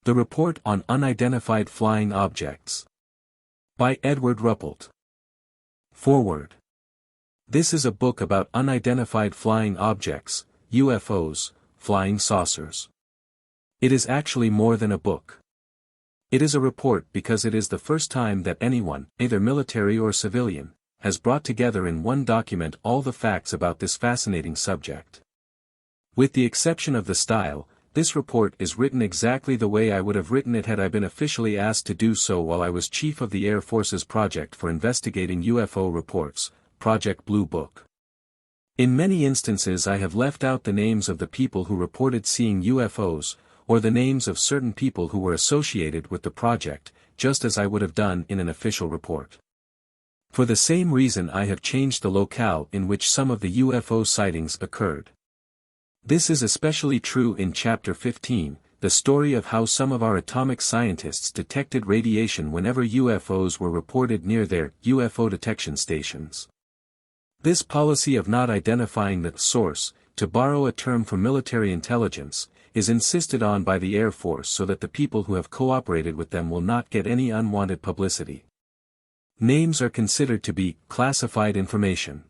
The Report on Unidentified Flying Objects. By Edward Ruppelt. Foreword. This is a book about unidentified flying objects, UFOs, flying saucers. It is actually more than a book. It is a report because it is the first time that anyone, either military or civilian, has brought together in one document all the facts about this fascinating subject. With the exception of the style, this report is written exactly the way I would have written it had I been officially asked to do so while I was chief of the Air Force's project for investigating UFO reports, Project Bluebook. In many instances I have left out the names of the people who reported seeing UFOs, or the names of certain people who were associated with the project, just as I would have done in an official report. For the same reason I have changed the locale in which some of the UFO sightings occurred. This is especially true in Chapter 15, the story of how some of our atomic scientists detected radiation whenever UFOs were reported near their UFO detection stations. This policy of not identifying the source, to borrow a term for military intelligence, is insisted on by the Air Force so that the people who have cooperated with them will not get any unwanted publicity. Names are considered to be classified information.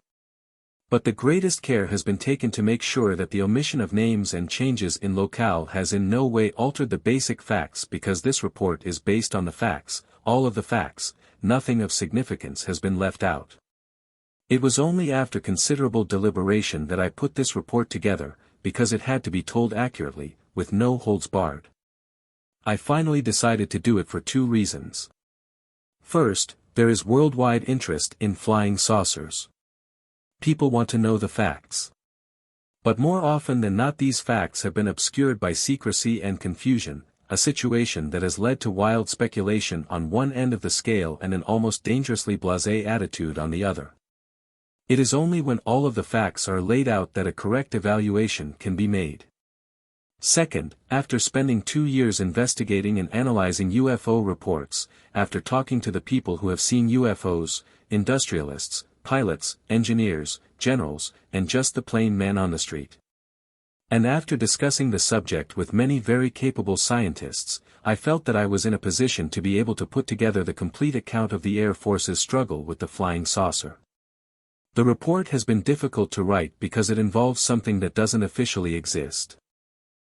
But the greatest care has been taken to make sure that the omission of names and changes in locale has in no way altered the basic facts because this report is based on the facts, all of the facts, nothing of significance has been left out. It was only after considerable deliberation that I put this report together, because it had to be told accurately, with no holds barred. I finally decided to do it for two reasons. First, there is worldwide interest in flying saucers. People want to know the facts. But more often than not these facts have been obscured by secrecy and confusion, a situation that has led to wild speculation on one end of the scale and an almost dangerously blasé attitude on the other. It is only when all of the facts are laid out that a correct evaluation can be made. Second, after spending 2 years investigating and analyzing UFO reports, after talking to the people who have seen UFOs, industrialists, pilots, engineers, generals, and just the plain man on the street. And after discussing the subject with many very capable scientists, I felt that I was in a position to be able to put together the complete account of the Air Force's struggle with the flying saucer. The report has been difficult to write because it involves something that doesn't officially exist.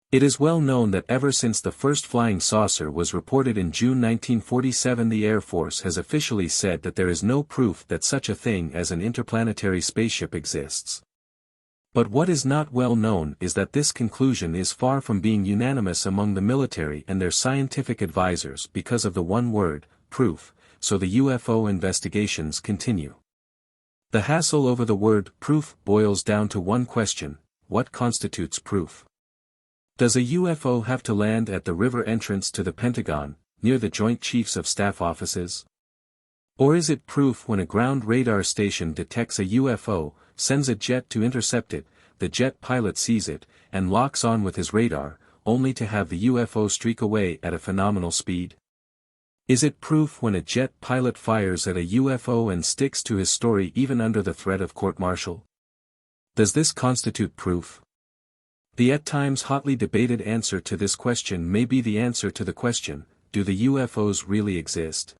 It is well known that ever since the first flying saucer was reported in June 1947 the Air Force has officially said that there is no proof that such a thing as an interplanetary spaceship exists. But what is not well known is that this conclusion is far from being unanimous among the military and their scientific advisors because of the one word, proof, so the UFO investigations continue. The hassle over the word proof boils down to one question: what constitutes proof? Does a UFO have to land at the river entrance to the Pentagon, near the Joint Chiefs of Staff offices? Or is it proof when a ground radar station detects a UFO, sends a jet to intercept it, the jet pilot sees it, and locks on with his radar, only to have the UFO streak away at a phenomenal speed? Is it proof when a jet pilot fires at a UFO and sticks to his story even under the threat of court-martial? Does this constitute proof? The at times hotly debated answer to this question may be the answer to the question, do the UFOs really exist?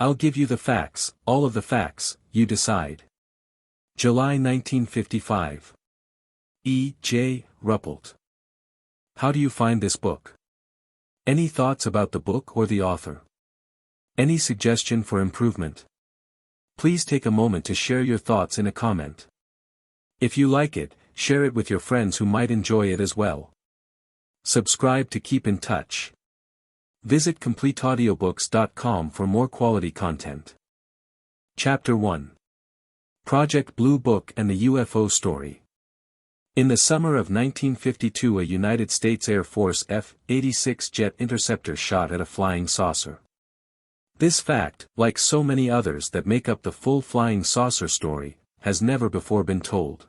I'll give you the facts, all of the facts, you decide. July 1955. E. J. Ruppelt. How do you find this book? Any thoughts about the book or the author? Any suggestion for improvement? Please take a moment to share your thoughts in a comment. If you like it, share it with your friends who might enjoy it as well. Subscribe to keep in touch. Visit CompleteAudiobooks.com for more quality content. Chapter 1. Project Bluebook and the UFO Story. In the summer of 1952 a United States Air Force F-86 jet interceptor shot at a flying saucer. This fact, like so many others that make up the full flying saucer story, has never before been told.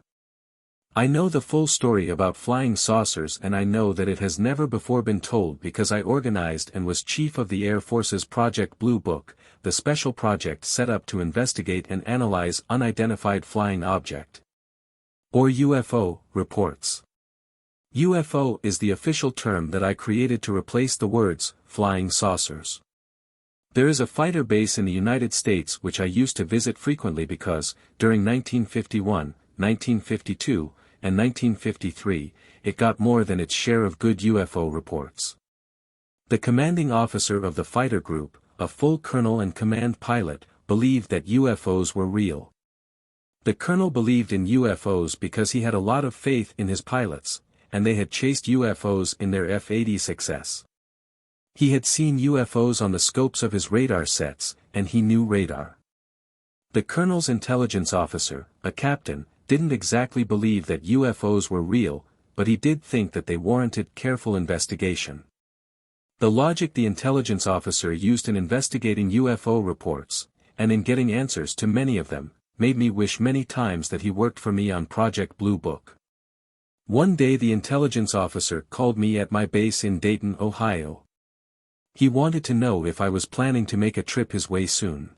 I know the full story about flying saucers and I know that it has never before been told because I organized and was chief of the Air Force's Project Bluebook, the special project set up to investigate and analyze unidentified flying object, or UFO, reports. UFO is the official term that I created to replace the words, flying saucers. There is a fighter base in the United States which I used to visit frequently because, during 1951, 1952, and 1953, it got more than its share of good UFO reports. The commanding officer of the fighter group, a full colonel and command pilot, believed that UFOs were real. The colonel believed in UFOs because he had a lot of faith in his pilots, and they had chased UFOs in their F-80s. He had seen UFOs on the scopes of his radar sets, and he knew radar. The colonel's intelligence officer, a captain, didn't exactly believe that UFOs were real, but he did think that they warranted careful investigation. The logic the intelligence officer used in investigating UFO reports, and in getting answers to many of them, made me wish many times that he worked for me on Project Bluebook. One day the intelligence officer called me at my base in Dayton, Ohio. He wanted to know if I was planning to make a trip his way soon.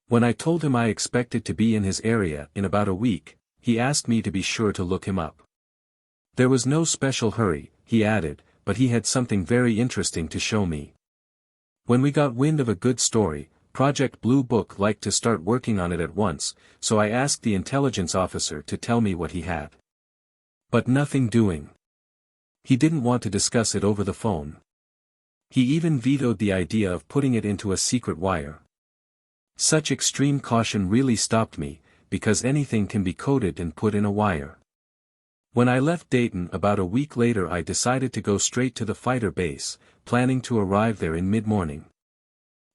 When I told him I expected to be in his area in about a week, he asked me to be sure to look him up. There was no special hurry, he added, but he had something very interesting to show me. When we got wind of a good story, Project Bluebook liked to start working on it at once, so I asked the intelligence officer to tell me what he had. But nothing doing. He didn't want to discuss it over the phone. He even vetoed the idea of putting it into a secret wire. Such extreme caution really stopped me, because anything can be coded and put in a wire. When I left Dayton about a week later I decided to go straight to the fighter base, planning to arrive there in mid-morning.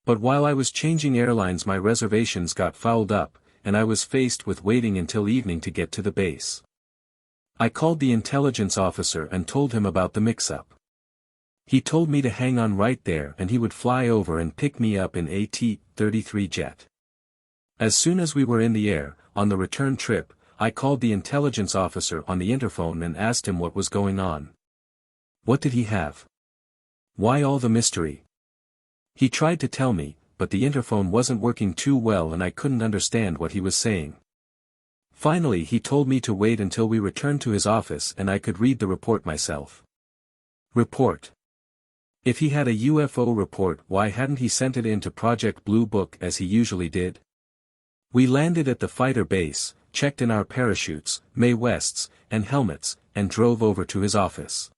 But while I was changing airlines my reservations got fouled up, and I was faced with waiting until evening to get to the base. I called the intelligence officer and told him about the mix-up. He told me to hang on right there and he would fly over and pick me up in a T-33 jet. As soon as we were in the air, on the return trip, I called the intelligence officer on the interphone and asked him what was going on. What did he have? Why all the mystery? He tried to tell me, but the interphone wasn't working too well and I couldn't understand what he was saying. Finally he told me to wait until we returned to his office and I could read the report myself. Report. If he had a UFO report, why hadn't he sent it in to Project Bluebook as he usually did? We landed at the fighter base, checked in our parachutes, Mae Wests, and helmets, and drove over to his office.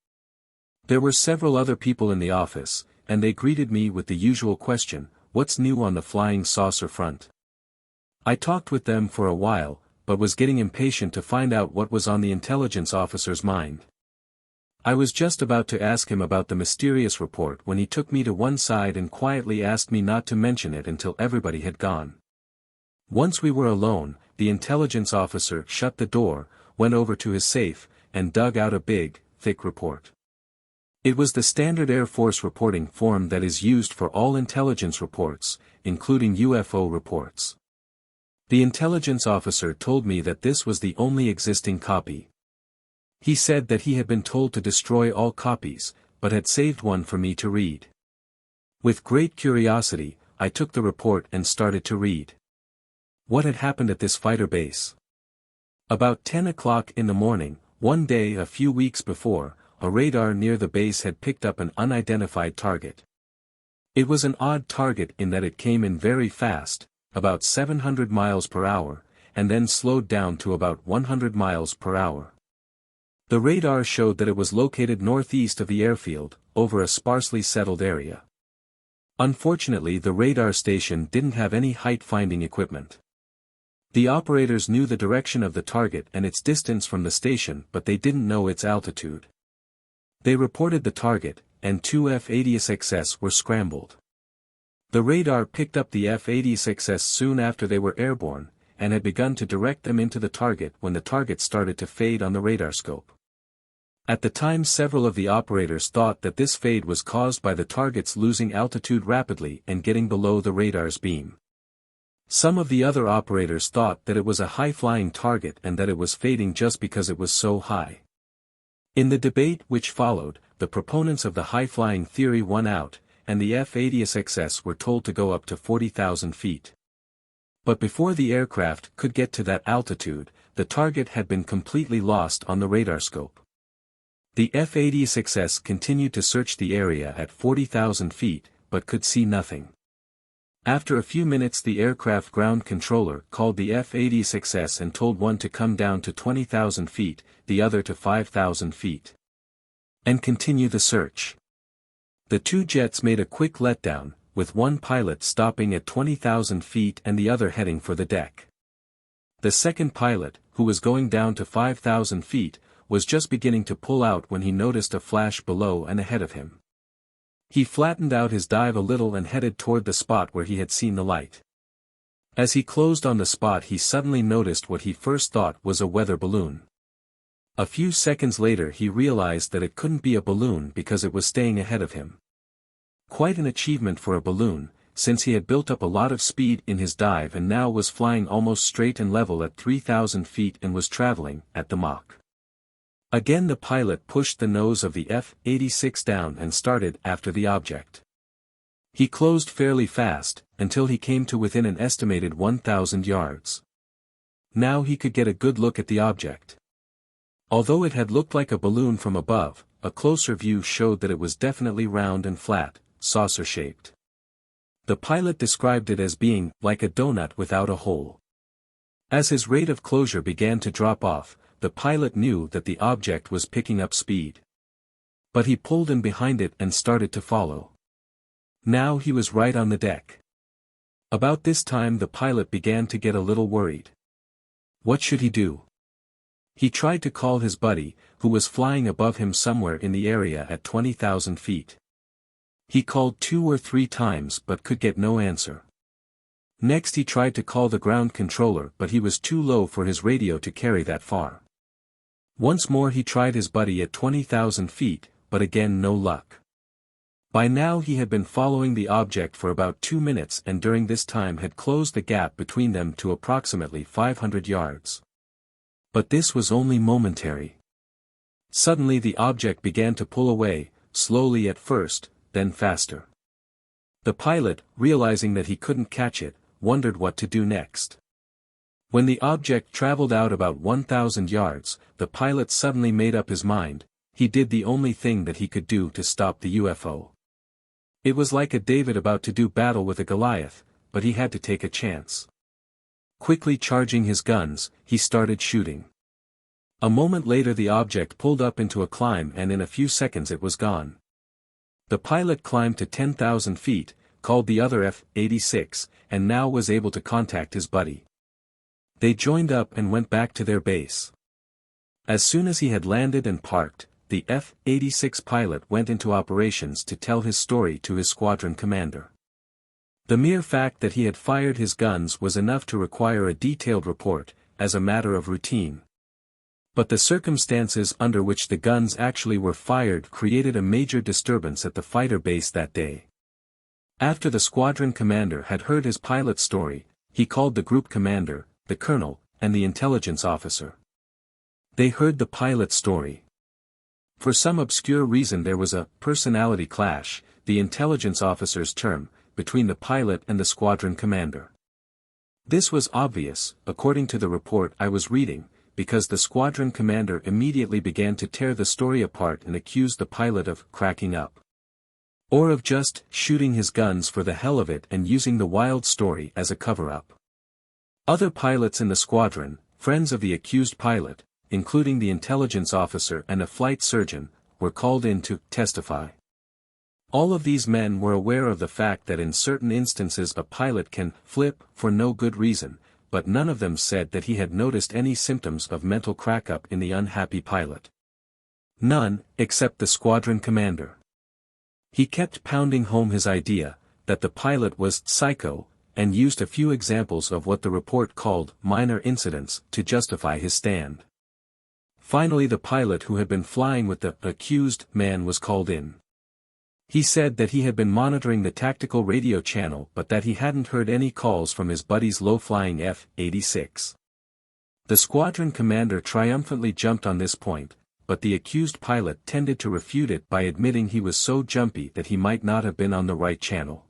There were several other people in the office, and they greeted me with the usual question, "What's new on the flying saucer front?" I talked with them for a while, but was getting impatient to find out what was on the intelligence officer's mind. I was just about to ask him about the mysterious report when he took me to one side and quietly asked me not to mention it until everybody had gone. Once we were alone, the intelligence officer shut the door, went over to his safe, and dug out a big, thick report. It was the standard Air Force reporting form that is used for all intelligence reports, including UFO reports. The intelligence officer told me that this was the only existing copy. He said that he had been told to destroy all copies, but had saved one for me to read. With great curiosity, I took the report and started to read. What had happened at this fighter base? About 10 o'clock in the morning, one day a few weeks before, a radar near the base had picked up an unidentified target. It was an odd target in that it came in very fast, about 700 miles per hour, and then slowed down to about 100 miles per hour. The radar showed that it was located northeast of the airfield, over a sparsely settled area. Unfortunately the radar station didn't have any height-finding equipment. The operators knew the direction of the target and its distance from the station but they didn't know its altitude. They reported the target, and 2 F-80s were scrambled. The radar picked up the F-80s soon after they were airborne, and had begun to direct them into the target when the target started to fade on the radar scope. At the time several of the operators thought that this fade was caused by the targets losing altitude rapidly and getting below the radar's beam. Some of the other operators thought that it was a high-flying target and that it was fading just because it was so high. In the debate which followed, the proponents of the high-flying theory won out, and the F-80s were told to go up to 40,000 feet. But before the aircraft could get to that altitude, the target had been completely lost on the radar scope. The F-86S continued to search the area at 40,000 feet, but could see nothing. After a few minutes the aircraft ground controller called the F-86S and told one to come down to 20,000 feet, the other to 5,000 feet. And continue the search. The two jets made a quick letdown, with one pilot stopping at 20,000 feet and the other heading for the deck. The second pilot, who was going down to 5,000 feet, was just beginning to pull out when he noticed a flash below and ahead of him. He flattened out his dive a little and headed toward the spot where he had seen the light. As he closed on the spot he suddenly noticed what he first thought was a weather balloon. A few seconds later he realized that it couldn't be a balloon because it was staying ahead of him. Quite an achievement for a balloon, since he had built up a lot of speed in his dive and now was flying almost straight and level at 3,000 feet and was traveling at the Mach. Again the pilot pushed the nose of the F-86 down and started after the object. He closed fairly fast, until he came to within an estimated 1,000 yards. Now he could get a good look at the object. Although it had looked like a balloon from above, a closer view showed that it was definitely round and flat, saucer-shaped. The pilot described it as being like a donut without a hole. As his rate of closure began to drop off, the pilot knew that the object was picking up speed. But he pulled in behind it and started to follow. Now he was right on the deck. About this time the pilot began to get a little worried. What should he do? He tried to call his buddy, who was flying above him somewhere in the area at 20,000 feet. He called 2 or 3 times but could get no answer. Next he tried to call the ground controller but he was too low for his radio to carry that far. Once more he tried his buddy at 20,000 feet, but again no luck. By now he had been following the object for about 2 minutes and during this time had closed the gap between them to approximately 500 yards. But this was only momentary. Suddenly the object began to pull away, slowly at first, then faster. The pilot, realizing that he couldn't catch it, wondered what to do next. When the object traveled out about 1,000 yards, the pilot suddenly made up his mind. He did the only thing that he could do to stop the UFO. It was like a David about to do battle with a Goliath, but he had to take a chance. Quickly charging his guns, he started shooting. A moment later the object pulled up into a climb and in a few seconds it was gone. The pilot climbed to 10,000 feet, called the other F-86, and now was able to contact his buddy. They joined up and went back to their base. As soon as he had landed and parked, the F-86 pilot went into operations to tell his story to his squadron commander. The mere fact that he had fired his guns was enough to require a detailed report, as a matter of routine. But the circumstances under which the guns actually were fired created a major disturbance at the fighter base that day. After the squadron commander had heard his pilot's story, he called the group commander, the colonel, and the intelligence officer. They heard the pilot's story. For some obscure reason there was a personality clash, the intelligence officer's term, between the pilot and the squadron commander. This was obvious, according to the report I was reading, because the squadron commander immediately began to tear the story apart and accused the pilot of cracking up. Or of just shooting his guns for the hell of it and using the wild story as a cover-up. Other pilots in the squadron, friends of the accused pilot, including the intelligence officer and a flight surgeon, were called in to testify. All of these men were aware of the fact that in certain instances a pilot can flip for no good reason, but none of them said that he had noticed any symptoms of mental crack-up in the unhappy pilot. None, except the squadron commander. He kept pounding home his idea, that the pilot was psycho, and used a few examples of what the report called minor incidents to justify his stand. Finally the pilot who had been flying with the accused man was called in. He said that he had been monitoring the tactical radio channel but that he hadn't heard any calls from his buddy's low-flying F-86. The squadron commander triumphantly jumped on this point, but the accused pilot tended to refute it by admitting he was so jumpy that he might not have been on the right channel.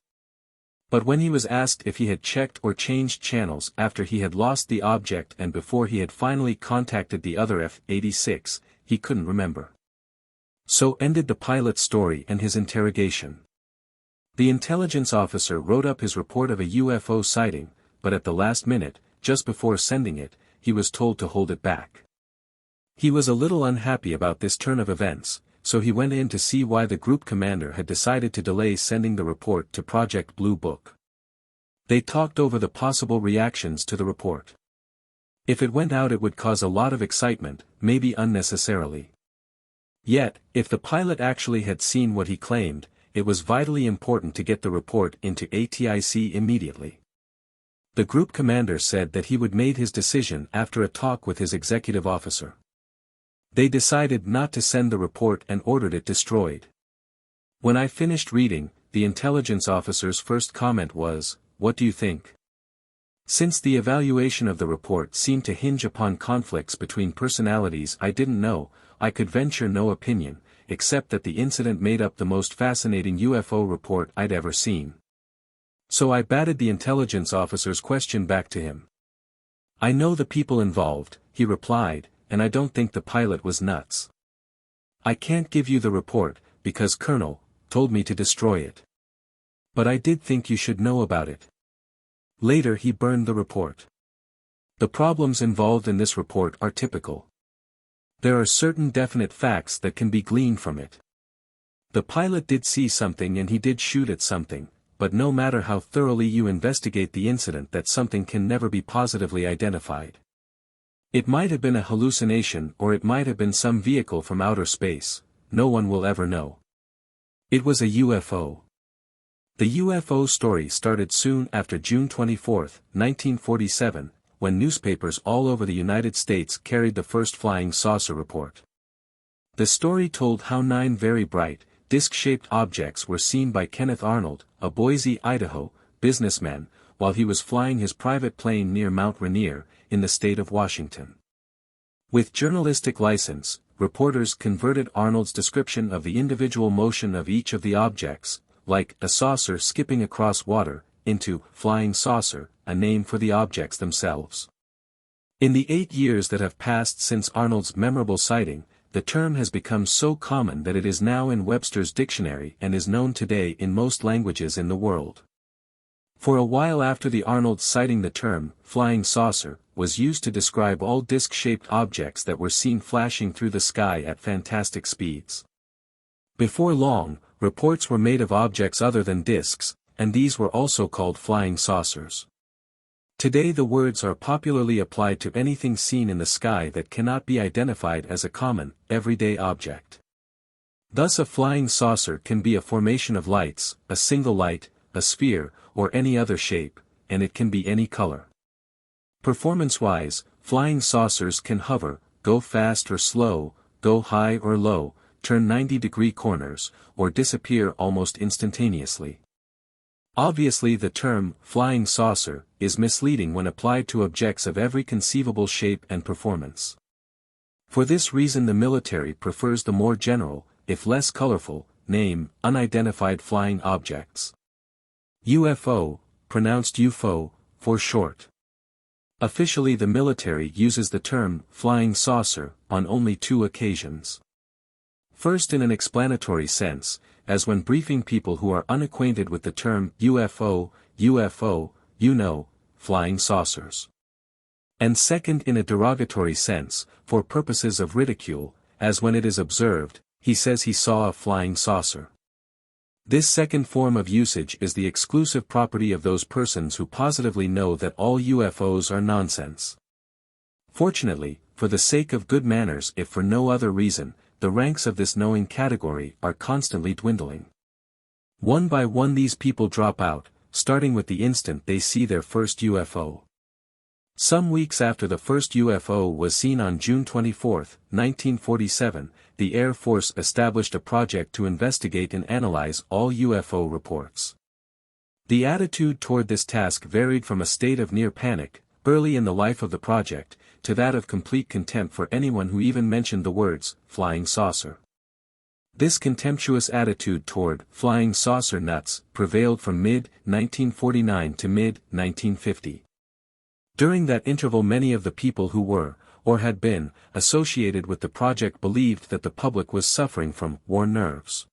But when he was asked if he had checked or changed channels after he had lost the object and before he had finally contacted the other F-86, he couldn't remember. So ended the pilot's story and his interrogation. The intelligence officer wrote up his report of a UFO sighting, but at the last minute, just before sending it, he was told to hold it back. He was a little unhappy about this turn of events, so he went in to see why the group commander had decided to delay sending the report to Project Bluebook. They talked over the possible reactions to the report. If it went out, it would cause a lot of excitement, maybe unnecessarily. Yet, if the pilot actually had seen what he claimed, it was vitally important to get the report into ATIC immediately. The group commander said that he would make his decision after a talk with his executive officer. They decided not to send the report and ordered it destroyed. When I finished reading, the intelligence officer's first comment was, "What do you think?" Since the evaluation of the report seemed to hinge upon conflicts between personalities I didn't know, I could venture no opinion, except that the incident made up the most fascinating UFO report I'd ever seen. So I batted the intelligence officer's question back to him. "I know the people involved," he replied, "and I don't think the pilot was nuts. I can't give you the report, because Colonel told me to destroy it. But I did think you should know about it." Later he burned the report. The problems involved in this report are typical. There are certain definite facts that can be gleaned from it. The pilot did see something and he did shoot at something, but no matter how thoroughly you investigate the incident, that something can never be positively identified. It might have been a hallucination or it might have been some vehicle from outer space, no one will ever know. It was a UFO. The UFO story started soon after June 24, 1947, when newspapers all over the United States carried the first flying saucer report. The story told how 9 very bright, disc-shaped objects were seen by Kenneth Arnold, a Boise, Idaho, businessman, while he was flying his private plane near Mount Rainier, in the state of Washington. With journalistic license, reporters converted Arnold's description of the individual motion of each of the objects, like a saucer skipping across water, into flying saucer, a name for the objects themselves. In the 8 years that have passed since Arnold's memorable sighting, the term has become so common that it is now in Webster's dictionary and is known today in most languages in the world. For a while after the Arnold sighting, the term flying saucer was used to describe all disc-shaped objects that were seen flashing through the sky at fantastic speeds. Before long, reports were made of objects other than discs, and these were also called flying saucers. Today the words are popularly applied to anything seen in the sky that cannot be identified as a common, everyday object. Thus a flying saucer can be a formation of lights, a single light, a sphere, or any other shape, and it can be any color. Performance-wise, flying saucers can hover, go fast or slow, go high or low, turn 90-degree corners, or disappear almost instantaneously. Obviously the term flying saucer is misleading when applied to objects of every conceivable shape and performance. For this reason the military prefers the more general, if less colorful, name, unidentified flying objects. UFO, pronounced UFO, for short. Officially the military uses the term flying saucer on only 2 occasions. First, in an explanatory sense, as when briefing people who are unacquainted with the term UFO, flying saucers. And second, in a derogatory sense, for purposes of ridicule, as when it is observed, he says he saw a flying saucer. This second form of usage is the exclusive property of those persons who positively know that all UFOs are nonsense. Fortunately, for the sake of good manners, if for no other reason, the ranks of this knowing category are constantly dwindling. One by one these people drop out, starting with the instant they see their first UFO. Some weeks after the first UFO was seen on June 24, 1947, the Air Force established a project to investigate and analyze all UFO reports. The attitude toward this task varied from a state of near panic, early in the life of the project, to that of complete contempt for anyone who even mentioned the words, flying saucer. This contemptuous attitude toward flying saucer nuts prevailed from mid-1949 to mid-1950. During that interval many of the people who were, or had been, associated with the project believed that the public was suffering from war nerves.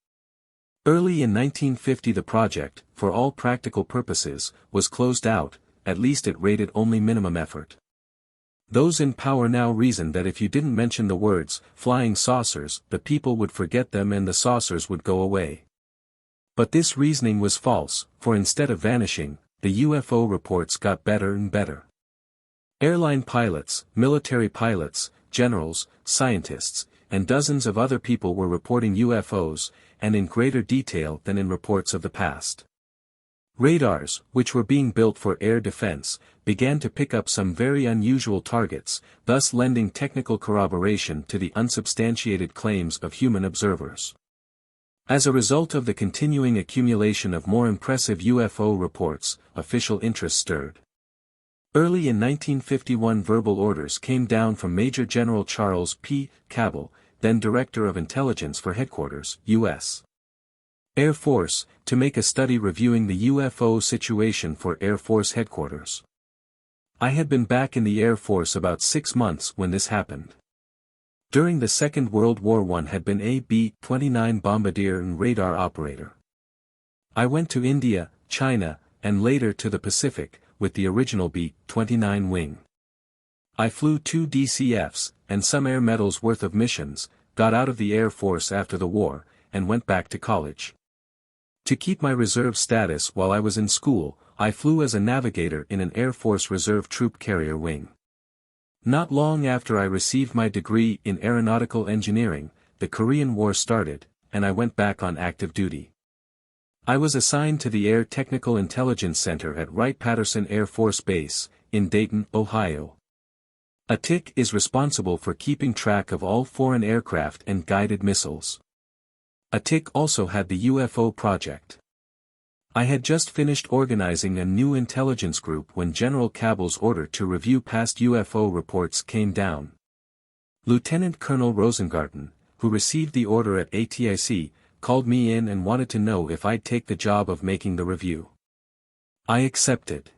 Early in 1950 the project, for all practical purposes, was closed out, at least it rated only minimum effort. Those in power now reasoned that if you didn't mention the words, flying saucers, the people would forget them and the saucers would go away. But this reasoning was false, for instead of vanishing, the UFO reports got better and better. Airline pilots, military pilots, generals, scientists, and dozens of other people were reporting UFOs, and in greater detail than in reports of the past. Radars, which were being built for air defense, began to pick up some very unusual targets, thus lending technical corroboration to the unsubstantiated claims of human observers. As a result of the continuing accumulation of more impressive UFO reports, official interest stirred. Early in 1951 verbal orders came down from Major General Charles P. Cabell, then Director of Intelligence for Headquarters, U.S. Air Force, to make a study reviewing the UFO situation for Air Force Headquarters. I had been back in the Air Force about 6 months when this happened. During the Second World War I had been a B-29 bombardier and radar operator. I went to India, China, and later to the Pacific, with the original B-29 wing. I flew 2 DCFs, and some air medals worth of missions, got out of the Air Force after the war, and went back to college. To keep my reserve status while I was in school, I flew as a navigator in an Air Force Reserve Troop Carrier wing. Not long after I received my degree in aeronautical engineering, the Korean War started, and I went back on active duty. I was assigned to the Air Technical Intelligence Center at Wright-Patterson Air Force Base, in Dayton, Ohio. A TIC is responsible for keeping track of all foreign aircraft and guided missiles. A TIC also had the UFO project. I had just finished organizing a new intelligence group when General Cabell's order to review past UFO reports came down. Lieutenant Colonel Rosengarten, who received the order at ATIC, called me in and wanted to know if I'd take the job of making the review. I accepted.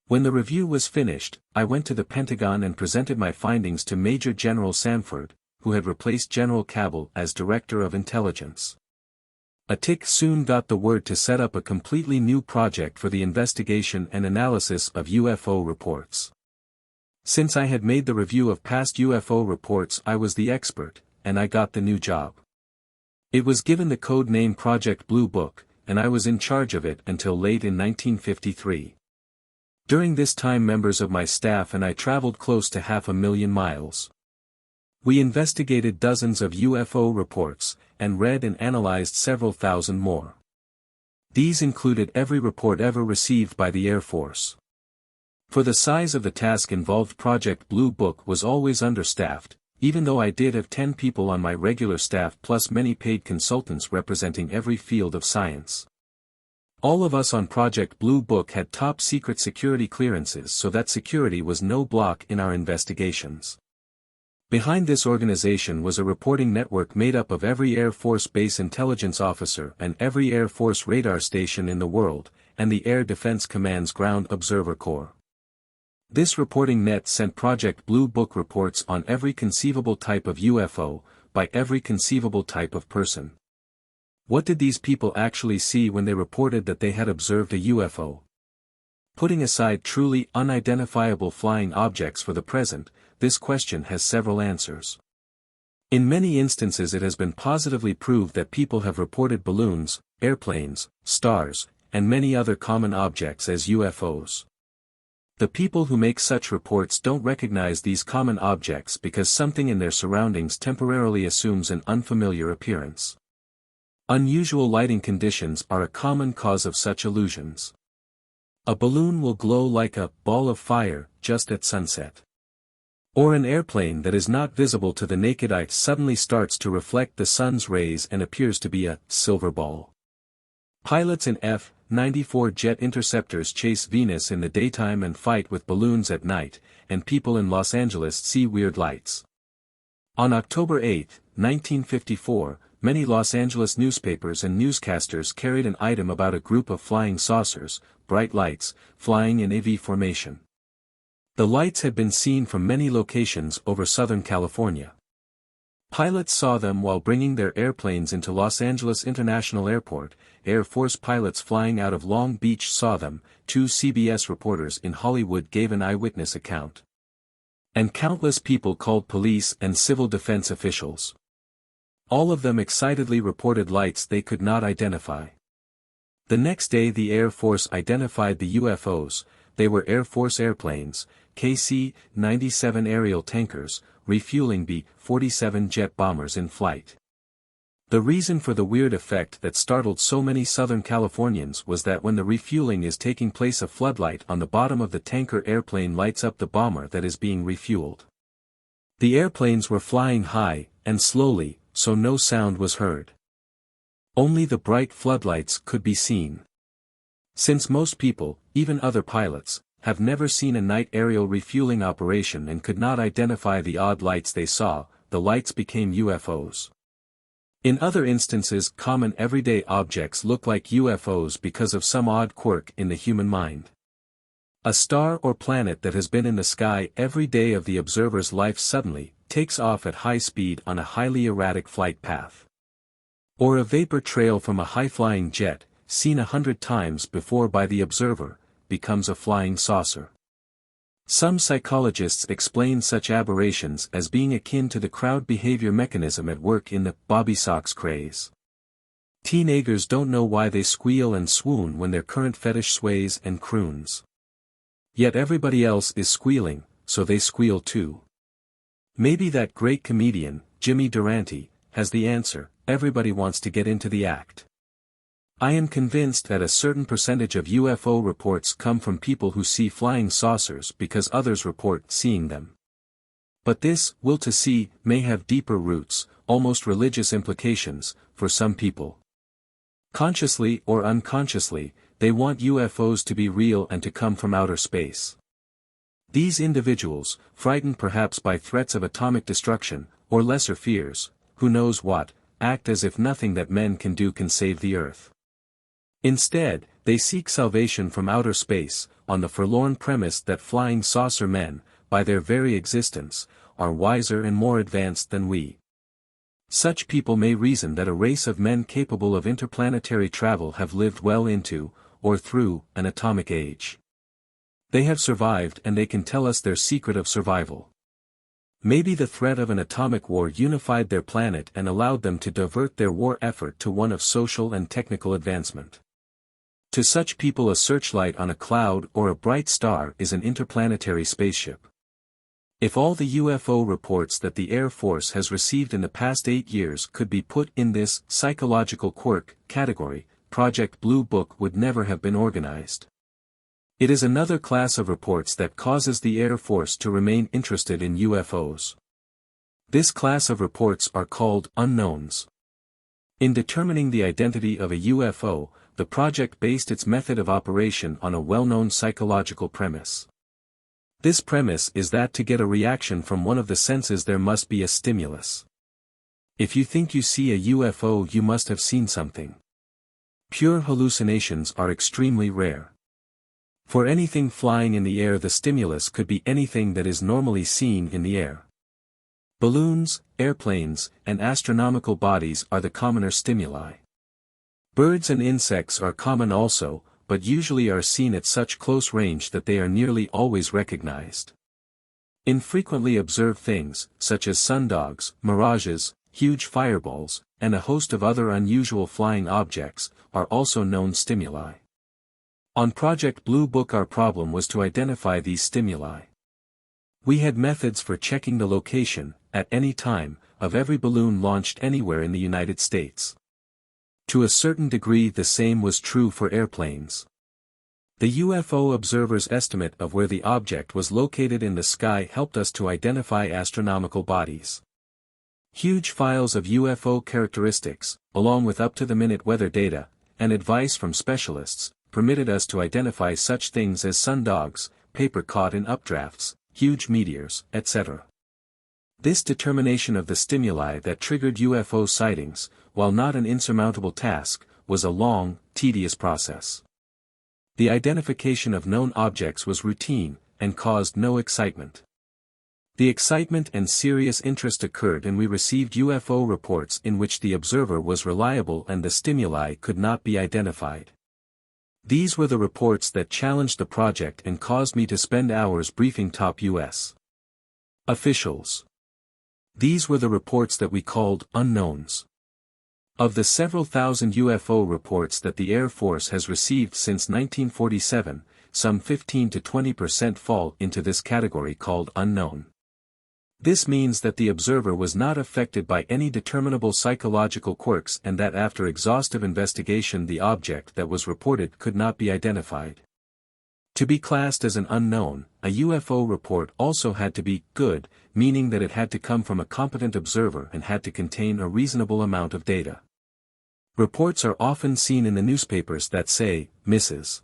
When the review was finished, I went to the Pentagon and presented my findings to Major General Sanford, who had replaced General Cabell as Director of Intelligence. A TIC soon got the word to set up a completely new project for the investigation and analysis of UFO reports. Since I had made the review of past UFO reports, I was the expert, and I got the new job. It was given the code name Project Bluebook, and I was in charge of it until late in 1953. During this time members of my staff and I traveled close to 500,000 miles. We investigated dozens of UFO reports, and read and analyzed several thousand more. These included every report ever received by the Air Force. For the size of the task involved, Project Bluebook was always understaffed, even though I did have 10 people on my regular staff plus many paid consultants representing every field of science. All of us on Project Bluebook had top secret security clearances, so that security was no block in our investigations. Behind this organization was a reporting network made up of every Air Force base intelligence officer and every Air Force radar station in the world, and the Air Defense Command's Ground Observer Corps. This reporting net sent Project Bluebook reports on every conceivable type of UFO, by every conceivable type of person. What did these people actually see when they reported that they had observed a UFO? Putting aside truly unidentifiable flying objects for the present, this question has several answers. In many instances it has been positively proved that people have reported balloons, airplanes, stars, and many other common objects as UFOs. The people who make such reports don't recognize these common objects because something in their surroundings temporarily assumes an unfamiliar appearance. Unusual lighting conditions are a common cause of such illusions. A balloon will glow like a ball of fire just at sunset. Or an airplane that is not visible to the naked eye suddenly starts to reflect the sun's rays and appears to be a silver ball. Pilots in F-94 jet interceptors chase Venus in the daytime and fight with balloons at night, and people in Los Angeles see weird lights. On October 8, 1954, many Los Angeles newspapers and newscasters carried an item about a group of flying saucers, bright lights, flying in a V formation. The lights had been seen from many locations over Southern California. Pilots saw them while bringing their airplanes into Los Angeles International Airport. Air Force pilots flying out of Long Beach saw them. 2 CBS reporters in Hollywood gave an eyewitness account. And countless people called police and civil defense officials. All of them excitedly reported lights they could not identify. The next day the Air Force identified the UFOs. They were Air Force airplanes, KC-97 aerial tankers, refueling B-47 jet bombers in flight. The reason for the weird effect that startled so many Southern Californians was that when the refueling is taking place, a floodlight on the bottom of the tanker airplane lights up the bomber that is being refueled. The airplanes were flying high, and slowly, so no sound was heard. Only the bright floodlights could be seen. Since most people, even other pilots, have never seen a night aerial refueling operation and could not identify the odd lights they saw, the lights became UFOs. In other instances, common everyday objects look like UFOs because of some odd quirk in the human mind. A star or planet that has been in the sky every day of the observer's life suddenly takes off at high speed on a highly erratic flight path. Or a vapor trail from a high-flying jet, seen 100 times before by the observer, becomes a flying saucer. Some psychologists explain such aberrations as being akin to the crowd behavior mechanism at work in the Bobby Sox craze. Teenagers don't know why they squeal and swoon when their current fetish sways and croons. Yet everybody else is squealing, so they squeal too. Maybe that great comedian, Jimmy Durante, has the answer: everybody wants to get into the act. I am convinced that a certain percentage of UFO reports come from people who see flying saucers because others report seeing them. But this will to see may have deeper roots, almost religious implications, for some people. Consciously or unconsciously, they want UFOs to be real and to come from outer space. These individuals, frightened perhaps by threats of atomic destruction, or lesser fears, who knows what, act as if nothing that men can do can save the Earth. Instead, they seek salvation from outer space, on the forlorn premise that flying saucer men, by their very existence, are wiser and more advanced than we. Such people may reason that a race of men capable of interplanetary travel have lived well into, or through, an atomic age. They have survived and they can tell us their secret of survival. Maybe the threat of an atomic war unified their planet and allowed them to divert their war effort to one of social and technical advancement. To such people, a searchlight on a cloud or a bright star is an interplanetary spaceship. If all the UFO reports that the Air Force has received in the past 8 years could be put in this psychological quirk category, Project Bluebook would never have been organized. It is another class of reports that causes the Air Force to remain interested in UFOs. This class of reports are called unknowns. In determining the identity of a UFO, the project based its method of operation on a well-known psychological premise. This premise is that to get a reaction from one of the senses there must be a stimulus. If you think you see a UFO, you must have seen something. Pure hallucinations are extremely rare. For anything flying in the air, the stimulus could be anything that is normally seen in the air. Balloons, airplanes, and astronomical bodies are the commoner stimuli. Birds and insects are common also, but usually are seen at such close range that they are nearly always recognized. Infrequently observed things, such as sundogs, mirages, huge fireballs, and a host of other unusual flying objects, are also known stimuli. On Project Bluebook, our problem was to identify these stimuli. We had methods for checking the location, at any time, of every balloon launched anywhere in the United States. To a certain degree the same was true for airplanes. The UFO observer's estimate of where the object was located in the sky helped us to identify astronomical bodies. Huge files of UFO characteristics, along with up-to-the-minute weather data, and advice from specialists, permitted us to identify such things as sundogs, paper caught in updrafts, huge meteors, etc. This determination of the stimuli that triggered UFO sightings, while not an insurmountable task, was a long, tedious process. The identification of known objects was routine, and caused no excitement. The excitement and serious interest occurred and we received UFO reports in which the observer was reliable and the stimuli could not be identified. These were the reports that challenged the project and caused me to spend hours briefing top U.S. officials. These were the reports that we called unknowns. Of the several thousand UFO reports that the Air Force has received since 1947, some 15 to 20% fall into this category called unknown. This means that the observer was not affected by any determinable psychological quirks and that after exhaustive investigation the object that was reported could not be identified. To be classed as an unknown, a UFO report also had to be good, meaning that it had to come from a competent observer and had to contain a reasonable amount of data. Reports are often seen in the newspapers that say, Mrs.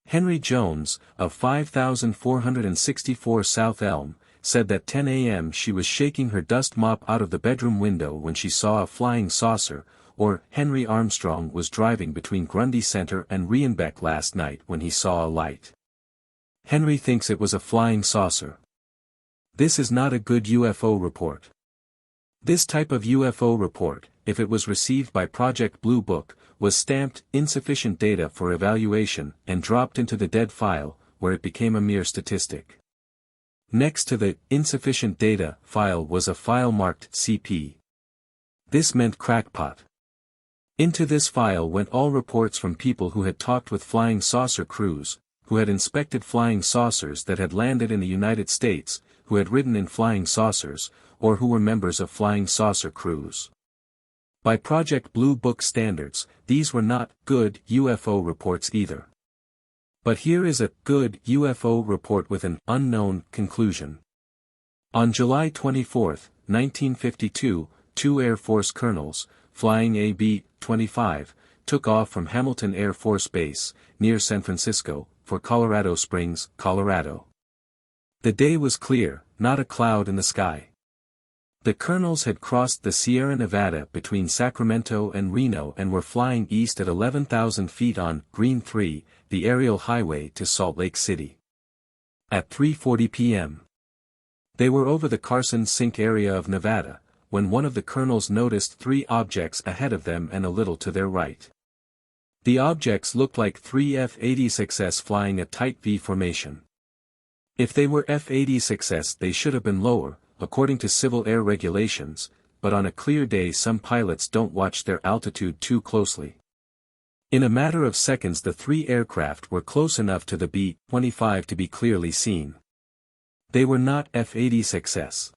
Henry Jones, of 5464 South Elm, said that 10 a.m. she was shaking her dust mop out of the bedroom window when she saw a flying saucer, or Henry Armstrong was driving between Grundy Center and Rhienbeck last night when he saw a light. Henry thinks it was a flying saucer. This is not a good UFO report. This type of UFO report, if it was received by Project Bluebook, was stamped Insufficient Data for evaluation and dropped into the dead file, where it became a mere statistic. Next to the Insufficient Data file was a file marked CP. This meant Crackpot. Into this file went all reports from people who had talked with flying saucer crews, who had inspected flying saucers that had landed in the United States, who had ridden in flying saucers, or who were members of flying saucer crews. By Project Bluebook standards, these were not good UFO reports either. But here is a good UFO report with an unknown conclusion. On July 24, 1952, two Air Force colonels, flying a B-25, took off from Hamilton Air Force Base, near San Francisco, for Colorado Springs, Colorado. The day was clear, not a cloud in the sky. The colonels had crossed the Sierra Nevada between Sacramento and Reno and were flying east at 11,000 feet on Green 3, the aerial highway to Salt Lake City. At 3:40 p.m. they were over the Carson Sink area of Nevada, when one of the colonels noticed three objects ahead of them and a little to their right. The objects looked like three F-86s flying a tight V formation. If they were F-86s they should have been lower, according to civil air regulations, but on a clear day some pilots don't watch their altitude too closely. In a matter of seconds the three aircraft were close enough to the B-25 to be clearly seen. They were not F-86s.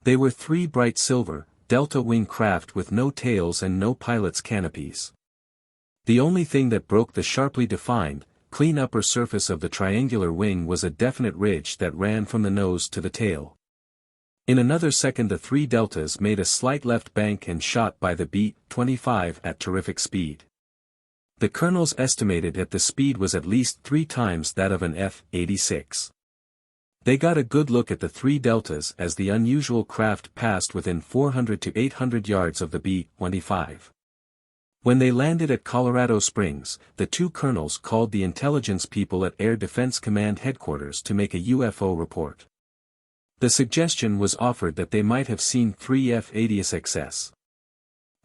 They were three bright silver, delta wing craft with no tails and no pilot's canopies. The only thing that broke the sharply defined, clean upper surface of the triangular wing was a definite ridge that ran from the nose to the tail. In another second the three deltas made a slight left bank and shot by the B-25 at terrific speed. The colonels estimated that the speed was at least 3 times that of an F-86. They got a good look at the three deltas as the unusual craft passed within 400 to 800 yards of the B-25. When they landed at Colorado Springs, the two colonels called the intelligence people at Air Defense Command Headquarters to make a UFO report. The suggestion was offered that they might have seen three F-86s.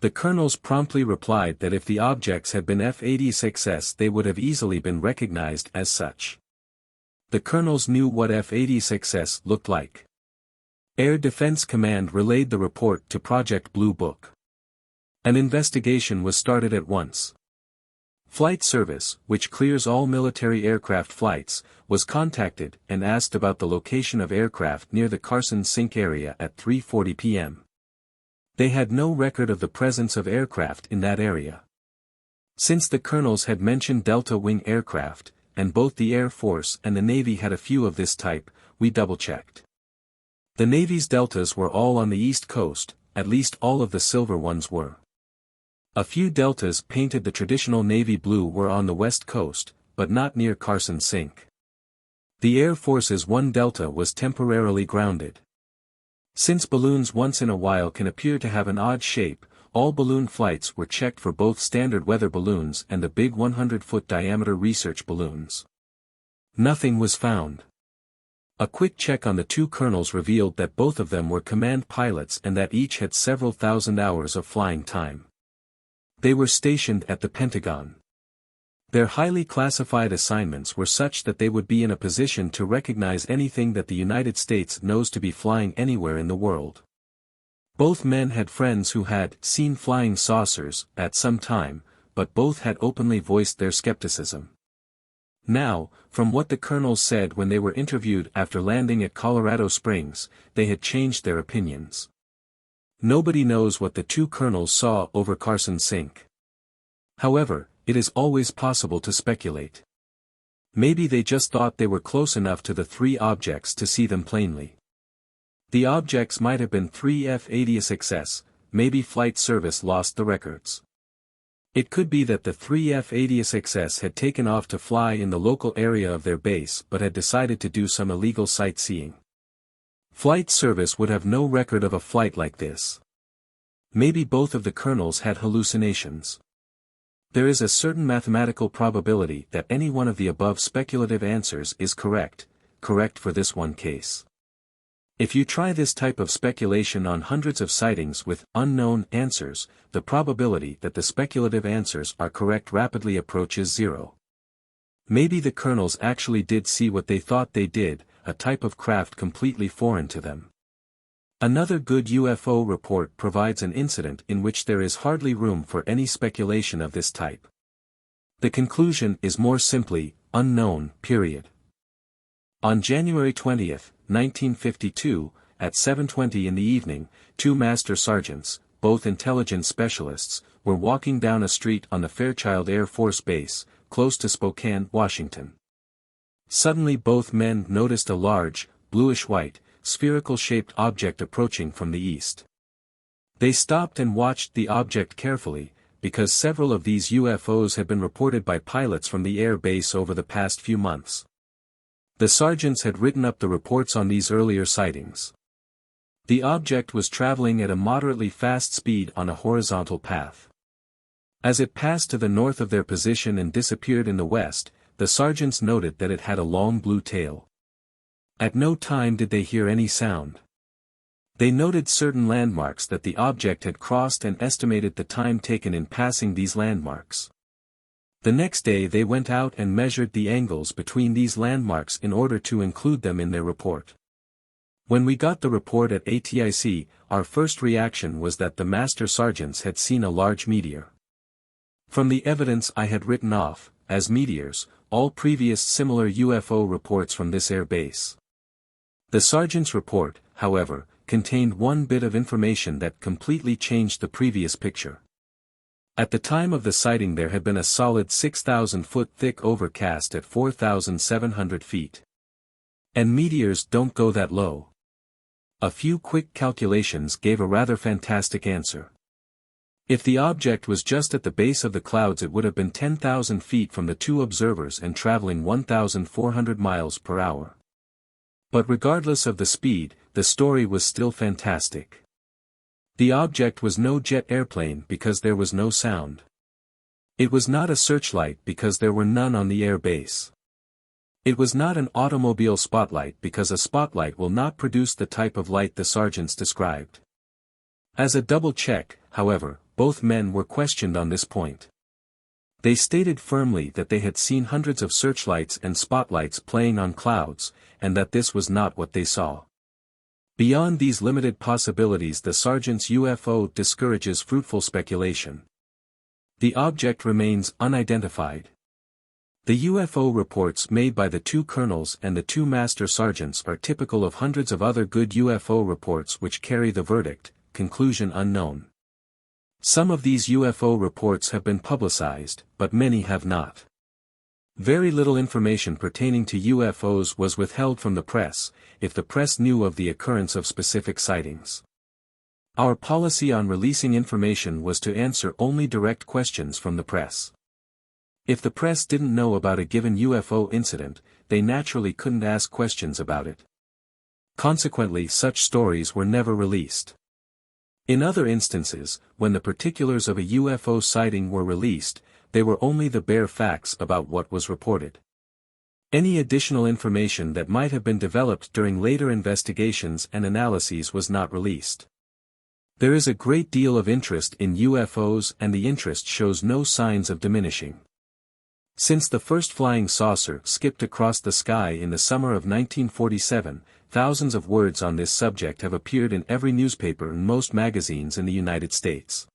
The colonels promptly replied that if the objects had been F-86s they would have easily been recognized as such. The colonels knew what F-86s looked like. Air Defense Command relayed the report to Project Bluebook. An investigation was started at once. Flight Service, which clears all military aircraft flights, was contacted and asked about the location of aircraft near the Carson Sink area at 3:40 p.m. They had no record of the presence of aircraft in that area. Since the colonels had mentioned delta wing aircraft, and both the Air Force and the Navy had a few of this type, we double-checked. The Navy's deltas were all on the East Coast, at least all of the silver ones were. A few deltas painted the traditional navy blue were on the West Coast, but not near Carson Sink. The Air Force's one delta was temporarily grounded. Since balloons once in a while can appear to have an odd shape, all balloon flights were checked for both standard weather balloons and the big 100-foot diameter research balloons. Nothing was found. A quick check on the two colonels revealed that both of them were command pilots and that each had several thousand hours of flying time. They were stationed at the Pentagon. Their highly classified assignments were such that they would be in a position to recognize anything that the United States knows to be flying anywhere in the world. Both men had friends who had seen flying saucers at some time, but both had openly voiced their skepticism. Now, from what the colonels said when they were interviewed after landing at Colorado Springs, they had changed their opinions. Nobody knows what the two colonels saw over Carson Sink. However, it is always possible to speculate. Maybe they just thought they were close enough to the three objects to see them plainly. The objects might have been three F-86s, maybe Flight Service lost the records. It could be that the three F-86s had taken off to fly in the local area of their base but had decided to do some illegal sightseeing. Flight Service would have no record of a flight like this. Maybe both of the colonels had hallucinations. There is a certain mathematical probability that any one of the above speculative answers is correct for this one case. If you try this type of speculation on hundreds of sightings with unknown answers, the probability that the speculative answers are correct rapidly approaches zero. Maybe the colonels actually did see what they thought they did, a type of craft completely foreign to them. Another good UFO report provides an incident in which there is hardly room for any speculation of this type. The conclusion is more simply, unknown, period. On January 20, 1952, at 7:20 in the evening, two master sergeants, both intelligence specialists, were walking down a street on the Fairchild Air Force Base, close to Spokane, Washington. Suddenly both men noticed a large, bluish-white, spherical-shaped object approaching from the east. They stopped and watched the object carefully, because several of these UFOs had been reported by pilots from the air base over the past few months. The sergeants had written up the reports on these earlier sightings. The object was traveling at a moderately fast speed on a horizontal path. As it passed to the north of their position and disappeared in the west, the sergeants noted that it had a long blue tail. At no time did they hear any sound. They noted certain landmarks that the object had crossed and estimated the time taken in passing these landmarks. The next day they went out and measured the angles between these landmarks in order to include them in their report. When we got the report at ATIC, our first reaction was that the master sergeants had seen a large meteor. From the evidence I had written off, as meteors, all previous similar UFO reports from this air base. The sergeant's report, however, contained one bit of information that completely changed the previous picture. At the time of the sighting there had been a solid 6,000-foot thick overcast at 4,700 feet. And meteors don't go that low. A few quick calculations gave a rather fantastic answer. If the object was just at the base of the clouds it would have been 10,000 feet from the two observers and traveling 1,400 miles per hour. But regardless of the speed, the story was still fantastic. The object was no jet airplane because there was no sound. It was not a searchlight because there were none on the air base. It was not an automobile spotlight because a spotlight will not produce the type of light the sergeants described. As a double check, however, both men were questioned on this point. They stated firmly that they had seen hundreds of searchlights and spotlights playing on clouds, and that this was not what they saw. Beyond these limited possibilities the sergeant's UFO discourages fruitful speculation. The object remains unidentified. The UFO reports made by the two colonels and the two master sergeants are typical of hundreds of other good UFO reports which carry the verdict, conclusion unknown. Some of these UFO reports have been publicized, but many have not. Very little information pertaining to UFOs was withheld from the press, if the press knew of the occurrence of specific sightings. Our policy on releasing information was to answer only direct questions from the press. If the press didn't know about a given UFO incident, they naturally couldn't ask questions about it. Consequently, such stories were never released. In other instances, when the particulars of a UFO sighting were released, they were only the bare facts about what was reported. Any additional information that might have been developed during later investigations and analyses was not released. There is a great deal of interest in UFOs, and the interest shows no signs of diminishing. Since the first flying saucer skipped across the sky in the summer of 1947, thousands of words on this subject have appeared in every newspaper and most magazines in the United States.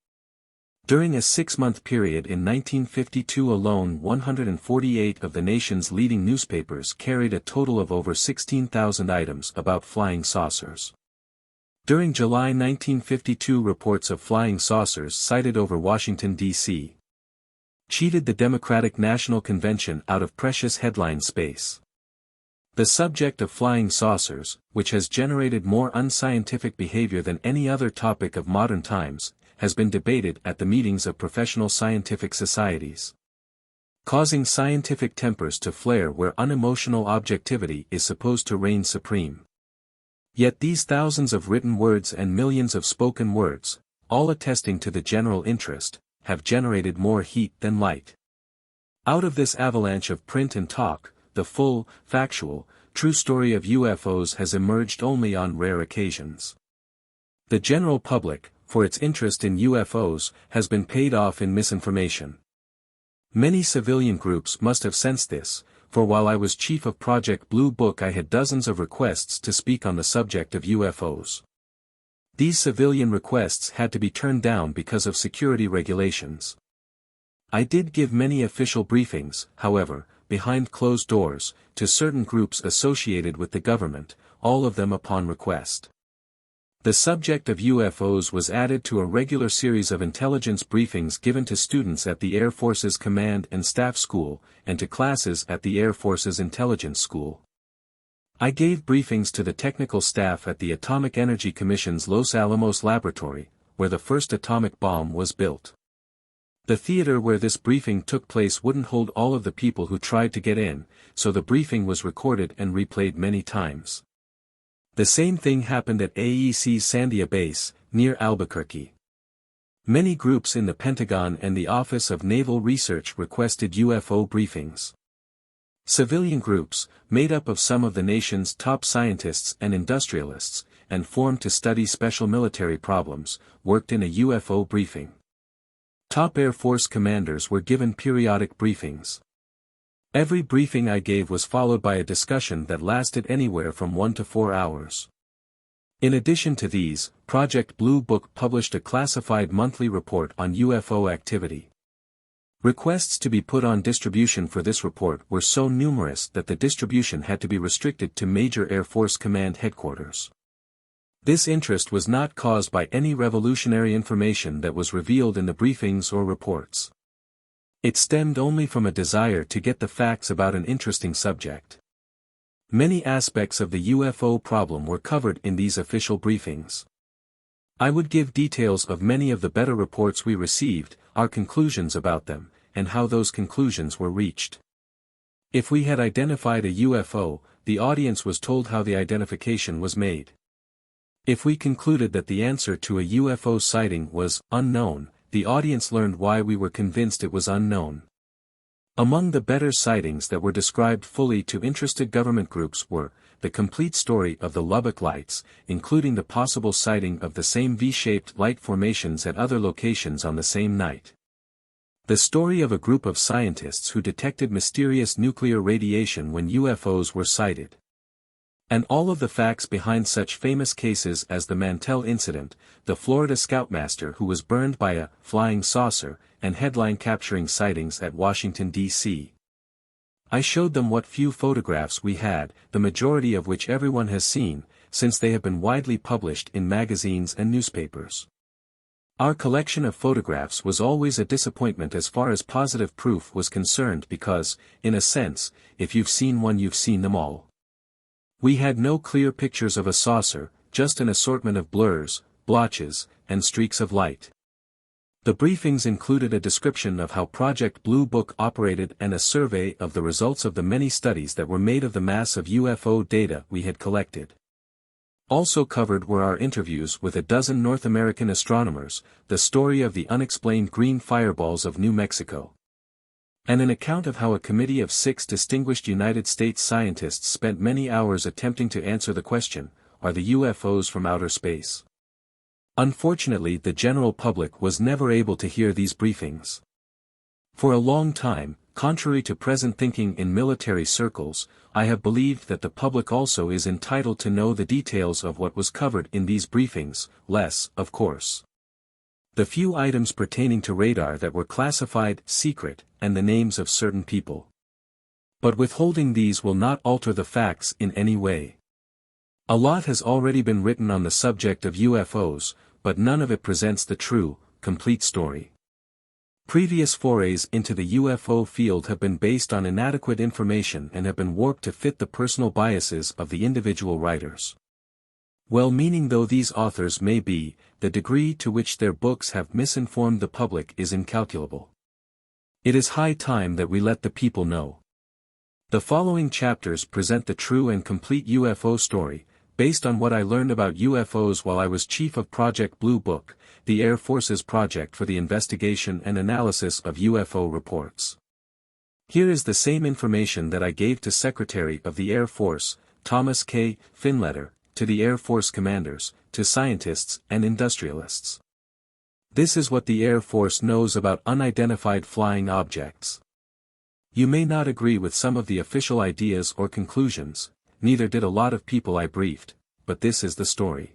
During a 6-month period in 1952 alone, 148 of the nation's leading newspapers carried a total of over 16,000 items about flying saucers. During July 1952, reports of flying saucers sighted over Washington, D.C. cheated the Democratic National Convention out of precious headline space. The subject of flying saucers, which has generated more unscientific behavior than any other topic of modern times, has been debated at the meetings of professional scientific societies, causing scientific tempers to flare where unemotional objectivity is supposed to reign supreme. Yet these thousands of written words and millions of spoken words, all attesting to the general interest, have generated more heat than light. Out of this avalanche of print and talk, the full, factual, true story of UFOs has emerged only on rare occasions. The general public, for its interest in UFOs, has been paid off in misinformation. Many civilian groups must have sensed this, for while I was chief of Project Bluebook I had dozens of requests to speak on the subject of UFOs. These civilian requests had to be turned down because of security regulations. I did give many official briefings, however, behind closed doors, to certain groups associated with the government, all of them upon request. The subject of UFOs was added to a regular series of intelligence briefings given to students at the Air Force's Command and Staff School, and to classes at the Air Force's Intelligence School. I gave briefings to the technical staff at the Atomic Energy Commission's Los Alamos laboratory, where the first atomic bomb was built. The theater where this briefing took place wouldn't hold all of the people who tried to get in, so the briefing was recorded and replayed many times. The same thing happened at AEC's Sandia Base, near Albuquerque. Many groups in the Pentagon and the Office of Naval Research requested UFO briefings. Civilian groups, made up of some of the nation's top scientists and industrialists, and formed to study special military problems, worked in a UFO briefing. Top Air Force commanders were given periodic briefings. Every briefing I gave was followed by a discussion that lasted anywhere from 1 to 4 hours. In addition to these, Project Bluebook published a classified monthly report on UFO activity. Requests to be put on distribution for this report were so numerous that the distribution had to be restricted to major Air Force Command headquarters. This interest was not caused by any revolutionary information that was revealed in the briefings or reports. It stemmed only from a desire to get the facts about an interesting subject. Many aspects of the UFO problem were covered in these official briefings. I would give details of many of the better reports we received, our conclusions about them, and how those conclusions were reached. If we had identified a UFO, the audience was told how the identification was made. If we concluded that the answer to a UFO sighting was unknown, the audience learned why we were convinced it was unknown. Among the better sightings that were described fully to interested government groups were, the complete story of the Lubbock lights, including the possible sighting of the same V-shaped light formations at other locations on the same night. The story of a group of scientists who detected mysterious nuclear radiation when UFOs were sighted. And all of the facts behind such famous cases as the Mantell incident, the Florida Scoutmaster who was burned by a flying saucer, and headline-capturing sightings at Washington, D.C. I showed them what few photographs we had, the majority of which everyone has seen, since they have been widely published in magazines and newspapers. Our collection of photographs was always a disappointment as far as positive proof was concerned because, in a sense, if you've seen one you've seen them all. We had no clear pictures of a saucer, just an assortment of blurs, blotches, and streaks of light. The briefings included a description of how Project Bluebook operated and a survey of the results of the many studies that were made of the mass of UFO data we had collected. Also covered were our interviews with a dozen North American astronomers, the story of the unexplained green fireballs of New Mexico. And an account of how a committee of 6 distinguished United States scientists spent many hours attempting to answer the question, are the UFOs from outer space? Unfortunately, the general public was never able to hear these briefings. For a long time, contrary to present thinking in military circles, I have believed that the public also is entitled to know the details of what was covered in these briefings, less, of course, the few items pertaining to radar that were classified secret, and the names of certain people. But withholding these will not alter the facts in any way. A lot has already been written on the subject of UFOs, but none of it presents the true, complete story. Previous forays into the UFO field have been based on inadequate information and have been warped to fit the personal biases of the individual writers. Well-meaning though these authors may be, the degree to which their books have misinformed the public is incalculable. It is high time that we let the people know. The following chapters present the true and complete UFO story, based on what I learned about UFOs while I was chief of Project Bluebook, the Air Force's project for the investigation and analysis of UFO reports. Here is the same information that I gave to Secretary of the Air Force, Thomas K. Finletter, to the Air Force commanders, to scientists and industrialists. This is what the Air Force knows about unidentified flying objects. You may not agree with some of the official ideas or conclusions, neither did a lot of people I briefed, but this is the story.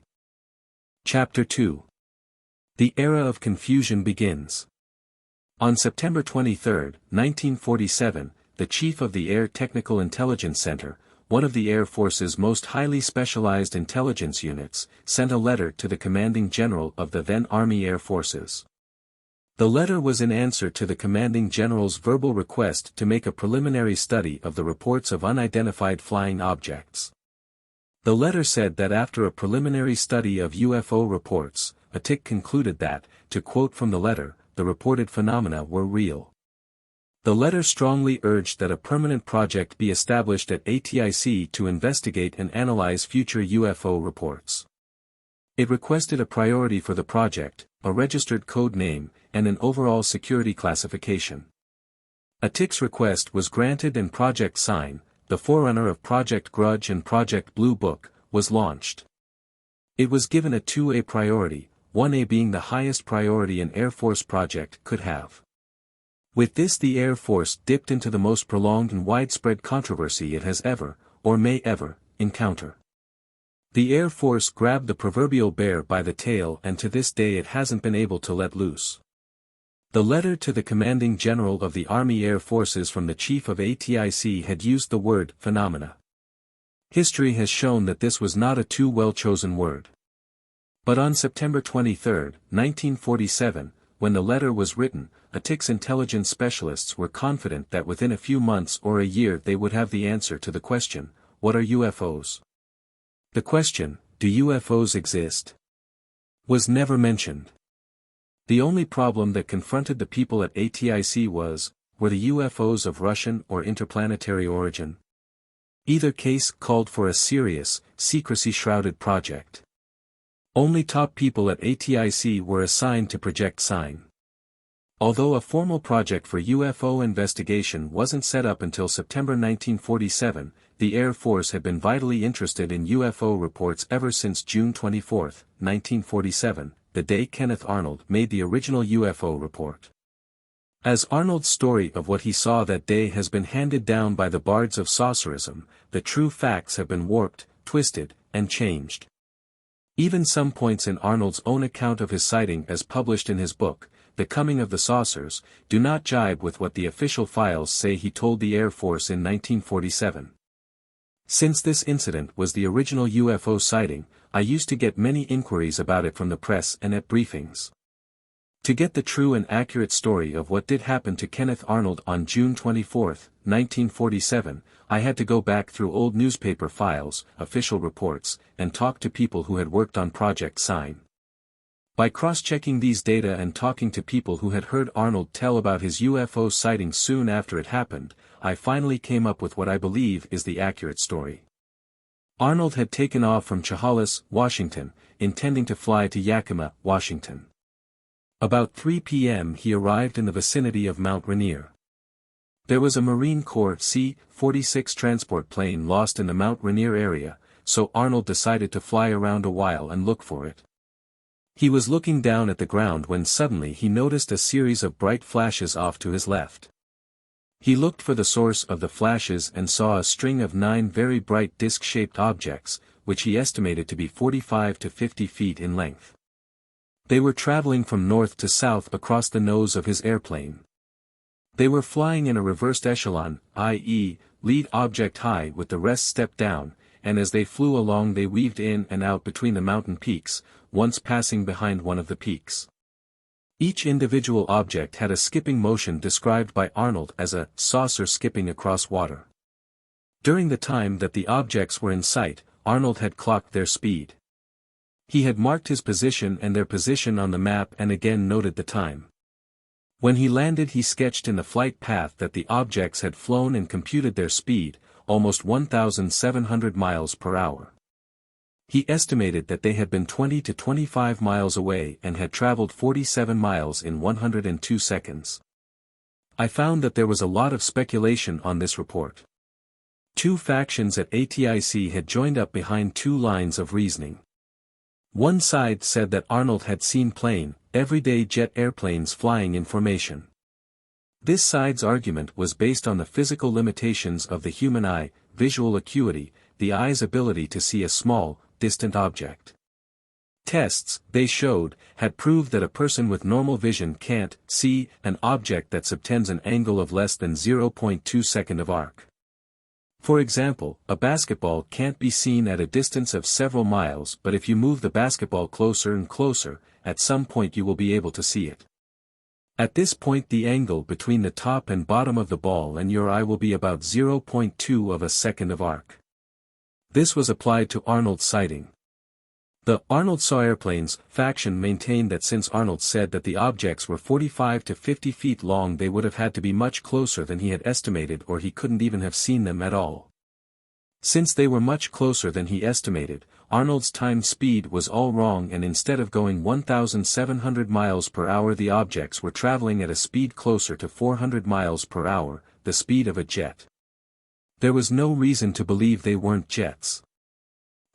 Chapter 2. The Era of Confusion Begins. On September 23, 1947, the chief of the Air Technical Intelligence Center, one of the Air Force's most highly specialized intelligence units, sent a letter to the commanding general of the then Army Air Forces. The letter was in answer to the commanding general's verbal request to make a preliminary study of the reports of unidentified flying objects. The letter said that after a preliminary study of UFO reports, ATIC concluded that, to quote from the letter, the reported phenomena were real. The letter strongly urged that a permanent project be established at ATIC to investigate and analyze future UFO reports. It requested a priority for the project, a registered code name, and an overall security classification. ATIC's request was granted and Project Sign, the forerunner of Project Grudge and Project Bluebook, was launched. It was given a 2A priority, 1A being the highest priority an Air Force project could have. With this the Air Force dipped into the most prolonged and widespread controversy it has ever, or may ever, encounter. The Air Force grabbed the proverbial bear by the tail and to this day it hasn't been able to let loose. The letter to the commanding general of the Army Air Forces from the chief of ATIC had used the word phenomena. History has shown that this was not a too well-chosen word. But on September 23, 1947, when the letter was written, ATIC's intelligence specialists were confident that within a few months or a year they would have the answer to the question, what are UFOs? The question, do UFOs exist? Was never mentioned. The only problem that confronted the people at ATIC was, were the UFOs of Russian or interplanetary origin? Either case called for a serious, secrecy-shrouded project. Only top people at ATIC were assigned to Project Sign. Although a formal project for UFO investigation wasn't set up until September 1947, the Air Force had been vitally interested in UFO reports ever since June 24, 1947, the day Kenneth Arnold made the original UFO report. As Arnold's story of what he saw that day has been handed down by the bards of saucerism, the true facts have been warped, twisted, and changed. Even some points in Arnold's own account of his sighting as published in his book, The Coming of the Saucers, do not jibe with what the official files say he told the Air Force in 1947. Since this incident was the original UFO sighting, I used to get many inquiries about it from the press and at briefings. To get the true and accurate story of what did happen to Kenneth Arnold on June 24, 1947, I had to go back through old newspaper files, official reports, and talk to people who had worked on Project Sign. By cross-checking these data and talking to people who had heard Arnold tell about his UFO sighting soon after it happened, I finally came up with what I believe is the accurate story. Arnold had taken off from Chehalis, Washington, intending to fly to Yakima, Washington. About 3 p.m. he arrived in the vicinity of Mount Rainier. There was a Marine Corps C-46 transport plane lost in the Mount Rainier area, so Arnold decided to fly around a while and look for it. He was looking down at the ground when suddenly he noticed a series of bright flashes off to his left. He looked for the source of the flashes and saw a string of 9 very bright disc-shaped objects, which he estimated to be 45 to 50 feet in length. They were traveling from north to south across the nose of his airplane. They were flying in a reversed echelon, i.e., lead object high with the rest step down, and as they flew along they weaved in and out between the mountain peaks, once passing behind one of the peaks. Each individual object had a skipping motion described by Arnold as a saucer skipping across water. During the time that the objects were in sight, Arnold had clocked their speed. He had marked his position and their position on the map and again noted the time. When he landed he sketched in the flight path that the objects had flown and computed their speed, almost 1,700 miles per hour. He estimated that they had been 20 to 25 miles away and had traveled 47 miles in 102 seconds. I found that there was a lot of speculation on this report. 2 factions at ATIC had joined up behind 2 lines of reasoning. One side said that Arnold had seen plain, everyday jet airplanes flying in formation. This side's argument was based on the physical limitations of the human eye, visual acuity, the eye's ability to see a small, distant object. Tests, they showed, had proved that a person with normal vision can't see an object that subtends an angle of less than 0.2 second of arc. For example, a basketball can't be seen at a distance of several miles, but if you move the basketball closer and closer, at some point you will be able to see it. At this point the angle between the top and bottom of the ball and your eye will be about 0.2 of a second of arc. This was applied to Arnold's sighting. The Arnold saw airplanes faction maintained that since Arnold said that the objects were 45 to 50 feet long they would have had to be much closer than he had estimated or he couldn't even have seen them at all. Since they were much closer than he estimated, Arnold's timed speed was all wrong and instead of going 1,700 miles per hour the objects were traveling at a speed closer to 400 miles per hour, the speed of a jet. There was no reason to believe they weren't jets.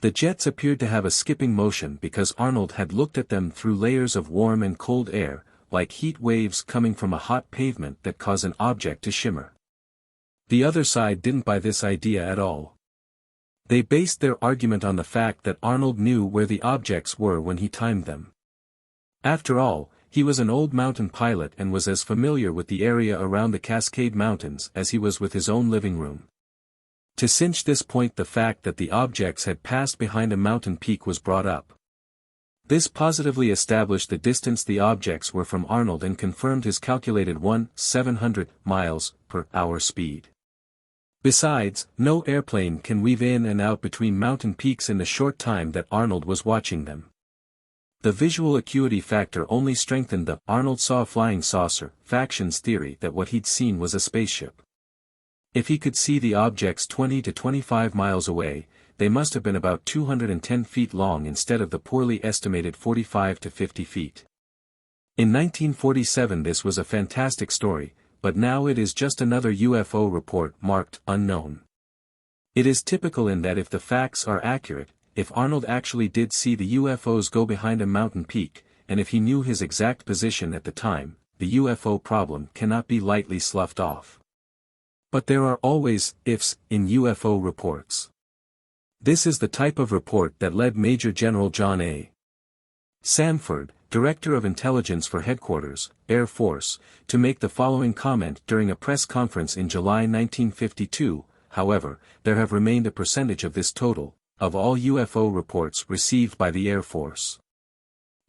The jets appeared to have a skipping motion because Arnold had looked at them through layers of warm and cold air, like heat waves coming from a hot pavement that cause an object to shimmer. The other side didn't buy this idea at all. They based their argument on the fact that Arnold knew where the objects were when he timed them. After all, he was an old mountain pilot and was as familiar with the area around the Cascade Mountains as he was with his own living room. To cinch this point the fact that the objects had passed behind a mountain peak was brought up. This positively established the distance the objects were from Arnold and confirmed his calculated 1,700 miles per hour speed. Besides, no airplane can weave in and out between mountain peaks in the short time that Arnold was watching them. The visual acuity factor only strengthened the Arnold saw a flying saucer faction's theory that what he'd seen was a spaceship. If he could see the objects 20 to 25 miles away, they must have been about 210 feet long instead of the poorly estimated 45 to 50 feet. In 1947 this was a fantastic story, but now it is just another UFO report marked unknown. It is typical in that if the facts are accurate, if Arnold actually did see the UFOs go behind a mountain peak, and if he knew his exact position at the time, the UFO problem cannot be lightly sloughed off. But there are always ifs in UFO reports. This is the type of report that led Major General John A. Samford, Director of Intelligence for Headquarters, Air Force, to make the following comment during a press conference in July 1952. However, there have remained a percentage of this total, of all UFO reports received by the Air Force.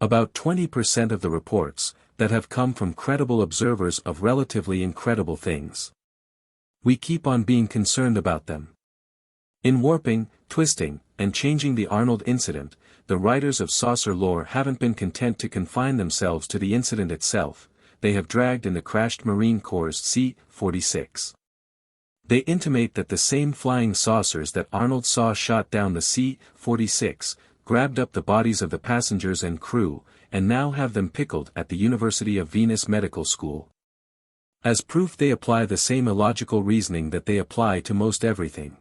About 20% of the reports, that have come from credible observers of relatively incredible things. We keep on being concerned about them. In warping, twisting, and changing the Arnold incident, the writers of saucer lore haven't been content to confine themselves to the incident itself, they have dragged in the crashed Marine Corps C-46. They intimate that the same flying saucers that Arnold saw shot down the C-46, grabbed up the bodies of the passengers and crew, and now have them pickled at the University of Venus Medical School. As proof they apply the same illogical reasoning that they apply to most everything.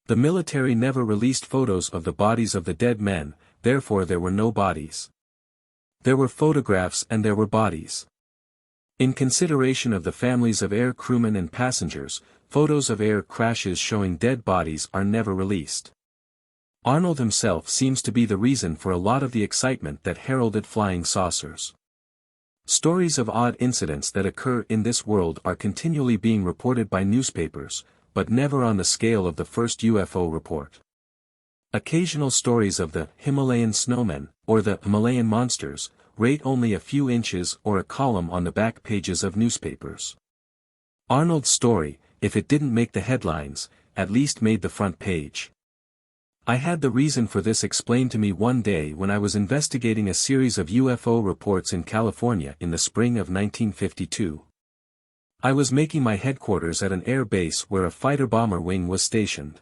The military never released photos of the bodies of the dead men, therefore there were no bodies. There were photographs and there were bodies. In consideration of the families of air crewmen and passengers, photos of air crashes showing dead bodies are never released. Arnold himself seems to be the reason for a lot of the excitement that heralded flying saucers. Stories of odd incidents that occur in this world are continually being reported by newspapers, but never on the scale of the first UFO report. Occasional stories of the Himalayan snowmen, or the Himalayan monsters, rate only a few inches or a column on the back pages of newspapers. Arnold's story, if it didn't make the headlines, at least made the front page. I had the reason for this explained to me one day when I was investigating a series of UFO reports in California in the spring of 1952. I was making my headquarters at an air base where a fighter-bomber wing was stationed.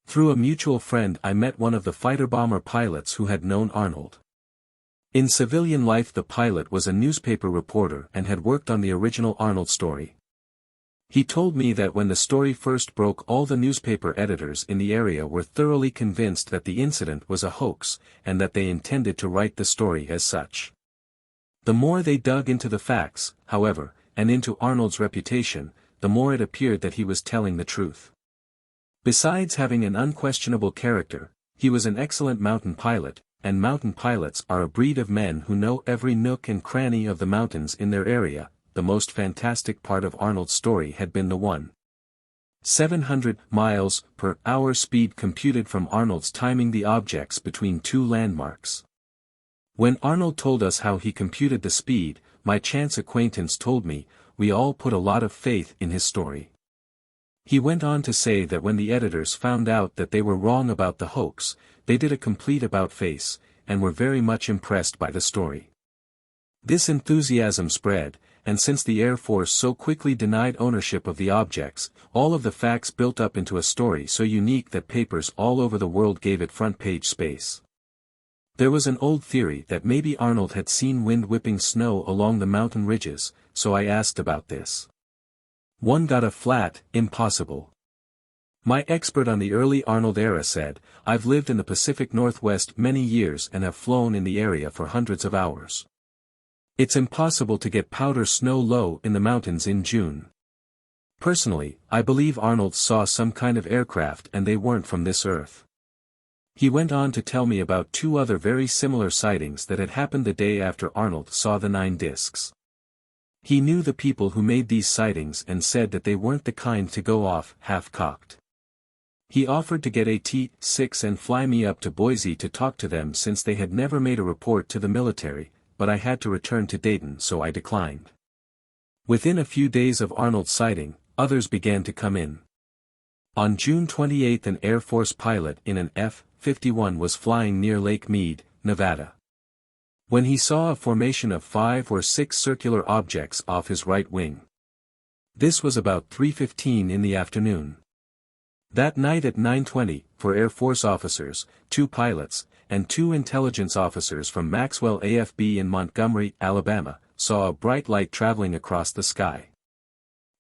Through a mutual friend I met one of the fighter-bomber pilots who had known Arnold. In civilian life the pilot was a newspaper reporter and had worked on the original Arnold story. He told me that when the story first broke all the newspaper editors in the area were thoroughly convinced that the incident was a hoax, and that they intended to write the story as such. The more they dug into the facts, however, and into Arnold's reputation, the more it appeared that he was telling the truth. Besides having an unquestionable character, he was an excellent mountain pilot, and mountain pilots are a breed of men who know every nook and cranny of the mountains in their area. The most fantastic part of Arnold's story had been the 700 miles per hour speed computed from Arnold's timing the objects between two landmarks. When Arnold told us how he computed the speed, my chance acquaintance told me, we all put a lot of faith in his story. He went on to say that when the editors found out that they were wrong about the hoax, they did a complete about-face, and were very much impressed by the story. This enthusiasm spread, and since the Air Force so quickly denied ownership of the objects, all of the facts built up into a story so unique that papers all over the world gave it front-page space. There was an old theory that maybe Arnold had seen wind whipping snow along the mountain ridges, so I asked about this. One got a flat, impossible. My expert on the early Arnold era said, I've lived in the Pacific Northwest many years and have flown in the area for hundreds of hours. It's impossible to get powder snow low in the mountains in June. Personally, I believe Arnold saw some kind of aircraft and they weren't from this earth. He went on to tell me about two other very similar sightings that had happened the day after Arnold saw the 9 discs. He knew the people who made these sightings and said that they weren't the kind to go off half-cocked. He offered to get a T-6 and fly me up to Boise to talk to them since they had never made a report to the military, but I had to return to Dayton so I declined. Within a few days of Arnold's sighting, others began to come in. On June 28 an Air Force pilot in an F-51 was flying near Lake Mead, Nevada. When he saw a formation of 5 or 6 circular objects off his right wing. This was about 3:15 in the afternoon. That night at 9:20, for Air Force officers, 2 pilots, and 2 intelligence officers from Maxwell AFB in Montgomery, Alabama, saw a bright light traveling across the sky.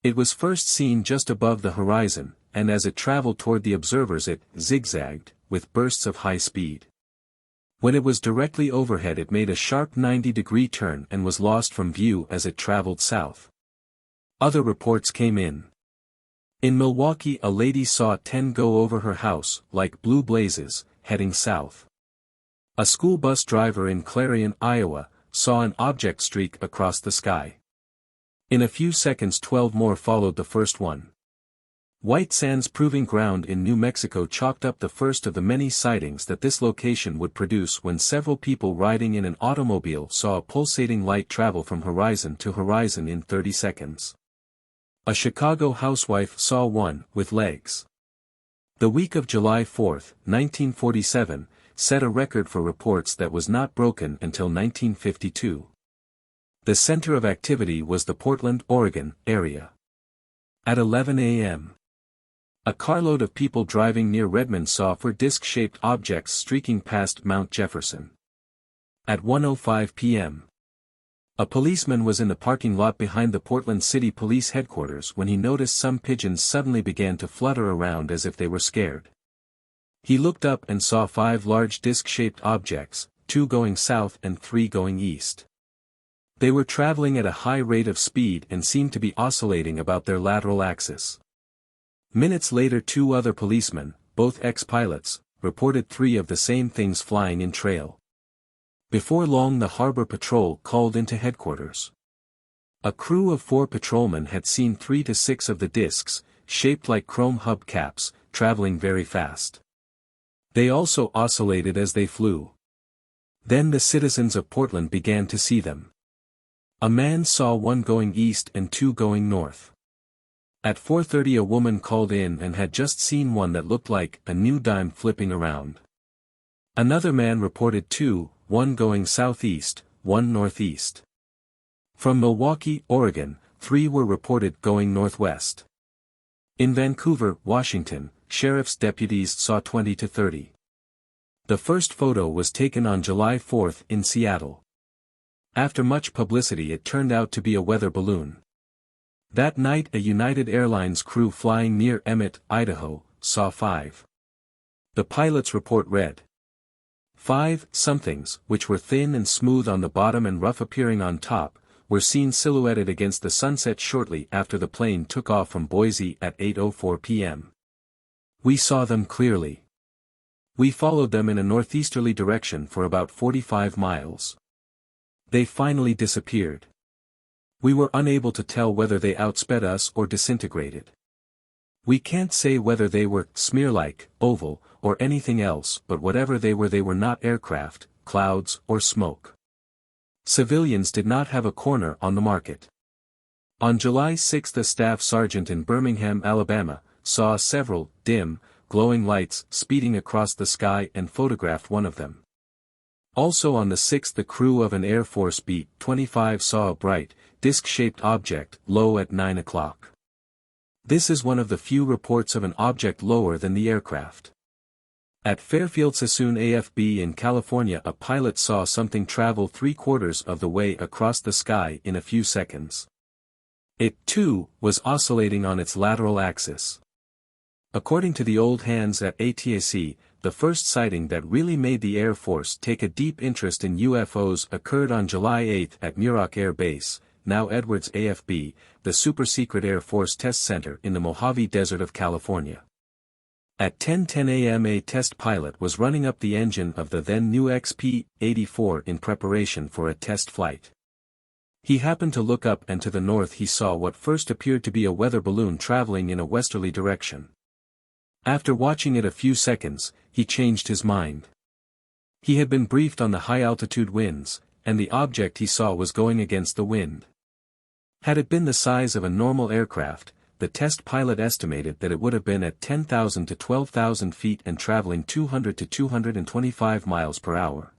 It was first seen just above the horizon, and as it traveled toward the observers it zigzagged, with bursts of high speed. When it was directly overhead it made a sharp 90-degree turn and was lost from view as it traveled south. Other reports came in. In Milwaukee a lady saw 10 go over her house, like blue blazes, heading south. A school bus driver in Clarion, Iowa, saw an object streak across the sky. In a few seconds 12 more followed the first one. White Sands Proving Ground in New Mexico chalked up the first of the many sightings that this location would produce when several people riding in an automobile saw a pulsating light travel from horizon to horizon in 30 seconds. A Chicago housewife saw one, with legs. The week of July 4, 1947, set a record for reports that was not broken until 1952. The center of activity was the Portland, Oregon, area. At 11 a.m. a carload of people driving near Redmond saw 4 disc-shaped objects streaking past Mount Jefferson. At 1:05 p.m. A policeman was in the parking lot behind the Portland City Police headquarters when he noticed some pigeons suddenly began to flutter around as if they were scared. He looked up and saw 5 large disc-shaped objects, 2 going south and 3 going east. They were traveling at a high rate of speed and seemed to be oscillating about their lateral axis. Minutes later 2 other policemen, both ex-pilots, reported 3 of the same things flying in trail. Before long the harbor patrol called into headquarters. A crew of 4 patrolmen had seen 3 to 6 of the discs, shaped like chrome hubcaps, traveling very fast. They also oscillated as they flew. Then the citizens of Portland began to see them. A man saw 1 going east and 2 going north. At 4:30 a woman called in and had just seen one that looked like a new dime flipping around. Another man reported 2, 1 going southeast, 1 northeast. From Milwaukee, Oregon, 3 were reported going northwest. In Vancouver, Washington, sheriff's deputies saw 20 to 30. The first photo was taken on July 4 in Seattle. After much publicity it turned out to be a weather balloon. That night a United Airlines crew flying near Emmett, Idaho, saw 5. The pilot's report read, 5 somethings, which were thin and smooth on the bottom and rough appearing on top, were seen silhouetted against the sunset shortly after the plane took off from Boise at 8:04 p.m. We saw them clearly. We followed them in a northeasterly direction for about 45 miles. They finally disappeared. We were unable to tell whether they outsped us or disintegrated. We can't say whether they were smear-like, oval, or anything else, but whatever they were not aircraft, clouds, or smoke. Civilians did not have a corner on the market. On July 6 a staff sergeant in Birmingham, Alabama, saw several, dim, glowing lights speeding across the sky and photographed one of them. Also on the 6th the crew of an Air Force B-25 saw a bright, disc-shaped object low at 9 o'clock. This is one of the few reports of an object lower than the aircraft. At Fairfield Sassoon AFB in California a pilot saw something travel 3/4 of the way across the sky in a few seconds. It, too, was oscillating on its lateral axis. According to the old hands at ATAC, the first sighting that really made the Air Force take a deep interest in UFOs occurred on July 8 at Muroc Air Base, now Edwards AFB, the super-secret Air Force Test Center in the Mojave Desert of California. At 10:10 a.m. a test pilot was running up the engine of the then new XP-84 in preparation for a test flight. He happened to look up and to the north he saw what first appeared to be a weather balloon traveling in a westerly direction. After watching it a few seconds, he changed his mind. He had been briefed on the high-altitude winds, and the object he saw was going against the wind. Had it been the size of a normal aircraft, the test pilot estimated that it would have been at 10,000 to 12,000 feet and traveling 200 to 225 miles per hour.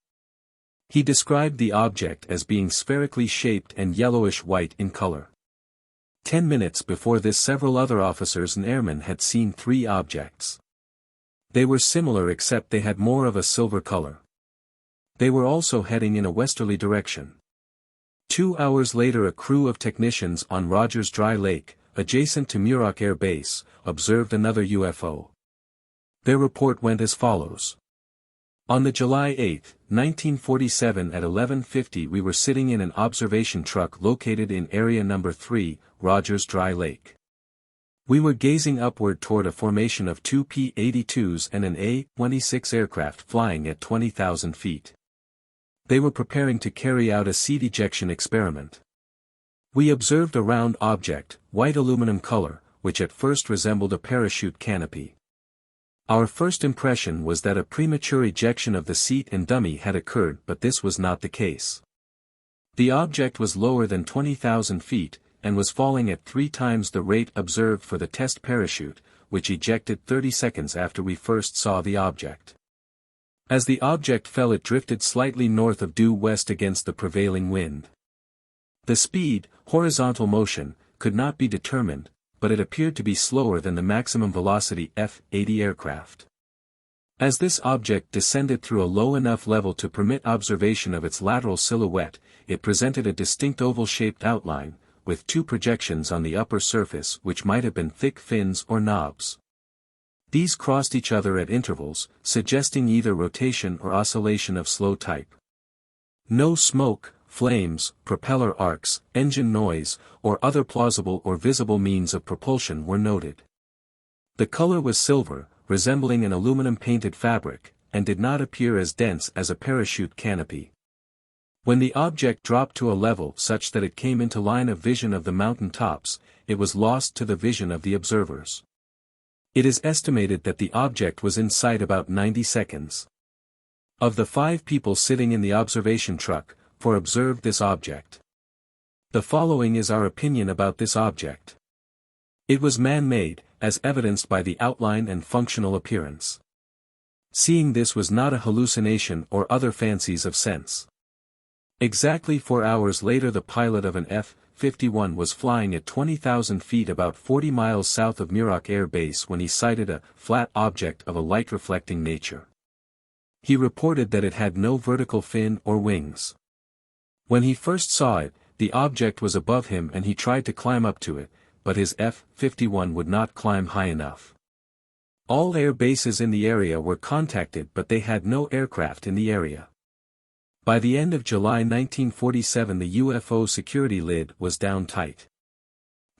He described the object as being spherically shaped and yellowish-white in color. 10 minutes before this several other officers and airmen had seen 3 objects. They were similar except they had more of a silver color. They were also heading in a westerly direction. 2 hours later a crew of technicians on Rogers Dry Lake, adjacent to Muroc Air Base, observed another UFO. Their report went as follows. On the July 8, 1947 at 11:50 we were sitting in an observation truck located in Area Number 3, Rogers Dry Lake. We were gazing upward toward a formation of 2 P-82s and an A-26 aircraft flying at 20,000 feet. They were preparing to carry out a seed ejection experiment. We observed a round object, white aluminum color, which at first resembled a parachute canopy. Our first impression was that a premature ejection of the seat and dummy had occurred, but this was not the case. The object was lower than 20,000 feet, and was falling at 3 times the rate observed for the test parachute, which ejected 30 seconds after we first saw the object. As the object fell it drifted slightly north of due west against the prevailing wind. The speed, horizontal motion, could not be determined, but it appeared to be slower than the maximum velocity F-80 aircraft. As this object descended through a low enough level to permit observation of its lateral silhouette, it presented a distinct oval-shaped outline, with two projections on the upper surface which might have been thick fins or knobs. These crossed each other at intervals, suggesting either rotation or oscillation of slow type. No smoke, flames, propeller arcs, engine noise, or other plausible or visible means of propulsion were noted. The color was silver, resembling an aluminum-painted fabric, and did not appear as dense as a parachute canopy. When the object dropped to a level such that it came into line of vision of the mountain tops, it was lost to the vision of the observers. It is estimated that the object was in sight about 90 seconds. Of the 5 people sitting in the observation truck, 4 observed this object. The following is our opinion about this object. It was man-made, as evidenced by the outline and functional appearance. Seeing this was not a hallucination or other fancies of sense. Exactly 4 hours later the pilot of an F-51 was flying at 20,000 feet about 40 miles south of Muroc Air Base when he sighted a flat object of a light-reflecting nature. He reported that it had no vertical fin or wings. When he first saw it, the object was above him and he tried to climb up to it, but his F-51 would not climb high enough. All air bases in the area were contacted but they had no aircraft in the area. By the end of July 1947 the UFO security lid was down tight.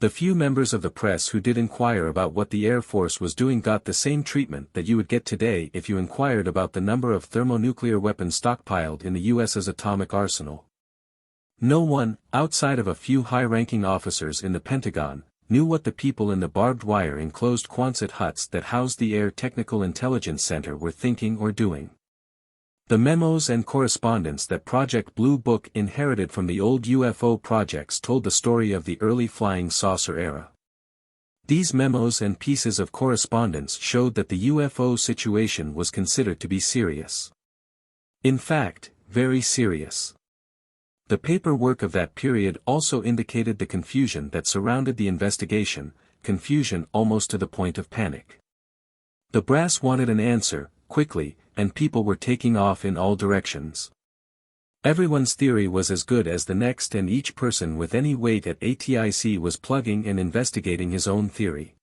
The few members of the press who did inquire about what the Air Force was doing got the same treatment that you would get today if you inquired about the number of thermonuclear weapons stockpiled in the US's atomic arsenal. No one, outside of a few high-ranking officers in the Pentagon, knew what the people in the barbed wire enclosed Quonset huts that housed the Air Technical Intelligence Center were thinking or doing. The memos and correspondence that Project Bluebook inherited from the old UFO projects told the story of the early flying saucer era. These memos and pieces of correspondence showed that the UFO situation was considered to be serious. In fact, very serious. The paperwork of that period also indicated the confusion that surrounded the investigation, confusion almost to the point of panic. The brass wanted an answer, quickly, and people were taking off in all directions. Everyone's theory was as good as the next and each person with any weight at ATIC was plugging and investigating his own theory.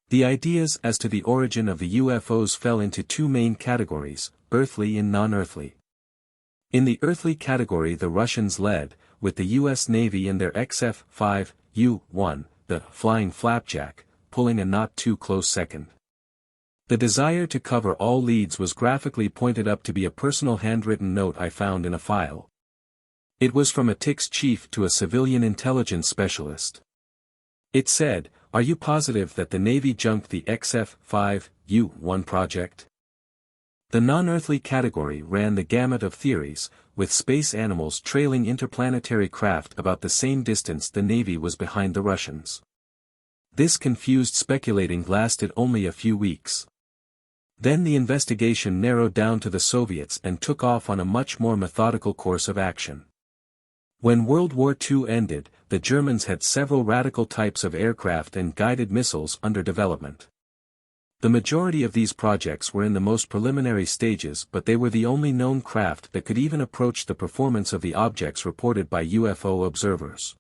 The ideas as to the origin of the UFOs fell into 2 main categories, earthly and non-earthly. In the earthly category the Russians led, with the US Navy and their XF-5U-1, the Flying Flapjack, pulling a not too close second. The desire to cover all leads was graphically pointed up to be a personal handwritten note I found in a file. It was from a TIC's chief to a civilian intelligence specialist. It said, "Are you positive that the Navy junked the XF-5U-1 project?" The non-earthly category ran the gamut of theories, with space animals trailing interplanetary craft about the same distance the Navy was behind the Russians. This confused speculating lasted only a few weeks. Then the investigation narrowed down to the Soviets and took off on a much more methodical course of action. When World War II ended, the Germans had several radical types of aircraft and guided missiles under development. The majority of these projects were in the most preliminary stages but they were the only known craft that could even approach the performance of the objects reported by UFO observers.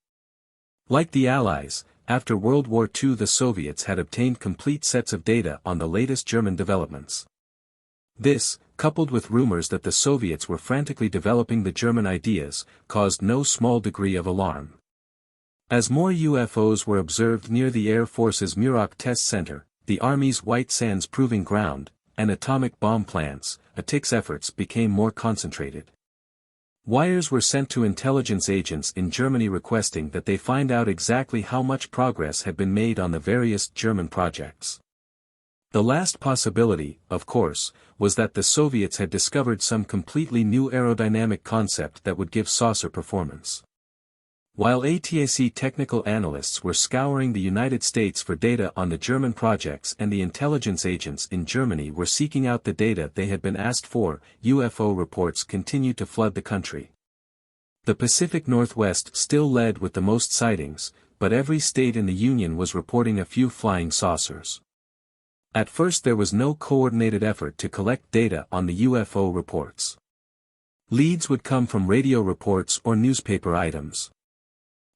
Like the Allies, after World War II the Soviets had obtained complete sets of data on the latest German developments. This, coupled with rumors that the Soviets were frantically developing the German ideas, caused no small degree of alarm. As more UFOs were observed near the Air Force's Muroc Test Center, the Army's White Sands Proving Ground, and atomic bomb plants, ATIC's efforts became more concentrated. Wires were sent to intelligence agents in Germany requesting that they find out exactly how much progress had been made on the various German projects. The last possibility, of course, was that the Soviets had discovered some completely new aerodynamic concept that would give saucer performance. While ATIC technical analysts were scouring the United States for data on the German projects and the intelligence agents in Germany were seeking out the data they had been asked for, UFO reports continued to flood the country. The Pacific Northwest still led with the most sightings, but every state in the Union was reporting a few flying saucers. At first there was no coordinated effort to collect data on the UFO reports. Leads would come from radio reports or newspaper items.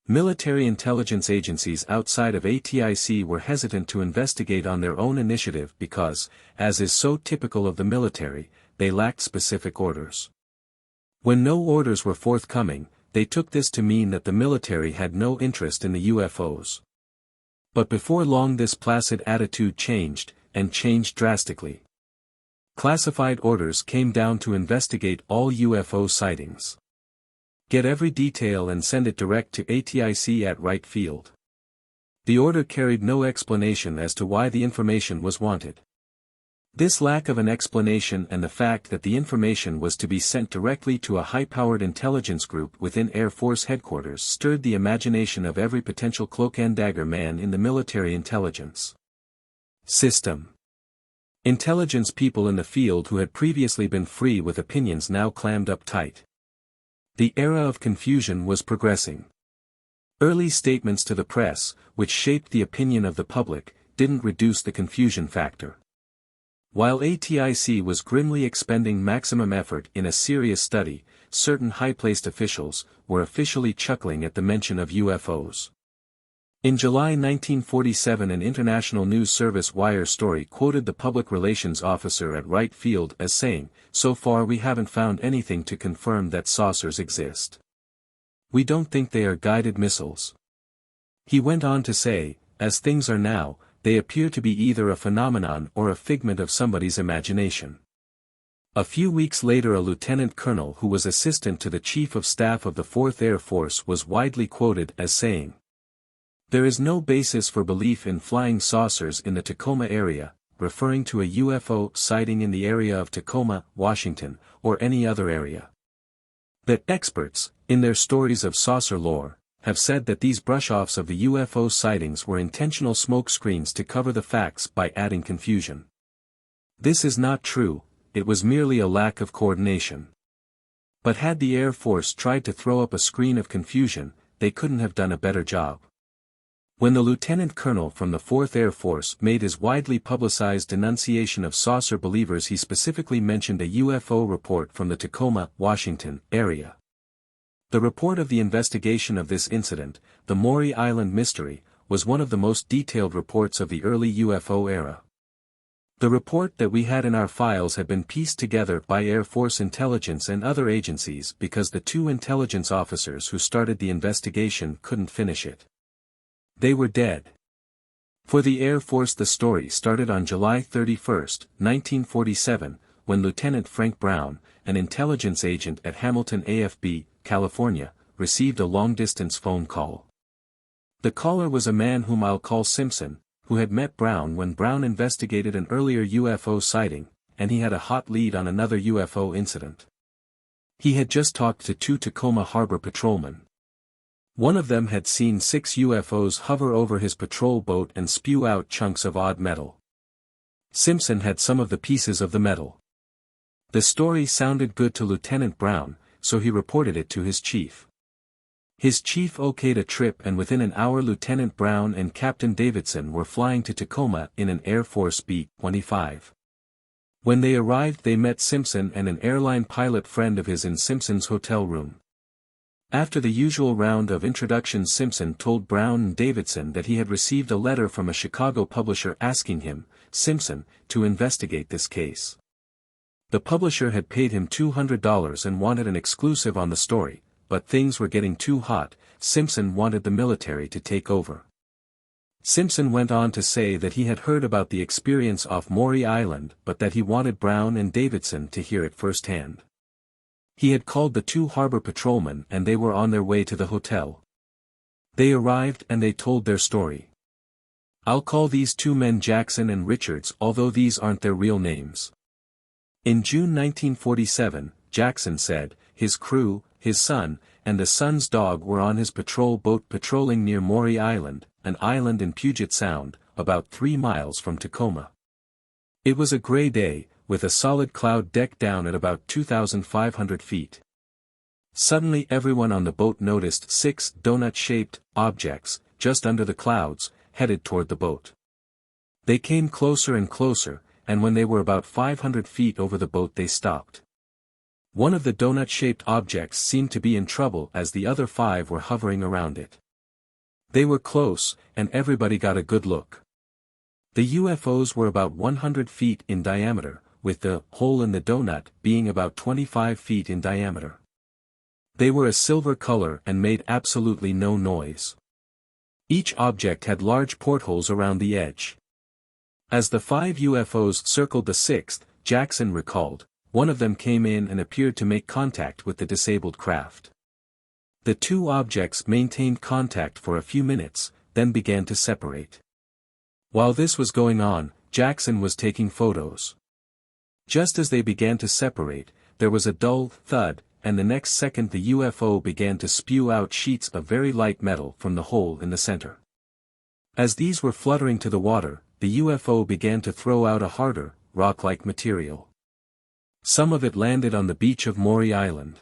Military intelligence agencies outside of ATIC were hesitant to investigate on their own initiative because, as is so typical of the military, they lacked specific orders. When no orders were forthcoming, they took this to mean that the military had no interest in the UFOs. But before long this placid attitude changed, and changed drastically. Classified orders came down to investigate all UFO sightings. Get every detail and send it direct to ATIC at Wright Field. The order carried no explanation as to why the information was wanted. This lack of an explanation and the fact that the information was to be sent directly to a high-powered intelligence group within Air Force headquarters stirred the imagination of every potential cloak-and-dagger man in the military intelligence system. Intelligence people in the field who had previously been free with opinions now clammed up tight. The era of confusion was progressing. Early statements to the press, which shaped the opinion of the public, didn't reduce the confusion factor. While ATIC was grimly expending maximum effort in a serious study, certain high-placed officials were officially chuckling at the mention of UFOs. In July 1947 an international news service wire story quoted the public relations officer at Wright Field as saying, "So far we haven't found anything to confirm that saucers exist. We don't think they are guided missiles." He went on to say, "As things are now, they appear to be either a phenomenon or a figment of somebody's imagination." A few weeks later a lieutenant colonel who was assistant to the chief of staff of the 4th Air Force was widely quoted as saying, "There is no basis for belief in flying saucers in the Tacoma area," referring to a UFO sighting in the area of Tacoma, Washington, or any other area. That experts, in their stories of saucer lore, have said that these brush-offs of the UFO sightings were intentional smokescreens to cover the facts by adding confusion. This is not true, it was merely a lack of coordination. But had the Air Force tried to throw up a screen of confusion, they couldn't have done a better job. When the lieutenant colonel from the 4th Air Force made his widely publicized denunciation of saucer believers he specifically mentioned a UFO report from the Tacoma, Washington, area. The report of the investigation of this incident, the Maury Island mystery, was one of the most detailed reports of the early UFO era. The report that we had in our files had been pieced together by Air Force intelligence and other agencies because the two intelligence officers who started the investigation couldn't finish it. They were dead. For the Air Force the story started on July 31, 1947, when Lieutenant Frank Brown, an intelligence agent at Hamilton AFB, California, received a long-distance phone call. The caller was a man whom I'll call Simpson, who had met Brown when Brown investigated an earlier UFO sighting, and he had a hot lead on another UFO incident. He had just talked to two Tacoma Harbor patrolmen. One of them had seen 6 UFOs hover over his patrol boat and spew out chunks of odd metal. Simpson had some of the pieces of the metal. The story sounded good to Lieutenant Brown, so he reported it to his chief. His chief okayed a trip and within an hour Lieutenant Brown and Captain Davidson were flying to Tacoma in an Air Force B-25. When they arrived they met Simpson and an airline pilot friend of his in Simpson's hotel room. After the usual round of introductions Simpson told Brown and Davidson that he had received a letter from a Chicago publisher asking him, Simpson, to investigate this case. The publisher had paid him $200 and wanted an exclusive on the story, but things were getting too hot, Simpson wanted the military to take over. Simpson went on to say that he had heard about the experience off Maury Island but that he wanted Brown and Davidson to hear it firsthand. He had called the 2 harbor patrolmen and they were on their way to the hotel. They arrived and they told their story. I'll call these 2 men Jackson and Richards although these aren't their real names. In June 1947, Jackson said, his crew, his son, and the son's dog were on his patrol boat patrolling near Maury Island, an island in Puget Sound, about 3 miles from Tacoma. It was a gray day, with a solid cloud deck down at about 2,500 feet. Suddenly everyone on the boat noticed 6 donut-shaped objects, just under the clouds, headed toward the boat. They came closer and closer, and when they were about 500 feet over the boat they stopped. One of the donut-shaped objects seemed to be in trouble as the other 5 were hovering around it. They were close, and everybody got a good look. The UFOs were about 100 feet in diameter, with the hole in the donut being about 25 feet in diameter. They were a silver color and made absolutely no noise. Each object had large portholes around the edge. As the 5 UFOs circled the 6th, Jackson recalled, one of them came in and appeared to make contact with the disabled craft. The 2 objects maintained contact for a few minutes, then began to separate. While this was going on, Jackson was taking photos. Just as they began to separate, there was a dull thud, and the next second the UFO began to spew out sheets of very light metal from the hole in the center. As these were fluttering to the water, the UFO began to throw out a harder, rock-like material. Some of it landed on the beach of Maury Island.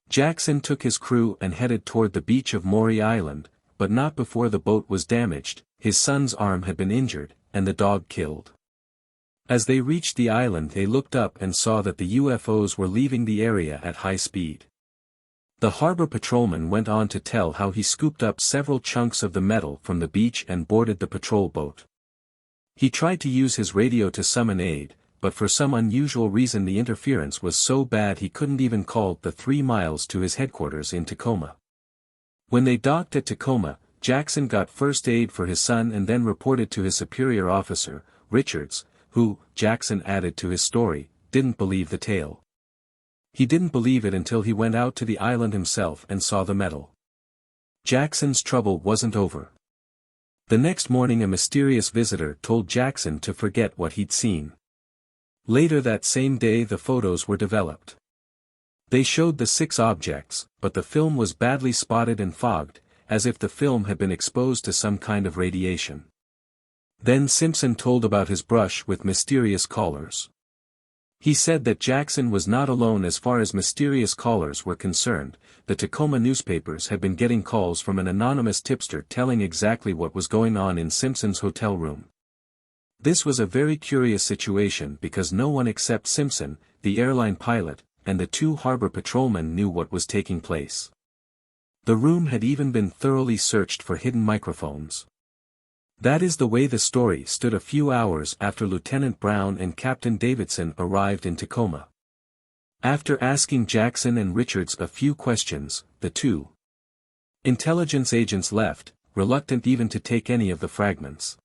Jackson took his crew and headed toward the beach of Maury Island, but not before the boat was damaged, his son's arm had been injured, and the dog killed. As they reached the island they looked up and saw that the UFOs were leaving the area at high speed. The harbor patrolman went on to tell how he scooped up several chunks of the metal from the beach and boarded the patrol boat. He tried to use his radio to summon aid, but for some unusual reason the interference was so bad he couldn't even call the 3 miles to his headquarters in Tacoma. When they docked at Tacoma, Jackson got first aid for his son and then reported to his superior officer, Richards, who, Jackson added to his story, didn't believe the tale. He didn't believe it until he went out to the island himself and saw the metal. Jackson's trouble wasn't over. The next morning a mysterious visitor told Jackson to forget what he'd seen. Later that same day the photos were developed. They showed the 6 objects, but the film was badly spotted and fogged, as if the film had been exposed to some kind of radiation. Then Simpson told about his brush with mysterious callers. He said that Jackson was not alone as far as mysterious callers were concerned. The Tacoma newspapers had been getting calls from an anonymous tipster telling exactly what was going on in Simpson's hotel room. This was a very curious situation because no one except Simpson, the airline pilot, and the 2 harbor patrolmen knew what was taking place. The room had even been thoroughly searched for hidden microphones. That is the way the story stood a few hours after Lieutenant Brown and Captain Davidson arrived in Tacoma. After asking Jackson and Richards a few questions, the 2 intelligence agents left, reluctant even to take any of the fragments.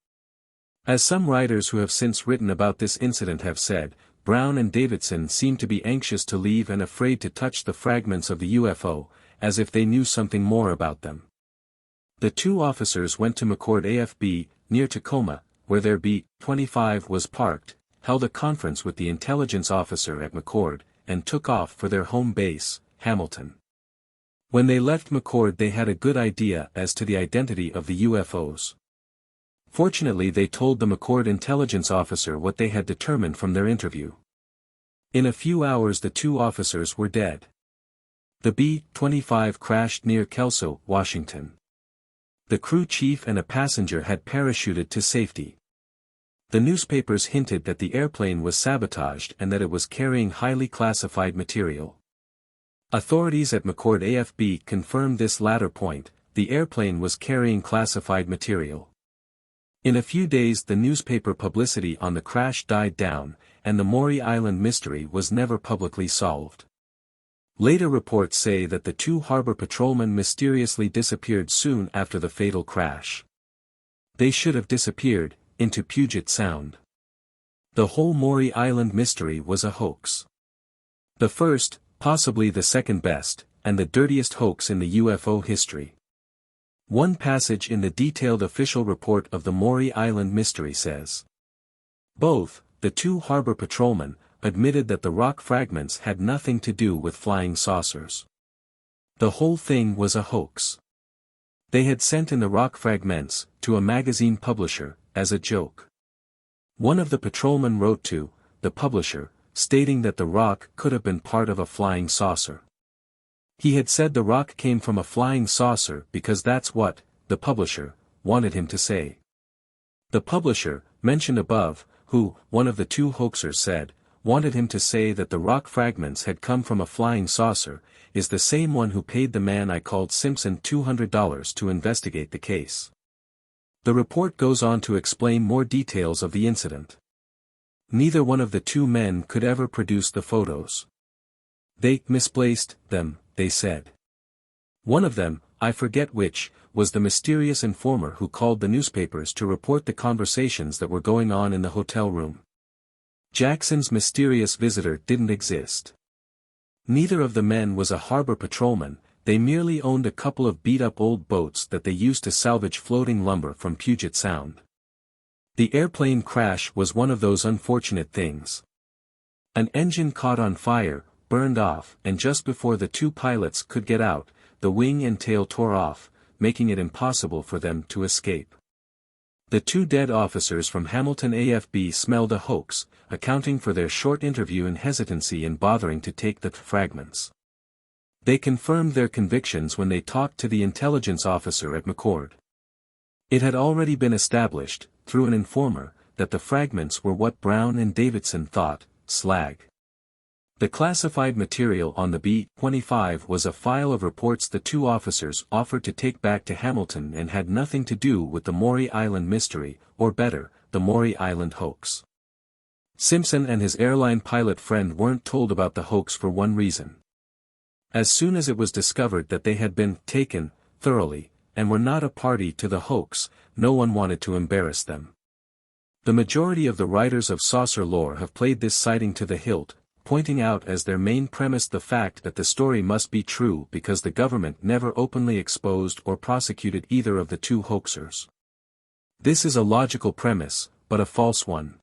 As some writers who have since written about this incident have said, Brown and Davidson seemed to be anxious to leave and afraid to touch the fragments of the UFO, as if they knew something more about them. The 2 officers went to McCord AFB, near Tacoma, where their B-25 was parked, held a conference with the intelligence officer at McCord, and took off for their home base, Hamilton. When they left McCord they had a good idea as to the identity of the UFOs. Fortunately they told the McCord intelligence officer what they had determined from their interview. In a few hours the 2 officers were dead. The B-25 crashed near Kelso, Washington. The crew chief and a passenger had parachuted to safety. The newspapers hinted that the airplane was sabotaged and that it was carrying highly classified material. Authorities at McCord AFB confirmed this latter point, the airplane was carrying classified material. In a few days the newspaper publicity on the crash died down, and the Maury Island mystery was never publicly solved. Later reports say that the 2 harbor patrolmen mysteriously disappeared soon after the fatal crash. They should have disappeared, into Puget Sound. The whole Maury Island mystery was a hoax. The first, possibly the second best, and the dirtiest hoax in the UFO history. One passage in the detailed official report of the Maury Island mystery says, both, the 2 harbor patrolmen, admitted that the rock fragments had nothing to do with flying saucers. The whole thing was a hoax. They had sent in the rock fragments, to a magazine publisher, as a joke. One of the patrolmen wrote to the publisher, stating that the rock could have been part of a flying saucer. He had said the rock came from a flying saucer because that's what, the publisher, wanted him to say. The publisher, mentioned above, who, one of the two hoaxers said, wanted him to say that the rock fragments had come from a flying saucer, is the same one who paid the man I called Simpson $200 to investigate the case. The report goes on to explain more details of the incident. Neither one of the two men could ever produce the photos. They misplaced them, they said. One of them, I forget which, was the mysterious informer who called the newspapers to report the conversations that were going on in the hotel room. Jackson's mysterious visitor didn't exist. Neither of the men was a harbor patrolman, they merely owned a couple of beat-up old boats that they used to salvage floating lumber from Puget Sound. The airplane crash was one of those unfortunate things. An engine caught on fire, burned off, and just before the two pilots could get out, the wing and tail tore off, making it impossible for them to escape. The two dead officers from Hamilton AFB smelled a hoax, accounting for their short interview and hesitancy in bothering to take the fragments. They confirmed their convictions when they talked to the intelligence officer at McCord. It had already been established, through an informer, that the fragments were what Brown and Davidson thought, slag. The classified material on the B-25 was a file of reports the two officers offered to take back to Hamilton and had nothing to do with the Maury Island mystery, or better, the Maury Island hoax. Simpson and his airline pilot friend weren't told about the hoax for one reason. As soon as it was discovered that they had been taken, thoroughly, and were not a party to the hoax, no one wanted to embarrass them. The majority of the writers of saucer lore have played this sighting to the hilt, pointing out as their main premise the fact that the story must be true because the government never openly exposed or prosecuted either of the two hoaxers. This is a logical premise, but a false one.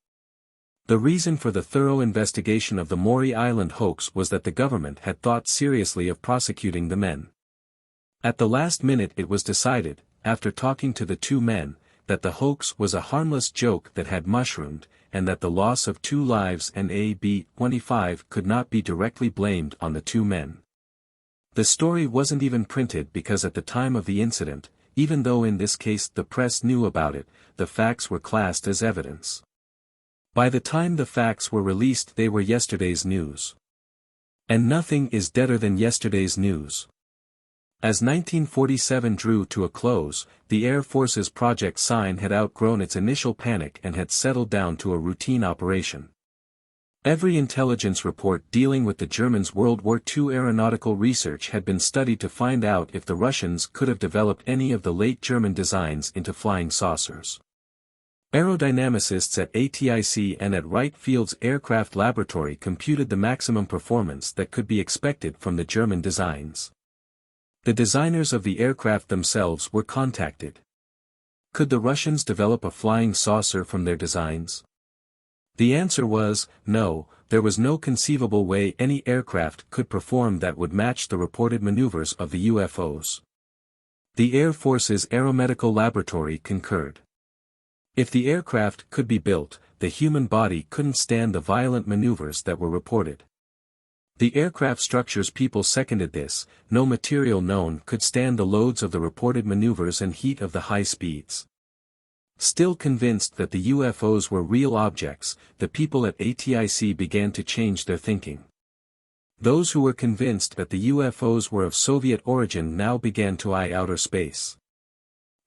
The reason for the thorough investigation of the Maury Island hoax was that the government had thought seriously of prosecuting the men. At the last minute it was decided, after talking to the two men, that the hoax was a harmless joke that had mushroomed, and that the loss of 2 lives and a B-25 could not be directly blamed on the two men. The story wasn't even printed because at the time of the incident, even though in this case the press knew about it, the facts were classed as evidence. By the time the facts were released they were yesterday's news. And nothing is deader than yesterday's news. As 1947 drew to a close, the Air Force's Project Sign had outgrown its initial panic and had settled down to a routine operation. Every intelligence report dealing with the Germans' World War II aeronautical research had been studied to find out if the Russians could have developed any of the late German designs into flying saucers. Aerodynamicists at ATIC and at Wright Field's Aircraft Laboratory computed the maximum performance that could be expected from the German designs. The designers of the aircraft themselves were contacted. Could the Russians develop a flying saucer from their designs? The answer was, no, there was no conceivable way any aircraft could perform that would match the reported maneuvers of the UFOs. The Air Force's Aeromedical Laboratory concurred. If the aircraft could be built, the human body couldn't stand the violent maneuvers that were reported. The aircraft structures people seconded this, no material known could stand the loads of the reported maneuvers and heat of the high speeds. Still convinced that the UFOs were real objects, the people at ATIC began to change their thinking. Those who were convinced that the UFOs were of Soviet origin now began to eye outer space.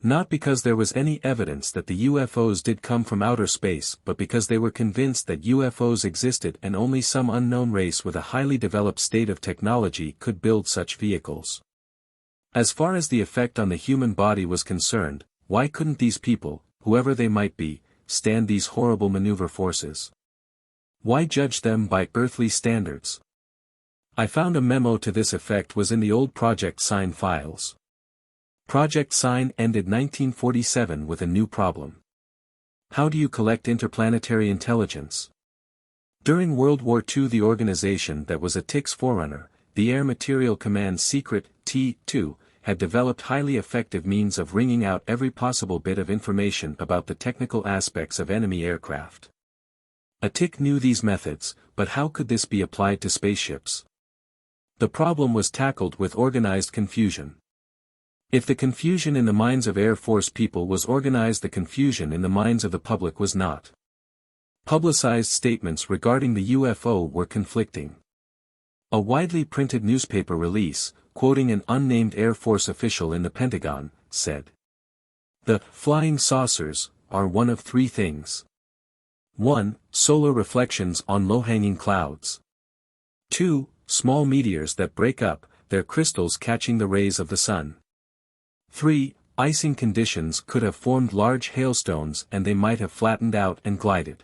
Not because there was any evidence that the UFOs did come from outer space but because they were convinced that UFOs existed and only some unknown race with a highly developed state of technology could build such vehicles. As far as the effect on the human body was concerned, why couldn't these people, whoever they might be, stand these horrible maneuver forces? Why judge them by earthly standards? I found a memo to this effect was in the old Project Sign files. Project Sign ended 1947 with a new problem. How do you collect interplanetary intelligence? During World War II the organization that was a TIC's forerunner, the Air Materiel Command's secret, T-2, had developed highly effective means of wringing out every possible bit of information about the technical aspects of enemy aircraft. A TIC knew these methods, but how could this be applied to spaceships? The problem was tackled with organized confusion. If the confusion in the minds of Air Force people was organized, the confusion in the minds of the public was not. Publicized statements regarding the UFO were conflicting. A widely printed newspaper release, quoting an unnamed Air Force official in the Pentagon, said, "The flying saucers are one of three things. 1. Solar reflections on low-hanging clouds. 2. Small meteors that break up, their crystals catching the rays of the sun. 3. Icing conditions could have formed large hailstones and they might have flattened out and glided."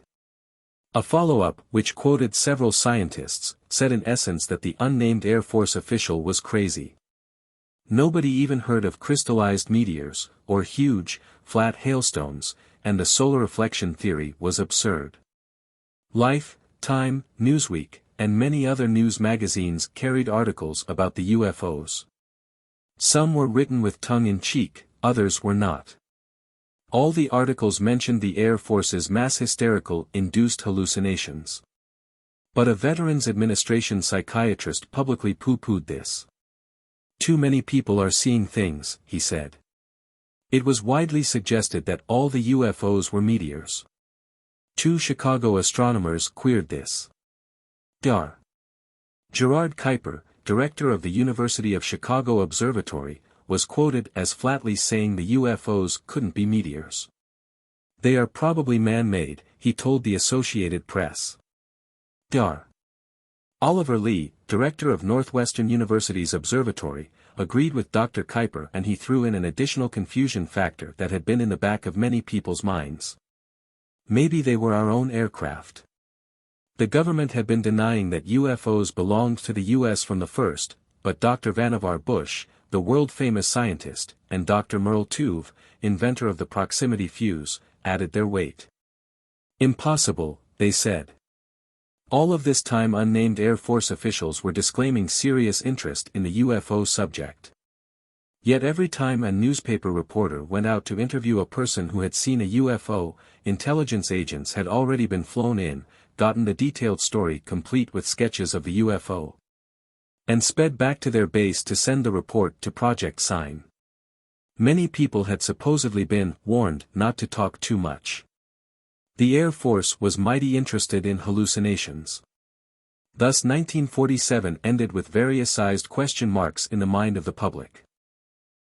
A follow-up, which quoted several scientists, said in essence that the unnamed Air Force official was crazy. Nobody even heard of crystallized meteors, or huge, flat hailstones, and the solar reflection theory was absurd. Life, Time, Newsweek, and many other news magazines carried articles about the UFOs. Some were written with tongue-in-cheek, others were not. All the articles mentioned the Air Force's mass hysterical-induced hallucinations. But a Veterans Administration psychiatrist publicly pooh-poohed this. "Too many people are seeing things," he said. It was widely suggested that all the UFOs were meteors. 2 Chicago astronomers queered this. Dr. Gerard Kuiper, director of the University of Chicago Observatory, was quoted as flatly saying the UFOs couldn't be meteors. "They are probably man-made," he told the Associated Press. Dr. Oliver Lee, director of Northwestern University's observatory, agreed with Dr. Kuiper, and he threw in an additional confusion factor that had been in the back of many people's minds. Maybe they were our own aircraft. The government had been denying that UFOs belonged to the U.S. from the first, but Dr. Vannevar Bush, the world-famous scientist, and Dr. Merle Tuve, inventor of the proximity fuse, added their weight. "Impossible," they said. All of this time unnamed Air Force officials were disclaiming serious interest in the UFO subject. Yet every time a newspaper reporter went out to interview a person who had seen a UFO, intelligence agents had already been flown in, gotten the detailed story complete with sketches of the UFO, and sped back to their base to send the report to Project Sign. Many people had supposedly been warned not to talk too much. The Air Force was mighty interested in hallucinations. Thus 1947 ended with various sized question marks in the mind of the public.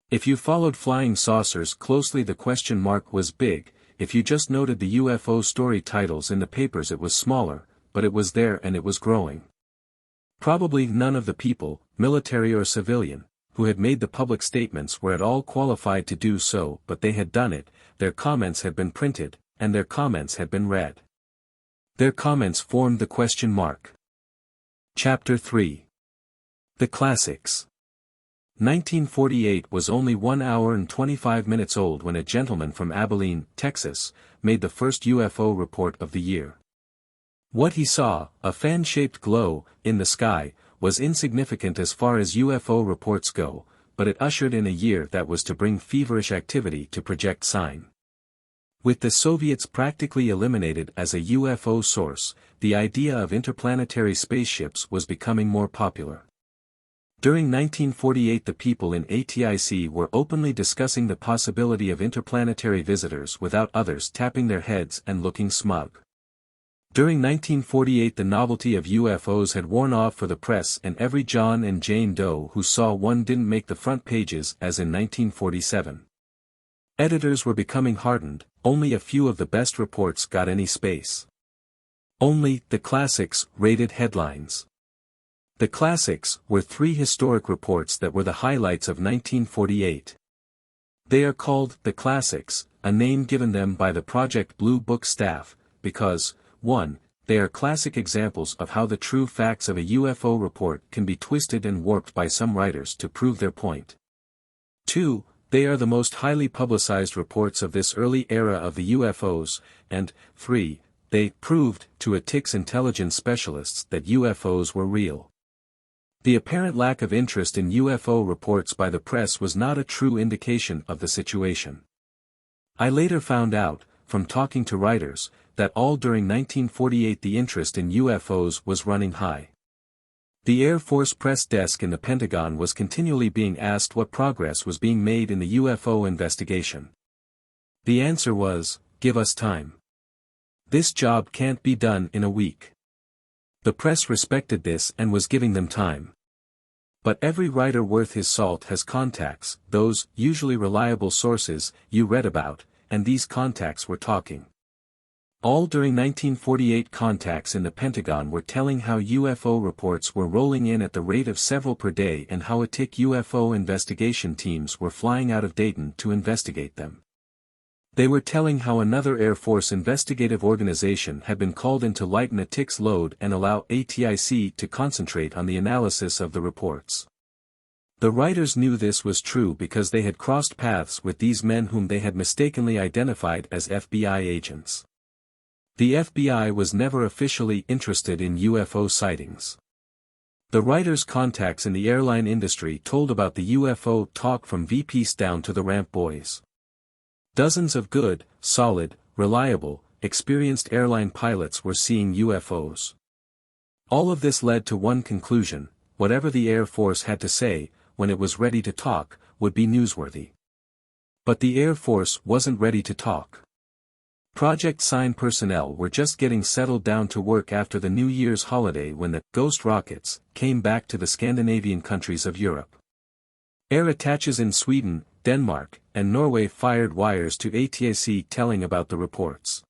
If you followed flying saucers closely, the question mark was big. If you just noted the UFO story titles in the papers, it was smaller, but it was there and it was growing. Probably none of the people, military or civilian, who had made the public statements were at all qualified to do so, but they had done it, their comments had been printed, and their comments had been read. Their comments formed the question mark. Chapter 3. The Classics. 1948 was only 1 hour and 25 minutes old when a gentleman from Abilene, Texas, made the first UFO report of the year. What he saw, a fan-shaped glow, in the sky, was insignificant as far as UFO reports go, but it ushered in a year that was to bring feverish activity to Project Sign. With the Soviets practically eliminated as a UFO source, the idea of interplanetary spaceships was becoming more popular. During 1948, the people in ATIC were openly discussing the possibility of interplanetary visitors without others tapping their heads and looking smug. During 1948, the novelty of UFOs had worn off for the press, and every John and Jane Doe who saw one didn't make the front pages as in 1947. Editors were becoming hardened, only a few of the best reports got any space. Only the classics rated headlines. The classics were 3 historic reports that were the highlights of 1948. They are called the classics, a name given them by the Project Bluebook staff, because 1. They are classic examples of how the true facts of a UFO report can be twisted and warped by some writers to prove their point. 2. They are the most highly publicized reports of this early era of the UFOs, and 3. They proved to ATIC's intelligence specialists that UFOs were real. The apparent lack of interest in UFO reports by the press was not a true indication of the situation. I later found out, from talking to writers, that all during 1948 the interest in UFOs was running high. The Air Force press desk in the Pentagon was continually being asked what progress was being made in the UFO investigation. The answer was, "Give us time. This job can't be done in a week." The press respected this and was giving them time. But every writer worth his salt has contacts, those, usually reliable sources, you read about, and these contacts were talking. All during 1948 contacts in the Pentagon were telling how UFO reports were rolling in at the rate of several per day and how ATIC UFO investigation teams were flying out of Dayton to investigate them. They were telling how another Air Force investigative organization had been called in to lighten ATIC's load and allow ATIC to concentrate on the analysis of the reports. The writers knew this was true because they had crossed paths with these men whom they had mistakenly identified as FBI agents. The FBI was never officially interested in UFO sightings. The writers' contacts in the airline industry told about the UFO talk from VPs down to the ramp boys. Dozens of good, solid, reliable, experienced airline pilots were seeing UFOs. All of this led to one conclusion: whatever the Air Force had to say, when it was ready to talk, would be newsworthy. But the Air Force wasn't ready to talk. Project Sign personnel were just getting settled down to work after the New Year's holiday when the ghost rockets came back to the Scandinavian countries of Europe. Air attaches in Sweden, Denmark, and Norway fired wires to ATIC telling about the reports.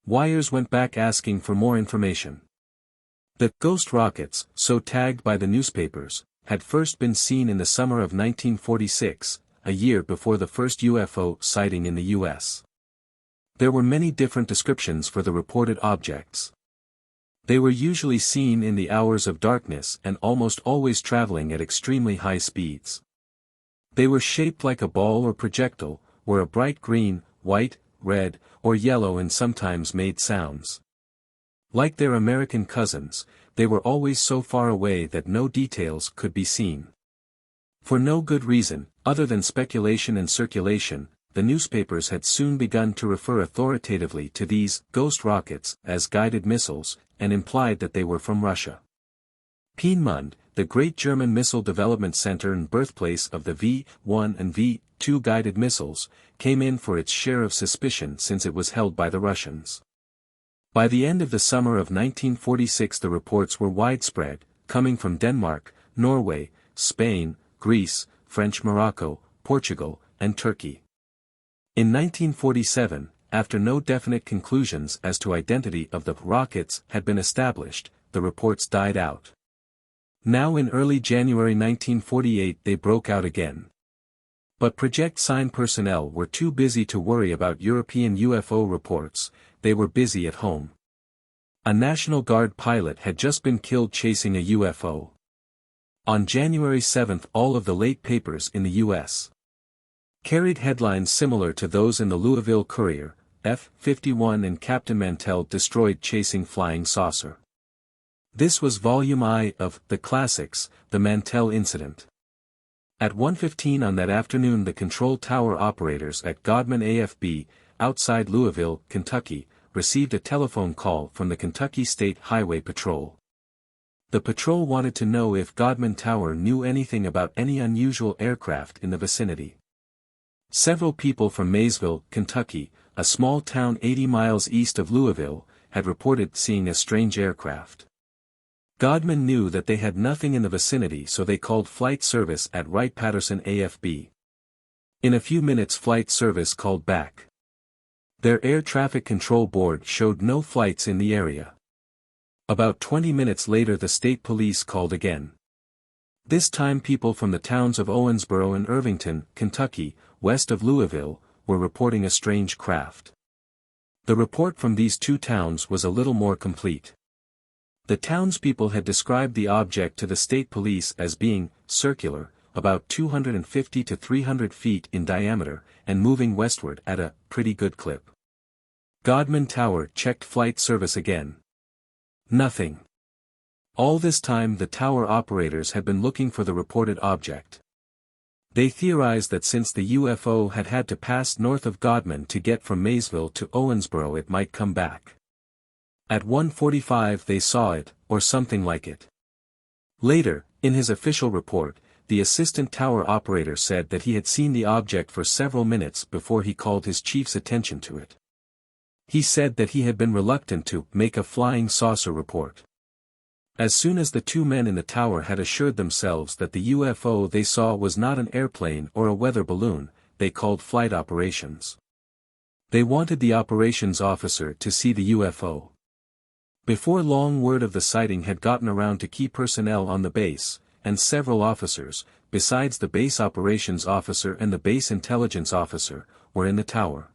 Wires went back asking for more information. The ghost rockets, so tagged by the newspapers, had first been seen in the summer of 1946, a year before the first UFO sighting in the U.S. There were many different descriptions for the reported objects. They were usually seen in the hours of darkness and almost always traveling at extremely high speeds. They were shaped like a ball or projectile, were a bright green, white, red, or yellow and sometimes made sounds. Like their American cousins, they were always so far away that no details could be seen. For no good reason, other than speculation and circulation, the newspapers had soon begun to refer authoritatively to these ghost rockets as guided missiles, and implied that they were from Russia. Peenemünde, the great German missile development center and birthplace of the V-1 and V-2 guided missiles, came in for its share of suspicion since it was held by the Russians. By the end of the summer of 1946 the reports were widespread, coming from Denmark, Norway, Spain, Greece, French Morocco, Portugal, and Turkey. In 1947, after no definite conclusions as to identity of the rockets had been established, the reports died out. Now in early January 1948 they broke out again. But Project Sign personnel were too busy to worry about European UFO reports, they were busy at home. A National Guard pilot had just been killed chasing a UFO. On January 7 all of the late papers in the U.S. carried headlines similar to those in the Louisville Courier, F-51 and Captain Mantell destroyed chasing flying saucer. This was Volume I of The Classics, The Mantell Incident. At 1:15 on that afternoon the control tower operators at Godman AFB, outside Louisville, Kentucky, received a telephone call from the Kentucky State Highway Patrol. The patrol wanted to know if Godman Tower knew anything about any unusual aircraft in the vicinity. Several people from Maysville, Kentucky, a small town 80 miles east of Louisville, had reported seeing a strange aircraft. Godman knew that they had nothing in the vicinity so they called flight service at Wright-Patterson AFB. In a few minutes flight service called back. Their air traffic control board showed no flights in the area. About 20 minutes later the state police called again. This time people from the towns of Owensboro and Irvington, Kentucky, west of Louisville, were reporting a strange craft. The report from these two towns was a little more complete. The townspeople had described the object to the state police as being circular, about 250 to 300 feet in diameter, and moving westward at a pretty good clip. Godman Tower checked flight service again. Nothing. All this time the tower operators had been looking for the reported object. They theorized that since the UFO had had to pass north of Godman to get from Maysville to Owensboro it might come back. At 1:45 they saw it, or something like it. Later, in his official report, the assistant tower operator said that he had seen the object for several minutes before he called his chief's attention to it. He said that he had been reluctant to make a flying saucer report. As soon as the two men in the tower had assured themselves that the UFO they saw was not an airplane or a weather balloon, they called flight operations. They wanted the operations officer to see the UFO. Before long, word of the sighting had gotten around to key personnel on the base, and several officers, besides the base operations officer and the base intelligence officer, were in the tower.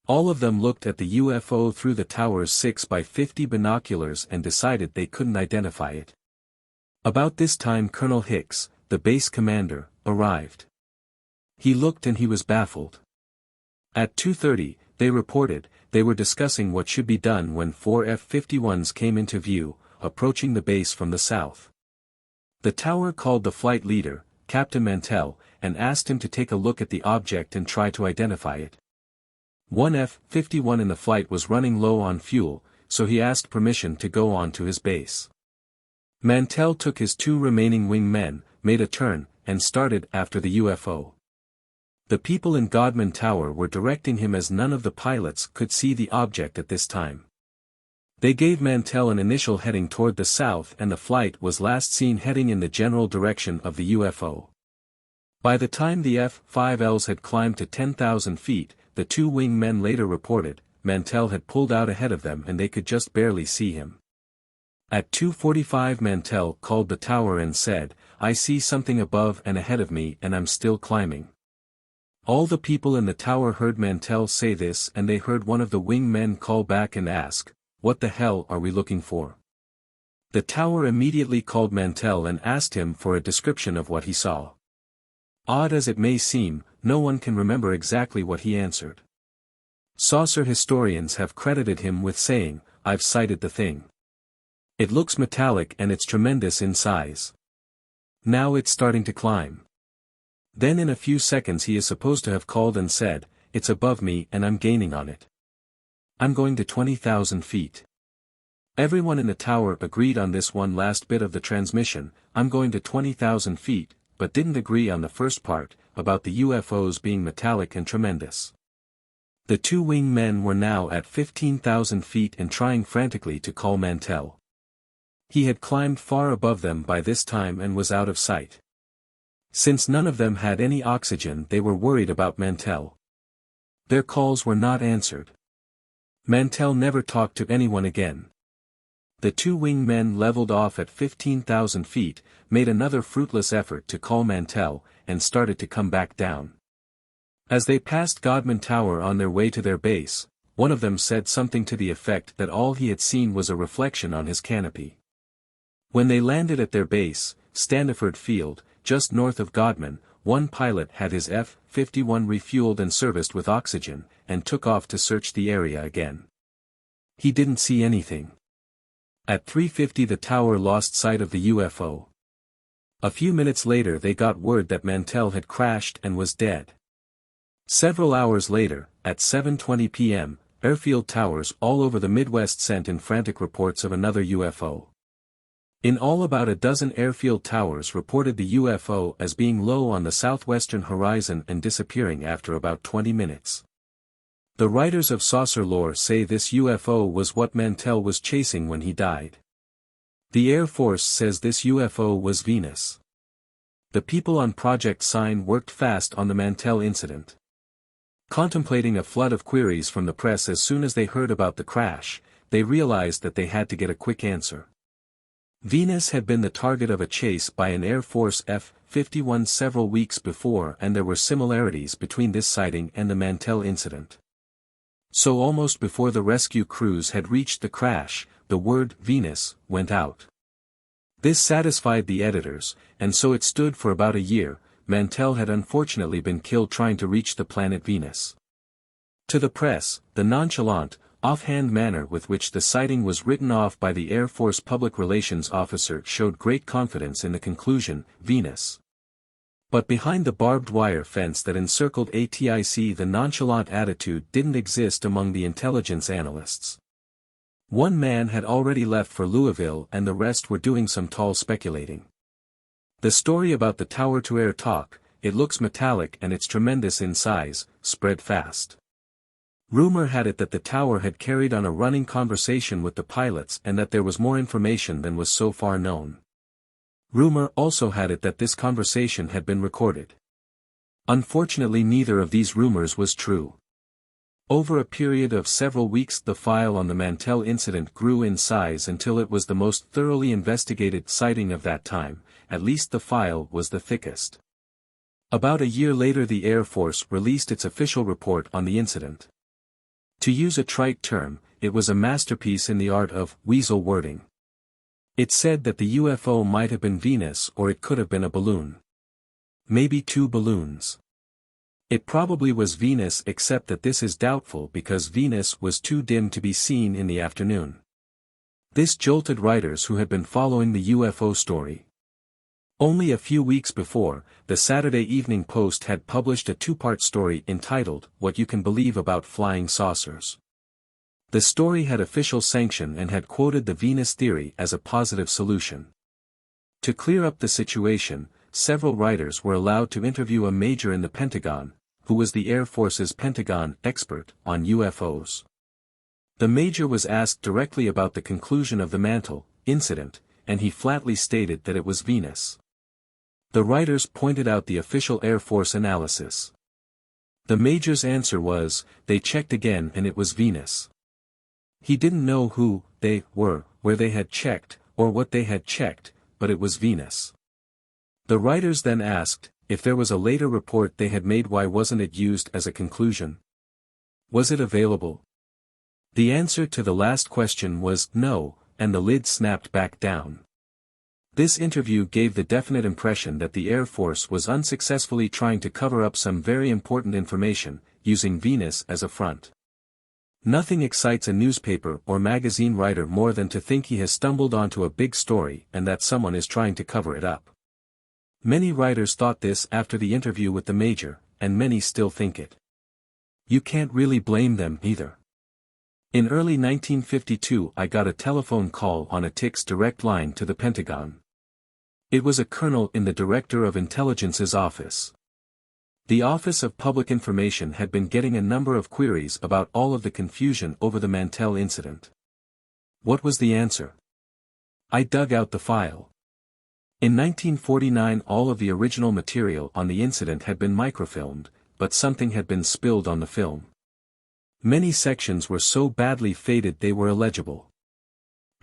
All of them looked at the UFO through the tower's 6x50 binoculars and decided they couldn't identify it. About this time Colonel Hicks, the base commander, arrived. He looked and he was baffled. At 2:30, they reported, they were discussing what should be done when 4 F-51s came into view, approaching the base from the south. The tower called the flight leader, Captain Mantell, and asked him to take a look at the object and try to identify it. One F-51 in the flight was running low on fuel, so he asked permission to go on to his base. Mantell took his two remaining wing men, made a turn, and started after the UFO. The people in Godman Tower were directing him as none of the pilots could see the object at this time. They gave Mantell an initial heading toward the south and the flight was last seen heading in the general direction of the UFO. By the time the F-5Ls had climbed to 10,000 feet, the two wing men later reported, Mantell had pulled out ahead of them and they could just barely see him. At 2:45 Mantell called the tower and said, "I see something above and ahead of me and I'm still climbing." All the people in the tower heard Mantell say this and they heard one of the wing men call back and ask, "What the hell are we looking for?" The tower immediately called Mantell and asked him for a description of what he saw. Odd as it may seem, no one can remember exactly what he answered. Saucer historians have credited him with saying, "I've sighted the thing. It looks metallic and it's tremendous in size. Now it's starting to climb." Then in a few seconds he is supposed to have called and said, "It's above me and I'm gaining on it. I'm going to 20,000 feet. Everyone in the tower agreed on this one last bit of the transmission, "I'm going to 20,000 feet, but didn't agree on the first part, about the UFOs being metallic and tremendous. The two wing men were now at 15,000 feet and trying frantically to call Mantell. He had climbed far above them by this time and was out of sight. Since none of them had any oxygen, they were worried about Mantell. Their calls were not answered. Mantell never talked to anyone again. The two wing men leveled off at 15,000 feet, made another fruitless effort to call Mantell, and started to come back down. As they passed Godman Tower on their way to their base, one of them said something to the effect that all he had seen was a reflection on his canopy. When they landed at their base, Standiford Field, just north of Godman, one pilot had his F-51 refueled and serviced with oxygen, and took off to search the area again. He didn't see anything. At 3:50 the tower lost sight of the UFO. A few minutes later they got word that Mantell had crashed and was dead. Several hours later, at 7:20 p.m., airfield towers all over the Midwest sent in frantic reports of another UFO. In all, about a dozen airfield towers reported the UFO as being low on the southwestern horizon and disappearing after about 20 minutes. The writers of saucer lore say this UFO was what Mantell was chasing when he died. The Air Force says this UFO was Venus. The people on Project Sign worked fast on the Mantell incident. Contemplating a flood of queries from the press as soon as they heard about the crash, they realized that they had to get a quick answer. Venus had been the target of a chase by an Air Force F-51 several weeks before, and there were similarities between this sighting and the Mantell incident. So almost before the rescue crews had reached the crash, the word Venus went out. This satisfied the editors, and so it stood for about a year. Mantell had unfortunately been killed trying to reach the planet Venus. To the press, the nonchalant, offhand manner with which the sighting was written off by the Air Force public relations officer showed great confidence in the conclusion, Venus. But behind the barbed wire fence that encircled ATIC, the nonchalant attitude didn't exist among the intelligence analysts. One man had already left for Louisville and the rest were doing some tall speculating. The story about the tower-to-air talk, it looks metallic and it's tremendous in size, spread fast. Rumor had it that the tower had carried on a running conversation with the pilots and that there was more information than was so far known. Rumor also had it that this conversation had been recorded. Unfortunately, neither of these rumors was true. Over a period of several weeks, the file on the Mantell incident grew in size until it was the most thoroughly investigated sighting of that time, at least the file was the thickest. About a year later, the Air Force released its official report on the incident. To use a trite term, it was a masterpiece in the art of weasel wording. It said that the UFO might have been Venus or it could have been a balloon. Maybe two balloons. It probably was Venus, except that this is doubtful because Venus was too dim to be seen in the afternoon. This jolted writers who had been following the UFO story. Only a few weeks before, the Saturday Evening Post had published a two-part story entitled, "What You Can Believe About Flying Saucers." The story had official sanction and had quoted the Venus theory as a positive solution. To clear up the situation, several writers were allowed to interview a major in the Pentagon, who was the Air Force's Pentagon expert on UFOs. The major was asked directly about the conclusion of the Mantell incident, and he flatly stated that it was Venus. The writers pointed out the official Air Force analysis. The major's answer was, they checked again and it was Venus. He didn't know who they were, where they had checked, or what they had checked, but it was Venus. The writers then asked, if there was a later report they had made, why wasn't it used as a conclusion? Was it available? The answer to the last question was no, and the lid snapped back down. This interview gave the definite impression that the Air Force was unsuccessfully trying to cover up some very important information, using Venus as a front. Nothing excites a newspaper or magazine writer more than to think he has stumbled onto a big story and that someone is trying to cover it up. Many writers thought this after the interview with the major, and many still think it. You can't really blame them either. In early 1952 I got a telephone call on a TIC's direct line to the Pentagon. It was a colonel in the Director of Intelligence's office. The Office of Public Information had been getting a number of queries about all of the confusion over the Mantell incident. What was the answer? I dug out the file. In 1949 all of the original material on the incident had been microfilmed, but something had been spilled on the film. Many sections were so badly faded they were illegible.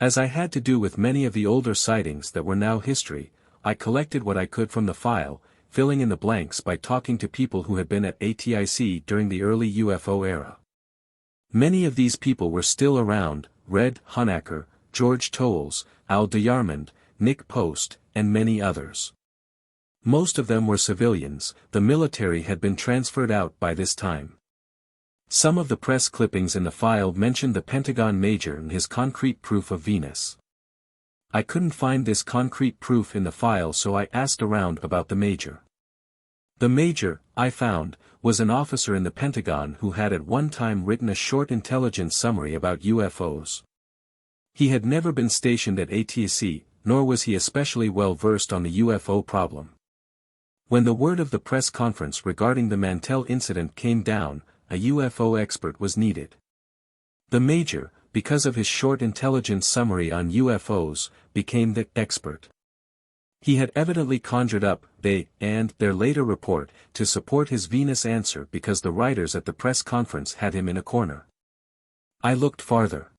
As I had to do with many of the older sightings that were now history, I collected what I could from the file, filling in the blanks by talking to people who had been at ATIC during the early UFO era. Many of these people were still around: Red Honacker, George Towles, Al DeYarmond, Nick Post, and many others. Most of them were civilians. The military had been transferred out by this time. Some of the press clippings in the file mentioned the Pentagon major and his concrete proof of Venus. I couldn't find this concrete proof in the file, so I asked around about the major. The major, I found, was an officer in the Pentagon who had at one time written a short intelligence summary about UFOs. He had never been stationed at ATIC, nor was he especially well versed on the UFO problem. When the word of the press conference regarding the Mantell incident came down, a UFO expert was needed. The major, because of his short intelligence summary on UFOs, became the expert. He had evidently conjured up they and their later report to support his Venus answer because the writers at the press conference had him in a corner. I looked farther.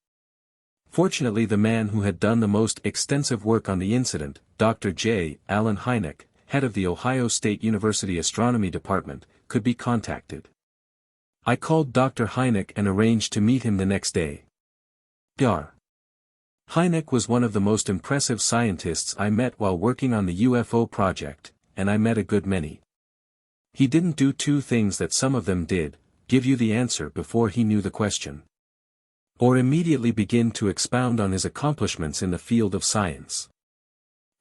Fortunately, the man who had done the most extensive work on the incident, Dr. J. Allen Hynek, head of the Ohio State University Astronomy Department, could be contacted. I called Dr. Hynek and arranged to meet him the next day. Dr. Hynek was one of the most impressive scientists I met while working on the UFO project, and I met a good many. He didn't do two things that some of them did: give you the answer before he knew the question, or immediately begin to expound on his accomplishments in the field of science.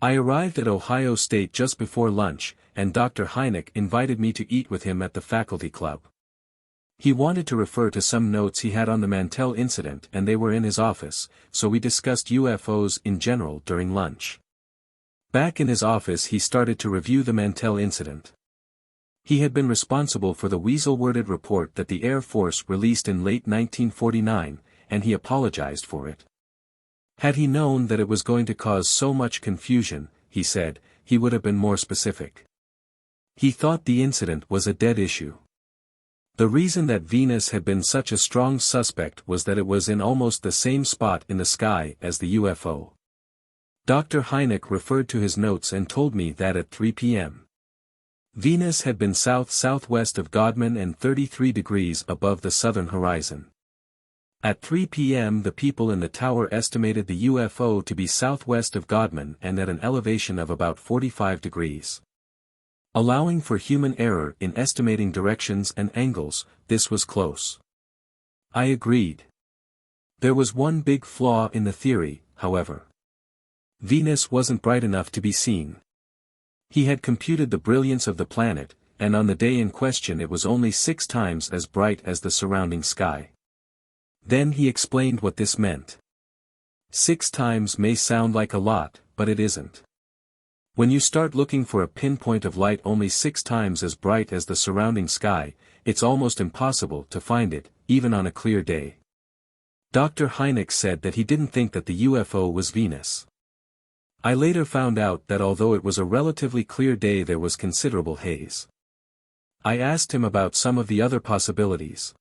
I arrived at Ohio State just before lunch, and Dr. Hynek invited me to eat with him at the faculty club. He wanted to refer to some notes he had on the Mantell incident and they were in his office, so we discussed UFOs in general during lunch. Back in his office he started to review the Mantell incident. He had been responsible for the weasel-worded report that the Air Force released in late 1949, and he apologized for it. Had he known that it was going to cause so much confusion, he said, he would have been more specific. He thought the incident was a dead issue. The reason that Venus had been such a strong suspect was that it was in almost the same spot in the sky as the UFO. Dr. Hynek referred to his notes and told me that at 3 p.m. Venus had been south-southwest of Godman and 33 degrees above the southern horizon. At 3 p.m. the people in the tower estimated the UFO to be southwest of Godman and at an elevation of about 45 degrees. Allowing for human error in estimating directions and angles, this was close. I agreed. There was one big flaw in the theory, however. Venus wasn't bright enough to be seen. He had computed the brilliance of the planet, and on the day in question it was only 6 times as bright as the surrounding sky. Then he explained what this meant. 6 times may sound like a lot, but it isn't. When you start looking for a pinpoint of light only 6 times as bright as the surrounding sky, it's almost impossible to find it, even on a clear day. Dr. Hynek said that he didn't think that the UFO was Venus. I later found out that although it was a relatively clear day there was considerable haze. I asked him about some of the other possibilities.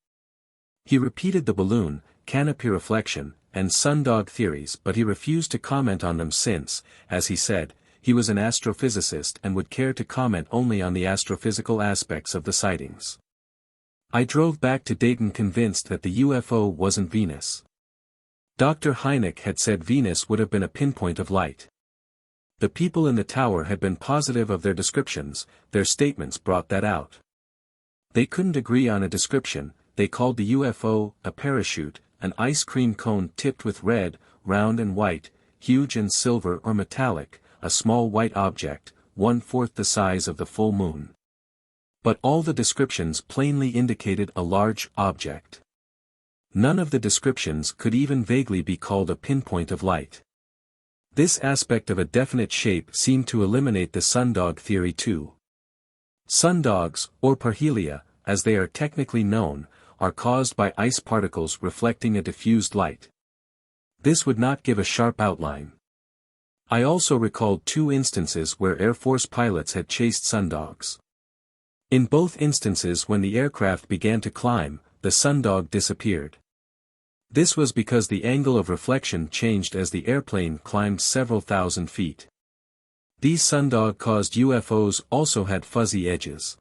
He repeated the balloon, canopy reflection, and sundog theories but he refused to comment on them since, as he said, he was an astrophysicist and would care to comment only on the astrophysical aspects of the sightings. I drove back to Dayton convinced that the UFO wasn't Venus. Dr. Hynek had said Venus would have been a pinpoint of light. The people in the tower had been positive of their descriptions, their statements brought that out. They couldn't agree on a description, they called the UFO a parachute, an ice cream cone tipped with red, round and white, huge and silver or metallic, a small white object, 1/4 the size of the full moon. But all the descriptions plainly indicated a large object. None of the descriptions could even vaguely be called a pinpoint of light. This aspect of a definite shape seemed to eliminate the sundog theory too. Sundogs, or parhelia, as they are technically known, are caused by ice particles reflecting a diffused light. This would not give a sharp outline. I also recalled 2 instances where Air Force pilots had chased sundogs. In both instances when the aircraft began to climb, the sundog disappeared. This was because the angle of reflection changed as the airplane climbed several thousand feet. These sundog-caused UFOs also had fuzzy edges.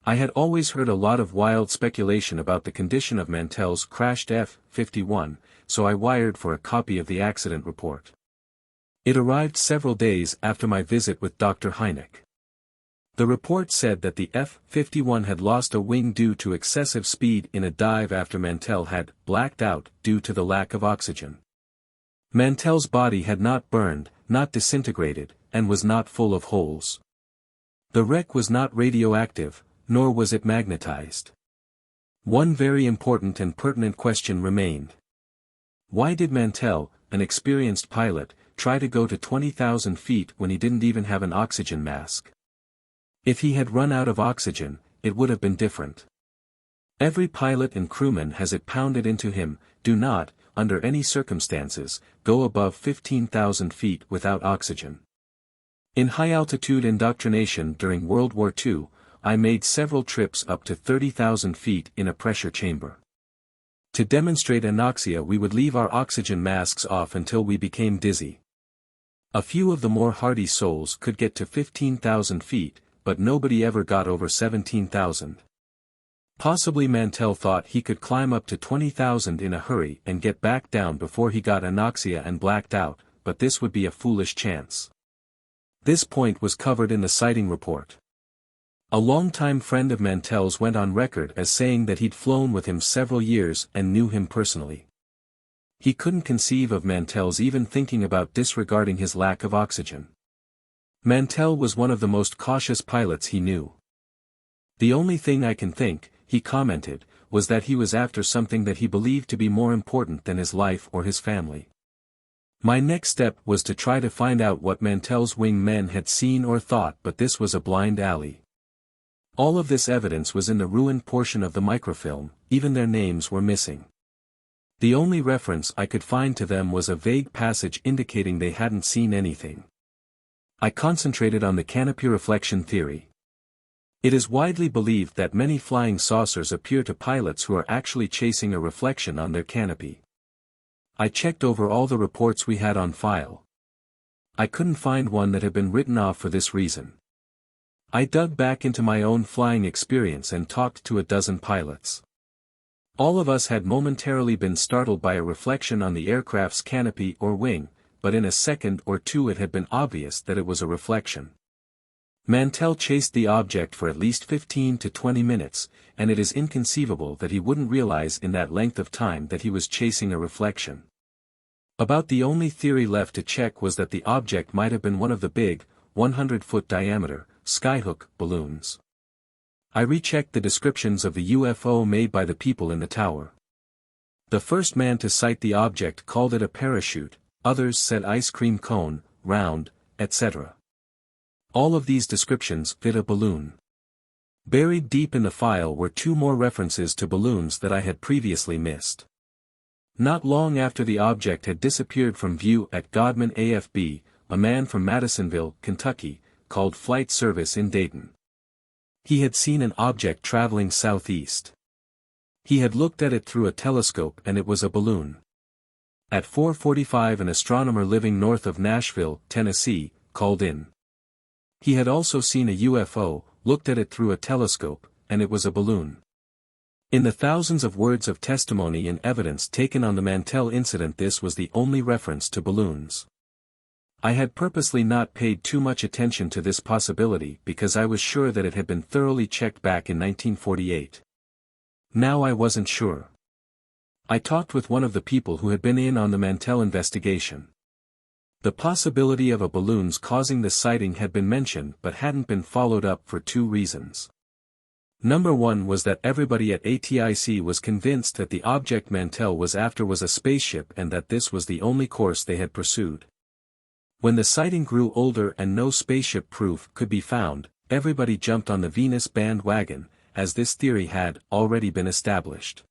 I had always heard a lot of wild speculation about the condition of Mantell's crashed F-51, so I wired for a copy of the accident report. It arrived several days after my visit with Dr. Hynek. The report said that the F-51 had lost a wing due to excessive speed in a dive after Mantell had blacked out due to the lack of oxygen. Mantell's body had not burned, not disintegrated, and was not full of holes. The wreck was not radioactive, nor was it magnetized. One very important and pertinent question remained. Why did Mantell, an experienced pilot, try to go to 20,000 feet when he didn't even have an oxygen mask? If he had run out of oxygen, it would have been different. Every pilot and crewman has it pounded into him, do not, under any circumstances, go above 15,000 feet without oxygen. In high-altitude indoctrination during World War II, I made several trips up to 30,000 feet in a pressure chamber. To demonstrate anoxia we would leave our oxygen masks off until we became dizzy. A few of the more hardy souls could get to 15,000 feet, but nobody ever got over 17,000. Possibly Mantell thought he could climb up to 20,000 in a hurry and get back down before he got anoxia and blacked out, but this would be a foolish chance. This point was covered in the sighting report. A longtime friend of Mantell's went on record as saying that he'd flown with him several years and knew him personally. He couldn't conceive of Mantell's even thinking about disregarding his lack of oxygen. Mantell was one of the most cautious pilots he knew. The only thing I can think, he commented, was that he was after something that he believed to be more important than his life or his family. My next step was to try to find out what Mantell's wing men had seen or thought, but this was a blind alley. All of this evidence was in the ruined portion of the microfilm, even their names were missing. The only reference I could find to them was a vague passage indicating they hadn't seen anything. I concentrated on the canopy reflection theory. It is widely believed that many flying saucers appear to pilots who are actually chasing a reflection on their canopy. I checked over all the reports we had on file. I couldn't find one that had been written off for this reason. I dug back into my own flying experience and talked to a dozen pilots. All of us had momentarily been startled by a reflection on the aircraft's canopy or wing, but in a second or two it had been obvious that it was a reflection. Mantell chased the object for at least 15 to 20 minutes, and it is inconceivable that he wouldn't realize in that length of time that he was chasing a reflection. About the only theory left to check was that the object might have been one of the big, 100-foot diameter, skyhook balloons. I rechecked the descriptions of the UFO made by the people in the tower. The first man to sight the object called it a parachute, others said ice cream cone, round, etc. All of these descriptions fit a balloon. Buried deep in the file were two more references to balloons that I had previously missed. Not long after the object had disappeared from view at Godman AFB, a man from Madisonville, Kentucky, called Flight Service in Dayton. He had seen an object traveling southeast. He had looked at it through a telescope and it was a balloon. At 4:45 an astronomer living north of Nashville, Tennessee, called in. He had also seen a UFO, looked at it through a telescope, and it was a balloon. In the thousands of words of testimony and evidence taken on the Mantell incident, this was the only reference to balloons. I had purposely not paid too much attention to this possibility because I was sure that it had been thoroughly checked back in 1948. Now I wasn't sure. I talked with one of the people who had been in on the Mantell investigation. The possibility of a balloon's causing the sighting had been mentioned but hadn't been followed up for two reasons. Number one was that everybody at ATIC was convinced that the object Mantell was after was a spaceship and that this was the only course they had pursued. When the sighting grew older and no spaceship proof could be found, everybody jumped on the Venus bandwagon, as this theory had already been established.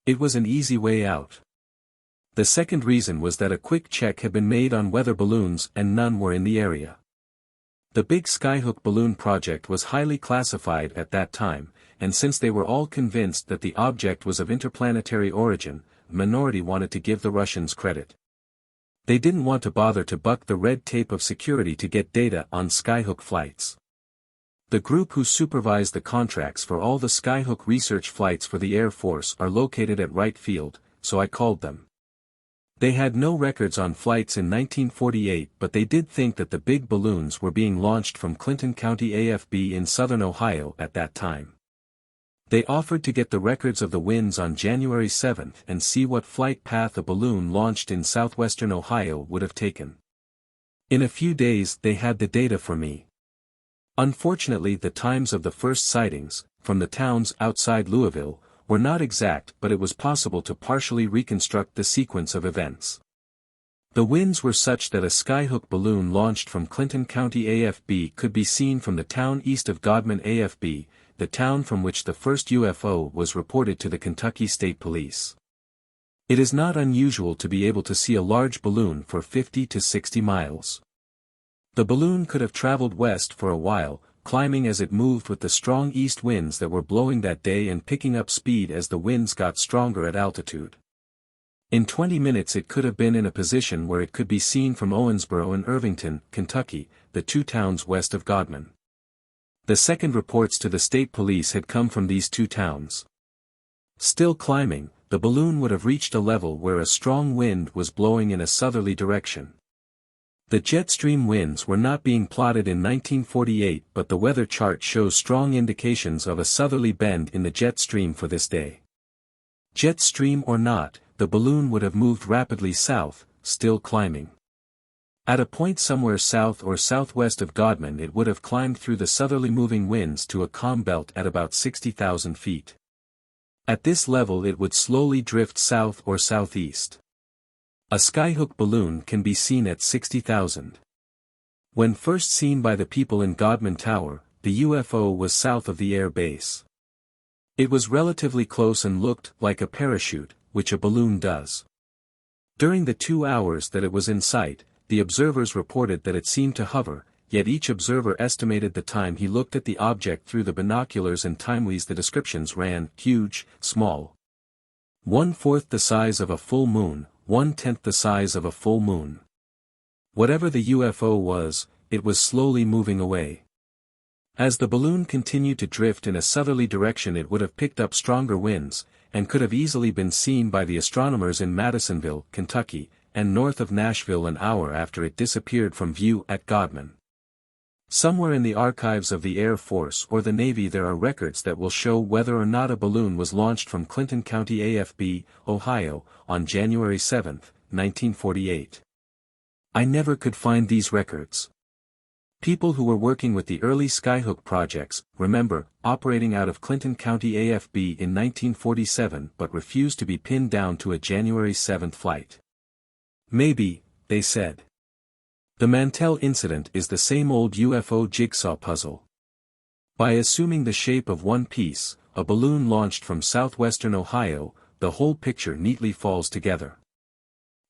It was an easy way out. The second reason was that a quick check had been made on weather balloons and none were in the area. The big skyhook balloon project was highly classified at that time, and since they were all convinced that the object was of interplanetary origin, the minority wanted to give the Russians credit. They didn't want to bother to buck the red tape of security to get data on skyhook flights. The group who supervised the contracts for all the skyhook research flights for the Air Force are located at Wright Field, so I called them. They had no records on flights in 1948, but they did think that the big balloons were being launched from Clinton County AFB in southern Ohio at that time. They offered to get the records of the winds on January 7 and see what flight path a balloon launched in southwestern Ohio would have taken. In a few days they had the data for me. Unfortunately, the times of the first sightings, from the towns outside Louisville, were not exact, but it was possible to partially reconstruct the sequence of events. The winds were such that a skyhook balloon launched from Clinton County AFB could be seen from the town east of Godman AFB, the town from which the first UFO was reported to the Kentucky State Police. It is not unusual to be able to see a large balloon for 50 to 60 miles. The balloon could have traveled west for a while, climbing as it moved with the strong east winds that were blowing that day and picking up speed as the winds got stronger at altitude. In 20 minutes it could have been in a position where it could be seen from Owensboro and Irvington, Kentucky, the two towns west of Godman. The second reports to the state police had come from these two towns. Still climbing, the balloon would have reached a level where a strong wind was blowing in a southerly direction. The jet stream winds were not being plotted in 1948, but the weather chart shows strong indications of a southerly bend in the jet stream for this day. Jet stream or not, the balloon would have moved rapidly south, still climbing. At a point somewhere south or southwest of Godman it would have climbed through the southerly moving winds to a calm belt at about 60,000 feet. At this level it would slowly drift south or southeast. A skyhook balloon can be seen at 60,000. When first seen by the people in Godman Tower, the UFO was south of the air base. It was relatively close and looked like a parachute, which a balloon does. During the 2 hours that it was in sight, the observers reported that it seemed to hover, yet each observer estimated the time he looked at the object through the binoculars and timelines. The descriptions ran: huge, small. 1/4 the size of a full moon, 1/10 the size of a full moon. Whatever the UFO was, it was slowly moving away. As the balloon continued to drift in a southerly direction, it would have picked up stronger winds, and could have easily been seen by the astronomers in Madisonville, Kentucky, and north of Nashville an hour after it disappeared from view at Godman. Somewhere in the archives of the Air Force or the Navy there are records that will show whether or not a balloon was launched from Clinton County, AFB, Ohio, on January 7, 1948. I never could find these records. People who were working with the early skyhook projects, remember, operating out of Clinton County, AFB in 1947 but refused to be pinned down to a January 7 flight. Maybe, they said. The Mantell incident is the same old UFO jigsaw puzzle. By assuming the shape of one piece, a balloon launched from southwestern Ohio, the whole picture neatly falls together.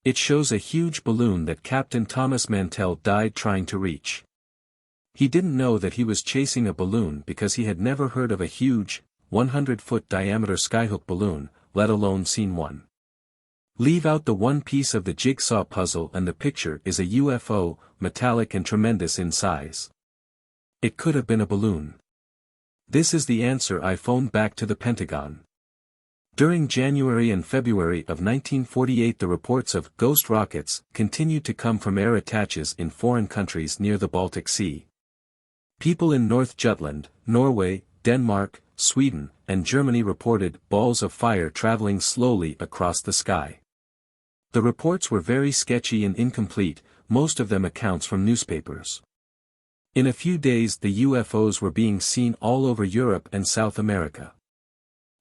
It shows a huge balloon that Captain Thomas Mantell died trying to reach. He didn't know that he was chasing a balloon because he had never heard of a huge, 100-foot diameter skyhook balloon, let alone seen one. Leave out the one piece of the jigsaw puzzle and the picture is a UFO, metallic and tremendous in size. It could have been a balloon. This is the answer I phoned back to the Pentagon. During January and February of 1948 the reports of ghost rockets continued to come from air attaches in foreign countries near the Baltic Sea. People in North Jutland, Norway, Denmark, Sweden, and Germany reported balls of fire traveling slowly across the sky. The reports were very sketchy and incomplete, most of them accounts from newspapers. In a few days the UFOs were being seen all over Europe and South America.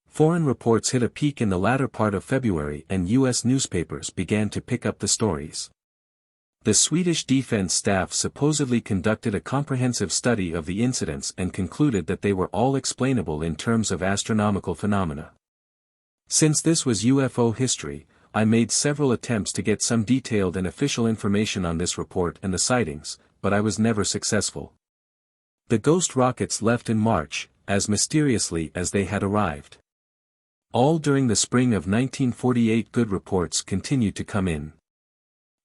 Foreign reports hit a peak in the latter part of February and U.S. newspapers began to pick up the stories. The Swedish defense staff supposedly conducted a comprehensive study of the incidents and concluded that they were all explainable in terms of astronomical phenomena. Since this was UFO history, I made several attempts to get some detailed and official information on this report and the sightings, but I was never successful. The ghost rockets left in March, as mysteriously as they had arrived. All during the spring of 1948 good reports continued to come in.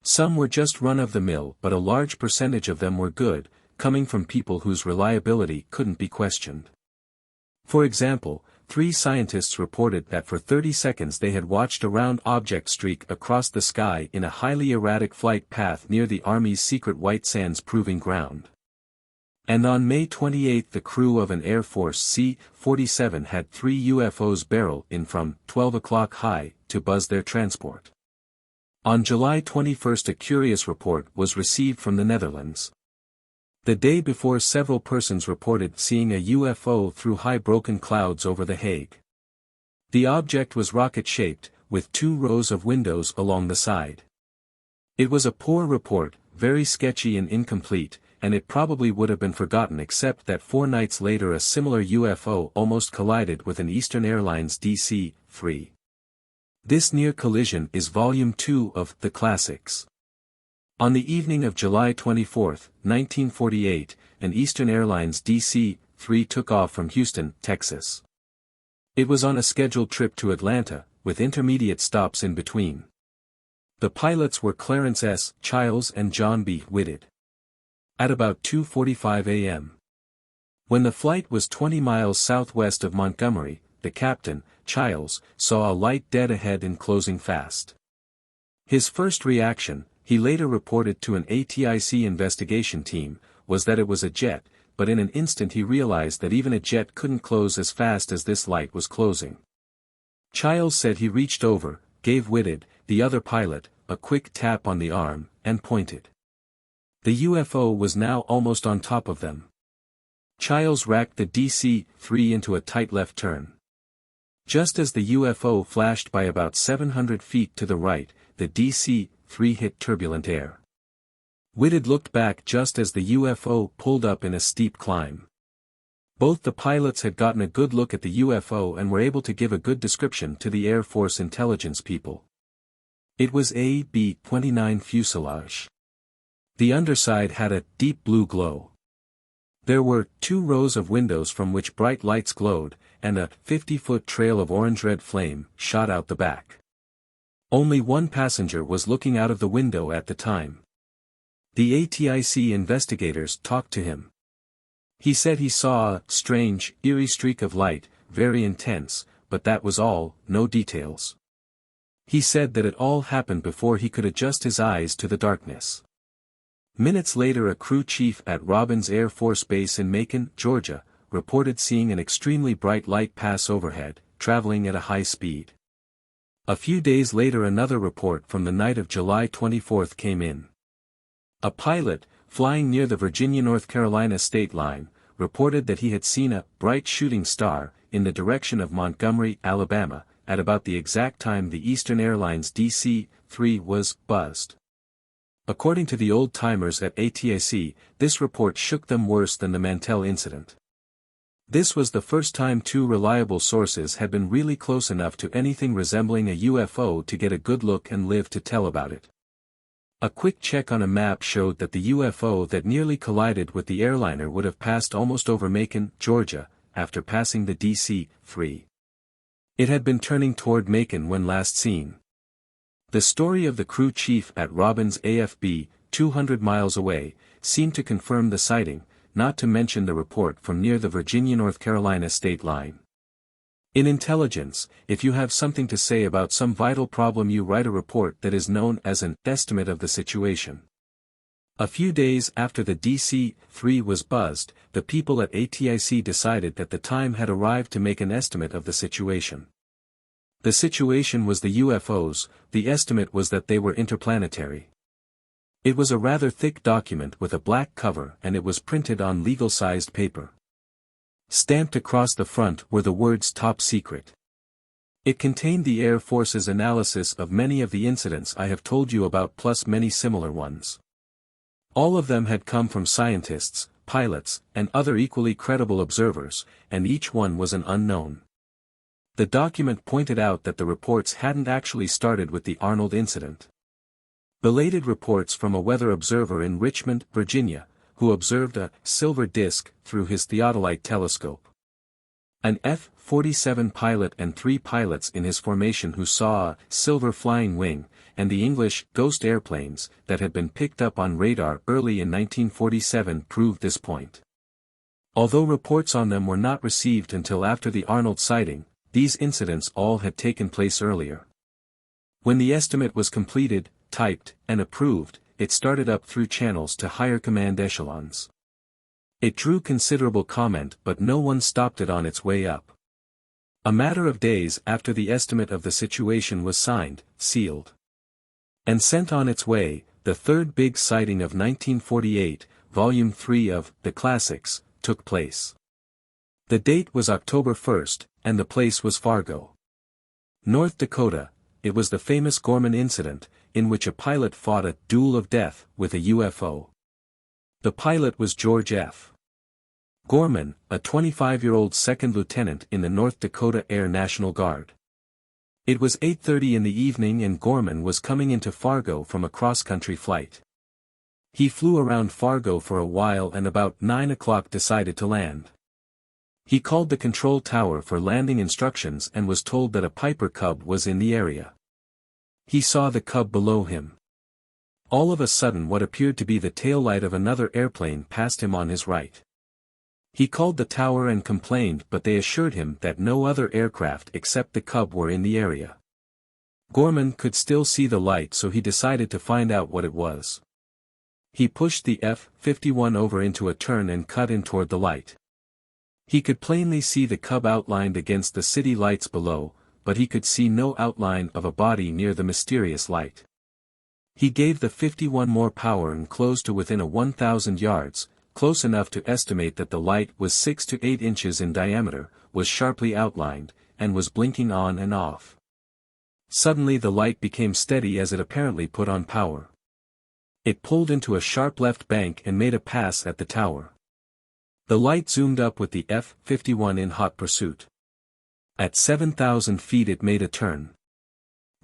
Some were just run-of-the-mill but a large percentage of them were good, coming from people whose reliability couldn't be questioned. For example, 3 scientists reported that for 30 seconds they had watched a round object streak across the sky in a highly erratic flight path near the Army's secret White Sands Proving Ground. And on May 28 the crew of an Air Force C-47 had 3 UFOs barrel in from 12 o'clock high to buzz their transport. On July 21 a curious report was received from the Netherlands. The day before several persons reported seeing a UFO through high broken clouds over The Hague. The object was rocket-shaped, with 2 rows of windows along the side. It was a poor report, very sketchy and incomplete, and it probably would have been forgotten except that 4 nights later a similar UFO almost collided with an Eastern Airlines DC-3. This near collision is Volume 2 of The Classics. On the evening of July 24, 1948, an Eastern Airlines DC-3 took off from Houston, Texas. It was on a scheduled trip to Atlanta, with intermediate stops in between. The pilots were Clarence S. Childs and John B. Whitted. At about 2:45 a.m. When the flight was 20 miles southwest of Montgomery, the captain, Childs, saw a light dead ahead and closing fast. His first reaction, he later reported to an ATIC investigation team, was that it was a jet, but in an instant he realized that even a jet couldn't close as fast as this light was closing. Childs said he reached over, gave Whitted, the other pilot, a quick tap on the arm, and pointed. The UFO was now almost on top of them. Childs racked the DC-3 into a tight left turn. Just as the UFO flashed by about 700 feet to the right, the DC-3 hit turbulent air. Whitted looked back just as the UFO pulled up in a steep climb. Both the pilots had gotten a good look at the UFO and were able to give a good description to the Air Force intelligence people. It was a B-29 fuselage. The underside had a deep blue glow. There were 2 rows of windows from which bright lights glowed, and a 50-foot trail of orange-red flame shot out the back. Only one passenger was looking out of the window at the time. The ATIC investigators talked to him. He said he saw a strange, eerie streak of light, very intense, but that was all, no details. He said that it all happened before he could adjust his eyes to the darkness. Minutes later, a crew chief at Robins Air Force Base in Macon, Georgia, reported seeing an extremely bright light pass overhead, traveling at a high speed. A few days later, another report from the night of July 24 came in. A pilot, flying near the Virginia-North Carolina state line, reported that he had seen a bright shooting star in the direction of Montgomery, Alabama, at about the exact time the Eastern Airlines DC-3 was buzzed. According to the old-timers at ATIC, this report shook them worse than the Mantell incident. This was the first time 2 reliable sources had been really close enough to anything resembling a UFO to get a good look and live to tell about it. A quick check on a map showed that the UFO that nearly collided with the airliner would have passed almost over Macon, Georgia, after passing the DC-3. It had been turning toward Macon when last seen. The story of the crew chief at Robins AFB, 200 miles away, seemed to confirm the sighting, not to mention the report from near the Virginia-North Carolina state line. In intelligence, if you have something to say about some vital problem, you write a report that is known as an estimate of the situation. A few days after the DC-3 was buzzed, the people at ATIC decided that the time had arrived to make an estimate of the situation. The situation was the UFOs, the estimate was that they were interplanetary. It was a rather thick document with a black cover, and it was printed on legal-sized paper. Stamped across the front were the words "Top Secret." It contained the Air Force's analysis of many of the incidents I have told you about, plus many similar ones. All of them had come from scientists, pilots, and other equally credible observers, and each one was an unknown. The document pointed out that the reports hadn't actually started with the Arnold incident. Belated reports from a weather observer in Richmond, Virginia, who observed a silver disk through his theodolite telescope. An F-47 pilot and 3 pilots in his formation who saw a silver flying wing, and the English ghost airplanes that had been picked up on radar early in 1947 proved this point. Although reports on them were not received until after the Arnold sighting, these incidents all had taken place earlier. When the estimate was completed, typed, and approved, it started up through channels to higher command echelons. It drew considerable comment, but no one stopped it on its way up. A matter of days after the estimate of the situation was signed, sealed, and sent on its way, the third big sighting of 1948, Volume 3 of The Classics, took place. The date was October 1st, and the place was Fargo, North Dakota. It was the famous Gorman incident, in which a pilot fought a duel of death with a UFO. The pilot was George F. Gorman, a 25-year-old second lieutenant in the North Dakota Air National Guard. It was 8:30 in the evening and Gorman was coming into Fargo from a cross-country flight. He flew around Fargo for a while and about 9 o'clock decided to land. He called the control tower for landing instructions and was told that a Piper Cub was in the area. He saw the Cub below him. All of a sudden what appeared to be the taillight of another airplane passed him on his right. He called the tower and complained, but they assured him that no other aircraft except the Cub were in the area. Gorman could still see the light, so he decided to find out what it was. He pushed the F-51 over into a turn and cut in toward the light. He could plainly see the Cub outlined against the city lights below, but he could see no outline of a body near the mysterious light. He gave the 51 more power and closed to within 1,000 yards, close enough to estimate that the light was 6 to 8 inches in diameter, was sharply outlined, and was blinking on and off. Suddenly the light became steady as it apparently put on power. It pulled into a sharp left bank and made a pass at the tower. The light zoomed up with the F-51 in hot pursuit. At 7,000 feet it made a turn.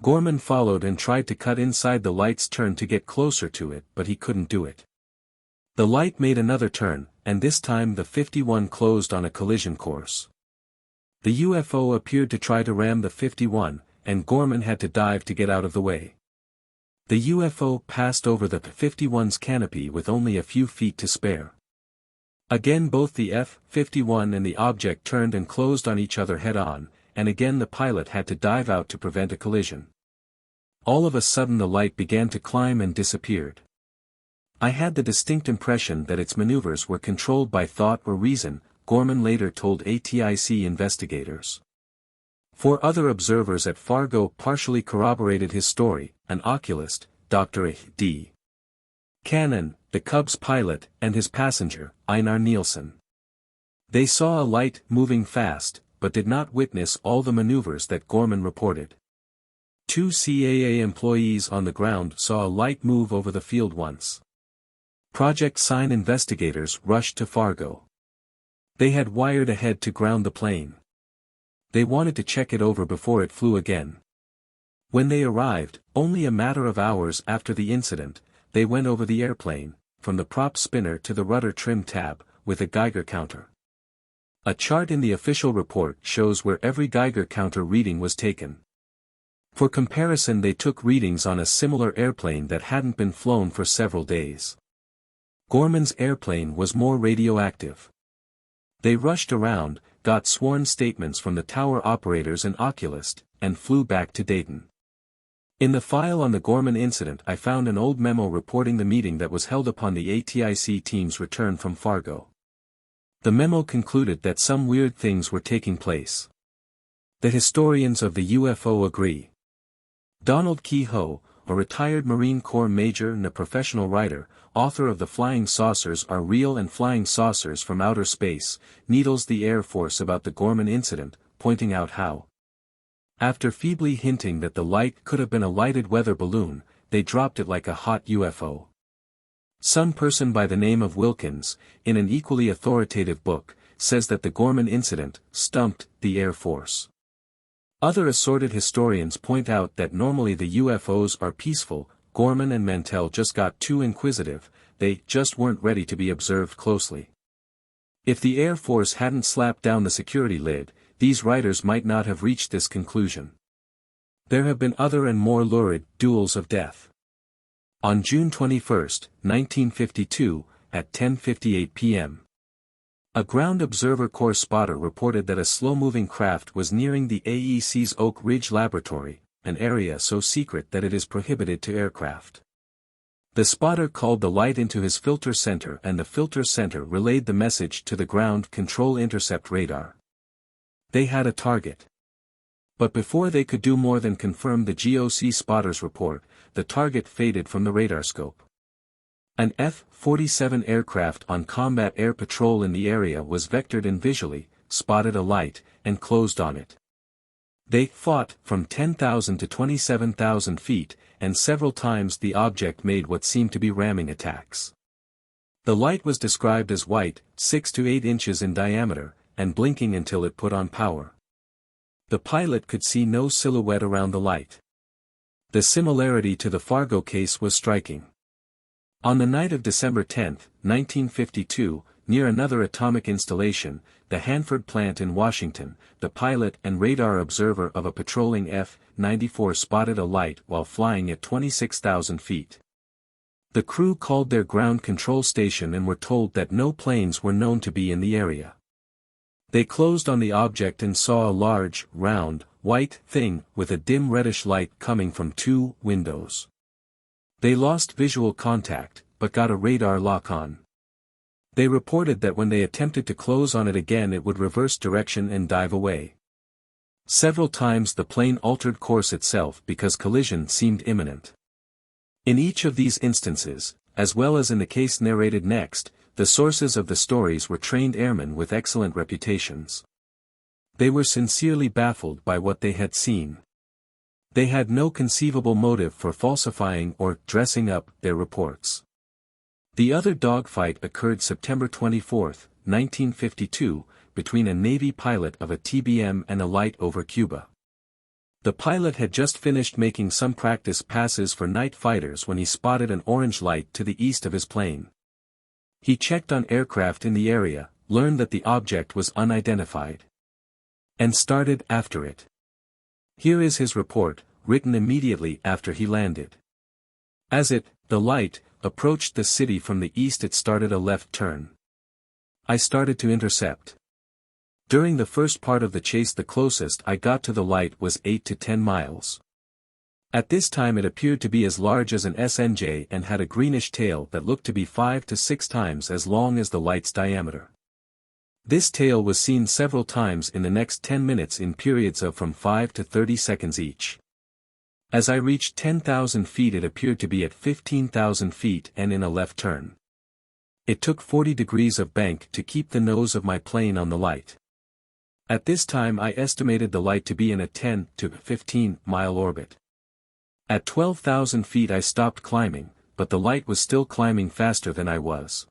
Gorman followed and tried to cut inside the light's turn to get closer to it, but he couldn't do it. The light made another turn, and this time the 51 closed on a collision course. The UFO appeared to try to ram the 51, and Gorman had to dive to get out of the way. The UFO passed over the 51's canopy with only a few feet to spare. Again both the F-51 and the object turned and closed on each other head-on, and again the pilot had to dive out to prevent a collision. All of a sudden the light began to climb and disappeared. I had the distinct impression that its maneuvers were controlled by thought or reason, Gorman later told ATIC investigators. 4 other observers at Fargo partially corroborated his story, an oculist, Dr. A.D. Cannon, the Cubs pilot, and his passenger, Einar Nielsen. They saw a light moving fast, but did not witness all the maneuvers that Gorman reported. 2 CAA employees on the ground saw a light move over the field once. Project Sign investigators rushed to Fargo. They had wired ahead to ground the plane. They wanted to check it over before it flew again. When they arrived, only a matter of hours after the incident, they went over the airplane, from the prop spinner to the rudder trim tab, with a Geiger counter. A chart in the official report shows where every Geiger counter reading was taken. For comparison they took readings on a similar airplane that hadn't been flown for several days. Gorman's airplane was more radioactive. They rushed around, got sworn statements from the tower operators and oculist, and flew back to Dayton. In the file on the Gorman incident I found an old memo reporting the meeting that was held upon the ATIC team's return from Fargo. The memo concluded that some weird things were taking place. The historians of the UFO agree. Donald Kehoe, a retired Marine Corps major and a professional writer, author of The Flying Saucers Are Real and Flying Saucers from Outer Space, needles the Air Force about the Gorman incident, pointing out how, after feebly hinting that the light could have been a lighted weather balloon, they dropped it like a hot UFO. Some person by the name of Wilkins, in an equally authoritative book, says that the Gorman incident stumped the Air Force. Other assorted historians point out that normally the UFOs are peaceful. Gorman and Mantell just got too inquisitive, they just weren't ready to be observed closely. If the Air Force hadn't slapped down the security lid, these writers might not have reached this conclusion. There have been other and more lurid duels of death. On June 21, 1952, at 10:58 p.m. a Ground Observer Corps spotter reported that a slow-moving craft was nearing the AEC's Oak Ridge Laboratory, an area so secret that it is prohibited to aircraft. The spotter called the light into his filter center and the filter center relayed the message to the Ground Control Intercept radar. They had a target. But before they could do more than confirm the GOC spotter's report, the target faded from the radar scope. An F-47 aircraft on combat air patrol in the area was vectored in visually, spotted a light, and closed on it. They fought from 10,000 to 27,000 feet, and several times the object made what seemed to be ramming attacks. The light was described as white, 6 to 8 inches in diameter, and blinking until it put on power. The pilot could see no silhouette around the light. The similarity to the Fargo case was striking. On the night of December 10, 1952, near another atomic installation, the Hanford plant in Washington, the pilot and radar observer of a patrolling F-94 spotted a light while flying at 26,000 feet. The crew called their ground control station and were told that no planes were known to be in the area. They closed on the object and saw a large, round, white thing with a dim reddish light coming from 2 windows. They lost visual contact, but got a radar lock on. They reported that when they attempted to close on it again it would reverse direction and dive away. Several times the plane altered course itself because collision seemed imminent. In each of these instances, as well as in the case narrated next, the sources of the stories were trained airmen with excellent reputations. They were sincerely baffled by what they had seen. They had no conceivable motive for falsifying or dressing up their reports. The other dogfight occurred September 24, 1952, between a Navy pilot of a TBM and a light over Cuba. The pilot had just finished making some practice passes for night fighters when he spotted an orange light to the east of his plane. He checked on aircraft in the area, learned that the object was unidentified, and started after it. Here is his report, written immediately after he landed. As the light, approached the city from the east, it started a left turn. I started to intercept. During the first part of the chase, the closest I got to the light was 8 to 10 miles. At this time it appeared to be as large as an SNJ and had a greenish tail that looked to be 5 to 6 times as long as the light's diameter. This tail was seen several times in the next 10 minutes in periods of from 5 to 30 seconds each. As I reached 10,000 feet it appeared to be at 15,000 feet and in a left turn. It took 40 degrees of bank to keep the nose of my plane on the light. At this time I estimated the light to be in a 10 to 15 mile orbit. At 12,000 feet I stopped climbing, but the light was still climbing faster than I was.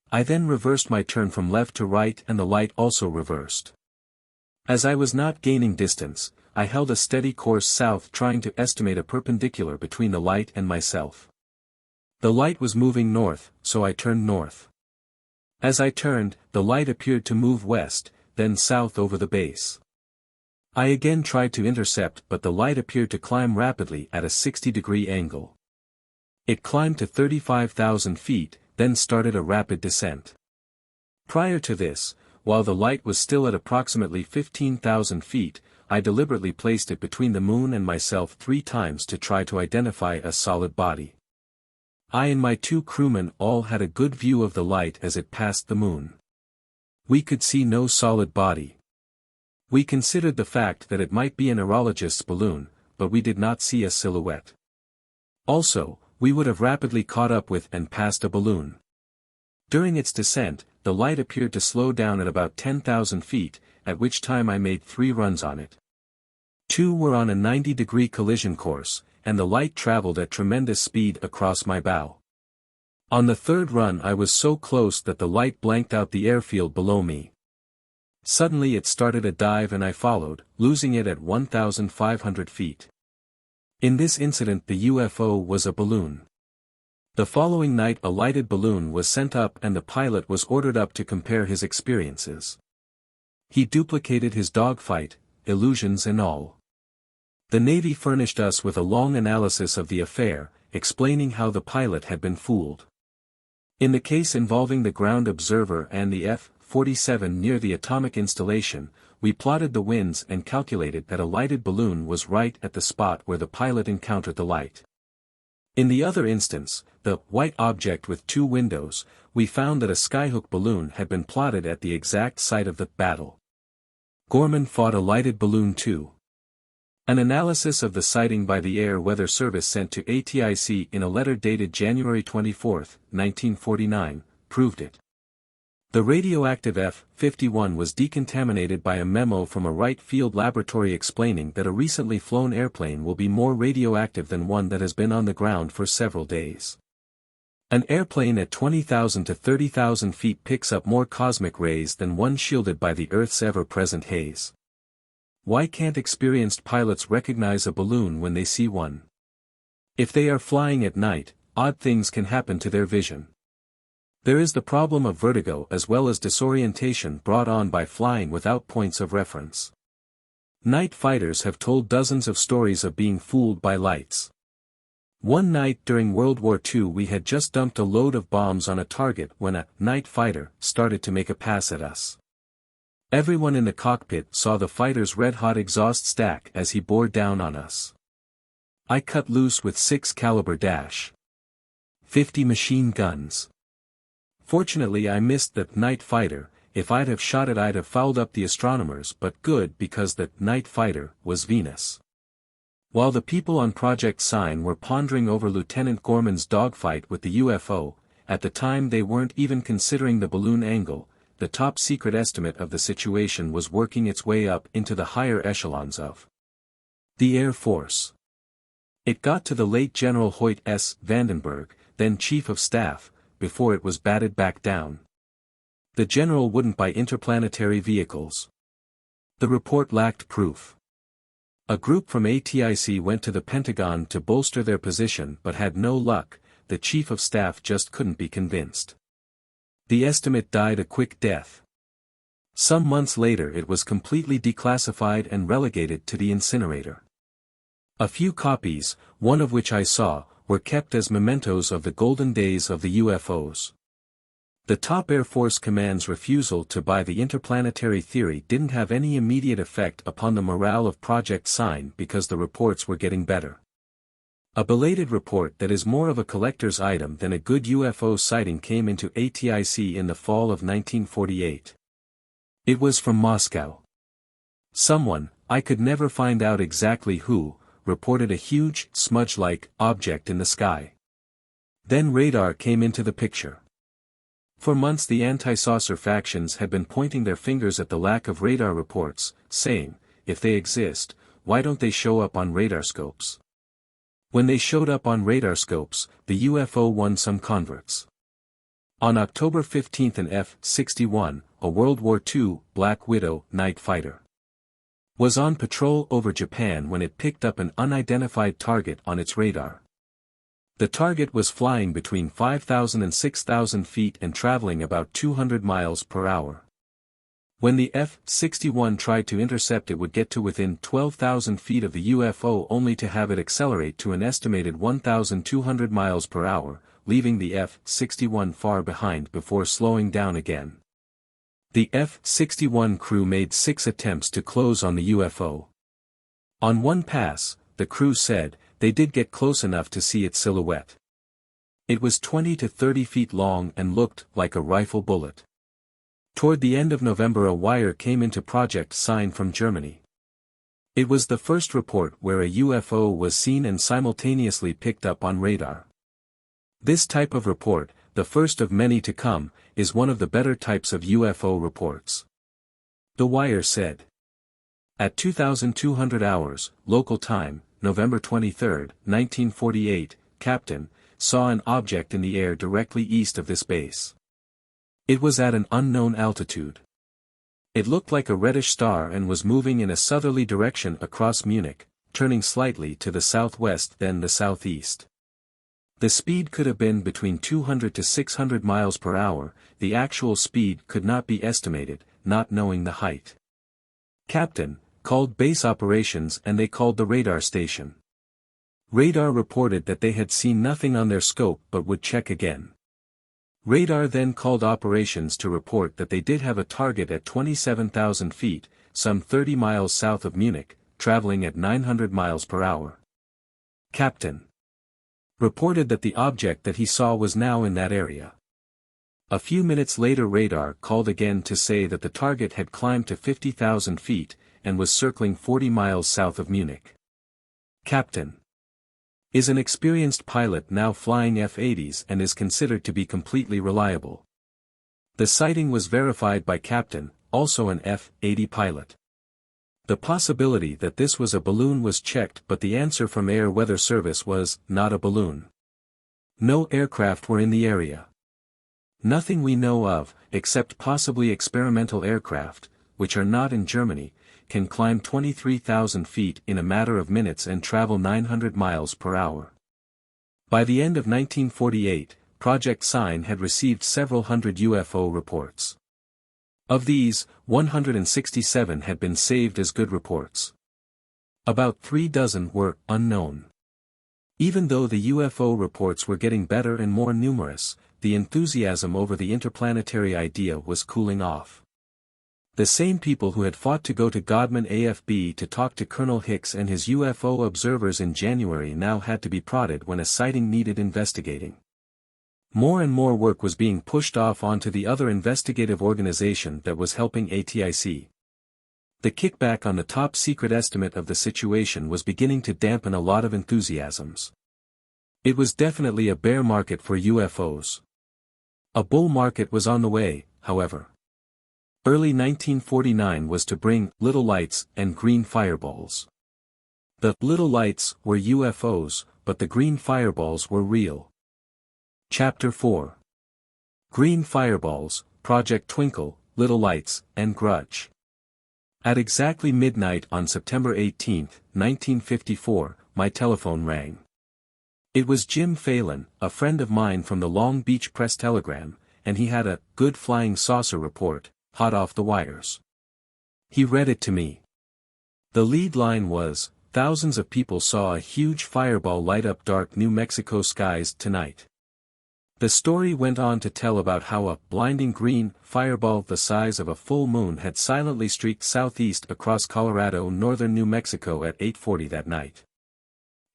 I then reversed my turn from left to right and the light also reversed. As I was not gaining distance, I held a steady course south, trying to estimate a perpendicular between the light and myself. The light was moving north, so I turned north. As I turned, the light appeared to move west, then south over the base. I again tried to intercept, but the light appeared to climb rapidly at a 60-degree angle. It climbed to 35,000 feet, then started a rapid descent. Prior to this, while the light was still at approximately 15,000 feet, I deliberately placed it between the moon and myself 3 times to try to identify a solid body. I and my 2 crewmen all had a good view of the light as it passed the moon. We could see no solid body. We considered the fact that it might be an aerologist's balloon, but we did not see a silhouette. Also, we would have rapidly caught up with and passed a balloon. During its descent, the light appeared to slow down at about 10,000 feet, at which time I made 3 runs on it. 2 were on a 90-degree collision course, and the light traveled at tremendous speed across my bow. On the 3rd run I was so close that the light blanked out the airfield below me. Suddenly it started a dive and I followed, losing it at 1,500 feet. In this incident the UFO was a balloon. The following night a lighted balloon was sent up and the pilot was ordered up to compare his experiences. He duplicated his dogfight, illusions and all. The Navy furnished us with a long analysis of the affair, explaining how the pilot had been fooled. In the case involving the ground observer and the F-47 near the atomic installation, we plotted the winds and calculated that a lighted balloon was right at the spot where the pilot encountered the light. In the other instance, the white object with 2 windows, we found that a skyhook balloon had been plotted at the exact site of the battle. Gorman fought a lighted balloon too. An analysis of the sighting by the Air Weather Service sent to ATIC in a letter dated January 24, 1949, proved it. The radioactive F-51 was decontaminated by a memo from a Wright Field Laboratory explaining that a recently flown airplane will be more radioactive than one that has been on the ground for several days. An airplane at 20,000 to 30,000 feet picks up more cosmic rays than one shielded by the Earth's ever-present haze. Why can't experienced pilots recognize a balloon when they see one? If they are flying at night, odd things can happen to their vision. There is the problem of vertigo as well as disorientation brought on by flying without points of reference. Night fighters have told dozens of stories of being fooled by lights. One night during World War II we had just dumped a load of bombs on a target when a night fighter started to make a pass at us. Everyone in the cockpit saw the fighter's red-hot exhaust stack as he bore down on us. I cut loose with 6 caliber .50 machine guns. Fortunately I missed that night fighter. If I'd have shot it I'd have fouled up the astronomers, but good because that night fighter was Venus. While the people on Project Sign were pondering over Lieutenant Gorman's dogfight with the UFO, at the time they weren't even considering the balloon angle. the top-secret estimate of the situation was working its way up into the higher echelons of the Air Force. It got to the late General Hoyt S. Vandenberg, then Chief of Staff, before it was batted back down. The general wouldn't buy interplanetary vehicles. The report lacked proof. A group from ATIC went to the Pentagon to bolster their position but had no luck. The Chief of Staff just couldn't be convinced. The estimate died a quick death. Some months later it was completely declassified and relegated to the incinerator. A few copies, one of which I saw, were kept as mementos of the golden days of the UFOs. The top Air Force Command's refusal to buy the interplanetary theory didn't have any immediate effect upon the morale of Project Sign because the reports were getting better. A belated report that is more of a collector's item than a good UFO sighting came into ATIC in the fall of 1948. It was from Moscow. Someone, I could never find out exactly who, reported a huge, smudge-like object in the sky. Then radar came into the picture. For months the anti-saucer factions had been pointing their fingers at the lack of radar reports, saying, if they exist, why don't they show up on radar scopes? When they showed up on radar scopes, the UFO won some converts. On October 15 an F-61, a World War II Black Widow night fighter, was on patrol over Japan when it picked up an unidentified target on its radar. The target was flying between 5,000 and 6,000 feet and traveling about 200 miles per hour. When the F-61 tried to intercept it would get to within 12,000 feet of the UFO only to have it accelerate to an estimated 1,200 miles per hour, leaving the F-61 far behind before slowing down again. The F-61 crew made 6 attempts to close on the UFO. On one pass, the crew said, they did get close enough to see its silhouette. It was 20 to 30 feet long and looked like a rifle bullet. Toward the end of November a wire came into Project Sign from Germany. It was the first report where a UFO was seen and simultaneously picked up on radar. This type of report, the first of many to come, is one of the better types of UFO reports. The wire said. At 2,200 hours, local time, November 23, 1948, Captain, saw an object in the air directly east of this base. It was at an unknown altitude. It looked like a reddish star and was moving in a southerly direction across Munich, turning slightly to the southwest then the southeast. The speed could have been between 200 to 600 miles per hour, the actual speed could not be estimated, not knowing the height. Captain, called base operations and they called the radar station. Radar reported that they had seen nothing on their scope but would check again. Radar then called operations to report that they did have a target at 27,000 feet, some 30 miles south of Munich, traveling at 900 miles per hour. Captain reported that the object that he saw was now in that area. A few minutes later radar called again to say that the target had climbed to 50,000 feet, and was circling 40 miles south of Munich. Captain is an experienced pilot now flying F-80s and is considered to be completely reliable. The sighting was verified by Captain, also an F-80 pilot. The possibility that this was a balloon was checked but the answer from Air Weather Service was, not a balloon. No aircraft were in the area. Nothing we know of, except possibly experimental aircraft, which are not in Germany, can climb 23,000 feet in a matter of minutes and travel 900 miles per hour. By the end of 1948, Project Sign had received several hundred UFO reports. Of these, 167 had been saved as good reports. About 36 were unknown. Even though the UFO reports were getting better and more numerous, the enthusiasm over the interplanetary idea was cooling off. The same people who had fought to go to Godman AFB to talk to Colonel Hicks and his UFO observers in January now had to be prodded when a sighting needed investigating. More and more work was being pushed off onto the other investigative organization that was helping ATIC. The kickback on the top secret estimate of the situation was beginning to dampen a lot of enthusiasms. It was definitely a bear market for UFOs. A bull market was on the way, however. Early 1949 was to bring little lights and green fireballs. The little lights were UFOs, but the green fireballs were real. Chapter 4. Green Fireballs, Project Twinkle, Little Lights, and Grudge. At exactly midnight on September 18, 1954, my telephone rang. It was Jim Phelan, a friend of mine from the Long Beach Press-Telegram, and he had a good flying saucer report, hot off the wires. He read it to me. The lead line was, "Thousands of people saw a huge fireball light up dark New Mexico skies tonight." The story went on to tell about how a blinding green fireball the size of a full moon had silently streaked southeast across Colorado northern New Mexico at 8:40 that night.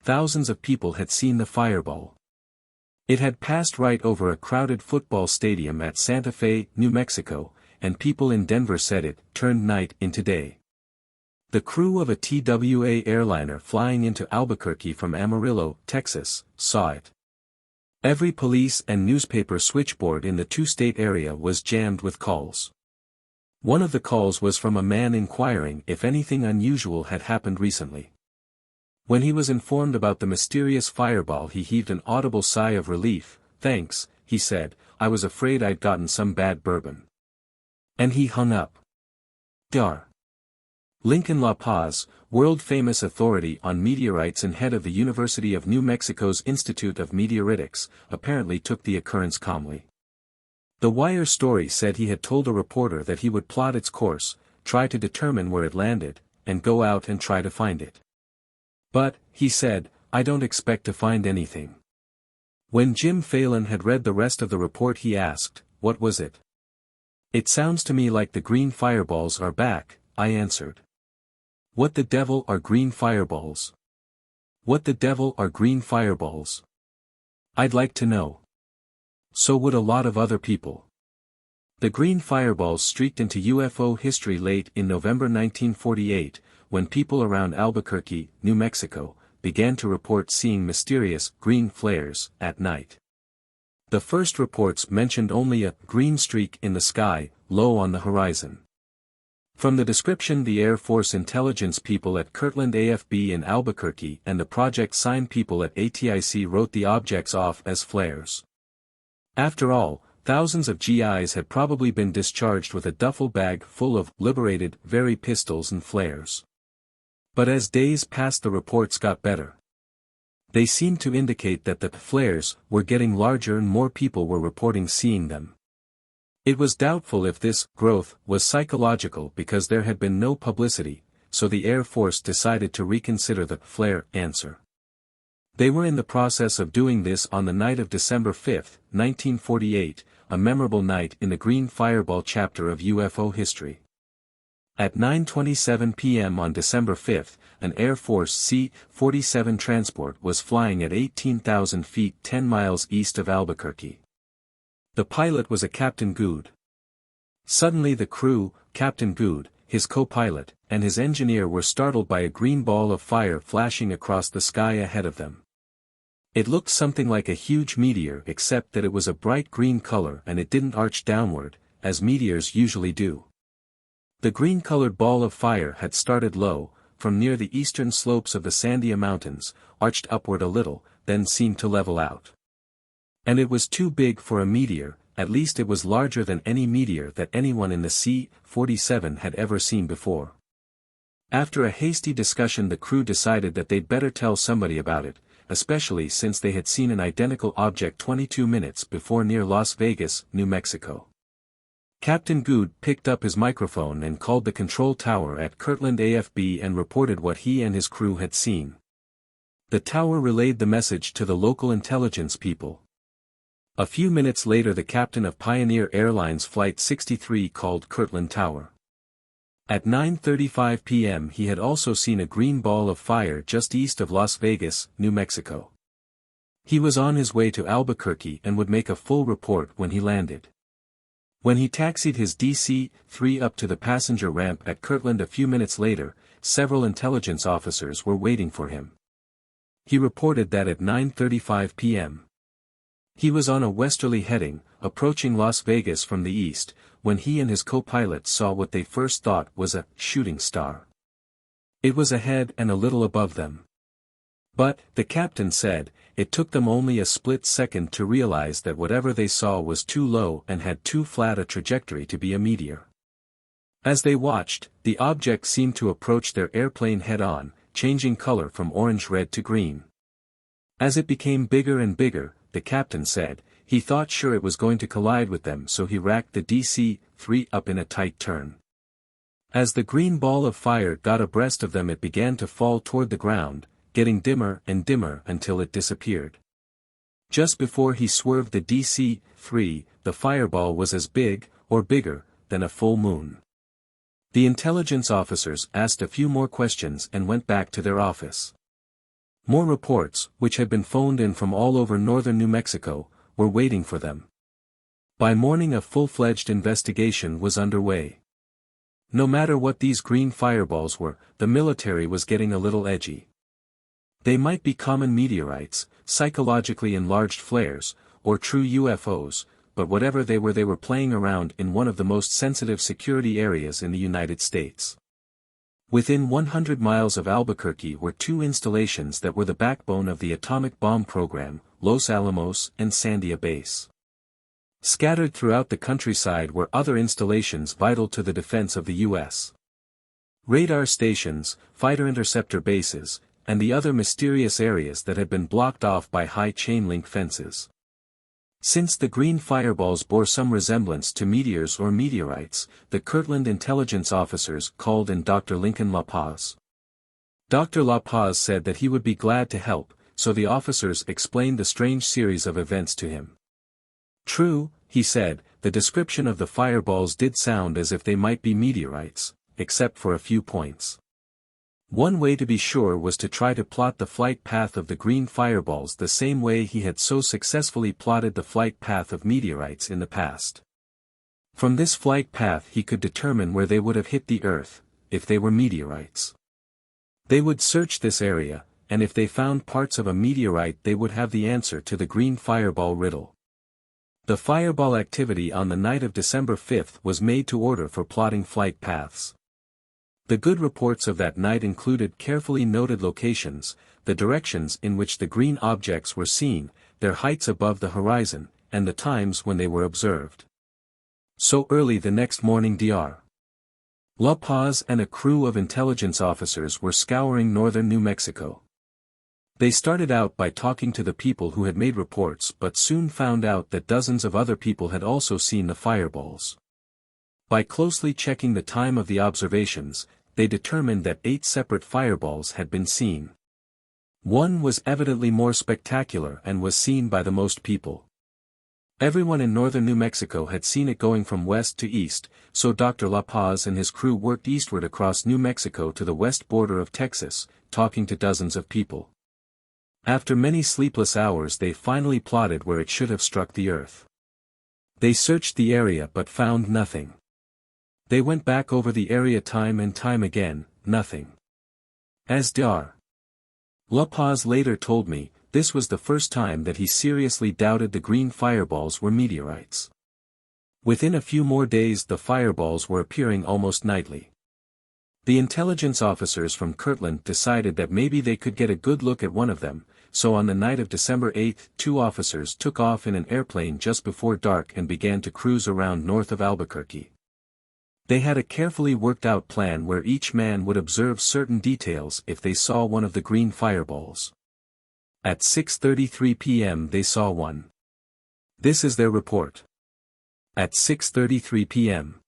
Thousands of people had seen the fireball. It had passed right over a crowded football stadium at Santa Fe, New Mexico, and people in Denver said it turned night into day. The crew of a TWA airliner flying into Albuquerque from Amarillo, Texas, saw it. Every police and newspaper switchboard in the two-state area was jammed with calls. One of the calls was from a man inquiring if anything unusual had happened recently. When he was informed about the mysterious fireball, he heaved an audible sigh of relief. "Thanks," he said, "I was afraid I'd gotten some bad bourbon." And he hung up. Dar. Lincoln La Paz, world-famous authority on meteorites and head of the University of New Mexico's Institute of Meteoritics, apparently took the occurrence calmly. The Wire story said he had told a reporter that he would plot its course, try to determine where it landed, and go out and try to find it. "But," he said, "I don't expect to find anything." When Jim Phelan had read the rest of the report, he asked, "What was it?" "It sounds to me like the green fireballs are back," I answered. "What the devil are green fireballs? What the devil are green fireballs? I'd like to know." So would a lot of other people. The green fireballs streaked into UFO history late in November 1948, when people around Albuquerque, New Mexico, began to report seeing mysterious green flares at night. The first reports mentioned only a green streak in the sky, low on the horizon. From the description, the Air Force intelligence people at Kirtland AFB in Albuquerque and the Project Sign people at ATIC wrote the objects off as flares. After all, thousands of GIs had probably been discharged with a duffel bag full of liberated, very pistols and flares. But as days passed, the reports got better. They seemed to indicate that the flares were getting larger and more people were reporting seeing them. It was doubtful if this growth was psychological because there had been no publicity, so the Air Force decided to reconsider the flare answer. They were in the process of doing this on the night of December 5, 1948, a memorable night in the Green Fireball chapter of UFO history. At 9:27 p.m. on December 5, an Air Force C-47 transport was flying at 18,000 feet 10 miles east of Albuquerque. The pilot was a Captain Good. Suddenly the crew, Captain Good, his co-pilot, and his engineer were startled by a green ball of fire flashing across the sky ahead of them. It looked something like a huge meteor, except that it was a bright green color and it didn't arch downward, as meteors usually do. The green-colored ball of fire had started low, from near the eastern slopes of the Sandia Mountains, arched upward a little, then seemed to level out. And it was too big for a meteor, at least it was larger than any meteor that anyone in the C-47 had ever seen before. After a hasty discussion, the crew decided that they'd better tell somebody about it, especially since they had seen an identical object 22 minutes before near Las Vegas, New Mexico. Captain Good picked up his microphone and called the control tower at Kirtland AFB and reported what he and his crew had seen. The tower relayed the message to the local intelligence people. A few minutes later, the captain of Pioneer Airlines Flight 63 called Kirtland Tower. At 9:35 p.m. he had also seen a green ball of fire just east of Las Vegas, New Mexico. He was on his way to Albuquerque and would make a full report when he landed. When he taxied his DC-3 up to the passenger ramp at Kirtland a few minutes later, several intelligence officers were waiting for him. He reported that at 9:35 p.m. He was on a westerly heading, approaching Las Vegas from the east, when he and his co-pilot saw what they first thought was a shooting star. It was ahead and a little above them. But, the captain said, it took them only a split second to realize that whatever they saw was too low and had too flat a trajectory to be a meteor. As they watched, the object seemed to approach their airplane head-on, changing color from orange-red to green. As it became bigger and bigger, the captain said, he thought sure it was going to collide with them, so he racked the DC-3 up in a tight turn. As the green ball of fire got abreast of them, it began to fall toward the ground, getting dimmer and dimmer until it disappeared. Just before he swerved the DC-3, the fireball was as big, or bigger, than a full moon. The intelligence officers asked a few more questions and went back to their office. More reports, which had been phoned in from all over northern New Mexico, were waiting for them. By morning a full-fledged investigation was underway. No matter what these green fireballs were, the military was getting a little edgy. They might be common meteorites, psychologically enlarged flares, or true UFOs, but whatever they were playing around in one of the most sensitive security areas in the United States. Within 100 miles of Albuquerque were two installations that were the backbone of the atomic bomb program, Los Alamos and Sandia Base. Scattered throughout the countryside were other installations vital to the defense of the U.S. Radar stations, fighter interceptor bases, and the other mysterious areas that had been blocked off by high chain-link fences. Since the green fireballs bore some resemblance to meteors or meteorites, the Kirtland intelligence officers called in Dr. Lincoln La Paz. Dr. La Paz said that he would be glad to help, so the officers explained the strange series of events to him. True, he said, the description of the fireballs did sound as if they might be meteorites, except for a few points. One way to be sure was to try to plot the flight path of the green fireballs the same way he had so successfully plotted the flight path of meteorites in the past. From this flight path he could determine where they would have hit the Earth, if they were meteorites. They would search this area, and if they found parts of a meteorite they would have the answer to the green fireball riddle. The fireball activity on the night of December 5th was made to order for plotting flight paths. The good reports of that night included carefully noted locations, the directions in which the green objects were seen, their heights above the horizon, and the times when they were observed. So early the next morning Dr. La Paz and a crew of intelligence officers were scouring northern New Mexico. They started out by talking to the people who had made reports but soon found out that dozens of other people had also seen the fireballs. By closely checking the time of the observations, they determined that 8 separate fireballs had been seen. One was evidently more spectacular and was seen by the most people. Everyone in northern New Mexico had seen it going from west to east, so Dr. La Paz and his crew worked eastward across New Mexico to the west border of Texas, talking to dozens of people. After many sleepless hours they finally plotted where it should have struck the Earth. They searched the area but found nothing. They went back over the area time and time again, nothing. As Dr. La Paz later told me, this was the first time that he seriously doubted the green fireballs were meteorites. Within a few more days the fireballs were appearing almost nightly. The intelligence officers from Kirtland decided that maybe they could get a good look at one of them, so on the night of December 8, 2 officers took off in an airplane just before dark and began to cruise around north of Albuquerque. They had a carefully worked-out plan where each man would observe certain details if they saw one of the green fireballs. At 6:33 p.m. they saw one. This is their report. At 6:33 p.m.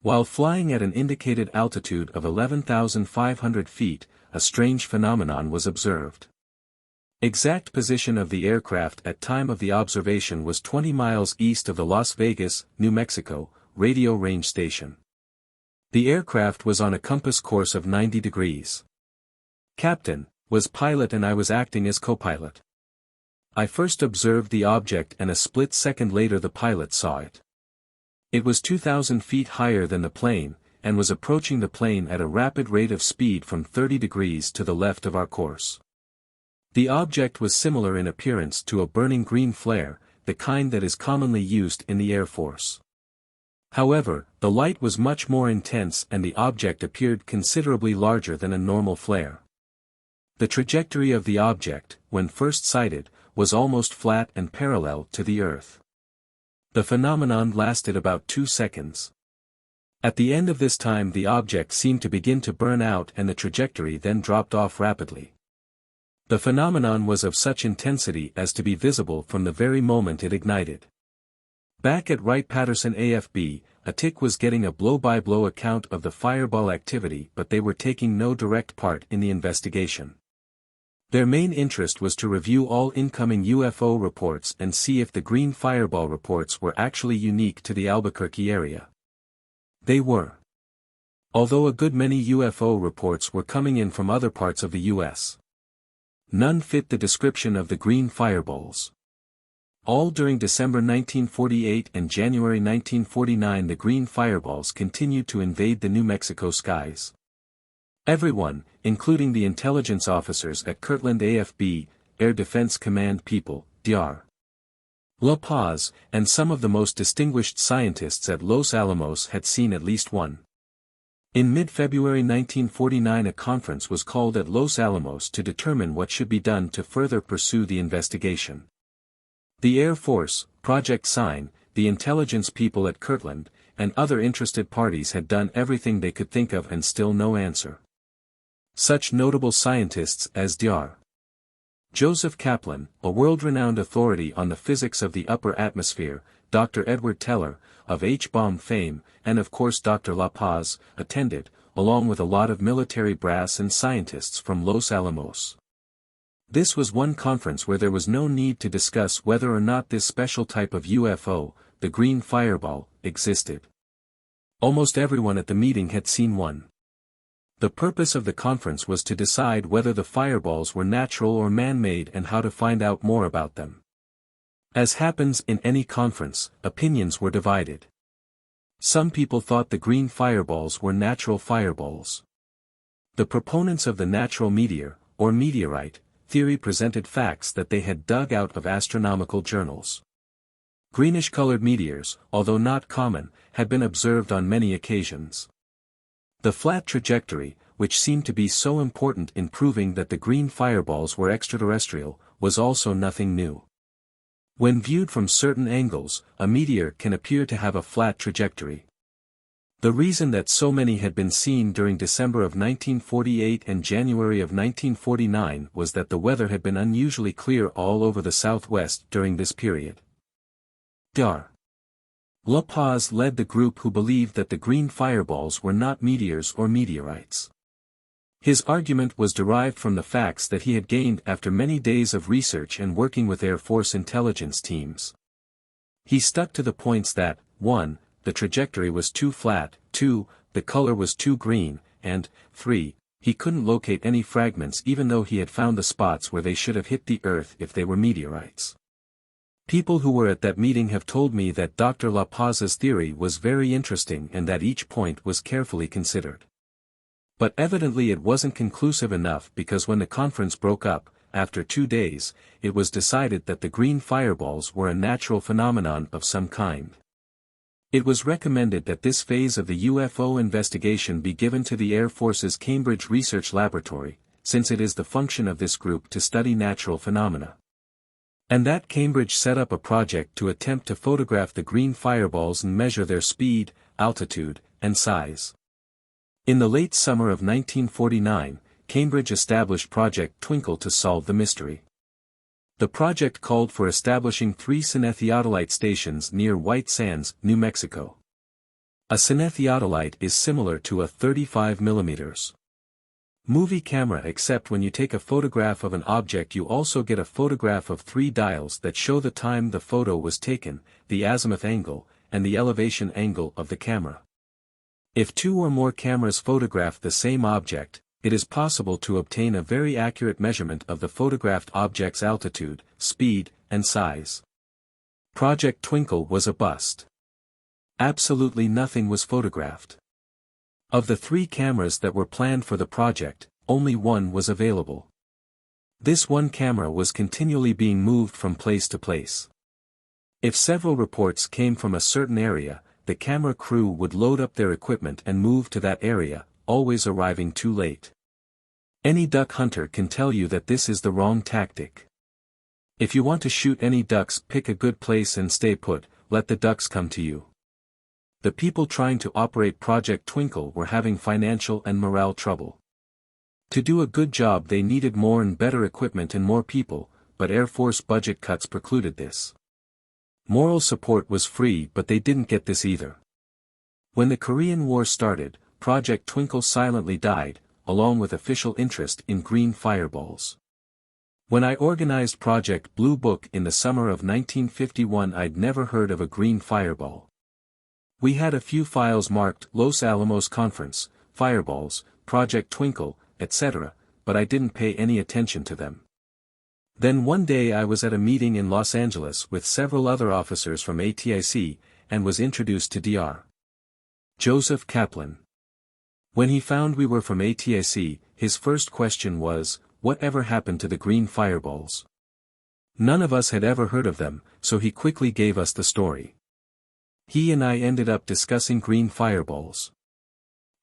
While flying at an indicated altitude of 11,500 feet, a strange phenomenon was observed. Exact position of the aircraft at time of the observation was 20 miles east of the Las Vegas, New Mexico, radio range station. The aircraft was on a compass course of 90 degrees. Captain was pilot and I was acting as co-pilot. I first observed the object and a split second later the pilot saw it. It was 2,000 feet higher than the plane, and was approaching the plane at a rapid rate of speed from 30 degrees to the left of our course. The object was similar in appearance to a burning green flare, the kind that is commonly used in the Air Force. However, the light was much more intense and the object appeared considerably larger than a normal flare. The trajectory of the object, when first sighted, was almost flat and parallel to the Earth. The phenomenon lasted about 2 seconds. At the end of this time the object seemed to begin to burn out and the trajectory then dropped off rapidly. The phenomenon was of such intensity as to be visible from the very moment it ignited. Back at Wright-Patterson AFB, a TIC was getting a blow-by-blow account of the fireball activity, but they were taking no direct part in the investigation. Their main interest was to review all incoming UFO reports and see if the green fireball reports were actually unique to the Albuquerque area. They were. Although a good many UFO reports were coming in from other parts of the U.S., none fit the description of the green fireballs. All during December 1948 and January 1949 the green fireballs continued to invade the New Mexico skies. Everyone, including the intelligence officers at Kirtland AFB, Air Defense Command people, Dr. La Paz, and some of the most distinguished scientists at Los Alamos had seen at least one. In mid-February 1949 a conference was called at Los Alamos to determine what should be done to further pursue the investigation. The Air Force, Project Sign, the intelligence people at Kirtland, and other interested parties had done everything they could think of and still no answer. Such notable scientists as Dr. Joseph Kaplan, a world-renowned authority on the physics of the upper atmosphere, Dr. Edward Teller, of H-bomb fame, and of course Dr. La Paz, attended, along with a lot of military brass and scientists from Los Alamos. This was one conference where there was no need to discuss whether or not this special type of UFO, the green fireball, existed. Almost everyone at the meeting had seen one. The purpose of the conference was to decide whether the fireballs were natural or man-made and how to find out more about them. As happens in any conference, opinions were divided. Some people thought the green fireballs were natural fireballs. The proponents of the natural meteor, or meteorite, theory presented facts that they had dug out of astronomical journals. Greenish-colored meteors, although not common, had been observed on many occasions. The flat trajectory, which seemed to be so important in proving that the green fireballs were extraterrestrial, was also nothing new. When viewed from certain angles, a meteor can appear to have a flat trajectory. The reason that so many had been seen during December of 1948 and January of 1949 was that the weather had been unusually clear all over the southwest during this period. Dr. La Paz led the group who believed that the green fireballs were not meteors or meteorites. His argument was derived from the facts that he had gained after many days of research and working with Air Force intelligence teams. He stuck to the points that, 1. The trajectory was too flat, 2. The color was too green, and, 3. He couldn't locate any fragments even though he had found the spots where they should have hit the Earth if they were meteorites. People who were at that meeting have told me that Dr. La Paz's theory was very interesting and that each point was carefully considered. But evidently it wasn't conclusive enough because when the conference broke up, after 2 days, it was decided that the green fireballs were a natural phenomenon of some kind. It was recommended that this phase of the UFO investigation be given to the Air Force's Cambridge Research Laboratory, since it is the function of this group to study natural phenomena. And that Cambridge set up a project to attempt to photograph the green fireballs and measure their speed, altitude, and size. In the late summer of 1949, Cambridge established Project Twinkle to solve the mystery. The project called for establishing 3 cinetheodolite stations near White Sands, New Mexico. A cinetheodolite is similar to a 35mm movie camera, except when you take a photograph of an object you also get a photograph of 3 dials that show the time the photo was taken, the azimuth angle, and the elevation angle of the camera. If 2 or more cameras photograph the same object, it is possible to obtain a very accurate measurement of the photographed object's altitude, speed, and size. Project Twinkle was a bust. Absolutely nothing was photographed. Of the 3 cameras that were planned for the project, only one was available. This one camera was continually being moved from place to place. If several reports came from a certain area, the camera crew would load up their equipment and move to that area, always arriving too late. Any duck hunter can tell you that this is the wrong tactic. If you want to shoot any ducks, pick a good place and stay put, let the ducks come to you. The people trying to operate Project Twinkle were having financial and morale trouble. To do a good job they needed more and better equipment and more people, but Air Force budget cuts precluded this. Moral support was free, but they didn't get this either. When the Korean War started, Project Twinkle silently died, along with official interest in green fireballs. When I organized Project Bluebook in the summer of 1951, I'd never heard of a green fireball. We had a few files marked Los Alamos Conference, Fireballs, Project Twinkle, etc., but I didn't pay any attention to them. Then one day I was at a meeting in Los Angeles with several other officers from ATIC, and was introduced to Dr. Joseph Kaplan. When he found we were from ATIC, his first question was, "What ever happened to the green fireballs?" None of us had ever heard of them, so he quickly gave us the story. He and I ended up discussing green fireballs.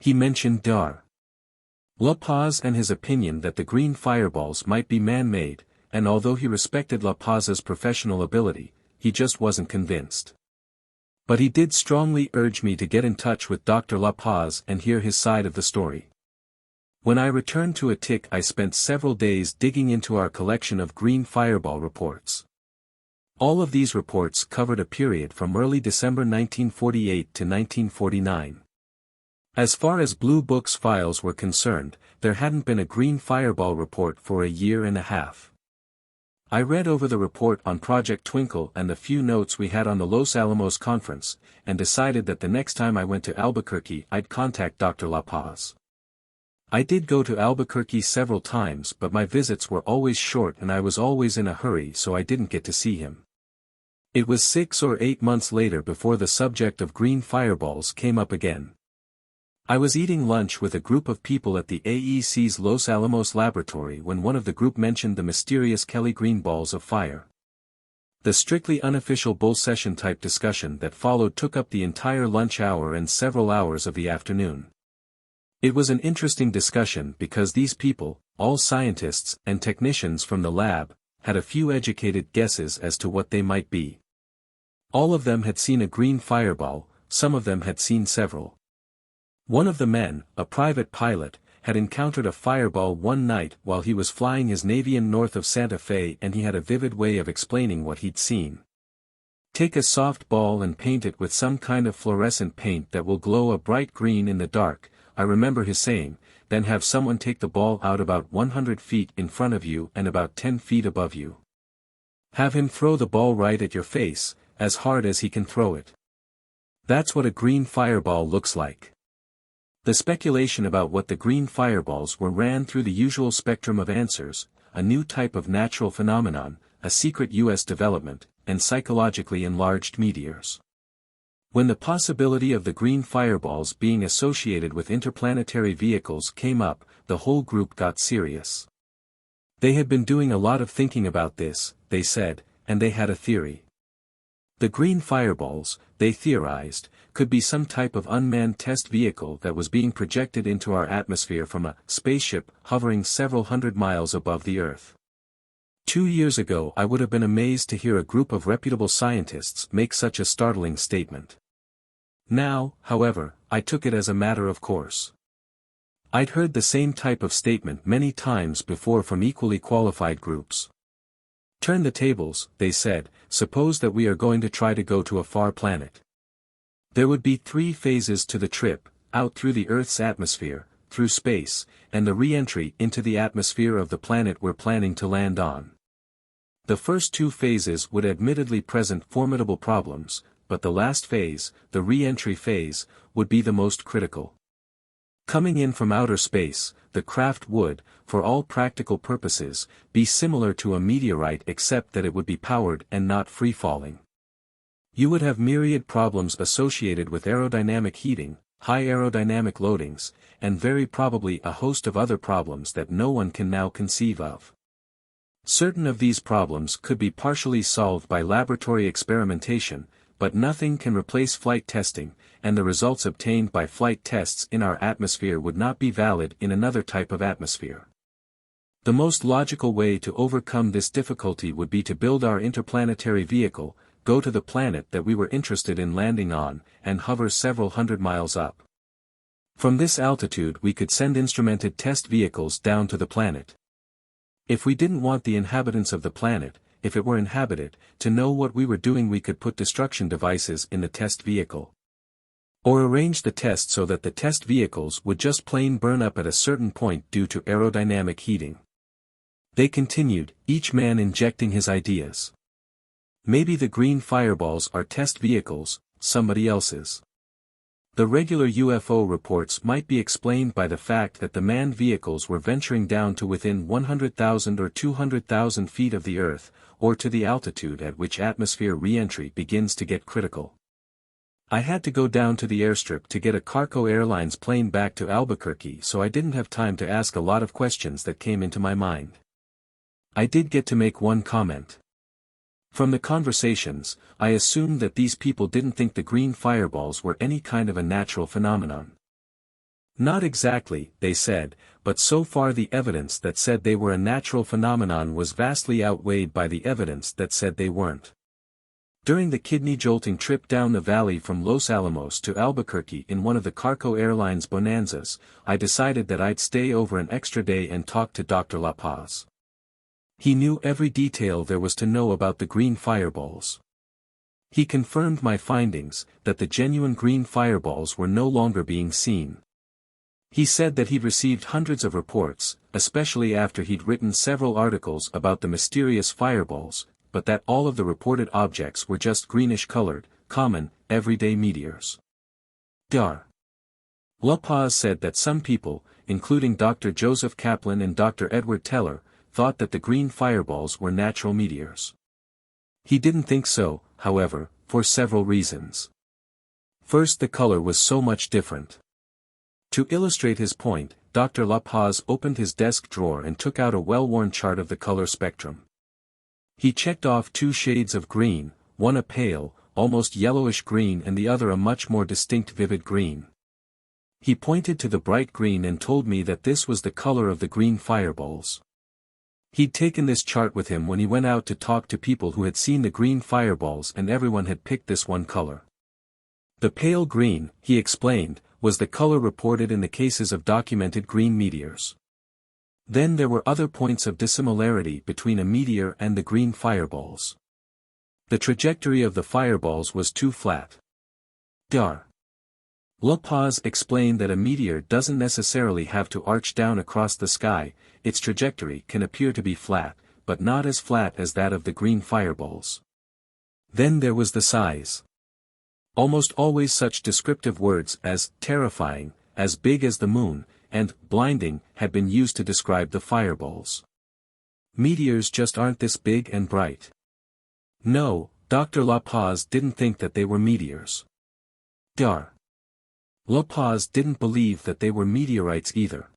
He mentioned Dr. La Paz and his opinion that the green fireballs might be man-made, and although he respected La Paz's professional ability, he just wasn't convinced. But he did strongly urge me to get in touch with Dr. La Paz and hear his side of the story. When I returned to ATIC, I spent several days digging into our collection of green fireball reports. All of these reports covered a period from early December 1948 to 1949. As far as Blue Book's files were concerned, there hadn't been a green fireball report for a year and a half. I read over the report on Project Twinkle and the few notes we had on the Los Alamos Conference, and decided that the next time I went to Albuquerque I'd contact Dr. La Paz. I did go to Albuquerque several times, but my visits were always short and I was always in a hurry, so I didn't get to see him. It was 6 or 8 months later before the subject of green fireballs came up again. I was eating lunch with a group of people at the AEC's Los Alamos laboratory when one of the group mentioned the mysterious Kelly green balls of fire. The strictly unofficial bull session type discussion that followed took up the entire lunch hour and several hours of the afternoon. It was an interesting discussion because these people, all scientists and technicians from the lab, had a few educated guesses as to what they might be. All of them had seen a green fireball, some of them had seen several. One of the men, a private pilot, had encountered a fireball one night while he was flying his Navian north of Santa Fe, and he had a vivid way of explaining what he'd seen. Take a soft ball and paint it with some kind of fluorescent paint that will glow a bright green in the dark, I remember his saying, then have someone take the ball out about 100 feet in front of you and about 10 feet above you. Have him throw the ball right at your face, as hard as he can throw it. That's what a green fireball looks like. The speculation about what the green fireballs were ran through the usual spectrum of answers: a new type of natural phenomenon, a secret U.S. development, and psychologically enlarged meteors. When the possibility of the green fireballs being associated with interplanetary vehicles came up, the whole group got serious. They had been doing a lot of thinking about this, they said, and they had a theory. The green fireballs, they theorized, could be some type of unmanned test vehicle that was being projected into our atmosphere from a spaceship hovering several hundred miles above the Earth. 2 years ago I would have been amazed to hear a group of reputable scientists make such a startling statement. Now, however, I took it as a matter of course. I'd heard the same type of statement many times before from equally qualified groups. Turn the tables, they said, suppose that we are going to try to go to a far planet. There would be 3 phases to the trip: out through the Earth's atmosphere, through space, and the re-entry into the atmosphere of the planet we're planning to land on. The first 2 phases would admittedly present formidable problems, but the last phase, the re-entry phase, would be the most critical. Coming in from outer space, the craft would, for all practical purposes, be similar to a meteorite except that it would be powered and not free-falling. You would have myriad problems associated with aerodynamic heating, high aerodynamic loadings, and very probably a host of other problems that no one can now conceive of. Certain of these problems could be partially solved by laboratory experimentation, but nothing can replace flight testing, and the results obtained by flight tests in our atmosphere would not be valid in another type of atmosphere. The most logical way to overcome this difficulty would be to build our interplanetary vehicle, go to the planet that we were interested in landing on, and hover several hundred miles up. From this altitude we could send instrumented test vehicles down to the planet. If we didn't want the inhabitants of the planet, if it were inhabited, to know what we were doing, we could put destruction devices in the test vehicle. Or arrange the test so that the test vehicles would just plain burn up at a certain point due to aerodynamic heating. They continued, each man injecting his ideas. Maybe the green fireballs are test vehicles, somebody else's. The regular UFO reports might be explained by the fact that the manned vehicles were venturing down to within 100,000 or 200,000 feet of the Earth, or to the altitude at which atmosphere re-entry begins to get critical. I had to go down to the airstrip to get a Carco Airlines plane back to Albuquerque, so I didn't have time to ask a lot of questions that came into my mind. I did get to make one comment. From the conversations, I assumed that these people didn't think the green fireballs were any kind of a natural phenomenon. Not exactly, they said, but so far the evidence that said they were a natural phenomenon was vastly outweighed by the evidence that said they weren't. During the kidney-jolting trip down the valley from Los Alamos to Albuquerque in one of the Carco Airlines bonanzas, I decided that I'd stay over an extra day and talk to Dr. La Paz. He knew every detail there was to know about the green fireballs. He confirmed my findings, that the genuine green fireballs were no longer being seen. He said that he'd received hundreds of reports, especially after he'd written several articles about the mysterious fireballs, but that all of the reported objects were just greenish-colored, common, everyday meteors. Dr. La Paz said that some people, including Dr. Joseph Kaplan and Dr. Edward Teller, thought that the green fireballs were natural meteors. He didn't think so, however, for several reasons. First, the color was so much different. To illustrate his point, Dr. La Paz opened his desk drawer and took out a well-worn chart of the color spectrum. He checked off 2 shades of green, one a pale, almost yellowish green and the other a much more distinct vivid green. He pointed to the bright green and told me that this was the color of the green fireballs. He'd taken this chart with him when he went out to talk to people who had seen the green fireballs, and everyone had picked this one color. The pale green, he explained, was the color reported in the cases of documented green meteors. Then there were other points of dissimilarity between a meteor and the green fireballs. The trajectory of the fireballs was too flat. Dr. La Paz explained that a meteor doesn't necessarily have to arch down across the sky, its trajectory can appear to be flat, but not as flat as that of the green fireballs. Then there was the size. Almost always such descriptive words as terrifying, as big as the moon, and blinding had been used to describe the fireballs. Meteors just aren't this big and bright. No, Dr. La Paz didn't think that they were meteors. Dr. La Paz didn't believe that they were meteorites either.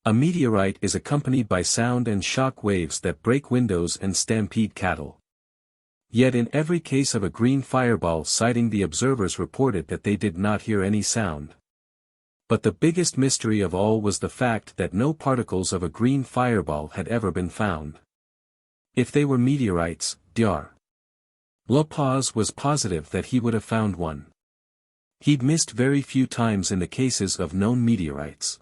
A meteorite is accompanied by sound and shock waves that break windows and stampede cattle. Yet in every case of a green fireball sighting, the observers reported that they did not hear any sound. But the biggest mystery of all was the fact that no particles of a green fireball had ever been found. If they were meteorites, Dr. La Paz was positive that he would have found one. He'd missed very few times in the cases of known meteorites.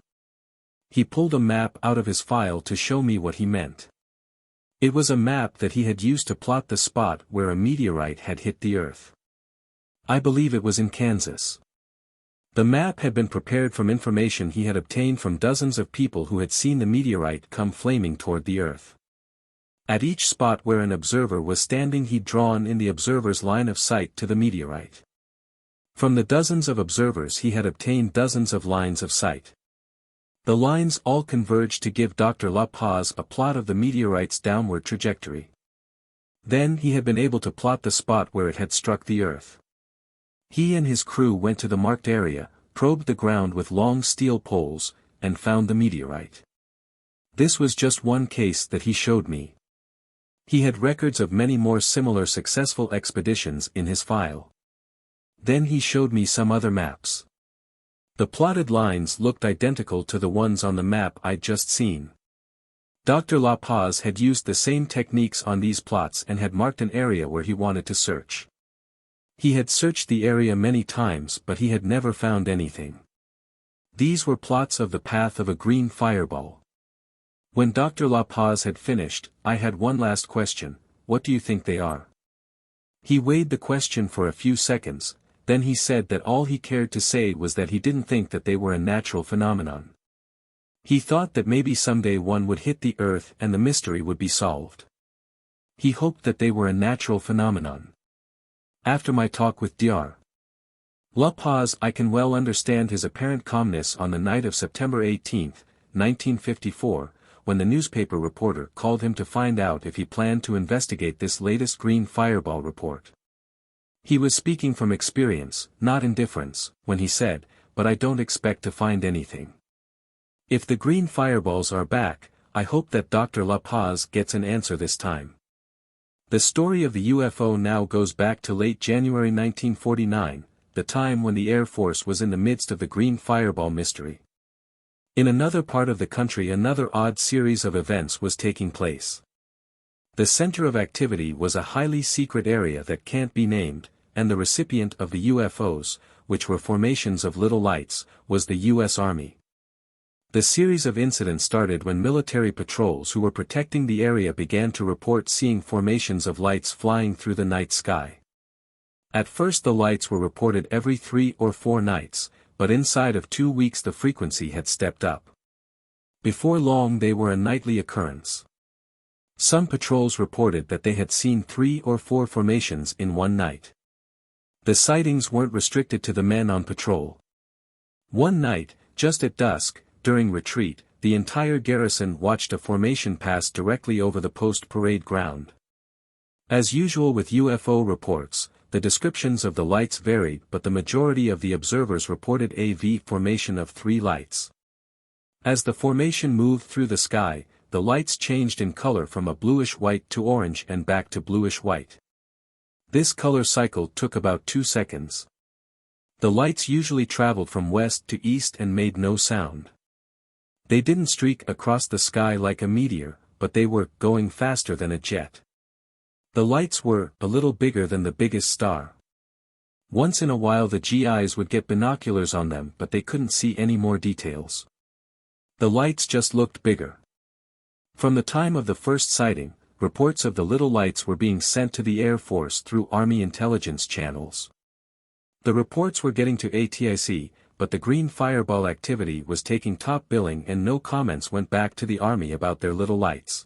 He pulled a map out of his file to show me what he meant. It was a map that he had used to plot the spot where a meteorite had hit the Earth. I believe it was in Kansas. The map had been prepared from information he had obtained from dozens of people who had seen the meteorite come flaming toward the Earth. At each spot where an observer was standing, he'd drawn in the observer's line of sight to the meteorite. From the dozens of observers he had obtained dozens of lines of sight. The lines all converged to give Dr. La Paz a plot of the meteorite's downward trajectory. Then he had been able to plot the spot where it had struck the Earth. He and his crew went to the marked area, probed the ground with long steel poles, and found the meteorite. This was just one case that he showed me. He had records of many more similar successful expeditions in his file. Then he showed me some other maps. The plotted lines looked identical to the ones on the map I'd just seen. Dr. La Paz had used the same techniques on these plots and had marked an area where he wanted to search. He had searched the area many times but he had never found anything. These were plots of the path of a green fireball. When Dr. La Paz had finished, I had one last question: what do you think they are? He weighed the question for a few seconds, then he said that all he cared to say was that he didn't think that they were a natural phenomenon. He thought that maybe someday one would hit the earth and the mystery would be solved. He hoped that they were a natural phenomenon. After my talk with Dr. La Paz, I can well understand his apparent calmness on the night of September 18, 1954, when the newspaper reporter called him to find out if he planned to investigate this latest green fireball report. He was speaking from experience, not indifference, when he said, "But I don't expect to find anything. If the green fireballs are back, I hope that Dr. La Paz gets an answer this time." The story of the UFO now goes back to late January 1949, the time when the Air Force was in the midst of the green fireball mystery. In another part of the country another odd series of events was taking place. The center of activity was a highly secret area that can't be named, and the recipient of the UFOs, which were formations of little lights, was the U.S. Army. The series of incidents started when military patrols who were protecting the area began to report seeing formations of lights flying through the night sky. At first the lights were reported every 3 or 4 nights, but inside of 2 weeks the frequency had stepped up. Before long they were a nightly occurrence. Some patrols reported that they had seen 3 or 4 formations in one night. The sightings weren't restricted to the men on patrol. One night, just at dusk, during retreat, the entire garrison watched a formation pass directly over the post parade ground. As usual with UFO reports, the descriptions of the lights varied but the majority of the observers reported a V formation of 3 lights. As the formation moved through the sky, the lights changed in color from a bluish-white to orange and back to bluish-white. This color cycle took about 2 seconds. The lights usually traveled from west to east and made no sound. They didn't streak across the sky like a meteor, but they were going faster than a jet. The lights were a little bigger than the biggest star. Once in a while the GIs would get binoculars on them but they couldn't see any more details. The lights just looked bigger. From the time of the first sighting, reports of the little lights were being sent to the Air Force through Army intelligence channels. The reports were getting to ATIC, but the green fireball activity was taking top billing and no comments went back to the Army about their little lights.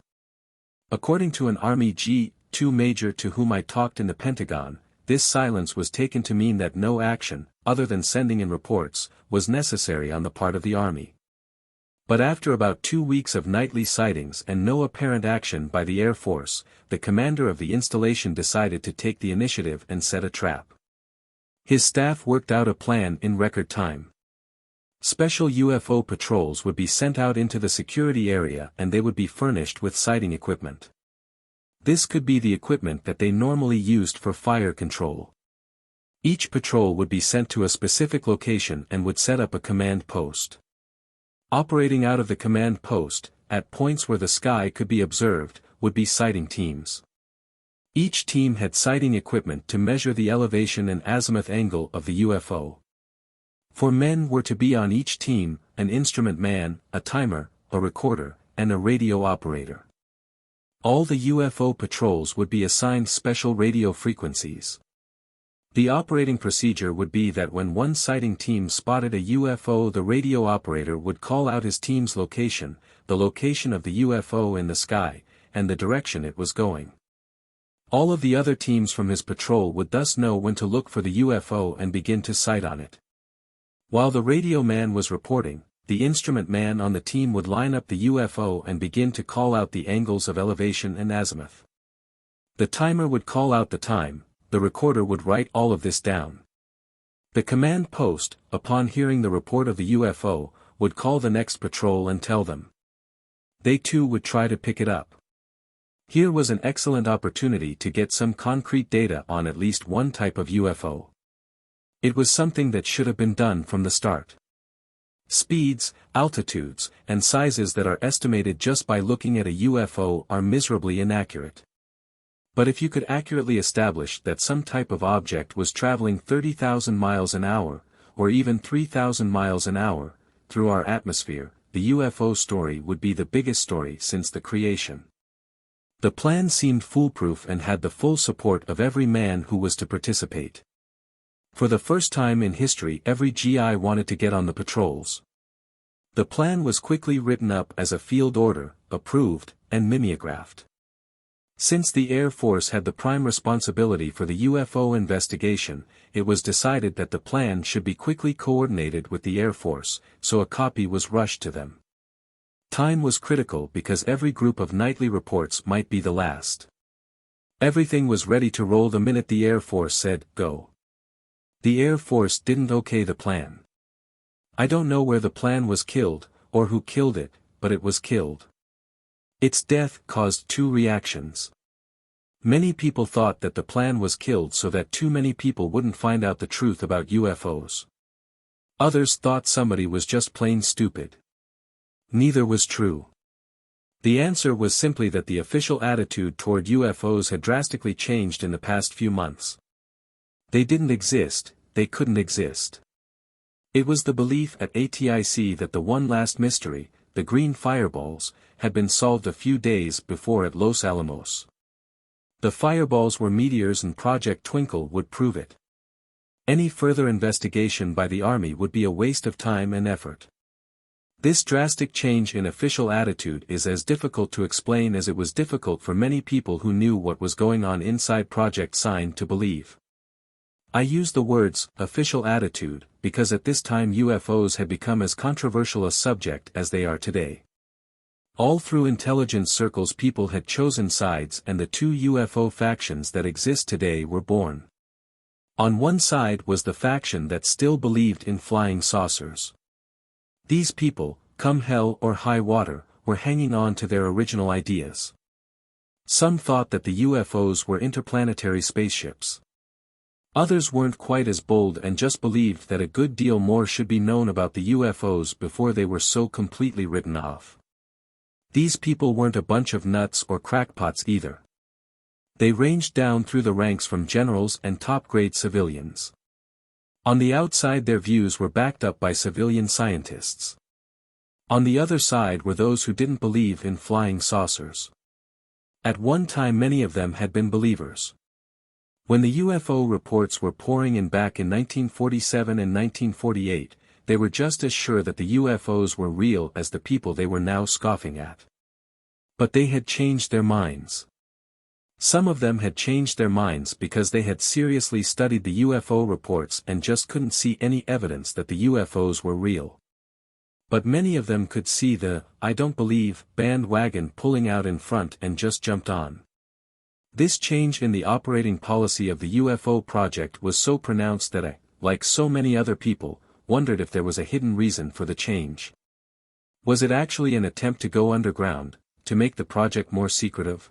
According to an Army G2 major to whom I talked in the Pentagon, this silence was taken to mean that no action, other than sending in reports, was necessary on the part of the Army. But after about 2 weeks of nightly sightings and no apparent action by the Air Force, the commander of the installation decided to take the initiative and set a trap. His staff worked out a plan in record time. Special UFO patrols would be sent out into the security area and they would be furnished with sighting equipment. This could be the equipment that they normally used for fire control. Each patrol would be sent to a specific location and would set up a command post. Operating out of the command post, at points where the sky could be observed, would be sighting teams. Each team had sighting equipment to measure the elevation and azimuth angle of the UFO. 4 men were to be on each team: an instrument man, a timer, a recorder, and a radio operator. All the UFO patrols would be assigned special radio frequencies. The operating procedure would be that when one sighting team spotted a UFO, the radio operator would call out his team's location, the location of the UFO in the sky, and the direction it was going. All of the other teams from his patrol would thus know when to look for the UFO and begin to sight on it. While the radio man was reporting, the instrument man on the team would line up the UFO and begin to call out the angles of elevation and azimuth. The timer would call out the time, the recorder would write all of this down. The command post, upon hearing the report of the UFO, would call the next patrol and tell them. They too would try to pick it up. Here was an excellent opportunity to get some concrete data on at least one type of UFO. It was something that should have been done from the start. Speeds, altitudes, and sizes that are estimated just by looking at a UFO are miserably inaccurate. But if you could accurately establish that some type of object was traveling 30,000 miles an hour, or even 3,000 miles an hour, through our atmosphere, the UFO story would be the biggest story since the creation. The plan seemed foolproof and had the full support of every man who was to participate. For the first time in history, every GI wanted to get on the patrols. The plan was quickly written up as a field order, approved, and mimeographed. Since the Air Force had the prime responsibility for the UFO investigation, it was decided that the plan should be quickly coordinated with the Air Force, so a copy was rushed to them. Time was critical because every group of nightly reports might be the last. Everything was ready to roll the minute the Air Force said, "Go." The Air Force didn't okay the plan. I don't know where the plan was killed, or who killed it, but it was killed. Its death caused two reactions. Many people thought that the plan was killed so that too many people wouldn't find out the truth about UFOs. Others thought somebody was just plain stupid. Neither was true. The answer was simply that the official attitude toward UFOs had drastically changed in the past few months. They didn't exist, they couldn't exist. It was the belief at ATIC that the one last mystery, the green fireballs, had been solved a few days before at Los Alamos. The fireballs were meteors and Project Twinkle would prove it. Any further investigation by the Army would be a waste of time and effort. This drastic change in official attitude is as difficult to explain as it was difficult for many people who knew what was going on inside Project Sign to believe. I use the words, official attitude, because at this time UFOs had become as controversial a subject as they are today. All through intelligence circles people had chosen sides and the two UFO factions that exist today were born. On one side was the faction that still believed in flying saucers. These people, come hell or high water, were hanging on to their original ideas. Some thought that the UFOs were interplanetary spaceships. Others weren't quite as bold and just believed that a good deal more should be known about the UFOs before they were so completely written off. These people weren't a bunch of nuts or crackpots either. They ranged down through the ranks from generals and top-grade civilians. On the outside their views were backed up by civilian scientists. On the other side were those who didn't believe in flying saucers. At one time many of them had been believers. When the UFO reports were pouring in back in 1947 and 1948, they were just as sure that the UFOs were real as the people they were now scoffing at. But they had changed their minds. Some of them had changed their minds because they had seriously studied the UFO reports and just couldn't see any evidence that the UFOs were real. But many of them could see the, "I don't believe," bandwagon pulling out in front and just jumped on. This change in the operating policy of the UFO project was so pronounced that I, like so many other people, wondered if there was a hidden reason for the change. Was it actually an attempt to go underground, to make the project more secretive?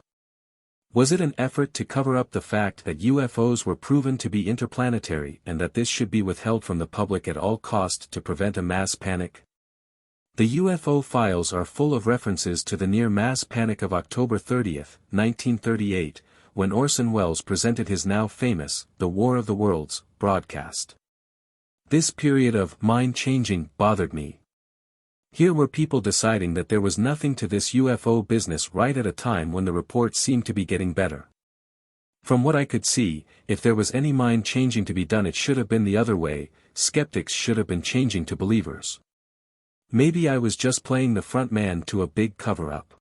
Was it an effort to cover up the fact that UFOs were proven to be interplanetary and that this should be withheld from the public at all cost to prevent a mass panic? The UFO files are full of references to the near-mass panic of October 30, 1938, when Orson Welles presented his now famous, The War of the Worlds, broadcast. This period of mind-changing bothered me. Here were people deciding that there was nothing to this UFO business right at a time when the reports seemed to be getting better. From what I could see, if there was any mind-changing to be done it should have been the other way, skeptics should have been changing to believers. Maybe I was just playing the front man to a big cover-up.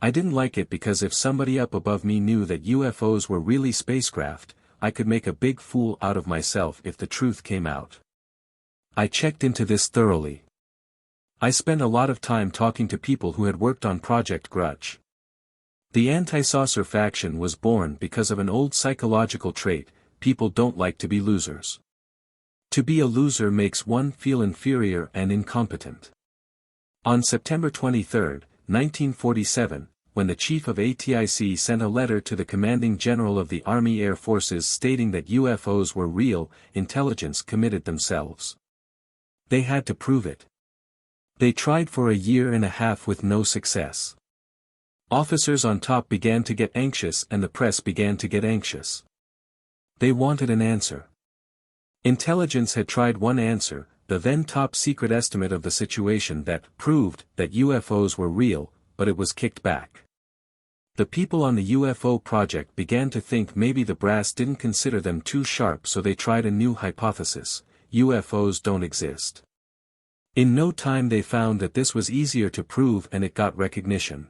I didn't like it because if somebody up above me knew that UFOs were really spacecraft, I could make a big fool out of myself if the truth came out. I checked into this thoroughly. I spent a lot of time talking to people who had worked on Project Grudge. The anti-saucer faction was born because of an old psychological trait: people don't like to be losers. To be a loser makes one feel inferior and incompetent. On September 23, 1947, when the chief of ATIC sent a letter to the commanding general of the Army Air Forces stating that UFOs were real, intelligence committed themselves. They had to prove it. They tried for a year and a half with no success. Officers on top began to get anxious and the press began to get anxious. They wanted an answer. Intelligence had tried one answer, the then top secret estimate of the situation that proved that UFOs were real, but it was kicked back. The people on the UFO project began to think maybe the brass didn't consider them too sharp, so they tried a new hypothesis: UFOs don't exist. In no time they found that this was easier to prove and it got recognition.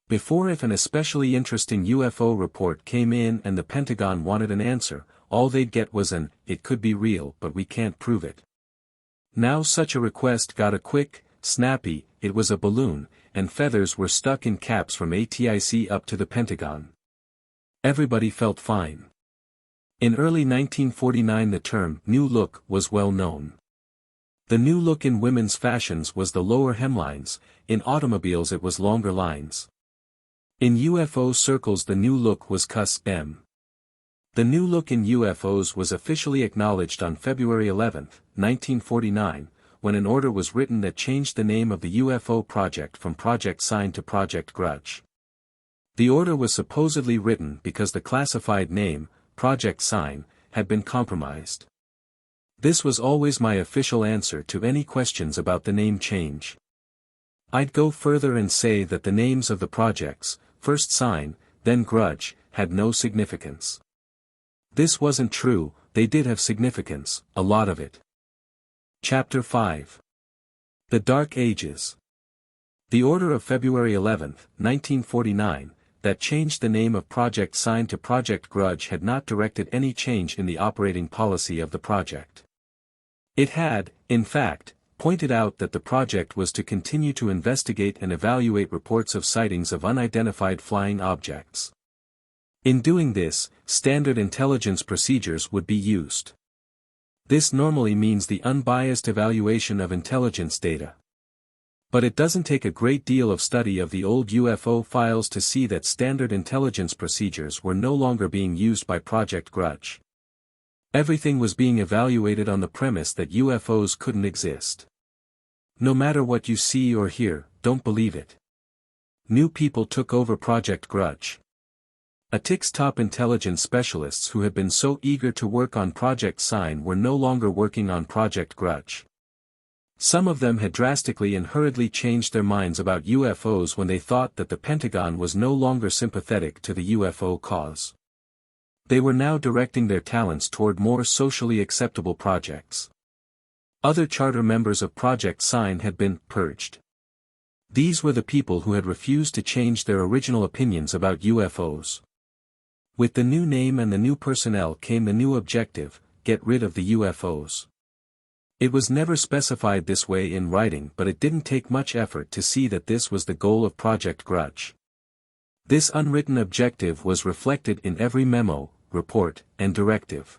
Before, if an especially interesting UFO report came in and the Pentagon wanted an answer, all they'd get was an, "It could be real but we can't prove it." Now such a request got a quick, snappy, "It was a balloon," and feathers were stuck in caps from ATIC up to the Pentagon. Everybody felt fine. In early 1949 the term "new look" was well known. The new look in women's fashions was the lower hemlines, in automobiles it was longer lines. In UFO circles the new look was cusp-M. The new look in UFOs was officially acknowledged on February 11, 1949, when an order was written that changed the name of the UFO project from Project Sign to Project Grudge. The order was supposedly written because the classified name, Project Sign, had been compromised. This was always my official answer to any questions about the name change. I'd go further and say that the names of the projects, first Sign, then Grudge, had no significance. This wasn't true, they did have significance, a lot of it. Chapter 5. The Dark Ages. The order of February 11, 1949, that changed the name of Project Sign to Project Grudge had not directed any change in the operating policy of the project. It had, in fact, pointed out that the project was to continue to investigate and evaluate reports of sightings of unidentified flying objects. In doing this, standard intelligence procedures would be used. This normally means the unbiased evaluation of intelligence data. But it doesn't take a great deal of study of the old UFO files to see that standard intelligence procedures were no longer being used by Project Grudge. Everything was being evaluated on the premise that UFOs couldn't exist. No matter what you see or hear, don't believe it. New people took over Project Grudge. ATIC's top intelligence specialists who had been so eager to work on Project Sign were no longer working on Project Grudge. Some of them had drastically and hurriedly changed their minds about UFOs when they thought that the Pentagon was no longer sympathetic to the UFO cause. They were now directing their talents toward more socially acceptable projects. Other charter members of Project Sign had been purged. These were the people who had refused to change their original opinions about UFOs. With the new name and the new personnel came the new objective: get rid of the UFOs. It was never specified this way in writing, but it didn't take much effort to see that this was the goal of Project Grudge. This unwritten objective was reflected in every memo, report, and directive.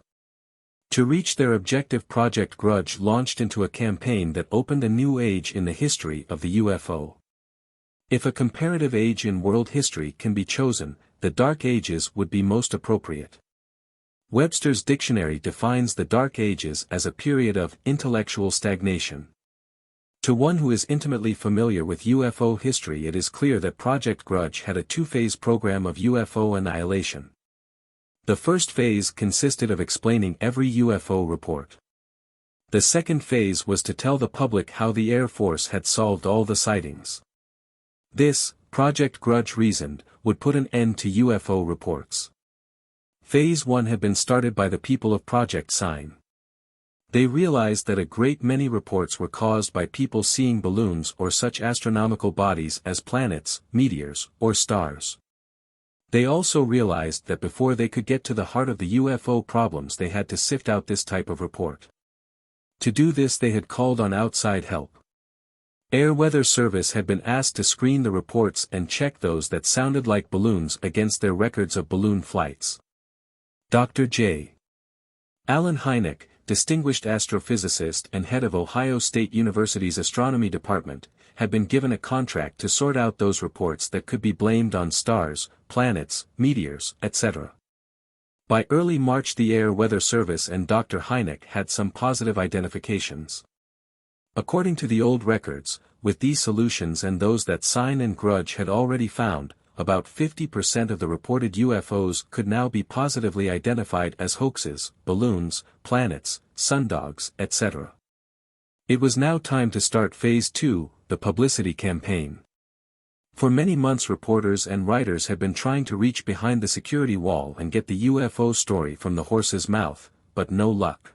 To reach their objective, Project Grudge launched into a campaign that opened a new age in the history of the UFO. If a comparative age in world history can be chosen, the Dark Ages would be most appropriate. Webster's dictionary defines the Dark Ages as a period of intellectual stagnation. To one who is intimately familiar with UFO history, it is clear that Project Grudge had a two-phase program of UFO annihilation. The first phase consisted of explaining every UFO report. The second phase was to tell the public how the Air Force had solved all the sightings. This, Project Grudge reasoned, would put an end to UFO reports. Phase 1 had been started by the people of Project Sign. They realized that a great many reports were caused by people seeing balloons or such astronomical bodies as planets, meteors, or stars. They also realized that before they could get to the heart of the UFO problems they had to sift out this type of report. To do this they had called on outside help. Air Weather Service had been asked to screen the reports and check those that sounded like balloons against their records of balloon flights. Dr. J. Allen Hynek, distinguished astrophysicist and head of Ohio State University's astronomy department, had been given a contract to sort out those reports that could be blamed on stars, planets, meteors, etc. By early March the Air Weather Service and Dr. Hynek had some positive identifications. According to the old records, with these solutions and those that Sign and Grudge had already found, about 50% of the reported UFOs could now be positively identified as hoaxes, balloons, planets, sundogs, etc. It was now time to start Phase 2, the publicity campaign. For many months reporters and writers had been trying to reach behind the security wall and get the UFO story from the horse's mouth, but no luck.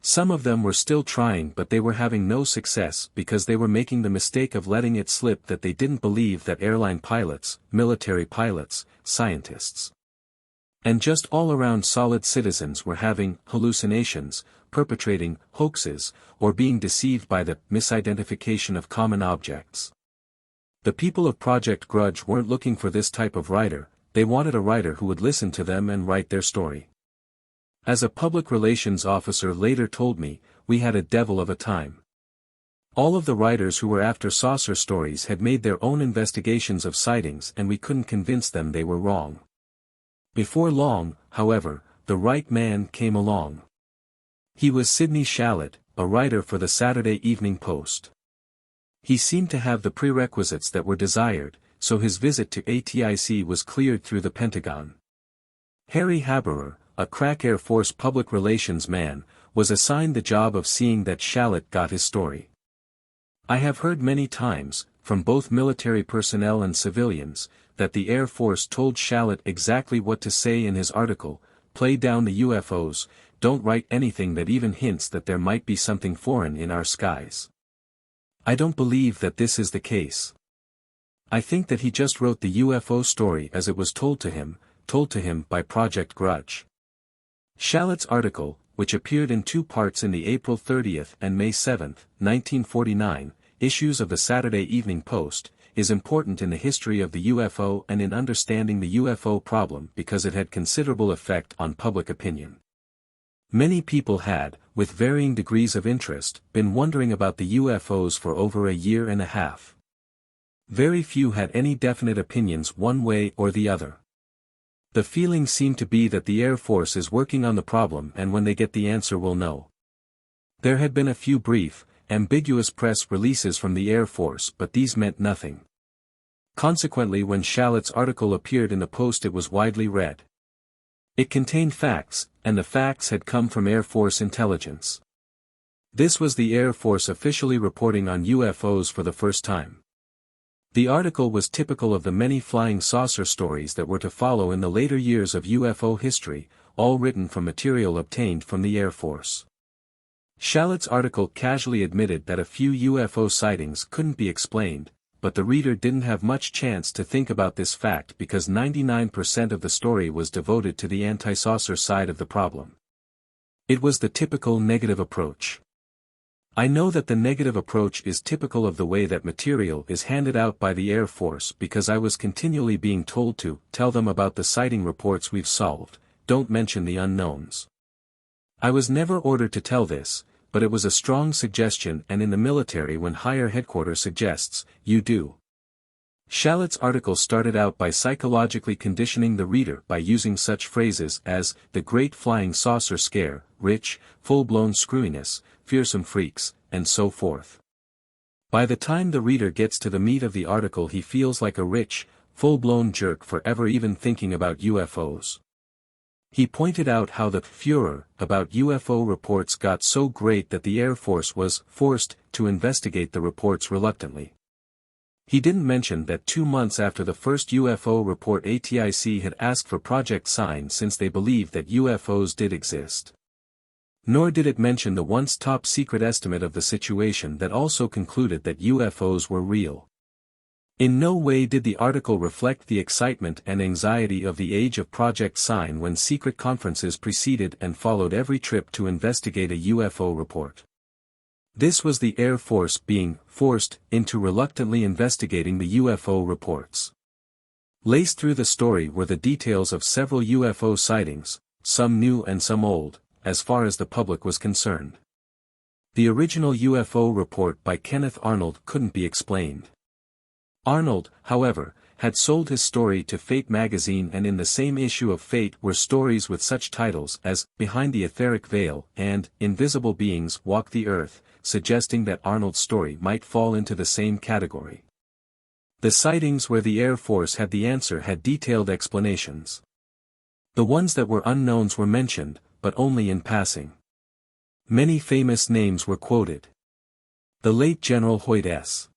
Some of them were still trying, but they were having no success because they were making the mistake of letting it slip that they didn't believe that airline pilots, military pilots, scientists, and just all-around solid citizens were having hallucinations, perpetrating hoaxes, or being deceived by the misidentification of common objects. The people of Project Grudge weren't looking for this type of writer, they wanted a writer who would listen to them and write their story. As a public relations officer later told me, we had a devil of a time. All of the writers who were after saucer stories had made their own investigations of sightings and we couldn't convince them they were wrong. Before long, however, the right man came along. He was Sidney Shallot, a writer for the Saturday Evening Post. He seemed to have the prerequisites that were desired, so his visit to ATIC was cleared through the Pentagon. Harry Haberer, a crack Air Force public relations man, was assigned the job of seeing that Shallot got his story. I have heard many times, from both military personnel and civilians, that the Air Force told Shallot exactly what to say in his article: play down the UFOs, don't write anything that even hints that there might be something foreign in our skies. I don't believe that this is the case. I think that he just wrote the UFO story as it was told to him by Project Grudge. Shallot's article, which appeared in two parts in the April 30th and May 7, 1949, issues of the Saturday Evening Post, is important in the history of the UFO and in understanding the UFO problem because it had considerable effect on public opinion. Many people had, with varying degrees of interest, been wondering about the UFOs for over a year and a half. Very few had any definite opinions one way or the other. The feeling seemed to be that the Air Force is working on the problem and when they get the answer we'll know. There had been a few brief, ambiguous press releases from the Air Force but these meant nothing. Consequently when Shallot's article appeared in the Post it was widely read. It contained facts, and the facts had come from Air Force intelligence. This was the Air Force officially reporting on UFOs for the first time. The article was typical of the many flying saucer stories that were to follow in the later years of UFO history, all written from material obtained from the Air Force. Shallot's article casually admitted that a few UFO sightings couldn't be explained, but the reader didn't have much chance to think about this fact because 99% of the story was devoted to the anti-saucer side of the problem. It was the typical negative approach. I know that the negative approach is typical of the way that material is handed out by the Air Force because I was continually being told to tell them about the sighting reports we've solved, don't mention the unknowns. I was never ordered to tell this, but it was a strong suggestion and in the military when higher headquarters suggests, you do. Shallot's article started out by psychologically conditioning the reader by using such phrases as, the great flying saucer scare, rich, full-blown screwiness, fearsome freaks, and so forth. By the time the reader gets to the meat of the article he feels like a rich, full-blown jerk for ever even thinking about UFOs. He pointed out how the furor about UFO reports got so great that the Air Force was forced to investigate the reports reluctantly. He didn't mention that 2 months after the first UFO report ATIC had asked for Project Sign since they believed that UFOs did exist. Nor did it mention the once top-secret estimate of the situation that also concluded that UFOs were real. In no way did the article reflect the excitement and anxiety of the age of Project Sign when secret conferences preceded and followed every trip to investigate a UFO report. This was the Air Force being forced into reluctantly investigating the UFO reports. Laced through the story were the details of several UFO sightings, some new and some old, as far as the public was concerned. The original UFO report by Kenneth Arnold couldn't be explained. Arnold, however, had sold his story to Fate magazine, and in the same issue of Fate were stories with such titles as Behind the Etheric Veil and Invisible Beings Walk the Earth, suggesting that Arnold's story might fall into the same category. The sightings where the Air Force had the answer had detailed explanations. The ones that were unknowns were mentioned, but only in passing. Many famous names were quoted. The late General Hoyt S.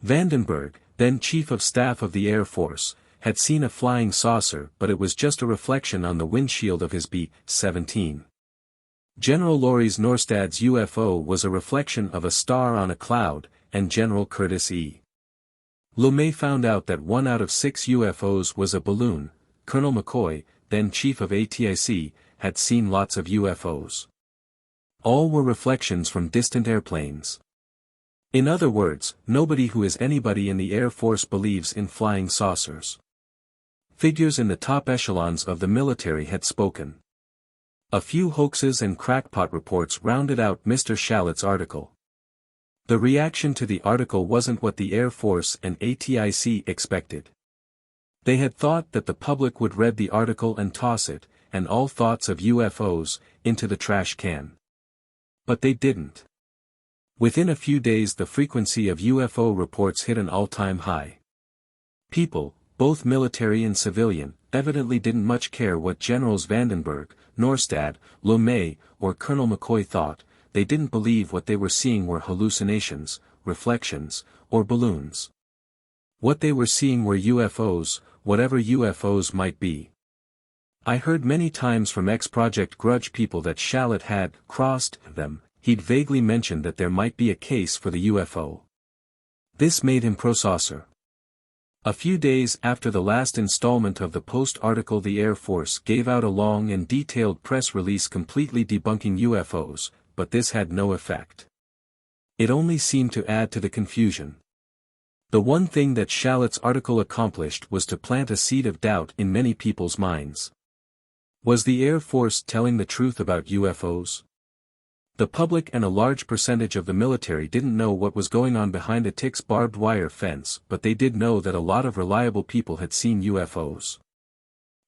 Vandenberg, then Chief of Staff of the Air Force, had seen a flying saucer, but it was just a reflection on the windshield of his B-17. General Laurie Norstad's UFO was a reflection of a star on a cloud, and General Curtis E. LeMay found out that 1 out of 6 UFOs was a balloon. Colonel McCoy, then Chief of ATIC, had seen lots of UFOs. All were reflections from distant airplanes. In other words, nobody who is anybody in the Air Force believes in flying saucers. Figures in the top echelons of the military had spoken. A few hoaxes and crackpot reports rounded out Mr. Shallett's article. The reaction to the article wasn't what the Air Force and ATIC expected. They had thought that the public would read the article and toss it, and all thoughts of UFOs, into the trash can. But they didn't. Within a few days the frequency of UFO reports hit an all-time high. People, both military and civilian, evidently didn't much care what Generals Vandenberg, Norstad, LeMay, or Colonel McCoy thought. They didn't believe what they were seeing were hallucinations, reflections, or balloons. What they were seeing were UFOs, whatever UFOs might be. I heard many times from ex-Project Grudge people that Shallett had crossed them. He'd vaguely mentioned that there might be a case for the UFO. This made him pro-saucer. A few days after the last installment of the Post article, the Air Force gave out a long and detailed press release completely debunking UFOs, but this had no effect. It only seemed to add to the confusion. The one thing that Shallett's article accomplished was to plant a seed of doubt in many people's minds. Was the Air Force telling the truth about UFOs? The public and a large percentage of the military didn't know what was going on behind a tick's barbed wire fence, but they did know that a lot of reliable people had seen UFOs.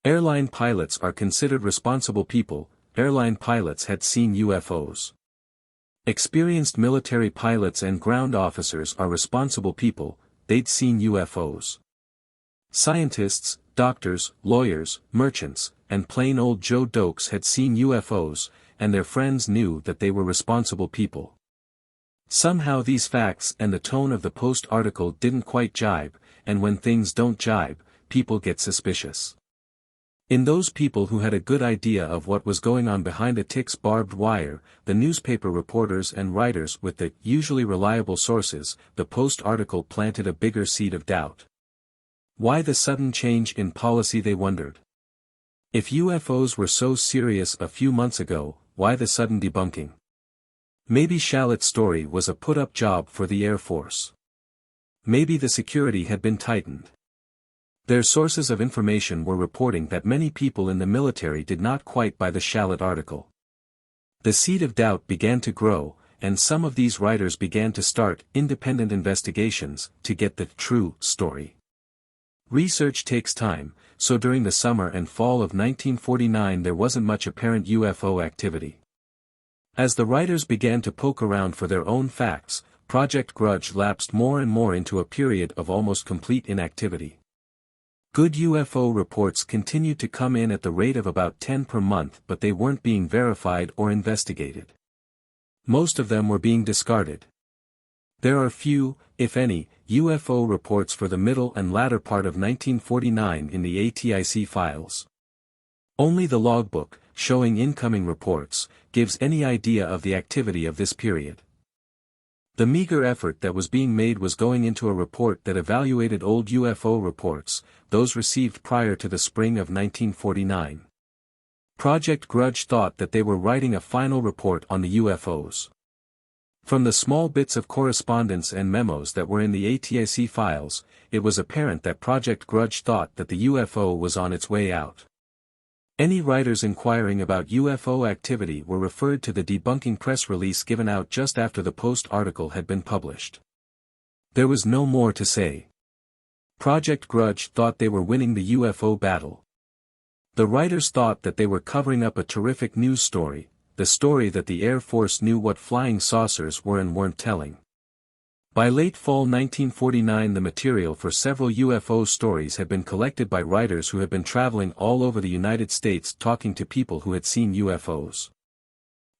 Airline pilots are considered responsible people. Airline pilots had seen UFOs. Experienced military pilots and ground officers are responsible people. They'd seen UFOs. Scientists, doctors, lawyers, merchants, and plain old Joe Dokes had seen UFOs, and their friends knew that they were responsible people. Somehow these facts and the tone of the Post article didn't quite jibe, and when things don't jibe, people get suspicious. In those people who had a good idea of what was going on behind a tick's barbed wire, the newspaper reporters and writers with the usually reliable sources, the Post article planted a bigger seed of doubt. Why the sudden change in policy, they wondered. If UFOs were so serious a few months ago, why the sudden debunking? Maybe Shallett's story was a put-up job for the Air Force. Maybe the security had been tightened. Their sources of information were reporting that many people in the military did not quite buy the Shallett article. The seed of doubt began to grow, and some of these writers began to start independent investigations to get the true story. Research takes time, so during the summer and fall of 1949 there wasn't much apparent UFO activity. As the writers began to poke around for their own facts, Project Grudge lapsed more and more into a period of almost complete inactivity. Good UFO reports continued to come in at the rate of about 10 per month, but they weren't being verified or investigated. Most of them were being discarded. There are few, if any, UFO reports for the middle and latter part of 1949 in the ATIC files. Only the logbook, showing incoming reports, gives any idea of the activity of this period. The meager effort that was being made was going into a report that evaluated old UFO reports, those received prior to the spring of 1949. Project Grudge thought that they were writing a final report on the UFOs. From the small bits of correspondence and memos that were in the ATIC files, it was apparent that Project Grudge thought that the UFO was on its way out. Any writers inquiring about UFO activity were referred to the debunking press release given out just after the Post article had been published. There was no more to say. Project Grudge thought they were winning the UFO battle. The writers thought that they were covering up a terrific news story, the story that the Air Force knew what flying saucers were and weren't telling. By late fall 1949, the material for several UFO stories had been collected by writers who had been traveling all over the United States talking to people who had seen UFOs.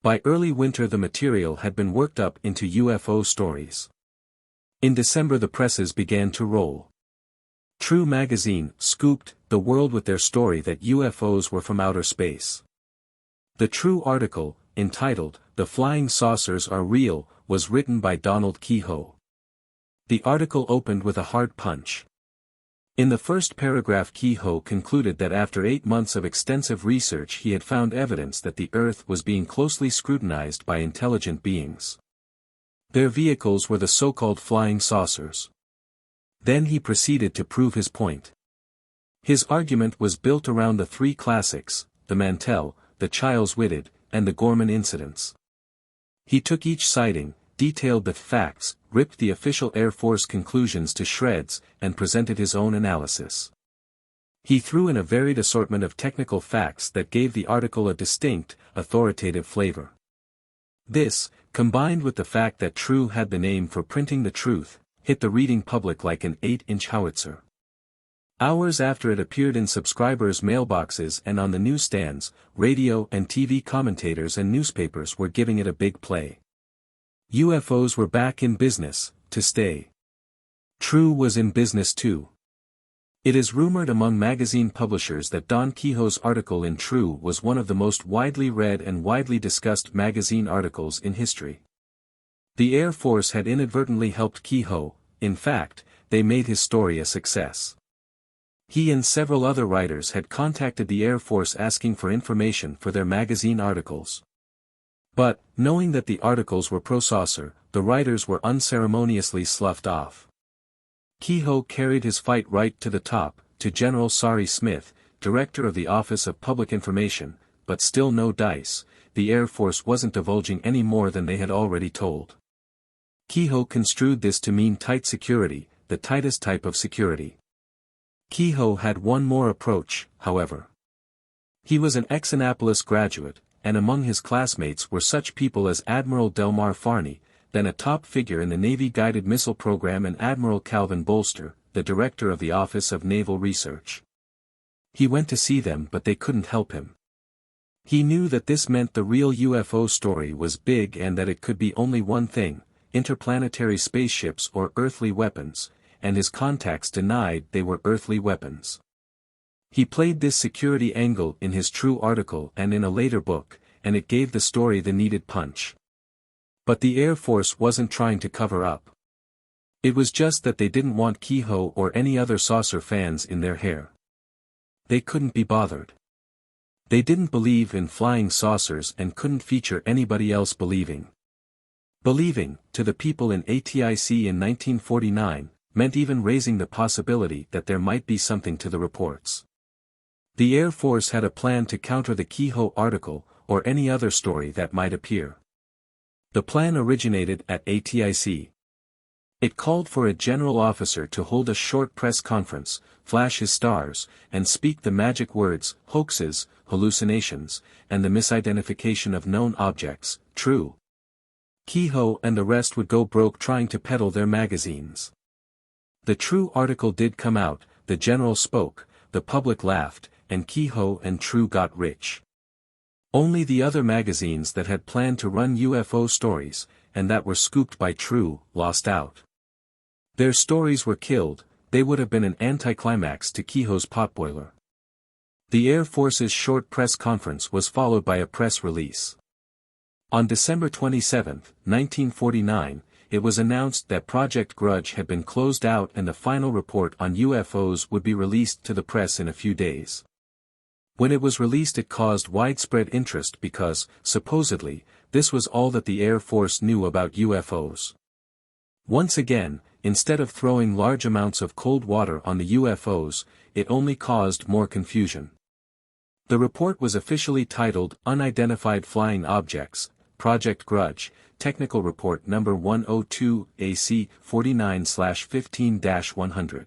By early winter, the material had been worked up into UFO stories. In December, the presses began to roll. True magazine scooped the world with their story that UFOs were from outer space. The True article, entitled, "The Flying Saucers Are Real," was written by Donald Keyhoe. The article opened with a hard punch. In the first paragraph, Keyhoe concluded that after 8 months of extensive research he had found evidence that the Earth was being closely scrutinized by intelligent beings. Their vehicles were the so-called flying saucers. Then he proceeded to prove his point. His argument was built around the three classics, the Mantell, the Chiles-Whitted, and the Gorman incidents. He took each sighting, detailed the facts, ripped the official Air Force conclusions to shreds, and presented his own analysis. He threw in a varied assortment of technical facts that gave the article a distinct, authoritative flavor. This, combined with the fact that True had the name for printing the truth, hit the reading public like an 8-inch howitzer. Hours after it appeared in subscribers' mailboxes and on the newsstands, radio and TV commentators and newspapers were giving it a big play. UFOs were back in business, to stay. True was in business too. It is rumored among magazine publishers that Don Keyhoe's article in True was one of the most widely read and widely discussed magazine articles in history. The Air Force had inadvertently helped Keyhoe. In fact, they made his story a success. He and several other writers had contacted the Air Force asking for information for their magazine articles. But, knowing that the articles were pro-saucer, the writers were unceremoniously sloughed off. Keyhoe carried his fight right to the top, to General Sari Smith, director of the Office of Public Information, but still no dice, the Air Force wasn't divulging any more than they had already told. Keyhoe construed this to mean tight security, the tightest type of security. Keyhoe had one more approach, however. He was an ex-Annapolis graduate, and among his classmates were such people as Admiral Delmar Farney, then a top figure in the Navy Guided Missile Program, and Admiral Calvin Bolster, the director of the Office of Naval Research. He went to see them, but they couldn't help him. He knew that this meant the real UFO story was big and that it could be only one thing, interplanetary spaceships or earthly weapons, and his contacts denied they were earthly weapons. He played this security angle in his True article and in a later book, and it gave the story the needed punch. But the Air Force wasn't trying to cover up. It was just that they didn't want Keyhoe or any other saucer fans in their hair. They couldn't be bothered. They didn't believe in flying saucers and couldn't feature anybody else believing. Believing, to the people in ATIC in 1949, meant even raising the possibility that there might be something to the reports. The Air Force had a plan to counter the Keyhoe article, or any other story that might appear. The plan originated at ATIC. It called for a general officer to hold a short press conference, flash his stars, and speak the magic words, hoaxes, hallucinations, and the misidentification of known objects, true. Keyhoe and the rest would go broke trying to peddle their magazines. The True article did come out, the general spoke, the public laughed, and Keyhoe and True got rich. Only the other magazines that had planned to run UFO stories, and that were scooped by True, lost out. Their stories were killed. They would have been an anticlimax to Keyhoe's potboiler. The Air Force's short press conference was followed by a press release. On December 27, 1949, it was announced that Project Grudge had been closed out and the final report on UFOs would be released to the press in a few days. When it was released, it caused widespread interest because, supposedly, this was all that the Air Force knew about UFOs. Once again, instead of throwing large amounts of cold water on the UFOs, it only caused more confusion. The report was officially titled Unidentified Flying Objects, Project Grudge, Technical Report Number 102 AC 49/15-100.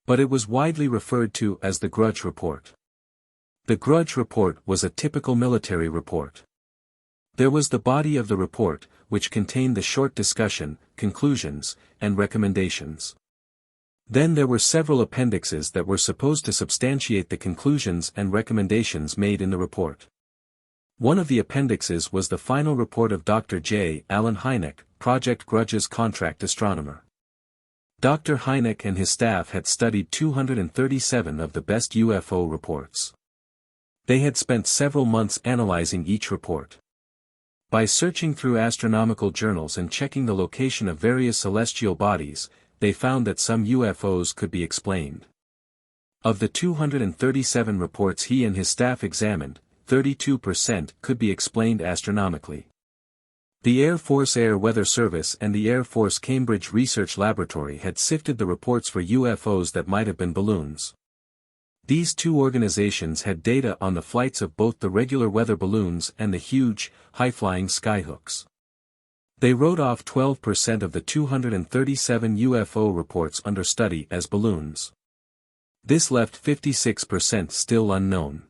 But it was widely referred to as the Grudge Report. The Grudge Report was a typical military report. There was the body of the report, which contained the short discussion, conclusions, and recommendations. Then there were several appendixes that were supposed to substantiate the conclusions and recommendations made in the report. One of the appendixes was the final report of Dr. J. Allen Hynek, Project Grudge's contract astronomer. Dr. Hynek and his staff had studied 237 of the best UFO reports. They had spent several months analyzing each report. By searching through astronomical journals and checking the location of various celestial bodies, they found that some UFOs could be explained. Of the 237 reports he and his staff examined, 32% could be explained astronomically. The Air Force Air Weather Service and the Air Force Cambridge Research Laboratory had sifted the reports for UFOs that might have been balloons. These two organizations had data on the flights of both the regular weather balloons and the huge, high-flying skyhooks. They wrote off 12% of the 237 UFO reports under study as balloons. This left 56% still unknown.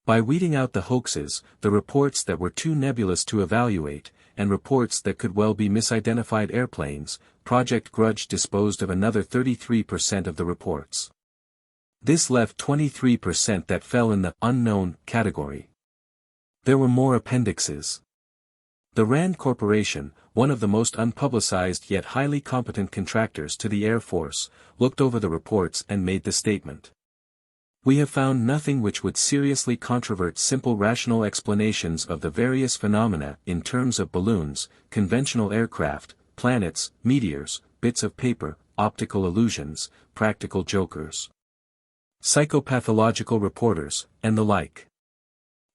By weeding out the hoaxes, the reports that were too nebulous to evaluate, and reports that could well be misidentified airplanes, Project Grudge disposed of another 33% of the reports. This left 23% that fell in the unknown category. There were more appendixes. The Rand Corporation, one of the most unpublicized yet highly competent contractors to the Air Force, looked over the reports and made the statement. We have found nothing which would seriously controvert simple rational explanations of the various phenomena in terms of balloons, conventional aircraft, planets, meteors, bits of paper, optical illusions, practical jokers, psychopathological reporters, and the like.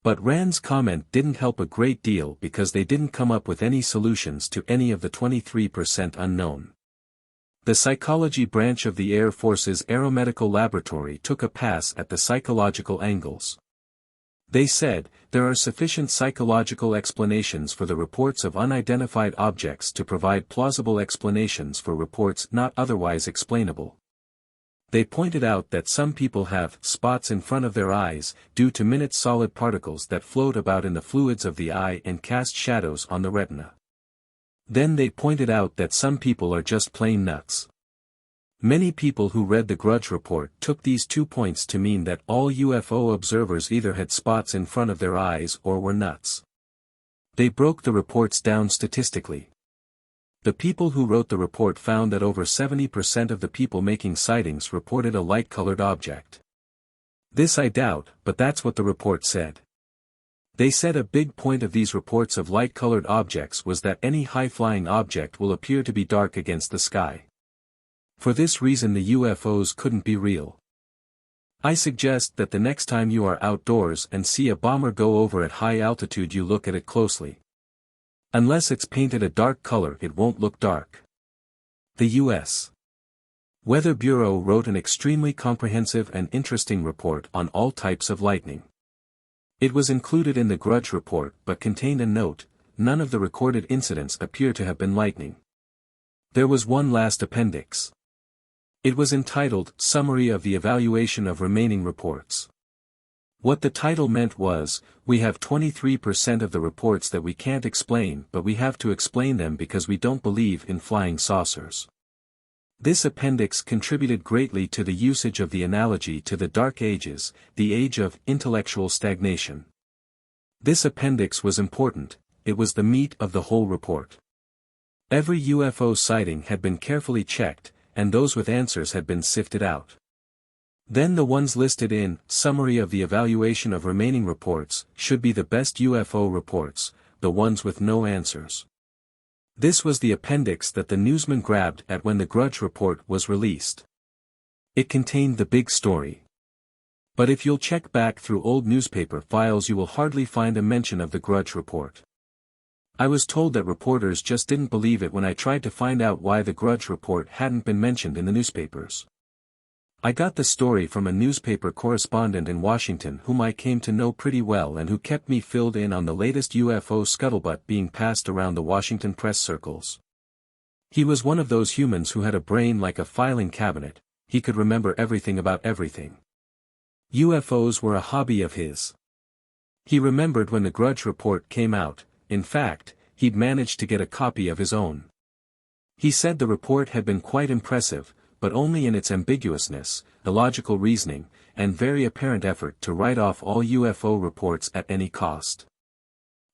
But Rand's comment didn't help a great deal because they didn't come up with any solutions to any of the 23% unknown. The psychology branch of the Air Force's Aeromedical Laboratory took a pass at the psychological angles. They said, there are sufficient psychological explanations for the reports of unidentified objects to provide plausible explanations for reports not otherwise explainable. They pointed out that some people have spots in front of their eyes due to minute solid particles that float about in the fluids of the eye and cast shadows on the retina. Then they pointed out that some people are just plain nuts. Many people who read the Grudge report took these 2 points to mean that all UFO observers either had spots in front of their eyes or were nuts. They broke the reports down statistically. The people who wrote the report found that over 70% of the people making sightings reported a light-colored object. This I doubt, but that's what the report said. They said a big point of these reports of light-colored objects was that any high-flying object will appear to be dark against the sky. For this reason the UFOs couldn't be real. I suggest that the next time you are outdoors and see a bomber go over at high altitude you look at it closely. Unless it's painted a dark color it won't look dark. The U.S. Weather Bureau wrote an extremely comprehensive and interesting report on all types of lightning. It was included in the Grudge report but contained a note, none of the recorded incidents appear to have been lightning. There was one last appendix. It was entitled, Summary of the Evaluation of Remaining Reports. What the title meant was, we have 23% of the reports that we can't explain but we have to explain them because we don't believe in flying saucers. This appendix contributed greatly to the usage of the analogy to the Dark Ages, the age of intellectual stagnation. This appendix was important, it was the meat of the whole report. Every UFO sighting had been carefully checked, and those with answers had been sifted out. Then the ones listed in, Summary of the Evaluation of Remaining Reports, should be the best UFO reports, the ones with no answers. This was the appendix that the newsman grabbed at when the Grudge report was released. It contained the big story. But if you'll check back through old newspaper files you will hardly find a mention of the Grudge report. I was told that reporters just didn't believe it when I tried to find out why the Grudge report hadn't been mentioned in the newspapers. I got the story from a newspaper correspondent in Washington whom I came to know pretty well and who kept me filled in on the latest UFO scuttlebutt being passed around the Washington press circles. He was one of those humans who had a brain like a filing cabinet. He could remember everything about everything. UFOs were a hobby of his. He remembered when the Grudge report came out. In fact, he'd managed to get a copy of his own. He said the report had been quite impressive, but only in its ambiguousness, illogical reasoning, and very apparent effort to write off all UFO reports at any cost.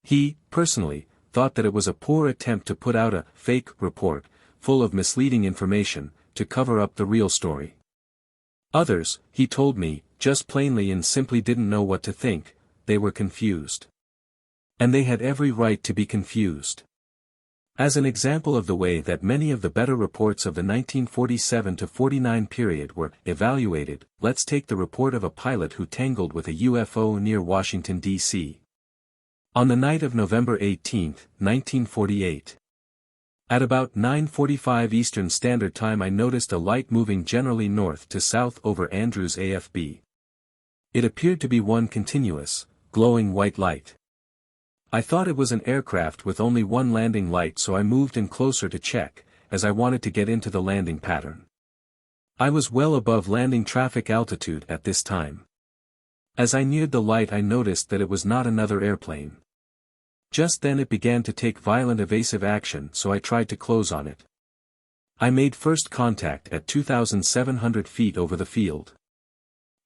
He, personally, thought that it was a poor attempt to put out a fake report, full of misleading information, to cover up the real story. Others, he told me, just plainly and simply didn't know what to think. They were confused. And they had every right to be confused. As an example of the way that many of the better reports of the 1947-49 period were evaluated, let's take the report of a pilot who tangled with a UFO near Washington, D.C. on the night of November 18, 1948. At about 9:45 Eastern Standard Time I noticed a light moving generally north to south over Andrews AFB. It appeared to be one continuous, glowing white light. I thought it was an aircraft with only one landing light, so I moved in closer to check, as I wanted to get into the landing pattern. I was well above landing traffic altitude at this time. As I neared the light I noticed that it was not another airplane. Just then it began to take violent evasive action, so I tried to close on it. I made first contact at 2,700 feet over the field.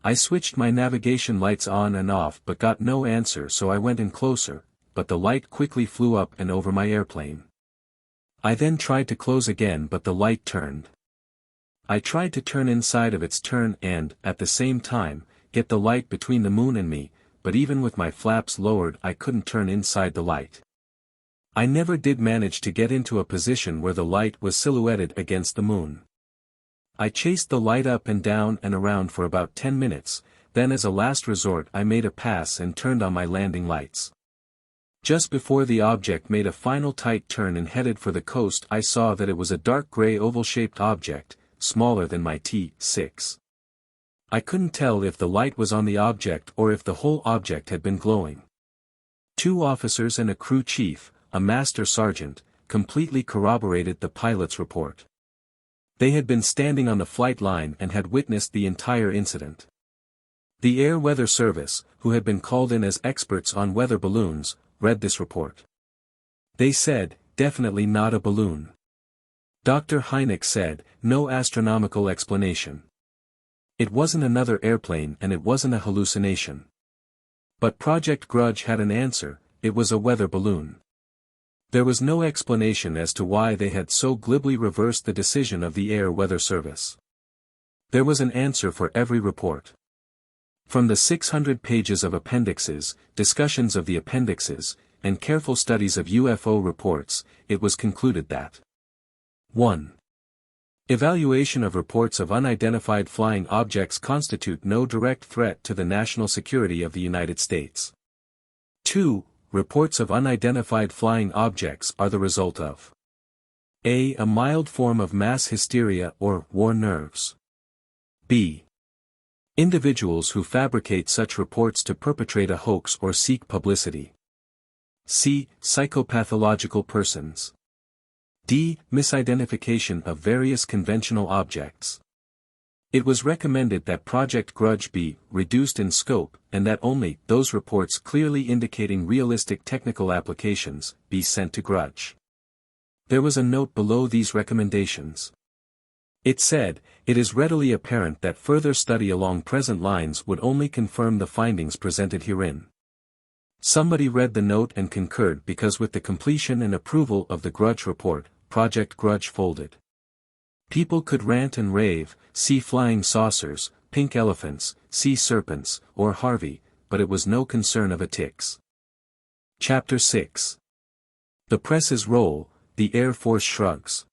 I switched my navigation lights on and off but got no answer, so I went in closer, but the light quickly flew up and over my airplane. I then tried to close again but the light turned. I tried to turn inside of its turn and, at the same time, get the light between the moon and me, but even with my flaps lowered I couldn't turn inside the light. I never did manage to get into a position where the light was silhouetted against the moon. I chased the light up and down and around for about 10 minutes, then as a last resort I made a pass and turned on my landing lights. Just before the object made a final tight turn and headed for the coast I saw that it was a dark gray oval-shaped object, smaller than my T6. I couldn't tell if the light was on the object or if the whole object had been glowing. 2 officers and a crew chief, a master sergeant, completely corroborated the pilot's report. They had been standing on the flight line and had witnessed the entire incident. The Air Weather Service, who had been called in as experts on weather balloons, read this report. They said, definitely not a balloon. Dr. Hynek said, no astronomical explanation. It wasn't another airplane and it wasn't a hallucination. But Project Grudge had an answer, it was a weather balloon. There was no explanation as to why they had so glibly reversed the decision of the Air Weather Service. There was an answer for every report. From the 600 pages of appendixes, discussions of the appendixes, and careful studies of UFO reports, it was concluded that 1. Evaluation of reports of unidentified flying objects constitute no direct threat to the national security of the United States. 2. Reports of unidentified flying objects are the result of a mild form of mass hysteria or war nerves. B. Individuals who fabricate such reports to perpetrate a hoax or seek publicity. C. Psychopathological persons. D. Misidentification of various conventional objects. It was recommended that Project Grudge be reduced in scope, and that only those reports clearly indicating realistic technical applications be sent to Grudge. There was a note below these recommendations. It said, it is readily apparent that further study along present lines would only confirm the findings presented herein. Somebody read the note and concurred because with the completion and approval of the Grudge report, Project Grudge folded. People could rant and rave, see flying saucers, pink elephants, sea serpents, or Harvey, but it was no concern of a Tix. Chapter 6. The Press's Role, the Air Force Shrugs.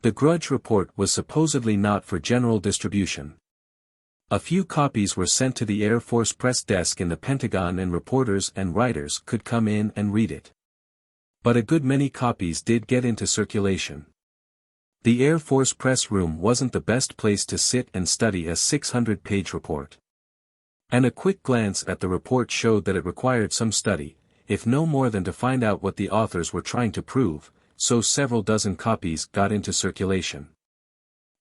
The Grudge report was supposedly not for general distribution. A few copies were sent to the Air Force press desk in the Pentagon and reporters and writers could come in and read it. But a good many copies did get into circulation. The Air Force press room wasn't the best place to sit and study a 600-page report. And a quick glance at the report showed that it required some study, if no more than to find out what the authors were trying to prove, so several dozen copies got into circulation.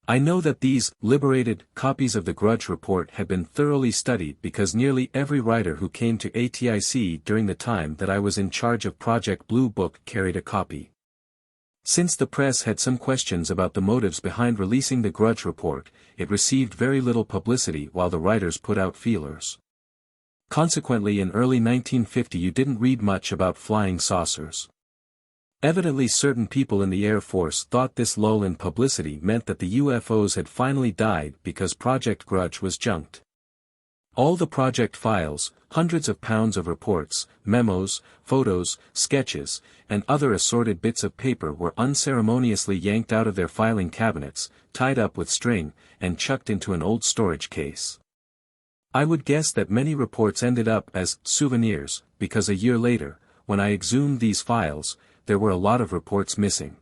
I know that these liberated copies of the Grudge report had been thoroughly studied because nearly every writer who came to ATIC during the time that I was in charge of Project Bluebook carried a copy. Since the press had some questions about the motives behind releasing the Grudge report, it received very little publicity while the writers put out feelers. Consequently, in early 1950 you didn't read much about flying saucers. Evidently certain people in the Air Force thought this lull in publicity meant that the UFOs had finally died because Project Grudge was junked. All the project files, hundreds of pounds of reports, memos, photos, sketches, and other assorted bits of paper were unceremoniously yanked out of their filing cabinets, tied up with string, and chucked into an old storage case. I would guess that many reports ended up as souvenirs, because a year later, when I exhumed these files, there were a lot of reports missing.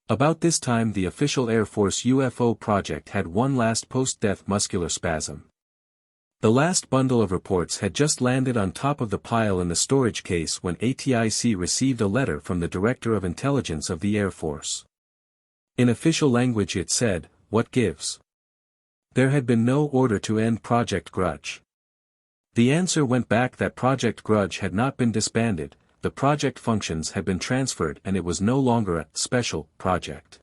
About this time the official Air Force UFO project had one last post-death muscular spasm. The last bundle of reports had just landed on top of the pile in the storage case when ATIC received a letter from the Director of Intelligence of the Air Force. In official language it said, "What gives?" There had been no order to end Project Grudge. The answer went back that Project Grudge had not been disbanded, the project functions had been transferred and it was no longer a special project.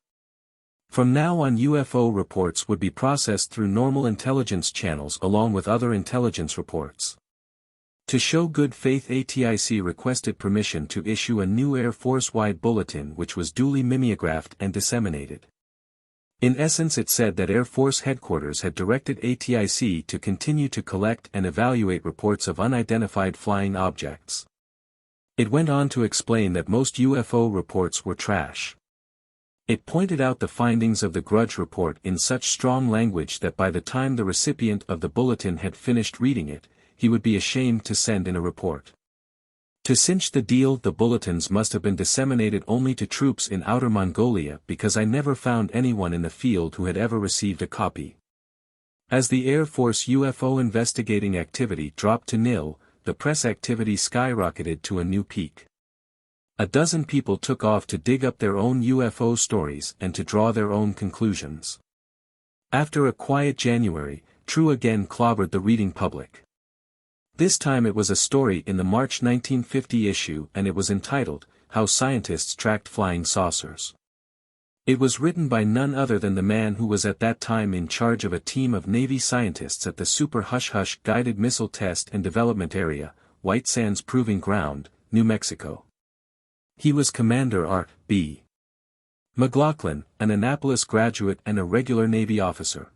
From now on UFO reports would be processed through normal intelligence channels along with other intelligence reports. To show good faith ATIC requested permission to issue a new Air Force-wide bulletin which was duly mimeographed and disseminated. In essence it said that Air Force Headquarters had directed ATIC to continue to collect and evaluate reports of unidentified flying objects. It went on to explain that most UFO reports were trash. It pointed out the findings of the Grudge report in such strong language that by the time the recipient of the bulletin had finished reading it, he would be ashamed to send in a report. To cinch the deal, the bulletins must have been disseminated only to troops in Outer Mongolia because I never found anyone in the field who had ever received a copy. As the Air Force UFO investigating activity dropped to nil, the press activity skyrocketed to a new peak. A dozen people took off to dig up their own UFO stories and to draw their own conclusions. After a quiet January, True again clobbered the reading public. This time it was a story in the March 1950 issue and it was entitled, How Scientists Tracked Flying Saucers. It was written by none other than the man who was at that time in charge of a team of Navy scientists at the Super Hush Hush Guided Missile Test and Development Area, White Sands Proving Ground, New Mexico. He was Commander R.B. McLaughlin, an Annapolis graduate and a regular Navy officer.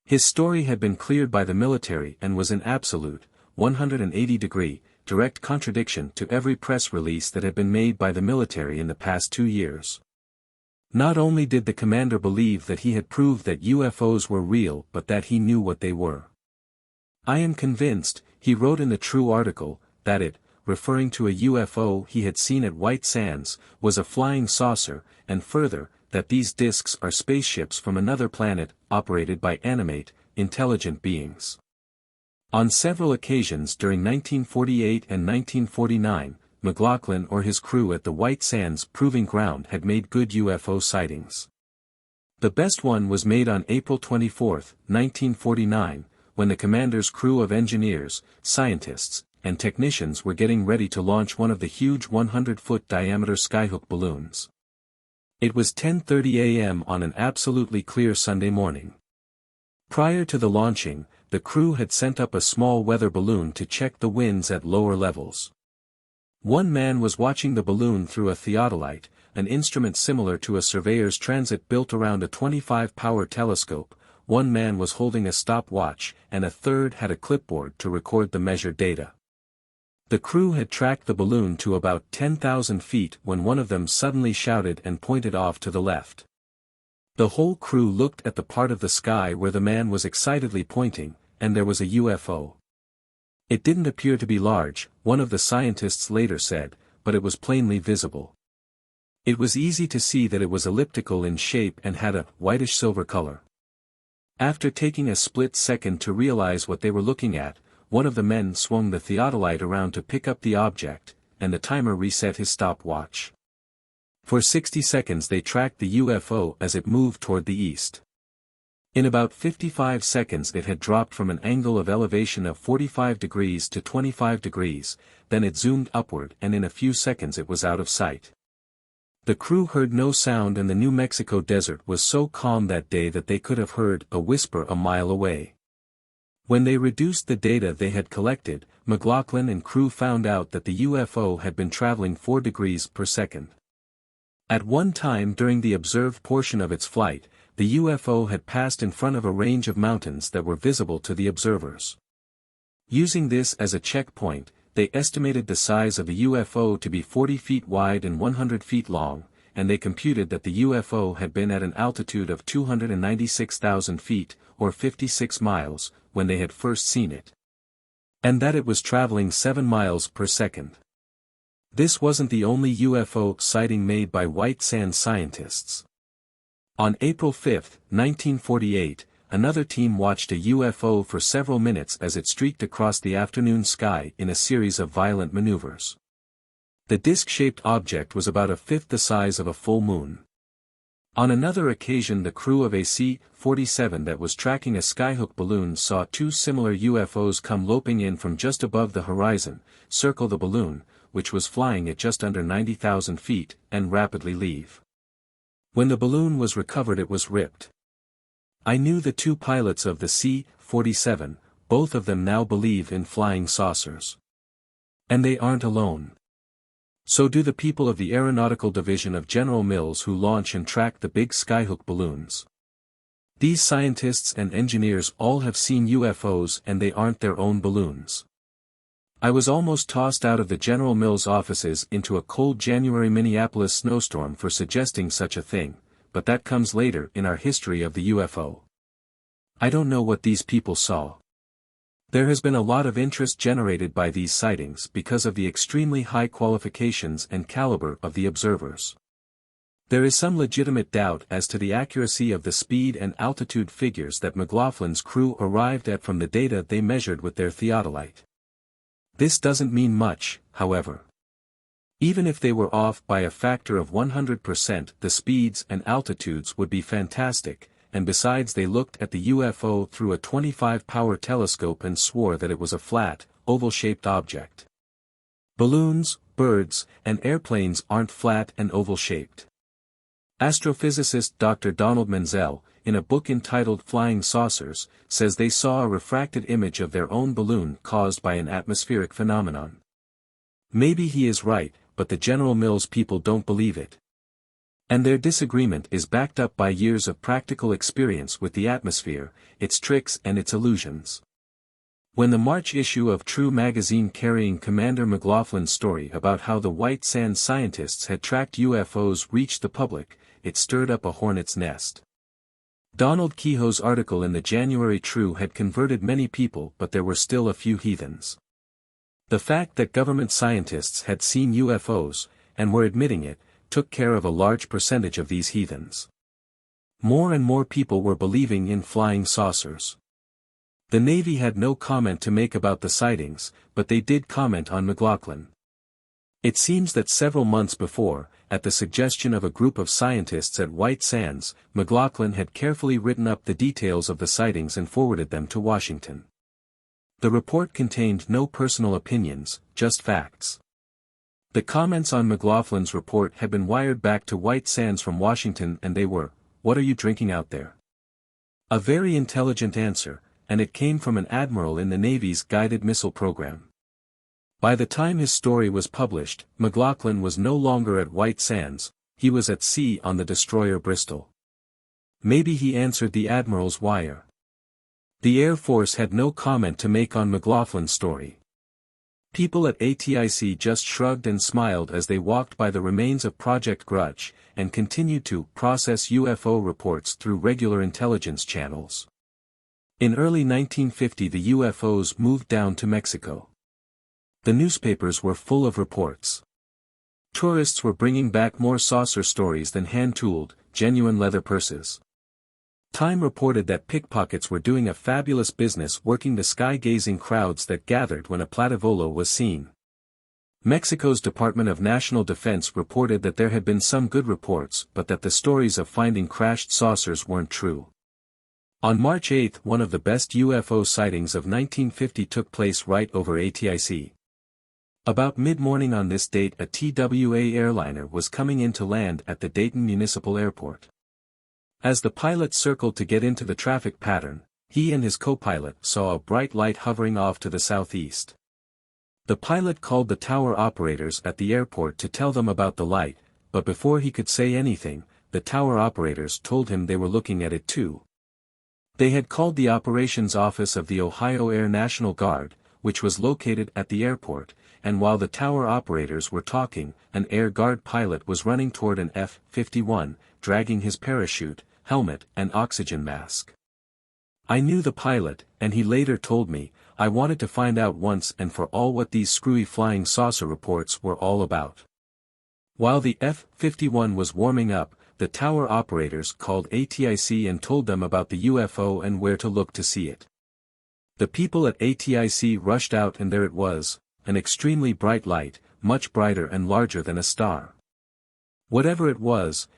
His story had been cleared by the military and was in absolute, 180-degree, direct contradiction to every press release that had been made by the military in the past 2 years. Not only did the commander believe that he had proved that UFOs were real but that he knew what they were. I am convinced, he wrote in the True article, that it, referring to a UFO he had seen at White Sands, was a flying saucer, and further, that these disks are spaceships from another planet, operated by animate, intelligent beings. On several occasions during 1948 and 1949, McLaughlin or his crew at the White Sands Proving Ground had made good UFO sightings. The best one was made on April 24, 1949, when the commander's crew of engineers, scientists, and technicians were getting ready to launch one of the huge 100-foot diameter skyhook balloons. It was 10:30 a.m. on an absolutely clear Sunday morning. Prior to the launching, the crew had sent up a small weather balloon to check the winds at lower levels. One man was watching the balloon through a theodolite, an instrument similar to a surveyor's transit built around a 25-power telescope, one man was holding a stopwatch, and a third had a clipboard to record the measured data. The crew had tracked the balloon to about 10,000 feet when one of them suddenly shouted and pointed off to the left. The whole crew looked at the part of the sky where the man was excitedly pointing, and there was a UFO. It didn't appear to be large, one of the scientists later said, but it was plainly visible. It was easy to see that it was elliptical in shape and had a whitish-silver color. After taking a split second to realize what they were looking at, one of the men swung the theodolite around to pick up the object, and the timer reset his stopwatch. For 60 seconds they tracked the UFO as it moved toward the east. In about 55 seconds it had dropped from an angle of elevation of 45 degrees to 25 degrees, then it zoomed upward and in a few seconds it was out of sight. The crew heard no sound and the New Mexico desert was so calm that day that they could have heard a whisper a mile away. When they reduced the data they had collected, McLaughlin and crew found out that the UFO had been traveling 4 degrees per second. At one time during the observed portion of its flight, the UFO had passed in front of a range of mountains that were visible to the observers. Using this as a checkpoint, they estimated the size of a UFO to be 40 feet wide and 100 feet long, and they computed that the UFO had been at an altitude of 296,000 feet, or 56 miles, when they had first seen it. And that it was traveling 7 miles per second. This wasn't the only UFO sighting made by White Sands scientists. On April 5, 1948, another team watched a UFO for several minutes as it streaked across the afternoon sky in a series of violent maneuvers. The disc-shaped object was about a fifth the size of a full moon. On another occasion the crew of a C-47 that was tracking a skyhook balloon saw 2 similar UFOs come loping in from just above the horizon, circle the balloon, which was flying at just under 90,000 feet, and rapidly leave. When the balloon was recovered it was ripped. I knew the 2 pilots of the C-47, both of them now believe in flying saucers. And they aren't alone. So do the people of the Aeronautical Division of General Mills who launch and track the big skyhook balloons. These scientists and engineers all have seen UFOs and they aren't their own balloons. I was almost tossed out of the General Mills offices into a cold January Minneapolis snowstorm for suggesting such a thing, but that comes later in our history of the UFO. I don't know what these people saw. There has been a lot of interest generated by these sightings because of the extremely high qualifications and caliber of the observers. There is some legitimate doubt as to the accuracy of the speed and altitude figures that McLaughlin's crew arrived at from the data they measured with their theodolite. This doesn't mean much, however. Even if they were off by a factor of 100%, the speeds and altitudes would be fantastic, and besides they looked at the UFO through a 25-power telescope and swore that it was a flat, oval-shaped object. Balloons, birds, and airplanes aren't flat and oval-shaped. Astrophysicist Dr. Donald Menzel, in a book entitled Flying Saucers, says they saw a refracted image of their own balloon caused by an atmospheric phenomenon. Maybe he is right, but the General Mills people don't believe it. And their disagreement is backed up by years of practical experience with the atmosphere, its tricks and its illusions. When the March issue of True magazine carrying Commander McLaughlin's story about how the White Sands scientists had tracked UFOs reached the public, it stirred up a hornet's nest. Donald Kehoe's article in the January True had converted many people, but there were still a few heathens. The fact that government scientists had seen UFOs, and were admitting it, took care of a large percentage of these heathens. More and more people were believing in flying saucers. The Navy had no comment to make about the sightings, but they did comment on McLaughlin. It seems that several months before, at the suggestion of a group of scientists at White Sands, McLaughlin had carefully written up the details of the sightings and forwarded them to Washington. The report contained no personal opinions, just facts. The comments on McLaughlin's report had been wired back to White Sands from Washington and they were, "What are you drinking out there?" A very intelligent answer, and it came from an admiral in the Navy's guided missile program. By the time his story was published, McLaughlin was no longer at White Sands, he was at sea on the destroyer Bristol. Maybe he answered the admiral's wire. The Air Force had no comment to make on McLaughlin's story. People at ATIC just shrugged and smiled as they walked by the remains of Project Grudge, and continued to process UFO reports through regular intelligence channels. In early 1950 the UFOs moved down to Mexico. The newspapers were full of reports. Tourists were bringing back more saucer stories than hand-tooled, genuine leather purses. Time reported that pickpockets were doing a fabulous business working the sky-gazing crowds that gathered when a plativolo was seen. Mexico's Department of National Defense reported that there had been some good reports but that the stories of finding crashed saucers weren't true. On March 8, one of the best UFO sightings of 1950 took place right over ATIC. About mid-morning on this date, a TWA airliner was coming in to land at the Dayton Municipal Airport. As the pilot circled to get into the traffic pattern, he and his co-pilot saw a bright light hovering off to the southeast. The pilot called the tower operators at the airport to tell them about the light, but before he could say anything, the tower operators told him they were looking at it too. They had called the operations office of the Ohio Air National Guard, which was located at the airport, and while the tower operators were talking, an Air Guard pilot was running toward an F-51, dragging his parachute, helmet and oxygen mask. I knew the pilot, and he later told me, I wanted to find out once and for all what these screwy flying saucer reports were all about. While the F-51 was warming up, the tower operators called ATIC and told them about the UFO and where to look to see it. The people at ATIC rushed out and there it was, an extremely bright light, much brighter and larger than a star. Whatever it was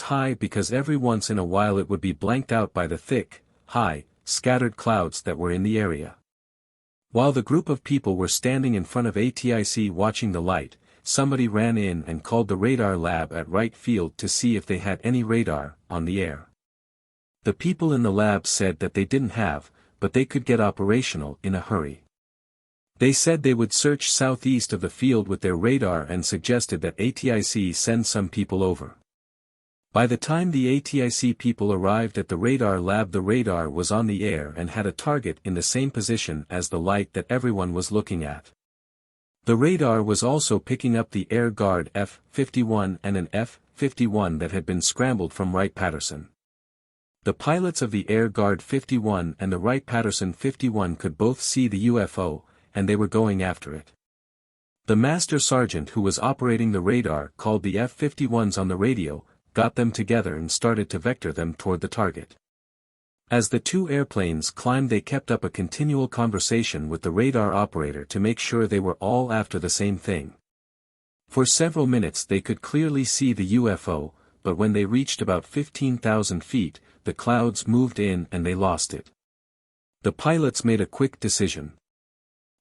high because every once in a while it would be blanked out by the thick, high, scattered clouds that were in the area. While the group of people were standing in front of ATIC watching the light, somebody ran in and called the radar lab at Wright Field to see if they had any radar on the air. The people in the lab said that they didn't have, but they could get operational in a hurry. They said they would search southeast of the field with their radar and suggested that ATIC send some people over. By the time the ATIC people arrived at the radar lab, the radar was on the air and had a target in the same position as the light that everyone was looking at. The radar was also picking up the Air Guard F-51 and an F-51 that had been scrambled from Wright-Patterson. The pilots of the Air Guard 51 and the Wright-Patterson 51 could both see the UFO, and they were going after it. The master sergeant who was operating the radar called the F-51s on the radio, got them together and started to vector them toward the target. As the two airplanes climbed, they kept up a continual conversation with the radar operator to make sure they were all after the same thing. For several minutes they could clearly see the UFO, but when they reached about 15,000 feet, the clouds moved in and they lost it. The pilots made a quick decision.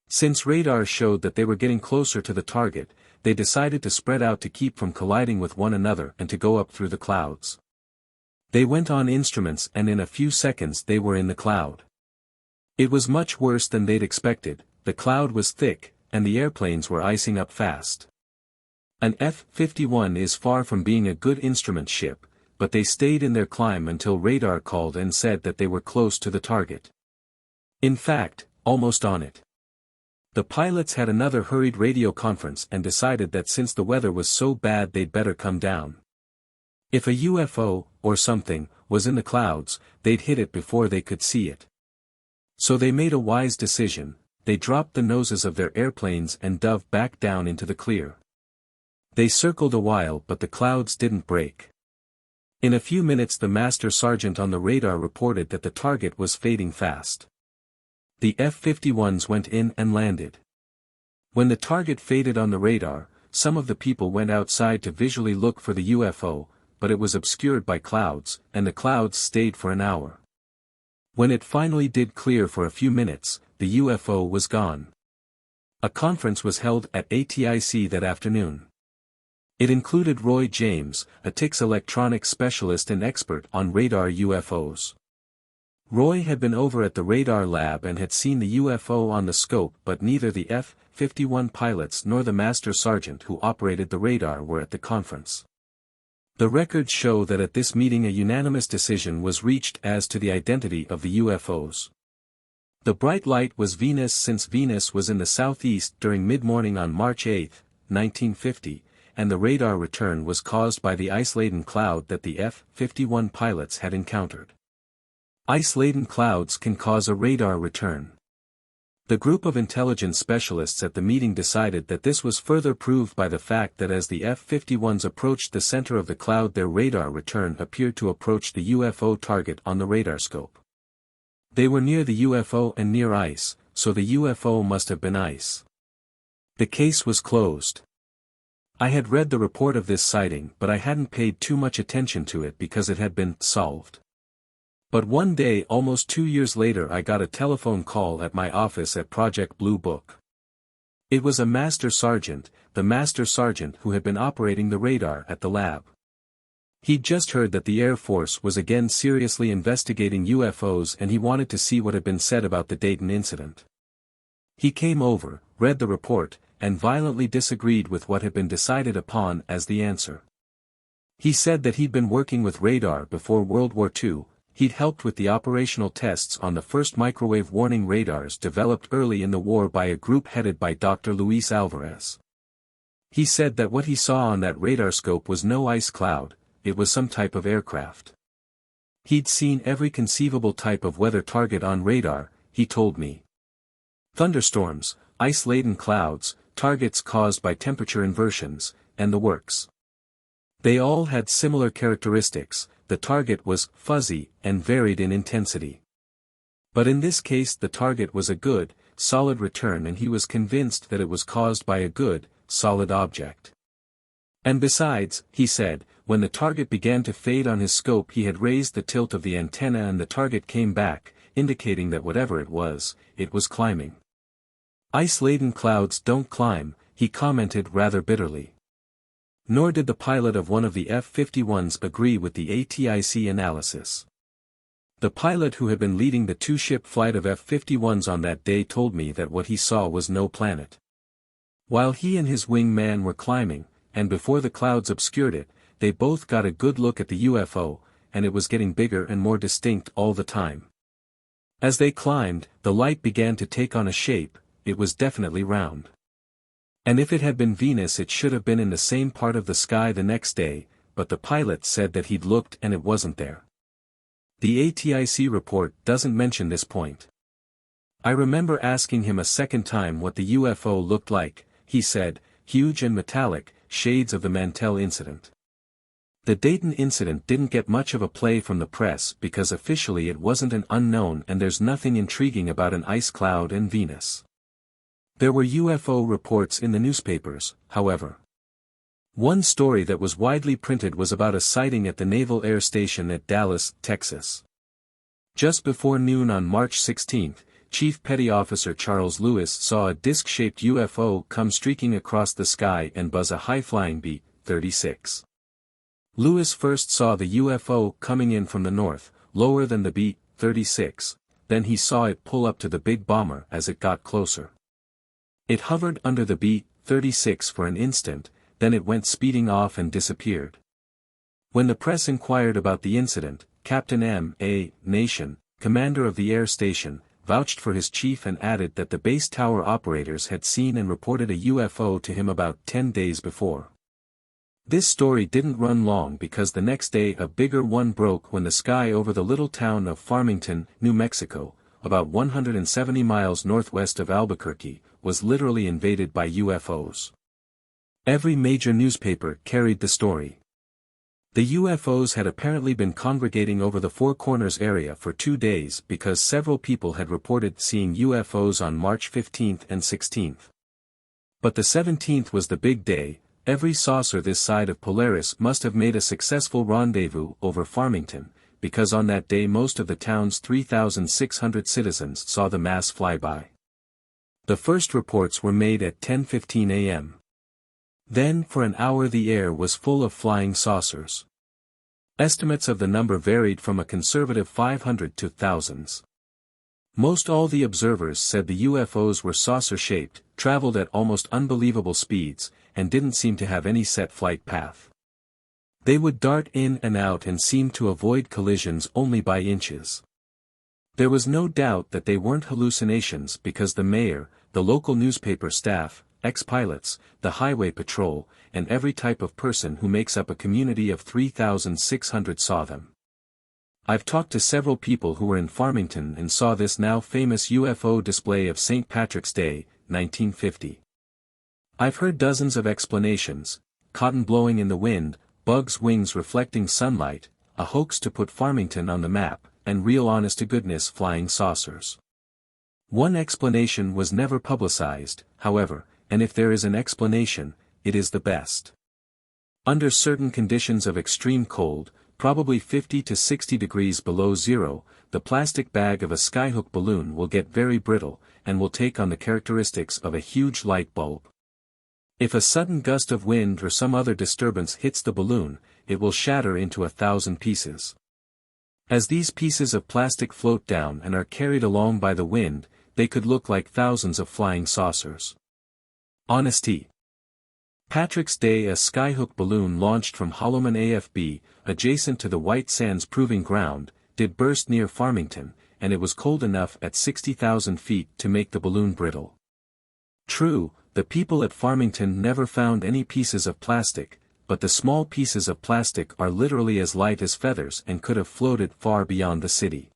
Since radar showed that they were getting closer to the target, they decided to spread out to keep from colliding with one another and to go up through the clouds. They went on instruments and in a few seconds they were in the cloud. It was much worse than they'd expected, the cloud was thick, and the airplanes were icing up fast. An F-51 is far from being a good instrument ship, but they stayed in their climb until radar called and said that they were close to the target. In fact, almost on it. The pilots had another hurried radio conference and decided that since the weather was so bad they'd better come down. If a UFO, or something, was in the clouds, they'd hit it before they could see it. So they made a wise decision, they dropped the noses of their airplanes and dove back down into the clear. They circled a while but the clouds didn't break. In a few minutes the master sergeant on the radar reported that the target was fading fast. The F-51s went in and landed. When the target faded on the radar, some of the people went outside to visually look for the UFO, but it was obscured by clouds, and the clouds stayed for an hour. When it finally did clear for a few minutes, the UFO was gone. A conference was held at ATIC that afternoon. It included Roy James, a TICS electronics specialist and expert on radar UFOs. Roy had been over at the radar lab and had seen the UFO on the scope, but neither the F-51 pilots nor the master sergeant who operated the radar were at the conference. The records show that at this meeting a unanimous decision was reached as to the identity of the UFOs. The bright light was Venus, since Venus was in the southeast during mid-morning on March 8, 1950, and the radar return was caused by the ice-laden cloud that the F-51 pilots had encountered. Ice-laden clouds can cause a radar return. The group of intelligence specialists at the meeting decided that this was further proved by the fact that as the F-51s approached the center of the cloud their radar return appeared to approach the UFO target on the radar scope. They were near the UFO and near ice, so the UFO must have been ice. The case was closed. I had read the report of this sighting but I hadn't paid too much attention to it because it had been solved. But one day almost 2 years later I got a telephone call at my office at Project Bluebook. It was a master sergeant, the master sergeant who had been operating the radar at the lab. He'd just heard that the Air Force was again seriously investigating UFOs and he wanted to see what had been said about the Dayton incident. He came over, read the report, and violently disagreed with what had been decided upon as the answer. He said that he'd been working with radar before World War II. He'd helped with the operational tests on the first microwave warning radars developed early in the war by a group headed by Dr. Luis Alvarez. He said that what he saw on that radar scope was no ice cloud, it was some type of aircraft. He'd seen every conceivable type of weather target on radar, he told me. Thunderstorms, ice-laden clouds, targets caused by temperature inversions, and the works. They all had similar characteristics. The target was fuzzy and varied in intensity. But in this case the target was a good, solid return and he was convinced that it was caused by a good, solid object. And besides, he said, when the target began to fade on his scope he had raised the tilt of the antenna and the target came back, indicating that whatever it was climbing. Ice-laden clouds don't climb, he commented rather bitterly. Nor did the pilot of one of the F-51s agree with the ATIC analysis. The pilot who had been leading the two-ship flight of F-51s on that day told me that what he saw was no planet. While he and his wingman were climbing, and before the clouds obscured it, they both got a good look at the UFO, and it was getting bigger and more distinct all the time. As they climbed, the light began to take on a shape, it was definitely round. And if it had been Venus it should have been in the same part of the sky the next day, but the pilot said that he'd looked and it wasn't there. The ATIC report doesn't mention this point. I remember asking him a second time what the UFO looked like. He said, huge and metallic, shades of the Mantell incident. The Dayton incident didn't get much of a play from the press because officially it wasn't an unknown and there's nothing intriguing about an ice cloud and Venus. There were UFO reports in the newspapers, however. One story that was widely printed was about a sighting at the Naval Air Station at Dallas, Texas. Just before noon on March 16, Chief Petty Officer Charles Lewis saw a disc-shaped UFO come streaking across the sky and buzz a high-flying B-36. Lewis first saw the UFO coming in from the north, lower than the B-36, then he saw it pull up to the big bomber as it got closer. It hovered under the B-36 for an instant, then it went speeding off and disappeared. When the press inquired about the incident, Captain M.A. Nation, commander of the air station, vouched for his chief and added that the base tower operators had seen and reported a UFO to him about 10 days before. This story didn't run long because the next day a bigger one broke when the sky over the little town of Farmington, New Mexico, about 170 miles northwest of Albuquerque, was literally invaded by UFOs. Every major newspaper carried the story. The UFOs had apparently been congregating over the Four Corners area for 2 days because several people had reported seeing UFOs on March 15 and 16. But the 17th was the big day. Every saucer this side of Polaris must have made a successful rendezvous over Farmington, because on that day most of the town's 3,600 citizens saw the mass flyby. The first reports were made at 10:15 a.m. Then for an hour the air was full of flying saucers. Estimates of the number varied from a conservative 500 to thousands. Most all the observers said the UFOs were saucer-shaped, traveled at almost unbelievable speeds, and didn't seem to have any set flight path. They would dart in and out and seemed to avoid collisions only by inches. There was no doubt that they weren't hallucinations because the mayor, the local newspaper staff, ex-pilots, the highway patrol, and every type of person who makes up a community of 3,600 saw them. I've talked to several people who were in Farmington and saw this now famous UFO display of St. Patrick's Day, 1950. I've heard dozens of explanations: cotton blowing in the wind, bugs' wings reflecting sunlight, a hoax to put Farmington on the map, and real honest-to-goodness flying saucers. One explanation was never publicized, however, and if there is an explanation, it is the best. Under certain conditions of extreme cold, probably 50 to 60 degrees below zero, the plastic bag of a skyhook balloon will get very brittle, and will take on the characteristics of a huge light bulb. If a sudden gust of wind or some other disturbance hits the balloon, it will shatter into 1,000 pieces. As these pieces of plastic float down and are carried along by the wind, they could look like thousands of flying saucers. Honesty. Patrick's Day: a skyhook balloon launched from Holloman AFB, adjacent to the White Sands Proving Ground, did burst near Farmington, and it was cold enough at 60,000 feet to make the balloon brittle. True, the people at Farmington never found any pieces of plastic, but the small pieces of plastic are literally as light as feathers and could have floated far beyond the city.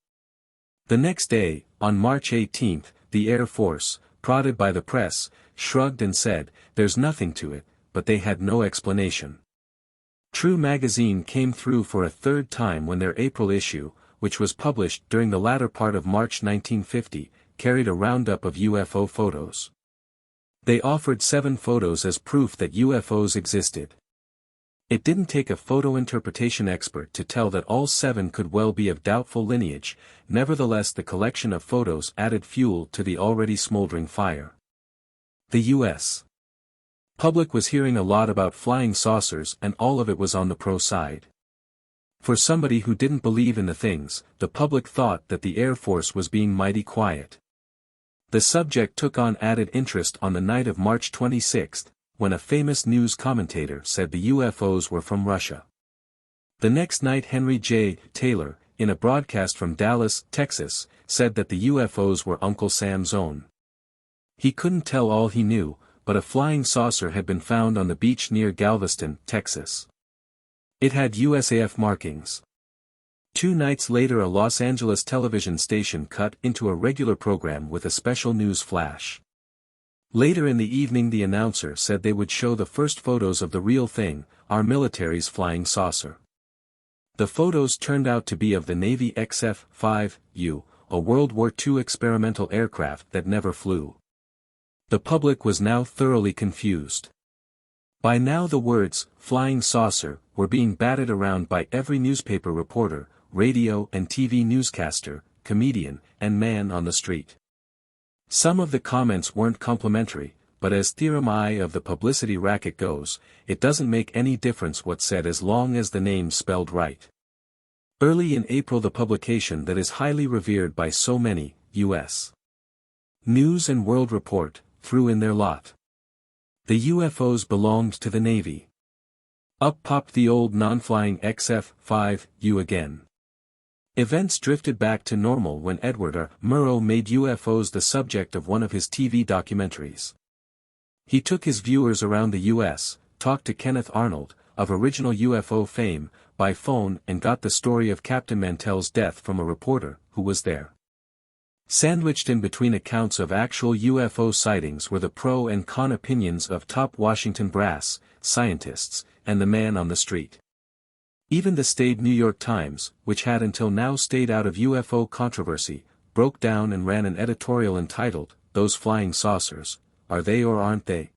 The next day, on March 18, the Air Force, prodded by the press, shrugged and said, "There's nothing to it," but they had no explanation. True magazine came through for a third time when their April issue, which was published during the latter part of March 1950, carried a roundup of UFO photos. They offered 7 photos as proof that UFOs existed. It didn't take a photo interpretation expert to tell that all 7 could well be of doubtful lineage, nevertheless the collection of photos added fuel to the already smoldering fire. The U.S. public was hearing a lot about flying saucers and all of it was on the pro side. For somebody who didn't believe in the things, the public thought that the Air Force was being mighty quiet. The subject took on added interest on the night of March 26, when a famous news commentator said the UFOs were from Russia. The next night Henry J. Taylor, in a broadcast from Dallas, Texas, said that the UFOs were Uncle Sam's own. He couldn't tell all he knew, but a flying saucer had been found on the beach near Galveston, Texas. It had USAF markings. 2 nights later a Los Angeles television station cut into a regular program with a special news flash. Later in the evening the announcer said they would show the first photos of the real thing, our military's flying saucer. The photos turned out to be of the Navy XF-5U, a World War II experimental aircraft that never flew. The public was now thoroughly confused. By now the words, flying saucer, were being batted around by every newspaper reporter, radio and TV newscaster, comedian, and man on the street. Some of the comments weren't complimentary, but as theorem I of the publicity racket goes, it doesn't make any difference what's said as long as the name's spelled right. Early in April the publication that is highly revered by so many, U.S. News and World Report, threw in their lot. The UFOs belonged to the Navy. Up popped the old non-flying XF-5U again. Events drifted back to normal when Edward R. Murrow made UFOs the subject of one of his TV documentaries. He took his viewers around the U.S., talked to Kenneth Arnold, of original UFO fame, by phone and got the story of Captain Mantell's death from a reporter who was there. Sandwiched in between accounts of actual UFO sightings were the pro and con opinions of top Washington brass, scientists, and the man on the street. Even the staid New York Times, which had until now stayed out of UFO controversy, broke down and ran an editorial entitled, "Those Flying Saucers, Are They or Aren't They?"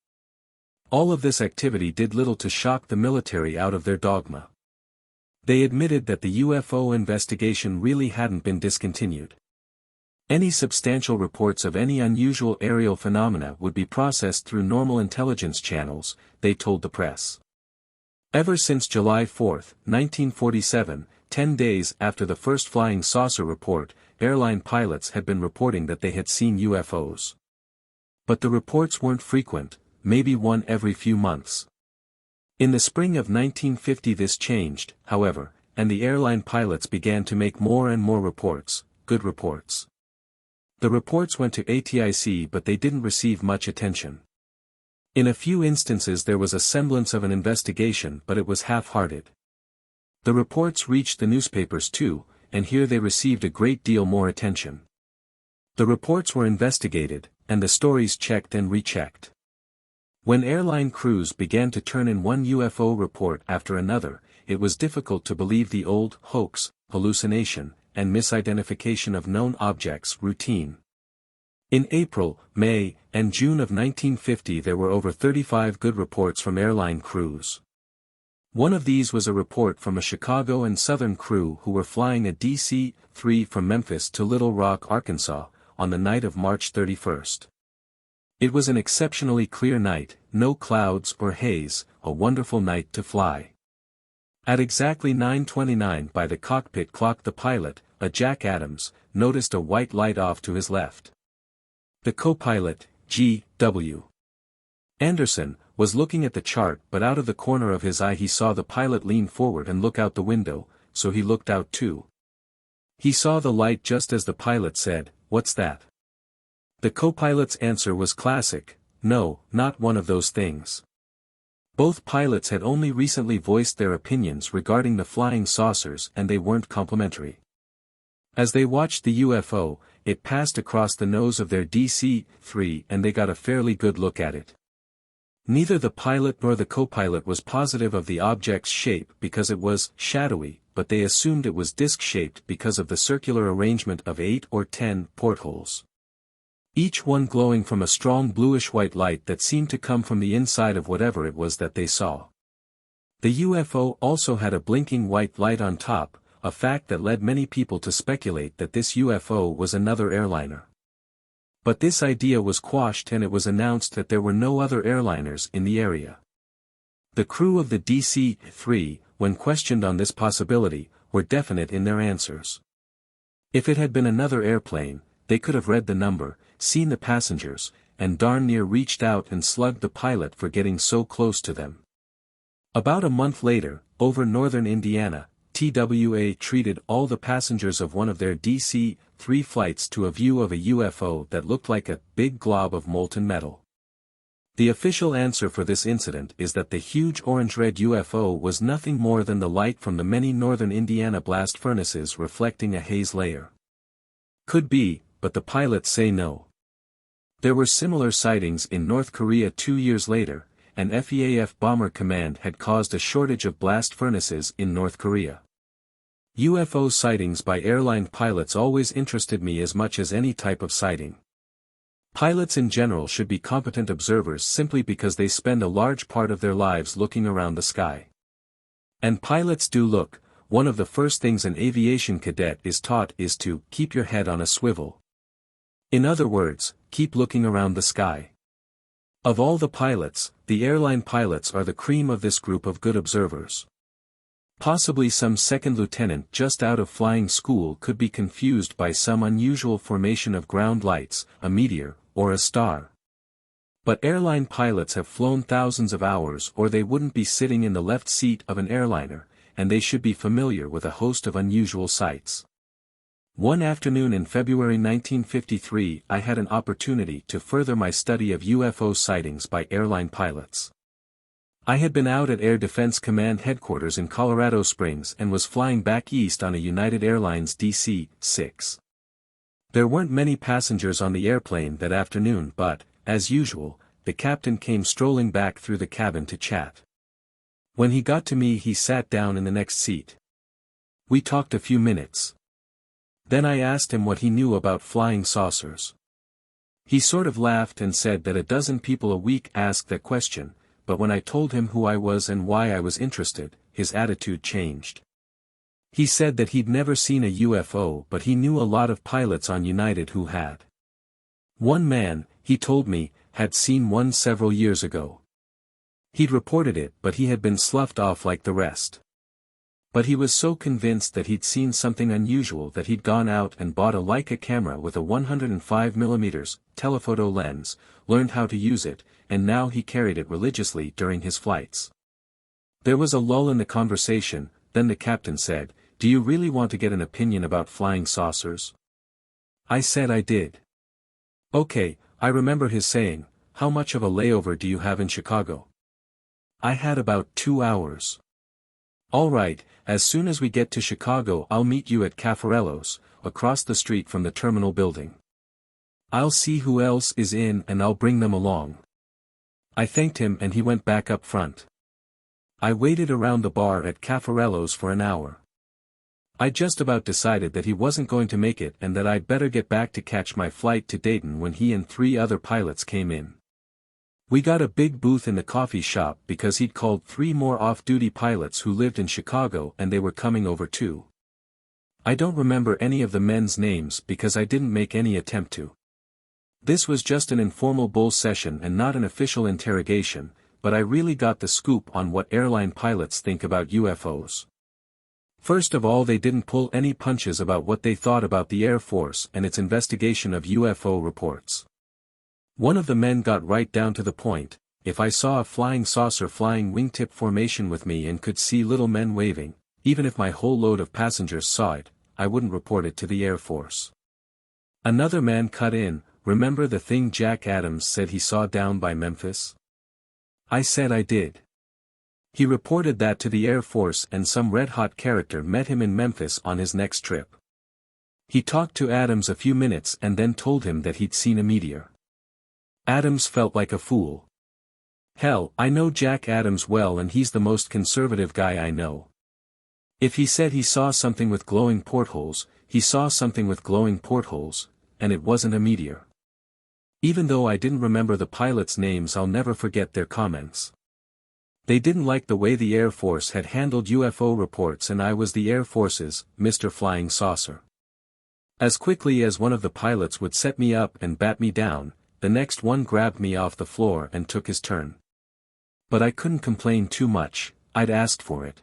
All of this activity did little to shock the military out of their dogma. They admitted that the UFO investigation really hadn't been discontinued. Any substantial reports of any unusual aerial phenomena would be processed through normal intelligence channels, they told the press. Ever since July 4, 1947, 10 days after the first flying saucer report, airline pilots had been reporting that they had seen UFOs. But the reports weren't frequent, maybe one every few months. In the spring of 1950 this changed, however, and the airline pilots began to make more and more reports, good reports. The reports went to ATIC but they didn't receive much attention. In a few instances there was a semblance of an investigation but it was half-hearted. The reports reached the newspapers too, and here they received a great deal more attention. The reports were investigated, and the stories checked and rechecked. When airline crews began to turn in one UFO report after another, it was difficult to believe the old hoax, hallucination, and misidentification of known objects routine. In April, May, and June of 1950 there were over 35 good reports from airline crews. One of these was a report from a Chicago and Southern crew who were flying a DC-3 from Memphis to Little Rock, Arkansas, on the night of March 31st. It was an exceptionally clear night, no clouds or haze, a wonderful night to fly. At exactly 9:29 by the cockpit clock the pilot, a Jack Adams, noticed a white light off to his left. The co-pilot, G.W. Anderson, was looking at the chart but out of the corner of his eye he saw the pilot lean forward and look out the window, so he looked out too. He saw the light just as the pilot said, "What's that?" The co-pilot's answer was classic, "No, not one of those things." Both pilots had only recently voiced their opinions regarding the flying saucers and they weren't complimentary. As they watched the UFO, it passed across the nose of their DC-3 and they got a fairly good look at it. Neither the pilot nor the co-pilot was positive of the object's shape because it was shadowy, but they assumed it was disc-shaped because of the circular arrangement of 8 or 10 portholes. Each one glowing from a strong bluish-white light that seemed to come from the inside of whatever it was that they saw. The UFO also had a blinking white light on top, a fact that led many people to speculate that this UFO was another airliner. But this idea was quashed and it was announced that there were no other airliners in the area. The crew of the DC-3, when questioned on this possibility, were definite in their answers. If it had been another airplane, they could have read the number, seen the passengers, and darn near reached out and slugged the pilot for getting so close to them. About a month later, over northern Indiana, TWA treated all the passengers of one of their DC-3 flights to a view of a UFO that looked like a big glob of molten metal. The official answer for this incident is that the huge orange-red UFO was nothing more than the light from the many northern Indiana blast furnaces reflecting a haze layer. Could be, but the pilots say no. There were similar sightings in North Korea 2 years later, and FEAF Bomber Command had caused a shortage of blast furnaces in North Korea. UFO sightings by airline pilots always interested me as much as any type of sighting. Pilots in general should be competent observers simply because they spend a large part of their lives looking around the sky. And pilots do look. One of the first things an aviation cadet is taught is to keep your head on a swivel. In other words, keep looking around the sky. Of all the pilots, the airline pilots are the cream of this group of good observers. Possibly some second lieutenant just out of flying school could be confused by some unusual formation of ground lights, a meteor, or a star. But airline pilots have flown thousands of hours or they wouldn't be sitting in the left seat of an airliner, and they should be familiar with a host of unusual sights. One afternoon in February 1953 I had an opportunity to further my study of UFO sightings by airline pilots. I had been out at Air Defense Command headquarters in Colorado Springs and was flying back east on a United Airlines DC-6. There weren't many passengers on the airplane that afternoon but, as usual, the captain came strolling back through the cabin to chat. When he got to me he sat down in the next seat. We talked a few minutes. Then I asked him what he knew about flying saucers. He sort of laughed and said that a dozen people a week asked that question, but when I told him who I was and why I was interested, his attitude changed. He said that he'd never seen a UFO but he knew a lot of pilots on United who had. One man, he told me, had seen one several years ago. He'd reported it but he had been sloughed off like the rest. But he was so convinced that he'd seen something unusual that he'd gone out and bought a Leica camera with a 105mm telephoto lens, learned how to use it, and now he carried it religiously during his flights. There was a lull in the conversation, then the captain said, "Do you really want to get an opinion about flying saucers?" I said I did. Okay, I remember his saying, "How much of a layover do you have in Chicago?" I had about 2 hours. All right, as soon as we get to Chicago I'll meet you at Caffarello's, across the street from the terminal building. I'll see who else is in and I'll bring them along. I thanked him and he went back up front. I waited around the bar at Caffarello's for an hour. I just about decided that he wasn't going to make it and that I'd better get back to catch my flight to Dayton when he and 3 other pilots came in. We got a big booth in the coffee shop because he'd called 3 more off-duty pilots who lived in Chicago and they were coming over too. I don't remember any of the men's names because I didn't make any attempt to. This was just an informal bull session and not an official interrogation, but I really got the scoop on what airline pilots think about UFOs. First of all, they didn't pull any punches about what they thought about the Air Force and its investigation of UFO reports. One of the men got right down to the point: if I saw a flying saucer flying wingtip formation with me and could see little men waving, even if my whole load of passengers saw it, I wouldn't report it to the Air Force. Another man cut in: remember the thing Jack Adams said he saw down by Memphis? I said I did. He reported that to the Air Force and some red-hot character met him in Memphis on his next trip. He talked to Adams a few minutes and then told him that he'd seen a meteor. Adams felt like a fool. Hell, I know Jack Adams well and he's the most conservative guy I know. If he said he saw something with glowing portholes, he saw something with glowing portholes, and it wasn't a meteor. Even though I didn't remember the pilots' names, I'll never forget their comments. They didn't like the way the Air Force had handled UFO reports and I was the Air Force's Mr. Flying Saucer. As quickly as one of the pilots would set me up and bat me down, the next one grabbed me off the floor and took his turn. But I couldn't complain too much, I'd asked for it.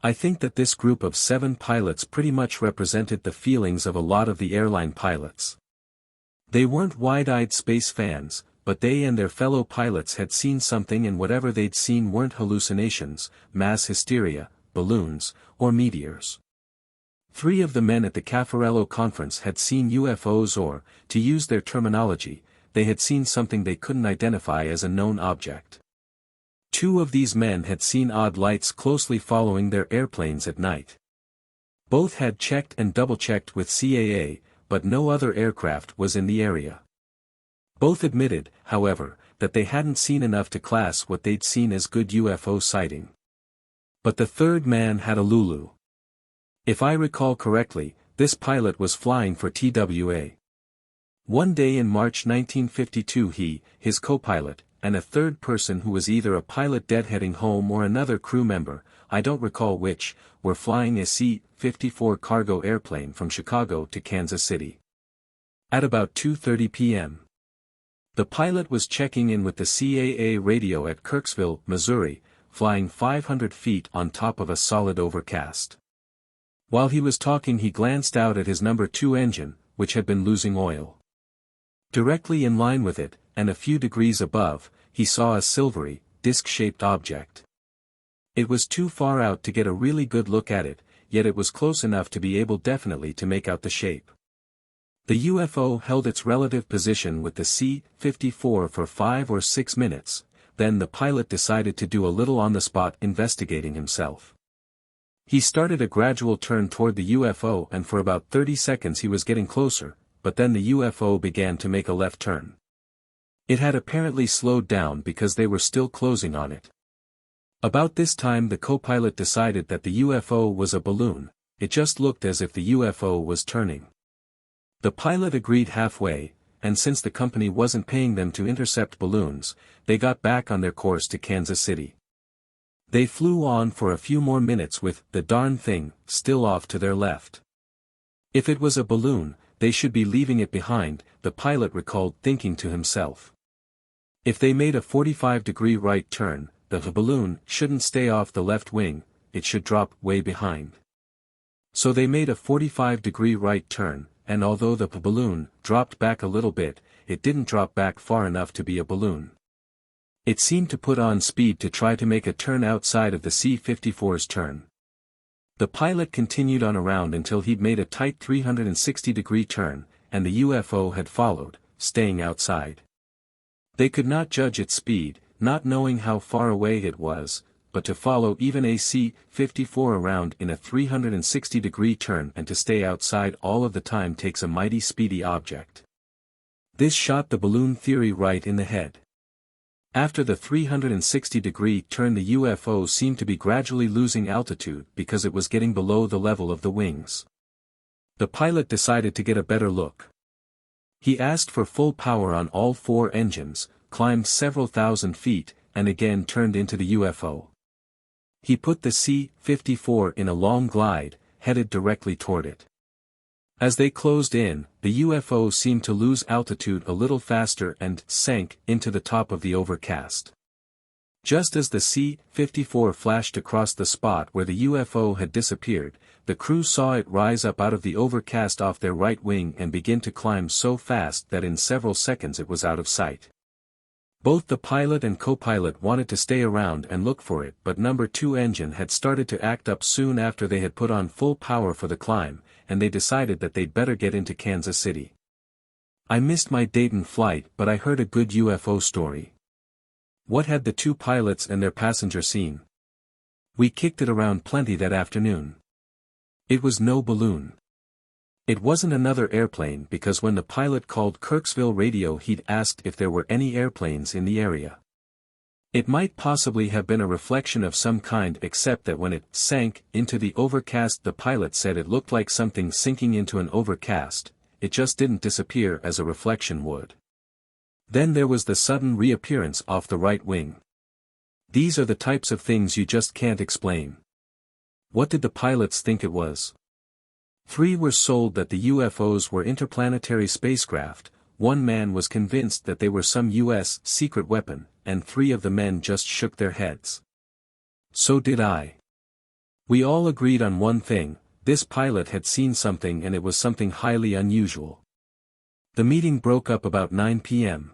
I think that this group of 7 pilots pretty much represented the feelings of a lot of the airline pilots. They weren't wide-eyed space fans, but they and their fellow pilots had seen something, and whatever they'd seen weren't hallucinations, mass hysteria, balloons, or meteors. 3 of the men at the Caffarello conference had seen UFOs, or, to use their terminology, they had seen something they couldn't identify as a known object. 2 of these men had seen odd lights closely following their airplanes at night. Both had checked and double-checked with CAA, but no other aircraft was in the area. Both admitted, however, that they hadn't seen enough to class what they'd seen as good UFO sighting. But the 3rd man had a Lulu. If I recall correctly, this pilot was flying for TWA. One day in March 1952 he, his co-pilot, and a 3rd person who was either a pilot deadheading home or another crew member, I don't recall which, were flying a C-54 cargo airplane from Chicago to Kansas City. At about 2:30 p.m. The pilot was checking in with the CAA radio at Kirksville, Missouri, flying 500 feet on top of a solid overcast. While he was talking he glanced out at his number 2 engine, which had been losing oil. Directly in line with it, and a few degrees above, he saw a silvery, disc-shaped object. It was too far out to get a really good look at it, yet it was close enough to be able definitely to make out the shape. The UFO held its relative position with the C-54 for 5 or 6 minutes, then the pilot decided to do a little on-the-spot investigating himself. He started a gradual turn toward the UFO and for about 30 seconds he was getting closer, but then the UFO began to make a left turn. It had apparently slowed down because they were still closing on it. About this time the co-pilot decided that the UFO was a balloon, it just looked as if the UFO was turning. The pilot agreed halfway, and since the company wasn't paying them to intercept balloons, they got back on their course to Kansas City. They flew on for a few more minutes with the darn thing still off to their left. If it was a balloon, they should be leaving it behind, the pilot recalled thinking to himself. If they made a 45-degree right turn, the balloon shouldn't stay off the left wing, it should drop way behind. So they made a 45-degree right turn, and although the balloon dropped back a little bit, it didn't drop back far enough to be a balloon. It seemed to put on speed to try to make a turn outside of the C-54's turn. The pilot continued on around until he'd made a tight 360-degree turn, and the UFO had followed, staying outside. They could not judge its speed, not knowing how far away it was, but to follow even a C-54 around in a 360-degree turn and to stay outside all of the time takes a mighty speedy object. This shot the balloon theory right in the head. After the 360-degree turn, the UFO seemed to be gradually losing altitude because it was getting below the level of the wings. The pilot decided to get a better look. He asked for full power on all 4 engines, climbed several thousand feet, and again turned into the UFO. He put the C-54 in a long glide, headed directly toward it. As they closed in, the UFO seemed to lose altitude a little faster and sank into the top of the overcast. Just as the C-54 flashed across the spot where the UFO had disappeared, the crew saw it rise up out of the overcast off their right wing and begin to climb so fast that in several seconds it was out of sight. Both the pilot and co-pilot wanted to stay around and look for it, but number 2 engine had started to act up soon after they had put on full power for the climb, and they decided that they'd better get into Kansas City. I missed my Dayton flight, but I heard a good UFO story. What had the 2 pilots and their passenger seen? We kicked it around plenty that afternoon. It was no balloon. It wasn't another airplane because when the pilot called Kirksville radio he'd asked if there were any airplanes in the area. It might possibly have been a reflection of some kind, except that when it sank into the overcast, the pilot said it looked like something sinking into an overcast, it just didn't disappear as a reflection would. Then there was the sudden reappearance off the right wing. These are the types of things you just can't explain. What did the pilots think it was? 3 were sold that the UFOs were interplanetary spacecraft, 1 man was convinced that they were some U.S. secret weapon, and 3 of the men just shook their heads. So did I. We all agreed on one thing: this pilot had seen something and it was something highly unusual. The meeting broke up about 9 p.m.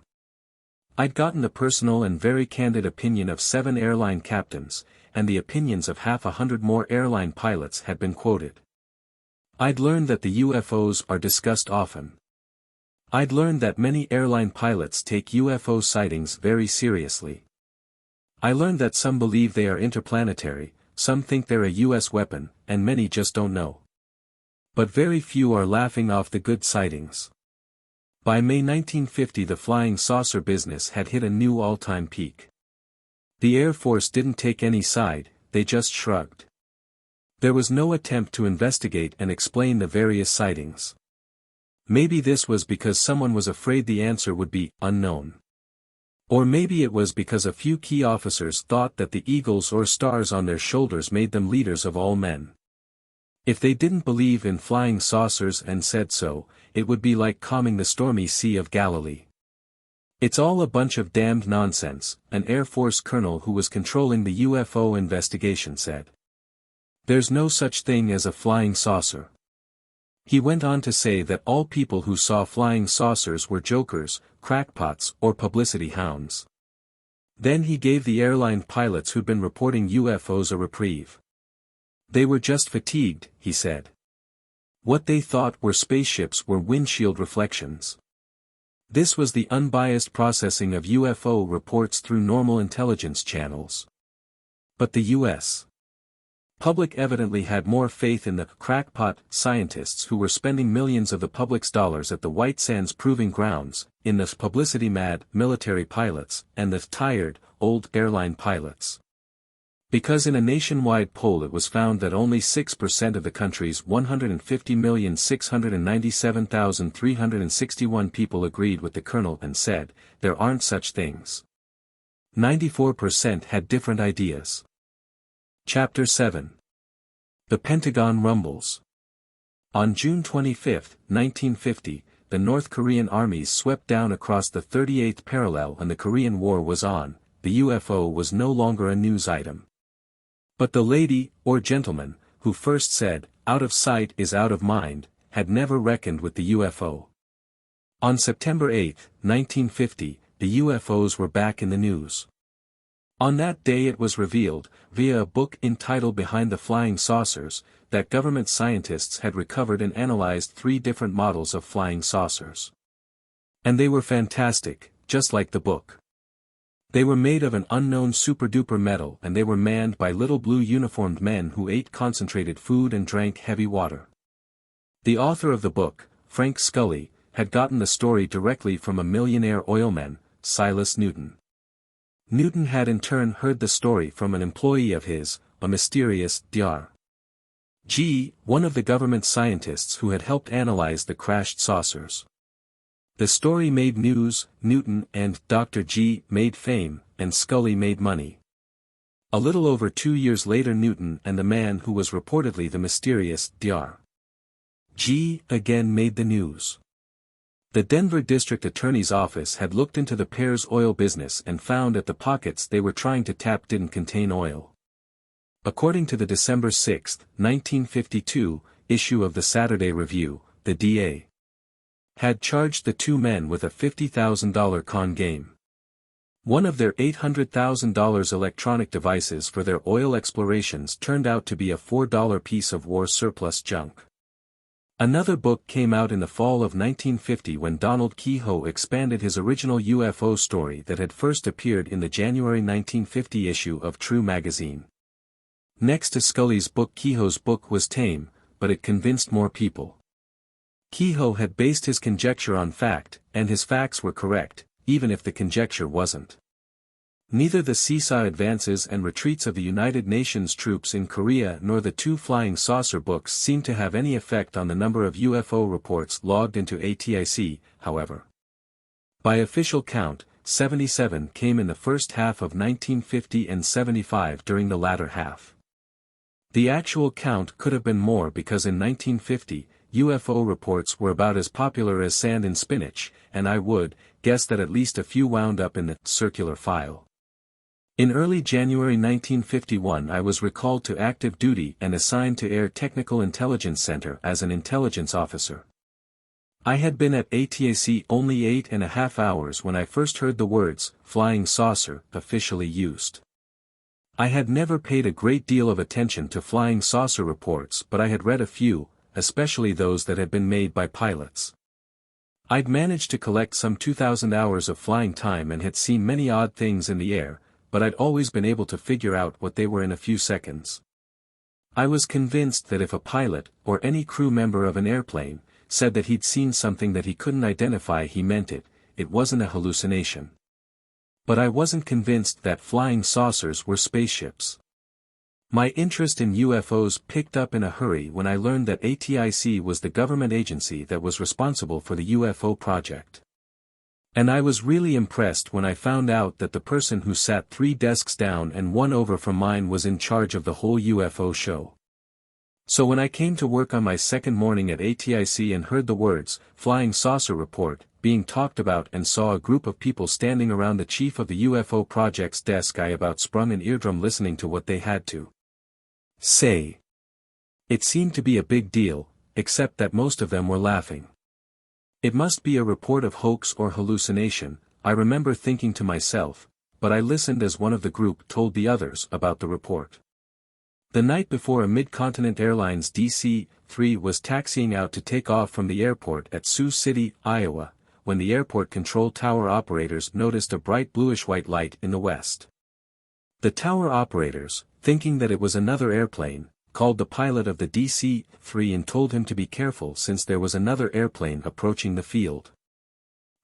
I'd gotten the personal and very candid opinion of 7 airline captains, and the opinions of 100 more airline pilots had been quoted. I'd learned that the UFOs are discussed often. I'd learned that many airline pilots take UFO sightings very seriously. I learned that some believe they are interplanetary, some think they're a U.S. weapon, and many just don't know. But very few are laughing off the good sightings. By May 1950 the flying saucer business had hit a new all-time peak. The Air Force didn't take any side, they just shrugged. There was no attempt to investigate and explain the various sightings. Maybe this was because someone was afraid the answer would be unknown. Or maybe it was because a few key officers thought that the eagles or stars on their shoulders made them leaders of all men. If they didn't believe in flying saucers and said so, it would be like calming the stormy Sea of Galilee. It's all a bunch of damned nonsense, an Air Force colonel who was controlling the UFO investigation said. There's no such thing as a flying saucer. He went on to say that all people who saw flying saucers were jokers, crackpots, or publicity hounds. Then he gave the airline pilots who'd been reporting UFOs a reprieve. They were just fatigued, he said. What they thought were spaceships were windshield reflections. This was the unbiased processing of UFO reports through normal intelligence channels. But the U.S. public evidently had more faith in the crackpot scientists who were spending millions of the public's dollars at the White Sands Proving Grounds, in the publicity-mad military pilots, and the tired, old airline pilots. Because in a nationwide poll it was found that only 6% of the country's 150,697,361 people agreed with the colonel and said, there aren't such things. 94% had different ideas. Chapter 7. The Pentagon Rumbles. On June 25, 1950, the North Korean armies swept down across the 38th parallel and the Korean War was on. The UFO was no longer a news item. But the lady, or gentleman, who first said, out of sight is out of mind, had never reckoned with the UFO. On September 8, 1950, the UFOs were back in the news. On that day it was revealed, via a book entitled Behind the Flying Saucers, that government scientists had recovered and analyzed 3 different models of flying saucers. And they were fantastic, just like the book. They were made of an unknown super-duper metal and they were manned by little blue uniformed men who ate concentrated food and drank heavy water. The author of the book, Frank Scully, had gotten the story directly from a millionaire oilman, Silas Newton. Newton had in turn heard the story from an employee of his, a mysterious Dr. G, one of the government scientists who had helped analyze the crashed saucers. The story made news, Newton and Dr. G made fame, and Scully made money. A little over 2 years later Newton and the man who was reportedly the mysterious Dr. G again made the news. The Denver District Attorney's Office had looked into the pair's oil business and found that the pockets they were trying to tap didn't contain oil. According to the December 6, 1952, issue of the Saturday Review, the DA had charged the two men with a $50,000 con game. One of their $800,000 electronic devices for their oil explorations turned out to be a $4 piece of war surplus junk. Another book came out in the fall of 1950 when Donald Keyhoe expanded his original UFO story that had first appeared in the January 1950 issue of True magazine. Next to Scully's book, Keyhoe's book was tame, but it convinced more people. Keyhoe had based his conjecture on fact, and his facts were correct, even if the conjecture wasn't. Neither the seesaw advances and retreats of the United Nations troops in Korea nor the two flying saucer books seemed to have any effect on the number of UFO reports logged into ATIC, however. By official count, 77 came in the first half of 1950 and 75 during the latter half. The actual count could have been more because in 1950, UFO reports were about as popular as sand in spinach, and I would guess that at least a few wound up in the circular file. In early January 1951 I was recalled to active duty and assigned to Air Technical Intelligence Center as an intelligence officer. I had been at ATIC only 8.5 hours when I first heard the words, flying saucer, officially used. I had never paid a great deal of attention to flying saucer reports but I had read a few, especially those that had been made by pilots. I'd managed to collect some 2,000 hours of flying time and had seen many odd things in the air, but I'd always been able to figure out what they were in a few seconds. I was convinced that if a pilot, or any crew member of an airplane, said that he'd seen something that he couldn't identify he meant it, it wasn't a hallucination. But I wasn't convinced that flying saucers were spaceships. My interest in UFOs picked up in a hurry when I learned that ATIC was the government agency that was responsible for the UFO project. And I was really impressed when I found out that the person who sat 3 desks down and one over from mine was in charge of the whole UFO show. So when I came to work on my second morning at ATIC and heard the words, flying saucer report, being talked about and saw a group of people standing around the chief of the UFO project's desk, I about sprung an eardrum listening to what they had to say. It seemed to be a big deal, except that most of them were laughing. It must be a report of hoax or hallucination, I remember thinking to myself, but I listened as one of the group told the others about the report. The night before, a Mid-Continent Airlines DC-3 was taxiing out to take off from the airport at Sioux City, Iowa, when the airport control tower operators noticed a bright bluish-white light in the west. The tower operators, thinking that it was another airplane, called the pilot of the DC-3 and told him to be careful since there was another airplane approaching the field.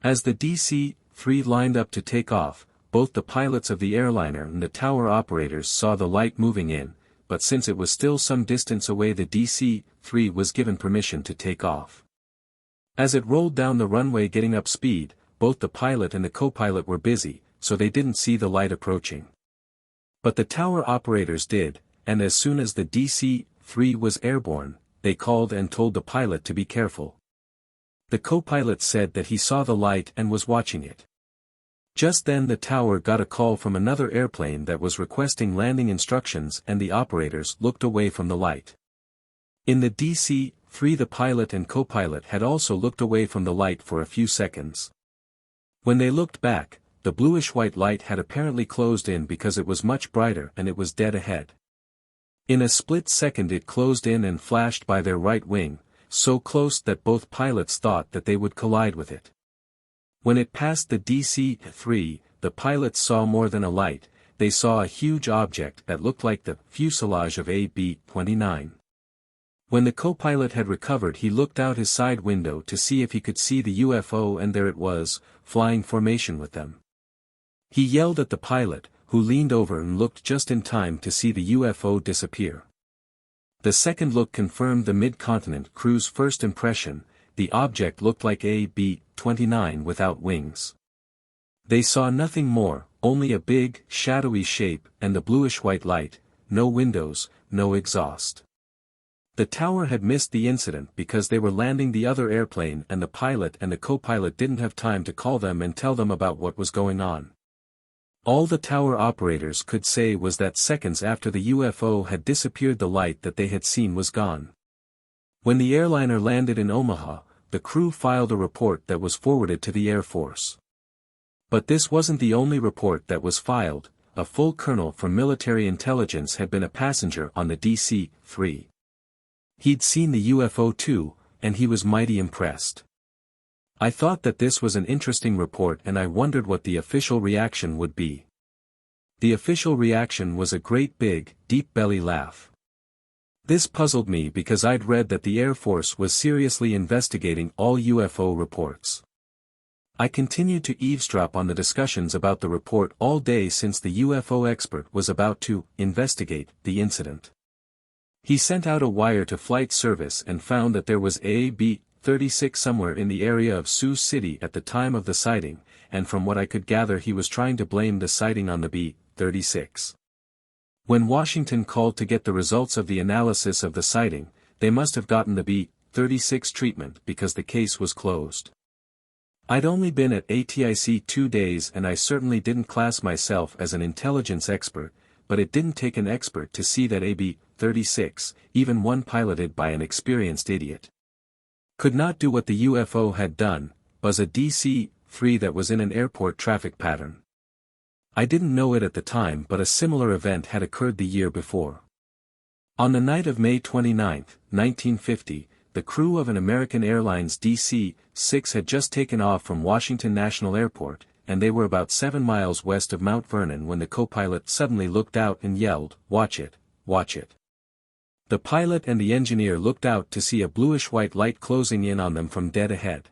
As the DC-3 lined up to take off, both the pilots of the airliner and the tower operators saw the light moving in, but since it was still some distance away, the DC-3 was given permission to take off. As it rolled down the runway getting up speed, both the pilot and the co-pilot were busy, so they didn't see the light approaching. But the tower operators did, and as soon as the DC-3 was airborne, they called and told the pilot to be careful. The co-pilot said that he saw the light and was watching it. Just then the tower got a call from another airplane that was requesting landing instructions and the operators looked away from the light. In the DC-3 the pilot and co-pilot had also looked away from the light for a few seconds. When they looked back, the bluish-white light had apparently closed in because it was much brighter and it was dead ahead. In a split second it closed in and flashed by their right wing, so close that both pilots thought that they would collide with it. When it passed the DC-3, the pilots saw more than a light, they saw a huge object that looked like the fuselage of a B-29. When the co-pilot had recovered, he looked out his side window to see if he could see the UFO, and there it was, flying formation with them. He yelled at the pilot, who leaned over and looked just in time to see the UFO disappear. The second look confirmed the mid-continent crew's first impression. The object looked like a B-29 without wings. They saw nothing more, only a big, shadowy shape and the bluish-white light, no windows, no exhaust. The tower had missed the incident because they were landing the other airplane, and the pilot and the co-pilot didn't have time to call them and tell them about what was going on. All the tower operators could say was that seconds after the UFO had disappeared, the light that they had seen was gone. When the airliner landed in Omaha, the crew filed a report that was forwarded to the Air Force. But this wasn't the only report that was filed. A full colonel from military intelligence had been a passenger on the DC-3. He'd seen the UFO too, and he was mighty impressed. I thought that this was an interesting report, and I wondered what the official reaction would be. The official reaction was a great big, deep belly laugh. This puzzled me because I'd read that the Air Force was seriously investigating all UFO reports. I continued to eavesdrop on the discussions about the report all day, since the UFO expert was about to investigate the incident. He sent out a wire to flight service and found that there was a B-36 somewhere in the area of Sioux City at the time of the sighting, and from what I could gather, he was trying to blame the sighting on the B-36. When Washington called to get the results of the analysis of the sighting, they must have gotten the B-36 treatment because the case was closed. I'd only been at ATIC 2 days, and I certainly didn't class myself as an intelligence expert, but it didn't take an expert to see that a B-36, even one piloted by an experienced idiot, could not do what the UFO had done, buzz a DC-3 that was in an airport traffic pattern. I didn't know it at the time, but a similar event had occurred the year before. On the night of May 29, 1950, the crew of an American Airlines DC-6 had just taken off from Washington National Airport, and they were about 7 miles west of Mount Vernon when the co-pilot suddenly looked out and yelled, "Watch it, watch it." The pilot and the engineer looked out to see a bluish-white light closing in on them from dead ahead.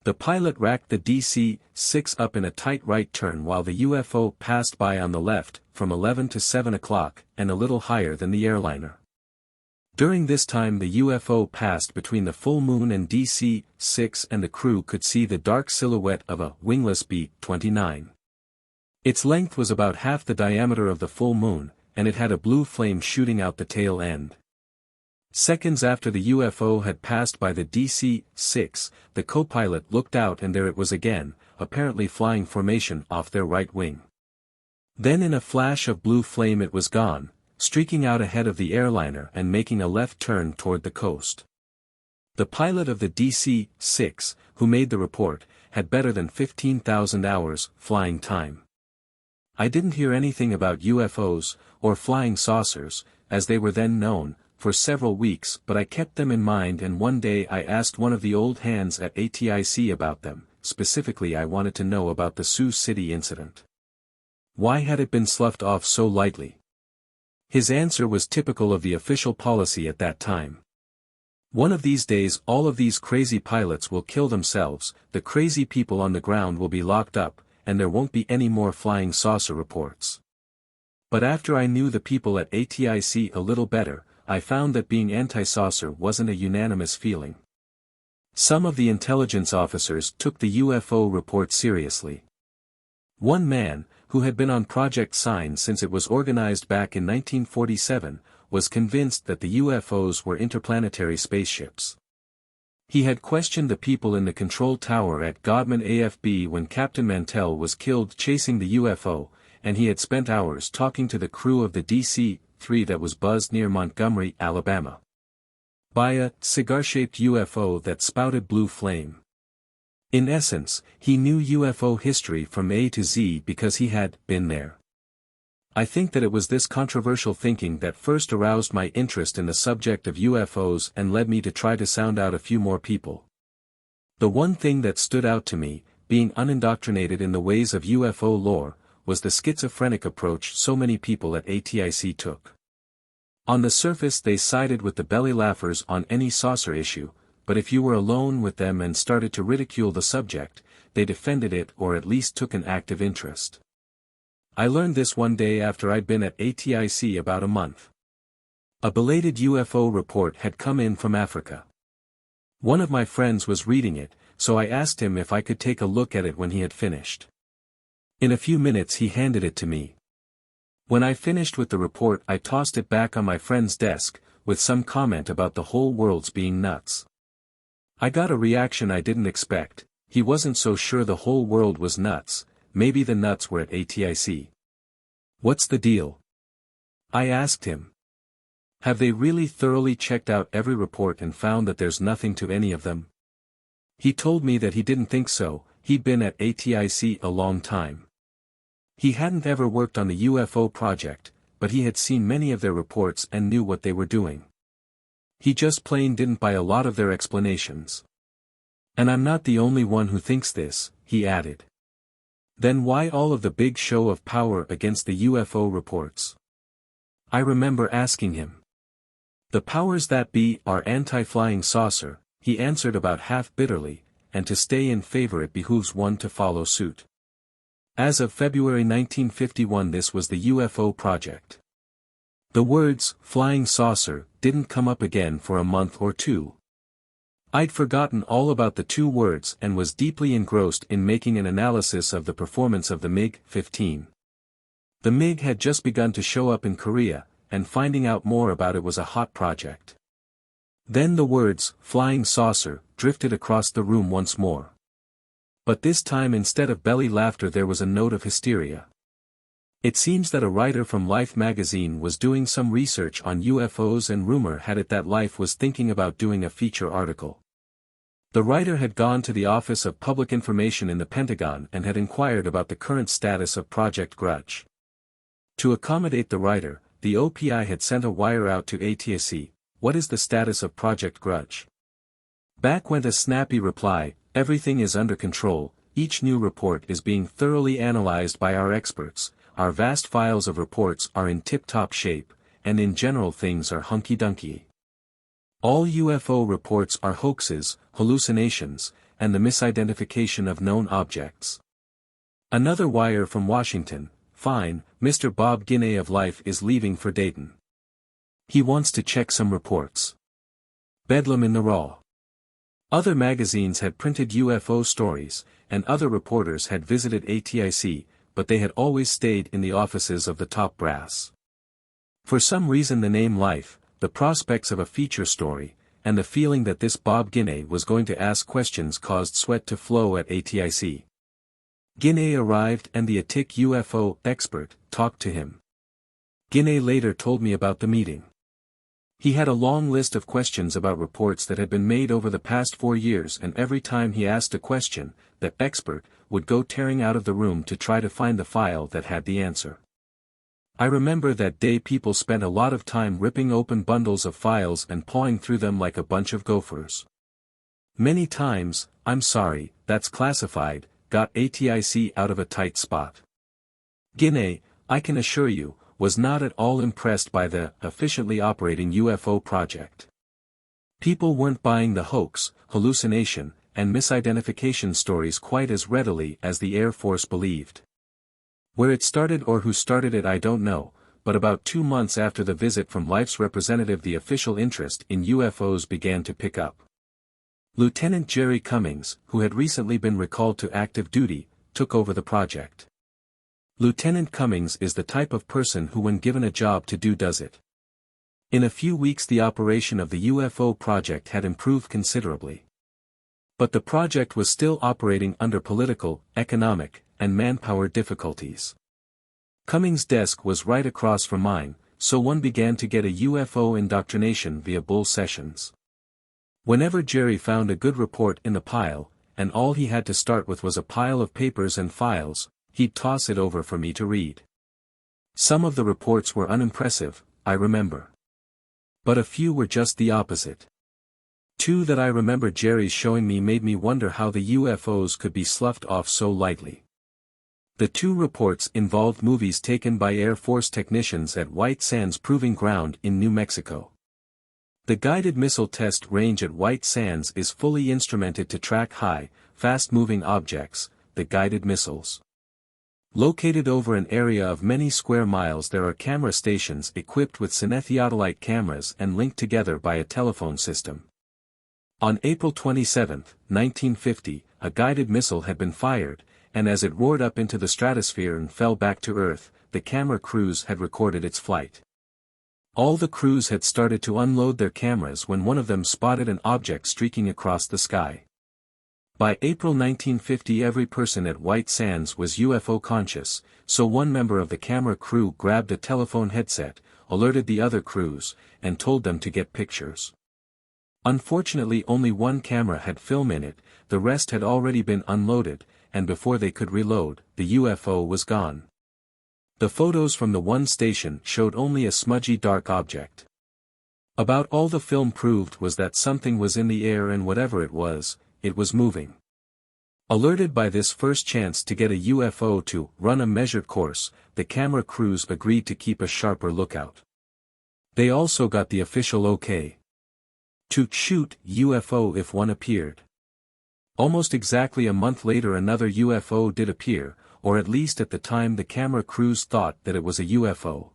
The pilot racked the DC-6 up in a tight right turn while the UFO passed by on the left, from 11 to 7 o'clock, and a little higher than the airliner. During this time the UFO passed between the full moon and DC-6, and the crew could see the dark silhouette of a wingless B-29. Its length was about half the diameter of the full moon, and it had a blue flame shooting out the tail end. Seconds after the UFO had passed by the DC-6, the co-pilot looked out, and there it was again, apparently flying formation off their right wing. Then in a flash of blue flame it was gone, streaking out ahead of the airliner and making a left turn toward the coast. The pilot of the DC-6, who made the report, had better than 15,000 hours flying time. I didn't hear anything about UFOs, or flying saucers, as they were then known, for several weeks, but I kept them in mind, and one day I asked one of the old hands at ATIC about them. Specifically, I wanted to know about the Sioux City incident. Why had it been sloughed off so lightly? His answer was typical of the official policy at that time. One of these days all of these crazy pilots will kill themselves, the crazy people on the ground will be locked up, and there won't be any more flying saucer reports. But after I knew the people at ATIC a little better, I found that being anti-saucer wasn't a unanimous feeling. Some of the intelligence officers took the UFO report seriously. One man, who had been on Project Sign since it was organized back in 1947, was convinced that the UFOs were interplanetary spaceships. He had questioned the people in the control tower at Godman AFB when Captain Mantell was killed chasing the UFO, and he had spent hours talking to the crew of the DC-3 that was buzzed near Montgomery, Alabama, by a cigar-shaped UFO that spouted blue flame. In essence, he knew UFO history from A to Z because he had been there. I think that it was this controversial thinking that first aroused my interest in the subject of UFOs and led me to try to sound out a few more people. The one thing that stood out to me, being unindoctrinated in the ways of UFO lore, was the schizophrenic approach so many people at ATIC took. On the surface they sided with the belly laughers on any saucer issue, but if you were alone with them and started to ridicule the subject, they defended it or at least took an active interest. I learned this one day after I'd been at ATIC about a month. A belated UFO report had come in from Africa. One of my friends was reading it, so I asked him if I could take a look at it when he had finished. In a few minutes he handed it to me. When I finished with the report I tossed it back on my friend's desk, with some comment about the whole world's being nuts. I got a reaction I didn't expect. He wasn't so sure the whole world was nuts, maybe the nuts were at ATIC. What's the deal? I asked him. Have they really thoroughly checked out every report and found that there's nothing to any of them? He told me that he didn't think so. He'd been at ATIC a long time. He hadn't ever worked on the UFO project, but he had seen many of their reports and knew what they were doing. He just plain didn't buy a lot of their explanations. And I'm not the only one who thinks this, he added. Then why all of the big show of power against the UFO reports? I remember asking him. The powers that be are anti-flying saucer, he answered about half bitterly, and to stay in favor it behooves one to follow suit. As of February 1951 this was the UFO project. The words, flying saucer, didn't come up again for a month or two. I'd forgotten all about the two words and was deeply engrossed in making an analysis of the performance of the MiG-15. The MiG had just begun to show up in Korea, and finding out more about it was a hot project. Then the words, flying saucer, drifted across the room once more. But this time instead of belly laughter there was a note of hysteria. It seems that a writer from Life magazine was doing some research on UFOs and rumor had it that Life was thinking about doing a feature article. The writer had gone to the Office of Public Information in the Pentagon and had inquired about the current status of Project Grudge. To accommodate the writer, the OPI had sent a wire out to ATIC. What is the status of Project Grudge? Back went a snappy reply, everything is under control, each new report is being thoroughly analyzed by our experts, our vast files of reports are in tip-top shape, and in general things are hunky-dunky. All UFO reports are hoaxes, hallucinations, and the misidentification of known objects. Another wire from Washington, fine, Mr. Bob Guinea of Life is leaving for Dayton. He wants to check some reports. Bedlam in the raw. Other magazines had printed UFO stories, and other reporters had visited ATIC, but they had always stayed in the offices of the top brass. For some reason the name Life, the prospects of a feature story, and the feeling that this Bob Guinea was going to ask questions caused sweat to flow at ATIC. Guinea arrived and the ATIC UFO expert talked to him. Guinea later told me about the meeting. He had a long list of questions about reports that had been made over the past 4 years, and every time he asked a question, the expert would go tearing out of the room to try to find the file that had the answer. I remember that day people spent a lot of time ripping open bundles of files and pawing through them like a bunch of gophers. Many times, I'm sorry, that's classified, got ATIC out of a tight spot. Guinea, I can assure you, was not at all impressed by the efficiently operating UFO project. People weren't buying the hoax, hallucination, and misidentification stories quite as readily as the Air Force believed. Where it started or who started it I don't know, but about 2 months after the visit from Life's representative the official interest in UFOs began to pick up. Lieutenant Jerry Cummings, who had recently been recalled to active duty, took over the project. Lieutenant Cummings is the type of person who when given a job to do does it. In a few weeks the operation of the UFO project had improved considerably. But the project was still operating under political, economic, and manpower difficulties. Cummings' desk was right across from mine, so one began to get a UFO indoctrination via bull sessions. Whenever Jerry found a good report in the pile, and all he had to start with was a pile of papers and files, he'd toss it over for me to read. Some of the reports were unimpressive, I remember. But a few were just the opposite. Two that I remember Jerry's showing me made me wonder how the UFOs could be sloughed off so lightly. The two reports involved movies taken by Air Force technicians at White Sands Proving Ground in New Mexico. The guided missile test range at White Sands is fully instrumented to track high, fast-moving objects, the guided missiles. Located over an area of many square miles, there are camera stations equipped with cinetheodolite cameras and linked together by a telephone system. On April 27, 1950, a guided missile had been fired, and as it roared up into the stratosphere and fell back to Earth, the camera crews had recorded its flight. All the crews had started to unload their cameras when one of them spotted an object streaking across the sky. By April 1950, every person at White Sands was UFO conscious, so one member of the camera crew grabbed a telephone headset, alerted the other crews, and told them to get pictures. Unfortunately, only one camera had film in it, the rest had already been unloaded, and before they could reload, the UFO was gone. The photos from the one station showed only a smudgy dark object. About all the film proved was that something was in the air, and whatever it was moving. Alerted by this first chance to get a UFO to run a measured course, the camera crews agreed to keep a sharper lookout. They also got the official okay to shoot UFO if one appeared. Almost exactly a month later, another UFO did appear, or at least at the time the camera crews thought that it was a UFO.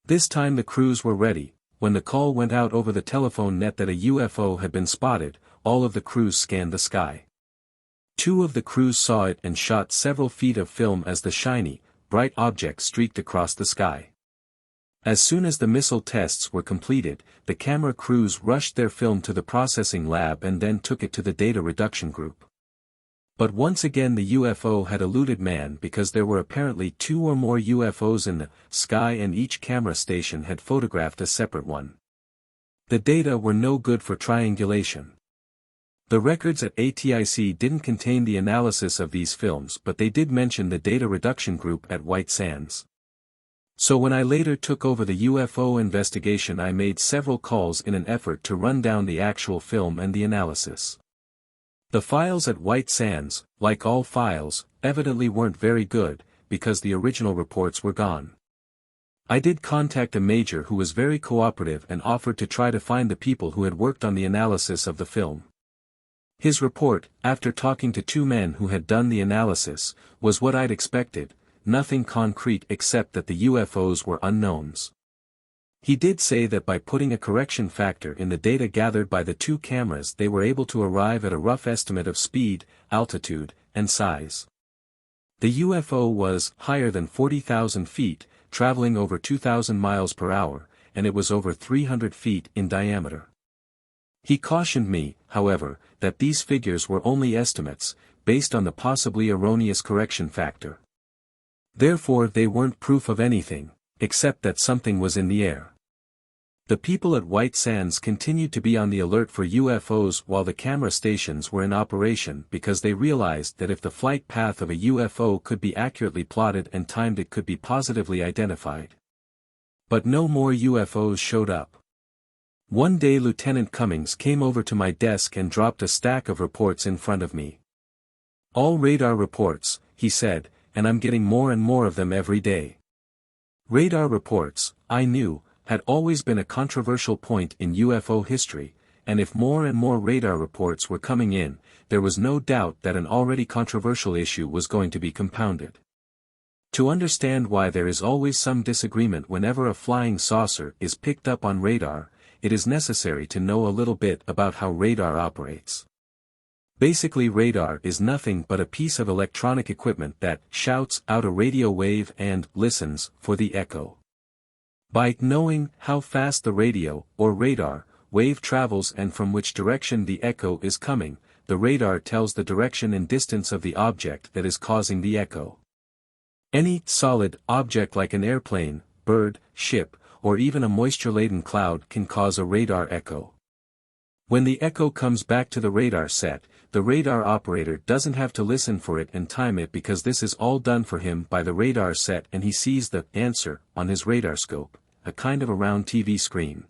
This time the crews were ready. When the call went out over the telephone net that a UFO had been spotted, all of the crews scanned the sky. Two of the crews saw it and shot several feet of film as the shiny, bright object streaked across the sky. As soon as the missile tests were completed, the camera crews rushed their film to the processing lab and then took it to the data reduction group. But once again the UFO had eluded man, because there were apparently two or more UFOs in the sky and each camera station had photographed a separate one. The data were no good for triangulation. The records at ATIC didn't contain the analysis of these films, but they did mention the data reduction group at White Sands. So when I later took over the UFO investigation, I made several calls in an effort to run down the actual film and the analysis. The files at White Sands, like all files, evidently weren't very good, because the original reports were gone. I did contact a major who was very cooperative and offered to try to find the people who had worked on the analysis of the film. His report, after talking to two men who had done the analysis, was what I'd expected: nothing concrete except that the UFOs were unknowns. He did say that by putting a correction factor in the data gathered by the two cameras, they were able to arrive at a rough estimate of speed, altitude, and size. The UFO was higher than 40,000 feet, traveling over 2,000 miles per hour, and it was over 300 feet in diameter. He cautioned me, however, that these figures were only estimates, based on the possibly erroneous correction factor. Therefore they weren't proof of anything, except that something was in the air. The people at White Sands continued to be on the alert for UFOs while the camera stations were in operation, because they realized that if the flight path of a UFO could be accurately plotted and timed, it could be positively identified. But no more UFOs showed up. One day Lieutenant Cummings came over to my desk and dropped a stack of reports in front of me. "All radar reports," he said, "and I'm getting more and more of them every day." Radar reports, I knew, had always been a controversial point in UFO history, and if more and more radar reports were coming in, there was no doubt that an already controversial issue was going to be compounded. To understand why there is always some disagreement whenever a flying saucer is picked up on radar, it is necessary to know a little bit about how radar operates. Basically, radar is nothing but a piece of electronic equipment that shouts out a radio wave and listens for the echo. By knowing how fast the radio, or radar, wave travels and from which direction the echo is coming, the radar tells the direction and distance of the object that is causing the echo. Any solid object like an airplane, bird, ship, or even a moisture-laden cloud can cause a radar echo. When the echo comes back to the radar set, the radar operator doesn't have to listen for it and time it, because this is all done for him by the radar set, and he sees the answer on his radar scope, a kind of a round TV screen.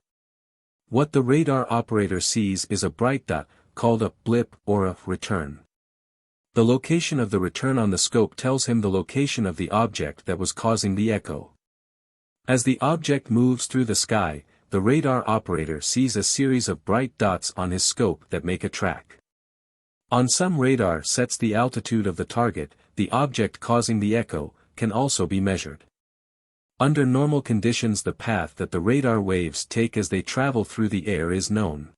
What the radar operator sees is a bright dot, called a blip or a return. The location of the return on the scope tells him the location of the object that was causing the echo. As the object moves through the sky, the radar operator sees a series of bright dots on his scope that make a track. On some radar sets, the altitude of the target, the object causing the echo, can also be measured. Under normal conditions, the path that the radar waves take as they travel through the air is known.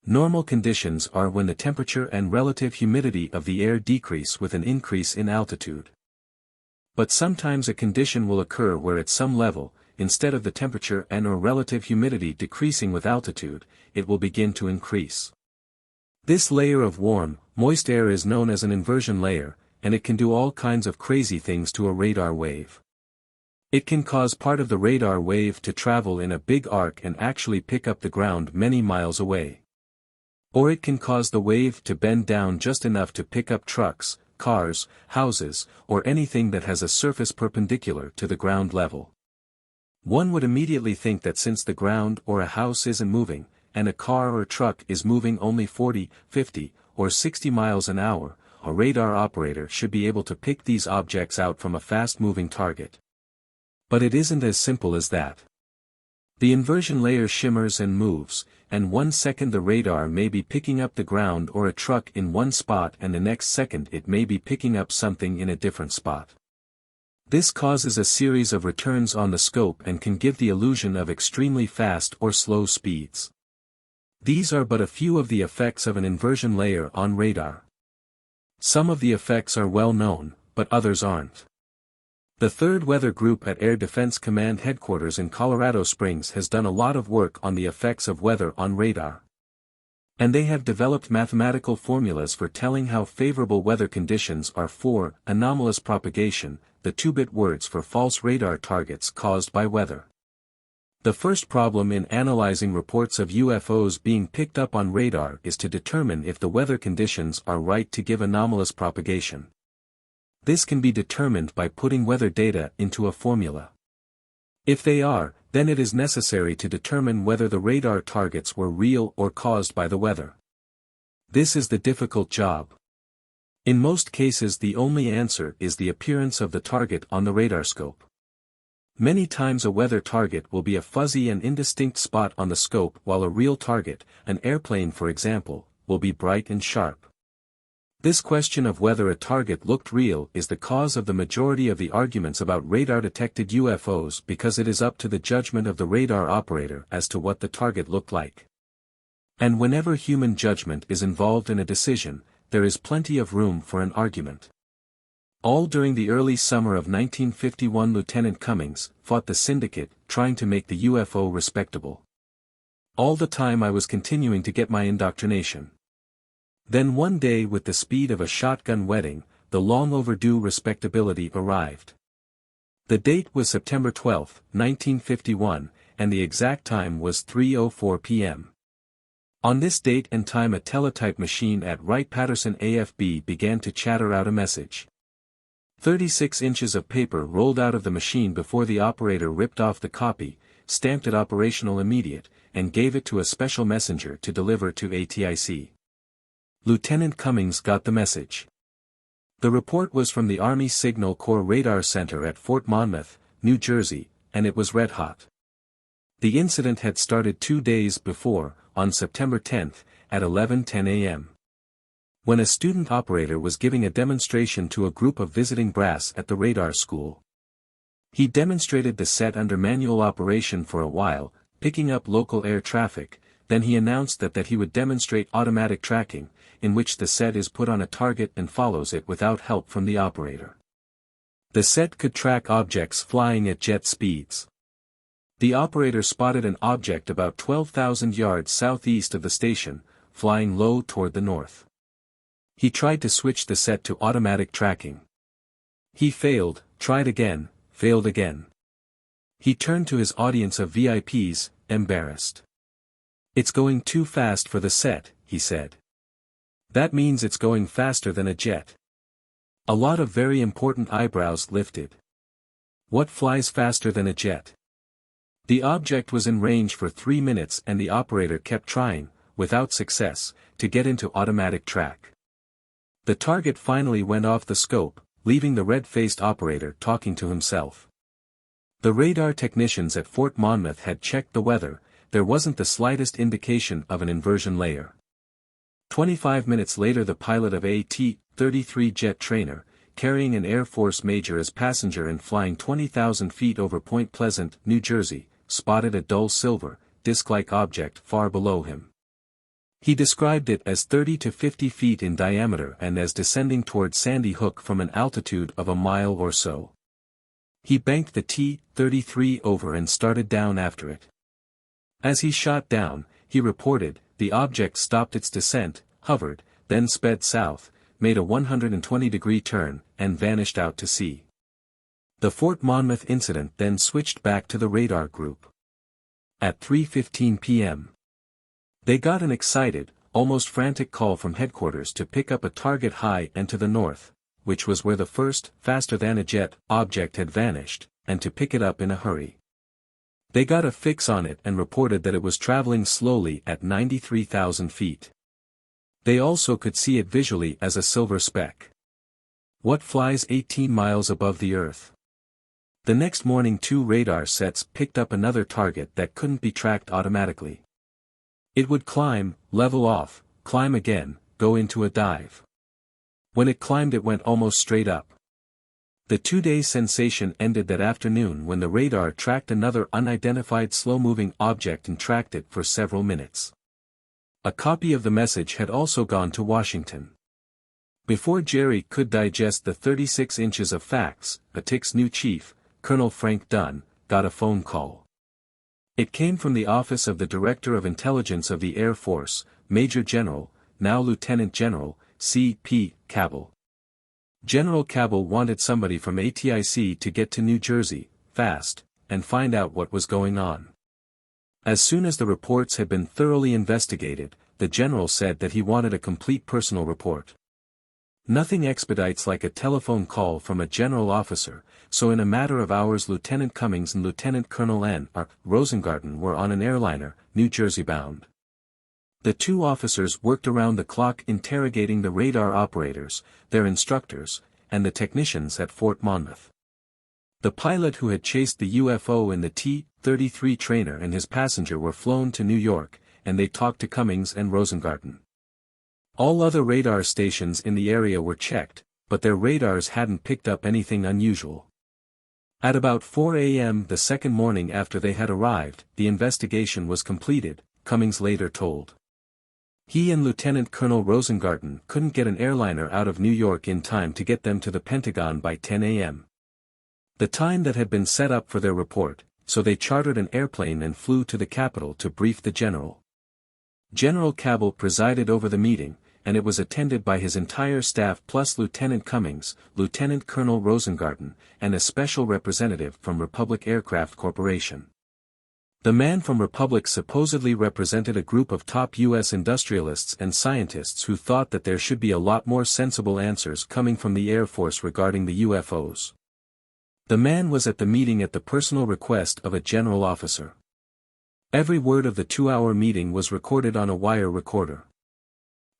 Normal conditions are when the temperature and relative humidity of the air decrease with an increase in altitude. But sometimes a condition will occur where at some level, instead of the temperature and/or relative humidity decreasing with altitude, it will begin to increase. This layer of warm, moist air is known as an inversion layer, and it can do all kinds of crazy things to a radar wave. It can cause part of the radar wave to travel in a big arc and actually pick up the ground many miles away. Or it can cause the wave to bend down just enough to pick up trucks, cars, houses, or anything that has a surface perpendicular to the ground level. One would immediately think that since the ground or a house isn't moving, and a car or truck is moving only 40, 50, or 60 miles an hour, a radar operator should be able to pick these objects out from a fast-moving target. But it isn't as simple as that. The inversion layer shimmers and moves, and 1 second the radar may be picking up the ground or a truck in one spot, and the next second it may be picking up something in a different spot. This causes a series of returns on the scope and can give the illusion of extremely fast or slow speeds. These are but a few of the effects of an inversion layer on radar. Some of the effects are well known, but others aren't. The 3rd Weather Group at Air Defense Command Headquarters in Colorado Springs has done a lot of work on the effects of weather on radar. And they have developed mathematical formulas for telling how favorable weather conditions are for anomalous propagation, the 2-bit words for false radar targets caused by weather. The first problem in analyzing reports of UFOs being picked up on radar is to determine if the weather conditions are right to give anomalous propagation. This can be determined by putting weather data into a formula. If they are, then it is necessary to determine whether the radar targets were real or caused by the weather. This is the difficult job. In most cases, the only answer is the appearance of the target on the radar scope. Many times a weather target will be a fuzzy and indistinct spot on the scope, while a real target, an airplane for example, will be bright and sharp. This question of whether a target looked real is the cause of the majority of the arguments about radar-detected UFOs, because it is up to the judgment of the radar operator as to what the target looked like. And whenever human judgment is involved in a decision, there is plenty of room for an argument. All during the early summer of 1951, Lieutenant Cummings fought the syndicate, trying to make the UFO respectable. All the time I was continuing to get my indoctrination. Then one day, with the speed of a shotgun wedding, the long overdue respectability arrived. The date was September 12, 1951, and the exact time was 3:04 p.m. On this date and time, a teletype machine at Wright-Patterson AFB began to chatter out a message. 36 inches of paper rolled out of the machine before the operator ripped off the copy, stamped it operational immediate, and gave it to a special messenger to deliver to ATIC. Lieutenant Cummings got the message. The report was from the Army Signal Corps Radar Center at Fort Monmouth, New Jersey, and it was red hot. The incident had started 2 days before, on September 10, at 11:10 a.m. when a student operator was giving a demonstration to a group of visiting brass at the radar school. He demonstrated the set under manual operation for a while, picking up local air traffic, then he announced that he would demonstrate automatic tracking, in which the set is put on a target and follows it without help from the operator. The set could track objects flying at jet speeds. The operator spotted an object about 12,000 yards southeast of the station, flying low toward the north. He tried to switch the set to automatic tracking. He failed, tried again, failed again. He turned to his audience of VIPs, embarrassed. "It's going too fast for the set," he said. "That means it's going faster than a jet." A lot of very important eyebrows lifted. What flies faster than a jet? The object was in range for 3 minutes and the operator kept trying, without success, to get into automatic track. The target finally went off the scope, leaving the red-faced operator talking to himself. The radar technicians at Fort Monmouth had checked the weather. There wasn't the slightest indication of an inversion layer. 25 minutes later the pilot of a T-33 jet trainer, carrying an Air Force major as passenger and flying 20,000 feet over Point Pleasant, New Jersey, spotted a dull silver, disc-like object far below him. He described it as 30 to 50 feet in diameter and as descending toward Sandy Hook from an altitude of a mile or so. He banked the T-33 over and started down after it. As he shot down, he reported, the object stopped its descent, hovered, then sped south, made a 120-degree turn, and vanished out to sea. The Fort Monmouth incident then switched back to the radar group. At 3:15 p.m. they got an excited, almost frantic call from headquarters to pick up a target high and to the north, which was where the first, faster-than-a-jet, object had vanished, and to pick it up in a hurry. They got a fix on it and reported that it was traveling slowly at 93,000 feet. They also could see it visually as a silver speck. What flies 18 miles above the Earth? The next morning 2 radar sets picked up another target that couldn't be tracked automatically. It would climb, level off, climb again, go into a dive. When it climbed it went almost straight up. The 2-day sensation ended that afternoon when the radar tracked another unidentified slow-moving object and tracked it for several minutes. A copy of the message had also gone to Washington. Before Jerry could digest the 36 inches of facts, ATIC's new chief, Colonel Frank Dunn, got a phone call. It came from the Office of the Director of Intelligence of the Air Force, Major General, now Lieutenant General, C.P. Cabell. General Cabell wanted somebody from ATIC to get to New Jersey, fast, and find out what was going on. As soon as the reports had been thoroughly investigated, the general said that he wanted a complete personal report. Nothing expedites like a telephone call from a general officer, so in a matter of hours Lieutenant Cummings and Lieutenant Colonel N.R. Rosengarten were on an airliner, New Jersey bound. The 2 officers worked around the clock interrogating the radar operators, their instructors, and the technicians at Fort Monmouth. The pilot who had chased the UFO in the T-33 trainer and his passenger were flown to New York, and they talked to Cummings and Rosengarten. All other radar stations in the area were checked, but their radars hadn't picked up anything unusual. At about 4 a.m. the second morning after they had arrived, the investigation was completed, Cummings later told. He and Lieutenant Colonel Rosengarten couldn't get an airliner out of New York in time to get them to the Pentagon by 10 a.m. The time that had been set up for their report, so they chartered an airplane and flew to the capital to brief the general. General Cabell presided over the meeting, and it was attended by his entire staff plus Lieutenant Cummings, Lieutenant Colonel Rosengarten, and a special representative from Republic Aircraft Corporation. The man from Republic supposedly represented a group of top U.S. industrialists and scientists who thought that there should be a lot more sensible answers coming from the Air Force regarding the UFOs. The man was at the meeting at the personal request of a general officer. Every word of the 2-hour meeting was recorded on a wire recorder.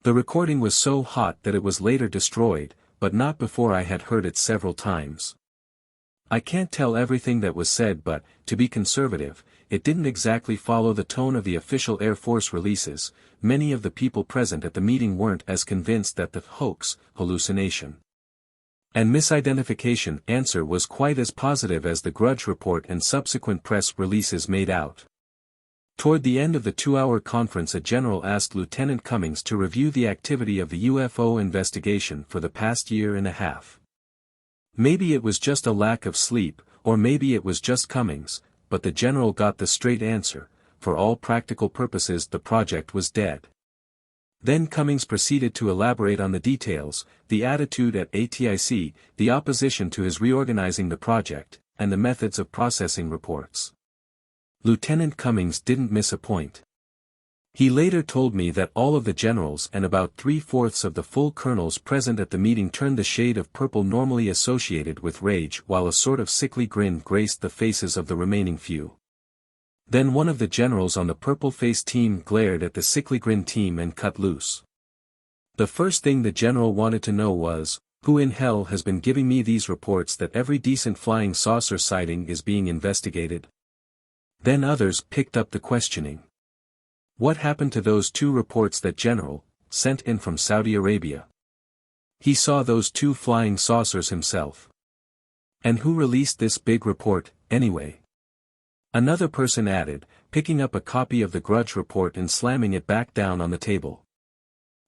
The recording was so hot that it was later destroyed, but not before I had heard it several times. I can't tell everything that was said but, to be conservative, it didn't exactly follow the tone of the official Air Force releases. Many of the people present at the meeting weren't as convinced that the hoax, hallucination, and misidentification answer was quite as positive as the Grudge report and subsequent press releases made out. Toward the end of the 2-hour conference a general asked Lieutenant Cummings to review the activity of the UFO investigation for the past year and a half. Maybe it was just a lack of sleep, or maybe it was just Cummings, but the general got the straight answer: for all practical purposes the project was dead. Then Cummings proceeded to elaborate on the details, the attitude at ATIC, the opposition to his reorganizing the project, and the methods of processing reports. Lieutenant Cummings didn't miss a point. He later told me that all of the generals and about 3/4 of the full colonels present at the meeting turned the shade of purple normally associated with rage while a sort of sickly grin graced the faces of the remaining few. Then one of the generals on the purple-faced team glared at the sickly grin team and cut loose. The first thing the general wanted to know was, who in hell has been giving me these reports that every decent flying saucer sighting is being investigated? Then others picked up the questioning. What happened to those 2 reports that General sent in from Saudi Arabia? He saw those 2 flying saucers himself. And who released this big report, anyway? Another person added, picking up a copy of the Grudge report and slamming it back down on the table.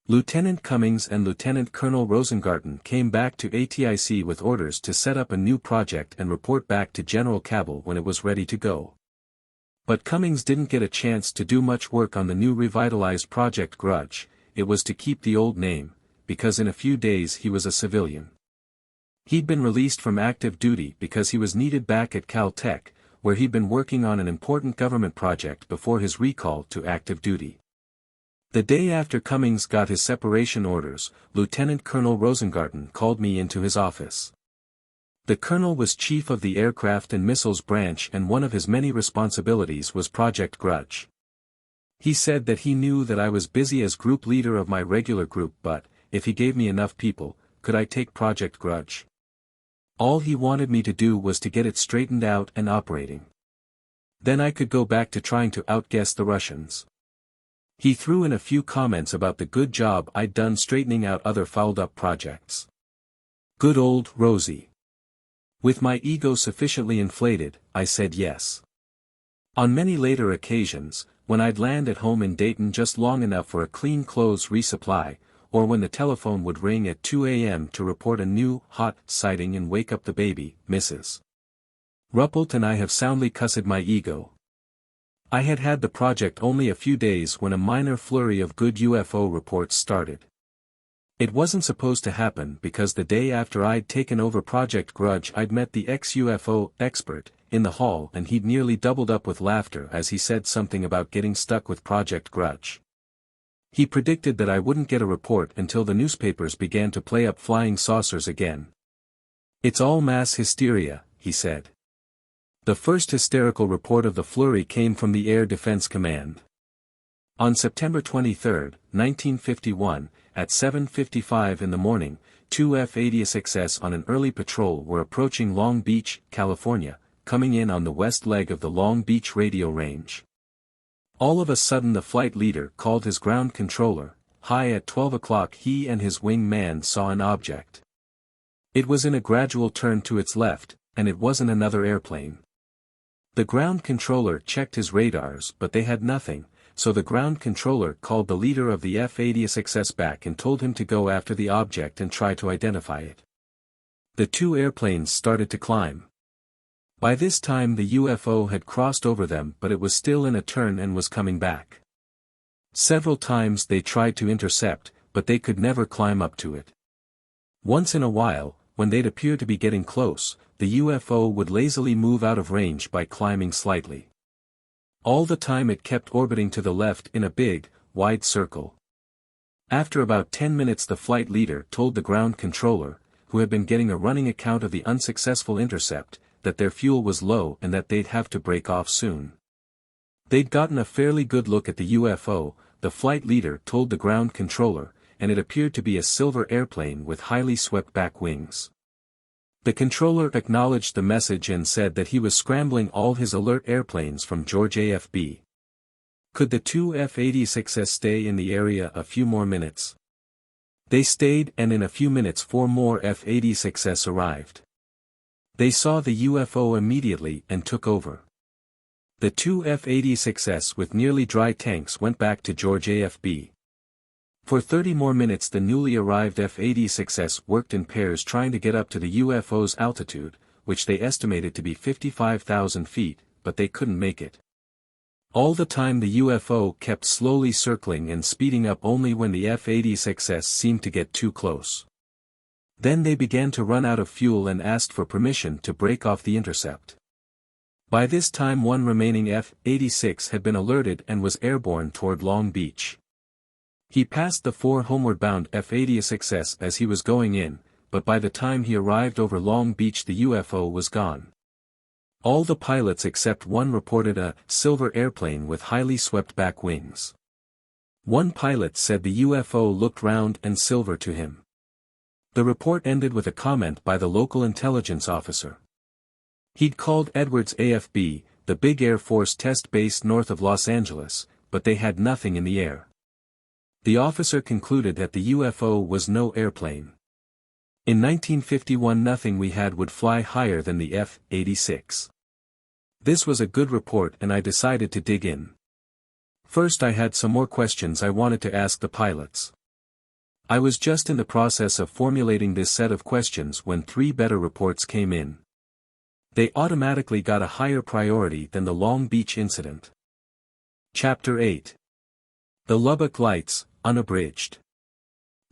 Lieutenant Cummings and Lieutenant Colonel Rosengarten came back to ATIC with orders to set up a new project and report back to General Cabell when it was ready to go. But Cummings didn't get a chance to do much work on the new revitalized Project Grudge. It was to keep the old name, because in a few days he was a civilian. He'd been released from active duty because he was needed back at Caltech, where he'd been working on an important government project before his recall to active duty. The day after Cummings got his separation orders, Lieutenant Colonel Rosengarten called me into his office. The colonel was chief of the Aircraft and Missiles Branch and one of his many responsibilities was Project Grudge. He said that he knew that I was busy as group leader of my regular group but, if he gave me enough people, could I take Project Grudge? All he wanted me to do was to get it straightened out and operating. Then I could go back to trying to outguess the Russians. He threw in a few comments about the good job I'd done straightening out other fouled-up projects. Good old Rosie. With my ego sufficiently inflated, I said yes. On many later occasions, when I'd land at home in Dayton just long enough for a clean clothes resupply, or when the telephone would ring at 2 a.m. to report a new, hot sighting and wake up the baby, Mrs. Ruppelt and I have soundly cussed my ego. I had had the project only a few days when a minor flurry of good UFO reports started. It wasn't supposed to happen because the day after I'd taken over Project Grudge I'd met the ex-UFO expert in the hall and he'd nearly doubled up with laughter as he said something about getting stuck with Project Grudge. He predicted that I wouldn't get a report until the newspapers began to play up flying saucers again. It's all mass hysteria, he said. The first hysterical report of the flurry came from the Air Defense Command. On September 23, 1951, at 7:55 in the morning, 2 F-86s on an early patrol were approaching Long Beach, California, coming in on the west leg of the Long Beach radio range. All of a sudden the flight leader called his ground controller. High at 12 o'clock he and his wing man saw an object. It was in a gradual turn to its left, and it wasn't another airplane. The ground controller checked his radars but they had nothing, so the ground controller called the leader of the F-86s back and told him to go after the object and try to identify it. The 2 airplanes started to climb. By this time the UFO had crossed over them but it was still in a turn and was coming back. Several times they tried to intercept, but they could never climb up to it. Once in a while, when they'd appear to be getting close, the UFO would lazily move out of range by climbing slightly. All the time it kept orbiting to the left in a big, wide circle. After about 10 minutes the flight leader told the ground controller, who had been getting a running account of the unsuccessful intercept, that their fuel was low and that they'd have to break off soon. They'd gotten a fairly good look at the UFO, the flight leader told the ground controller, and it appeared to be a silver airplane with highly swept-back wings. The controller acknowledged the message and said that he was scrambling all his alert airplanes from George AFB. Could the 2 F-86s stay in the area a few more minutes? They stayed and in a few minutes 4 more F-86s arrived. They saw the UFO immediately and took over. The 2 F-86s with nearly dry tanks went back to George AFB. For 30 more minutes the newly arrived F-86s worked in pairs trying to get up to the UFO's altitude, which they estimated to be 55,000 feet, but they couldn't make it. All the time the UFO kept slowly circling and speeding up only when the F-86s seemed to get too close. Then they began to run out of fuel and asked for permission to break off the intercept. By this time one remaining F-86 had been alerted and was airborne toward Long Beach. He passed the 4 homeward-bound F-86s as he was going in, but by the time he arrived over Long Beach the UFO was gone. All the pilots except one reported a silver airplane with highly swept-back wings. One pilot said the UFO looked round and silver to him. The report ended with a comment by the local intelligence officer. He'd called Edwards AFB, the big Air Force test base north of Los Angeles, but they had nothing in the air. The officer concluded that the UFO was no airplane. In 1951 nothing we had would fly higher than the F-86. This was a good report and I decided to dig in. First I had some more questions I wanted to ask the pilots. I was just in the process of formulating this set of questions when 3 better reports came in. They automatically got a higher priority than the Long Beach incident. Chapter 8. The Lubbock Lights, Unabridged.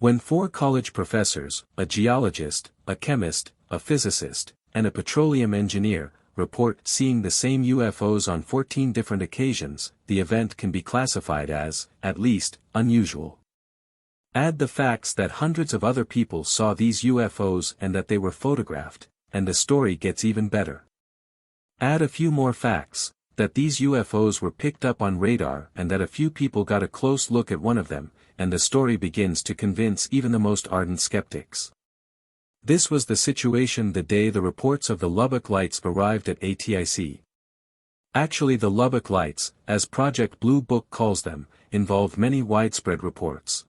When 4 college professors, a geologist, a chemist, a physicist, and a petroleum engineer, report seeing the same UFOs on 14 different occasions, the event can be classified as, at least, unusual. Add the facts that hundreds of other people saw these UFOs and that they were photographed, and the story gets even better. Add a few more facts, that these UFOs were picked up on radar and that a few people got a close look at one of them, and the story begins to convince even the most ardent skeptics. This was the situation the day the reports of the Lubbock Lights arrived at ATIC. Actually the Lubbock Lights, as Project Bluebook calls them, involved many widespread reports.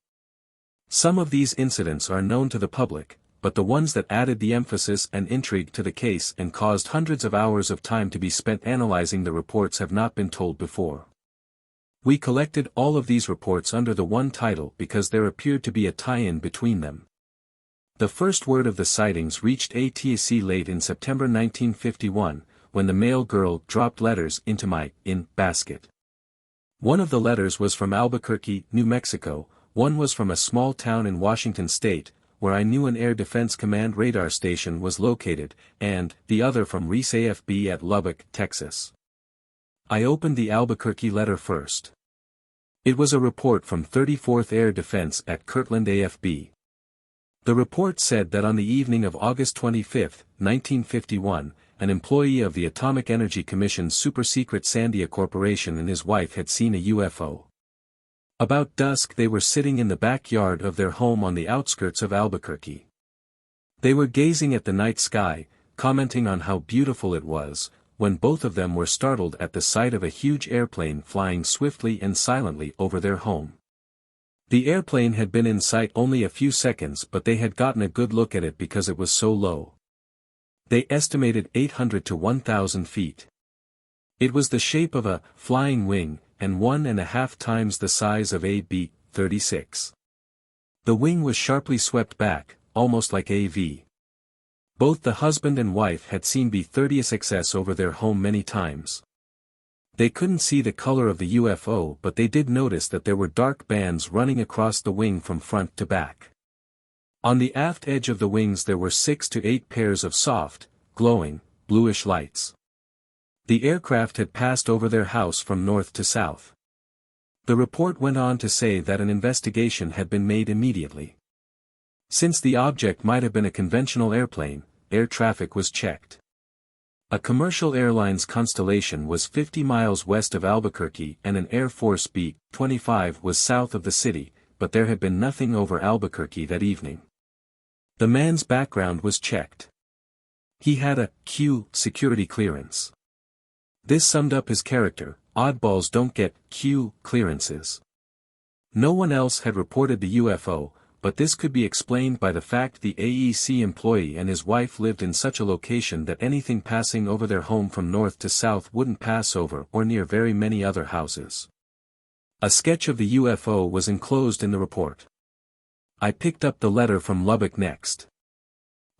Some of these incidents are known to the public, but the ones that added the emphasis and intrigue to the case and caused hundreds of hours of time to be spent analyzing the reports have not been told before. We collected all of these reports under the one title because there appeared to be a tie-in between them. The first word of the sightings reached ATIC late in September 1951, when the mail girl dropped letters into my basket. One of the letters was from Albuquerque, New Mexico, one was from a small town in Washington state, where I knew an Air Defense Command radar station was located, and the other from Reese AFB at Lubbock, Texas. I opened the Albuquerque letter first. It was a report from 34th Air Defense at Kirtland AFB. The report said that on the evening of August 25, 1951, an employee of the Atomic Energy Commission's super-secret Sandia Corporation and his wife had seen a UFO. About dusk they were sitting in the backyard of their home on the outskirts of Albuquerque. They were gazing at the night sky, commenting on how beautiful it was, when both of them were startled at the sight of a huge airplane flying swiftly and silently over their home. The airplane had been in sight only a few seconds but they had gotten a good look at it because it was so low. They estimated 800 to 1,000 feet. It was the shape of a flying wing, and 1.5 times the size of a B-36. The wing was sharply swept back, almost like a V. Both the husband and wife had seen B-36s over their home many times. They couldn't see the color of the UFO but they did notice that there were dark bands running across the wing from front to back. On the aft edge of the wings there were 6 to 8 pairs of soft, glowing, bluish lights. The aircraft had passed over their house from north to south. The report went on to say that an investigation had been made immediately. Since the object might have been a conventional airplane, air traffic was checked. A commercial airlines Constellation was 50 miles west of Albuquerque and an Air Force B-25 was south of the city, but there had been nothing over Albuquerque that evening. The man's background was checked. He had a Q security clearance. This summed up his character. Oddballs don't get Q clearances. No one else had reported the UFO, but this could be explained by the fact the AEC employee and his wife lived in such a location that anything passing over their home from north to south wouldn't pass over or near very many other houses. A sketch of the UFO was enclosed in the report. I picked up the letter from Lubbock next.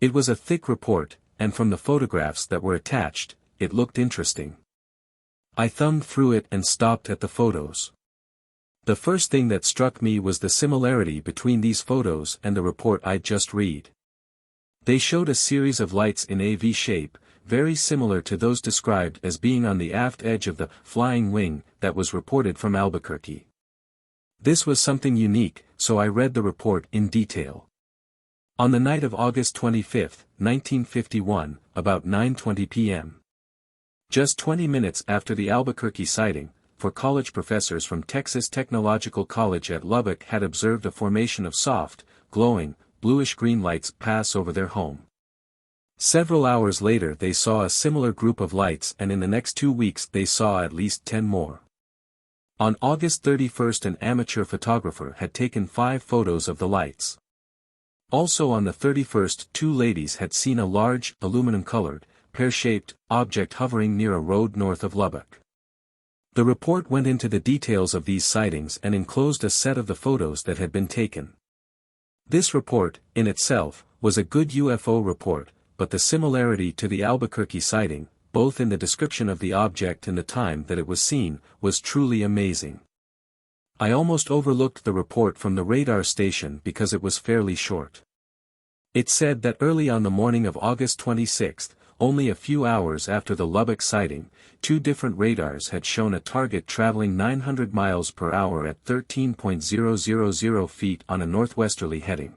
It was a thick report, and from the photographs that were attached, it looked interesting. I thumbed through it and stopped at the photos. The first thing that struck me was the similarity between these photos and the report I'd just read. They showed a series of lights in a V shape, very similar to those described as being on the aft edge of the flying wing that was reported from Albuquerque. This was something unique, so I read the report in detail. On the night of August 25, 1951, about 9:20 p.m. Just 20 minutes after the Albuquerque sighting, four college professors from Texas Technological College at Lubbock had observed a formation of soft, glowing, bluish-green lights pass over their home. Several hours later they saw a similar group of lights, and in the next 2 weeks they saw at least 10 more. On August 31st, an amateur photographer had taken 5 photos of the lights. Also on the 31st, 2 ladies had seen a large, aluminum-colored, pear-shaped object hovering near a road north of Lubbock. The report went into the details of these sightings and enclosed a set of the photos that had been taken. This report, in itself, was a good UFO report, but the similarity to the Albuquerque sighting, both in the description of the object and the time that it was seen, was truly amazing. I almost overlooked the report from the radar station because it was fairly short. It said that early on the morning of August 26, only a few hours after the Lubbock sighting, 2 different radars had shown a target traveling 900 miles per hour at 13.000 feet on a northwesterly heading.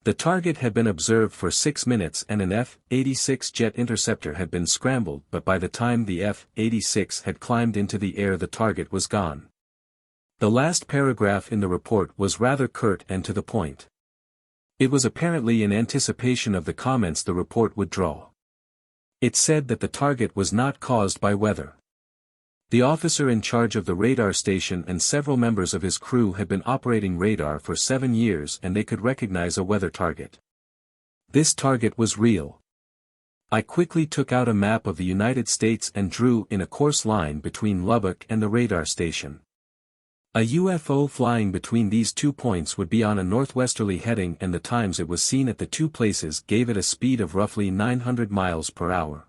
The target had been observed for 6 minutes and an F-86 jet interceptor had been scrambled, but by the time the F-86 had climbed into the air the target was gone. The last paragraph in the report was rather curt and to the point. It was apparently in anticipation of the comments the report would draw. It said that the target was not caused by weather. The officer in charge of the radar station and several members of his crew had been operating radar for 7 years and they could recognize a weather target. This target was real. I quickly took out a map of the United States and drew in a course line between Lubbock and the radar station. A UFO flying between these 2 points would be on a northwesterly heading, and the times it was seen at the 2 places gave it a speed of roughly 900 miles per hour.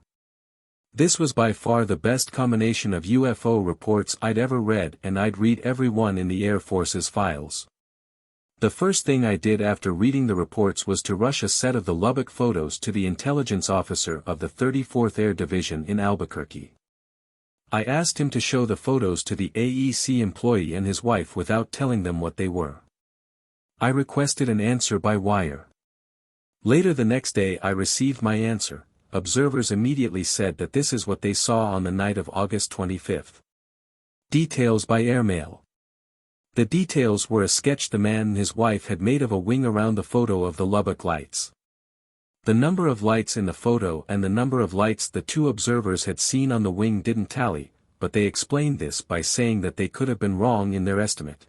This was by far the best combination of UFO reports I'd ever read, and I'd read every one in the Air Force's files. The first thing I did after reading the reports was to rush a set of the Lubbock photos to the intelligence officer of the 34th Air Division in Albuquerque. I asked him to show the photos to the AEC employee and his wife without telling them what they were. I requested an answer by wire. Later the next day I received my answer. Observers immediately said that this is what they saw on the night of August 25. Details by airmail. The details were a sketch the man and his wife had made of a wing around the photo of the Lubbock lights. The number of lights in the photo and the number of lights the 2 observers had seen on the wing didn't tally, but they explained this by saying that they could have been wrong in their estimate.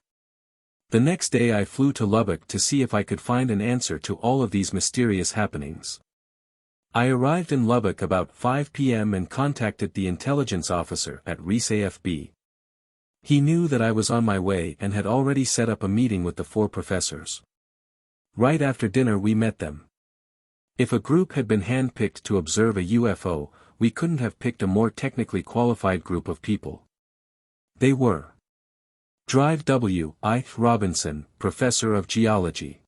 The next day I flew to Lubbock to see if I could find an answer to all of these mysterious happenings. I arrived in Lubbock about 5 p.m. and contacted the intelligence officer at Reese AFB. He knew that I was on my way and had already set up a meeting with the 4 professors. Right after dinner we met them. If a group had been handpicked to observe a UFO, we couldn't have picked a more technically qualified group of people. They were Drive W. I. Robinson, Professor of Geology.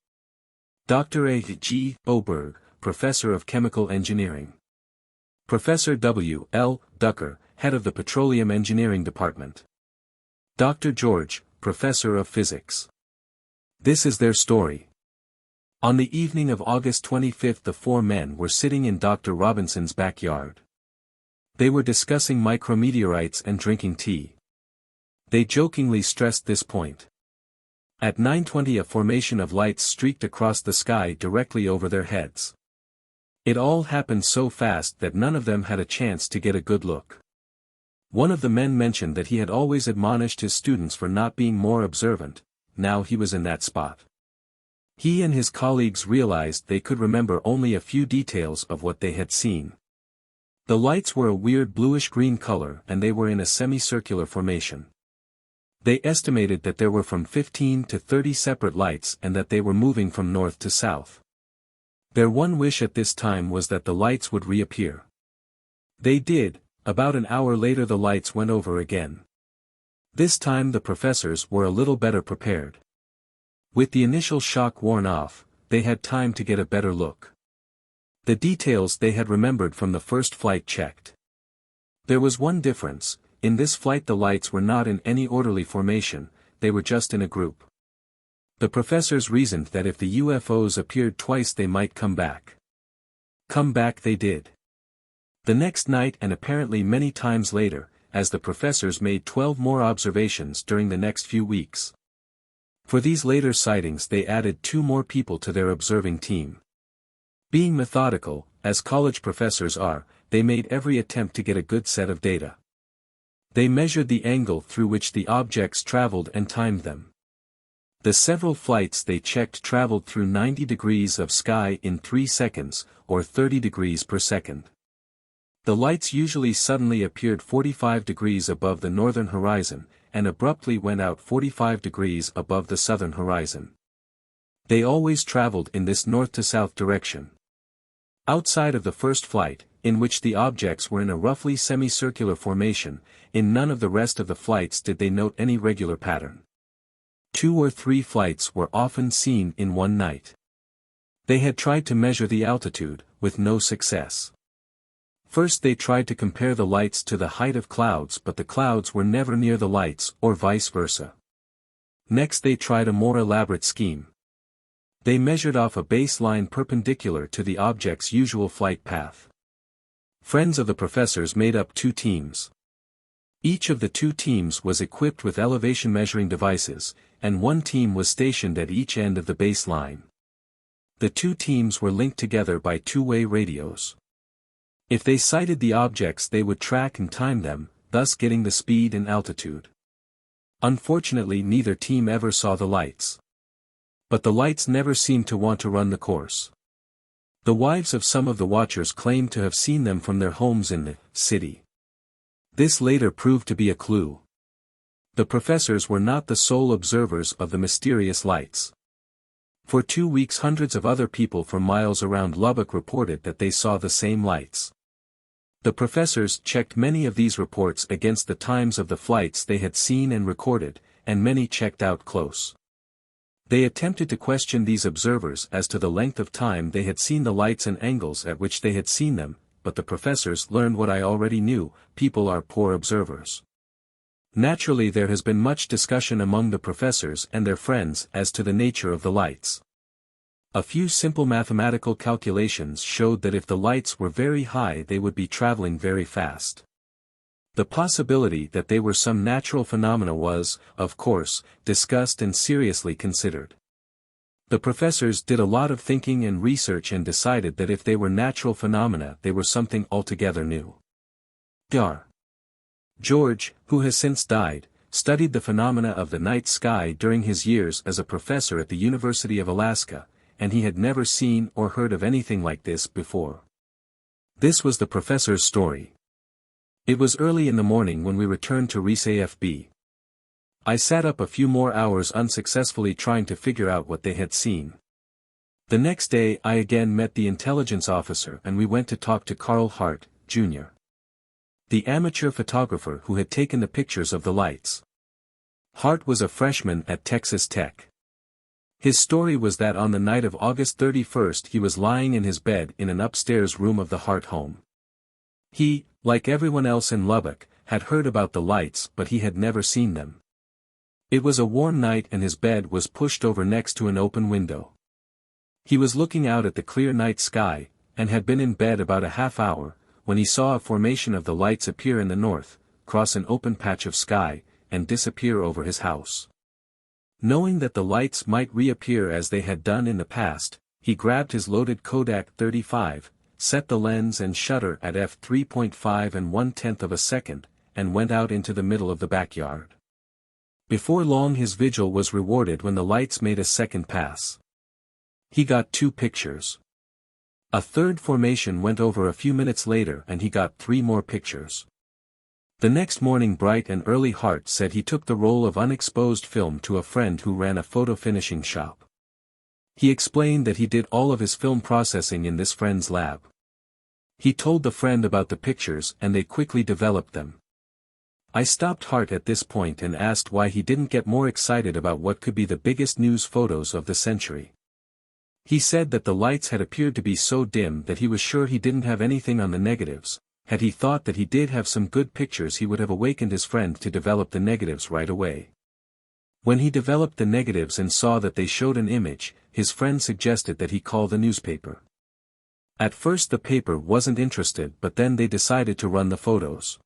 Dr. A. G. Oberg, Professor of Chemical Engineering. Professor W. L. Ducker, Head of the Petroleum Engineering Department. Dr. George, Professor of Physics. This is their story. On the evening of August 25 the 4 men were sitting in Dr. Robinson's backyard. They were discussing micrometeorites and drinking tea. They jokingly stressed this point. At 9:20 a formation of lights streaked across the sky directly over their heads. It all happened so fast that none of them had a chance to get a good look. One of the men mentioned that he had always admonished his students for not being more observant. Now he was in that spot. He and his colleagues realized they could remember only a few details of what they had seen. The lights were a weird bluish-green color and they were in a semicircular formation. They estimated that there were from 15 to 30 separate lights and that they were moving from north to south. Their one wish at this time was that the lights would reappear. They did. About an hour later the lights went over again. This time the professors were a little better prepared. With the initial shock worn off, they had time to get a better look. The details they had remembered from the first flight checked. There was one difference. In this flight the lights were not in any orderly formation, they were just in a group. The professors reasoned that if the UFOs appeared twice they might come back. Come back they did. The next night and apparently many times later, as the professors made 12 more observations during the next few weeks. For these later sightings they added 2 more people to their observing team. Being methodical, as college professors are, they made every attempt to get a good set of data. They measured the angle through which the objects traveled and timed them. The several flights they checked traveled through 90 degrees of sky in 3 seconds, or 30 degrees per second. The lights usually suddenly appeared 45 degrees above the northern horizon, and abruptly went out 45 degrees above the southern horizon. They always traveled in this north to south direction. Outside of the first flight, in which the objects were in a roughly semicircular formation, in none of the rest of the flights did they note any regular pattern. 2 or 3 flights were often seen in one night. They had tried to measure the altitude, with no success. First they tried to compare the lights to the height of clouds, but the clouds were never near the lights, or vice versa. Next they tried a more elaborate scheme. They measured off a baseline perpendicular to the object's usual flight path. Friends of the professors made up 2 teams. Each of the 2 teams was equipped with elevation measuring devices, and 1 team was stationed at each end of the baseline. The 2 teams were linked together by 2-way radios. If they sighted the objects they would track and time them, thus getting the speed and altitude. Unfortunately neither team ever saw the lights. But the lights never seemed to want to run the course. The wives of some of the watchers claimed to have seen them from their homes in the city. This later proved to be a clue. The professors were not the sole observers of the mysterious lights. For 2 weeks hundreds of other people from miles around Lubbock reported that they saw the same lights. The professors checked many of these reports against the times of the flights they had seen and recorded, and many checked out close. They attempted to question these observers as to the length of time they had seen the lights and angles at which they had seen them, but the professors learned what I already knew: people are poor observers. Naturally there has been much discussion among the professors and their friends as to the nature of the lights. A few simple mathematical calculations showed that if the lights were very high they would be traveling very fast. The possibility that they were some natural phenomena was, of course, discussed and seriously considered. The professors did a lot of thinking and research and decided that if they were natural phenomena they were something altogether new. Dr. George, who has since died, studied the phenomena of the night sky during his years as a professor at the University of Alaska, and he had never seen or heard of anything like this before. This was the professor's story. It was early in the morning when we returned to RISAFB. I sat up a few more hours unsuccessfully trying to figure out what they had seen. The next day I again met the intelligence officer and we went to talk to Carl Hart, Jr., the amateur photographer who had taken the pictures of the lights. Hart was a freshman at Texas Tech. His story was that on the night of August 31st he was lying in his bed in an upstairs room of the Hart home. He, like everyone else in Lubbock, had heard about the lights but he had never seen them. It was a warm night and his bed was pushed over next to an open window. He was looking out at the clear night sky, and had been in bed about a half hour, when he saw a formation of the lights appear in the north, cross an open patch of sky, and disappear over his house. Knowing that the lights might reappear as they had done in the past, he grabbed his loaded Kodak 35, set the lens and shutter at f3.5 and 1/10 of a second, and went out into the middle of the backyard. Before long his vigil was rewarded when the lights made a second pass. He got 2 pictures. A third formation went over a few minutes later and he got 3 more pictures. The next morning bright and early Hart said he took the roll of unexposed film to a friend who ran a photo finishing shop. He explained that he did all of his film processing in this friend's lab. He told the friend about the pictures and they quickly developed them. I stopped Hart at this point and asked why he didn't get more excited about what could be the biggest news photos of the century. He said that the lights had appeared to be so dim that he was sure he didn't have anything on the negatives. Had he thought that he did have some good pictures he would have awakened his friend to develop the negatives right away. When he developed the negatives and saw that they showed an image, his friend suggested that he call the newspaper. At first the paper wasn't interested, but then they decided to run the photos.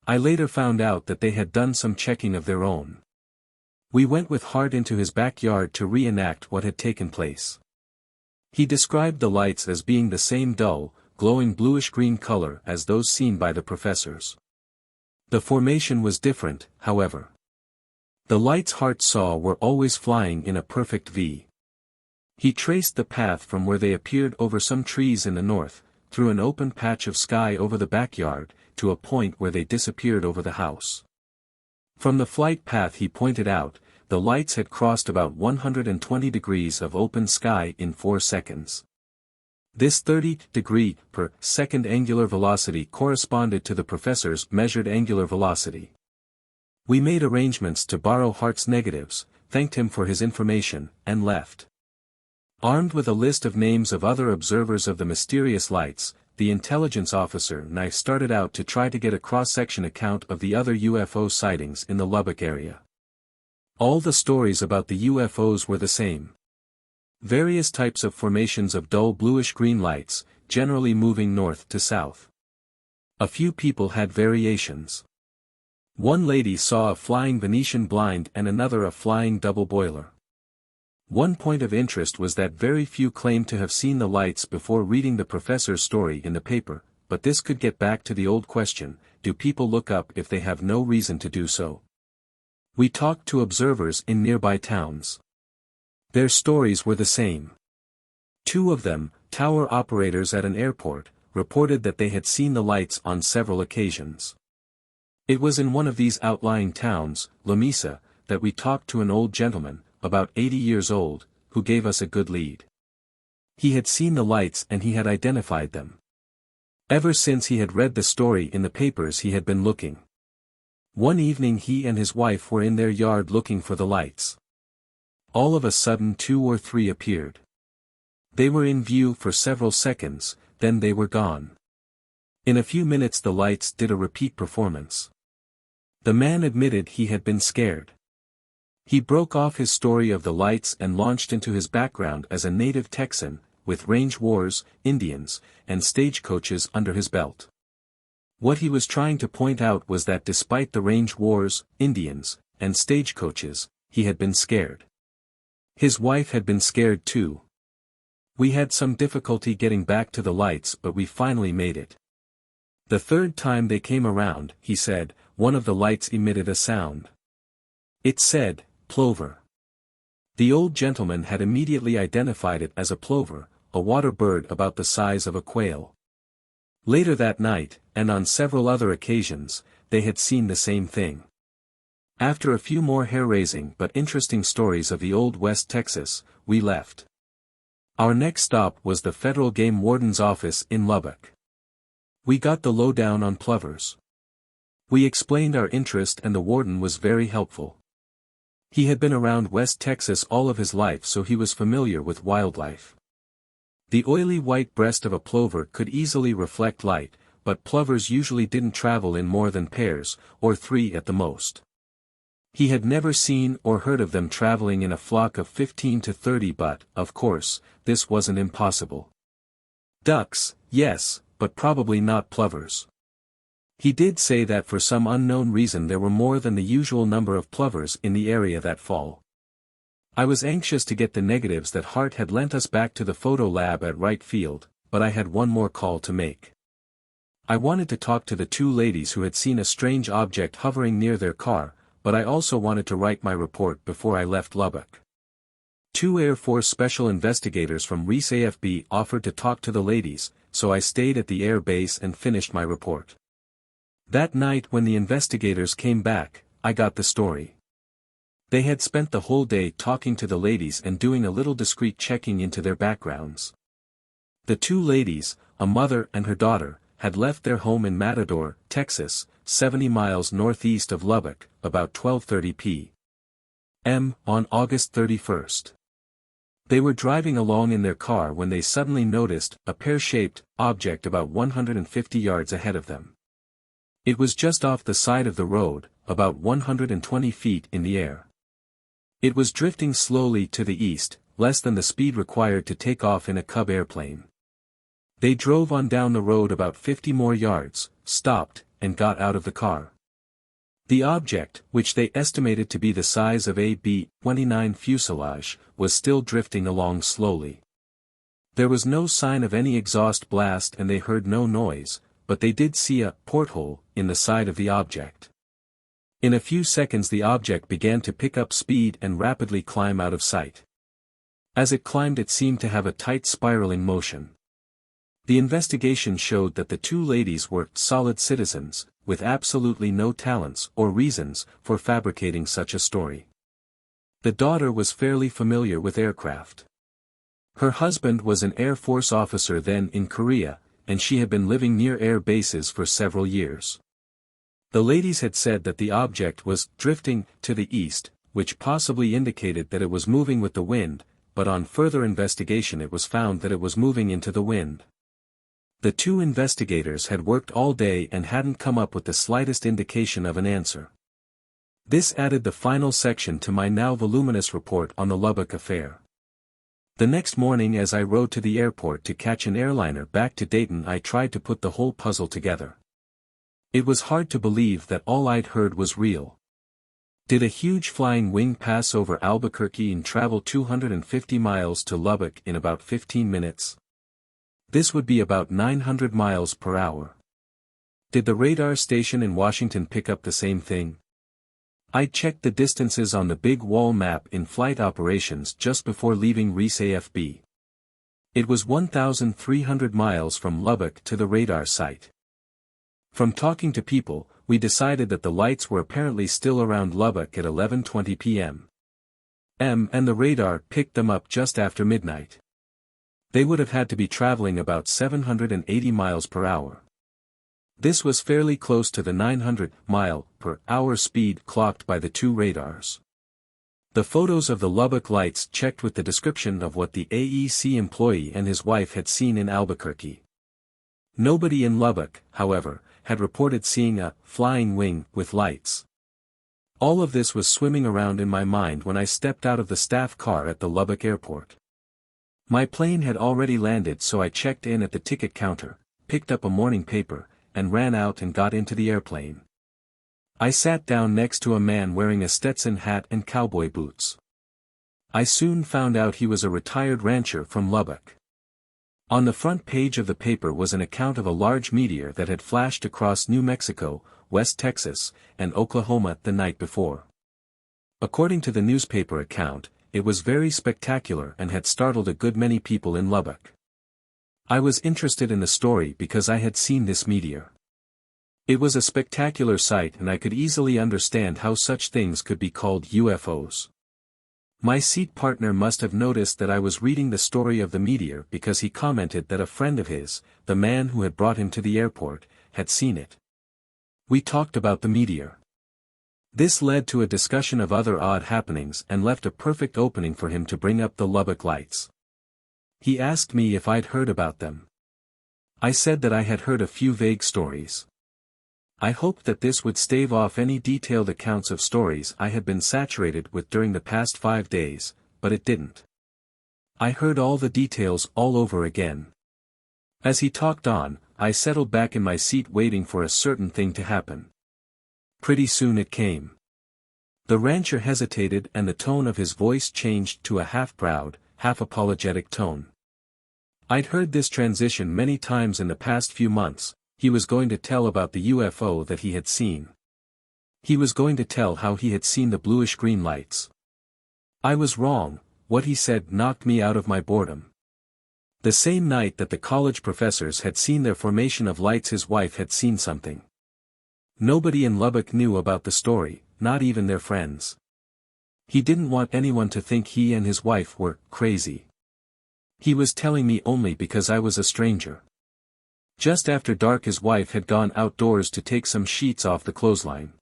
I later found out that they had done some checking of their own. We went with Hart into his backyard to reenact what had taken place. He described the lights as being the same dull, glowing bluish-green color as those seen by the professors. The formation was different, however. The lights Hart saw were always flying in a perfect V. He traced the path from where they appeared over some trees in the north, through an open patch of sky over the backyard, to a point where they disappeared over the house. From the flight path he pointed out, the lights had crossed about 120 degrees of open sky in 4 seconds. This 30 degree per second angular velocity corresponded to the professor's measured angular velocity. We made arrangements to borrow Hart's negatives, thanked him for his information, and left. Armed with a list of names of other observers of the mysterious lights, the intelligence officer and I started out to try to get a cross-section account of the other UFO sightings in the Lubbock area. All the stories about the UFOs were the same. Various types of formations of dull bluish-green lights, generally moving north to south. A few people had variations. One lady saw a flying Venetian blind and another a flying double boiler. One point of interest was that very few claimed to have seen the lights before reading the professor's story in the paper, but this could get back to the old question, do people look up if they have no reason to do so? We talked to observers in nearby towns. Their stories were the same. 2 of them, tower operators at an airport, reported that they had seen the lights on several occasions. It was in one of these outlying towns, Lamesa, that we talked to an old gentleman, about 80 years old, who gave us a good lead. He had seen the lights and he had identified them. Ever since he had read the story in the papers he had been looking. One evening he and his wife were in their yard looking for the lights. All of a sudden 2 or 3 appeared. They were in view for several seconds, then they were gone. In a few minutes the lights did a repeat performance. The man admitted he had been scared. He broke off his story of the lights and launched into his background as a native Texan, with range wars, Indians, and stagecoaches under his belt. What he was trying to point out was that despite the range wars, Indians, and stagecoaches, he had been scared. His wife had been scared too. We had some difficulty getting back to the lights, but we finally made it. The 3rd time they came around, he said, one of the lights emitted a sound. It said, plover. The old gentleman had immediately identified it as a plover, a water bird about the size of a quail. Later that night, and on several other occasions, they had seen the same thing. After a few more hair-raising but interesting stories of the old West Texas, we left. Our next stop was the Federal Game Warden's office in Lubbock. We got the lowdown on plovers. We explained our interest and the warden was very helpful. He had been around West Texas all of his life, so he was familiar with wildlife. The oily white breast of a plover could easily reflect light, but plovers usually didn't travel in more than pairs, or 3 at the most. He had never seen or heard of them traveling in a flock of 15 to 30, but, of course, this wasn't impossible. Ducks, yes, but probably not plovers. He did say that for some unknown reason there were more than the usual number of plovers in the area that fall. I was anxious to get the negatives that Hart had lent us back to the photo lab at Wright Field, but I had one more call to make. I wanted to talk to the 2 ladies who had seen a strange object hovering near their car, but I also wanted to write my report before I left Lubbock. 2 Air Force special investigators from Reese AFB offered to talk to the ladies, so I stayed at the air base and finished my report. That night when the investigators came back, I got the story. They had spent the whole day talking to the ladies and doing a little discreet checking into their backgrounds. The 2 ladies, a mother and her daughter, had left their home in Matador, Texas, 70 miles northeast of Lubbock, about 12:30 p.m. on August 31st. They were driving along in their car when they suddenly noticed a pear-shaped object about 150 yards ahead of them. It was just off the side of the road, about 120 feet in the air. It was drifting slowly to the east, less than the speed required to take off in a Cub airplane. They drove on down the road about 50 more yards, stopped, and got out of the car. The object, which they estimated to be the size of a B-29 fuselage, was still drifting along slowly. There was no sign of any exhaust blast and they heard no noise, but they did see a porthole in the side of the object. In a few seconds the object began to pick up speed and rapidly climb out of sight. As it climbed it seemed to have a tight spiraling motion. The investigation showed that the two ladies were solid citizens, with absolutely no talents or reasons for fabricating such a story. The daughter was fairly familiar with aircraft. Her husband was an Air Force officer then in Korea, and she had been living near air bases for several years. The ladies had said that the object was drifting to the east, which possibly indicated that it was moving with the wind, but on further investigation it was found that it was moving into the wind. The two investigators had worked all day and hadn't come up with the slightest indication of an answer. This added the final section to my now voluminous report on the Lubbock affair. The next morning as I rode to the airport to catch an airliner back to Dayton I tried to put the whole puzzle together. It was hard to believe that all I'd heard was real. Did a huge flying wing pass over Albuquerque and travel 250 miles to Lubbock in about 15 minutes? This would be about 900 miles per hour. Did the radar station in Washington pick up the same thing? I checked the distances on the big wall map in flight operations just before leaving Reese AFB. It was 1,300 miles from Lubbock to the radar site. From talking to people, we decided that the lights were apparently still around Lubbock at 11:20 p.m. and the radar picked them up just after midnight. They would have had to be traveling about 780 miles per hour. This was fairly close to the 900-mile-per-hour speed clocked by the two radars. The photos of the Lubbock lights checked with the description of what the AEC employee and his wife had seen in Albuquerque. Nobody in Lubbock, however, had reported seeing a flying wing with lights. All of this was swimming around in my mind when I stepped out of the staff car at the Lubbock airport. My plane had already landed so I checked in at the ticket counter, picked up a morning paper, and ran out and got into the airplane. I sat down next to a man wearing a Stetson hat and cowboy boots. I soon found out he was a retired rancher from Lubbock. On the front page of the paper was an account of a large meteor that had flashed across New Mexico, West Texas, and Oklahoma the night before. According to the newspaper account, it was very spectacular and had startled a good many people in Lubbock. I was interested in the story because I had seen this meteor. It was a spectacular sight and I could easily understand how such things could be called UFOs. My seat partner must have noticed that I was reading the story of the meteor because he commented that a friend of his, the man who had brought him to the airport, had seen it. We talked about the meteor. This led to a discussion of other odd happenings and left a perfect opening for him to bring up the Lubbock lights. He asked me if I'd heard about them. I said that I had heard a few vague stories. I hoped that this would stave off any detailed accounts of stories I had been saturated with during the past 5 days, but it didn't. I heard all the details all over again. As he talked on, I settled back in my seat waiting for a certain thing to happen. Pretty soon it came. The rancher hesitated and the tone of his voice changed to a half-proud, half-apologetic tone. I'd heard this transition many times in the past few months. He was going to tell about the UFO that he had seen. He was going to tell how he had seen the bluish-green lights. I was wrong. What he said knocked me out of my boredom. The same night that the college professors had seen their formation of lights his wife had seen something. Nobody in Lubbock knew about the story, not even their friends. He didn't want anyone to think he and his wife were crazy. He was telling me only because I was a stranger. Just after dark his wife had gone outdoors to take some sheets off the clothesline.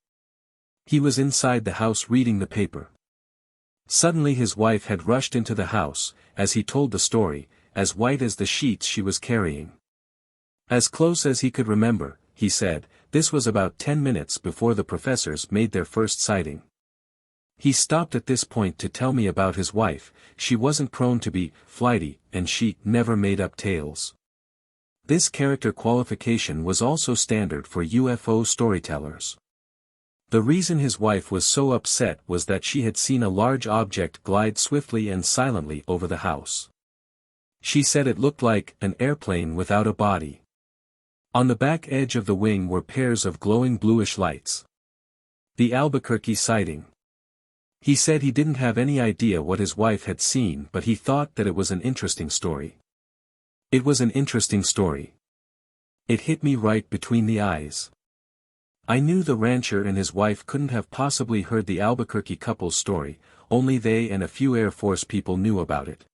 He was inside the house reading the paper. Suddenly his wife had rushed into the house, as he told the story, as white as the sheets she was carrying. As close as he could remember, he said, this was about 10 minutes before the professors made their first sighting. He stopped at this point to tell me about his wife. She wasn't prone to be flighty, and she never made up tales. This character qualification was also standard for UFO storytellers. The reason his wife was so upset was that she had seen a large object glide swiftly and silently over the house. She said it looked like an airplane without a body. On the back edge of the wing were pairs of glowing bluish lights. The Albuquerque sighting. He said he didn't have any idea what his wife had seen, but he thought that it was an interesting story. It was an interesting story. It hit me right between the eyes. I knew the rancher and his wife couldn't have possibly heard the Albuquerque couple's story, only they and a few Air Force people knew about it.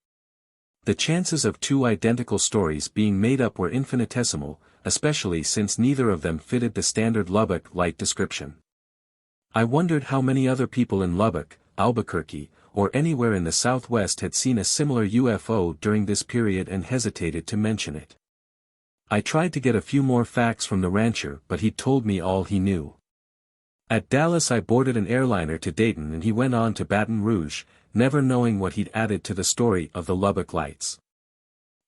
The chances of two identical stories being made up were infinitesimal, especially since neither of them fitted the standard Lubbock light description. I wondered how many other people in Lubbock, Albuquerque, or anywhere in the Southwest had seen a similar UFO during this period and hesitated to mention it. I tried to get a few more facts from the rancher, but he told me all he knew. At Dallas I boarded an airliner to Dayton and he went on to Baton Rouge, never knowing what he'd added to the story of the Lubbock lights.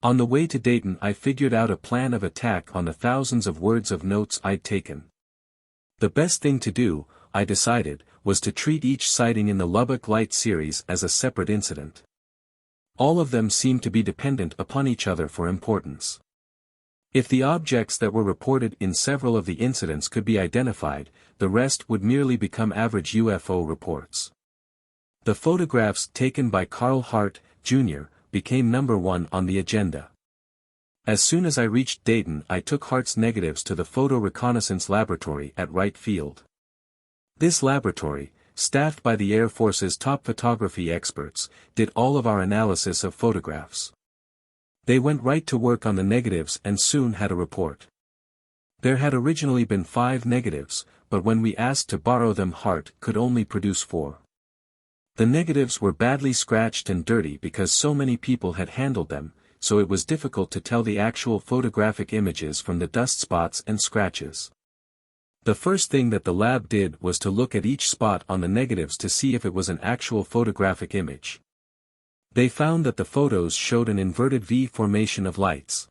On the way to Dayton I figured out a plan of attack on the thousands of words of notes I'd taken. The best thing to do, I decided, was to treat each sighting in the Lubbock Light series as a separate incident. All of them seemed to be dependent upon each other for importance. If the objects that were reported in several of the incidents could be identified, the rest would merely become average UFO reports. The photographs taken by Carl Hart, Jr., became number one on the agenda. As soon as I reached Dayton I took Hart's negatives to the Photo Reconnaissance Laboratory at Wright Field. This laboratory, staffed by the Air Force's top photography experts, did all of our analysis of photographs. They went right to work on the negatives and soon had a report. There had originally been 5 negatives, but when we asked to borrow them Hart could only produce 4. The negatives were badly scratched and dirty because so many people had handled them, so it was difficult to tell the actual photographic images from the dust spots and scratches. The first thing that the lab did was to look at each spot on the negatives to see if it was an actual photographic image. They found that the photos showed an inverted V formation of lights.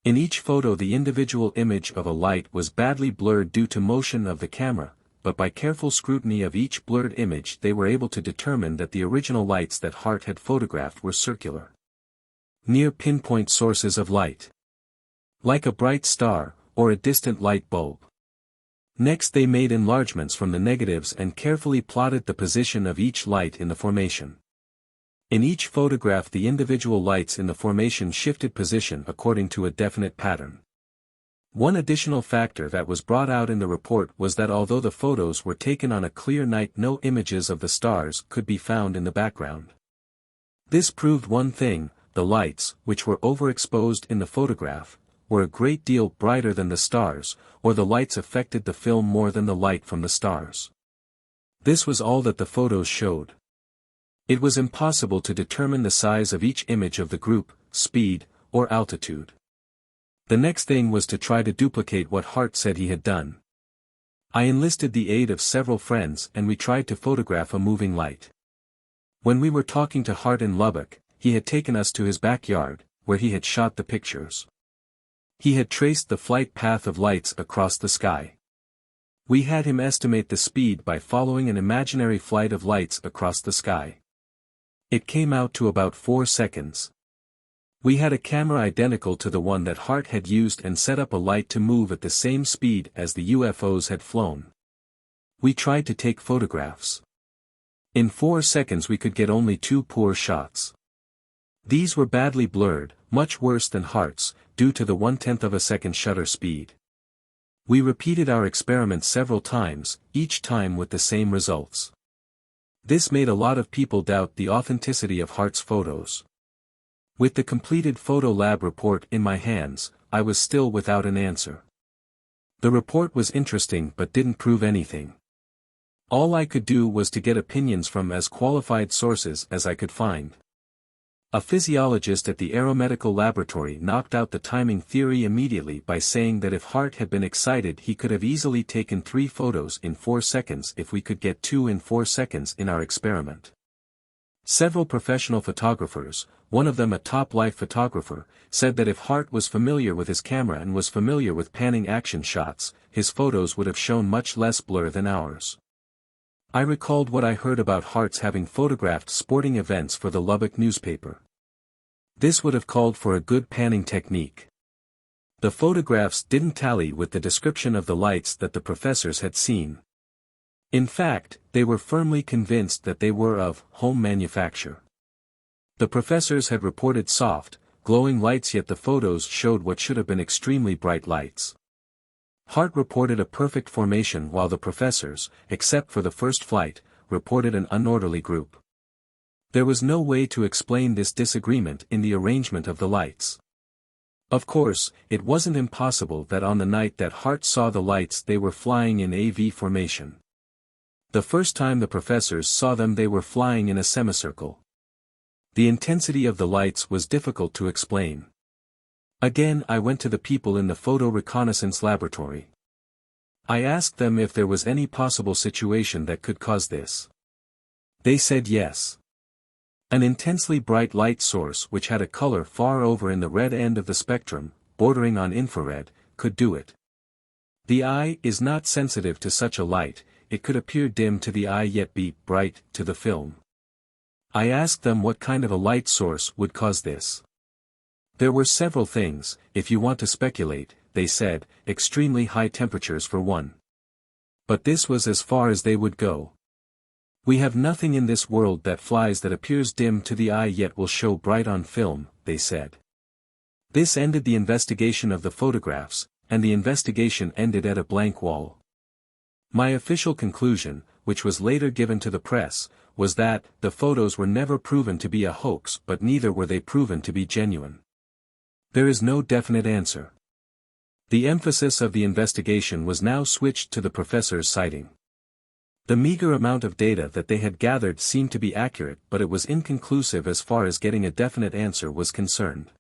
In each photo the individual image of a light was badly blurred due to motion of the camera, but by careful scrutiny of each blurred image they were able to determine that the original lights that Hart had photographed were circular, near pinpoint sources of light, like a bright star, or a distant light bulb. Next they made enlargements from the negatives and carefully plotted the position of each light in the formation. In each photograph the individual lights in the formation shifted position according to a definite pattern. One additional factor that was brought out in the report was that although the photos were taken on a clear night no images of the stars could be found in the background. This proved one thing: the lights, which were overexposed in the photograph, were a great deal brighter than the stars, or the lights affected the film more than the light from the stars. This was all that the photos showed. It was impossible to determine the size of each image of the group, speed, or altitude. The next thing was to try to duplicate what Hart said he had done. I enlisted the aid of several friends and we tried to photograph a moving light. When we were talking to Hart in Lubbock, he had taken us to his backyard, where he had shot the pictures. He had traced the flight path of lights across the sky. We had him estimate the speed by following an imaginary flight of lights across the sky. It came out to about 4 seconds. We had a camera identical to the one that Hart had used and set up a light to move at the same speed as the UFOs had flown. We tried to take photographs. In 4 seconds we could get only 2 poor shots. These were badly blurred, much worse than Hart's, due to the 1/10 of a second shutter speed. We repeated our experiment several times, each time with the same results. This made a lot of people doubt the authenticity of Hart's photos. With the completed photo lab report in my hands, I was still without an answer. The report was interesting but didn't prove anything. All I could do was to get opinions from as qualified sources as I could find. A physiologist at the Aeromedical Laboratory knocked out the timing theory immediately by saying that if Hart had been excited he could have easily taken 3 photos in 4 seconds if we could get 2 in 4 seconds in our experiment. Several professional photographers, one of them a top-life photographer, said that if Hart was familiar with his camera and was familiar with panning action shots, his photos would have shown much less blur than ours. I recalled what I heard about Hart's having photographed sporting events for the Lubbock newspaper. This would have called for a good panning technique. The photographs didn't tally with the description of the lights that the professors had seen. In fact, they were firmly convinced that they were of home manufacture. The professors had reported soft, glowing lights, yet the photos showed what should have been extremely bright lights. Hart reported a perfect formation while the professors, except for the first flight, reported an unorderly group. There was no way to explain this disagreement in the arrangement of the lights. Of course, it wasn't impossible that on the night that Hart saw the lights they were flying in AV formation. The first time the professors saw them they were flying in a semicircle. The intensity of the lights was difficult to explain. Again I went to the people in the photo reconnaissance laboratory. I asked them if there was any possible situation that could cause this. They said yes. An intensely bright light source which had a color far over in the red end of the spectrum, bordering on infrared, could do it. The eye is not sensitive to such a light. It could appear dim to the eye yet be bright to the film. I asked them what kind of a light source would cause this. There were several things, if you want to speculate, they said, extremely high temperatures for one. But this was as far as they would go. We have nothing in this world that flies that appears dim to the eye yet will show bright on film, they said. This ended the investigation of the photographs, and the investigation ended at a blank wall. My official conclusion, which was later given to the press, was that the photos were never proven to be a hoax, but neither were they proven to be genuine. There is no definite answer. The emphasis of the investigation was now switched to the professor's sighting. The meager amount of data that they had gathered seemed to be accurate, but it was inconclusive as far as getting a definite answer was concerned.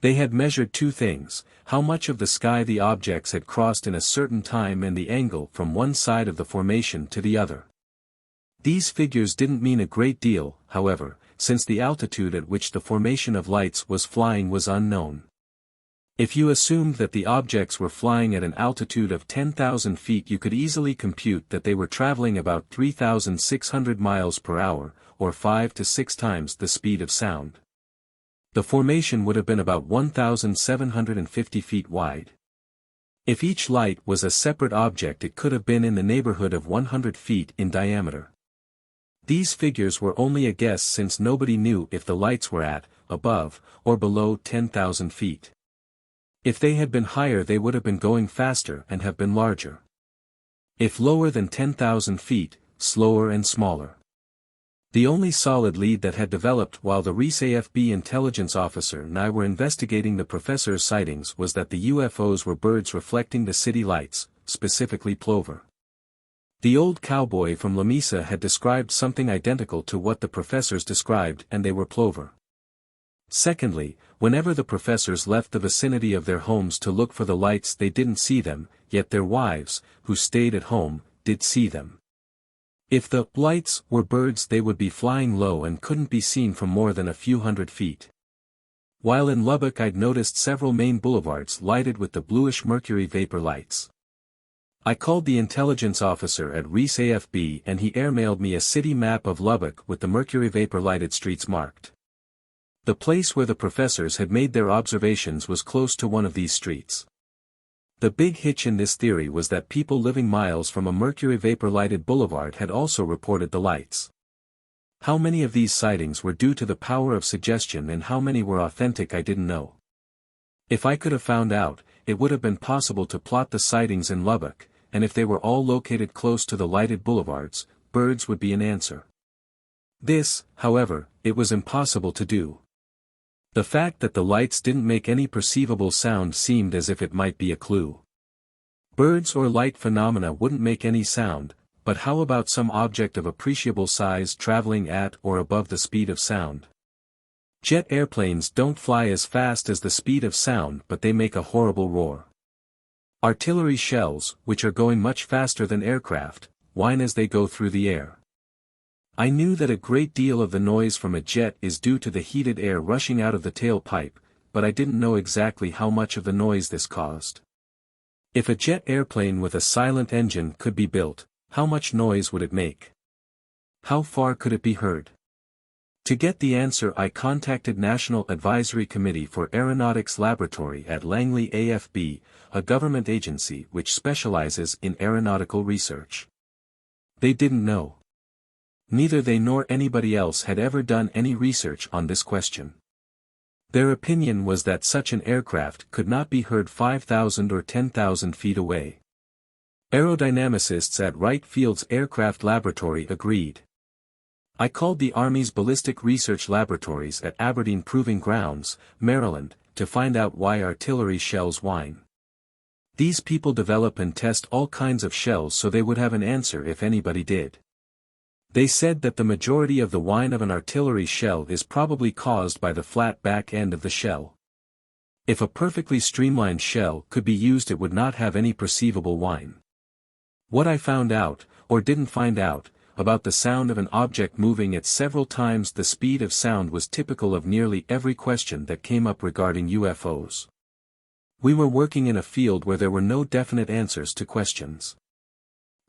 They had measured two things: how much of the sky the objects had crossed in a certain time and the angle from one side of the formation to the other. These figures didn't mean a great deal, however, since the altitude at which the formation of lights was flying was unknown. If you assumed that the objects were flying at an altitude of 10,000 feet, you could easily compute that they were traveling about 3,600 miles per hour, or 5 to 6 times the speed of sound. The formation would have been about 1,750 feet wide. If each light was a separate object, it could have been in the neighborhood of 100 feet in diameter. These figures were only a guess since nobody knew if the lights were at, above, or below 10,000 feet. If they had been higher they would have been going faster and have been larger. If lower than 10,000 feet, slower and smaller. The only solid lead that had developed while the RIS-AFB intelligence officer and I were investigating the professor's sightings was that the UFOs were birds reflecting the city lights, specifically plover. The old cowboy from La Mesa had described something identical to what the professors described, and they were plover. Secondly, whenever the professors left the vicinity of their homes to look for the lights they didn't see them, yet their wives, who stayed at home, did see them. If the lights were birds they would be flying low and couldn't be seen from more than a few hundred feet. While in Lubbock I'd noticed several main boulevards lighted with the bluish mercury vapor lights. I called the intelligence officer at RIS-AFB and he airmailed me a city map of Lubbock with the mercury vapor lighted streets marked. The place where the professors had made their observations was close to one of these streets. The big hitch in this theory was that people living miles from a mercury vapor-lighted boulevard had also reported the lights. How many of these sightings were due to the power of suggestion and how many were authentic I didn't know. If I could have found out, it would have been possible to plot the sightings in Lubbock, and if they were all located close to the lighted boulevards, birds would be an answer. This, however, it was impossible to do. The fact that the lights didn't make any perceivable sound seemed as if it might be a clue. Birds or light phenomena wouldn't make any sound, but how about some object of appreciable size traveling at or above the speed of sound? Jet airplanes don't fly as fast as the speed of sound, but they make a horrible roar. Artillery shells, which are going much faster than aircraft, whine as they go through the air. I knew that a great deal of the noise from a jet is due to the heated air rushing out of the tailpipe, but I didn't know exactly how much of the noise this caused. If a jet airplane with a silent engine could be built, how much noise would it make? How far could it be heard? To get the answer, I contacted National Advisory Committee for Aeronautics Laboratory at Langley AFB, a government agency which specializes in aeronautical research. They didn't know. Neither they nor anybody else had ever done any research on this question. Their opinion was that such an aircraft could not be heard 5,000 or 10,000 feet away. Aerodynamicists at Wright Field's Aircraft Laboratory agreed. I called the Army's Ballistic Research Laboratories at Aberdeen Proving Grounds, Maryland, to find out why artillery shells whine. These people develop and test all kinds of shells, so they would have an answer if anybody did. They said that the majority of the whine of an artillery shell is probably caused by the flat back end of the shell. If a perfectly streamlined shell could be used, it would not have any perceivable whine. What I found out, or didn't find out, about the sound of an object moving at several times the speed of sound was typical of nearly every question that came up regarding UFOs. We were working in a field where there were no definite answers to questions.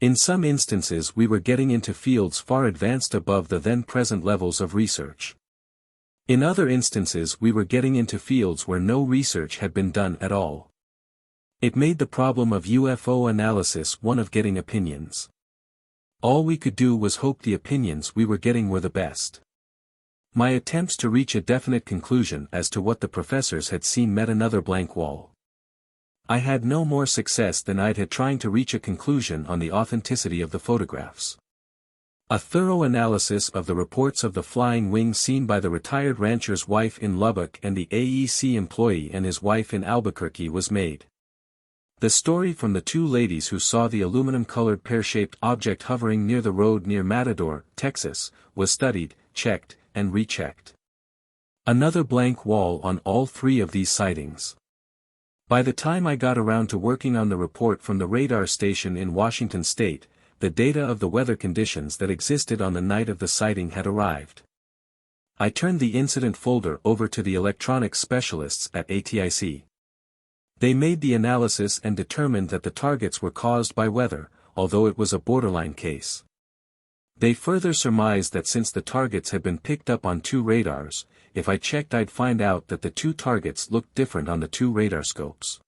In some instances we were getting into fields far advanced above the then-present levels of research. In other instances we were getting into fields where no research had been done at all. It made the problem of UFO analysis one of getting opinions. All we could do was hope the opinions we were getting were the best. My attempts to reach a definite conclusion as to what the professors had seen met another blank wall. I had no more success than I'd had trying to reach a conclusion on the authenticity of the photographs. A thorough analysis of the reports of the flying wing seen by the retired rancher's wife in Lubbock and the AEC employee and his wife in Albuquerque was made. The story from the two ladies who saw the aluminum-colored pear-shaped object hovering near the road near Matador, Texas, was studied, checked, and rechecked. Another blank wall on all three of these sightings. By the time I got around to working on the report from the radar station in Washington state, the data of the weather conditions that existed on the night of the sighting had arrived. I turned the incident folder over to the electronics specialists at ATIC. They made the analysis and determined that the targets were caused by weather, although it was a borderline case. They further surmised that since the targets had been picked up on two radars, if I checked I'd find out that the two targets looked different on the two radar scopes.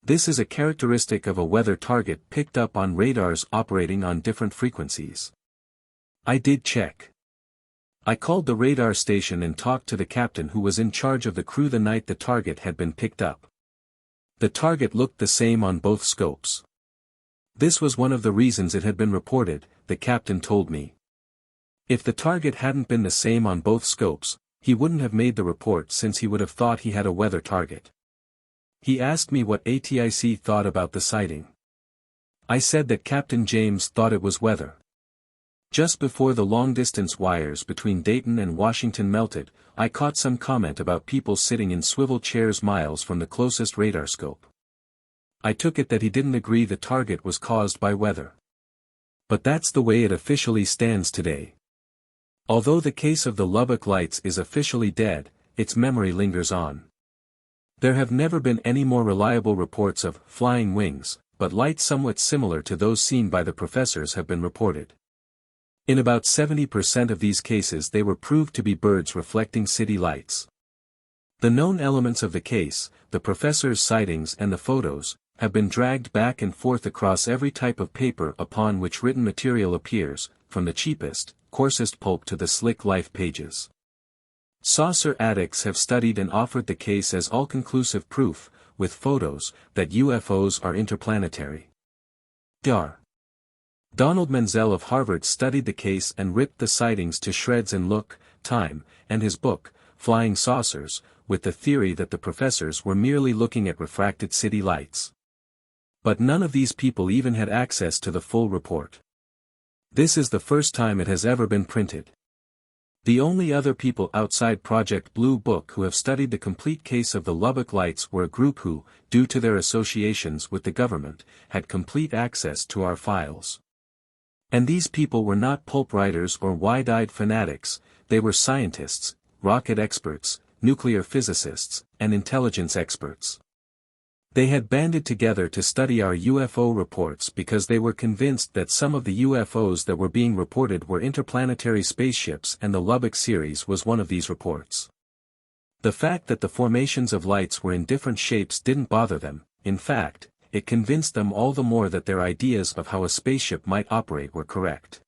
This is a characteristic of a weather target picked up on radars operating on different frequencies. I did check. I called the radar station and talked to the captain who was in charge of the crew the night the target had been picked up. The target looked the same on both scopes. This was one of the reasons it had been reported, the captain told me. If the target hadn't been the same on both scopes, he wouldn't have made the report since he would have thought he had a weather target. He asked me what ATIC thought about the sighting. I said that Captain James thought it was weather. Just before the long-distance wires between Dayton and Washington melted, I caught some comment about people sitting in swivel chairs miles from the closest radar scope. I took it that he didn't agree the target was caused by weather. But that's the way it officially stands today. Although the case of the Lubbock lights is officially dead, its memory lingers on. There have never been any more reliable reports of flying wings, but lights somewhat similar to those seen by the professors have been reported. In about 70% of these cases they were proved to be birds reflecting city lights. The known elements of the case, the professors' sightings and the photos, have been dragged back and forth across every type of paper upon which written material appears, from the cheapest, coarsest pulp to the slick life pages. Saucer addicts have studied and offered the case as all-conclusive proof, with photos, that UFOs are interplanetary. Dr. Donald Menzel of Harvard studied the case and ripped the sightings to shreds in Look, Time, and his book, Flying Saucers, with the theory that the professors were merely looking at refracted city lights. But none of these people even had access to the full report. This is the first time it has ever been printed. The only other people outside Project Bluebook who have studied the complete case of the Lubbock lights were a group who, due to their associations with the government, had complete access to our files. And these people were not pulp writers or wide-eyed fanatics, they were scientists, rocket experts, nuclear physicists, and intelligence experts. They had banded together to study our UFO reports because they were convinced that some of the UFOs that were being reported were interplanetary spaceships, and the Lubbock series was one of these reports. The fact that the formations of lights were in different shapes didn't bother them. In fact, it convinced them all the more that their ideas of how a spaceship might operate were correct.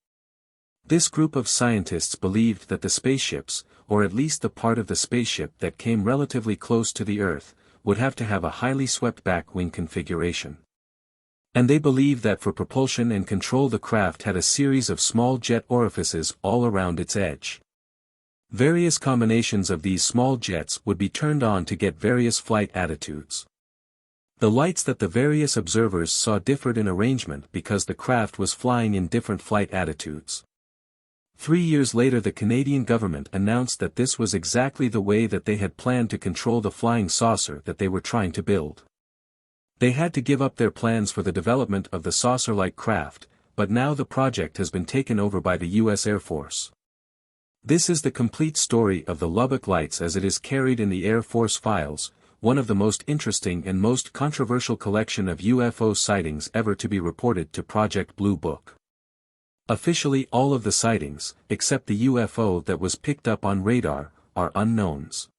This group of scientists believed that the spaceships, or at least the part of the spaceship that came relatively close to the Earth, would have to have a highly swept-back wing configuration. And they believed that for propulsion and control the craft had a series of small jet orifices all around its edge. Various combinations of these small jets would be turned on to get various flight attitudes. The lights that the various observers saw differed in arrangement because the craft was flying in different flight attitudes. 3 years later the Canadian government announced that this was exactly the way that they had planned to control the flying saucer that they were trying to build. They had to give up their plans for the development of the saucer-like craft, but now the project has been taken over by the U.S. Air Force. This is the complete story of the Lubbock Lights as it is carried in the Air Force files, one of the most interesting and most controversial collection of UFO sightings ever to be reported to Project Bluebook. Officially all of the sightings, except the UFO that was picked up on radar, are unknowns.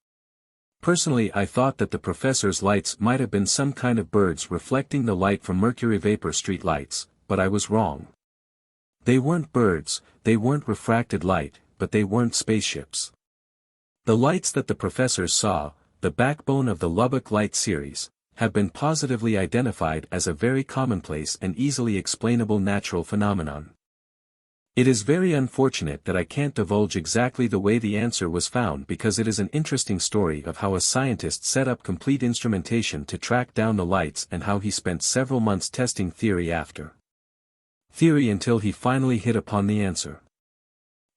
Personally I thought that the professor's lights might have been some kind of birds reflecting the light from mercury vapor street lights, but I was wrong. They weren't birds, they weren't refracted light, but they weren't spaceships. The lights that the professors saw, the backbone of the Lubbock Light series, have been positively identified as a very commonplace and easily explainable natural phenomenon. It is very unfortunate that I can't divulge exactly the way the answer was found because it is an interesting story of how a scientist set up complete instrumentation to track down the lights and how he spent several months testing theory after theory until he finally hit upon the answer.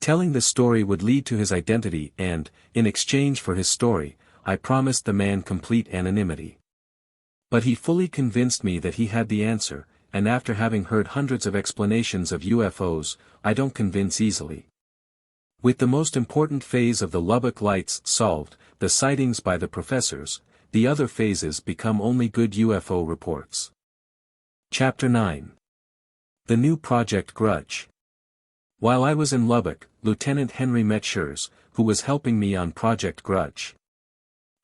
Telling the story would lead to his identity and, in exchange for his story, I promised the man complete anonymity. But he fully convinced me that he had the answer, and after having heard hundreds of explanations of UFOs, I don't convince easily. With the most important phase of the Lubbock Lights solved, the sightings by the professors, the other phases become only good UFO reports. Chapter 9. The new Project Grudge. While I was in Lubbock, Lieutenant Henry Metzschers, who was helping me on Project Grudge,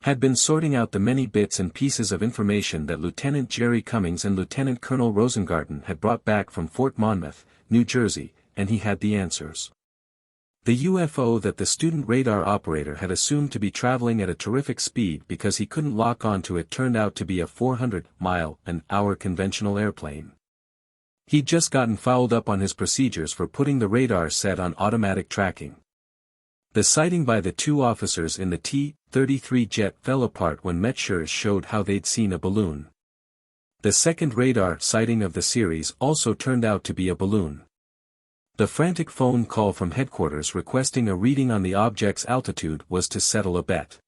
had been sorting out the many bits and pieces of information that Lieutenant Jerry Cummings and Lieutenant Colonel Rosengarten had brought back from Fort Monmouth, New Jersey, and he had the answers. The UFO that the student radar operator had assumed to be traveling at a terrific speed because he couldn't lock onto it turned out to be a 400-mile-an-hour conventional airplane. He'd just gotten fouled up on his procedures for putting the radar set on automatic tracking. The sighting by the two officers in the T-33 jet fell apart when Metzschers showed how they'd seen a balloon. The second radar sighting of the series also turned out to be a balloon. The frantic phone call from headquarters requesting a reading on the object's altitude was to settle a bet.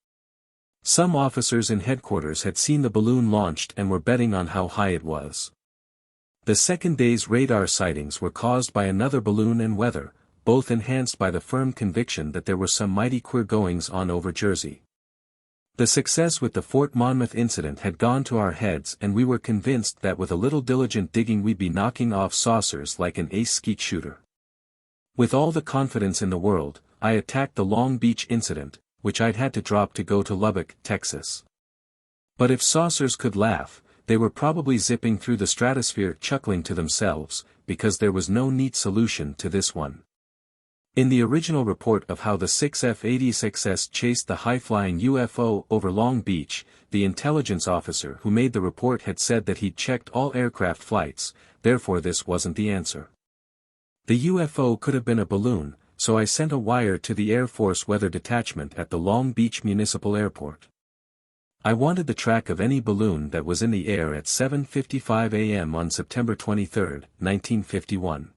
Some officers in headquarters had seen the balloon launched and were betting on how high it was. The second day's radar sightings were caused by another balloon and weather, both enhanced by the firm conviction that there were some mighty queer goings on over Jersey. The success with the Fort Monmouth incident had gone to our heads and we were convinced that with a little diligent digging we'd be knocking off saucers like an ace skeet shooter. With all the confidence in the world, I attacked the Long Beach incident, which I'd had to drop to go to Lubbock, Texas. But if saucers could laugh, they were probably zipping through the stratosphere chuckling to themselves, because there was no neat solution to this one. In the original report of how the 6 F-86s chased the high-flying UFO over Long Beach, the intelligence officer who made the report had said that he'd checked all aircraft flights, therefore this wasn't the answer. The UFO could have been a balloon, so I sent a wire to the Air Force Weather Detachment at the Long Beach Municipal Airport. I wanted the track of any balloon that was in the air at 7:55 a.m. on September 23, 1951.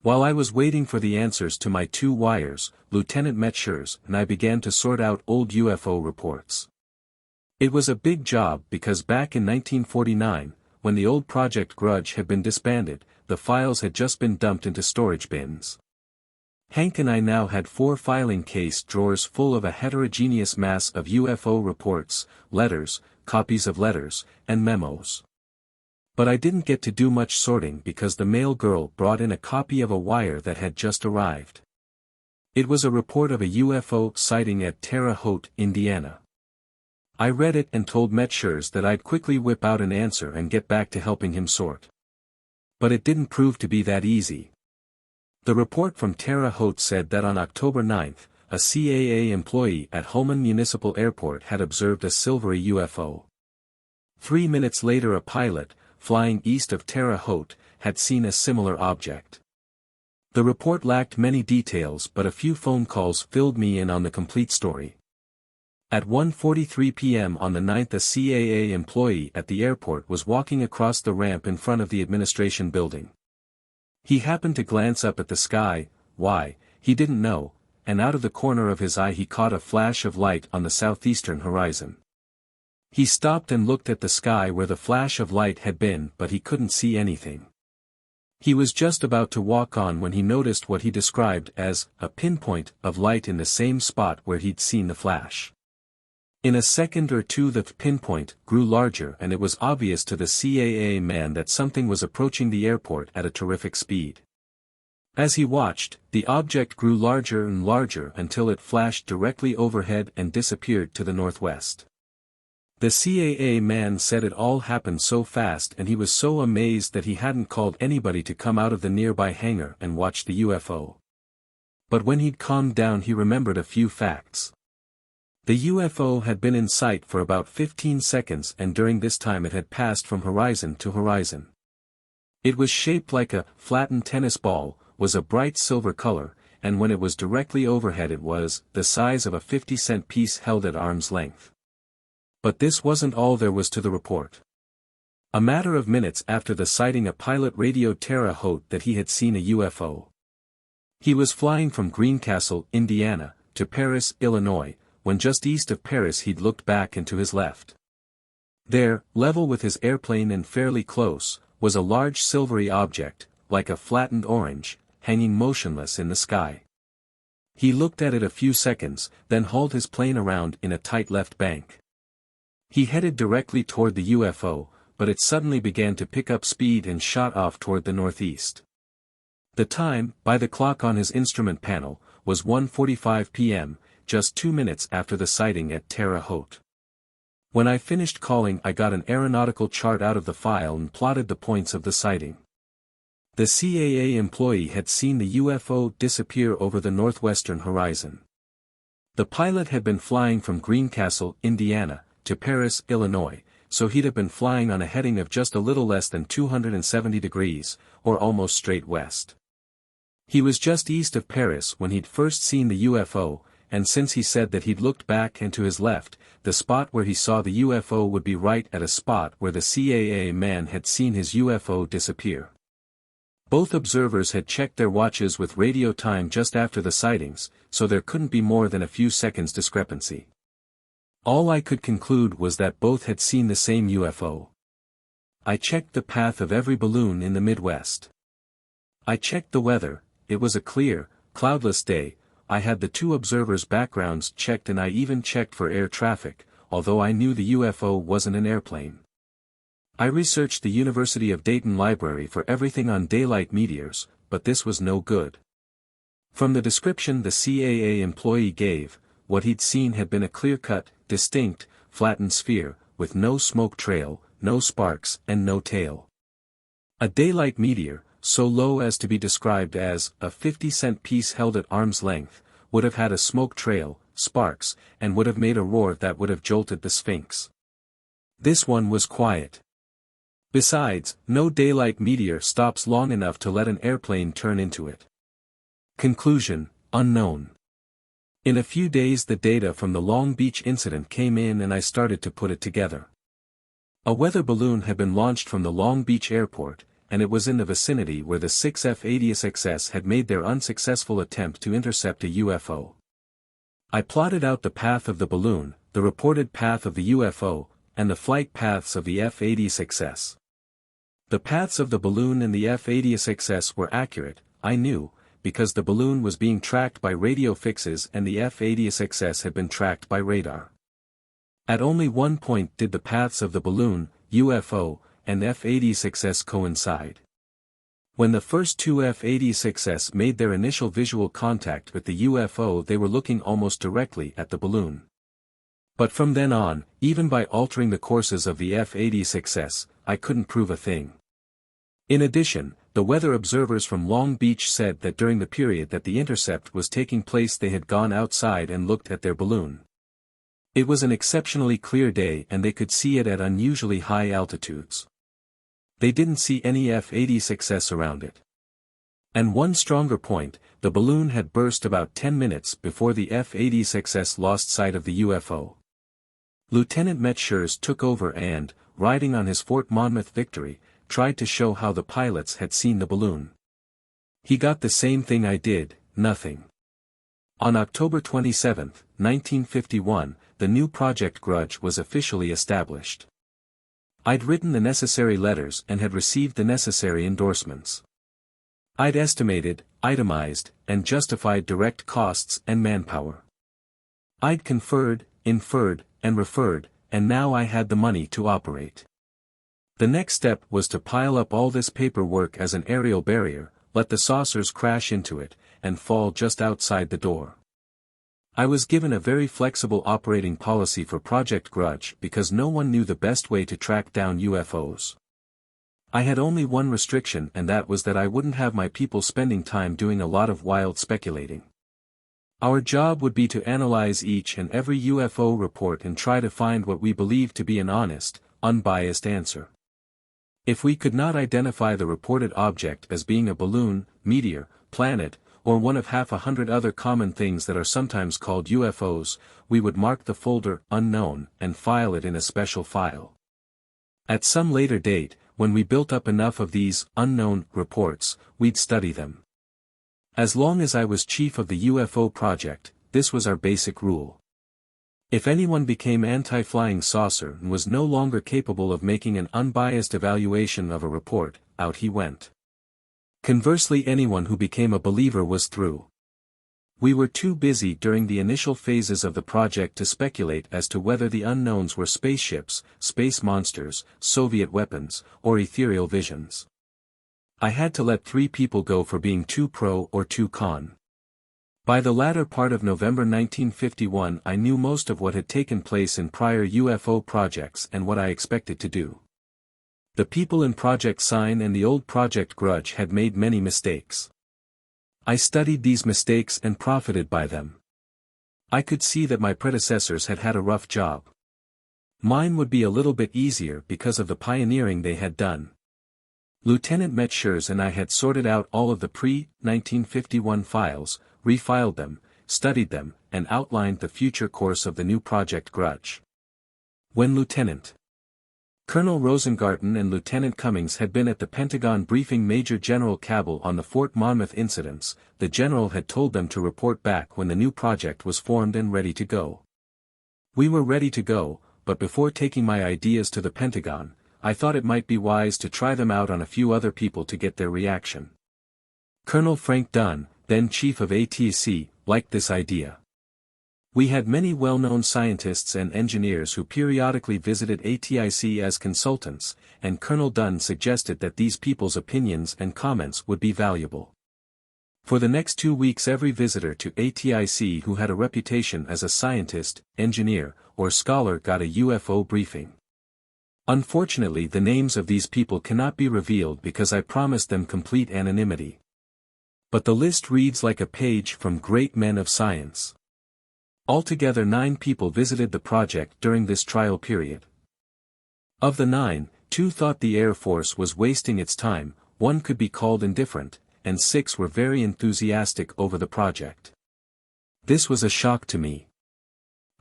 While I was waiting for the answers to my two wires, Lieutenant Metzschers and I began to sort out old UFO reports. It was a big job because back in 1949, when the old Project Grudge had been disbanded, the files had just been dumped into storage bins. Hank and I now had 4 filing case drawers full of a heterogeneous mass of UFO reports, letters, copies of letters, and memos. But I didn't get to do much sorting because the mail girl brought in a copy of a wire that had just arrived. It was a report of a UFO sighting at Terre Haute, Indiana. I read it and told Shrugs that I'd quickly whip out an answer and get back to helping him sort. But it didn't prove to be that easy. The report from Terre Haute said that on October 9, a CAA employee at Holman Municipal Airport had observed a silvery UFO. 3 minutes later a pilot, flying east of Terre Haute, had seen a similar object. The report lacked many details but a few phone calls filled me in on the complete story. At 1:43 p.m. on the 9th a CAA employee at the airport was walking across the ramp in front of the administration building. He happened to glance up at the sky, why, he didn't know, and out of the corner of his eye he caught a flash of light on the southeastern horizon. He stopped and looked at the sky where the flash of light had been but he couldn't see anything. He was just about to walk on when he noticed what he described as a pinpoint of light in the same spot where he'd seen the flash. In a second or two the pinpoint grew larger and it was obvious to the CAA man that something was approaching the airport at a terrific speed. As he watched, the object grew larger and larger until it flashed directly overhead and disappeared to the northwest. The CAA man said it all happened so fast and he was so amazed that he hadn't called anybody to come out of the nearby hangar and watch the UFO. But when he'd calmed down he remembered a few facts. The UFO had been in sight for about 15 seconds and during this time it had passed from horizon to horizon. It was shaped like a flattened tennis ball, was a bright silver color, and when it was directly overhead it was the size of a 50-cent piece held at arm's length. But this wasn't all there was to the report. A matter of minutes after the sighting a pilot radioed Terre Haute that he had seen a UFO. He was flying from Greencastle, Indiana, to Paris, Illinois, when just east of Paris he'd looked back and to his left. There, level with his airplane and fairly close, was a large silvery object, like a flattened orange, hanging motionless in the sky. He looked at it a few seconds, then hauled his plane around in a tight left bank. He headed directly toward the UFO, but it suddenly began to pick up speed and shot off toward the northeast. The time, by the clock on his instrument panel, was 1:45 p.m., just 2 minutes after the sighting at Terre Haute. When I finished calling I got an aeronautical chart out of the file and plotted the points of the sighting. The CAA employee had seen the UFO disappear over the northwestern horizon. The pilot had been flying from Greencastle, Indiana, to Paris, Illinois, so he'd have been flying on a heading of just a little less than 270 degrees, or almost straight west. He was just east of Paris when he'd first seen the UFO, and since he said that he'd looked back and to his left, the spot where he saw the UFO would be right at a spot where the CAA man had seen his UFO disappear. Both observers had checked their watches with radio time just after the sightings, so there couldn't be more than a few seconds discrepancy. All I could conclude was that both had seen the same UFO. I checked the path of every balloon in the Midwest. I checked the weather, it was a clear, cloudless day. I had the two observers' backgrounds checked and I even checked for air traffic, although I knew the UFO wasn't an airplane. I researched the University of Dayton library for everything on daylight meteors, but this was no good. From the description the CAA employee gave, what he'd seen had been a clear-cut, distinct, flattened sphere, with no smoke trail, no sparks, and no tail. A daylight meteor, so low as to be described as a 50-cent piece held at arm's length, would have had a smoke trail, sparks, and would have made a roar that would have jolted the Sphinx. This one was quiet. Besides, no daylight meteor stops long enough to let an airplane turn into it. Conclusion, unknown. In a few days the data from the Long Beach incident came in and I started to put it together. A weather balloon had been launched from the Long Beach airport, and it was in the vicinity where the 6 F-80s had made their unsuccessful attempt to intercept a UFO. I plotted out the path of the balloon, the reported path of the UFO, and the flight paths of the F-80s. The paths of the balloon and the F-86S were accurate, I knew, because the balloon was being tracked by radio fixes and the F-86S had been tracked by radar. At only one point did the paths of the balloon, UFO, and F-86S coincide. When the first two F-86S made their initial visual contact with the UFO, they were looking almost directly at the balloon. But from then on, even by altering the courses of the F-86S, I couldn't prove a thing. In addition, the weather observers from Long Beach said that during the period that the intercept was taking place they had gone outside and looked at their balloon. It was an exceptionally clear day and they could see it at unusually high altitudes. They didn't see any F-86S around it. And one stronger point, the balloon had burst about 10 minutes before the F-86S lost sight of the UFO. Lieutenant Metzschers took over and, riding on his Fort Monmouth victory, tried to show how the pilots had seen the balloon. He got the same thing I did, nothing. On October 27, 1951, the new Project Grudge was officially established. I'd written the necessary letters and had received the necessary endorsements. I'd estimated, itemized, and justified direct costs and manpower. I'd conferred, inferred, and referred, and now I had the money to operate. The next step was to pile up all this paperwork as an aerial barrier, let the saucers crash into it, and fall just outside the door. I was given a very flexible operating policy for Project Grudge because no one knew the best way to track down UFOs. I had only one restriction, and that was that I wouldn't have my people spending time doing a lot of wild speculating. Our job would be to analyze each and every UFO report and try to find what we believed to be an honest, unbiased answer. If we could not identify the reported object as being a balloon, meteor, planet, or one of 100 other common things that are sometimes called UFOs, we would mark the folder unknown and file it in a special file. At some later date, when we built up enough of these unknown reports, we'd study them. As long as I was chief of the UFO project, this was our basic rule. If anyone became anti-flying saucer and was no longer capable of making an unbiased evaluation of a report, out he went. Conversely, anyone who became a believer was through. We were too busy during the initial phases of the project to speculate as to whether the unknowns were spaceships, space monsters, Soviet weapons, or ethereal visions. I had to let 3 people go for being too pro or too con. By the latter part of November 1951 I knew most of what had taken place in prior UFO projects and what I expected to do. The people in Project Sign and the old Project Grudge had made many mistakes. I studied these mistakes and profited by them. I could see that my predecessors had had a rough job. Mine would be a little bit easier because of the pioneering they had done. Lieutenant Metzschers and I had sorted out all of the pre-1951 files, refiled them, studied them, and outlined the future course of the new Project Grudge. When Lieutenant Colonel Rosengarten and Lieutenant Cummings had been at the Pentagon briefing Major General Cabell on the Fort Monmouth incidents, the general had told them to report back when the new project was formed and ready to go. We were ready to go, but before taking my ideas to the Pentagon, I thought it might be wise to try them out on a few other people to get their reaction. Colonel Frank Dunn, then chief of ATC, liked this idea. We had many well-known scientists and engineers who periodically visited ATIC as consultants, and Colonel Dunn suggested that these people's opinions and comments would be valuable. For the next 2 weeks every visitor to ATIC who had a reputation as a scientist, engineer, or scholar got a UFO briefing. Unfortunately, the names of these people cannot be revealed because I promised them complete anonymity. But the list reads like a page from great men of science. Altogether 9 people visited the project during this trial period. Of the 9, 2 thought the Air Force was wasting its time, 1 could be called indifferent, and 6 were very enthusiastic over the project. This was a shock to me.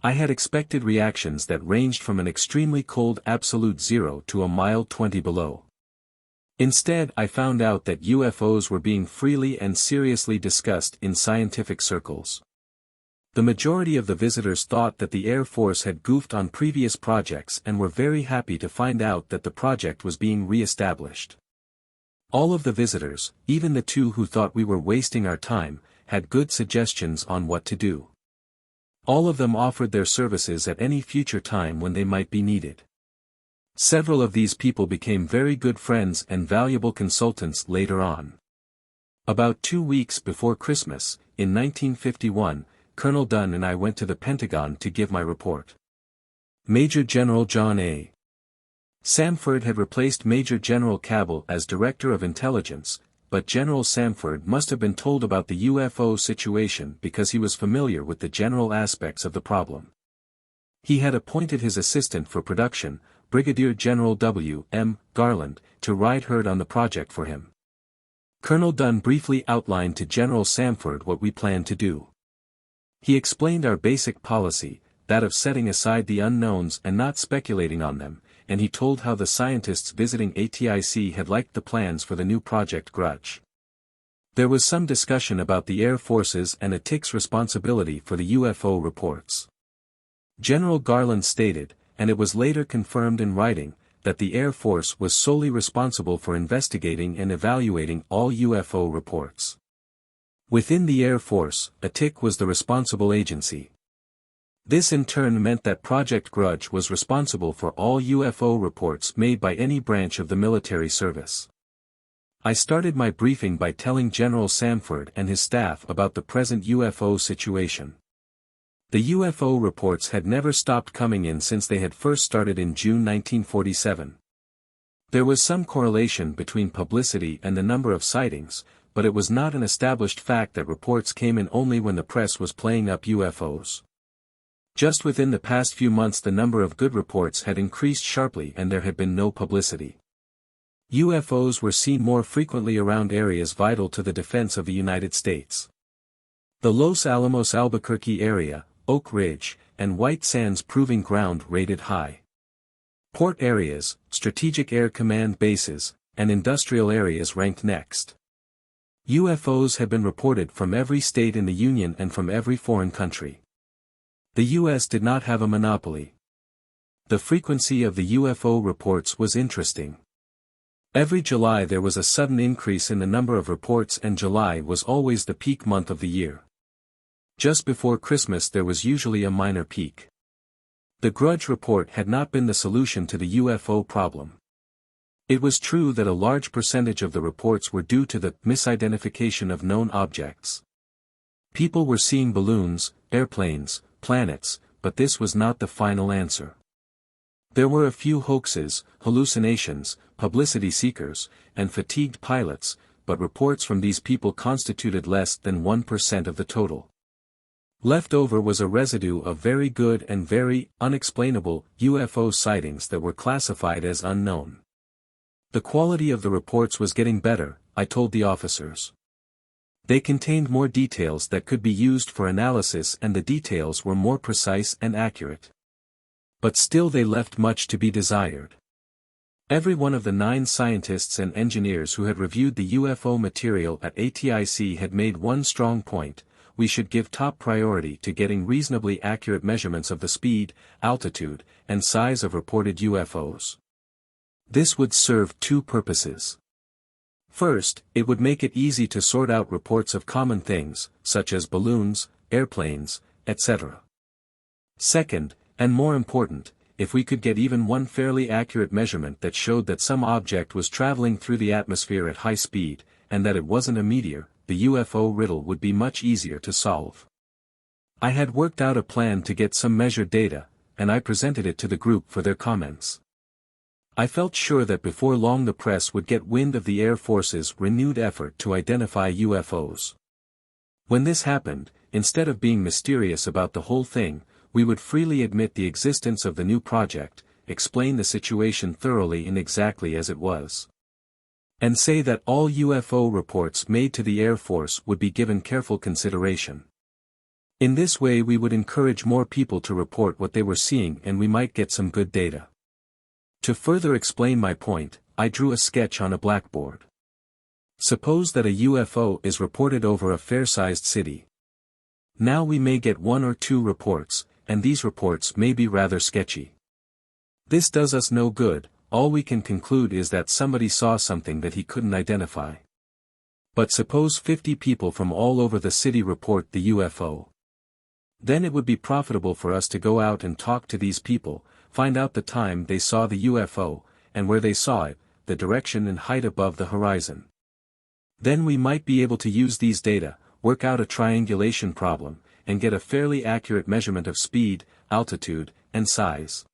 I had expected reactions that ranged from an extremely cold absolute 0 to a mild 20 below. Instead, I found out that UFOs were being freely and seriously discussed in scientific circles. The majority of the visitors thought that the Air Force had goofed on previous projects and were very happy to find out that the project was being re-established. All of the visitors, even the two who thought we were wasting our time, had good suggestions on what to do. All of them offered their services at any future time when they might be needed. Several of these people became very good friends and valuable consultants later on. About 2 weeks before Christmas, in 1951, Colonel Dunn and I went to the Pentagon to give my report. Major General John A. Samford had replaced Major General Cabell as Director of Intelligence, but General Samford must have been told about the UFO situation because he was familiar with the general aspects of the problem. He had appointed his assistant for production, Brigadier General W. M. Garland, to ride herd on the project for him. Colonel Dunn briefly outlined to General Samford what we planned to do. He explained our basic policy, that of setting aside the unknowns and not speculating on them, and he told how the scientists visiting ATIC had liked the plans for the new Project Grudge. There was some discussion about the Air Force's and ATIC's responsibility for the UFO reports. General Garland stated, and it was later confirmed in writing, that the Air Force was solely responsible for investigating and evaluating all UFO reports. Within the Air Force, ATIC was the responsible agency. This in turn meant that Project Grudge was responsible for all UFO reports made by any branch of the military service. I started my briefing by telling General Samford and his staff about the present UFO situation. The UFO reports had never stopped coming in since they had first started in June 1947. There was some correlation between publicity and the number of sightings, but it was not an established fact that reports came in only when the press was playing up UFOs. Just within the past few months the number of good reports had increased sharply and there had been no publicity. UFOs were seen more frequently around areas vital to the defense of the United States. The Los Alamos Albuquerque area, Oak Ridge, and White Sands Proving Ground rated high. Port areas, strategic air command bases, and industrial areas ranked next. UFOs had been reported from every state in the Union and from every foreign country. The U.S. did not have a monopoly. The frequency of the UFO reports was interesting. Every July there was a sudden increase in the number of reports and July was always the peak month of the year. Just before Christmas there was usually a minor peak. The Grudge report had not been the solution to the UFO problem. It was true that a large percentage of the reports were due to the misidentification of known objects. People were seeing balloons, airplanes, planets, but this was not the final answer. There were a few hoaxes, hallucinations, publicity seekers, and fatigued pilots, but reports from these people constituted less than 1% of the total. Left over was a residue of very good and very unexplainable UFO sightings that were classified as unknown. The quality of the reports was getting better, I told the officers. They contained more details that could be used for analysis and the details were more precise and accurate. But still they left much to be desired. Every one of the 9 scientists and engineers who had reviewed the UFO material at ATIC had made one strong point: we should give top priority to getting reasonably accurate measurements of the speed, altitude, and size of reported UFOs. This would serve 2 purposes. First, it would make it easy to sort out reports of common things, such as balloons, airplanes, etc. Second, and more important, if we could get even one fairly accurate measurement that showed that some object was traveling through the atmosphere at high speed, and that it wasn't a meteor, the UFO riddle would be much easier to solve. I had worked out a plan to get some measured data, and I presented it to the group for their comments. I felt sure that before long the press would get wind of the Air Force's renewed effort to identify UFOs. When this happened, instead of being mysterious about the whole thing, we would freely admit the existence of the new project, explain the situation thoroughly and exactly as it was, and say that all UFO reports made to the Air Force would be given careful consideration. In this way we would encourage more people to report what they were seeing and we might get some good data. To further explain my point, I drew a sketch on a blackboard. Suppose that a UFO is reported over a fair-sized city. Now we may get 1 or 2 reports, and these reports may be rather sketchy. This does us no good, all we can conclude is that somebody saw something that he couldn't identify. But suppose 50 people from all over the city report the UFO. Then it would be profitable for us to go out and talk to these people, find out the time they saw the UFO, and where they saw it, the direction and height above the horizon. Then we might be able to use these data, work out a triangulation problem, and get a fairly accurate measurement of speed, altitude, and size.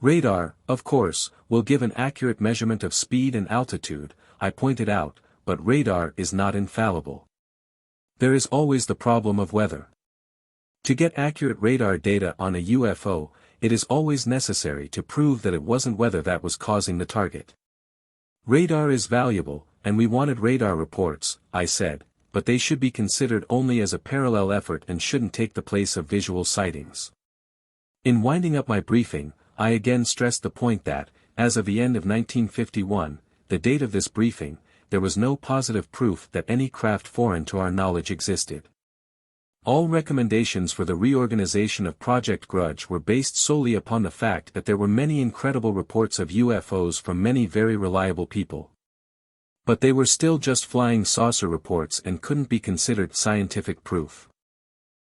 Radar, of course, will give an accurate measurement of speed and altitude, I pointed out, but radar is not infallible. There is always the problem of weather. To get accurate radar data on a UFO, it is always necessary to prove that it wasn't weather that was causing the target. Radar is valuable, and we wanted radar reports, I said, but they should be considered only as a parallel effort and shouldn't take the place of visual sightings. In winding up my briefing, I again stressed the point that, as of the end of 1951, the date of this briefing, there was no positive proof that any craft foreign to our knowledge existed. All recommendations for the reorganization of Project Grudge were based solely upon the fact that there were many incredible reports of UFOs from many very reliable people. But they were still just flying saucer reports and couldn't be considered scientific proof.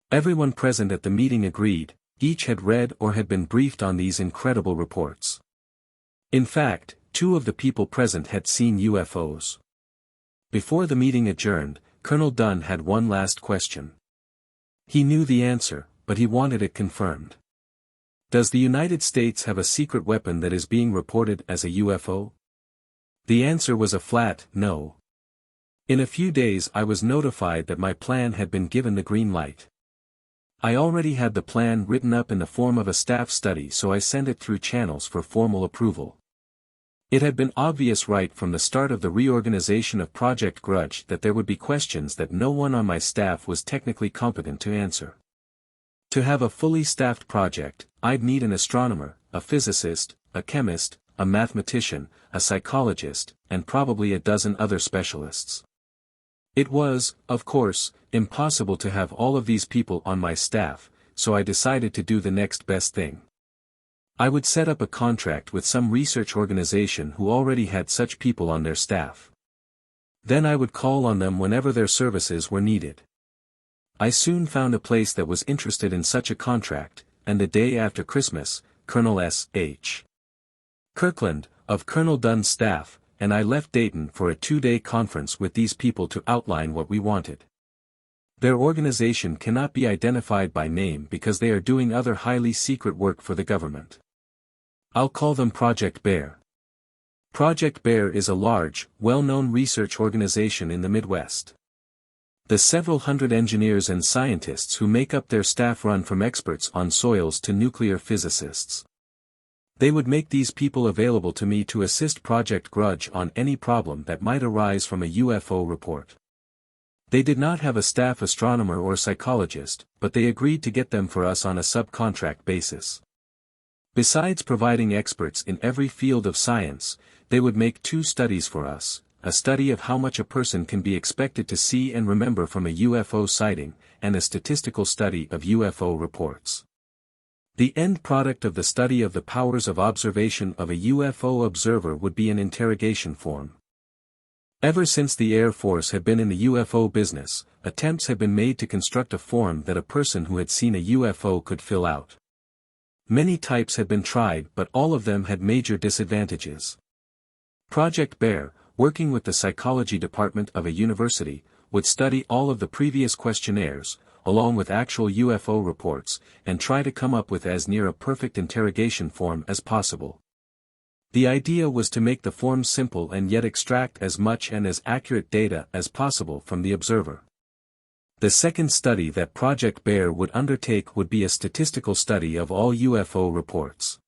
Everyone present at the meeting agreed, each had read or had been briefed on these incredible reports. In fact, 2 of the people present had seen UFOs. Before the meeting adjourned, Colonel Dunn had one last question. He knew the answer, but he wanted it confirmed. Does the United States have a secret weapon that is being reported as a UFO? The answer was a flat no. In a few days I was notified that my plan had been given the green light. I already had the plan written up in the form of a staff study, so I sent it through channels for formal approval. It had been obvious right from the start of the reorganization of Project Grudge that there would be questions that no one on my staff was technically competent to answer. To have a fully staffed project, I'd need an astronomer, a physicist, a chemist, a mathematician, a psychologist, and probably a dozen other specialists. It was, of course, impossible to have all of these people on my staff, so I decided to do the next best thing. I would set up a contract with some research organization who already had such people on their staff. Then I would call on them whenever their services were needed. I soon found a place that was interested in such a contract, and the day after Christmas, Colonel S.H. Kirkland, of Colonel Dunn's staff, and I left Dayton for a 2-day conference with these people to outline what we wanted. Their organization cannot be identified by name because they are doing other highly secret work for the government. I'll call them Project Bear. Project Bear is a large, well-known research organization in the Midwest. The several hundred engineers and scientists who make up their staff run from experts on soils to nuclear physicists. They would make these people available to me to assist Project Grudge on any problem that might arise from a UFO report. They did not have a staff astronomer or psychologist, but they agreed to get them for us on a subcontract basis. Besides providing experts in every field of science, they would make 2 studies for us, a study of how much a person can be expected to see and remember from a UFO sighting, and a statistical study of UFO reports. The end product of the study of the powers of observation of a UFO observer would be an interrogation form. Ever since the Air Force had been in the UFO business, attempts had been made to construct a form that a person who had seen a UFO could fill out. Many types had been tried, but all of them had major disadvantages. Project Bear, working with the psychology department of a university, would study all of the previous questionnaires, along with actual UFO reports, and try to come up with as near a perfect interrogation form as possible. The idea was to make the form simple and yet extract as much and as accurate data as possible from the observer. The second study that Project Bear would undertake would be a statistical study of all UFO reports.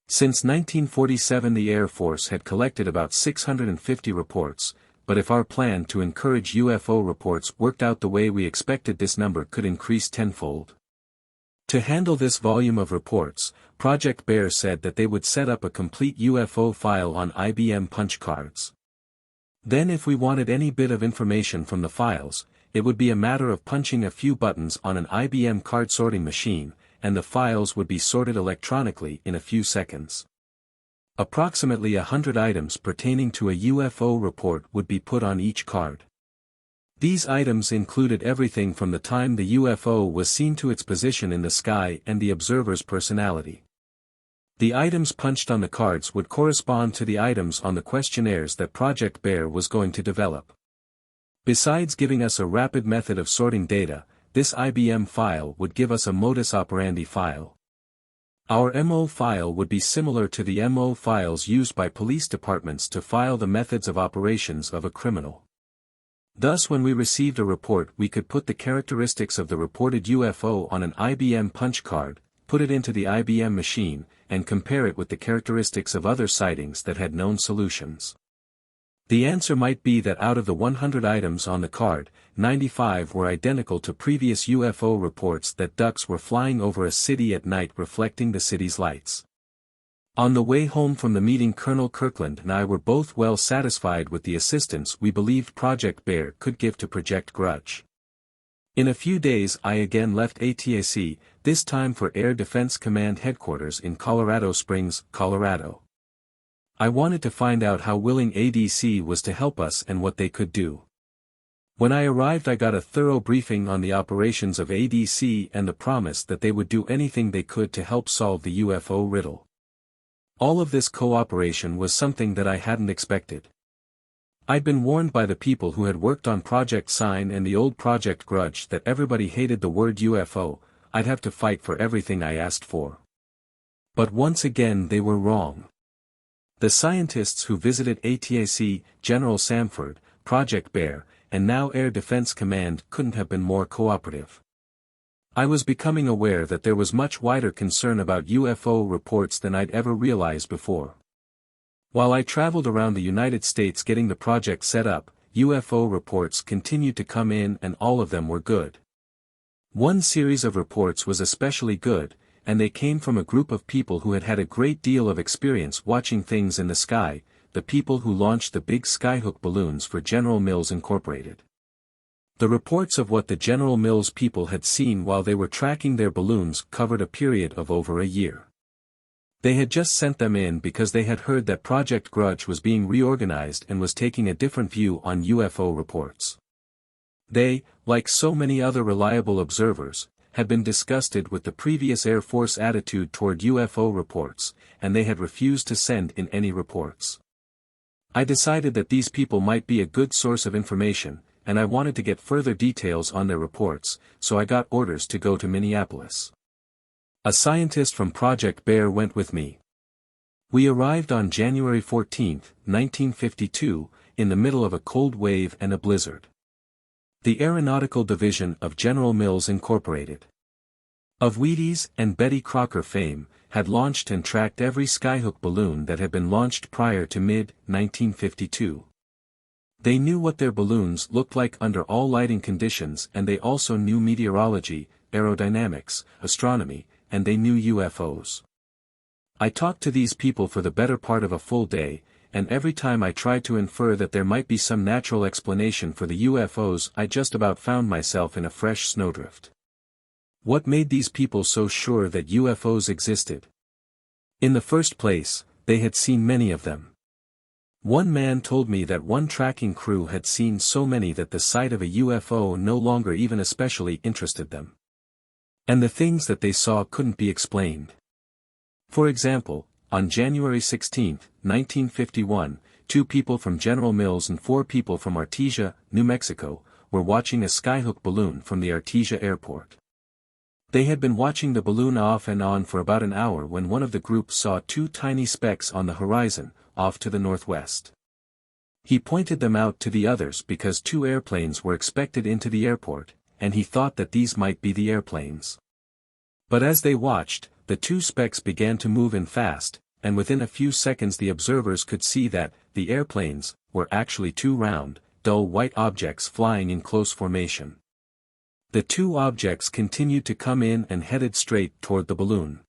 Since 1947 the Air Force had collected about 650 reports, but if our plan to encourage UFO reports worked out the way we expected, this number could increase tenfold. To handle this volume of reports, Project Bear said that they would set up a complete UFO file on IBM punch cards. Then if we wanted any bit of information from the files, it would be a matter of punching a few buttons on an IBM card sorting machine, and the files would be sorted electronically in a few seconds. Approximately 100 items pertaining to a UFO report would be put on each card. These items included everything from the time the UFO was seen to its position in the sky and the observer's personality. The items punched on the cards would correspond to the items on the questionnaires that Project Bear was going to develop. Besides giving us a rapid method of sorting data, this IBM file would give us a modus operandi file. Our MO file would be similar to the MO files used by police departments to file the methods of operations of a criminal. Thus, when we received a report, we could put the characteristics of the reported UFO on an IBM punch card, put it into the IBM machine, and compare it with the characteristics of other sightings that had known solutions. The answer might be that out of the 100 items on the card, 95 were identical to previous UFO reports that ducks were flying over a city at night reflecting the city's lights. On the way home from the meeting, Colonel Kirkland and I were both well satisfied with the assistance we believed Project Bear could give to Project Grudge. In a few days I again left ATAC, this time for Air Defense Command Headquarters in Colorado Springs, Colorado. I wanted to find out how willing ADC was to help us and what they could do. When I arrived, I got a thorough briefing on the operations of ADC and the promise that they would do anything they could to help solve the UFO riddle. All of this cooperation was something that I hadn't expected. I'd been warned by the people who had worked on Project Sign and the old Project Grudge that everybody hated the word UFO. I'd have to fight for everything I asked for. But once again they were wrong. The scientists who visited ATAC, General Samford, Project Bear, and now Air Defense Command couldn't have been more cooperative. I was becoming aware that there was much wider concern about UFO reports than I'd ever realized before. While I traveled around the United States getting the project set up, UFO reports continued to come in and all of them were good. One series of reports was especially good, and they came from a group of people who had had a great deal of experience watching things in the sky, the people who launched the big skyhook balloons for General Mills Incorporated. The reports of what the General Mills people had seen while they were tracking their balloons covered a period of over a year. They had just sent them in because they had heard that Project Grudge was being reorganized and was taking a different view on UFO reports. They, like so many other reliable observers, had been disgusted with the previous Air Force attitude toward UFO reports, and they had refused to send in any reports. I decided that these people might be a good source of information, and I wanted to get further details on their reports, so I got orders to go to Minneapolis. A scientist from Project Bear went with me. We arrived on January 14, 1952, in the middle of a cold wave and a blizzard. The Aeronautical Division of General Mills Incorporated, of Wheaties and Betty Crocker fame, had launched and tracked every skyhook balloon that had been launched prior to mid-1952. They knew what their balloons looked like under all lighting conditions, and they also knew meteorology, aerodynamics, astronomy, and they knew UFOs. I talked to these people for the better part of a full day, and every time I tried to infer that there might be some natural explanation for the UFOs, I just about found myself in a fresh snowdrift. What made these people so sure that UFOs existed? In the first place, they had seen many of them. One man told me that one tracking crew had seen so many that the sight of a UFO no longer even especially interested them. And the things that they saw couldn't be explained. For example, on January 16, 1951, 2 people from General Mills and 4 people from Artesia, New Mexico, were watching a skyhook balloon from the Artesia airport. They had been watching the balloon off and on for about an hour when one of the group saw 2 tiny specks on the horizon, off to the northwest. He pointed them out to the others because 2 airplanes were expected into the airport, and he thought that these might be the airplanes. But as they watched, the 2 specks began to move in fast, and within a few seconds the observers could see that the airplanes were actually 2 round, dull white objects flying in close formation. The 2 objects continued to come in and headed straight toward the balloon.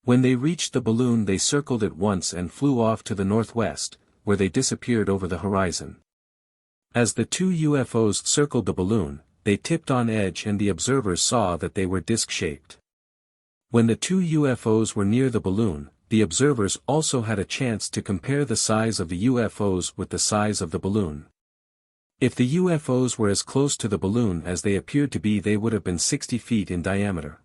When they reached the balloon, they circled it once and flew off to the northwest, where they disappeared over the horizon. As the two UFOs circled the balloon, they tipped on edge and the observers saw that they were disc-shaped. When the two UFOs were near the balloon, the observers also had a chance to compare the size of the UFOs with the size of the balloon. If the UFOs were as close to the balloon as they appeared to be, they would have been 60 feet in diameter.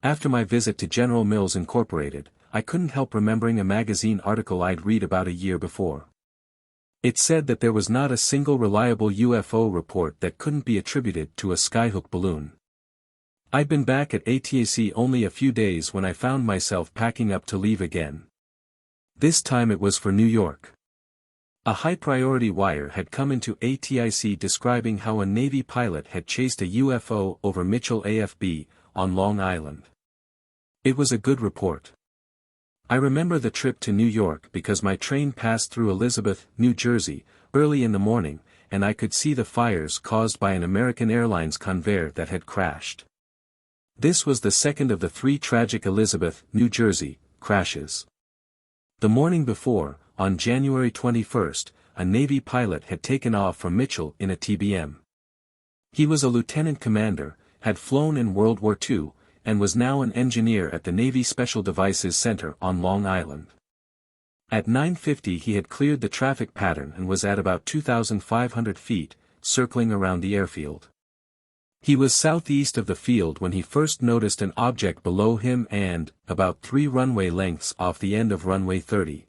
After my visit to General Mills Incorporated, I couldn't help remembering a magazine article I'd read about a year before. It said that there was not a single reliable UFO report that couldn't be attributed to a skyhook balloon. I'd been back at ATAC only a few days when I found myself packing up to leave again. This time it was for New York. A high-priority wire had come into ATIC describing how a Navy pilot had chased a UFO over Mitchell AFB, on Long Island. It was a good report. I remember the trip to New York because my train passed through Elizabeth, New Jersey, early in the morning, and I could see the fires caused by an American Airlines Convair that had crashed. This was the second of the 3 tragic Elizabeth, New Jersey, crashes. The morning before, on January 21st, a Navy pilot had taken off from Mitchell in a TBM. He was a lieutenant commander, had flown in World War II, and was now an engineer at the Navy Special Devices Center on Long Island. At 9:50 he had cleared the traffic pattern and was at about 2,500 feet, circling around the airfield. He was southeast of the field when he first noticed an object below him and, about 3 runway lengths off the end of runway 30.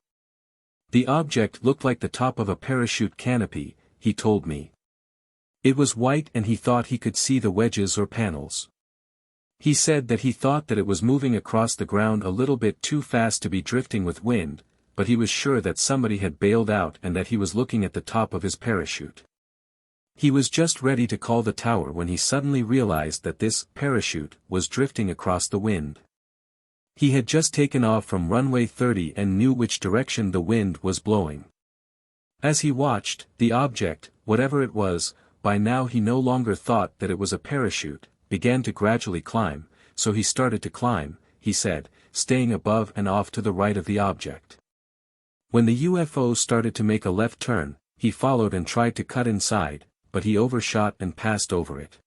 The object looked like the top of a parachute canopy, he told me. It was white and he thought he could see the wedges or panels. He said that he thought that it was moving across the ground a little bit too fast to be drifting with wind, but he was sure that somebody had bailed out and that he was looking at the top of his parachute. He was just ready to call the tower when he suddenly realized that this parachute was drifting across the wind. He had just taken off from runway 30 and knew which direction the wind was blowing. As he watched, the object, whatever it was, by now he no longer thought that it was a parachute, began to gradually climb, so he started to climb, he said, staying above and off to the right of the object. When the UFO started to make a left turn, he followed and tried to cut inside, but he overshot and passed over it.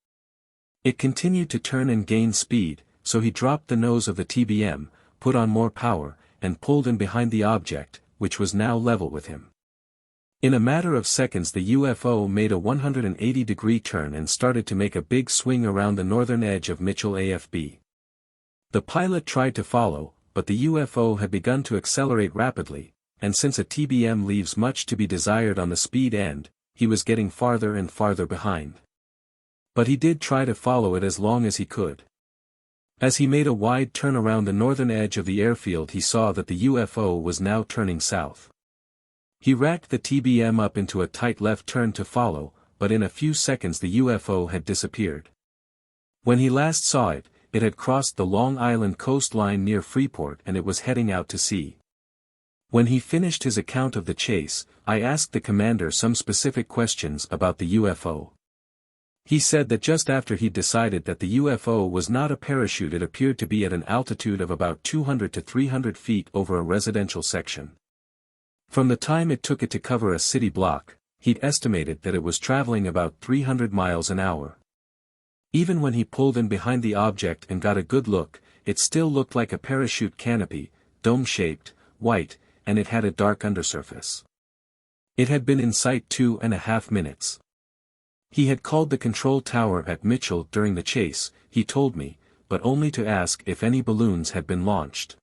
It continued to turn and gain speed, so he dropped the nose of the TBM, put on more power, and pulled in behind the object, which was now level with him. In a matter of seconds the UFO made a 180-degree turn and started to make a big swing around the northern edge of Mitchell AFB. The pilot tried to follow, but the UFO had begun to accelerate rapidly, and since a TBM leaves much to be desired on the speed end, he was getting farther and farther behind. But he did try to follow it as long as he could. As he made a wide turn around the northern edge of the airfield he saw that the UFO was now turning south. He racked the TBM up into a tight left turn to follow, but in a few seconds the UFO had disappeared. When he last saw it, it had crossed the Long Island coastline near Freeport and it was heading out to sea. When he finished his account of the chase, I asked the commander some specific questions about the UFO. He said that just after he'd decided that the UFO was not a parachute, it appeared to be at an altitude of about 200 to 300 feet over a residential section. From the time it took it to cover a city block, he'd estimated that it was traveling about 300 miles an hour. Even when he pulled in behind the object and got a good look, it still looked like a parachute canopy, dome-shaped, white, and it had a dark undersurface. It had been in sight 2.5 minutes. He had called the control tower at Mitchell during the chase, he told me, but only to ask if any balloons had been launched.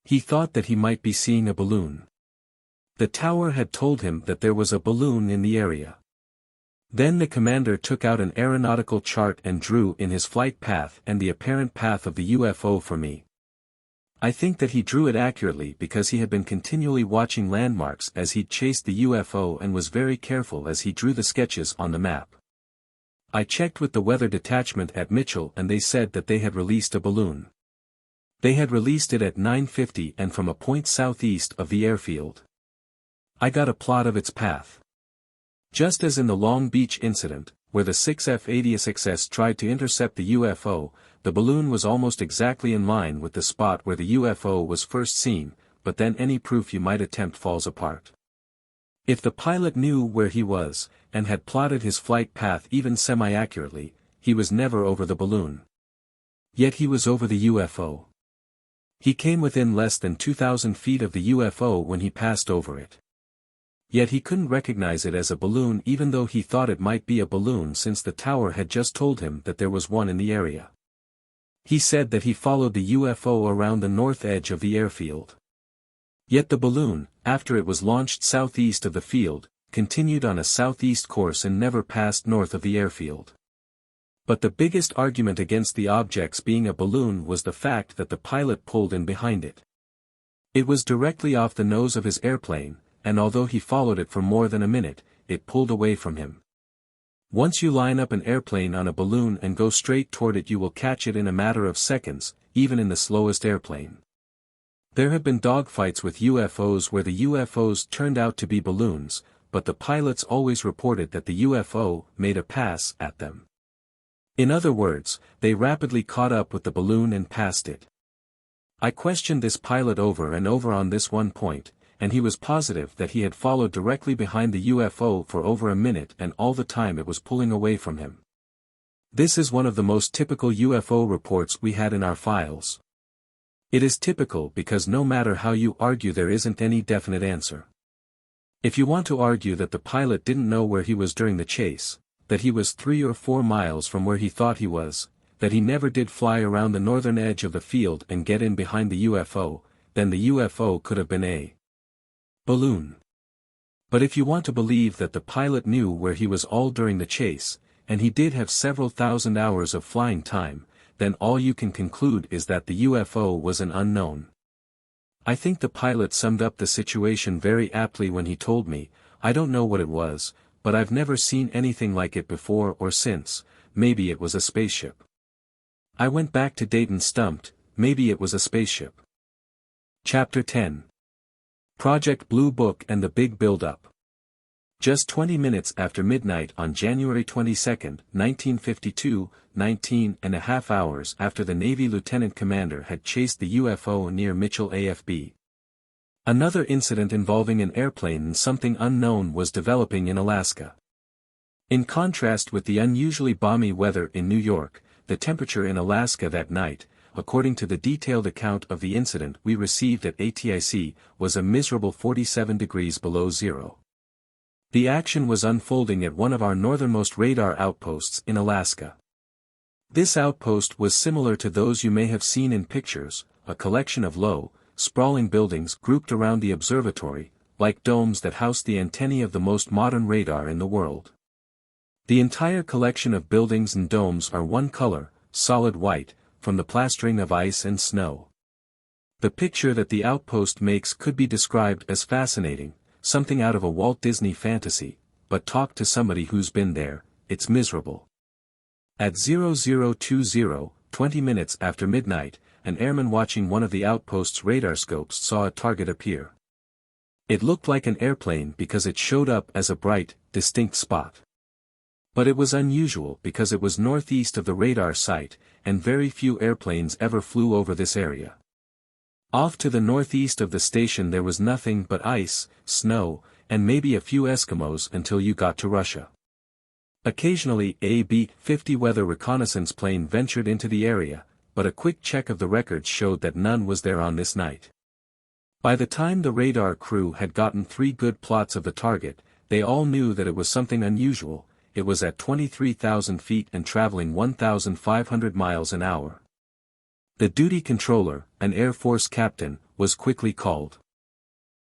He thought that he might be seeing a balloon. The tower had told him that there was a balloon in the area. Then the commander took out an aeronautical chart and drew in his flight path and the apparent path of the UFO for me. I think that he drew it accurately because he had been continually watching landmarks as he'd chased the UFO and was very careful as he drew the sketches on the map. I checked with the weather detachment at Mitchell and they said that they had released a balloon. They had released it at 9:50 and from a point southeast of the airfield. I got a plot of its path. Just as in the Long Beach incident, where the 6 F-86s tried to intercept the UFO, the balloon was almost exactly in line with the spot where the UFO was first seen, but then any proof you might attempt falls apart. If the pilot knew where he was, and had plotted his flight path even semi-accurately, he was never over the balloon. Yet he was over the UFO. He came within less than 2,000 feet of the UFO when he passed over it. Yet he couldn't recognize it as a balloon even though he thought it might be a balloon since the tower had just told him that there was one in the area. He said that he followed the UFO around the north edge of the airfield. Yet the balloon, after it was launched southeast of the field, continued on a southeast course and never passed north of the airfield. But the biggest argument against the objects being a balloon was the fact that the pilot pulled in behind it. It was directly off the nose of his airplane, and although he followed it for more than a minute, it pulled away from him. Once you line up an airplane on a balloon and go straight toward it, you will catch it in a matter of seconds, even in the slowest airplane. There have been dogfights with UFOs where the UFOs turned out to be balloons, but the pilots always reported that the UFO made a pass at them. In other words, they rapidly caught up with the balloon and passed it. I questioned this pilot over and over on this one point, and he was positive that he had followed directly behind the UFO for over a minute and all the time it was pulling away from him. This is one of the most typical UFO reports we had in our files. It is typical because no matter how you argue there isn't any definite answer. If you want to argue that the pilot didn't know where he was during the chase, that he was 3 or 4 miles from where he thought he was, that he never did fly around the northern edge of the field and get in behind the UFO, then the UFO could have been a balloon. But if you want to believe that the pilot knew where he was all during the chase, and he did have several thousand hours of flying time, then all you can conclude is that the UFO was an unknown. I think the pilot summed up the situation very aptly when he told me, "I don't know what it was, but I've never seen anything like it before or since, maybe it was a spaceship." I went back to Dayton stumped, maybe it was a spaceship. Chapter 10. Project Bluebook and the Big Build-Up. Just 20 minutes after midnight on January 22, 1952, 19.5 hours after the Navy Lieutenant Commander had chased the UFO near Mitchell AFB. Another incident involving an airplane and something unknown was developing in Alaska. In contrast with the unusually balmy weather in New York, the temperature in Alaska that night, according to the detailed account of the incident we received at ATIC, was a miserable 47 degrees below zero. The action was unfolding at one of our northernmost radar outposts in Alaska. This outpost was similar to those you may have seen in pictures, a collection of low, sprawling buildings grouped around the observatory, like domes that house the antennae of the most modern radar in the world. The entire collection of buildings and domes are one color, solid white, from the plastering of ice and snow. The picture that the outpost makes could be described as fascinating, something out of a Walt Disney fantasy, but talk to somebody who's been there, it's miserable. At 0020, 20 minutes after midnight, an airman watching one of the outpost's radar scopes saw a target appear. It looked like an airplane because it showed up as a bright, distinct spot. But it was unusual because it was northeast of the radar site, and very few airplanes ever flew over this area. Off to the northeast of the station there was nothing but ice, snow, and maybe a few Eskimos until you got to Russia. Occasionally a B-50 weather reconnaissance plane ventured into the area, but a quick check of the records showed that none was there on this night. By the time the radar crew had gotten 3 good plots of the target, they all knew that it was something unusual. It was at 23,000 feet and traveling 1,500 miles an hour. The duty controller, an Air Force captain, was quickly called.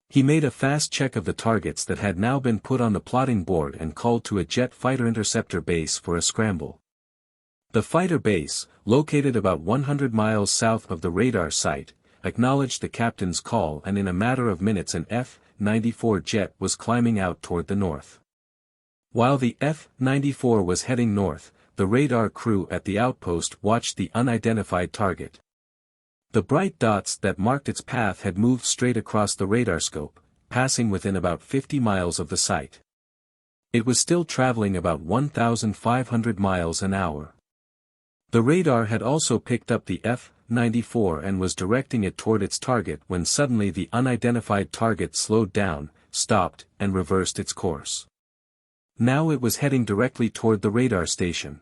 He made a fast check of the targets that had now been put on the plotting board and called to a jet fighter interceptor base for a scramble. The fighter base, located about 100 miles south of the radar site, acknowledged the captain's call, and in a matter of minutes an F-94 jet was climbing out toward the north. While the F-94 was heading north, the radar crew at the outpost watched the unidentified target. The bright dots that marked its path had moved straight across the radar scope, passing within about 50 miles of the site. It was still traveling about 1,500 miles an hour. The radar had also picked up the F-94 and was directing it toward its target when suddenly the unidentified target slowed down, stopped, and reversed its course. Now it was heading directly toward the radar station.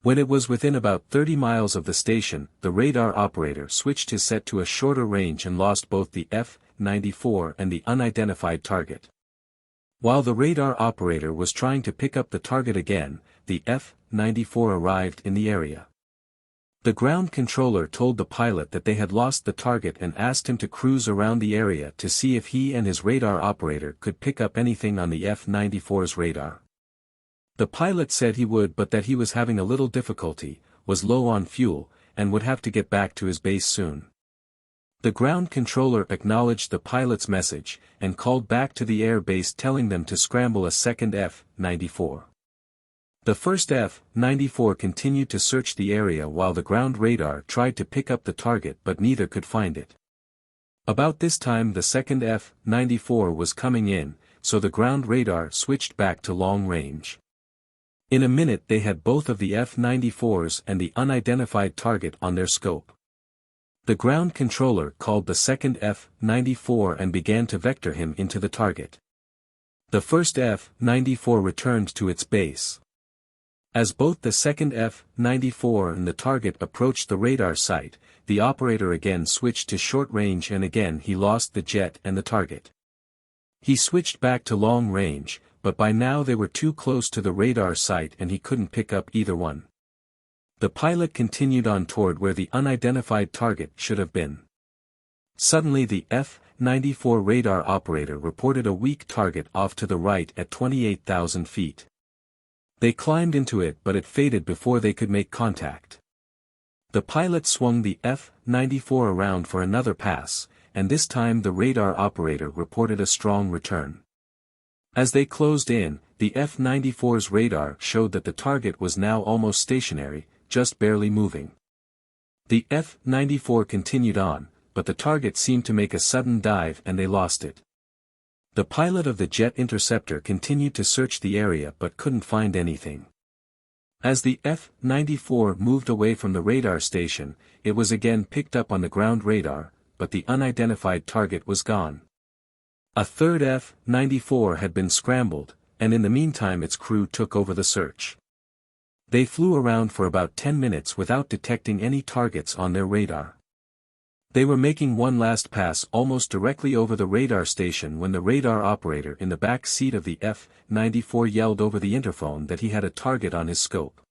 When it was within about 30 miles of the station, the radar operator switched his set to a shorter range and lost both the F-94 and the unidentified target. While the radar operator was trying to pick up the target again, the F-94 arrived in the area. The ground controller told the pilot that they had lost the target and asked him to cruise around the area to see if he and his radar operator could pick up anything on the F-94's radar. The pilot said he would, but that he was having a little difficulty, was low on fuel, and would have to get back to his base soon. The ground controller acknowledged the pilot's message, and called back to the air base telling them to scramble a second F-94. The first F-94 continued to search the area while the ground radar tried to pick up the target, but neither could find it. About this time the second F-94 was coming in, so the ground radar switched back to long range. In a minute they had both of the F-94s and the unidentified target on their scope. The ground controller called the second F-94 and began to vector him into the target. The first F-94 returned to its base. As both the second F-94 and the target approached the radar site, the operator again switched to short range and again he lost the jet and the target. He switched back to long range, but by now they were too close to the radar site and he couldn't pick up either one. The pilot continued on toward where the unidentified target should have been. Suddenly the F-94 radar operator reported a weak target off to the right at 28,000 feet. They climbed into it, but it faded before they could make contact. The pilot swung the F-94 around for another pass, and this time the radar operator reported a strong return. As they closed in, the F-94's radar showed that the target was now almost stationary, just barely moving. The F-94 continued on, but the target seemed to make a sudden dive and they lost it. The pilot of the jet interceptor continued to search the area but couldn't find anything. As the F-94 moved away from the radar station, it was again picked up on the ground radar, but the unidentified target was gone. A third F-94 had been scrambled, and in the meantime its crew took over the search. They flew around for about 10 minutes without detecting any targets on their radar. They were making one last pass almost directly over the radar station when the radar operator in the back seat of the F-94 yelled over the interphone that he had a target on his scope.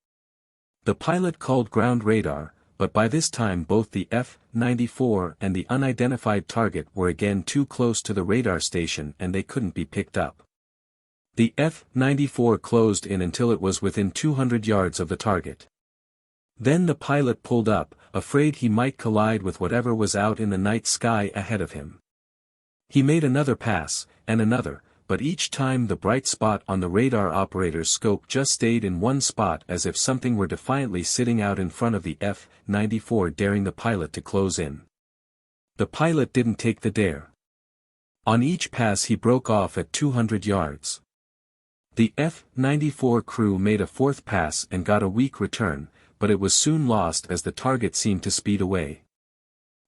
The pilot called ground radar, but by this time both the F-94 and the unidentified target were again too close to the radar station and they couldn't be picked up. The F-94 closed in until it was within 200 yards of the target. Then the pilot pulled up, afraid he might collide with whatever was out in the night sky ahead of him. He made another pass, and another, but each time the bright spot on the radar operator's scope just stayed in one spot as if something were defiantly sitting out in front of the F-94 daring the pilot to close in. The pilot didn't take the dare. On each pass he broke off at 200 yards. The F-94 crew made a fourth pass and got a weak return, but it was soon lost as the target seemed to speed away.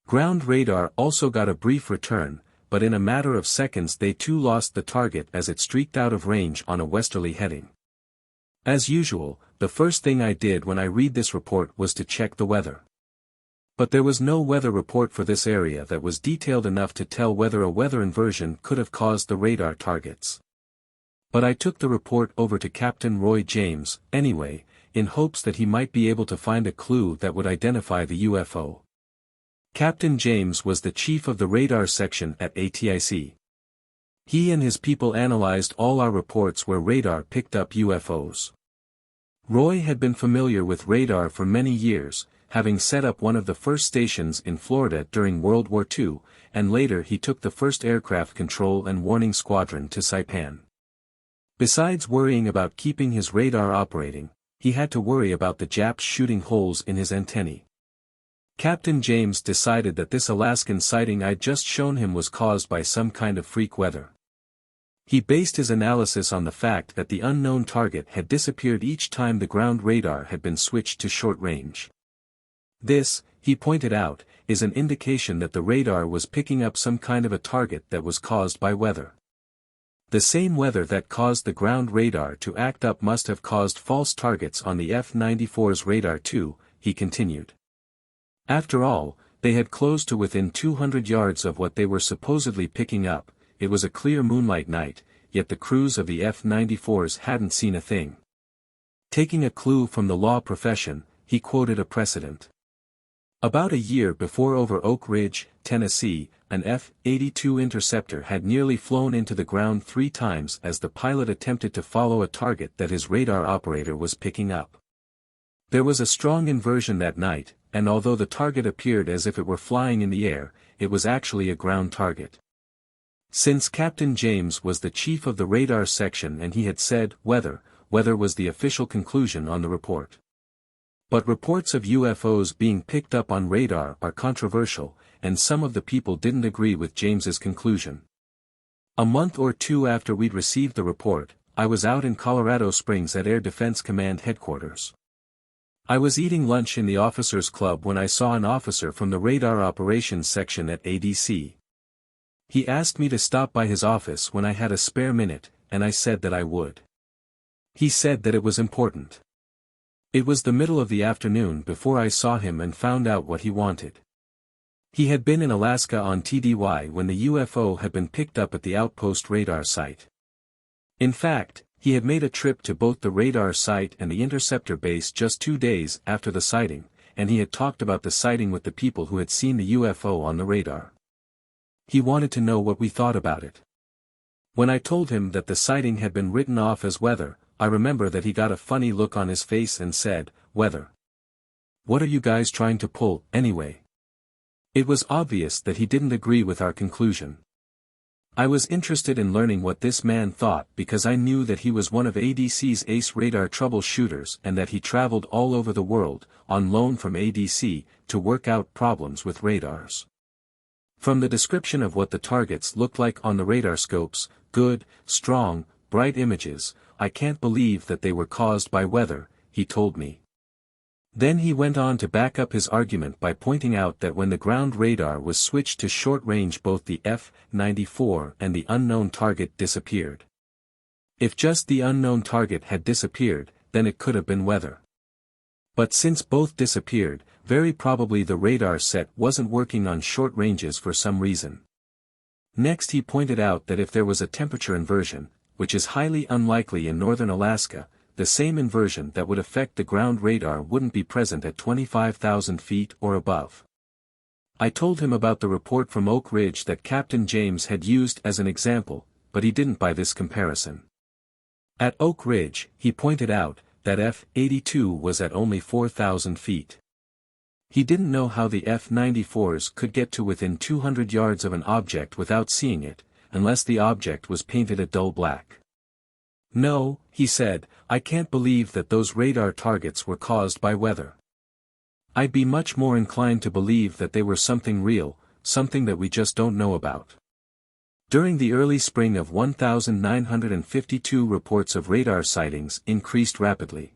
Ground radar also got a brief return, but in a matter of seconds they too lost the target as it streaked out of range on a westerly heading. As usual, the first thing I did when I read this report was to check the weather. But there was no weather report for this area that was detailed enough to tell whether a weather inversion could have caused the radar targets. But I took the report over to Captain Roy James, anyway, in hopes that he might be able to find a clue that would identify the UFO. Captain James was the chief of the radar section at ATIC. He and his people analyzed all our reports where radar picked up UFOs. Roy had been familiar with radar for many years, having set up one of the first stations in Florida during World War II, and later he took the first aircraft control and warning squadron to Saipan. Besides worrying about keeping his radar operating, he had to worry about the Japs shooting holes in his antennae. Captain James decided that this Alaskan sighting I'd just shown him was caused by some kind of freak weather. He based his analysis on the fact that the unknown target had disappeared each time the ground radar had been switched to short range. This, he pointed out, is an indication that the radar was picking up some kind of a target that was caused by weather. The same weather that caused the ground radar to act up must have caused false targets on the F-94's radar too, he continued. After all, they had closed to within 200 yards of what they were supposedly picking up. It was a clear moonlight night, yet the crews of the F-94s hadn't seen a thing. Taking a clue from the law profession, he quoted a precedent. About a year before over Oak Ridge, Tennessee, an F-82 interceptor had nearly flown into the ground 3 times as the pilot attempted to follow a target that his radar operator was picking up. There was a strong inversion that night, and although the target appeared as if it were flying in the air, it was actually a ground target. Since Captain James was the chief of the radar section and he had said, weather was the official conclusion on the report. But reports of UFOs being picked up on radar are controversial, and some of the people didn't agree with James's conclusion. A month or 2 after we'd received the report, I was out in Colorado Springs at Air Defense Command headquarters. I was eating lunch in the officers' club when I saw an officer from the radar operations section at ADC. He asked me to stop by his office when I had a spare minute, and I said that I would. He said that it was important. It was the middle of the afternoon before I saw him and found out what he wanted. He had been in Alaska on TDY when the UFO had been picked up at the outpost radar site. In fact, he had made a trip to both the radar site and the interceptor base just 2 days after the sighting, and he had talked about the sighting with the people who had seen the UFO on the radar. He wanted to know what we thought about it. When I told him that the sighting had been written off as weather, I remember that he got a funny look on his face and said, "Weather? What are you guys trying to pull, anyway?" It was obvious that he didn't agree with our conclusion. I was interested in learning what this man thought because I knew that he was one of ADC's ace radar troubleshooters and that he traveled all over the world, on loan from ADC, to work out problems with radars. From the description of what the targets looked like on the radar scopes, good, strong, bright images, I can't believe that they were caused by weather, he told me. Then he went on to back up his argument by pointing out that when the ground radar was switched to short range both the F-94 and the unknown target disappeared. If just the unknown target had disappeared, then it could have been weather. But since both disappeared, very probably the radar set wasn't working on short ranges for some reason. Next he pointed out that if there was a temperature inversion, which is highly unlikely in northern Alaska, the same inversion that would affect the ground radar wouldn't be present at 25,000 feet or above. I told him about the report from Oak Ridge that Captain James had used as an example, but he didn't buy this comparison. At Oak Ridge, he pointed out, that F-82 was at only 4,000 feet. He didn't know how the F-94s could get to within 200 yards of an object without seeing it, unless the object was painted a dull black. No, he said, I can't believe that those radar targets were caused by weather. I'd be much more inclined to believe that they were something real, something that we just don't know about. During the early spring of 1952 reports of radar sightings increased rapidly.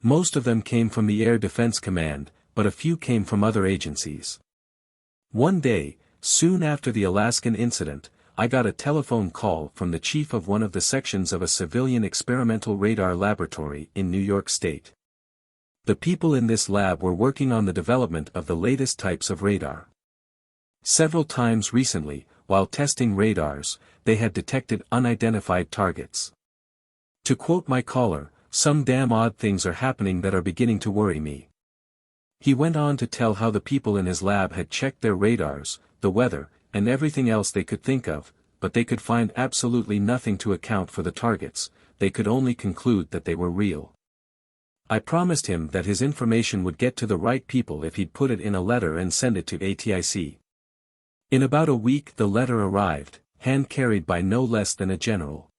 Most of them came from the Air Defense Command, but a few came from other agencies. One day, soon after the Alaskan incident, I got a telephone call from the chief of one of the sections of a civilian experimental radar laboratory in New York State. The people in this lab were working on the development of the latest types of radar. Several times recently, while testing radars, they had detected unidentified targets. To quote my caller, "Some damn odd things are happening that are beginning to worry me." He went on to tell how the people in his lab had checked their radars, the weather, and everything else they could think of, but they could find absolutely nothing to account for the targets. They could only conclude that they were real. I promised him that his information would get to the right people if he'd put it in a letter and send it to ATIC. In about a week the letter arrived, hand-carried by no less than a general.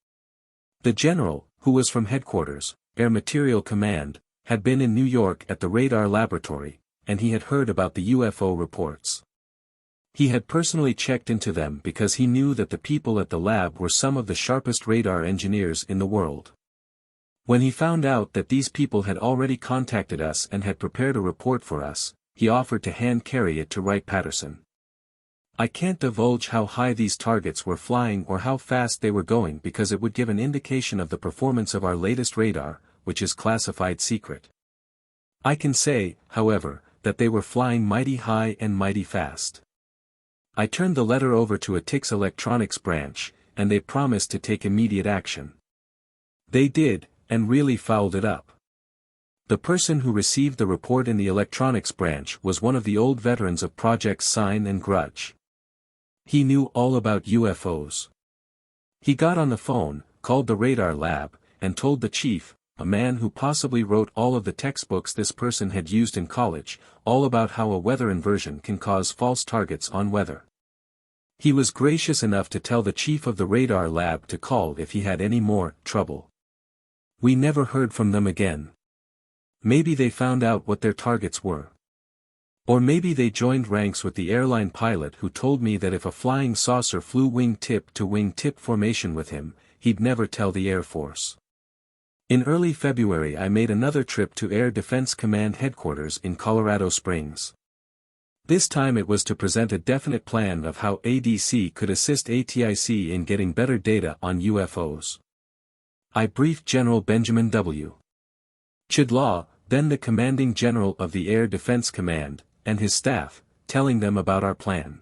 The general, who was from headquarters, Air Material Command, had been in New York at the radar laboratory, and he had heard about the UFO reports. He had personally checked into them because he knew that the people at the lab were some of the sharpest radar engineers in the world. When he found out that these people had already contacted us and had prepared a report for us, he offered to hand-carry it to Wright-Patterson. I can't divulge how high these targets were flying or how fast they were going because it would give an indication of the performance of our latest radar, which is classified secret. I can say, however, that they were flying mighty high and mighty fast. I turned the letter over to a TIC's electronics branch, and they promised to take immediate action. They did, and really fouled it up. The person who received the report in the electronics branch was one of the old veterans of Projects Sign and Grudge. He knew all about UFOs. He got on the phone, called the radar lab, and told the chief, a man who possibly wrote all of the textbooks this person had used in college, all about how a weather inversion can cause false targets on weather. He was gracious enough to tell the chief of the radar lab to call if he had any more trouble. We never heard from them again. Maybe they found out what their targets were. Or maybe they joined ranks with the airline pilot who told me that if a flying saucer flew wing-tip to wing-tip formation with him, he'd never tell the Air Force. In early February I made another trip to Air Defense Command headquarters in Colorado Springs. This time it was to present a definite plan of how ADC could assist ATIC in getting better data on UFOs. I briefed General Benjamin W. Chidlaw, then the commanding general of the Air Defense Command, and his staff, telling them about our plan.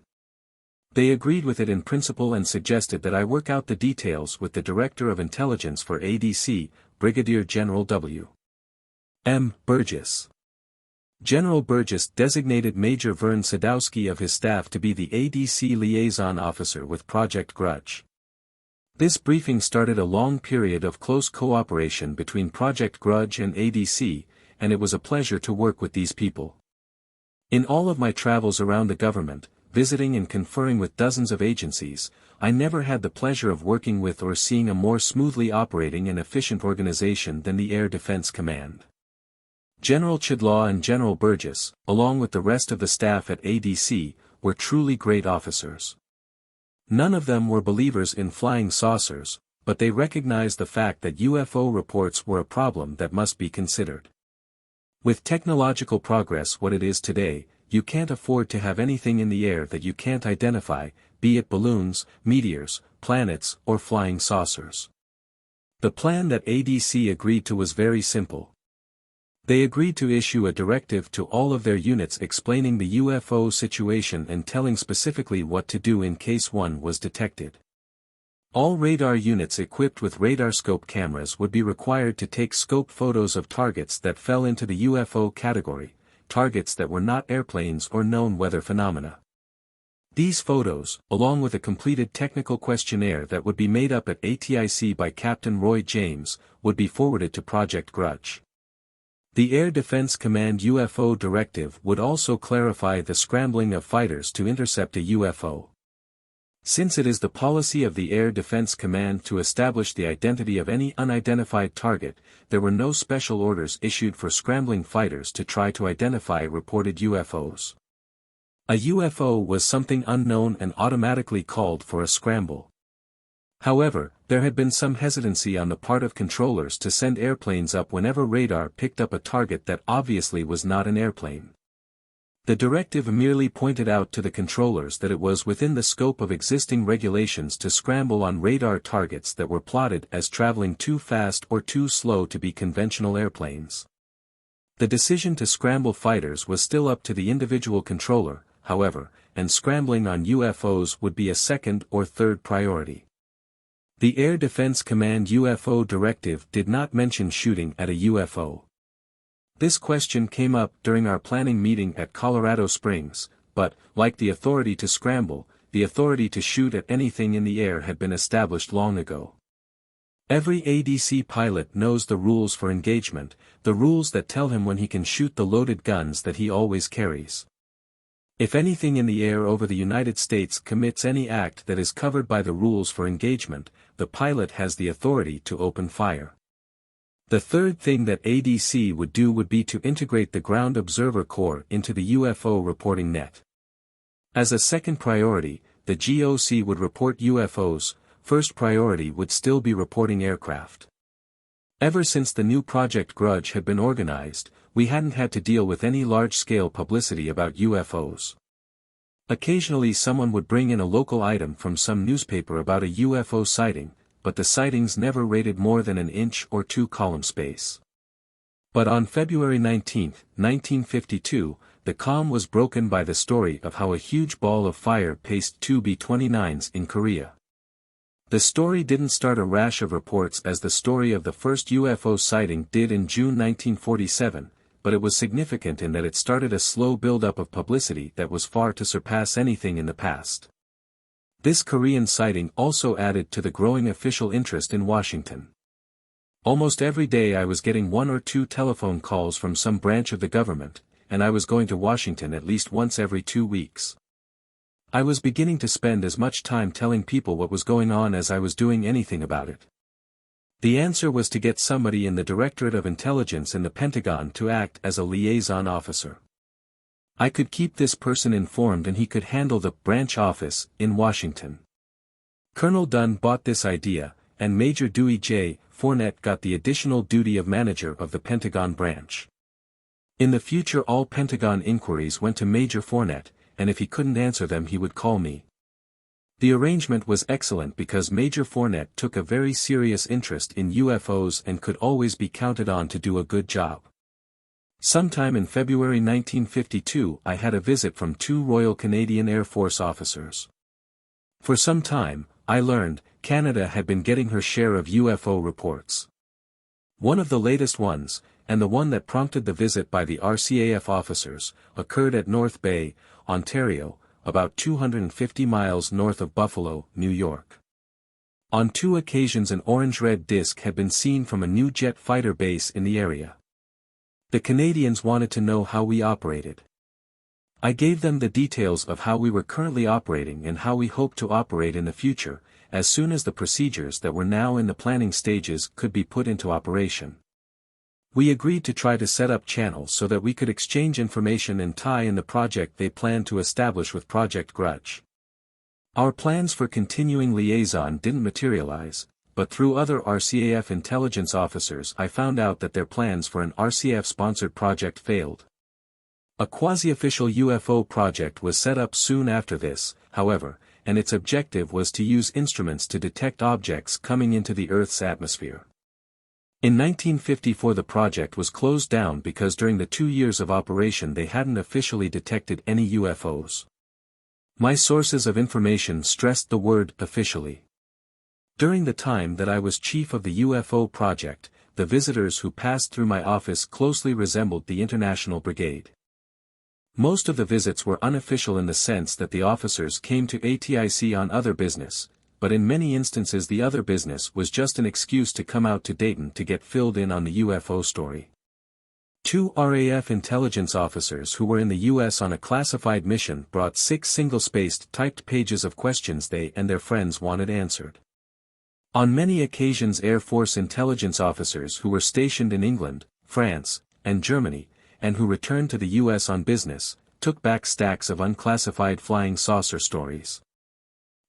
They agreed with it in principle and suggested that I work out the details with the Director of Intelligence for ADC, Brigadier General W. M. Burgess. General Burgess designated Major Vern Sadowski of his staff to be the ADC liaison officer with Project Grudge. This briefing started a long period of close cooperation between Project Grudge and ADC, and it was a pleasure to work with these people. In all of my travels around the government, visiting and conferring with dozens of agencies, I never had the pleasure of working with or seeing a more smoothly operating and efficient organization than the Air Defense Command. General Chidlaw and General Burgess, along with the rest of the staff at ADC, were truly great officers. None of them were believers in flying saucers, but they recognized the fact that UFO reports were a problem that must be considered. With technological progress what it is today, you can't afford to have anything in the air that you can't identify, be it balloons, meteors, planets, or flying saucers. The plan that ADC agreed to was very simple. They agreed to issue a directive to all of their units explaining the UFO situation and telling specifically what to do in case one was detected. All radar units equipped with radar scope cameras would be required to take scope photos of targets that fell into the UFO category, targets that were not airplanes or known weather phenomena. These photos, along with a completed technical questionnaire that would be made up at ATIC by Captain Roy James, would be forwarded to Project Grudge. The Air Defense Command UFO directive would also clarify the scrambling of fighters to intercept a UFO. Since it is the policy of the Air Defense Command to establish the identity of any unidentified target, there were no special orders issued for scrambling fighters to try to identify reported UFOs. A UFO was something unknown and automatically called for a scramble. However, there had been some hesitancy on the part of controllers to send airplanes up whenever radar picked up a target that obviously was not an airplane. The directive merely pointed out to the controllers that it was within the scope of existing regulations to scramble on radar targets that were plotted as traveling too fast or too slow to be conventional airplanes. The decision to scramble fighters was still up to the individual controller, however, and scrambling on UFOs would be a second or third priority. The Air Defense Command UFO directive did not mention shooting at a UFO. This question came up during our planning meeting at Colorado Springs, but, like the authority to scramble, the authority to shoot at anything in the air had been established long ago. Every ADC pilot knows the rules for engagement, the rules that tell him when he can shoot the loaded guns that he always carries. If anything in the air over the United States commits any act that is covered by the rules for engagement, the pilot has the authority to open fire. The third thing that ADC would do would be to integrate the Ground Observer Corps into the UFO reporting net. As a second priority, the GOC would report UFOs, first priority would still be reporting aircraft. Ever since the new Project Grudge had been organized, we hadn't had to deal with any large-scale publicity about UFOs. Occasionally someone would bring in a local item from some newspaper about a UFO sighting, but the sightings never rated more than an inch or 2 column space. But on February 19, 1952, the calm was broken by the story of how a huge ball of fire paced two B-29s in Korea. The story didn't start a rash of reports as the story of the first UFO sighting did in June 1947, but it was significant in that it started a slow build-up of publicity that was far to surpass anything in the past. This Korean sighting also added to the growing official interest in Washington. Almost every day I was getting 1 or 2 telephone calls from some branch of the government, and I was going to Washington at least once every 2 weeks. I was beginning to spend as much time telling people what was going on as I was doing anything about it. The answer was to get somebody in the Directorate of Intelligence in the Pentagon to act as a liaison officer. I could keep this person informed and he could handle the branch office in Washington. Colonel Dunn bought this idea, and Major Dewey J. Fournette got the additional duty of manager of the Pentagon branch. In the future all Pentagon inquiries went to Major Fournette, and if he couldn't answer them he would call me. The arrangement was excellent because Major Fournette took a very serious interest in UFOs and could always be counted on to do a good job. Sometime in February 1952 I had a visit from 2 Royal Canadian Air Force officers. For some time, I learned, Canada had been getting her share of UFO reports. One of the latest ones, and the one that prompted the visit by the RCAF officers, occurred at North Bay, Ontario, about 250 miles north of Buffalo, New York. On 2 occasions an orange-red disc had been seen from a new jet fighter base in the area. The Canadians wanted to know how we operated. I gave them the details of how we were currently operating and how we hoped to operate in the future, as soon as the procedures that were now in the planning stages could be put into operation. We agreed to try to set up channels so that we could exchange information and tie in the project they planned to establish with Project Grudge. Our plans for continuing liaison didn't materialize, but through other RCAF intelligence officers I found out that their plans for an RCAF-sponsored project failed. A quasi-official UFO project was set up soon after this, however, and its objective was to use instruments to detect objects coming into the Earth's atmosphere. In 1954 the project was closed down because during the 2 years of operation they hadn't officially detected any UFOs. My sources of information stressed the word officially. During the time that I was chief of the UFO project, the visitors who passed through my office closely resembled the International Brigade. Most of the visits were unofficial in the sense that the officers came to ATIC on other business, but in many instances the other business was just an excuse to come out to Dayton to get filled in on the UFO story. 2 RAF intelligence officers who were in the U.S. on a classified mission brought 6 single-spaced typed pages of questions they and their friends wanted answered. On many occasions Air Force intelligence officers who were stationed in England, France, and Germany, and who returned to the U.S. on business, took back stacks of unclassified flying saucer stories.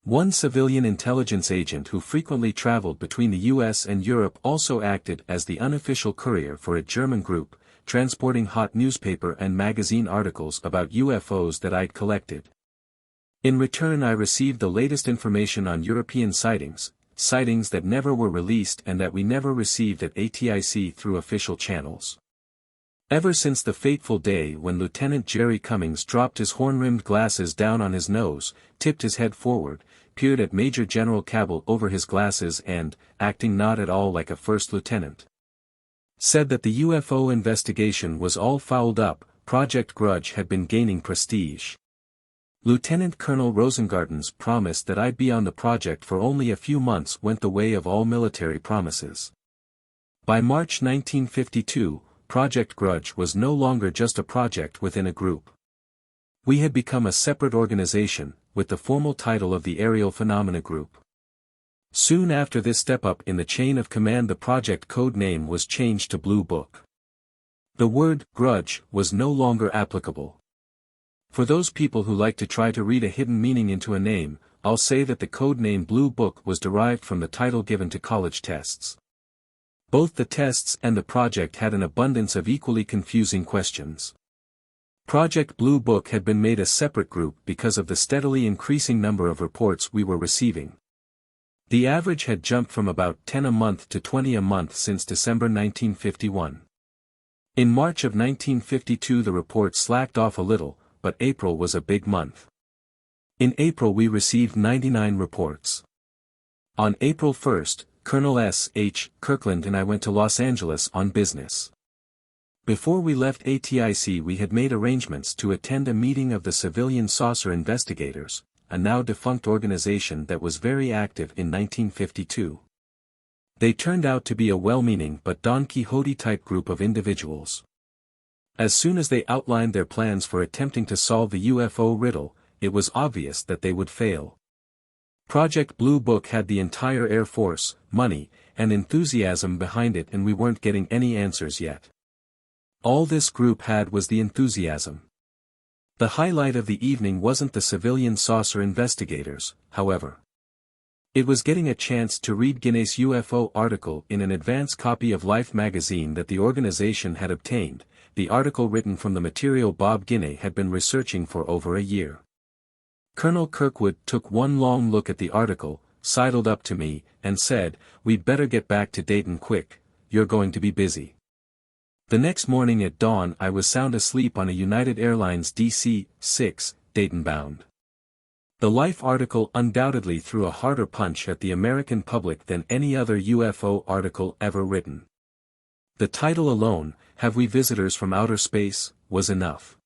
One civilian intelligence agent who frequently traveled between the US and Europe also acted as the unofficial courier for a German group, transporting hot newspaper and magazine articles about UFOs that I'd collected. In return I received the latest information on European sightings that never were released and that we never received at ATIC through official channels. Ever since the fateful day when Lieutenant Jerry Cummings dropped his horn-rimmed glasses down on his nose, tipped his head forward, peered at Major General Cabell over his glasses and, acting not at all like a first lieutenant, said that the UFO investigation was all fouled up, Project Grudge had been gaining prestige. Lieutenant Colonel Rosengarten's promise that I'd be on the project for only a few months went the way of all military promises. By March 1952, Project Grudge was no longer just a project within a group. We had become a separate organization, with the formal title of the Aerial Phenomena Group. Soon after this step-up in the chain of command the project code name was changed to Bluebook. The word, grudge, was no longer applicable. For those people who like to try to read a hidden meaning into a name, I'll say that the code name Bluebook was derived from the title given to college tests. Both the tests and the project had an abundance of equally confusing questions. Project Bluebook had been made a separate group because of the steadily increasing number of reports we were receiving. The average had jumped from about 10 a month to 20 a month since December 1951. In March of 1952 the reports slacked off a little, but April was a big month. In April we received 99 reports. On April 1st, Colonel S. H. Kirkland and I went to Los Angeles on business. Before we left ATIC we had made arrangements to attend a meeting of the Civilian Saucer Investigators, a now defunct organization that was very active in 1952. They turned out to be a well-meaning but Don Quixote-type group of individuals. As soon as they outlined their plans for attempting to solve the UFO riddle, it was obvious that they would fail. Project Bluebook had the entire Air Force, money, and enthusiasm behind it and we weren't getting any answers yet. All this group had was the enthusiasm. The highlight of the evening wasn't the Civilian Saucer Investigators, however. It was getting a chance to read Guinness' UFO article in an advance copy of Life magazine that the organization had obtained, the article written from the material Bob Guiney had been researching for over a year. Colonel Kirkwood took one long look at the article, sidled up to me, and said, "We'd better get back to Dayton quick, you're going to be busy." The next morning at dawn I was sound asleep on a United Airlines DC-6, Dayton bound. The Life article undoubtedly threw a harder punch at the American public than any other UFO article ever written. The title alone, "Have We Visitors from Outer Space?" was enough.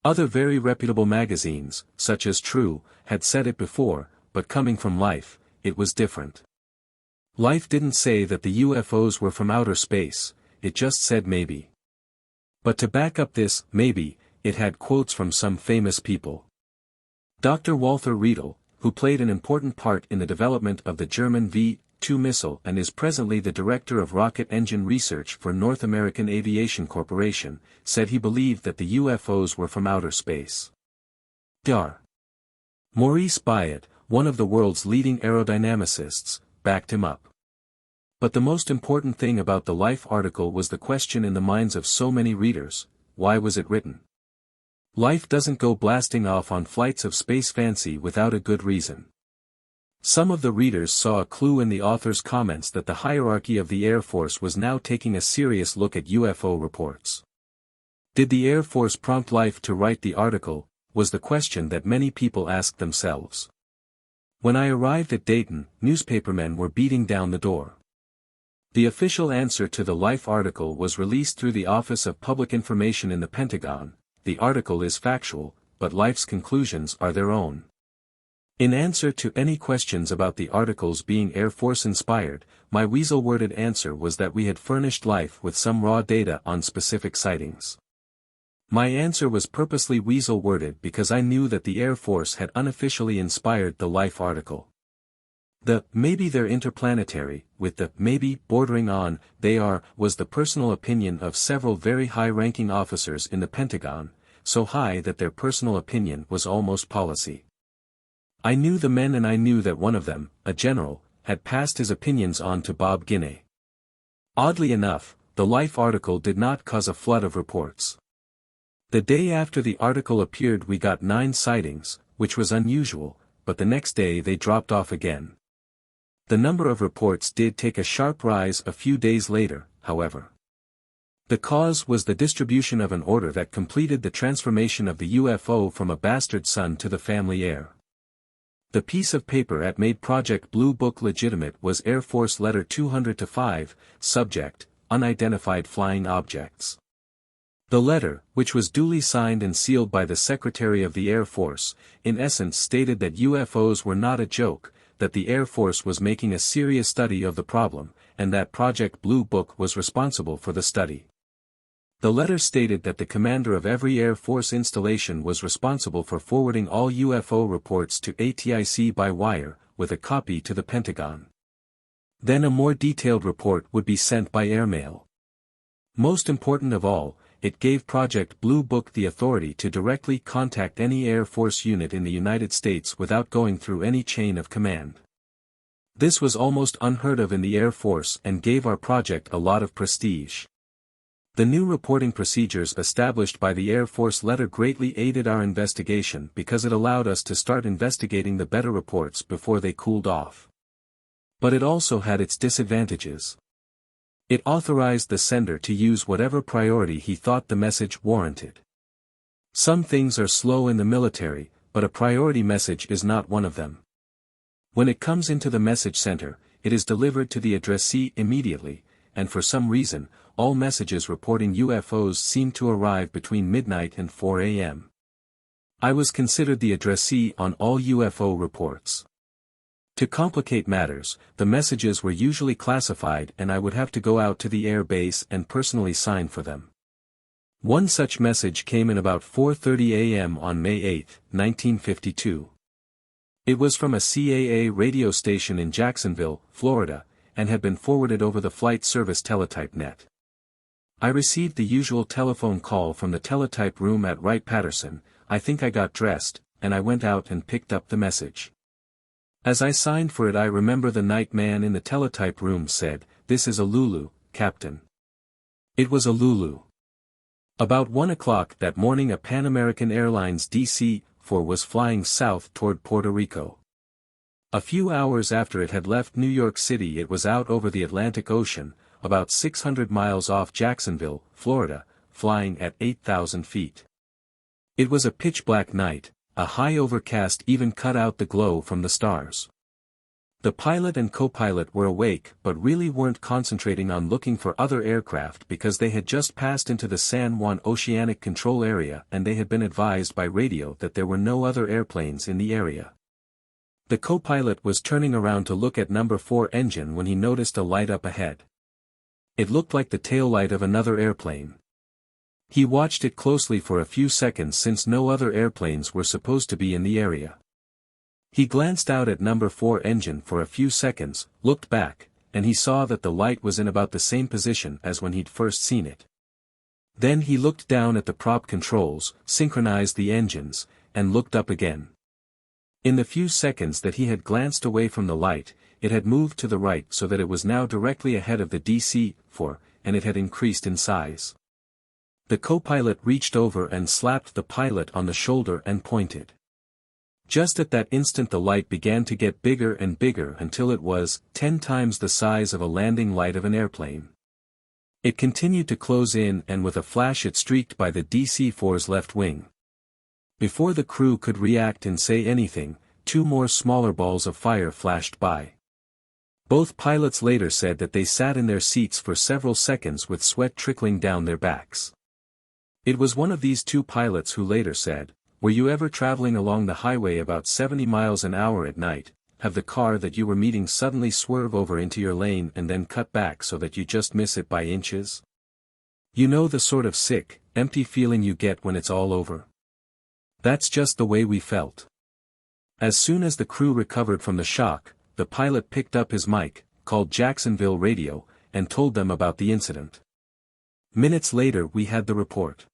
Other very reputable magazines, such as True, had said it before, but coming from Life, it was different. Life didn't say that the UFOs were from outer space, it just said maybe. But to back up this maybe, it had quotes from some famous people. Dr. Walther Riedel, who played an important part in the development of the German V-2 missile and is presently the director of rocket engine research for North American Aviation Corporation, said he believed that the UFOs were from outer space. Dr. Maurice Byatt, one of the world's leading aerodynamicists, backed him up. But the most important thing about the Life article was the question in the minds of so many readers: why was it written? Life doesn't go blasting off on flights of space fancy without a good reason. Some of the readers saw a clue in the author's comments that the hierarchy of the Air Force was now taking a serious look at UFO reports. Did the Air Force prompt Life to write the article, was the question that many people asked themselves. When I arrived at Dayton, newspapermen were beating down the door. The official answer to the Life article was released through the Office of Public Information in the Pentagon. The article is factual, but Life's conclusions are their own. In answer to any questions about the articles being Air Force inspired, my weasel-worded answer was that we had furnished Life with some raw data on specific sightings. My answer was purposely weasel-worded because I knew that the Air Force had unofficially inspired the Life article. The "maybe they're interplanetary," with the "maybe" bordering on "they are," was the personal opinion of several very high-ranking officers in the Pentagon, so high that their personal opinion was almost policy. I knew the men and I knew that one of them, a general, had passed his opinions on to Bob Guiney. Oddly enough, the Life article did not cause a flood of reports. The day after the article appeared we got 9 sightings, which was unusual, but the next day they dropped off again. The number of reports did take a sharp rise a few days later, however. The cause was the distribution of an order that completed the transformation of the UFO from a bastard son to the family heir. The piece of paper that made Project Bluebook legitimate was Air Force Letter 200-5, subject, Unidentified Flying Objects. The letter, which was duly signed and sealed by the Secretary of the Air Force, in essence stated that UFOs were not a joke, that the Air Force was making a serious study of the problem, and that Project Bluebook was responsible for the study. The letter stated that the commander of every Air Force installation was responsible for forwarding all UFO reports to ATIC by wire, with a copy to the Pentagon. Then a more detailed report would be sent by airmail. Most important of all, it gave Project Bluebook the authority to directly contact any Air Force unit in the United States without going through any chain of command. This was almost unheard of in the Air Force and gave our project a lot of prestige. The new reporting procedures established by the Air Force letter greatly aided our investigation because it allowed us to start investigating the better reports before they cooled off. But it also had its disadvantages. It authorized the sender to use whatever priority he thought the message warranted. Some things are slow in the military, but a priority message is not one of them. When it comes into the message center, it is delivered to the addressee immediately, and for some reason, all messages reporting UFOs seem to arrive between midnight and 4 a.m. I was considered the addressee on all UFO reports. To complicate matters, the messages were usually classified and I would have to go out to the air base and personally sign for them. One such message came in about 4:30 a.m. on May 8, 1952. It was from a CAA radio station in Jacksonville, Florida, and had been forwarded over the Flight Service teletype net. I received the usual telephone call from the teletype room at Wright-Patterson. I think I got dressed, and I went out and picked up the message. As I signed for it, I remember the night man in the teletype room said, "This is a Lulu, Captain." It was a Lulu. About 1 o'clock that morning a Pan American Airlines DC-4 was flying south toward Puerto Rico. A few hours after it had left New York City it was out over the Atlantic Ocean, about 600 miles off Jacksonville, Florida, flying at 8,000 feet. It was a pitch-black night, a high overcast even cut out the glow from the stars. The pilot and co-pilot were awake but really weren't concentrating on looking for other aircraft because they had just passed into the San Juan Oceanic Control Area and they had been advised by radio that there were no other airplanes in the area. The co-pilot was turning around to look at number 4 engine when he noticed a light up ahead. It looked like the taillight of another airplane. He watched it closely for a few seconds since no other airplanes were supposed to be in the area. He glanced out at number 4 engine for a few seconds, looked back, and he saw that the light was in about the same position as when he'd first seen it. Then he looked down at the prop controls, synchronized the engines, and looked up again. In the few seconds that he had glanced away from the light, it had moved to the right so that it was now directly ahead of the DC-4, and it had increased in size. The co-pilot reached over and slapped the pilot on the shoulder and pointed. Just at that instant the light began to get bigger and bigger until it was 10 times the size of a landing light of an airplane. It continued to close in and with a flash it streaked by the DC-4's left wing. Before the crew could react and say anything, 2 more smaller balls of fire flashed by. Both pilots later said that they sat in their seats for several seconds with sweat trickling down their backs. It was one of these 2 pilots who later said, "Were you ever traveling along the highway about 70 miles an hour at night, have the car that you were meeting suddenly swerve over into your lane and then cut back so that you just miss it by inches? You know the sort of sick, empty feeling you get when it's all over? That's just the way we felt." As soon as the crew recovered from the shock, the pilot picked up his mic, called Jacksonville radio, and told them about the incident. Minutes later we had the report.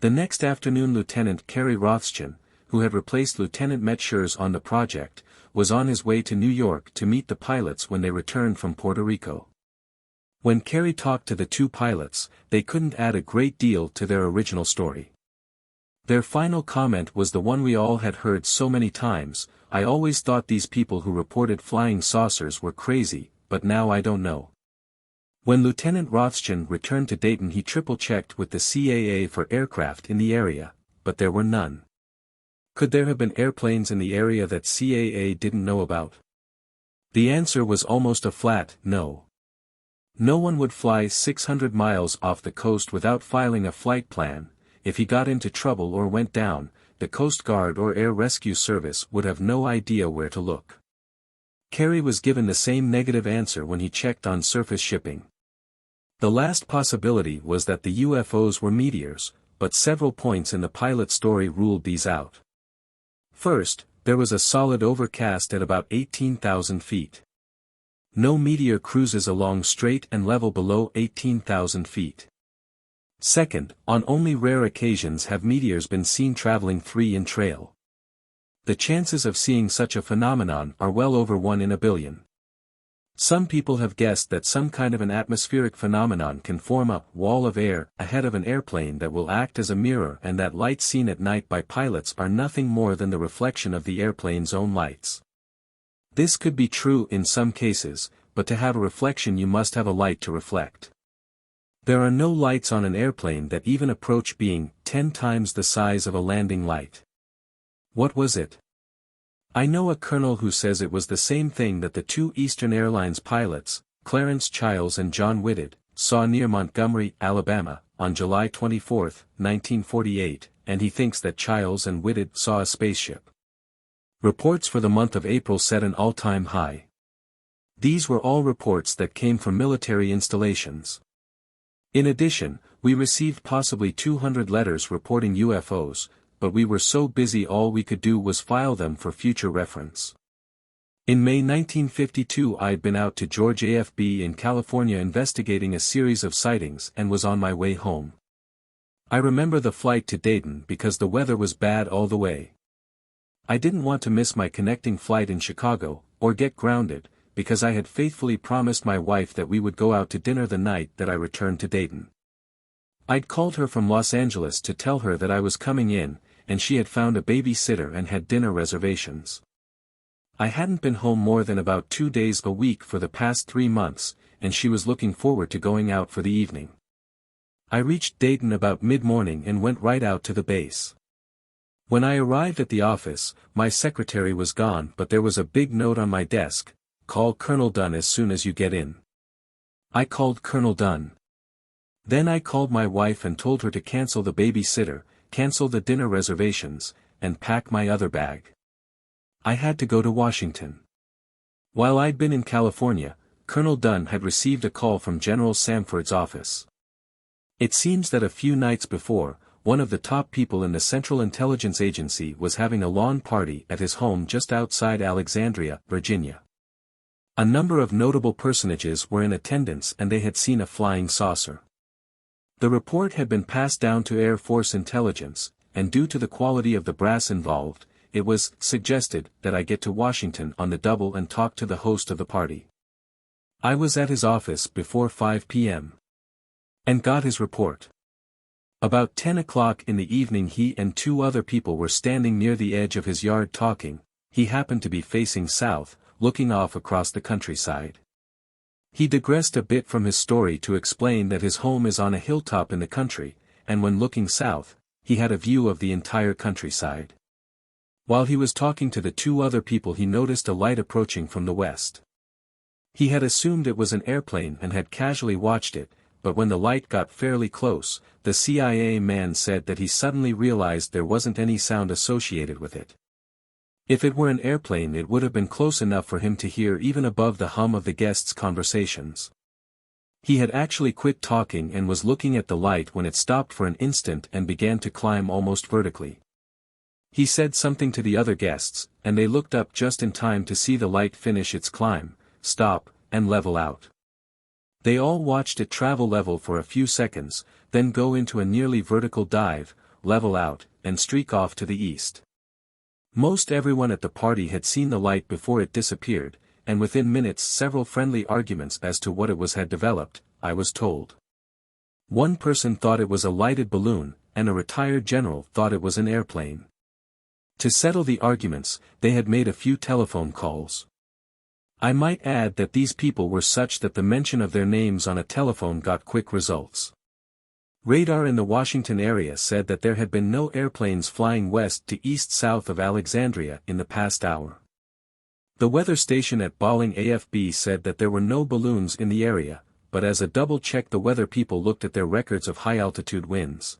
The next afternoon Lieutenant Kerry Rothschild, who had replaced Lieutenant Metzschers on the project, was on his way to New York to meet the pilots when they returned from Puerto Rico. When Kerry talked to the 2 pilots, they couldn't add a great deal to their original story. Their final comment was the one we all had heard so many times: "I always thought these people who reported flying saucers were crazy, but now I don't know." When Lieutenant Rothschild returned to Dayton he triple-checked with the CAA for aircraft in the area, but there were none. Could there have been airplanes in the area that CAA didn't know about? The answer was almost a flat no. No one would fly 600 miles off the coast without filing a flight plan. If he got into trouble or went down, the Coast Guard or Air Rescue Service would have no idea where to look. Kerry was given the same negative answer when he checked on surface shipping. The last possibility was that the UFOs were meteors, but several points in the pilot's story ruled these out. First, there was a solid overcast at about 18,000 feet. No meteor cruises along straight and level below 18,000 feet. Second, on only rare occasions have meteors been seen traveling 3 in trail. The chances of seeing such a phenomenon are well over 1 in a billion. Some people have guessed that some kind of an atmospheric phenomenon can form a wall of air ahead of an airplane that will act as a mirror, and that lights seen at night by pilots are nothing more than the reflection of the airplane's own lights. This could be true in some cases, but to have a reflection you must have a light to reflect. There are no lights on an airplane that even approach being 10 times the size of a landing light. What was it? I know a colonel who says it was the same thing that the two Eastern Airlines pilots, Clarence Childs and John Whitted, saw near Montgomery, Alabama, on July 24, 1948, and he thinks that Childs and Whitted saw a spaceship. Reports for the month of April set an all-time high. These were all reports that came from military installations. In addition, we received possibly 200 letters reporting UFOs, but we were so busy all we could do was file them for future reference. In May 1952 I had been out to George AFB in California investigating a series of sightings and was on my way home. I remember the flight to Dayton because the weather was bad all the way. I didn't want to miss my connecting flight in Chicago, or get grounded, because I had faithfully promised my wife that we would go out to dinner the night that I returned to Dayton. I'd called her from Los Angeles to tell her that I was coming in, and she had found a babysitter and had dinner reservations. I hadn't been home more than about 2 days a week for the past 3 months, and she was looking forward to going out for the evening. I reached Dayton about mid-morning and went right out to the base. When I arrived at the office, my secretary was gone, but there was a big note on my desk: "Call Colonel Dunn as soon as you get in." I called Colonel Dunn. Then I called my wife and told her to cancel the babysitter, cancel the dinner reservations, and pack my other bag. I had to go to Washington. While I'd been in California, Colonel Dunn had received a call from General Samford's office. It seems that a few nights before, one of the top people in the Central Intelligence Agency was having a lawn party at his home just outside Alexandria, Virginia. A number of notable personages were in attendance and they had seen a flying saucer. The report had been passed down to Air Force intelligence, and due to the quality of the brass involved, it was suggested that I get to Washington on the double and talk to the host of the party. I was at his office before 5 p.m. and got his report. About 10 o'clock in the evening he and 2 other people were standing near the edge of his yard talking. He happened to be facing south, looking off across the countryside. He digressed a bit from his story to explain that his home is on a hilltop in the country, and when looking south, he had a view of the entire countryside. While he was talking to the 2 other people he noticed a light approaching from the west. He had assumed it was an airplane and had casually watched it, but when the light got fairly close, the CIA man said that he suddenly realized there wasn't any sound associated with it. If it were an airplane it would have been close enough for him to hear even above the hum of the guests' conversations. He had actually quit talking and was looking at the light when it stopped for an instant and began to climb almost vertically. He said something to the other guests, and they looked up just in time to see the light finish its climb, stop, and level out. They all watched it travel level for a few seconds, then go into a nearly vertical dive, level out, and streak off to the east. Most everyone at the party had seen the light before it disappeared, and within minutes several friendly arguments as to what it was had developed, I was told. One person thought it was a lighted balloon, and a retired general thought it was an airplane. To settle the arguments, they had made a few telephone calls. I might add that these people were such that the mention of their names on a telephone got quick results. Radar in the Washington area said that there had been no airplanes flying west to east south of Alexandria in the past hour. The weather station at Balling AFB said that there were no balloons in the area, but as a double check the weather people looked at their records of high-altitude winds.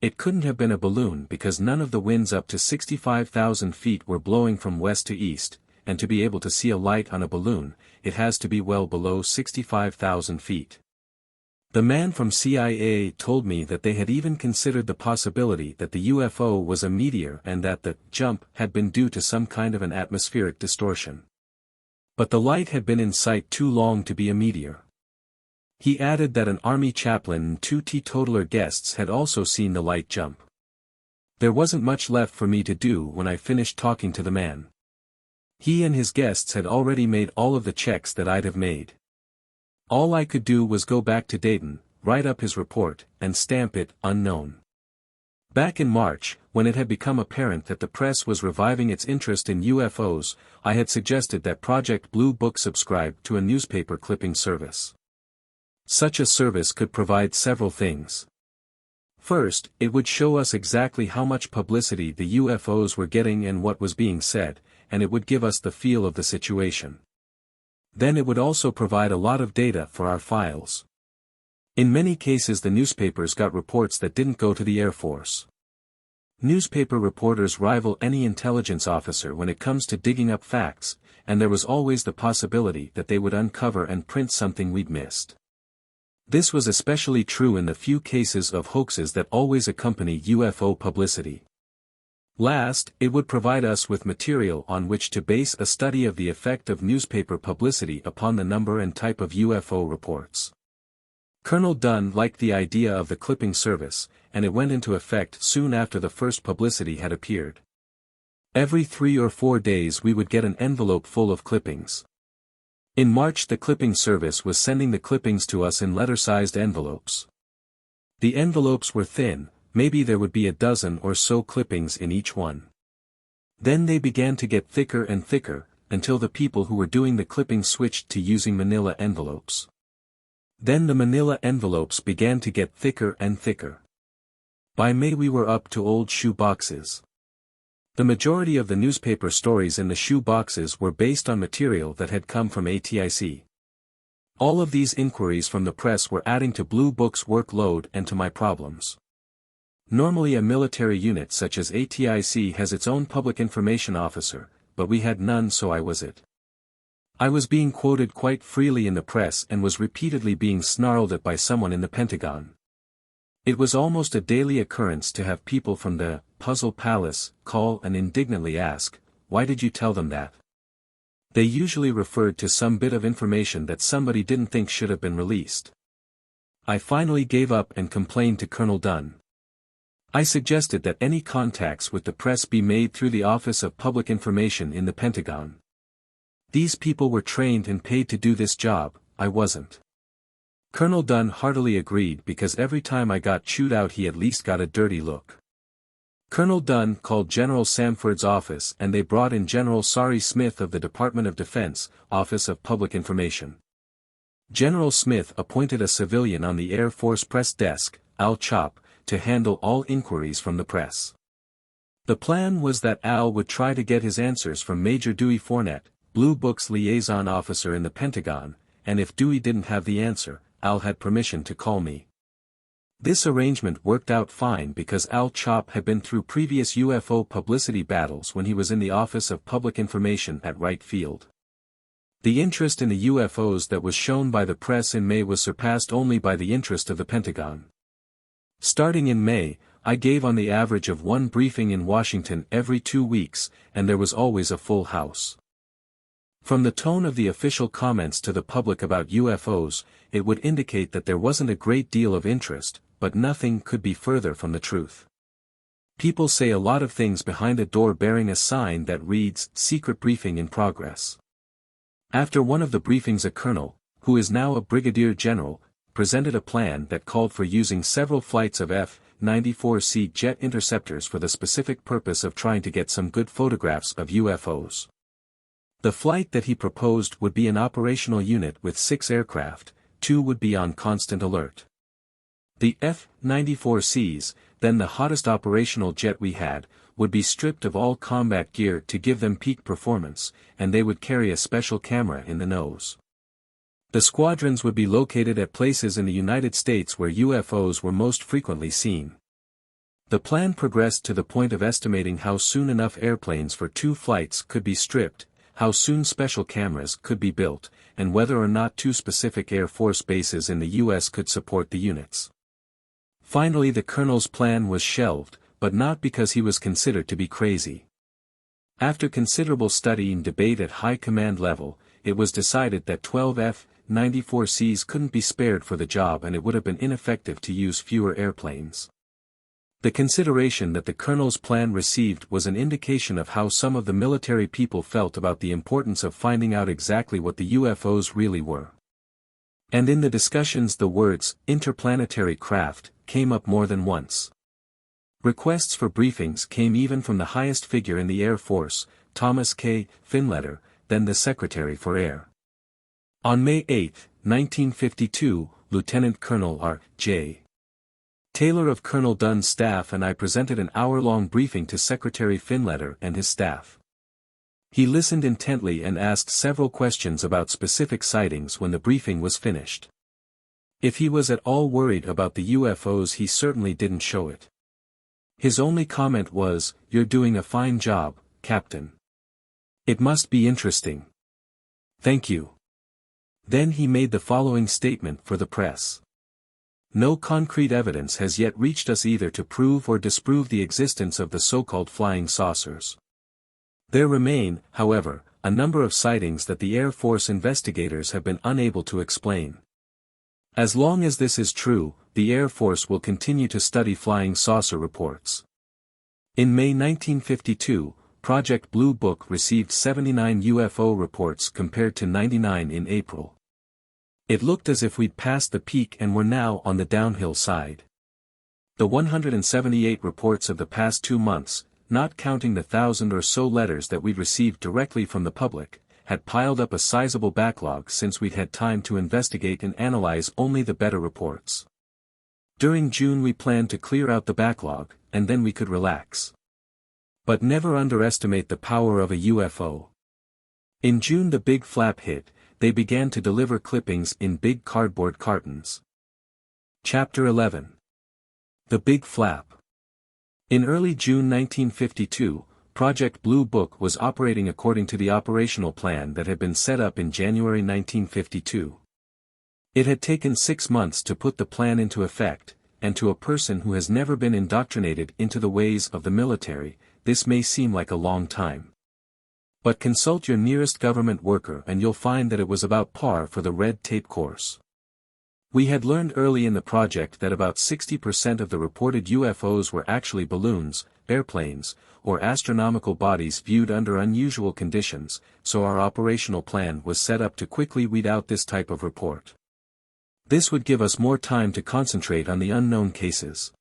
It couldn't have been a balloon because none of the winds up to 65,000 feet were blowing from west to east, and to be able to see a light on a balloon, it has to be well below 65,000 feet. The man from CIA told me that they had even considered the possibility that the UFO was a meteor and that the jump had been due to some kind of an atmospheric distortion. But the light had been in sight too long to be a meteor. He added that an army chaplain and 2 teetotaler guests had also seen the light jump. There wasn't much left for me to do when I finished talking to the man. He and his guests had already made all of the checks that I'd have made. All I could do was go back to Dayton, write up his report, and stamp it, unknown. Back in March, when it had become apparent that the press was reviving its interest in UFOs, I had suggested that Project Bluebook subscribe to a newspaper clipping service. Such a service could provide several things. First, it would show us exactly how much publicity the UFOs were getting and what was being said, and it would give us the feel of the situation. Then it would also provide a lot of data for our files. In many cases the newspapers got reports that didn't go to the Air Force. Newspaper reporters rival any intelligence officer when it comes to digging up facts, and there was always the possibility that they would uncover and print something we'd missed. This was especially true in the few cases of hoaxes that always accompany UFO publicity. Last, it would provide us with material on which to base a study of the effect of newspaper publicity upon the number and type of UFO reports. Colonel Dunn liked the idea of the clipping service, and it went into effect soon after the first publicity had appeared. Every 3 or 4 days we would get an envelope full of clippings. In March the clipping service was sending the clippings to us in letter-sized envelopes. The envelopes were thin, maybe there would be a dozen or so clippings in each one. Then they began to get thicker and thicker, until the people who were doing the clipping switched to using manila envelopes. Then the manila envelopes began to get thicker and thicker. By May we were up to old shoe boxes. The majority of the newspaper stories in the shoe boxes were based on material that had come from ATIC. All of these inquiries from the press were adding to Bluebook's workload and to my problems. Normally a military unit such as ATIC has its own public information officer, but we had none, so I was it. I was being quoted quite freely in the press and was repeatedly being snarled at by someone in the Pentagon. It was almost a daily occurrence to have people from the Puzzle Palace call and indignantly ask, "Why did you tell them that?" They usually referred to some bit of information that somebody didn't think should have been released. I finally gave up and complained to Colonel Dunn. I suggested that any contacts with the press be made through the Office of Public Information in the Pentagon. These people were trained and paid to do this job, I wasn't. Colonel Dunn heartily agreed because every time I got chewed out he at least got a dirty look. Colonel Dunn called General Samford's office and they brought in General Sari Smith of the Department of Defense, Office of Public Information. General Smith appointed a civilian on the Air Force press desk, Al Chop, to handle all inquiries from the press. The plan was that Al would try to get his answers from Major Dewey Fournette, Bluebook's liaison officer in the Pentagon, and if Dewey didn't have the answer, Al had permission to call me. This arrangement worked out fine because Al Chop had been through previous UFO publicity battles when he was in the Office of Public Information at Wright Field. The interest in the UFOs that was shown by the press in May was surpassed only by the interest of the Pentagon. Starting in May, I gave on the average of one briefing in Washington every 2 weeks, and there was always a full house. From the tone of the official comments to the public about UFOs, it would indicate that there wasn't a great deal of interest, but nothing could be further from the truth. People say a lot of things behind a door bearing a sign that reads, "Secret Briefing in Progress." After one of the briefings a colonel, who is now a brigadier general, presented a plan that called for using several flights of F-94C jet interceptors for the specific purpose of trying to get some good photographs of UFOs. The flight that he proposed would be an operational unit with 6 aircraft, 2 would be on constant alert. The F-94Cs, then the hottest operational jet we had, would be stripped of all combat gear to give them peak performance, and they would carry a special camera in the nose. The squadrons would be located at places in the United States where UFOs were most frequently seen. The plan progressed to the point of estimating how soon enough airplanes for 2 flights could be stripped, how soon special cameras could be built, and whether or not 2 specific Air Force bases in the U.S. could support the units. Finally the colonel's plan was shelved, but not because he was considered to be crazy. After considerable study and debate at high command level, it was decided that 12 F-94Cs couldn't be spared for the job and it would have been ineffective to use fewer airplanes. The consideration that the colonel's plan received was an indication of how some of the military people felt about the importance of finding out exactly what the UFOs really were. And in the discussions the words, interplanetary craft, came up more than once. Requests for briefings came even from the highest figure in the Air Force, Thomas K. Finletter, then the Secretary for Air. On May 8, 1952, Lieutenant Colonel R. J. Taylor of Colonel Dunn's staff and I presented an hour-long briefing to Secretary Finletter and his staff. He listened intently and asked several questions about specific sightings when the briefing was finished. If he was at all worried about the UFOs, he certainly didn't show it. His only comment was, "You're doing a fine job, Captain. It must be interesting. Thank you." Then he made the following statement for the press. No concrete evidence has yet reached us either to prove or disprove the existence of the so-called flying saucers. There remain, however, a number of sightings that the Air Force investigators have been unable to explain. As long as this is true, the Air Force will continue to study flying saucer reports. In May 1952, Project Bluebook received 79 UFO reports compared to 99 in April. It looked as if we'd passed the peak and were now on the downhill side. The 178 reports of the past 2 months, not counting the 1,000 or so letters that we'd received directly from the public, had piled up a sizable backlog since we'd had time to investigate and analyze only the better reports. During June we planned to clear out the backlog, and then we could relax. But never underestimate the power of a UFO. In June the big flap hit. They began to deliver clippings in big cardboard cartons. Chapter 11. The Big Flap. In early June 1952, Project Bluebook was operating according to the operational plan that had been set up in January 1952. It had taken 6 months to put the plan into effect, and to a person who has never been indoctrinated into the ways of the military, this may seem like a long time. But consult your nearest government worker and you'll find that it was about par for the red tape course. We had learned early in the project that about 60% of the reported UFOs were actually balloons, airplanes, or astronomical bodies viewed under unusual conditions, so our operational plan was set up to quickly weed out this type of report. This would give us more time to concentrate on the unknown cases.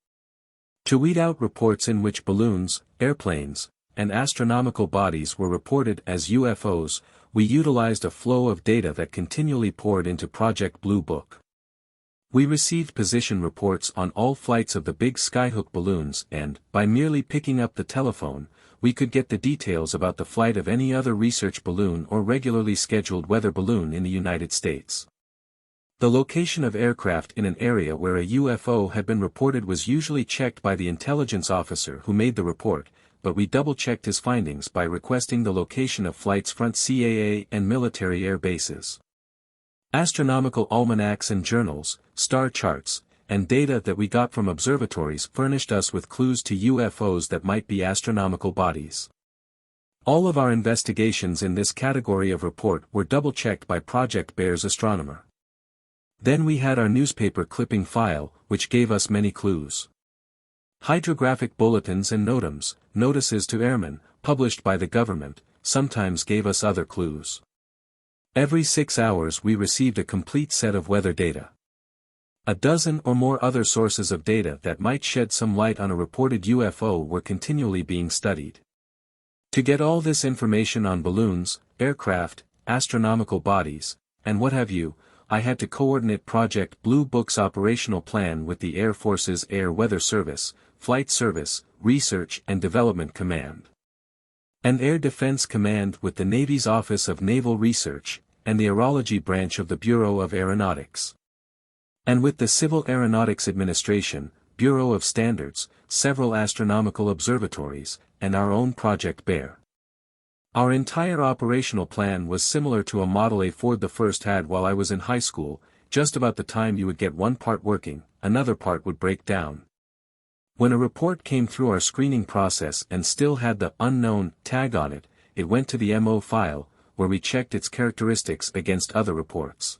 To weed out reports in which balloons, airplanes, and astronomical bodies were reported as UFOs, we utilized a flow of data that continually poured into Project Bluebook. We received position reports on all flights of the big skyhook balloons and, by merely picking up the telephone, we could get the details about the flight of any other research balloon or regularly scheduled weather balloon in the United States. The location of aircraft in an area where a UFO had been reported was usually checked by the intelligence officer who made the report, but we double-checked his findings by requesting the location of flights from CAA and military air bases. Astronomical almanacs and journals, star charts, and data that we got from observatories furnished us with clues to UFOs that might be astronomical bodies. All of our investigations in this category of report were double-checked by Project Bear's astronomer. Then we had our newspaper clipping file, which gave us many clues. Hydrographic bulletins and notams, notices to airmen, published by the government, sometimes gave us other clues. Every 6 hours we received a complete set of weather data. A dozen or more other sources of data that might shed some light on a reported UFO were continually being studied. To get all this information on balloons, aircraft, astronomical bodies, and what have you, I had to coordinate Project Bluebook's operational plan with the Air Force's Air Weather Service, Flight Service, Research and Development Command, and Air Defense Command with the Navy's Office of Naval Research, and the Aerology Branch of the Bureau of Aeronautics, and with the Civil Aeronautics Administration, Bureau of Standards, several astronomical observatories, and our own Project Bear. Our entire operational plan was similar to a Model A Ford the first had while I was in high school. Just about the time you would get one part working, another part would break down. When a report came through our screening process and still had the unknown tag on it, it went to the MO file, where we checked its characteristics against other reports.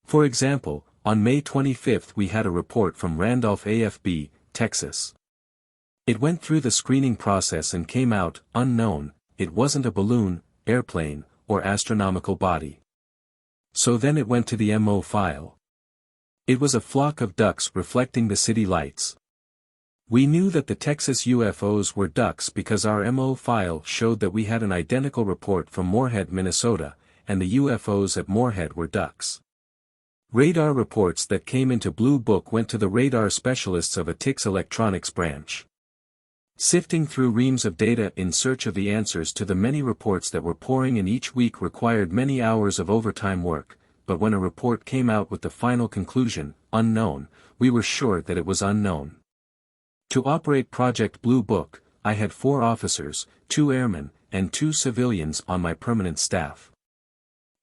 For example, on May 25 we had a report from Randolph AFB, Texas. It went through the screening process and came out, unknown. It wasn't a balloon, airplane, or astronomical body. So then it went to the MO file. It was a flock of ducks reflecting the city lights. We knew that the Texas UFOs were ducks because our MO file showed that we had an identical report from Moorhead, Minnesota, and the UFOs at Moorhead were ducks. Radar reports that came into Bluebook went to the radar specialists of a TIC's electronics branch. Sifting through reams of data in search of the answers to the many reports that were pouring in each week required many hours of overtime work, but when a report came out with the final conclusion, unknown, we were sure that it was unknown. To operate Project Bluebook, I had 4 officers, 2 airmen, and 2 civilians on my permanent staff.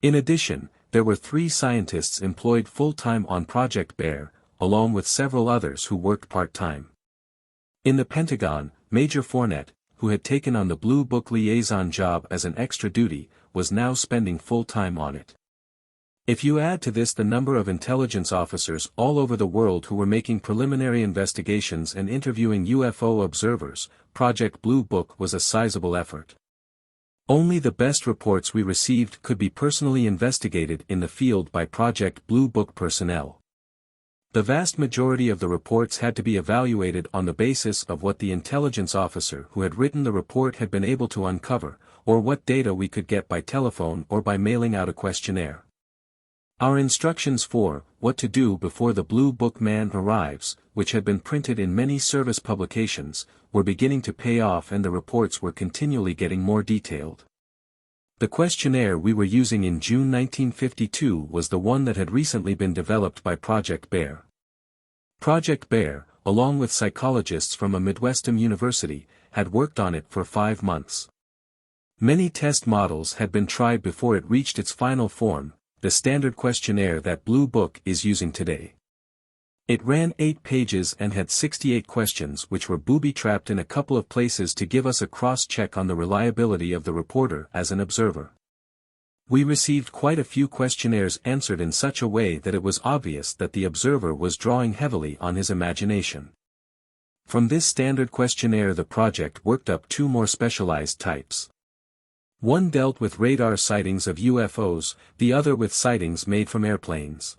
In addition, there were 3 scientists employed full-time on Project Bear, along with several others who worked part-time. In the Pentagon, Major Fournette, who had taken on the Bluebook liaison job as an extra duty, was now spending full-time on it. If you add to this the number of intelligence officers all over the world who were making preliminary investigations and interviewing UFO observers, Project Bluebook was a sizable effort. Only the best reports we received could be personally investigated in the field by Project Bluebook personnel. The vast majority of the reports had to be evaluated on the basis of what the intelligence officer who had written the report had been able to uncover, or what data we could get by telephone or by mailing out a questionnaire. Our instructions for what to do before the Bluebook man arrives, which had been printed in many service publications, were beginning to pay off and the reports were continually getting more detailed. The questionnaire we were using in June 1952 was the one that had recently been developed by Project Bear. Project Bear, along with psychologists from a Midwestern university, had worked on it for 5 months. Many test models had been tried before it reached its final form, the standard questionnaire that Bluebook is using today. It ran 8 pages and had 68 questions which were booby-trapped in a couple of places to give us a cross-check on the reliability of the reporter as an observer. We received quite a few questionnaires answered in such a way that it was obvious that the observer was drawing heavily on his imagination. From this standard questionnaire the project worked up 2 more specialized types. One dealt with radar sightings of UFOs, the other with sightings made from airplanes.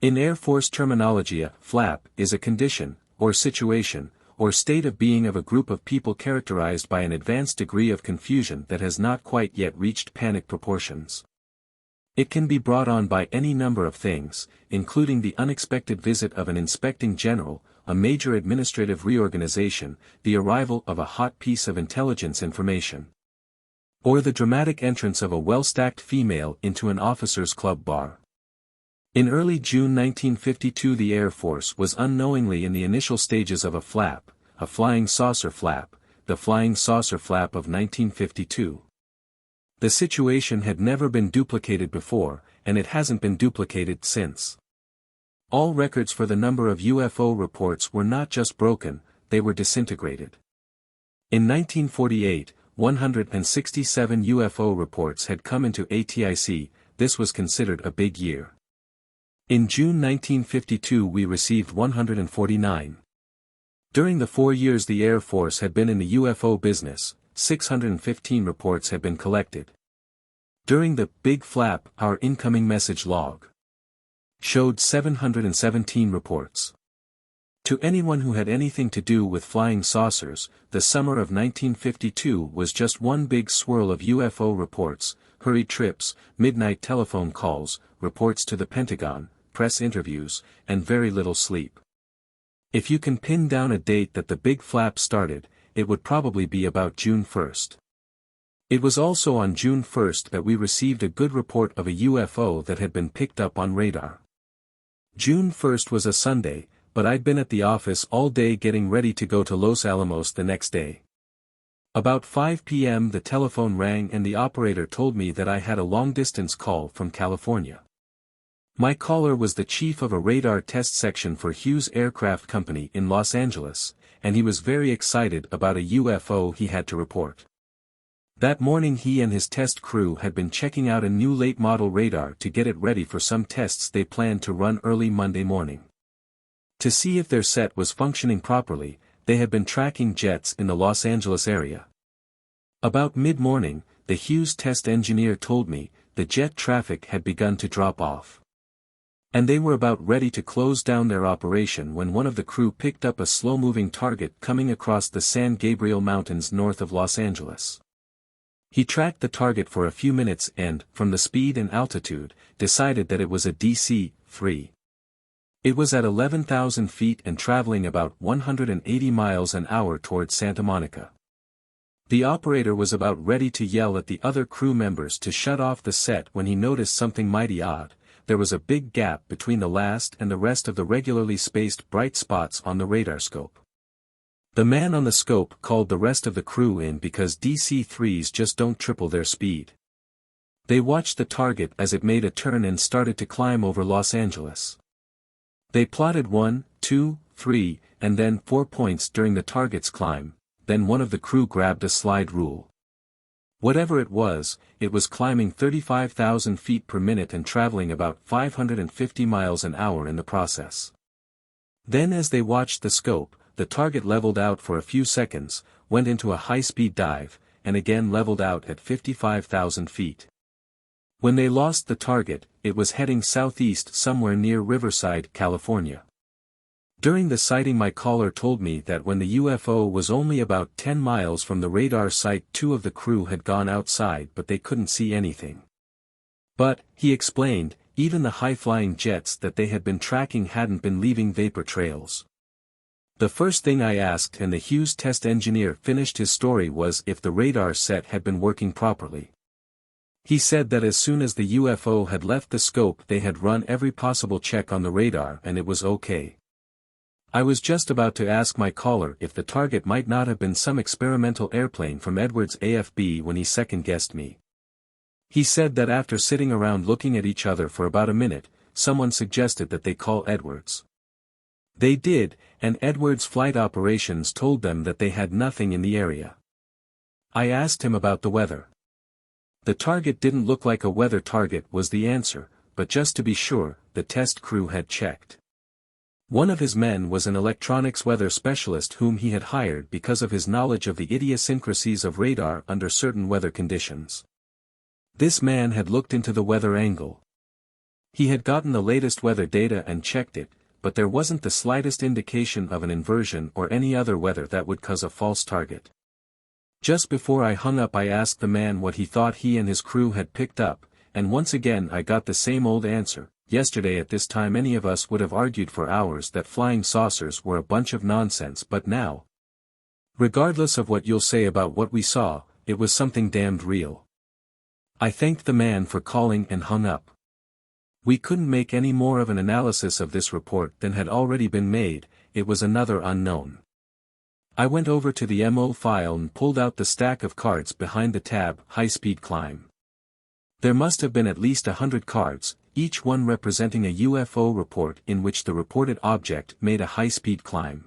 In Air Force terminology, a flap is a condition, or situation, or state of being of a group of people characterized by an advanced degree of confusion that has not quite yet reached panic proportions. It can be brought on by any number of things, including the unexpected visit of an inspecting general, a major administrative reorganization, the arrival of a hot piece of intelligence information, or the dramatic entrance of a well-stacked female into an officers' club bar. In early June 1952 the Air Force was unknowingly in the initial stages of a flap, a flying saucer flap, the flying saucer flap of 1952. The situation had never been duplicated before, and it hasn't been duplicated since. All records for the number of UFO reports were not just broken, they were disintegrated. In 1948, 167 UFO reports had come into ATIC, this was considered a big year. In June 1952 we received 149. During the 4 years the Air Force had been in the UFO business, 615 reports had been collected. During the Big Flap, our incoming message log showed 717 reports. To anyone who had anything to do with flying saucers, the summer of 1952 was just one big swirl of UFO reports, hurried trips, midnight telephone calls, reports to the Pentagon, press interviews, and very little sleep. If you can pin down a date that the Big Flap started, it would probably be about June 1st. It was also on June 1st that we received a good report of a UFO that had been picked up on radar. June 1st was a Sunday, but I'd been at the office all day getting ready to go to Los Alamos the next day. About 5 p.m. the telephone rang and the operator told me that I had a long-distance call from California. My caller was the chief of a radar test section for Hughes Aircraft Company in Los Angeles, and he was very excited about a UFO he had to report. That morning he and his test crew had been checking out a new late-model radar to get it ready for some tests they planned to run early Monday morning. To see if their set was functioning properly, they had been tracking jets in the Los Angeles area. About mid-morning, the Hughes test engineer told me, the jet traffic had begun to drop off. And they were about ready to close down their operation when one of the crew picked up a slow-moving target coming across the San Gabriel Mountains north of Los Angeles. He tracked the target for a few minutes and, from the speed and altitude, decided that it was a DC-3. It was at 11,000 feet and traveling about 180 miles an hour towards Santa Monica. The operator was about ready to yell at the other crew members to shut off the set when he noticed something mighty odd. There was a big gap between the last and the rest of the regularly spaced bright spots on the radar scope. The man on the scope called the rest of the crew in because DC-3s just don't triple their speed. They watched the target as it made a turn and started to climb over Los Angeles. They plotted 1, 2, 3, and then 4 points during the target's climb, then one of the crew grabbed a slide rule. Whatever it was climbing 35,000 feet per minute and traveling about 550 miles an hour in the process. Then as they watched the scope, the target leveled out for a few seconds, went into a high-speed dive, and again leveled out at 55,000 feet. When they lost the target, it was heading southeast somewhere near Riverside, California. During the sighting, my caller told me that when the UFO was only about 10 miles from the radar site, 2 of the crew had gone outside but they couldn't see anything. But, he explained, even the high-flying jets that they had been tracking hadn't been leaving vapor trails. The first thing I asked and the Hughes test engineer finished his story was if the radar set had been working properly. He said that as soon as the UFO had left the scope they had run every possible check on the radar and it was okay. I was just about to ask my caller if the target might not have been some experimental airplane from Edwards AFB when he second-guessed me. He said that after sitting around looking at each other for about a minute, someone suggested that they call Edwards. They did, and Edwards Flight Operations told them that they had nothing in the area. I asked him about the weather. The target didn't look like a weather target was the answer, but just to be sure, the test crew had checked. One of his men was an electronics weather specialist whom he had hired because of his knowledge of the idiosyncrasies of radar under certain weather conditions. This man had looked into the weather angle. He had gotten the latest weather data and checked it, but there wasn't the slightest indication of an inversion or any other weather that would cause a false target. Just before I hung up I asked the man what he thought he and his crew had picked up, and once again I got the same old answer. Yesterday at this time any of us would have argued for hours that flying saucers were a bunch of nonsense, but now, regardless of what you'll say about what we saw, it was something damned real. I thanked the man for calling and hung up. We couldn't make any more of an analysis of this report than had already been made. It was another unknown. I went over to the MO file and pulled out the stack of cards behind the tab High-Speed Climb. There must have been at least 100 cards, each one representing a UFO report in which the reported object made a high-speed climb.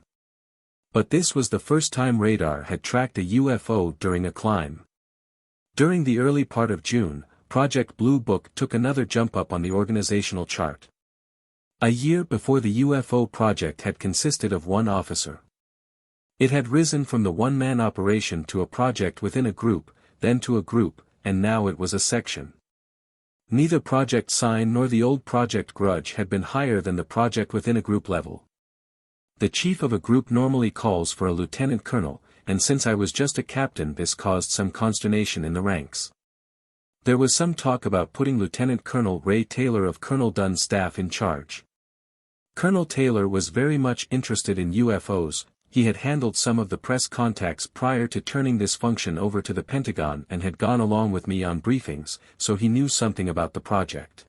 But this was the first time radar had tracked a UFO during a climb. During the early part of June, Project Bluebook took another jump up on the organizational chart. A year before, the UFO project had consisted of one officer. It had risen from the one-man operation to a project within a group, then to a group, and now it was a section. Neither Project Sign nor the old Project Grudge had been higher than the project within a group level. The chief of a group normally calls for a lieutenant colonel, and since I was just a captain this caused some consternation in the ranks. There was some talk about putting Lieutenant Colonel Ray Taylor of Colonel Dunn's staff in charge. Colonel Taylor was very much interested in UFOs. He had handled some of the press contacts prior to turning this function over to the Pentagon and had gone along with me on briefings, so he knew something about the project.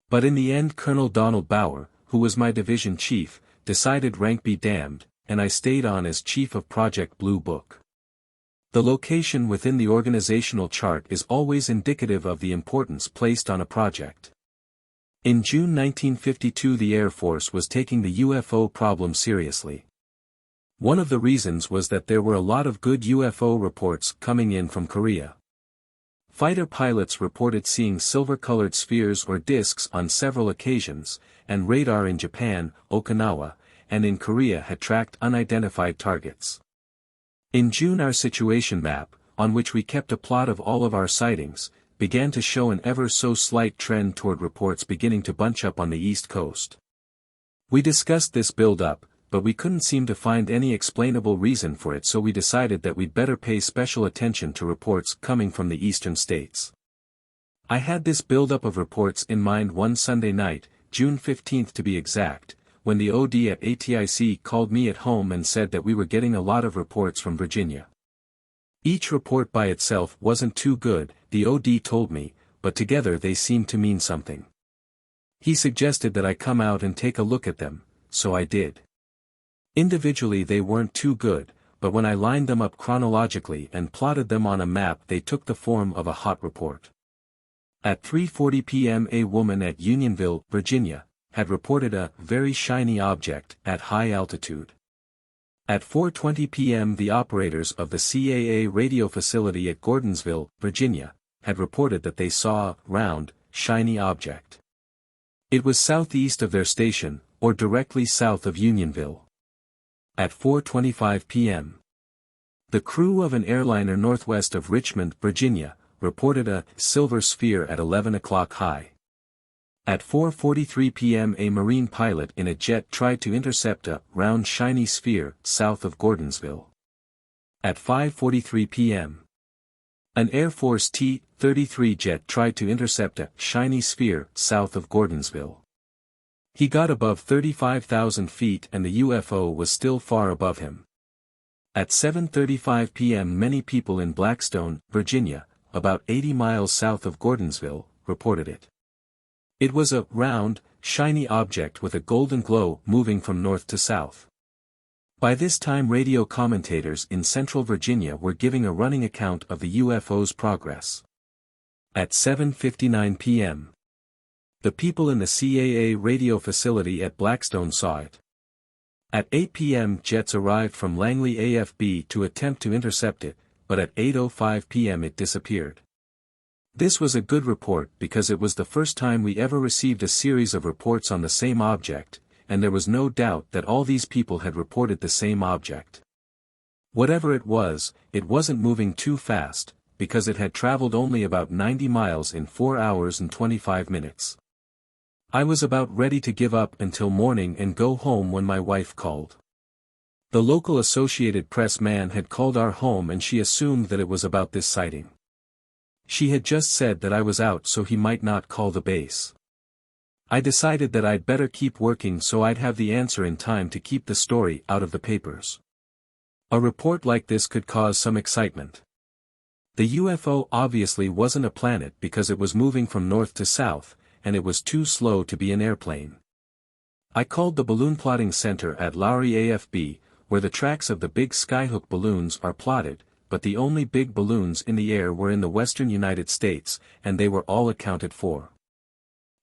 But in the end Colonel Donald Bauer, who was my division chief, decided rank be damned, and I stayed on as chief of Project Bluebook. The location within the organizational chart is always indicative of the importance placed on a project. In June 1952 the Air Force was taking the UFO problem seriously. One of the reasons was that there were a lot of good UFO reports coming in from Korea. Fighter pilots reported seeing silver-colored spheres or disks on several occasions, and radar in Japan, Okinawa, and in Korea had tracked unidentified targets. In June our situation map, on which we kept a plot of all of our sightings, began to show an ever so slight trend toward reports beginning to bunch up on the East Coast. We discussed this build-up, but we couldn't seem to find any explainable reason for it, so we decided that we'd better pay special attention to reports coming from the eastern states. I had this build-up of reports in mind one Sunday night, June 15th to be exact, when the OD at ATIC called me at home and said that we were getting a lot of reports from Virginia. Each report by itself wasn't too good, the OD told me, but together they seemed to mean something. He suggested that I come out and take a look at them, so I did. Individually they weren't too good, but when I lined them up chronologically and plotted them on a map they took the form of a hot report. At 3:40 p.m. a woman at Unionville, Virginia, had reported a very shiny object at high altitude. At 4:20 p.m. the operators of the CAA radio facility at Gordonsville, Virginia, had reported that they saw a round, shiny object. It was southeast of their station, or directly south of Unionville. At 4:25 p.m. the crew of an airliner northwest of Richmond, Virginia, reported a silver sphere at 11 o'clock high. At 4:43 p.m. a Marine pilot in a jet tried to intercept a round shiny sphere south of Gordonsville. At 5:43 p.m. an Air Force T-33 jet tried to intercept a shiny sphere south of Gordonsville. He got above 35,000 feet and the UFO was still far above him. At 7:35 p.m. many people in Blackstone, Virginia, about 80 miles south of Gordonsville, reported it. It was a round, shiny object with a golden glow moving from north to south. By this time radio commentators in central Virginia were giving a running account of the UFO's progress. At 7:59 p.m. the people in the CAA radio facility at Blackstone saw it. At 8 p.m. jets arrived from Langley AFB to attempt to intercept it, but at 8:05 p.m. it disappeared. This was a good report because it was the first time we ever received a series of reports on the same object, and there was no doubt that all these people had reported the same object. Whatever it wasn't moving too fast, because it had traveled only about 90 miles in 4 hours and 25 minutes. I was about ready to give up until morning and go home when my wife called. The local Associated Press man had called our home and she assumed that it was about this sighting. She had just said that I was out so he might not call the base. I decided that I'd better keep working so I'd have the answer in time to keep the story out of the papers. A report like this could cause some excitement. The UFO obviously wasn't a planet because it was moving from north to south, and it was too slow to be an airplane. I called the balloon plotting center at Lowry AFB, where the tracks of the big skyhook balloons are plotted, but the only big balloons in the air were in the western United States, and they were all accounted for.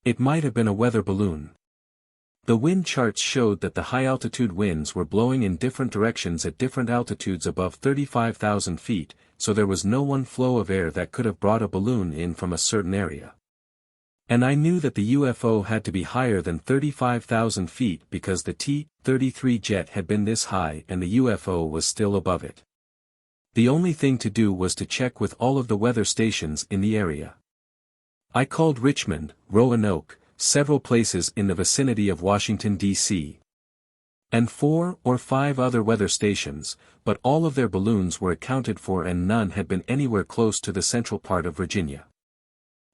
It might have been a weather balloon. The wind charts showed that the high-altitude winds were blowing in different directions at different altitudes above 35,000 feet, so there was no one flow of air that could have brought a balloon in from a certain area. And I knew that the UFO had to be higher than 35,000 feet because the T-33 jet had been this high and the UFO was still above it. The only thing to do was to check with all of the weather stations in the area. I called Richmond, Roanoke, several places in the vicinity of Washington, D.C., and 4 or 5 other weather stations, but all of their balloons were accounted for and none had been anywhere close to the central part of Virginia.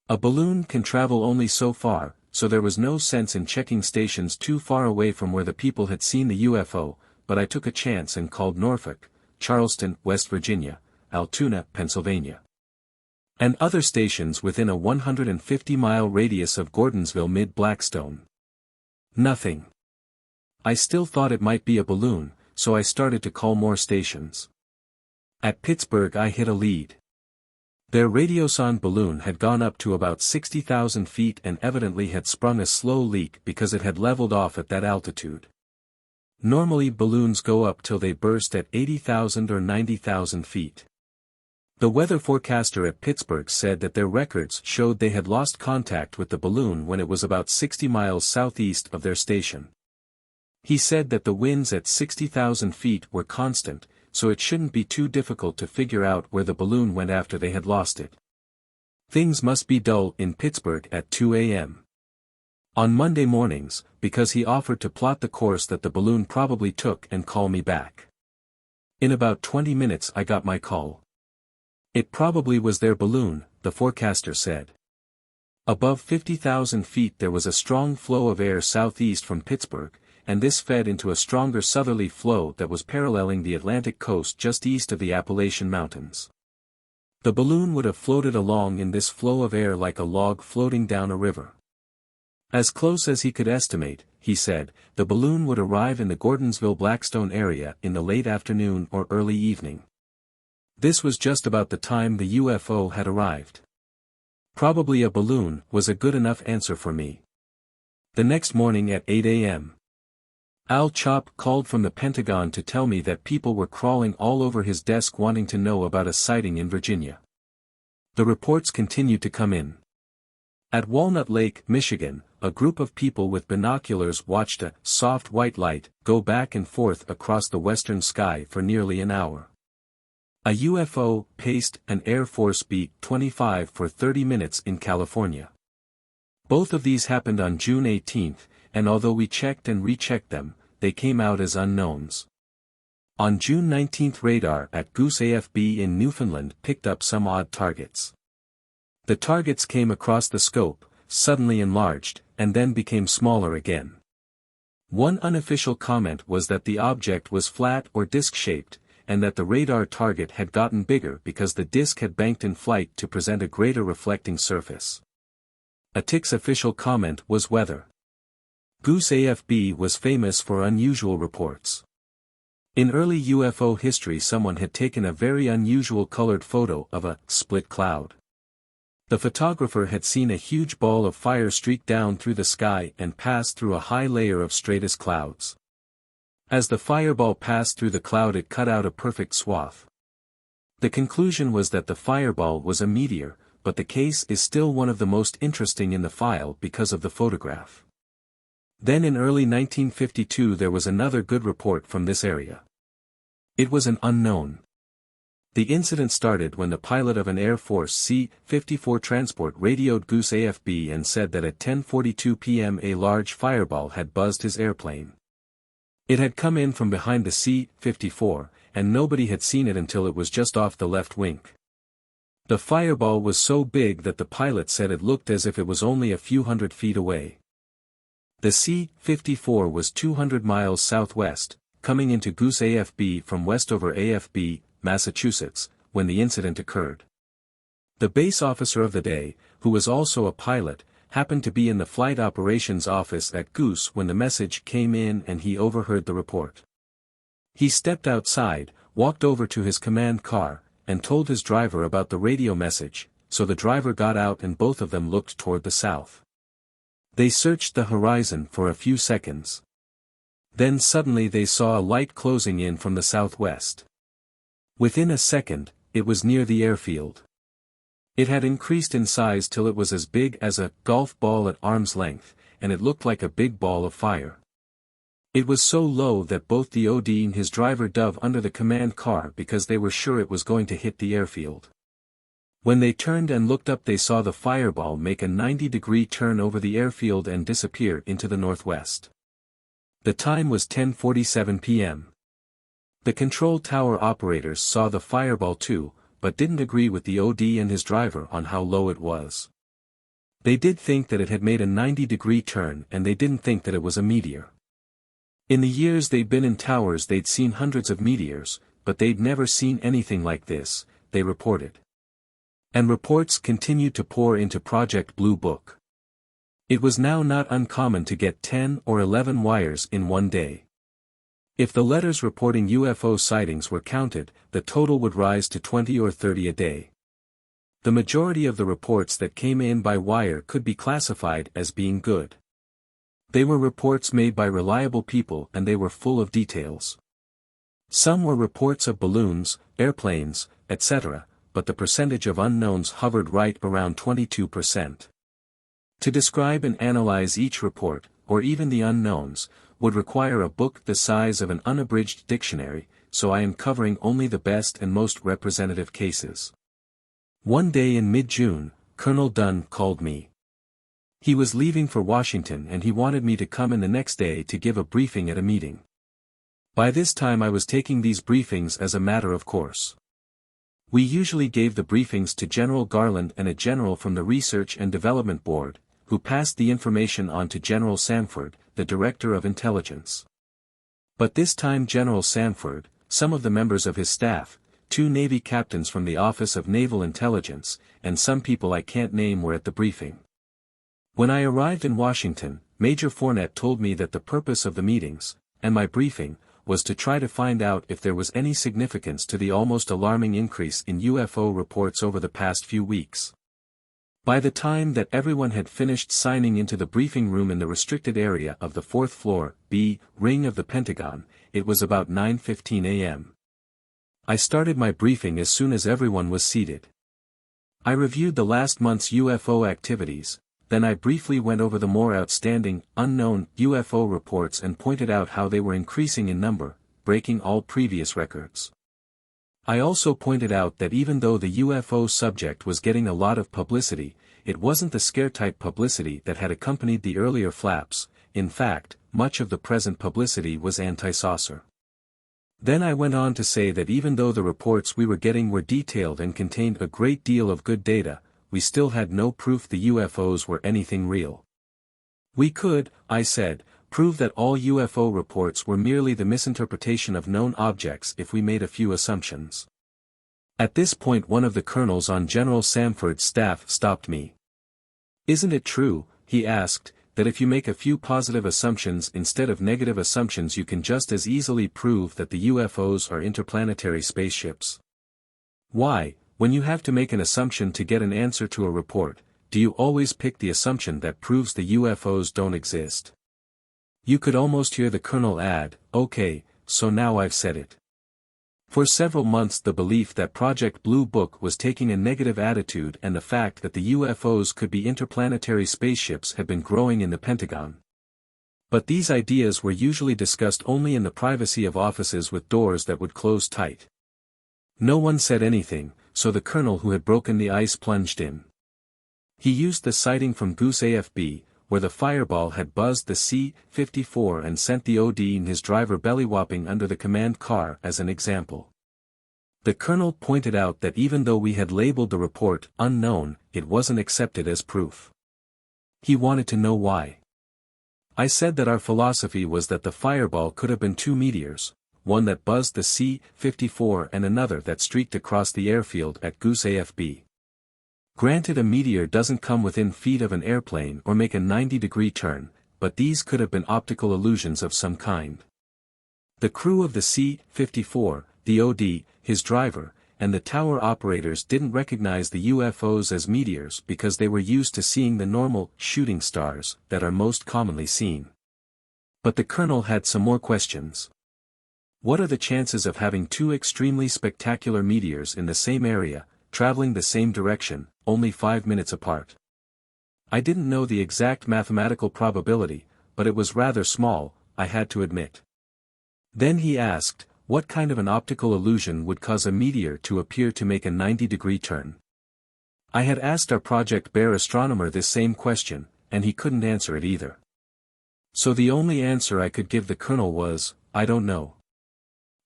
A balloon can travel only so far, so there was no sense in checking stations too far away from where the people had seen the UFO, but I took a chance and called Norfolk, Charleston, West Virginia, Altoona, Pennsylvania, and other stations within a 150-mile radius of Gordonsville mid-Blackstone. Nothing. I still thought it might be a balloon, so I started to call more stations. At Pittsburgh I hit a lead. Their radiosonde balloon had gone up to about 60,000 feet and evidently had sprung a slow leak because it had leveled off at that altitude. Normally balloons go up till they burst at 80,000 or 90,000 feet. The weather forecaster at Pittsburgh said that their records showed they had lost contact with the balloon when it was about 60 miles southeast of their station. He said that the winds at 60,000 feet were constant, so it shouldn't be too difficult to figure out where the balloon went after they had lost it. Things must be dull in Pittsburgh at 2 a.m. on Monday mornings, because he offered to plot the course that the balloon probably took and call me back. In about 20 minutes I got my call. It probably was their balloon, the forecaster said. Above 50,000 feet there was a strong flow of air southeast from Pittsburgh, and this fed into a stronger southerly flow that was paralleling the Atlantic coast just east of the Appalachian Mountains. The balloon would have floated along in this flow of air like a log floating down a river. As close as he could estimate, he said, the balloon would arrive in the Gordonsville-Blackstone area in the late afternoon or early evening. This was just about the time the UFO had arrived. Probably a balloon was a good enough answer for me. The next morning at 8 a.m. Al Chop called from the Pentagon to tell me that people were crawling all over his desk wanting to know about a sighting in Virginia. The reports continued to come in. At Walnut Lake, Michigan, a group of people with binoculars watched a soft white light go back and forth across the western sky for nearly an hour. A UFO paced an Air Force B-25 for 30 minutes in California. Both of these happened on June 18, and although we checked and rechecked them, they came out as unknowns. On June 19 radar at Goose AFB in Newfoundland picked up some odd targets. The targets came across the scope, suddenly enlarged, and then became smaller again. One unofficial comment was that the object was flat or disc-shaped, and that the radar target had gotten bigger because the disc had banked in flight to present a greater reflecting surface. A TIC's official comment was weather. Goose AFB was famous for unusual reports. In early UFO history someone had taken a very unusual colored photo of a split cloud. The photographer had seen a huge ball of fire streak down through the sky and pass through a high layer of stratus clouds. As the fireball passed through the cloud it cut out a perfect swath. The conclusion was that the fireball was a meteor, but the case is still one of the most interesting in the file because of the photograph. Then in early 1952 there was another good report from this area. It was an unknown. The incident started when the pilot of an Air Force C-54 transport radioed Goose AFB and said that at 10:42 p.m. a large fireball had buzzed his airplane. It had come in from behind the C-54, and nobody had seen it until it was just off the left wing. The fireball was so big that the pilot said it looked as if it was only a few hundred feet away. The C-54 was 200 miles southwest, coming into Goose AFB from Westover AFB, Massachusetts, when the incident occurred. The base officer of the day, who was also a pilot, happened to be in the flight operations office at Goose when the message came in and he overheard the report. He stepped outside, walked over to his command car, and told his driver about the radio message, so the driver got out and both of them looked toward the south. They searched the horizon for a few seconds. Then suddenly they saw a light closing in from the southwest. Within a second, it was near the airfield. It had increased in size till it was as big as a golf ball at arm's length, and it looked like a big ball of fire. It was so low that both the OD and his driver dove under the command car because they were sure it was going to hit the airfield. When they turned and looked up they saw the fireball make a 90-degree turn over the airfield and disappear into the northwest. The time was 10:47 p.m. The control tower operators saw the fireball too, but didn't agree with the OD and his driver on how low it was. They did think that it had made a 90-degree turn and they didn't think that it was a meteor. In the years they'd been in towers they'd seen hundreds of meteors, but they'd never seen anything like this, they reported. And reports continued to pour into Project Bluebook. It was now not uncommon to get 10 or 11 wires in one day. If the letters reporting UFO sightings were counted, the total would rise to 20 or 30 a day. The majority of the reports that came in by wire could be classified as being good. They were reports made by reliable people and they were full of details. Some were reports of balloons, airplanes, etc., but the percentage of unknowns hovered right around 22%. To describe and analyze each report, or even the unknowns, would require a book the size of an unabridged dictionary, so I am covering only the best and most representative cases. One day in mid-June, Colonel Dunn called me. He was leaving for Washington and he wanted me to come in the next day to give a briefing at a meeting. By this time I was taking these briefings as a matter of course. We usually gave the briefings to General Garland and a general from the Research and Development Board, who passed the information on to General Sanford, the Director of Intelligence. But this time General Sanford, some of the members of his staff, 2 Navy captains from the Office of Naval Intelligence, and some people I can't name were at the briefing. When I arrived in Washington, Major Fournette told me that the purpose of the meetings, and my briefing, was to try to find out if there was any significance to the almost alarming increase in UFO reports over the past few weeks. By the time that everyone had finished signing into the briefing room in the restricted area of the 4th floor, B, ring of the Pentagon, it was about 9:15 a.m. I started my briefing as soon as everyone was seated. I reviewed the last month's UFO activities, then I briefly went over the more outstanding, unknown, UFO reports and pointed out how they were increasing in number, breaking all previous records. I also pointed out that even though the UFO subject was getting a lot of publicity, it wasn't the scare-type publicity that had accompanied the earlier flaps. In fact, much of the present publicity was anti-saucer. Then I went on to say that even though the reports we were getting were detailed and contained a great deal of good data, we still had no proof the UFOs were anything real. We could, I said, prove that all UFO reports were merely the misinterpretation of known objects if we made a few assumptions. At this point one of the colonels on General Sanford's staff stopped me. "Isn't it true," he asked, "that if you make a few positive assumptions instead of negative assumptions you can just as easily prove that the UFOs are interplanetary spaceships? Why, when you have to make an assumption to get an answer to a report, do you always pick the assumption that proves the UFOs don't exist?" You could almost hear the colonel add, "Okay, so now I've said it." For several months the belief that Project Bluebook was taking a negative attitude and the fact that the UFOs could be interplanetary spaceships had been growing in the Pentagon. But these ideas were usually discussed only in the privacy of offices with doors that would close tight. No one said anything, so the colonel who had broken the ice plunged in. He used the sighting from Goose AFB, where the fireball had buzzed the C-54 and sent the OD and his driver belly-whopping under the command car as an example. The colonel pointed out that even though we had labeled the report unknown, it wasn't accepted as proof. He wanted to know why. I said that our philosophy was that the fireball could have been 2 meteors, one that buzzed the C-54 and another that streaked across the airfield at Goose AFB. Granted, a meteor doesn't come within feet of an airplane or make a 90-degree turn, but these could have been optical illusions of some kind. The crew of the C-54, the OD, his driver, and the tower operators didn't recognize the UFOs as meteors because they were used to seeing the normal shooting stars that are most commonly seen. But the colonel had some more questions. What are the chances of having 2 extremely spectacular meteors in the same area, traveling the same direction, only 5 minutes apart? I didn't know the exact mathematical probability, but it was rather small, I had to admit. Then he asked, what kind of an optical illusion would cause a meteor to appear to make a 90-degree turn? I had asked our Project Bear astronomer this same question, and he couldn't answer it either. So the only answer I could give the colonel was, I don't know.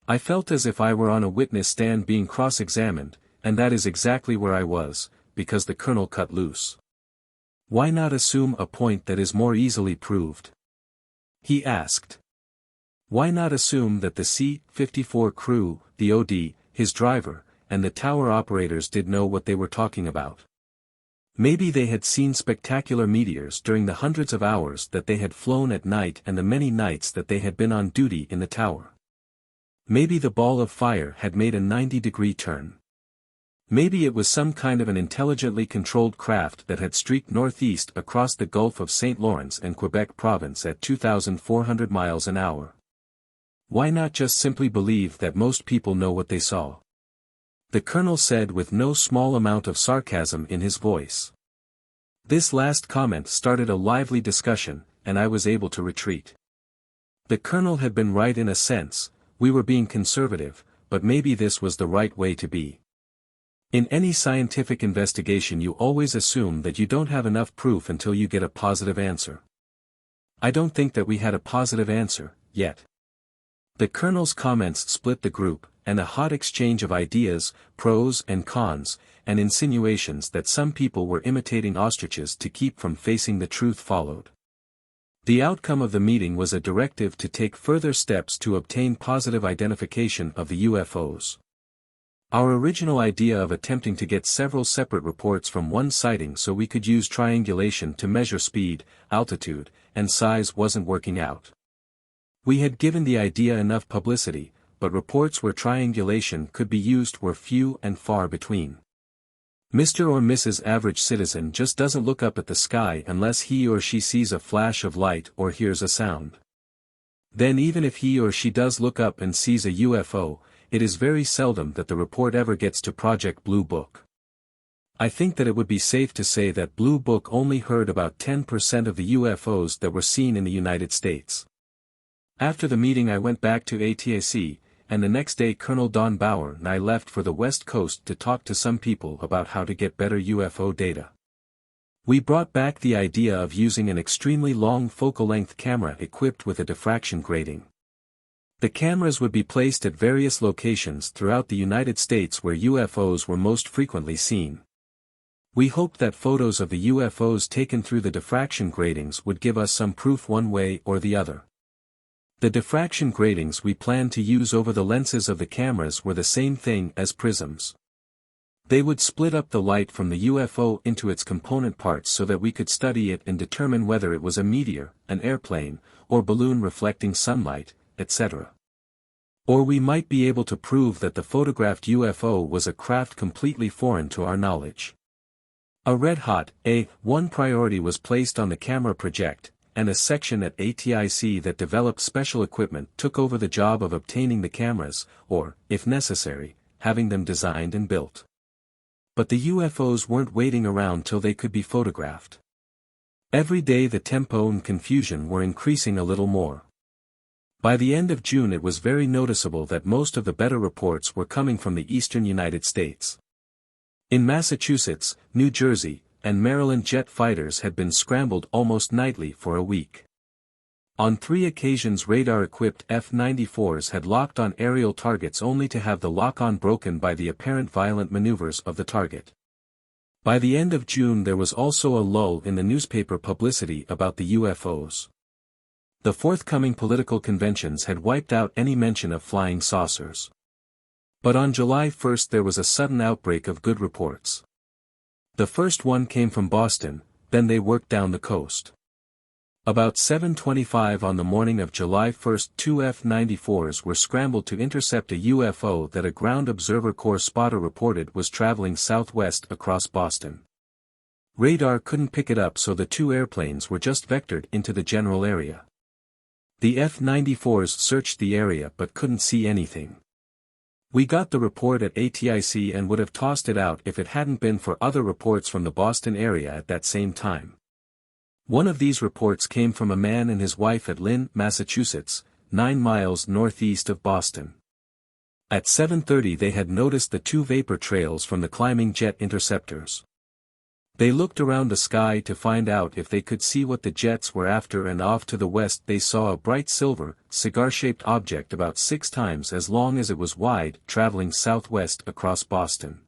I felt as if I were on a witness stand being cross-examined, and that is exactly where I was, because the colonel cut loose. Why not assume a point that is more easily proved? He asked. Why not assume that the C-54 crew, the OD, his driver, and the tower operators did know what they were talking about? Maybe they had seen spectacular meteors during the hundreds of hours that they had flown at night and the many nights that they had been on duty in the tower. Maybe the ball of fire had made a 90-degree turn. Maybe it was some kind of an intelligently controlled craft that had streaked northeast across the Gulf of St. Lawrence and Quebec province at 2,400 miles an hour. Why not just simply believe that most people know what they saw? The colonel said with no small amount of sarcasm in his voice. This last comment started a lively discussion, and I was able to retreat. The colonel had been right in a sense, we were being conservative, but maybe this was the right way to be. In any scientific investigation you always assume that you don't have enough proof until you get a positive answer. I don't think that we had a positive answer, yet. The colonel's comments split the group, and a hot exchange of ideas, pros and cons, and insinuations that some people were imitating ostriches to keep from facing the truth followed. The outcome of the meeting was a directive to take further steps to obtain positive identification of the UFOs. Our original idea of attempting to get several separate reports from one sighting so we could use triangulation to measure speed, altitude, and size wasn't working out. We had given the idea enough publicity, but reports where triangulation could be used were few and far between. Mr. or Mrs. Average Citizen just doesn't look up at the sky unless he or she sees a flash of light or hears a sound. Then even if he or she does look up and sees a UFO, it is very seldom that the report ever gets to Project Bluebook. I think that it would be safe to say that Bluebook only heard about 10% of the UFOs that were seen in the United States. After the meeting I went back to ATIC, and the next day Colonel Don Bauer and I left for the West Coast to talk to some people about how to get better UFO data. We brought back the idea of using an extremely long focal-length camera equipped with a diffraction grating. The cameras would be placed at various locations throughout the United States where UFOs were most frequently seen. We hoped that photos of the UFOs taken through the diffraction gratings would give us some proof one way or the other. The diffraction gratings we planned to use over the lenses of the cameras were the same thing as prisms. They would split up the light from the UFO into its component parts so that we could study it and determine whether it was a meteor, an airplane, or balloon reflecting sunlight, etc. Or we might be able to prove that the photographed UFO was a craft completely foreign to our knowledge. A red-hot A1 priority was placed on the camera project, and a section at ATIC that developed special equipment took over the job of obtaining the cameras, or, if necessary, having them designed and built. But the UFOs weren't waiting around till they could be photographed. Every day the tempo and confusion were increasing a little more. By the end of June it was very noticeable that most of the better reports were coming from the eastern United States. In Massachusetts, New Jersey, and Maryland jet fighters had been scrambled almost nightly for a week. On 3 occasions radar-equipped F-94s had locked on aerial targets only to have the lock-on broken by the apparent violent maneuvers of the target. By the end of June there was also a lull in the newspaper publicity about the UFOs. The forthcoming political conventions had wiped out any mention of flying saucers. But on July 1st there was a sudden outbreak of good reports. The first one came from Boston, then they worked down the coast. About 7:25 on the morning of July 1st 2 F-94s were scrambled to intercept a UFO that a Ground Observer Corps spotter reported was traveling southwest across Boston. Radar couldn't pick it up so the 2 airplanes were just vectored into the general area. The F-94s searched the area but couldn't see anything. We got the report at ATIC and would have tossed it out if it hadn't been for other reports from the Boston area at that same time. One of these reports came from a man and his wife at Lynn, Massachusetts, 9 miles northeast of Boston. At 7:30 they had noticed the 2 vapor trails from the climbing jet interceptors. They looked around the sky to find out if they could see what the jets were after, and off to the west they saw a bright silver, cigar-shaped object about 6 times as long as it was wide, traveling southwest across Boston.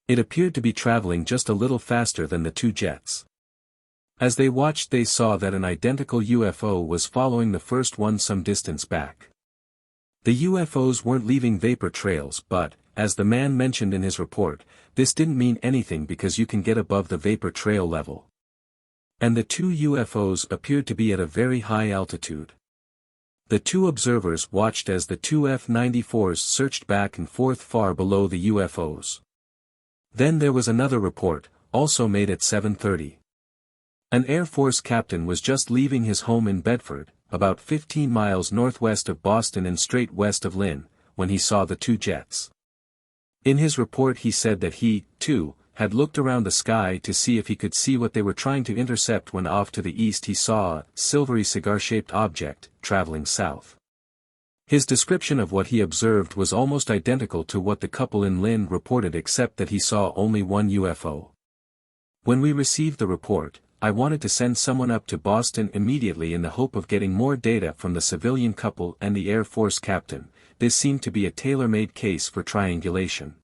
It appeared to be traveling just a little faster than the 2 jets. As they watched they saw that an identical UFO was following the first one some distance back. The UFOs weren't leaving vapor trails but, as the man mentioned in his report, this didn't mean anything because you can get above the vapor trail level. And the 2 UFOs appeared to be at a very high altitude. The 2 observers watched as the 2 F-94s searched back and forth far below the UFOs. Then there was another report, also made at 7:30. An Air Force captain was just leaving his home in Bedford, about 15 miles northwest of Boston and straight west of Lynn, when he saw the 2 jets. In his report he said that he, too, had looked around the sky to see if he could see what they were trying to intercept when off to the east he saw a silvery cigar-shaped object, traveling south. His description of what he observed was almost identical to what the couple in Lynn reported except that he saw only one UFO. When we received the report, I wanted to send someone up to Boston immediately in the hope of getting more data from the civilian couple and the Air Force captain. This seemed to be a tailor-made case for triangulation.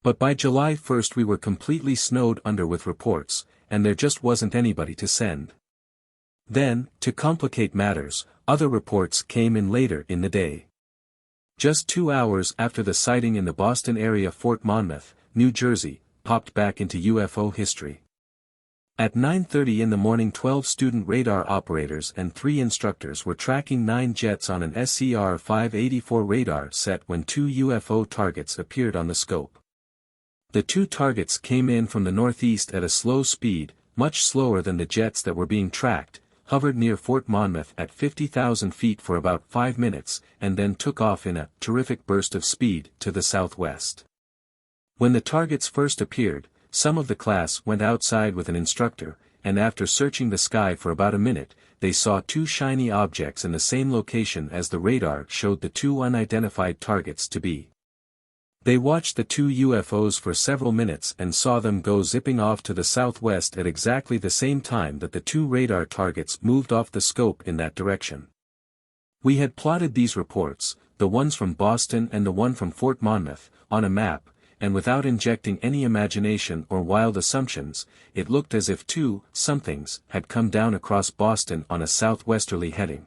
But by July 1st we were completely snowed under with reports, and there just wasn't anybody to send. Then, to complicate matters, other reports came in later in the day. Just 2 hours after the sighting in the Boston area Fort Monmouth, New Jersey, popped back into UFO history. At 9:30 in the morning 12 student radar operators and 3 instructors were tracking 9 jets on an SCR-584 radar set when 2 UFO targets appeared on the scope. The 2 targets came in from the northeast at a slow speed, much slower than the jets that were being tracked, hovered near Fort Monmouth at 50,000 feet for about 5 minutes, and then took off in a terrific burst of speed to the southwest. When the targets first appeared, some of the class went outside with an instructor, and after searching the sky for about a minute, they saw 2 shiny objects in the same location as the radar showed the 2 unidentified targets to be. They watched the 2 UFOs for several minutes and saw them go zipping off to the southwest at exactly the same time that the 2 radar targets moved off the scope in that direction. We had plotted these reports, the ones from Boston and the one from Fort Monmouth, on a map, and without injecting any imagination or wild assumptions, it looked as if 2 somethings had come down across Boston on a southwesterly heading.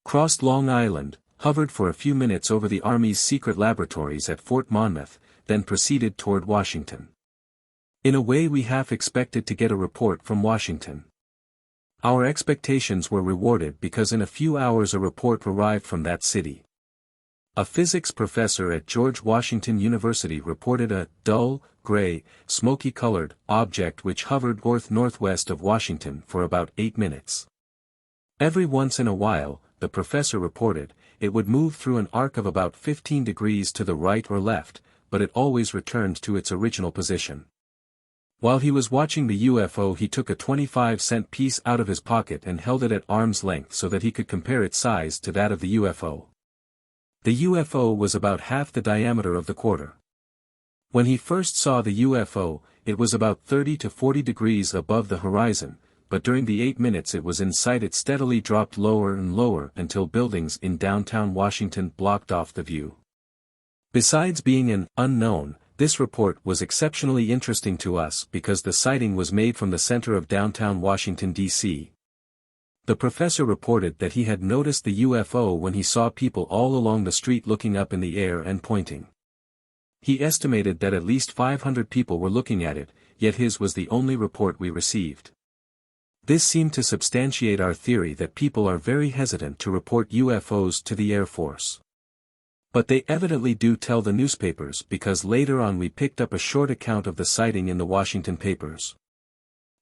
Crossed Long Island, hovered for a few minutes over the Army's secret laboratories at Fort Monmouth, then proceeded toward Washington. In a way we half expected to get a report from Washington. Our expectations were rewarded because in a few hours a report arrived from that city. A physics professor at George Washington University reported a dull, gray, smoky-colored object which hovered northwest of Washington for about 8 minutes. Every once in a while, the professor reported, it would move through an arc of about 15 degrees to the right or left, but it always returned to its original position. While he was watching the UFO he took a 25-cent piece out of his pocket and held it at arm's length so that he could compare its size to that of the UFO. The UFO was about half the diameter of the quarter. When he first saw the UFO, it was about 30 to 40 degrees above the horizon, but during the 8 minutes it was in sight it steadily dropped lower and lower until buildings in downtown Washington blocked off the view. Besides being an unknown, this report was exceptionally interesting to us because the sighting was made from the center of downtown Washington, D.C. The professor reported that he had noticed the UFO when he saw people all along the street looking up in the air and pointing. He estimated that at least 500 people were looking at it, yet his was the only report we received. This seemed to substantiate our theory that people are very hesitant to report UFOs to the Air Force. But they evidently do tell the newspapers because later on we picked up a short account of the sighting in the Washington papers.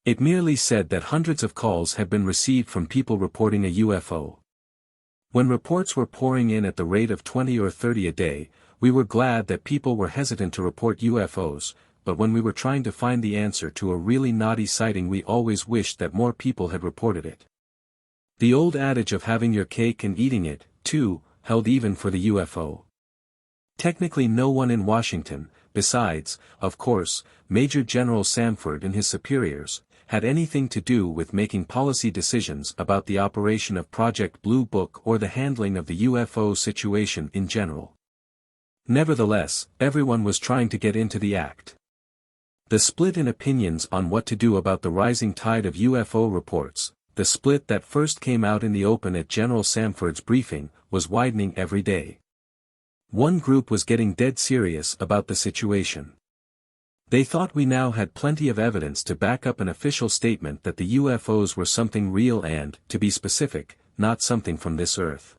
It merely said that hundreds of calls had been received from people reporting a UFO. When reports were pouring in at the rate of 20 or 30 a day, we were glad that people were hesitant to report UFOs, but when we were trying to find the answer to a really naughty sighting we always wished that more people had reported it. The old adage of having your cake and eating it, too, held even for the UFO. Technically no one in Washington, besides, of course, Major General Samford and his superiors, had anything to do with making policy decisions about the operation of Project Bluebook or the handling of the UFO situation in general. Nevertheless, everyone was trying to get into the act. The split in opinions on what to do about the rising tide of UFO reports, the split that first came out in the open at General Samford's briefing, was widening every day. One group was getting dead serious about the situation. They thought we now had plenty of evidence to back up an official statement that the UFOs were something real and, to be specific, not something from this earth.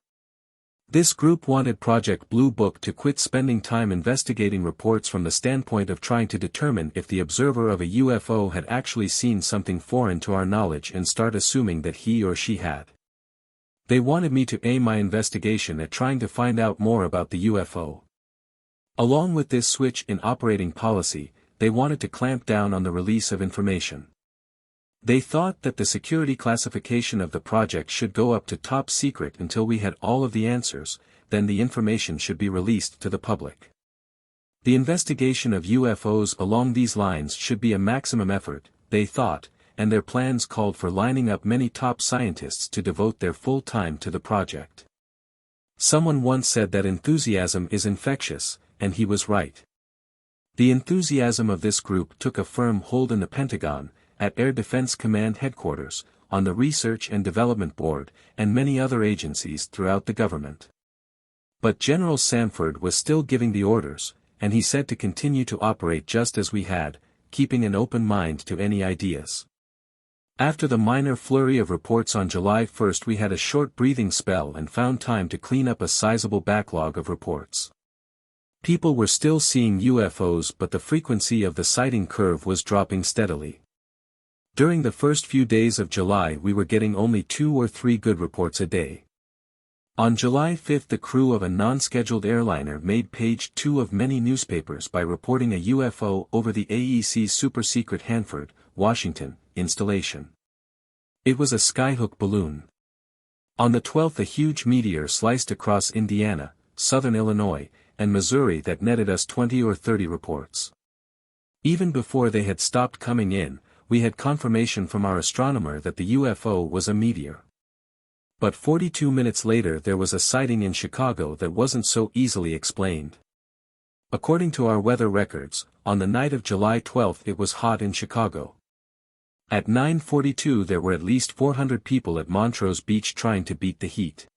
This group wanted Project Bluebook to quit spending time investigating reports from the standpoint of trying to determine if the observer of a UFO had actually seen something foreign to our knowledge and start assuming that he or she had. They wanted me to aim my investigation at trying to find out more about the UFO. Along with this switch in operating policy, they wanted to clamp down on the release of information. They thought that the security classification of the project should go up to top secret until we had all of the answers, then the information should be released to the public. The investigation of UFOs along these lines should be a maximum effort, they thought, and their plans called for lining up many top scientists to devote their full time to the project. Someone once said that enthusiasm is infectious, and he was right. The enthusiasm of this group took a firm hold in the Pentagon, at Air Defense Command Headquarters, on the Research and Development Board, and many other agencies throughout the government. But General Sanford was still giving the orders, and he said to continue to operate just as we had, keeping an open mind to any ideas. After the minor flurry of reports on July 1st, we had a short breathing spell and found time to clean up a sizable backlog of reports. People were still seeing UFOs, but the frequency of the sighting curve was dropping steadily. During the first few days of July we were getting only 2 or 3 good reports a day. On July 5th the crew of a non-scheduled airliner made page 2 of many newspapers by reporting a UFO over the AEC's super-secret Hanford, Washington, installation. It was a skyhook balloon. On the 12th a huge meteor sliced across Indiana, southern Illinois, and Missouri that netted us 20 or 30 reports. Even before they had stopped coming in, we had confirmation from our astronomer that the UFO was a meteor. But 42 minutes later there was a sighting in Chicago that wasn't so easily explained. According to our weather records, on the night of July 12th it was hot in Chicago. At 9:42 there were at least 400 people at Montrose Beach trying to beat the heat.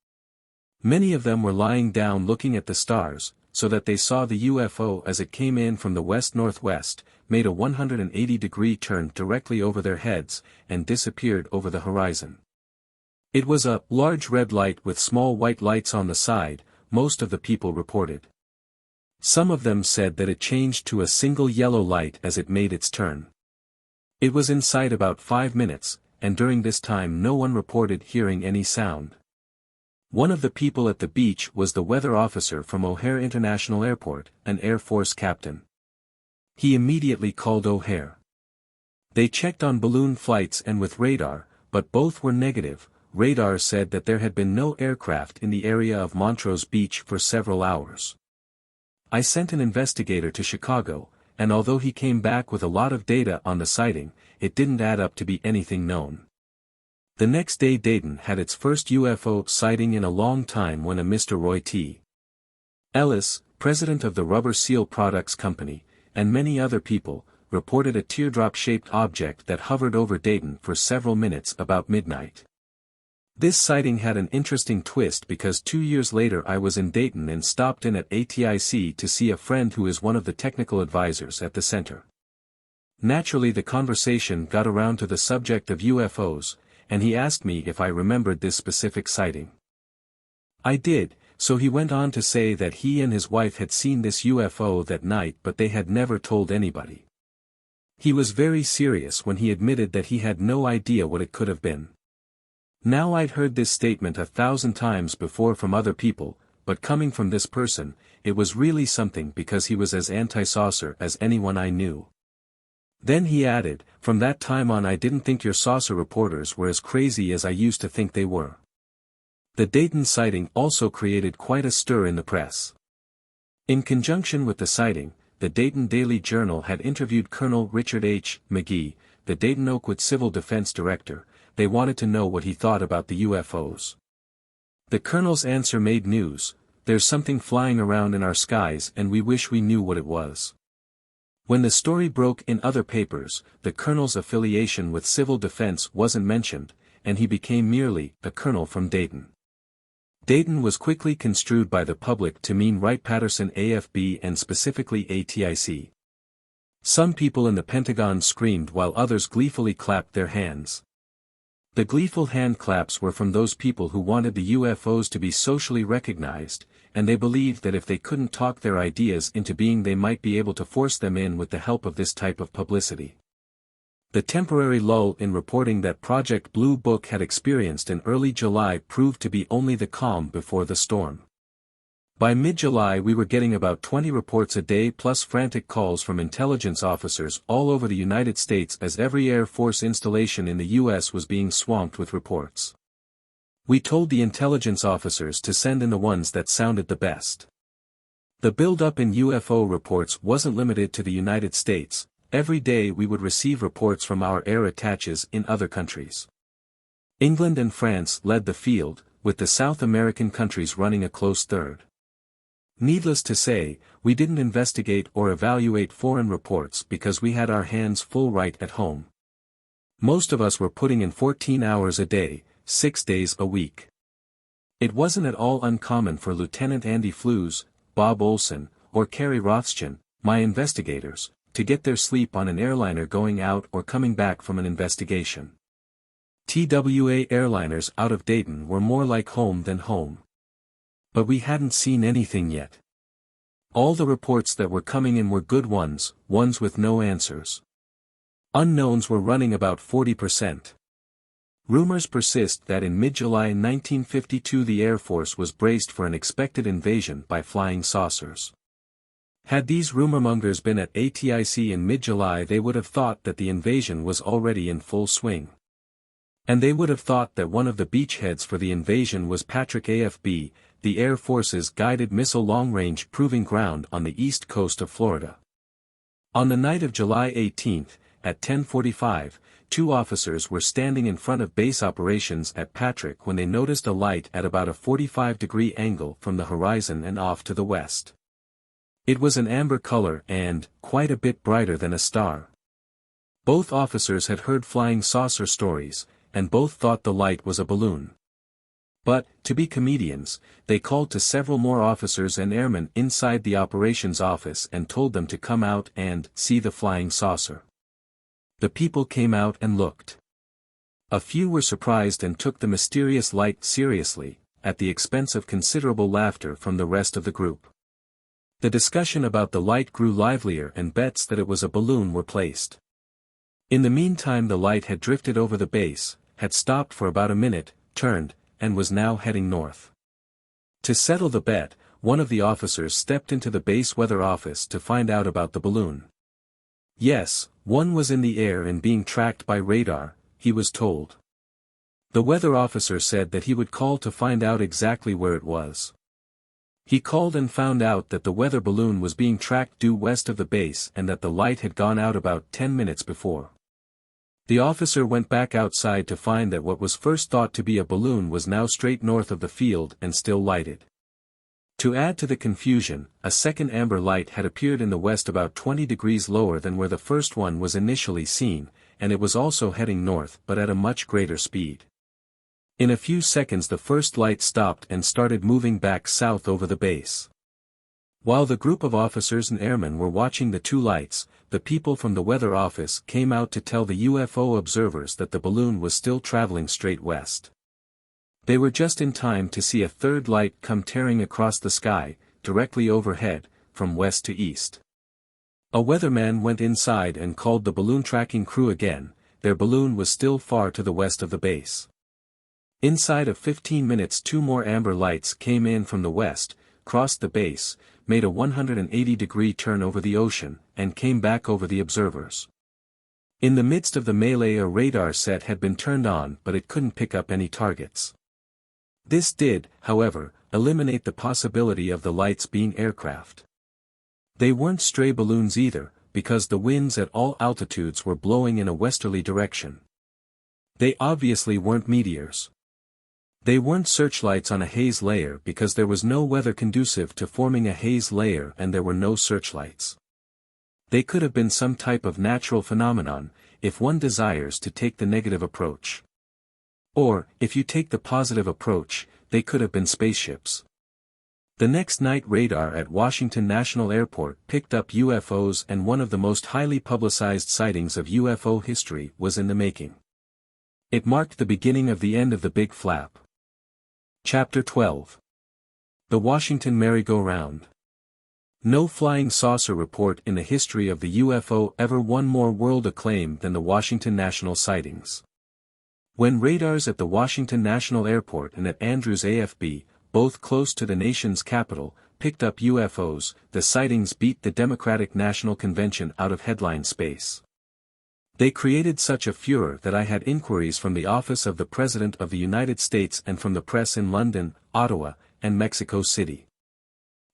Many of them were lying down looking at the stars, so that they saw the UFO as it came in from the west-northwest, made a 180-degree turn directly over their heads, and disappeared over the horizon. It was a large red light with small white lights on the side, most of the people reported. Some of them said that it changed to a single yellow light as it made its turn. It was in sight about 5 minutes, and during this time no one reported hearing any sound. One of the people at the beach was the weather officer from O'Hare International Airport, an Air Force captain. He immediately called O'Hare. They checked on balloon flights and with radar, but both were negative. Radar said that there had been no aircraft in the area of Montrose Beach for several hours. I sent an investigator to Chicago, and although he came back with a lot of data on the sighting, it didn't add up to be anything known. The next day Dayton had its first UFO sighting in a long time when a Mr. Roy T. Ellis, president of the Rubber Seal Products Company, and many other people, reported a teardrop-shaped object that hovered over Dayton for several minutes about midnight. This sighting had an interesting twist because 2 years later I was in Dayton and stopped in at ATIC to see a friend who is one of the technical advisors at the center. Naturally the conversation got around to the subject of UFOs, and he asked me if I remembered this specific sighting. I did, so he went on to say that he and his wife had seen this UFO that night but they had never told anybody. He was very serious when he admitted that he had no idea what it could have been. Now I'd heard this statement 1,000 times before from other people, but coming from this person, it was really something because he was as anti-saucer as anyone I knew. Then he added, from that time on I didn't think your saucer reporters were as crazy as I used to think they were. The Dayton sighting also created quite a stir in the press. In conjunction with the sighting, the Dayton Daily Journal had interviewed Colonel Richard H. McGee, the Dayton Oakwood Civil Defense Director. They wanted to know what he thought about the UFOs. The colonel's answer made news: there's something flying around in our skies and we wish we knew what it was. When the story broke in other papers, the colonel's affiliation with civil defense wasn't mentioned, and he became merely a colonel from Dayton. Dayton was quickly construed by the public to mean Wright-Patterson AFB and specifically ATIC. Some people in the Pentagon screamed while others gleefully clapped their hands. The gleeful hand claps were from those people who wanted the UFOs to be socially recognized, and they believed that if they couldn't talk their ideas into being they might be able to force them in with the help of this type of publicity. The temporary lull in reporting that Project Bluebook had experienced in early July proved to be only the calm before the storm. By mid-July we were getting about 20 reports a day plus frantic calls from intelligence officers all over the United States as every Air Force installation in the U.S. was being swamped with reports. We told the intelligence officers to send in the ones that sounded the best. The build-up in UFO reports wasn't limited to the United States. Every day we would receive reports from our air attaches in other countries. England and France led the field, with the South American countries running a close third. Needless to say, we didn't investigate or evaluate foreign reports because we had our hands full right at home. Most of us were putting in 14 hours a day, 6 days a week. It wasn't at all uncommon for Lieutenant Andy Flews, Bob Olson, or Kerry Rothschild, my investigators, to get their sleep on an airliner going out or coming back from an investigation. TWA airliners out of Dayton were more like home than home. But we hadn't seen anything yet. All the reports that were coming in were good ones, ones with no answers. Unknowns were running about 40%. Rumors persist that in mid-July 1952 the Air Force was braced for an expected invasion by flying saucers. Had these rumormongers been at ATIC in mid-July they would have thought that the invasion was already in full swing. And they would have thought that one of the beachheads for the invasion was Patrick AFB, the Air Force's guided missile long-range proving ground on the east coast of Florida. On the night of July 18, at 10:45, 2 officers were standing in front of base operations at Patrick when they noticed a light at about a 45-degree angle from the horizon and off to the west. It was an amber color and, quite a bit brighter than a star. Both officers had heard flying saucer stories, and both thought the light was a balloon. But, to be comedians, they called to several more officers and airmen inside the operations office and told them to come out and see the flying saucer. The people came out and looked. A few were surprised and took the mysterious light seriously, at the expense of considerable laughter from the rest of the group. The discussion about the light grew livelier and bets that it was a balloon were placed. In the meantime the light had drifted over the base, had stopped for about a minute, turned, and was now heading north. To settle the bet, one of the officers stepped into the base weather office to find out about the balloon. Yes, one was in the air and being tracked by radar, he was told. The weather officer said that he would call to find out exactly where it was. He called and found out that the weather balloon was being tracked due west of the base and that the light had gone out about 10 minutes before. The officer went back outside to find that what was first thought to be a balloon was now straight north of the field and still lighted. To add to the confusion, a second amber light had appeared in the west about 20 degrees lower than where the first one was initially seen, and it was also heading north but at a much greater speed. In a few seconds the first light stopped and started moving back south over the base. While the group of officers and airmen were watching the 2 lights, the people from the weather office came out to tell the UFO observers that the balloon was still traveling straight west. They were just in time to see a third light come tearing across the sky, directly overhead, from west to east. A weatherman went inside and called the balloon tracking crew again. Their balloon was still far to the west of the base. Inside of 15 minutes 2 more amber lights came in from the west, crossed the base, made a 180-degree turn over the ocean, and came back over the observers. In the midst of the melee a radar set had been turned on but it couldn't pick up any targets. This did, however, eliminate the possibility of the lights being aircraft. They weren't stray balloons either, because the winds at all altitudes were blowing in a westerly direction. They obviously weren't meteors. They weren't searchlights on a haze layer because there was no weather conducive to forming a haze layer and there were no searchlights. They could have been some type of natural phenomenon, if one desires to take the negative approach. Or, if you take the positive approach, they could have been spaceships. The next night radar at Washington National Airport picked up UFOs and one of the most highly publicized sightings of UFO history was in the making. It marked the beginning of the end of the Big Flap. Chapter 12. The Washington Merry-Go-Round. No flying saucer report in the history of the UFO ever won more world acclaim than the Washington National sightings. When radars at the Washington National Airport and at Andrews AFB, both close to the nation's capital, picked up UFOs, the sightings beat the Democratic National Convention out of headline space. They created such a furor that I had inquiries from the office of the President of the United States and from the press in London, Ottawa, and Mexico City.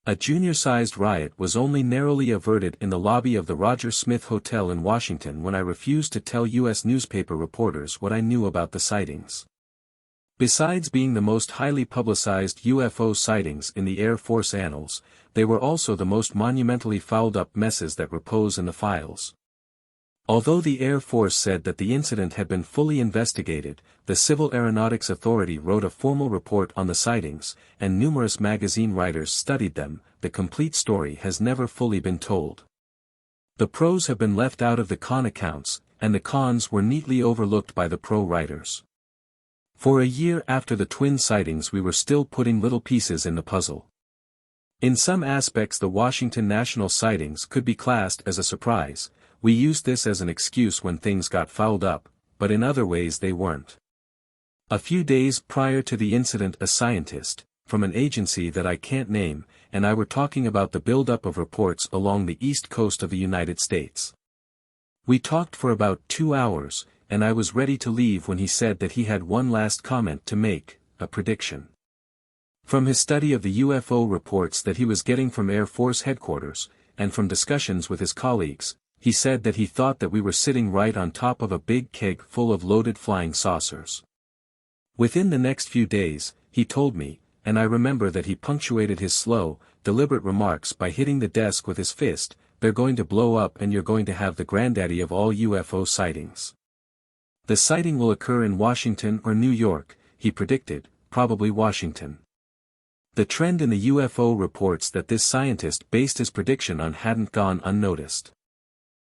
A junior-sized riot was only narrowly averted in the lobby of the Roger Smith Hotel in Washington when I refused to tell U.S. newspaper reporters what I knew about the sightings. Besides being the most highly publicized UFO sightings in the Air Force annals, they were also the most monumentally fouled-up messes that repose in the files. Although the Air Force said that the incident had been fully investigated, the Civil Aeronautics Authority wrote a formal report on the sightings, and numerous magazine writers studied them. The complete story has never fully been told. The pros have been left out of the con accounts, and the cons were neatly overlooked by the pro writers. For a year after the twin sightings we were still putting little pieces in the puzzle. In some aspects the Washington National sightings could be classed as a surprise. We used this as an excuse when things got fouled up, but in other ways they weren't. A few days prior to the incident a scientist, from an agency that I can't name, and I were talking about the buildup of reports along the east coast of the United States. We talked for about 2 hours, and I was ready to leave when he said that he had one last comment to make, a prediction. From his study of the UFO reports that he was getting from Air Force headquarters, and from discussions with his colleagues, he said that he thought that we were sitting right on top of a big keg full of loaded flying saucers. Within the next few days, he told me, and I remember that he punctuated his slow, deliberate remarks by hitting the desk with his fist, "They're going to blow up and you're going to have the granddaddy of all UFO sightings. The sighting will occur in Washington or New York," he predicted, probably Washington. The trend in the UFO reports that this scientist based his prediction on hadn't gone unnoticed.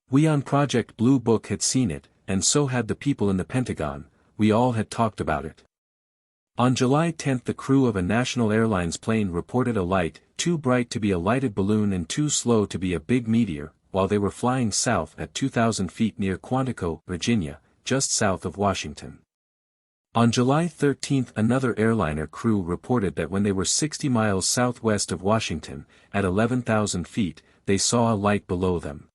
We on Project Bluebook had seen it, and so had the people in the Pentagon. We all had talked about it. On July 10 the crew of a national airlines plane reported a light, too bright to be a lighted balloon and too slow to be a big meteor, while they were flying south at 2,000 feet near Quantico, Virginia, just south of Washington. On July 13 another airliner crew reported that when they were 60 miles southwest of Washington, at 11,000 feet, they saw a light below them.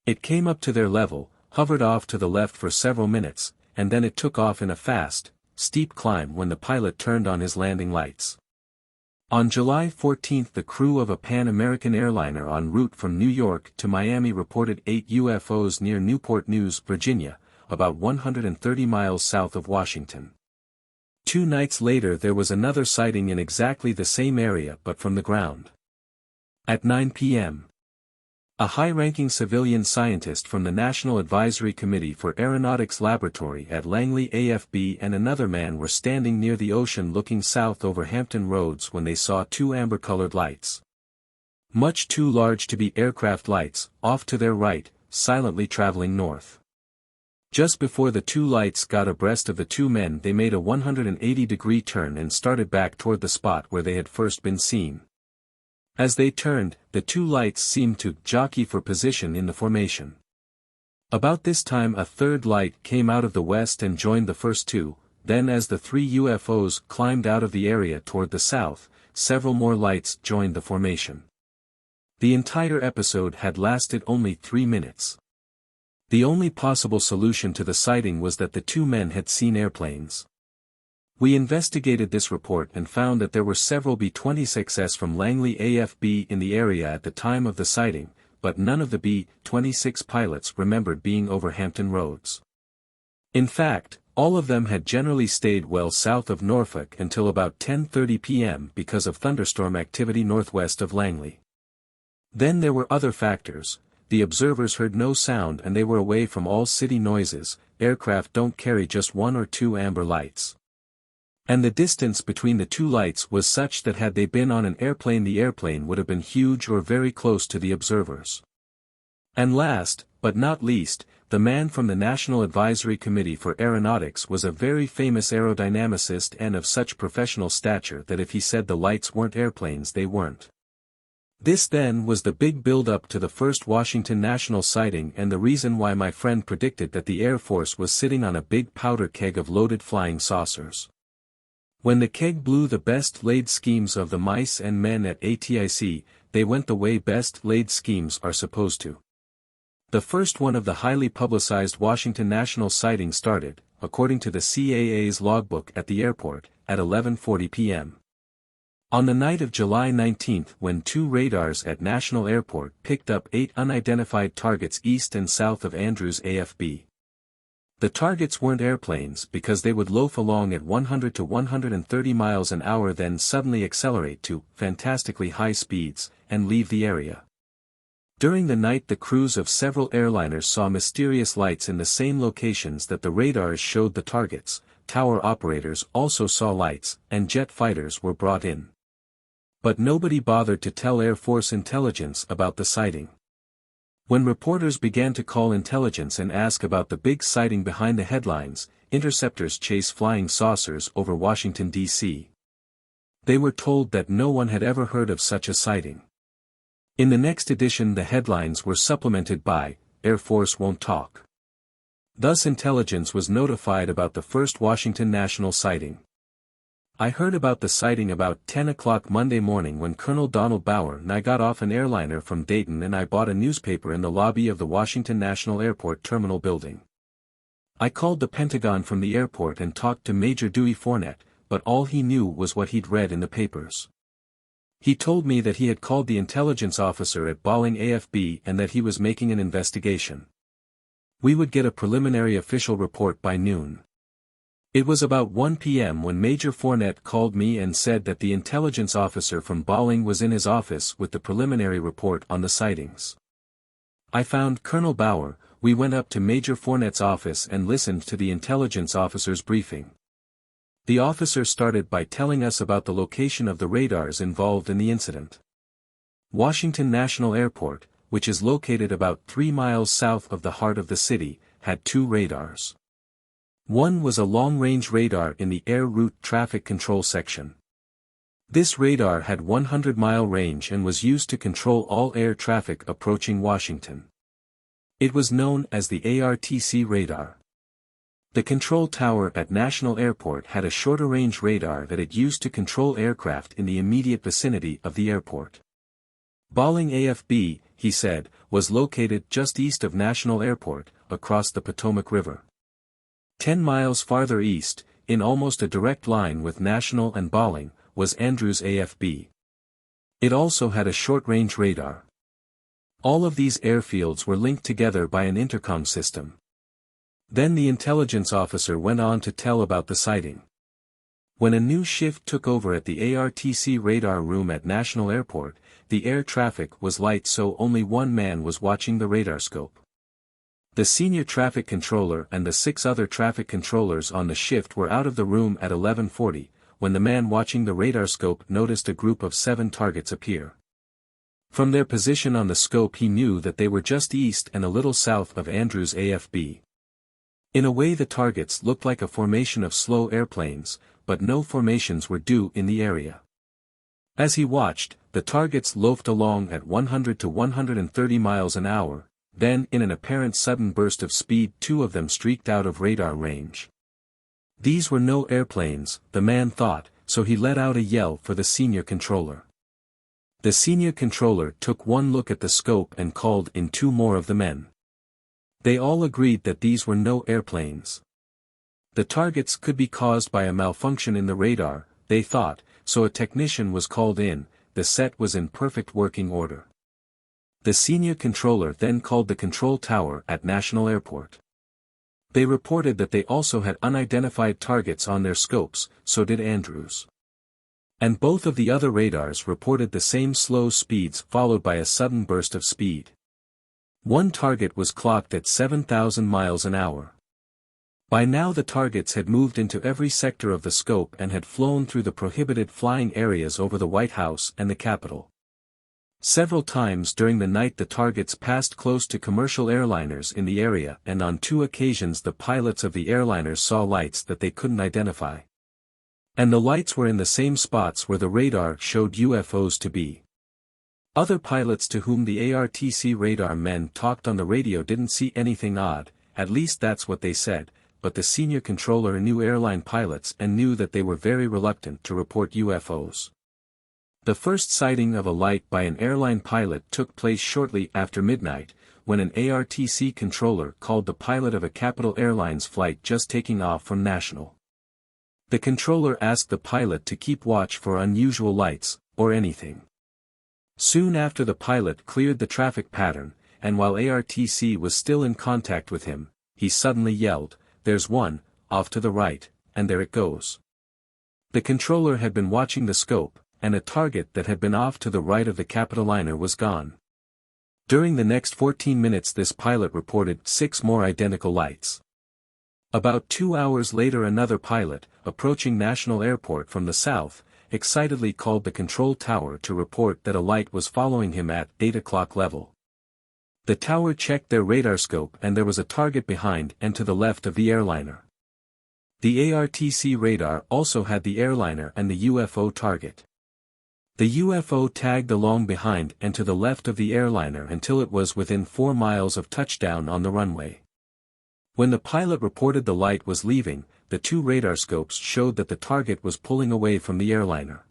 It came up to their level, hovered off to the left for several minutes, and then it took off in a fast, steep climb when the pilot turned on his landing lights. On July 14 the crew of a Pan-American airliner en route from New York to Miami reported 8 UFOs near Newport News, Virginia, about 130 miles south of Washington. 2 nights later there was another sighting in exactly the same area but from the ground. At 9 p.m. a high-ranking civilian scientist from the National Advisory Committee for Aeronautics Laboratory at Langley AFB and another man were standing near the ocean looking south over Hampton Roads when they saw 2 amber-colored lights. Much too large to be aircraft lights, off to their right, silently traveling north. Just before the 2 lights got abreast of the 2 men they made a 180-degree turn and started back toward the spot where they had first been seen. As they turned, the 2 lights seemed to jockey for position in the formation. About this time a 3rd light came out of the west and joined the first 2, then as the 3 UFOs climbed out of the area toward the south, several more lights joined the formation. The entire episode had lasted only 3 minutes. The only possible solution to the sighting was that the 2 men had seen airplanes. We investigated this report and found that there were several B-26s from Langley AFB in the area at the time of the sighting, but none of the B-26 pilots remembered being over Hampton Roads. In fact, all of them had generally stayed well south of Norfolk until about 10:30 p.m. because of thunderstorm activity northwest of Langley. Then there were other factors. The observers heard no sound and they were away from all city noises. Aircraft don't carry just 1 or 2 amber lights. And the distance between the 2 lights was such that had they been on an airplane the airplane would have been huge or very close to the observers. And last, but not least, the man from the National Advisory Committee for Aeronautics was a very famous aerodynamicist and of such professional stature that if he said the lights weren't airplanes they weren't. This then was the big build-up to the first Washington National sighting and the reason why my friend predicted that the Air Force was sitting on a big powder keg of loaded flying saucers. When the keg blew the best-laid schemes of the mice and men at ATIC, they went the way best-laid schemes are supposed to. The first one of the highly publicized Washington National sighting started, according to the CAA's logbook at the airport, at 11:40 p.m. On the night of July 19, when two radars at National Airport picked up 8 unidentified targets east and south of Andrews AFB. The targets weren't airplanes because they would loaf along at 100 to 130 miles an hour, then suddenly accelerate to fantastically high speeds, and leave the area. During the night, the crews of several airliners saw mysterious lights in the same locations that the radars showed the targets. Tower operators also saw lights, and jet fighters were brought in. But nobody bothered to tell Air Force intelligence about the sighting. When reporters began to call intelligence and ask about the big sighting behind the headlines, interceptors chase flying saucers over Washington, D.C., they were told that no one had ever heard of such a sighting. In the next edition, the headlines were supplemented by, Air Force won't talk. Thus intelligence was notified about the first Washington National sighting. I heard about the sighting about 10 o'clock Monday morning when Colonel Donald Bauer and I got off an airliner from Dayton, and I bought a newspaper in the lobby of the Washington National Airport Terminal building. I called the Pentagon from the airport and talked to Major Dewey Fournette, but all he knew was what he'd read in the papers. He told me that he had called the intelligence officer at Bolling AFB and that he was making an investigation. We would get a preliminary official report by noon. It was about 1 p.m. when Major Fournette called me and said that the intelligence officer from Bolling was in his office with the preliminary report on the sightings. I found Colonel Bauer. We went up to Major Fournette's office and listened to the intelligence officer's briefing. The officer started by telling us about the location of the radars involved in the incident. Washington National Airport, which is located about 3 miles south of the heart of the city, had 2 radars. One was a long-range radar in the Air Route Traffic Control section. This radar had 100-mile range and was used to control all air traffic approaching Washington. It was known as the ARTC radar. The control tower at National Airport had a shorter-range radar that it used to control aircraft in the immediate vicinity of the airport. Bolling AFB, he said, was located just east of National Airport, across the Potomac River. 10 miles farther east, in almost a direct line with National and Bolling, was Andrews AFB. It also had a short-range radar. All of these airfields were linked together by an intercom system. Then the intelligence officer went on to tell about the sighting. When a new shift took over at the ARTC radar room at National Airport, the air traffic was light, so only one man was watching the radar scope. The senior traffic controller and the 6 other traffic controllers on the shift were out of the room at 11:40, when the man watching the radar scope noticed a group of 7 targets appear. From their position on the scope he knew that they were just east and a little south of Andrews AFB. In a way the targets looked like a formation of slow airplanes, but no formations were due in the area. As he watched, the targets loafed along at 100 to 130 miles an hour. Then, in an apparent sudden burst of speed, 2 of them streaked out of radar range. These were no airplanes, the man thought, so he let out a yell for the senior controller. The senior controller took one look at the scope and called in 2 more of the men. They all agreed that these were no airplanes. The targets could be caused by a malfunction in the radar, they thought, so a technician was called in. The set was in perfect working order. The senior controller then called the control tower at National Airport. They reported that they also had unidentified targets on their scopes, so did Andrews. And both of the other radars reported the same slow speeds followed by a sudden burst of speed. One target was clocked at 7,000 miles an hour. By now the targets had moved into every sector of the scope and had flown through the prohibited flying areas over the White House and the Capitol. Several times during the night the targets passed close to commercial airliners in the area, and on 2 occasions the pilots of the airliners saw lights that they couldn't identify. And the lights were in the same spots where the radar showed UFOs to be. Other pilots to whom the ARTC radar men talked on the radio didn't see anything odd, at least that's what they said. but the senior controller knew airline pilots and knew that they were very reluctant to report UFOs. The first sighting of a light by an airline pilot took place shortly after midnight, when an ARTC controller called the pilot of a Capital Airlines flight just taking off from National. The controller asked the pilot to keep watch for unusual lights, or anything. Soon after the pilot cleared the traffic pattern, and while ARTC was still in contact with him, he suddenly yelled, "There's one, off to the right, and there it goes." The controller had been watching the scope, and a target that had been off to the right of the Capitaliner was gone. During the next 14 minutes this pilot reported 6 more identical lights. About 2 hours later another pilot, approaching National Airport from the south, excitedly called the control tower to report that a light was following him at 8 o'clock level. The tower checked their radar scope and there was a target behind and to the left of the airliner. The ARTC radar also had the airliner and the UFO target. The UFO tagged along behind and to the left of the airliner until it was within 4 miles of touchdown on the runway. When the pilot reported the light was leaving, the 2 radar scopes showed that the target was pulling away from the airliner.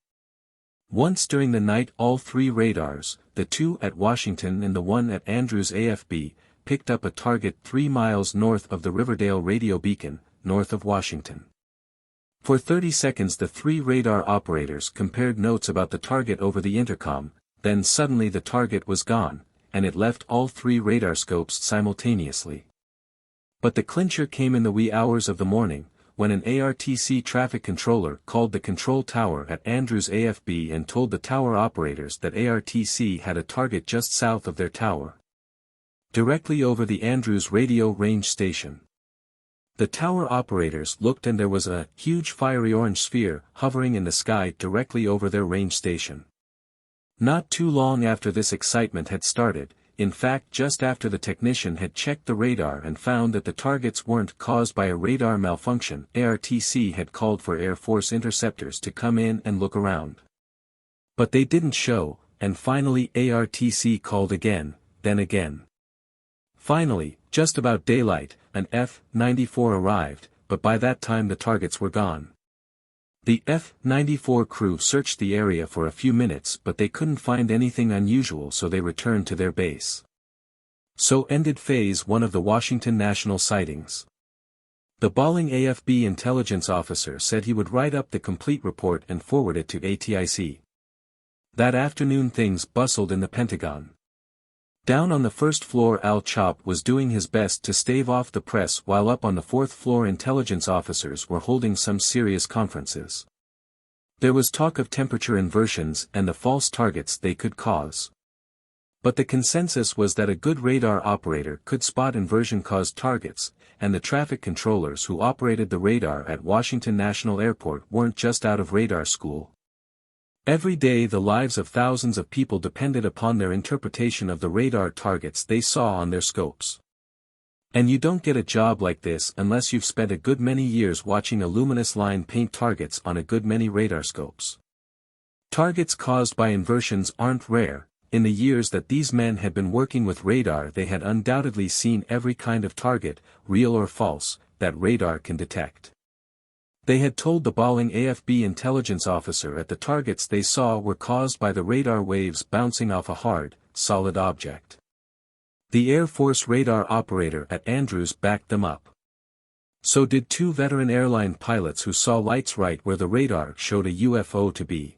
Once during the night all 3 radars, the 2 at Washington and the 1 at Andrews AFB, picked up a target 3 miles north of the Riverdale radio beacon, north of Washington. For 30 seconds the 3 radar operators compared notes about the target over the intercom, then suddenly the target was gone, and it left all 3 radar scopes simultaneously. But the clincher came in the wee hours of the morning, when an ARTC traffic controller called the control tower at Andrews AFB and told the tower operators that ARTC had a target just south of their tower, directly over the Andrews radio range station. The tower operators looked and there was a huge fiery orange sphere hovering in the sky directly over their range station. Not too long after this excitement had started, in fact just after the technician had checked the radar and found that the targets weren't caused by a radar malfunction, ARTC had called for Air Force interceptors to come in and look around. But they didn't show, and finally ARTC called again, then again. Finally, just about daylight, an F-94 arrived, but by that time the targets were gone. The F-94 crew searched the area for a few minutes but they couldn't find anything unusual so they returned to their base. So ended Phase 1 of the Washington National sightings. The Balling AFB intelligence officer said he would write up the complete report and forward it to ATIC. That afternoon things bustled in the Pentagon. Down on the first floor Al Chop was doing his best to stave off the press while up on the 4th floor intelligence officers were holding some serious conferences. There was talk of temperature inversions and the false targets they could cause. But the consensus was that a good radar operator could spot inversion-caused targets, and the traffic controllers who operated the radar at Washington National Airport weren't just out of radar school. Every day the lives of thousands of people depended upon their interpretation of the radar targets they saw on their scopes. And you don't get a job like this unless you've spent a good many years watching a luminous line paint targets on a good many radar scopes. Targets caused by inversions aren't rare. In the years that these men had been working with radar they had undoubtedly seen every kind of target, real or false, that radar can detect. They had told the Balling AFB intelligence officer that the targets they saw were caused by the radar waves bouncing off a hard, solid object. The Air Force radar operator at Andrews backed them up. So did 2 veteran airline pilots who saw lights right where the radar showed a UFO to be.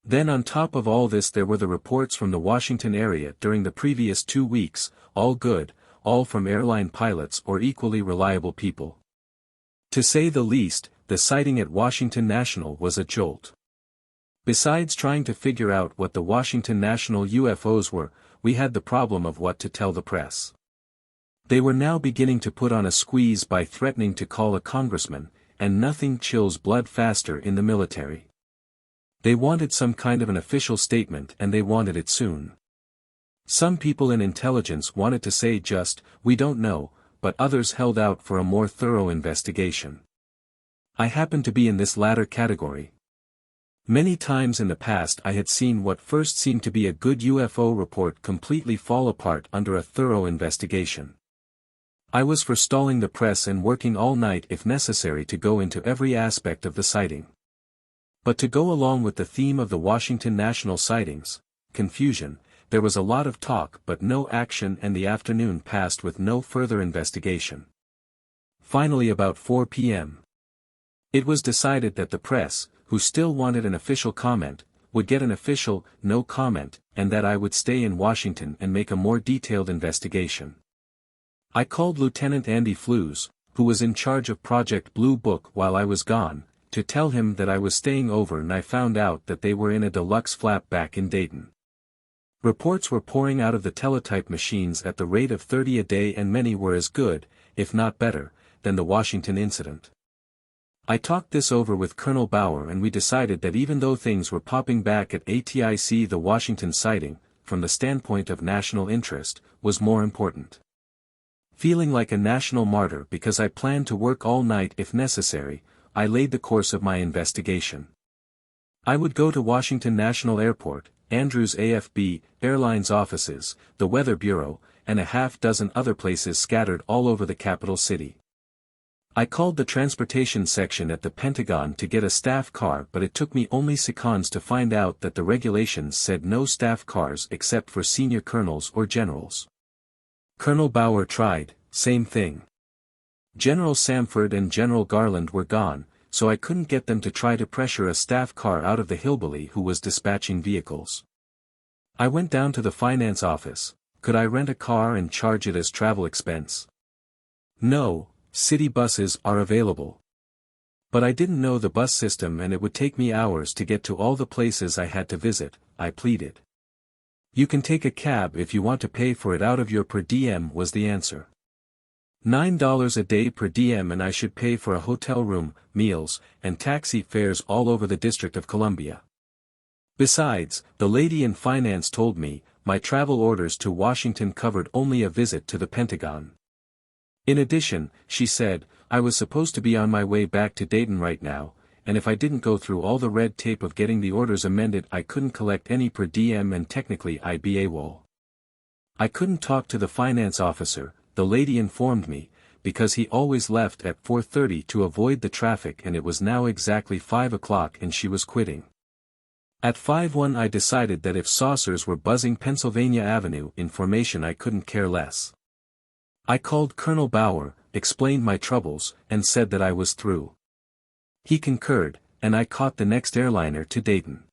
Then on top of all this there were the reports from the Washington area during the previous 2 weeks, all good, all from airline pilots or equally reliable people. To say the least, the sighting at Washington National was a jolt. Besides trying to figure out what the Washington National UFOs were, we had the problem of what to tell the press. They were now beginning to put on a squeeze by threatening to call a congressman, and nothing chills blood faster in the military. They wanted some kind of an official statement and they wanted it soon. Some people in intelligence wanted to say just, "We don't know," but others held out for a more thorough investigation. I happened to be in this latter category. Many times in the past I had seen what first seemed to be a good UFO report completely fall apart under a thorough investigation. I was for stalling the press and working all night if necessary to go into every aspect of the sighting. But to go along with the theme of the Washington national sightings, confusion, there was a lot of talk but no action, and the afternoon passed with no further investigation. Finally, about 4 p.m. it was decided that the press, who still wanted an official comment, would get an official no comment, and that I would stay in Washington and make a more detailed investigation. I called Lieutenant Andy Flews, who was in charge of Project Bluebook while I was gone, to tell him that I was staying over, and I found out that they were in a deluxe flat back in Dayton. Reports were pouring out of the teletype machines at the rate of 30 a day, and many were as good, if not better, than the Washington incident. I talked this over with Colonel Bauer, and we decided that even though things were popping back at ATIC, the Washington sighting, from the standpoint of national interest, was more important. Feeling like a national martyr because I planned to work all night if necessary, I laid the course of my investigation. I would go to Washington National Airport, Andrews AFB Airlines offices, the Weather Bureau, and a half-dozen other places scattered all over the capital city. I called the transportation section at the Pentagon to get a staff car, but it took me only seconds to find out that the regulations said no staff cars except for senior colonels or generals. Colonel Bauer tried, same thing. General Samford and General Garland were gone, so I couldn't get them to try to pressure a staff car out of the hillbilly who was dispatching vehicles. I went down to the finance office. Could I rent a car and charge it as travel expense? No, city buses are available. But I didn't know the bus system, and it would take me hours to get to all the places I had to visit, I pleaded. You can take a cab if you want to pay for it out of your per diem, was the answer. $9 a day per diem, and I should pay for a hotel room, meals, and taxi fares all over the District of Columbia. Besides, the lady in finance told me, my travel orders to Washington covered only a visit to the Pentagon. In addition, she said, I was supposed to be on my way back to Dayton right now, and if I didn't go through all the red tape of getting the orders amended, I couldn't collect any per diem, and technically I'd be AWOL. I couldn't talk to the finance officer, the lady informed me, because he always left at 4:30 to avoid the traffic, and it was now exactly 5 o'clock and she was quitting. At 5:01 I decided that if saucers were buzzing Pennsylvania Avenue in formation, I couldn't care less. I called Colonel Bauer, explained my troubles, and said that I was through. He concurred, and I caught the next airliner to Dayton.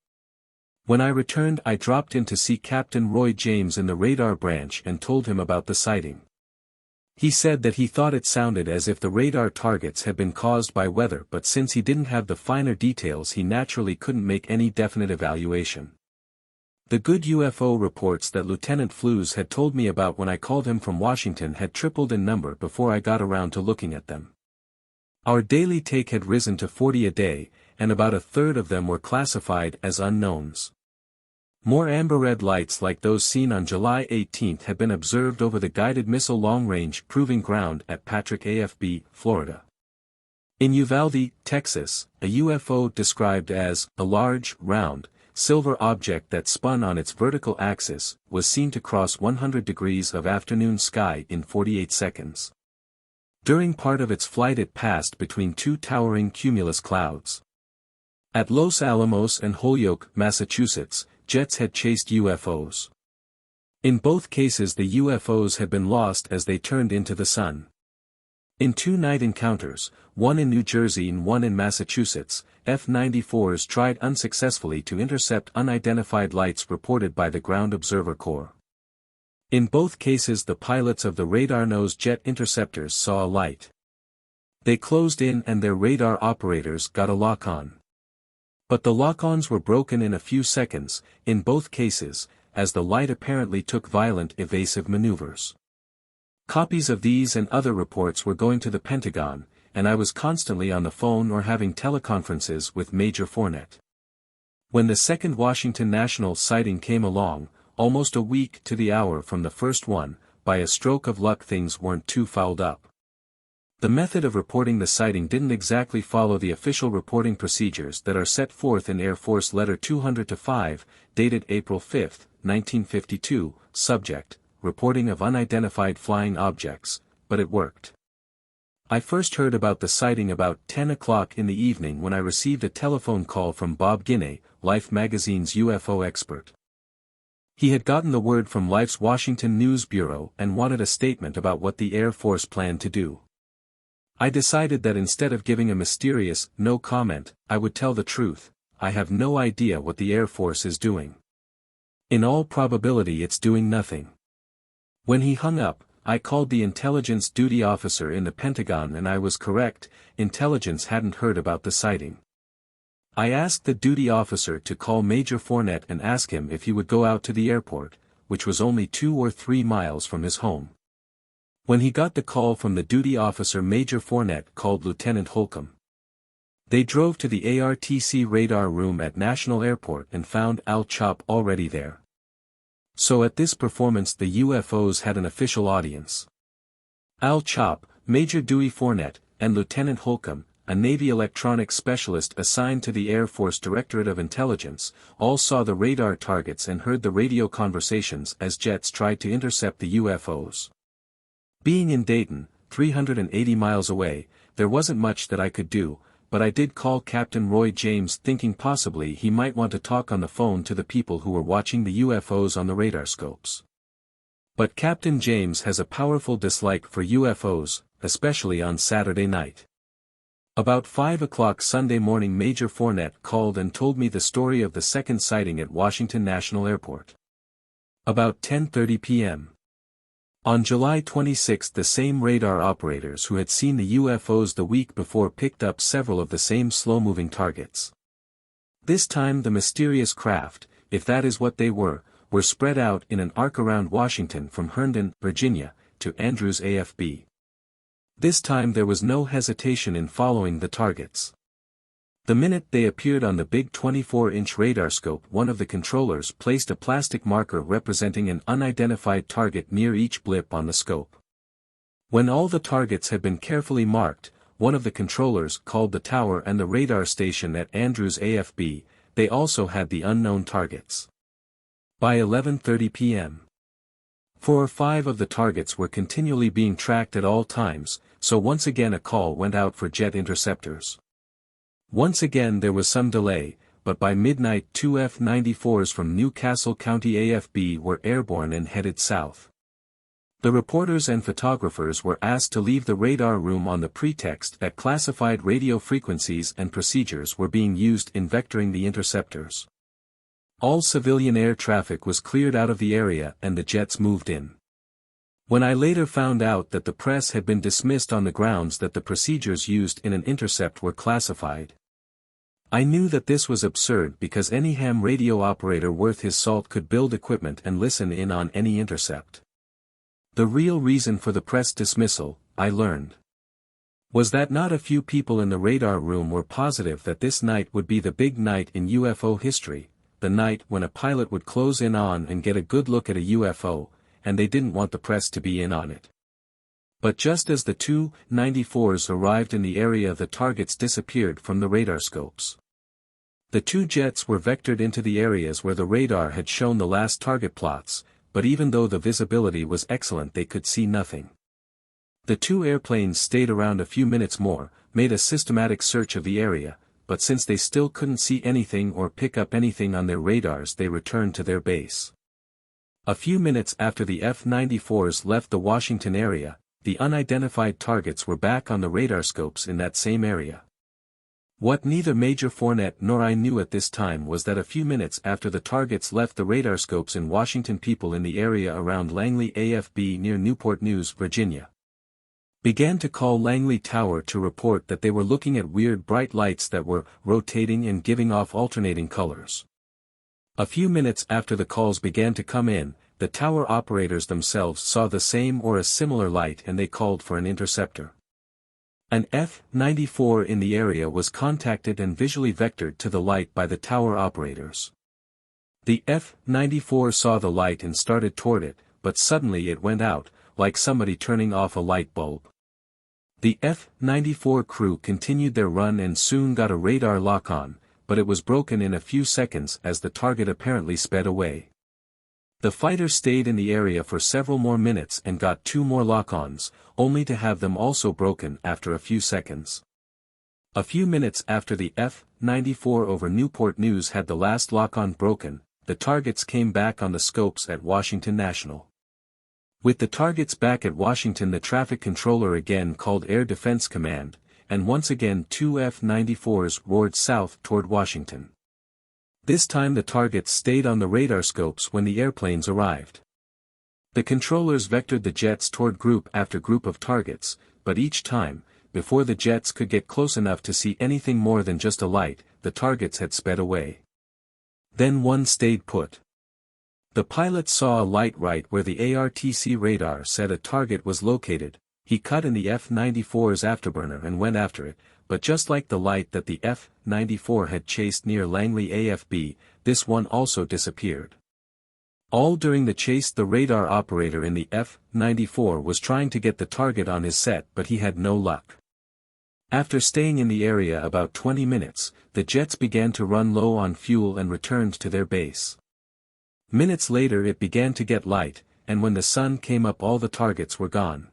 When I returned, I dropped in to see Captain Roy James in the radar branch and told him about the sighting. He said that he thought it sounded as if the radar targets had been caused by weather, but since he didn't have the finer details, he naturally couldn't make any definite evaluation. The good UFO reports that Lieutenant Flews had told me about when I called him from Washington had tripled in number before I got around to looking at them. Our daily take had risen to 40 a day, and about a third of them were classified as unknowns. More amber-red lights like those seen on July 18 had been observed over the guided missile long-range proving ground at Patrick AFB, Florida. In Uvalde, Texas, a UFO described as a large, round, silver object that spun on its vertical axis was seen to cross 100 degrees of afternoon sky in 48 seconds. During part of its flight it passed between two towering cumulus clouds. At Los Alamos and Holyoke, Massachusetts, jets had chased UFOs. In both cases the UFOs had been lost as they turned into the sun. In two night encounters, one in New Jersey and one in Massachusetts, F-94s tried unsuccessfully to intercept unidentified lights reported by the Ground Observer Corps. In both cases the pilots of the radar-nose jet interceptors saw a light. They closed in and their radar operators got a lock-on. But the lock-ons were broken in a few seconds, in both cases, as the light apparently took violent evasive maneuvers. Copies of these and other reports were going to the Pentagon, and I was constantly on the phone or having teleconferences with Major Fournette. When the second Washington National sighting came along, almost a week to the hour from the first one, by a stroke of luck things weren't too fouled up. The method of reporting the sighting didn't exactly follow the official reporting procedures that are set forth in Air Force Letter 200-5, dated April 5, 1952, subject, Reporting of Unidentified Flying Objects, but it worked. I first heard about the sighting about 10 o'clock in the evening when I received a telephone call from Bob Guinea, Life magazine's UFO expert. He had gotten the word from Life's Washington News Bureau and wanted a statement about what the Air Force planned to do. I decided that instead of giving a mysterious, no comment, I would tell the truth. I have no idea what the Air Force is doing. In all probability it's doing nothing. When he hung up, I called the intelligence duty officer in the Pentagon and I was correct, intelligence hadn't heard about the sighting. I asked the duty officer to call Major Fournette and ask him if he would go out to the airport, which was only 2 or 3 miles from his home. When he got the call from the duty officer, Major Fournette called Lieutenant Holcomb. They drove to the ARTC radar room at National Airport and found Al Chop already there. So at this performance the UFOs had an official audience. Al Chop, Major Dewey Fournette, and Lieutenant Holcomb, a Navy electronics specialist assigned to the Air Force Directorate of Intelligence, all saw the radar targets and heard the radio conversations as jets tried to intercept the UFOs. Being in Dayton, 380 miles away, there wasn't much that I could do, but I did call Captain Roy James thinking possibly he might want to talk on the phone to the people who were watching the UFOs on the radar scopes. But Captain James has a powerful dislike for UFOs, especially on Saturday night. About 5 o'clock Sunday morning Major Fournette called and told me the story of the second sighting at Washington National Airport. About 10:30 p.m. On July 26 the same radar operators who had seen the UFOs the week before picked up several of the same slow-moving targets. This time the mysterious craft, if that is what they were spread out in an arc around Washington from Herndon, Virginia, to Andrews AFB. This time there was no hesitation in following the targets. The minute they appeared on the big 24-inch radar scope, one of the controllers placed a plastic marker representing an unidentified target near each blip on the scope. When all the targets had been carefully marked, one of the controllers called the tower and the radar station at Andrews AFB. They also had the unknown targets. By 11:30 p.m. 4 or 5 of the targets were continually being tracked at all times, so once again a call went out for jet interceptors. Once again there was some delay, but by midnight 2 F-94s from Newcastle County AFB were airborne and headed south. The reporters and photographers were asked to leave the radar room on the pretext that classified radio frequencies and procedures were being used in vectoring the interceptors. All civilian air traffic was cleared out of the area and the jets moved in. When I later found out that the press had been dismissed on the grounds that the procedures used in an intercept were classified, I knew that this was absurd because any ham radio operator worth his salt could build equipment and listen in on any intercept. The real reason for the press dismissal, I learned, was that not a few people in the radar room were positive that this night would be the big night in UFO history, the night when a pilot would close in on and get a good look at a UFO, and they didn't want the press to be in on it. But just as the 2 94s arrived in the area, the targets disappeared from the radar scopes. The 2 jets were vectored into the areas where the radar had shown the last target plots, but even though the visibility was excellent they could see nothing. The 2 airplanes stayed around a few minutes more, made a systematic search of the area, but since they still couldn't see anything or pick up anything on their radars they returned to their base. A few minutes after the F-94s left the Washington area, the unidentified targets were back on the radar scopes in that same area. What neither Major Fournette nor I knew at this time was that a few minutes after the targets left the radar scopes in Washington, people in the area around Langley AFB near Newport News, Virginia, began to call Langley Tower to report that they were looking at weird bright lights that were rotating and giving off alternating colors. A few minutes after the calls began to come in, the tower operators themselves saw the same or a similar light and they called for an interceptor. An F-94 in the area was contacted and visually vectored to the light by the tower operators. The F-94 saw the light and started toward it, but suddenly it went out, like somebody turning off a light bulb. The F-94 crew continued their run and soon got a radar lock on, but it was broken in a few seconds as the target apparently sped away. The fighter stayed in the area for several more minutes and got 2 more lock-ons, only to have them also broken after a few seconds. A few minutes after the F-94 over Newport News had the last lock-on broken, the targets came back on the scopes at Washington National. With the targets back at Washington, the traffic controller again called Air Defense Command, and once again 2 F-94s roared south toward Washington. This time the targets stayed on the radar scopes when the airplanes arrived. The controllers vectored the jets toward group after group of targets, but each time, before the jets could get close enough to see anything more than just a light, the targets had sped away. Then one stayed put. The pilot saw a light right where the ARTC radar said a target was located. He cut in the F-94's afterburner and went after it, but just like the light that the F-94 had chased near Langley AFB, this one also disappeared. All during the chase the radar operator in the F-94 was trying to get the target on his set, but he had no luck. After staying in the area about 20 minutes, the jets began to run low on fuel and returned to their base. Minutes later it began to get light, and when the sun came up all the targets were gone.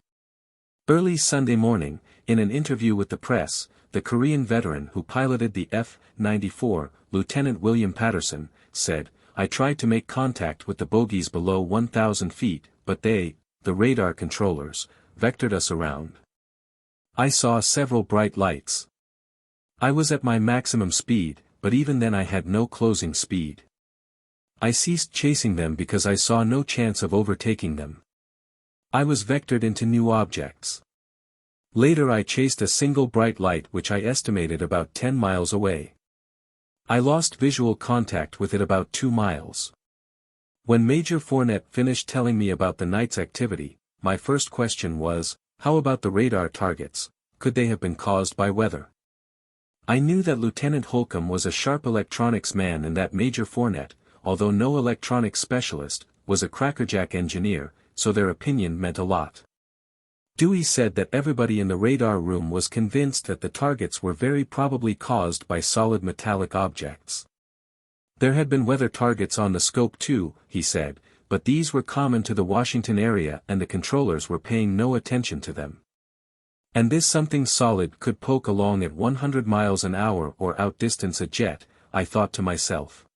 Early Sunday morning, in an interview with the press, the Korean veteran who piloted the F-94, Lieutenant William Patterson, said, "I tried to make contact with the bogies below 1,000 feet, but they, the radar controllers, vectored us around. I saw several bright lights. I was at my maximum speed, but even then I had no closing speed. I ceased chasing them because I saw no chance of overtaking them. I was vectored into new objects. Later I chased a single bright light which I estimated about 10 miles away. I lost visual contact with it about 2 miles. When Major Fournette finished telling me about the night's activity, my first question was, how about the radar targets? Could they have been caused by weather? I knew that Lieutenant Holcomb was a sharp electronics man and that Major Fournette, although no electronics specialist, was a crackerjack engineer, so their opinion meant a lot. Dewey said that everybody in the radar room was convinced that the targets were very probably caused by solid metallic objects. There had been weather targets on the scope too, he said, but these were common to the Washington area and the controllers were paying no attention to them. And this something solid could poke along at 100 miles an hour or outdistance a jet, I thought to myself.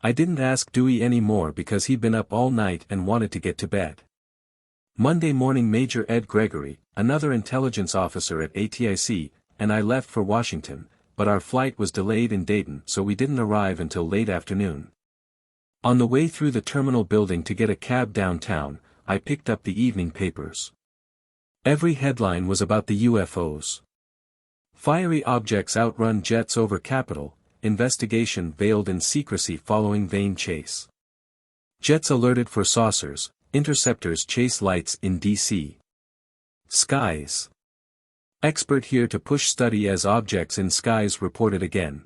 I didn't ask Dewey any more because he'd been up all night and wanted to get to bed. Monday morning Major Ed Gregory, another intelligence officer at ATIC, and I left for Washington, but our flight was delayed in Dayton so we didn't arrive until late afternoon. On the way through the terminal building to get a cab downtown, I picked up the evening papers. Every headline was about the UFOs. Fiery objects outrun jets over Capitol, investigation veiled in secrecy following vain chase. Jets alerted for saucers, interceptors chase lights in D.C. Skies. Expert here to push study as objects in skies reported again.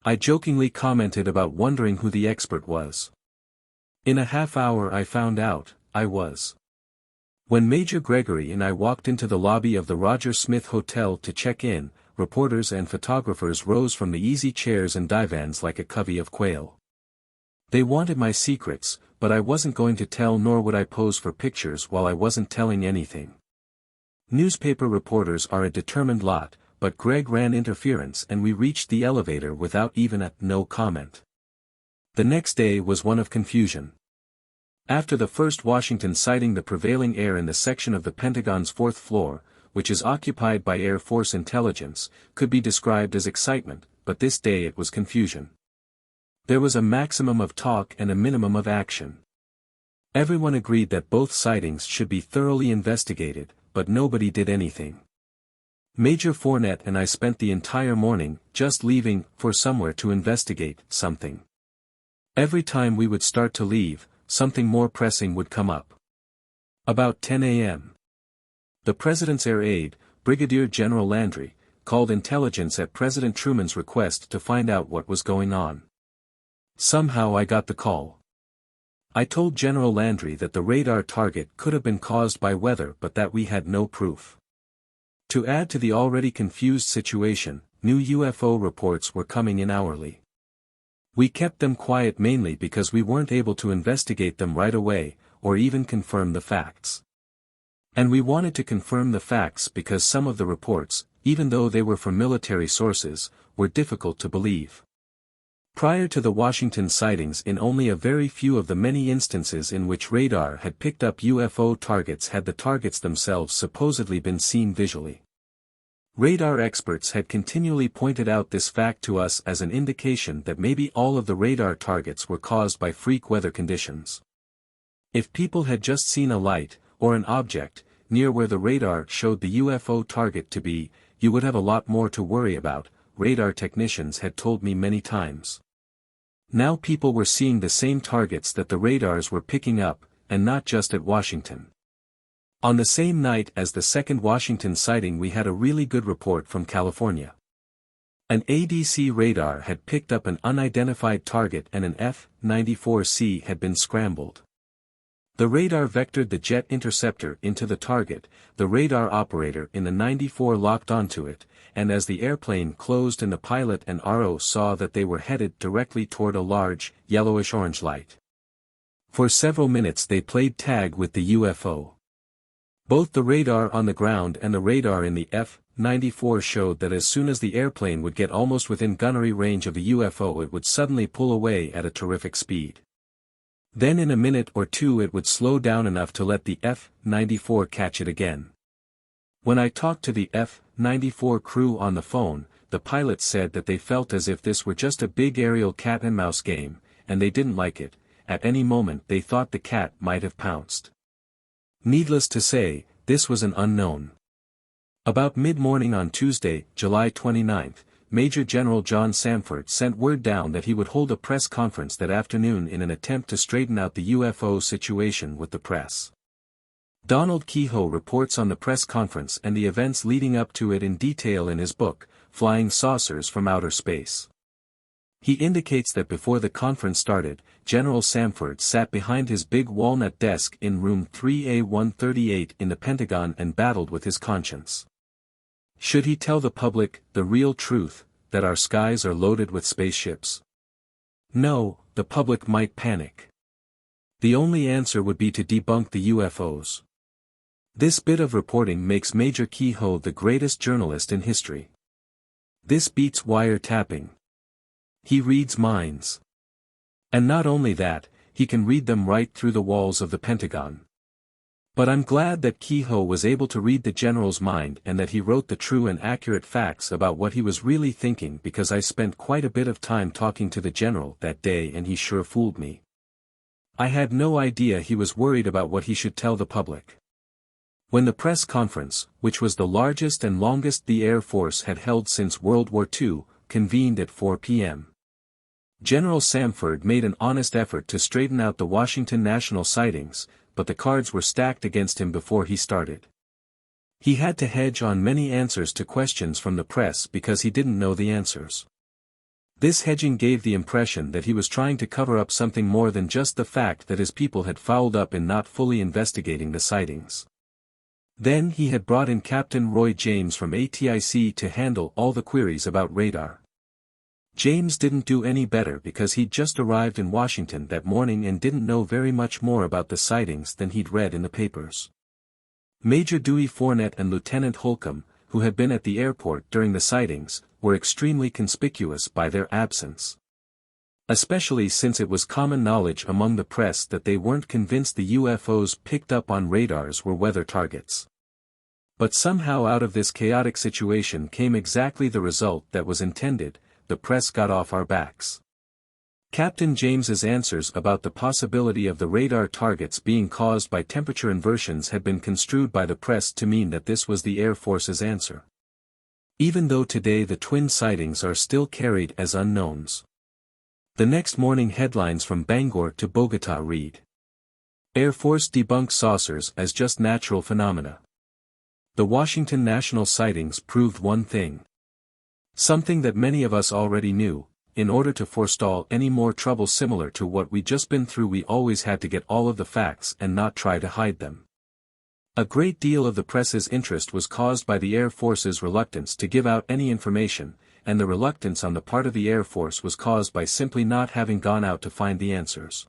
I jokingly commented about wondering who the expert was. In a half hour I found out, I was. When Major Gregory and I walked into the lobby of the Roger Smith Hotel to check in, reporters and photographers rose from the easy chairs and divans like a covey of quail. They wanted my secrets, but I wasn't going to tell nor would I pose for pictures while I wasn't telling anything. Newspaper reporters are a determined lot, but Greg ran interference and we reached the elevator without even a no comment. The next day was one of confusion. After the first Washington sighting, the prevailing air in the section of the Pentagon's fourth floor, which is occupied by Air Force intelligence, could be described as excitement, but this day it was confusion. There was a maximum of talk and a minimum of action. Everyone agreed that both sightings should be thoroughly investigated, but nobody did anything. Major Fournette and I spent the entire morning just leaving for somewhere to investigate something. Every time we would start to leave, something more pressing would come up. About 10 a.m. The President's air aide, Brigadier General Landry, called intelligence at President Truman's request to find out what was going on. Somehow I got the call. I told General Landry that the radar target could have been caused by weather but that we had no proof. To add to the already confused situation, new UFO reports were coming in hourly. We kept them quiet mainly because we weren't able to investigate them right away, or even confirm the facts. And we wanted to confirm the facts because some of the reports, even though they were from military sources, were difficult to believe. Prior to the Washington sightings, in only a very few of the many instances in which radar had picked up UFO targets had the targets themselves supposedly been seen visually. Radar experts had continually pointed out this fact to us as an indication that maybe all of the radar targets were caused by freak weather conditions. If people had just seen a light, or an object, near where the radar showed the UFO target to be, you would have a lot more to worry about, radar technicians had told me many times. Now people were seeing the same targets that the radars were picking up, and not just at Washington. On the same night as the second Washington sighting, we had a really good report from California. An ADC radar had picked up an unidentified target and an F-94C had been scrambled. The radar vectored the jet interceptor into the target, the radar operator in the 94 locked onto it, and as the airplane closed and the pilot and RO saw that they were headed directly toward a large, yellowish-orange light. For several minutes they played tag with the UFO. Both the radar on the ground and the radar in the F-94 showed that as soon as the airplane would get almost within gunnery range of the UFO, it would suddenly pull away at a terrific speed. Then in a minute or two it would slow down enough to let the F-94 catch it again. When I talked to the F-94 crew on the phone, the pilots said that they felt as if this were just a big aerial cat-and-mouse game, and they didn't like it. At any moment they thought the cat might have pounced. Needless to say, this was an unknown. About mid-morning on Tuesday, July 29, Major General John Samford sent word down that he would hold a press conference that afternoon in an attempt to straighten out the UFO situation with the press. Donald Kehoe reports on the press conference and the events leading up to it in detail in his book, Flying Saucers from Outer Space. He indicates that before the conference started, General Samford sat behind his big walnut desk in room 3A138 in the Pentagon and battled with his conscience. Should he tell the public the real truth, that our skies are loaded with spaceships? No, the public might panic. The only answer would be to debunk the UFOs. This bit of reporting makes Major Kehoe the greatest journalist in history. This beats wiretapping. He reads minds. And not only that, he can read them right through the walls of the Pentagon. But I'm glad that Kehoe was able to read the general's mind and that he wrote the true and accurate facts about what he was really thinking, because I spent quite a bit of time talking to the general that day and he sure fooled me. I had no idea he was worried about what he should tell the public. When the press conference, which was the largest and longest the Air Force had held since World War II, convened at 4 p.m. General Samford made an honest effort to straighten out the Washington national sightings, but the cards were stacked against him before he started. He had to hedge on many answers to questions from the press because he didn't know the answers. This hedging gave the impression that he was trying to cover up something more than just the fact that his people had fouled up in not fully investigating the sightings. Then he had brought in Captain Roy James from ATIC to handle all the queries about radar. James didn't do any better because he'd just arrived in Washington that morning and didn't know very much more about the sightings than he'd read in the papers. Major Dewey Fournette and Lieutenant Holcomb, who had been at the airport during the sightings, were extremely conspicuous by their absence. Especially since it was common knowledge among the press that they weren't convinced the UFOs picked up on radars were weather targets. But somehow out of this chaotic situation came exactly the result that was intended. The press got off our backs. Captain James's answers about the possibility of the radar targets being caused by temperature inversions had been construed by the press to mean that this was the Air Force's answer. Even though today the twin sightings are still carried as unknowns. The next morning headlines from Bangor to Bogota read: Air Force debunks saucers as just natural phenomena. The Washington national sightings proved one thing. Something that many of us already knew: in order to forestall any more trouble similar to what we'd just been through, we always had to get all of the facts and not try to hide them. A great deal of the press's interest was caused by the Air Force's reluctance to give out any information, and the reluctance on the part of the Air Force was caused by simply not having gone out to find the answers.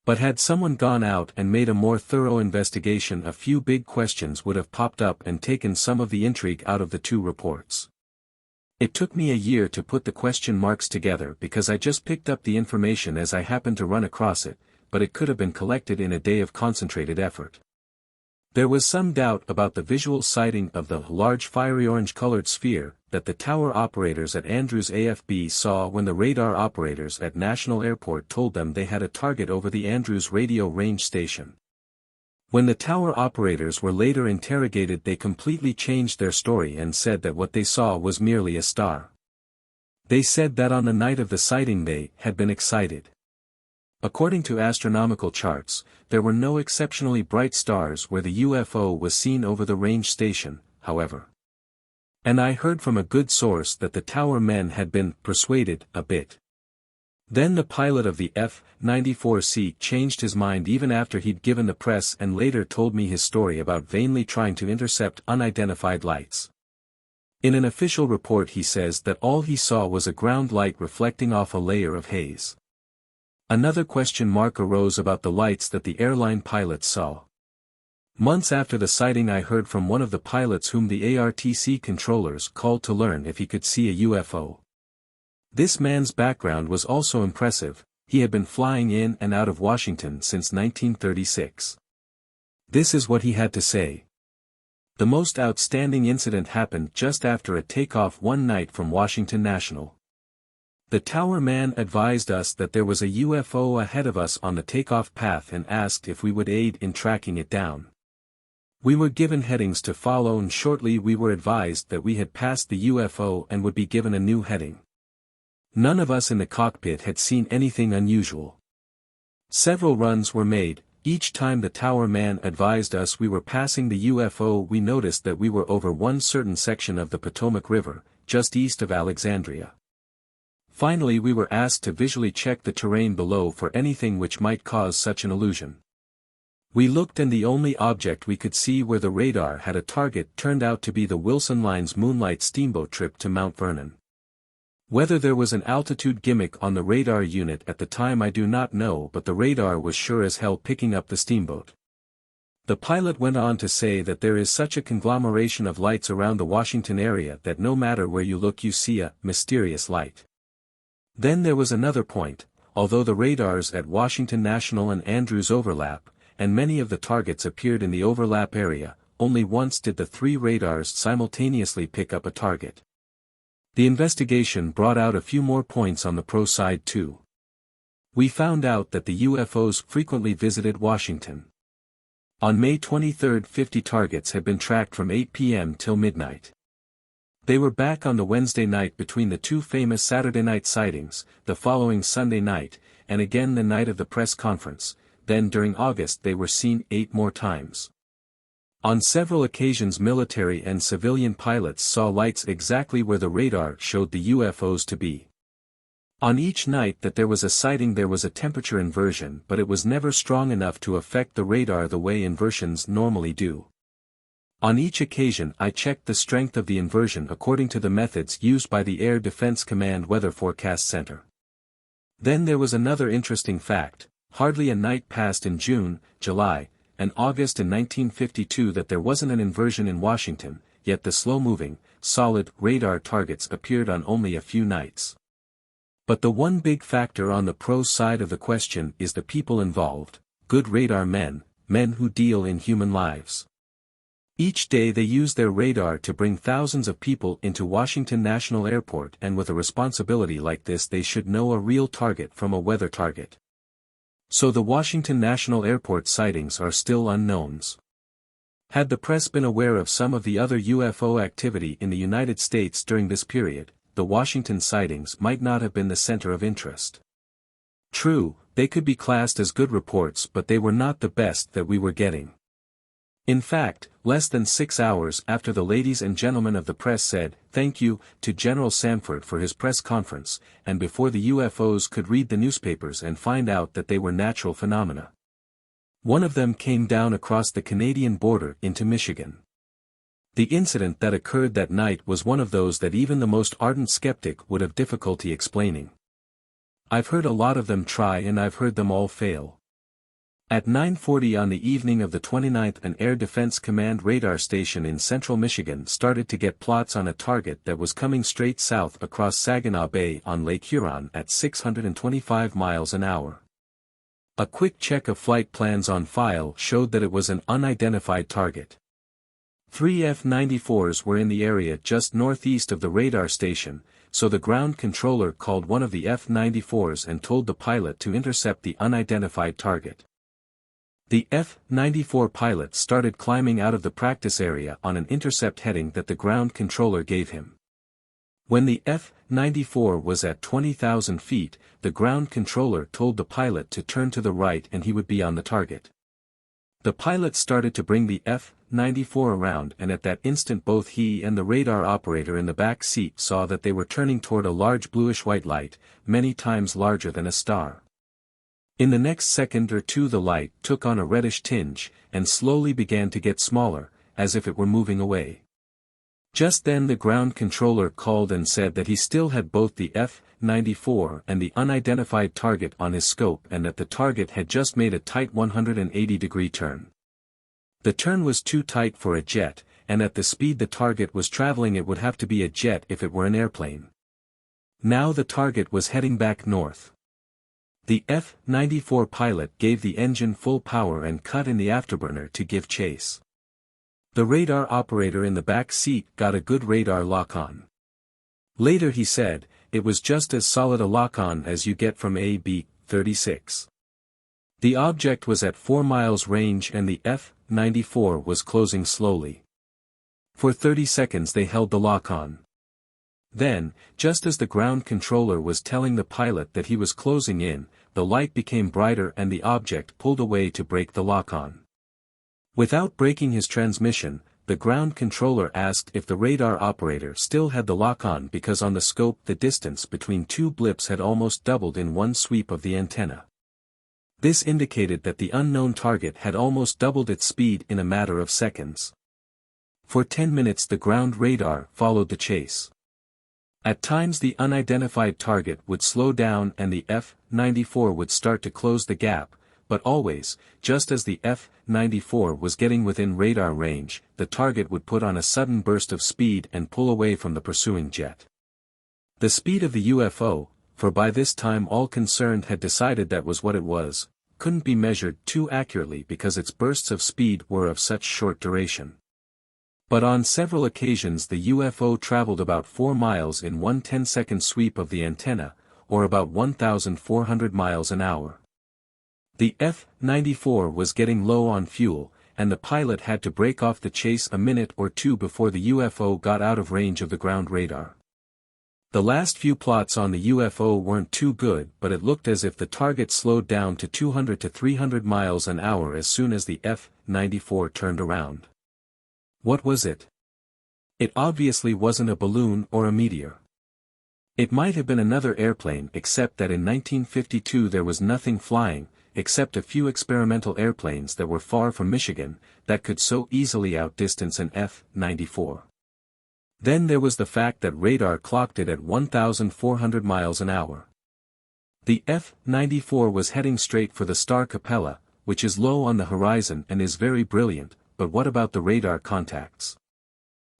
But had someone gone out and made a more thorough investigation, a few big questions would have popped up and taken some of the intrigue out of the two reports. It took me a year to put the question marks together because I just picked up the information as I happened to run across it, but it could have been collected in a day of concentrated effort. There was some doubt about the visual sighting of the large fiery orange-colored sphere that the tower operators at Andrews AFB saw when the radar operators at National Airport told them they had a target over the Andrews radio range station. When the tower operators were later interrogated, they completely changed their story and said that what they saw was merely a star. They said that on the night of the sighting they had been excited. According to astronomical charts, there were no exceptionally bright stars where the UFO was seen over the range station, however. And I heard from a good source that the tower men had been persuaded a bit. Then the pilot of the F-94C changed his mind even after he'd given the press and later told me his story about vainly trying to intercept unidentified lights. In an official report he says that all he saw was a ground light reflecting off a layer of haze. Another question mark arose about the lights that the airline pilots saw. Months after the sighting I heard from one of the pilots whom the ARTC controllers called to learn if he could see a UFO. This man's background was also impressive. He had been flying in and out of Washington since 1936. This is what he had to say. The most outstanding incident happened just after a takeoff one night from Washington National. The tower man advised us that there was a UFO ahead of us on the takeoff path and asked if we would aid in tracking it down. We were given headings to follow and shortly we were advised that we had passed the UFO and would be given a new heading. None of us in the cockpit had seen anything unusual. Several runs were made. Each time the tower man advised us we were passing the UFO, we noticed that we were over one certain section of the Potomac River, just east of Alexandria. Finally we were asked to visually check the terrain below for anything which might cause such an illusion. We looked and the only object we could see where the radar had a target turned out to be the Wilson Line's Moonlight steamboat trip to Mount Vernon. Whether there was an altitude gimmick on the radar unit at the time I do not know, but the radar was sure as hell picking up the steamboat. The pilot went on to say that there is such a conglomeration of lights around the Washington area that no matter where you look you see a mysterious light. Then there was another point. Although the radars at Washington National and Andrews overlap, and many of the targets appeared in the overlap area, only once did the three radars simultaneously pick up a target. The investigation brought out a few more points on the pro side too. We found out that the UFOs frequently visited Washington. On May 23, 50 targets had been tracked from 8 p.m. till midnight. They were back on the Wednesday night between the two famous Saturday night sightings, the following Sunday night, and again the night of the press conference. Then during August they were seen 8 more times. On several occasions military and civilian pilots saw lights exactly where the radar showed the UFOs to be. On each night that there was a sighting there was a temperature inversion, but it was never strong enough to affect the radar the way inversions normally do. On each occasion I checked the strength of the inversion according to the methods used by the Air Defense Command Weather Forecast Center. Then there was another interesting fact. Hardly a night passed in June, July, and August in 1952 that there wasn't an inversion in Washington, yet the slow-moving, solid radar targets appeared on only a few nights. But the one big factor on the pro side of the question is the people involved, good radar men, men who deal in human lives. Each day they use their radar to bring thousands of people into Washington National Airport, and with a responsibility like this they should know a real target from a weather target. So the Washington National Airport sightings are still unknowns. Had the press been aware of some of the other UFO activity in the United States during this period, the Washington sightings might not have been the center of interest. True, they could be classed as good reports, but they were not the best that we were getting. In fact, less than 6 hours after the ladies and gentlemen of the press said, "Thank you," to General Sanford for his press conference, and before the UFOs could read the newspapers and find out that they were natural phenomena. One of them came down across the Canadian border into Michigan. The incident that occurred that night was one of those that even the most ardent skeptic would have difficulty explaining. I've heard a lot of them try and I've heard them all fail. At 9:40 on the evening of the 29th, an Air Defense Command radar station in central Michigan started to get plots on a target that was coming straight south across Saginaw Bay on Lake Huron at 625 miles an hour. A quick check of flight plans on file showed that it was an unidentified target. 3 F-94s were in the area just northeast of the radar station, so the ground controller called one of the F-94s and told the pilot to intercept the unidentified target. The F-94 pilot started climbing out of the practice area on an intercept heading that the ground controller gave him. When the F-94 was at 20,000 feet, the ground controller told the pilot to turn to the right and he would be on the target. The pilot started to bring the F-94 around, and at that instant both he and the radar operator in the back seat saw that they were turning toward a large bluish-white light, many times larger than a star. In the next second or two the light took on a reddish tinge, and slowly began to get smaller, as if it were moving away. Just then the ground controller called and said that he still had both the F-94 and the unidentified target on his scope and that the target had just made a tight 180-degree turn. The turn was too tight for a jet, and at the speed the target was traveling it would have to be a jet if it were an airplane. Now the target was heading back north. The F-94 pilot gave the engine full power and cut in the afterburner to give chase. The radar operator in the back seat got a good radar lock-on. Later he said, it was just as solid a lock-on as you get from a B-36. The object was at 4 miles range and the F-94 was closing slowly. For 30 seconds they held the lock-on. Then, just as the ground controller was telling the pilot that he was closing in, the light became brighter and the object pulled away to break the lock-on. Without breaking his transmission, the ground controller asked if the radar operator still had the lock-on because on the scope the distance between two blips had almost doubled in one sweep of the antenna. This indicated that the unknown target had almost doubled its speed in a matter of seconds. For 10 minutes the ground radar followed the chase. At times the unidentified target would slow down and the F-94 would start to close the gap, but always, just as the F-94 was getting within radar range, the target would put on a sudden burst of speed and pull away from the pursuing jet. The speed of the UFO, for by this time all concerned had decided that was what it was, couldn't be measured too accurately because its bursts of speed were of such short duration. But on several occasions the UFO traveled about 4 miles in one 10-second sweep of the antenna, or about 1,400 miles an hour. The F-94 was getting low on fuel, and the pilot had to break off the chase a minute or two before the UFO got out of range of the ground radar. The last few plots on the UFO weren't too good, but it looked as if the target slowed down to 200 to 300 miles an hour as soon as the F-94 turned around. What was it? It obviously wasn't a balloon or a meteor. It might have been another airplane, except that in 1952 there was nothing flying, except a few experimental airplanes that were far from Michigan, that could so easily outdistance an F-94. Then there was the fact that radar clocked it at 1,400 miles an hour. The F-94 was heading straight for the star Capella, which is low on the horizon and is very brilliant, but what about the radar contacts?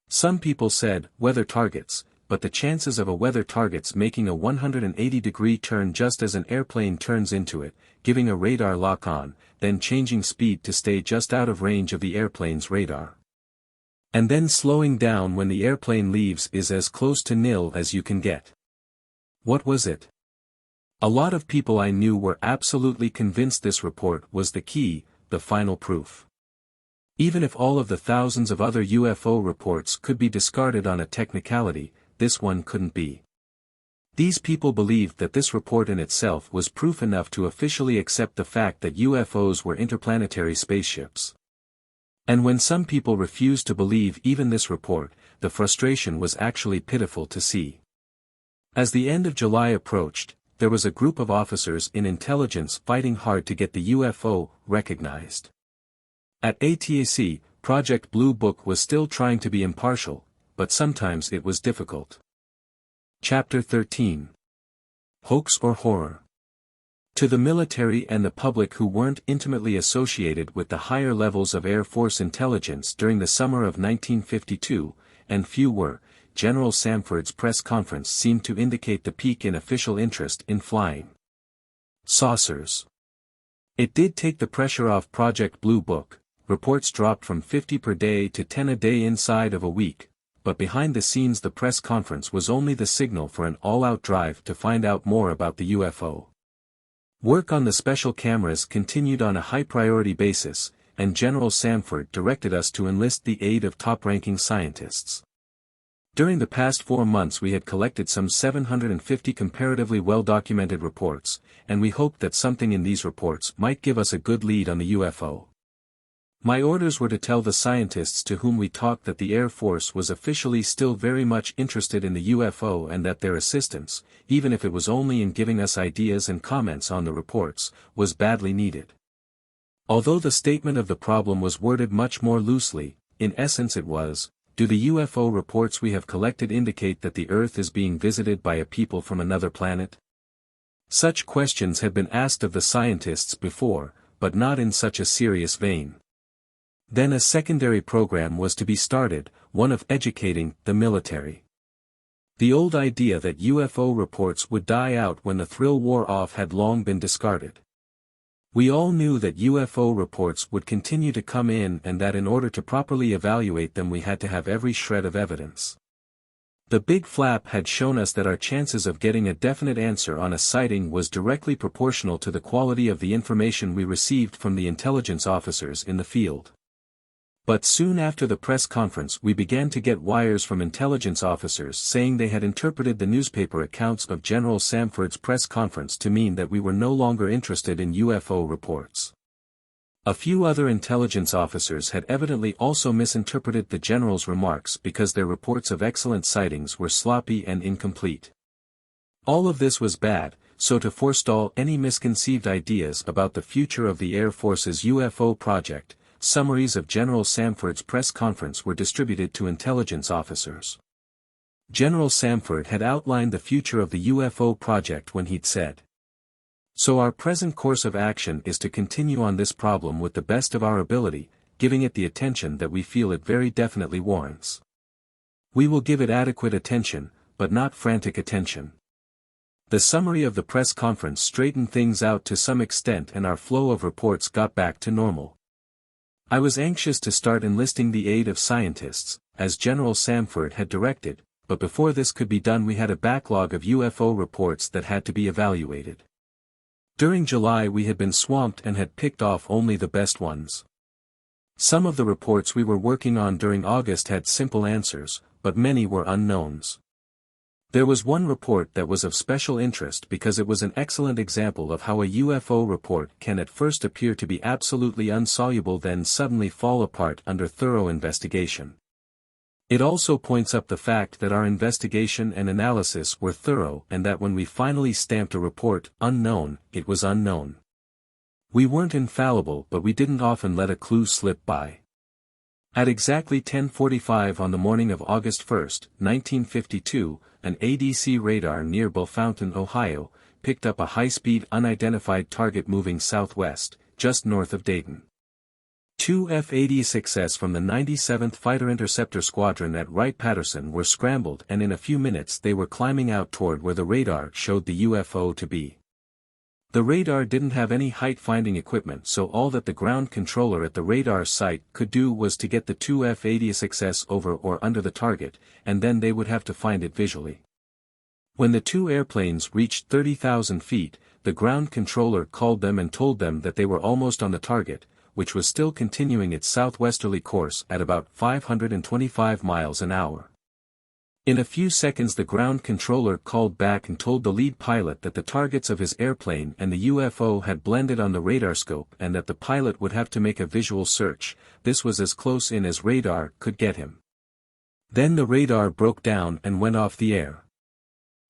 Some people said, weather targets, but the chances of a weather target's making a 180-degree turn just as an airplane turns into it, giving a radar lock-on, then changing speed to stay just out of range of the airplane's radar, and then slowing down when the airplane leaves is as close to nil as you can get. What was it? A lot of people I knew were absolutely convinced this report was the key, the final proof. Even if all of the thousands of other UFO reports could be discarded on a technicality, this one couldn't be. These people believed that this report in itself was proof enough to officially accept the fact that UFOs were interplanetary spaceships. And when some people refused to believe even this report, the frustration was actually pitiful to see. As the end of July approached, there was a group of officers in intelligence fighting hard to get the UFO recognized. At ATAC, Project Bluebook was still trying to be impartial, but sometimes it was difficult. Chapter 13. Hoax or Horror. To the military and the public who weren't intimately associated with the higher levels of Air Force intelligence during the summer of 1952, and few were, General Samford's press conference seemed to indicate the peak in official interest in flying saucers. It did take the pressure off Project Bluebook. Reports dropped from 50 per day to 10 a day inside of a week, but behind the scenes the press conference was only the signal for an all-out drive to find out more about the UFO. Work on the special cameras continued on a high-priority basis, and General Samford directed us to enlist the aid of top-ranking scientists. During the past 4 months we had collected some 750 comparatively well-documented reports, and we hoped that something in these reports might give us a good lead on the UFO. My orders were to tell the scientists to whom we talked that the Air Force was officially still very much interested in the UFO and that their assistance, even if it was only in giving us ideas and comments on the reports, was badly needed. Although the statement of the problem was worded much more loosely, in essence it was, do the UFO reports we have collected indicate that the Earth is being visited by a people from another planet? Such questions had been asked of the scientists before, but not in such a serious vein. Then a secondary program was to be started, one of educating the military. The old idea that UFO reports would die out when the thrill wore off had long been discarded. We all knew that UFO reports would continue to come in and that in order to properly evaluate them we had to have every shred of evidence. The big flap had shown us that our chances of getting a definite answer on a sighting was directly proportional to the quality of the information we received from the intelligence officers in the field. But soon after the press conference we began to get wires from intelligence officers saying they had interpreted the newspaper accounts of General Samford's press conference to mean that we were no longer interested in UFO reports. A few other intelligence officers had evidently also misinterpreted the General's remarks because their reports of excellent sightings were sloppy and incomplete. All of this was bad, so to forestall any misconceived ideas about the future of the Air Force's UFO project, summaries of General Samford's press conference were distributed to intelligence officers. General Samford had outlined the future of the UFO project when he'd said, "So our present course of action is to continue on this problem with the best of our ability, giving it the attention that we feel it very definitely warrants. We will give it adequate attention, but not frantic attention." The summary of the press conference straightened things out to some extent and our flow of reports got back to normal. I was anxious to start enlisting the aid of scientists, as General Samford had directed, but before this could be done we had a backlog of UFO reports that had to be evaluated. During July we had been swamped and had picked off only the best ones. Some of the reports we were working on during August had simple answers, but many were unknowns. There was one report that was of special interest because it was an excellent example of how a UFO report can at first appear to be absolutely insoluble then suddenly fall apart under thorough investigation. It also points up the fact that our investigation and analysis were thorough and that when we finally stamped a report, unknown, it was unknown. We weren't infallible but we didn't often let a clue slip by. At exactly 10:45 on the morning of August 1, 1952, an ADC radar near Bellefontaine, Ohio, picked up a high-speed unidentified target moving southwest, just north of Dayton. Two F-86s from the 97th Fighter Interceptor Squadron at Wright-Patterson were scrambled and in a few minutes they were climbing out toward where the radar showed the UFO to be. The radar didn't have any height-finding equipment so all that the ground controller at the radar site could do was to get the two F-86s over or under the target, and then they would have to find it visually. When the two airplanes reached 30,000 feet, the ground controller called them and told them that they were almost on the target, which was still continuing its southwesterly course at about 525 miles an hour. In a few seconds the ground controller called back and told the lead pilot that the targets of his airplane and the UFO had blended on the radar scope and that the pilot would have to make a visual search. This was as close in as radar could get him. Then the radar broke down and went off the air.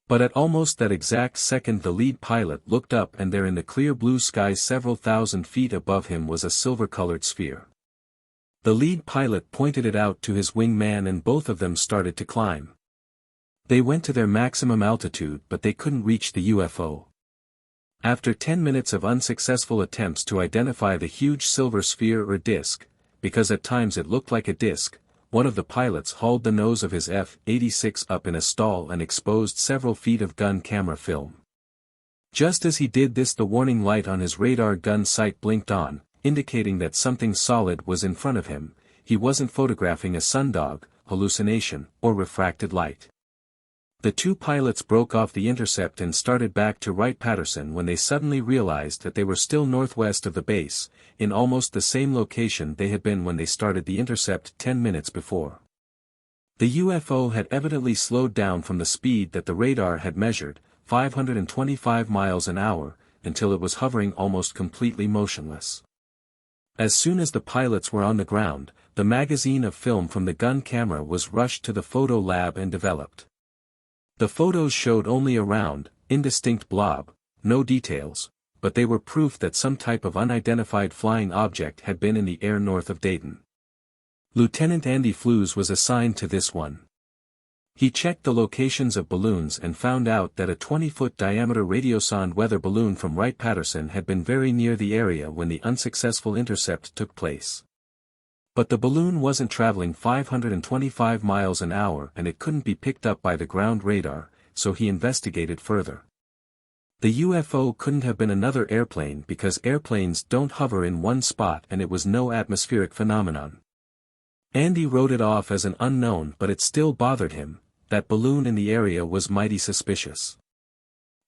But at almost that exact second the lead pilot looked up and there in the clear blue sky several thousand feet above him was a silver-colored sphere. The lead pilot pointed it out to his wingman and both of them started to climb. They went to their maximum altitude but they couldn't reach the UFO. After 10 minutes of unsuccessful attempts to identify the huge silver sphere or disc, because at times it looked like a disc, one of the pilots hauled the nose of his F-86 up in a stall and exposed several feet of gun camera film. Just as he did this, the warning light on his radar gun sight blinked on, indicating that something solid was in front of him. He wasn't photographing a sundog, hallucination, or refracted light. The two pilots broke off the intercept and started back to Wright-Patterson when they suddenly realized that they were still northwest of the base, in almost the same location they had been when they started the intercept 10 minutes before. The UFO had evidently slowed down from the speed that the radar had measured, 525 miles an hour, until it was hovering almost completely motionless. As soon as the pilots were on the ground, the magazine of film from the gun camera was rushed to the photo lab and developed. The photos showed only a round, indistinct blob, no details, but they were proof that some type of unidentified flying object had been in the air north of Dayton. Lieutenant Andy Flews was assigned to this one. He checked the locations of balloons and found out that a 20-foot diameter radiosonde weather balloon from Wright-Patterson had been very near the area when the unsuccessful intercept took place. But the balloon wasn't traveling 525 miles an hour and it couldn't be picked up by the ground radar, so he investigated further. The UFO couldn't have been another airplane because airplanes don't hover in one spot and it was no atmospheric phenomenon. Andy wrote it off as an unknown, but it still bothered him. That balloon in the area was mighty suspicious.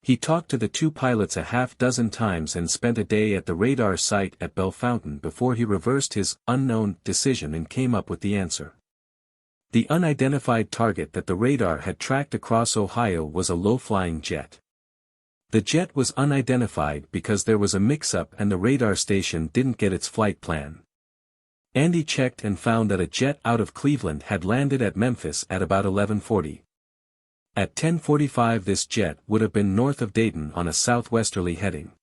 He talked to the two pilots a half dozen times and spent a day at the radar site at Bellefontaine before he reversed his unknown decision and came up with the answer. The unidentified target that the radar had tracked across Ohio was a low-flying jet. The jet was unidentified because there was a mix-up and the radar station didn't get its flight plan. Andy checked and found that a jet out of Cleveland had landed at Memphis at about 11:40. At 10:45 this jet would have been north of Dayton on a southwesterly heading.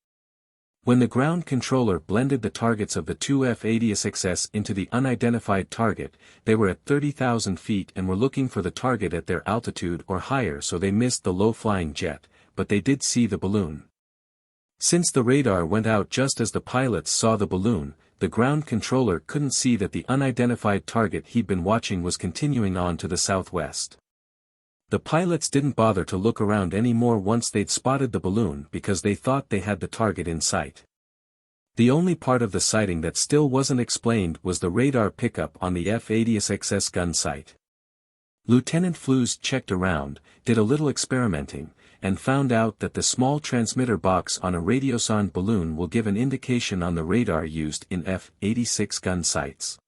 When the ground controller blended the targets of the two F-86s into the unidentified target, they were at 30,000 feet and were looking for the target at their altitude or higher, so they missed the low-flying jet, but they did see the balloon. Since the radar went out just as the pilots saw the balloon, the ground controller couldn't see that the unidentified target he'd been watching was continuing on to the southwest. The pilots didn't bother to look around anymore once they'd spotted the balloon because they thought they had the target in sight. The only part of the sighting that still wasn't explained was the radar pickup on the F-86S gun sight. Lieutenant Flews checked around, did a little experimenting, and found out that the small transmitter box on a radiosonde balloon will give an indication on the radar used in F-86 gun sights.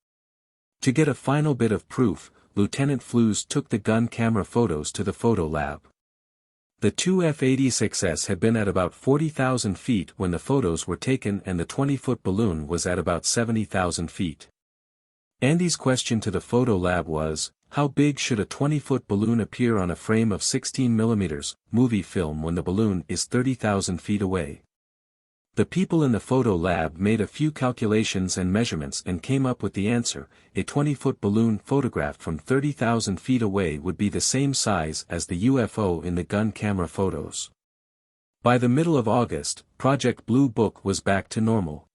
To get a final bit of proof, Lieutenant Flews took the gun camera photos to the photo lab. The two F-86s had been at about 40,000 feet when the photos were taken and the 20-foot balloon was at about 70,000 feet. Andy's question to the photo lab was, how big should a 20-foot balloon appear on a frame of 16 mm movie film when the balloon is 30,000 feet away? The people in the photo lab made a few calculations and measurements and came up with the answer. A 20-foot balloon photographed from 30,000 feet away would be the same size as the UFO in the gun camera photos. By the middle of August, Project Bluebook was back to normal.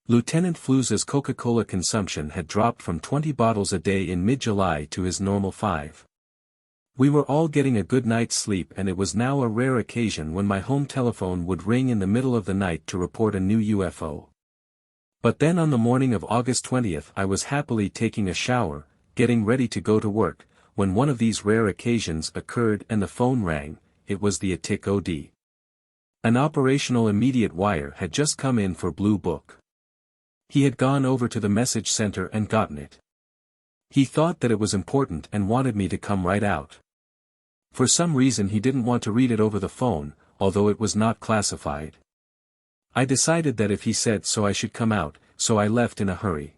Lieutenant Flews's Coca-Cola consumption had dropped from 20 bottles a day in mid-July to his normal 5. We were all getting a good night's sleep and it was now a rare occasion when my home telephone would ring in the middle of the night to report a new UFO. But then on the morning of August 20th I was happily taking a shower, getting ready to go to work, when one of these rare occasions occurred and the phone rang. It was the ATIC OD. An operational immediate wire had just come in for Bluebook. He had gone over to the message center and gotten it. He thought that it was important and wanted me to come right out. For some reason he didn't want to read it over the phone, although it was not classified. I decided that if he said so I should come out, so I left in a hurry.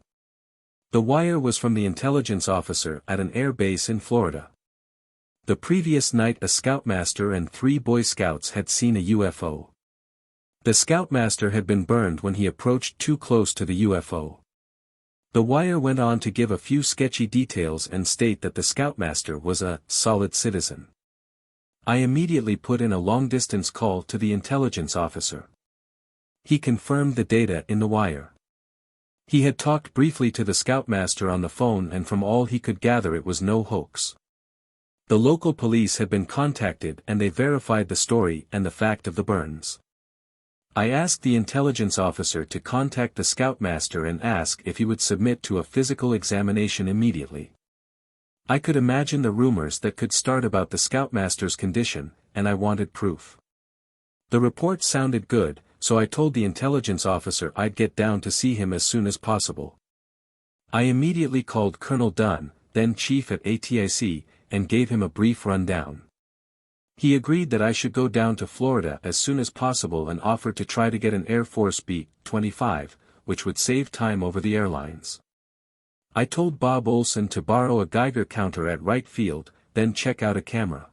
The wire was from the intelligence officer at an air base in Florida. The previous night a scoutmaster and 3 Boy Scouts had seen a UFO. The scoutmaster had been burned when he approached too close to the UFO. The wire went on to give a few sketchy details and state that the scoutmaster was a solid citizen. I immediately put in a long-distance call to the intelligence officer. He confirmed the data in the wire. He had talked briefly to the scoutmaster on the phone, and from all he could gather it was no hoax. The local police had been contacted and they verified the story and the fact of the burns. I asked the intelligence officer to contact the scoutmaster and ask if he would submit to a physical examination immediately. I could imagine the rumors that could start about the scoutmaster's condition, and I wanted proof. The report sounded good, so I told the intelligence officer I'd get down to see him as soon as possible. I immediately called Colonel Dunn, then chief at ATIC, and gave him a brief rundown. He agreed that I should go down to Florida as soon as possible and offered to try to get an Air Force B-25, which would save time over the airlines. I told Bob Olson to borrow a Geiger counter at Wright Field, then check out a camera.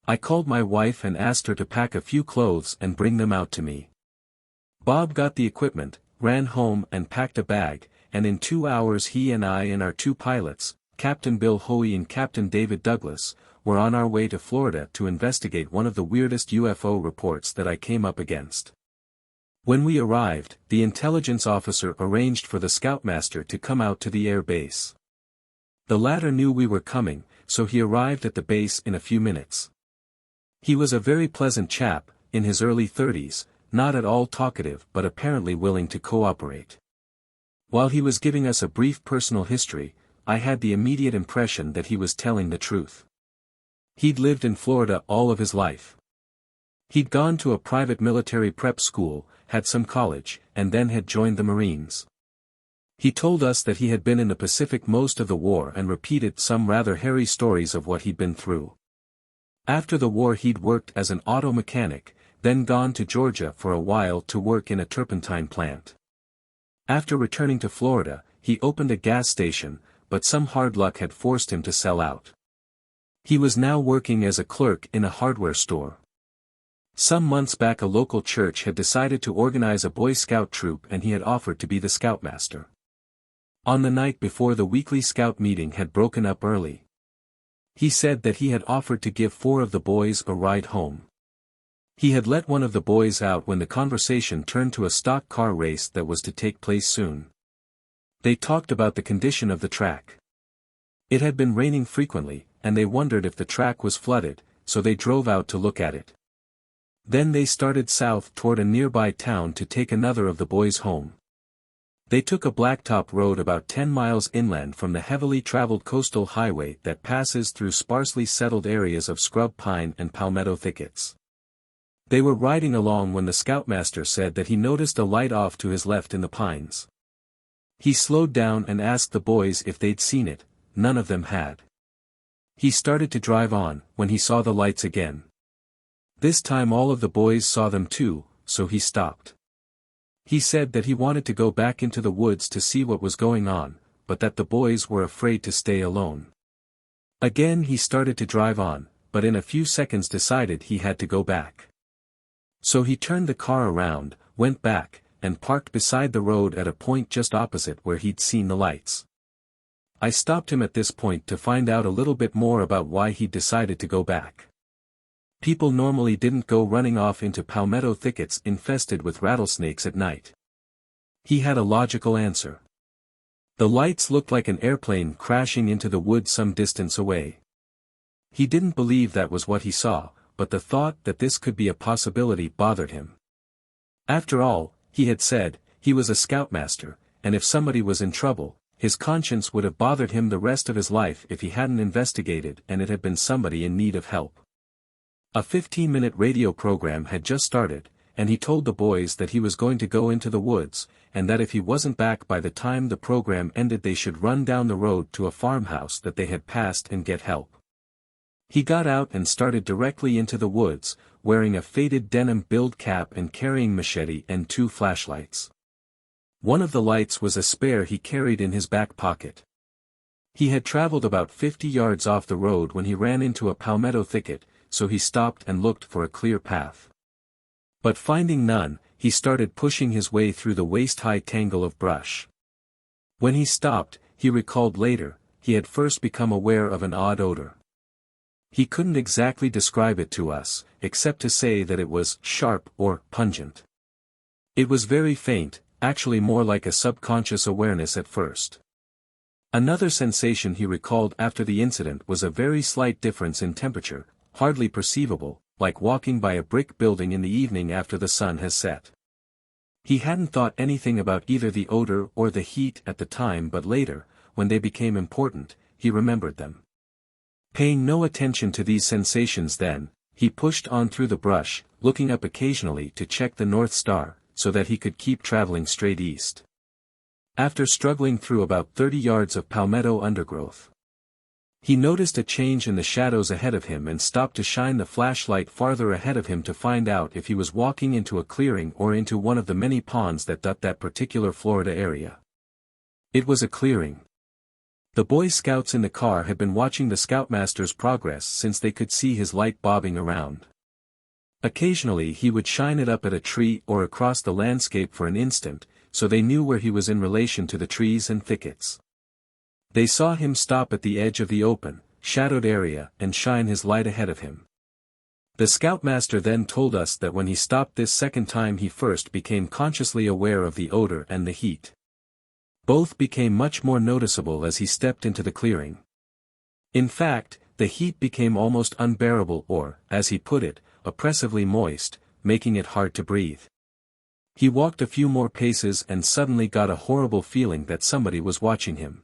I called my wife and asked her to pack a few clothes and bring them out to me. Bob got the equipment, ran home and packed a bag, and in 2 hours he and I and our 2 pilots, Captain Bill Hoey and Captain David Douglas, were on our way to Florida to investigate one of the weirdest UFO reports that I came up against. When we arrived, the intelligence officer arranged for the scoutmaster to come out to the air base. The latter knew we were coming, so he arrived at the base in a few minutes. He was a very pleasant chap, in his early 30s, not at all talkative but apparently willing to cooperate. While he was giving us a brief personal history, I had the immediate impression that he was telling the truth. He'd lived in Florida all of his life. He'd gone to a private military prep school, had some college, and then had joined the Marines. He told us that he had been in the Pacific most of the war and repeated some rather hairy stories of what he'd been through. After the war he'd worked as an auto mechanic, then gone to Georgia for a while to work in a turpentine plant. After returning to Florida, he opened a gas station, but some hard luck had forced him to sell out. He was now working as a clerk in a hardware store. Some months back a local church had decided to organize a Boy Scout troop and he had offered to be the scoutmaster. On the night before the weekly scout meeting had broken up early. He said that he had offered to give 4 of the boys a ride home. He had let one of the boys out when the conversation turned to a stock car race that was to take place soon. They talked about the condition of the track. It had been raining frequently, and they wondered if the track was flooded, so they drove out to look at it. Then they started south toward a nearby town to take another of the boys home. They took a blacktop road about 10 miles inland from the heavily traveled coastal highway that passes through sparsely settled areas of scrub pine and palmetto thickets. They were riding along when the scoutmaster said that he noticed a light off to his left in the pines. He slowed down and asked the boys if they'd seen it. None of them had. He started to drive on, when he saw the lights again. This time all of the boys saw them too, so he stopped. He said that he wanted to go back into the woods to see what was going on, but that the boys were afraid to stay alone. Again he started to drive on, but in a few seconds decided he had to go back. So he turned the car around, went back, and parked beside the road at a point just opposite where he'd seen the lights. I stopped him at this point to find out a little bit more about why he'd decided to go back. People normally didn't go running off into palmetto thickets infested with rattlesnakes at night. He had a logical answer. The lights looked like an airplane crashing into the woods some distance away. He didn't believe that was what he saw, but the thought that this could be a possibility bothered him. After all, he had said, he was a scoutmaster, and if somebody was in trouble, his conscience would have bothered him the rest of his life if he hadn't investigated and it had been somebody in need of help. A 15-minute radio program had just started, and he told the boys that he was going to go into the woods, and that if he wasn't back by the time the program ended they should run down the road to a farmhouse that they had passed and get help. He got out and started directly into the woods, wearing a faded denim build cap and carrying machete and 2 flashlights. One of the lights was a spare he carried in his back pocket. He had traveled about 50 yards off the road when he ran into a palmetto thicket, so he stopped and looked for a clear path. But finding none, he started pushing his way through the waist-high tangle of brush. When he stopped, he recalled later, he had first become aware of an odd odor. He couldn't exactly describe it to us, except to say that it was sharp or pungent. It was very faint, actually more like a subconscious awareness at first. Another sensation he recalled after the incident was a very slight difference in temperature, hardly perceivable, like walking by a brick building in the evening after the sun has set. He hadn't thought anything about either the odor or the heat at the time, but later, when they became important, he remembered them. Paying no attention to these sensations then, he pushed on through the brush, looking up occasionally to check the North Star, so that he could keep traveling straight east. After struggling through about 30 yards of palmetto undergrowth, he noticed a change in the shadows ahead of him and stopped to shine the flashlight farther ahead of him to find out if he was walking into a clearing or into one of the many ponds that dot that particular Florida area. It was a clearing. The Boy Scouts in the car had been watching the Scoutmaster's progress since they could see his light bobbing around. Occasionally he would shine it up at a tree or across the landscape for an instant, so they knew where he was in relation to the trees and thickets. They saw him stop at the edge of the open, shadowed area and shine his light ahead of him. The Scoutmaster then told us that when he stopped this second time he first became consciously aware of the odor and the heat. Both became much more noticeable as he stepped into the clearing. In fact, the heat became almost unbearable or, as he put it, oppressively moist, making it hard to breathe. He walked a few more paces and suddenly got a horrible feeling that somebody was watching him.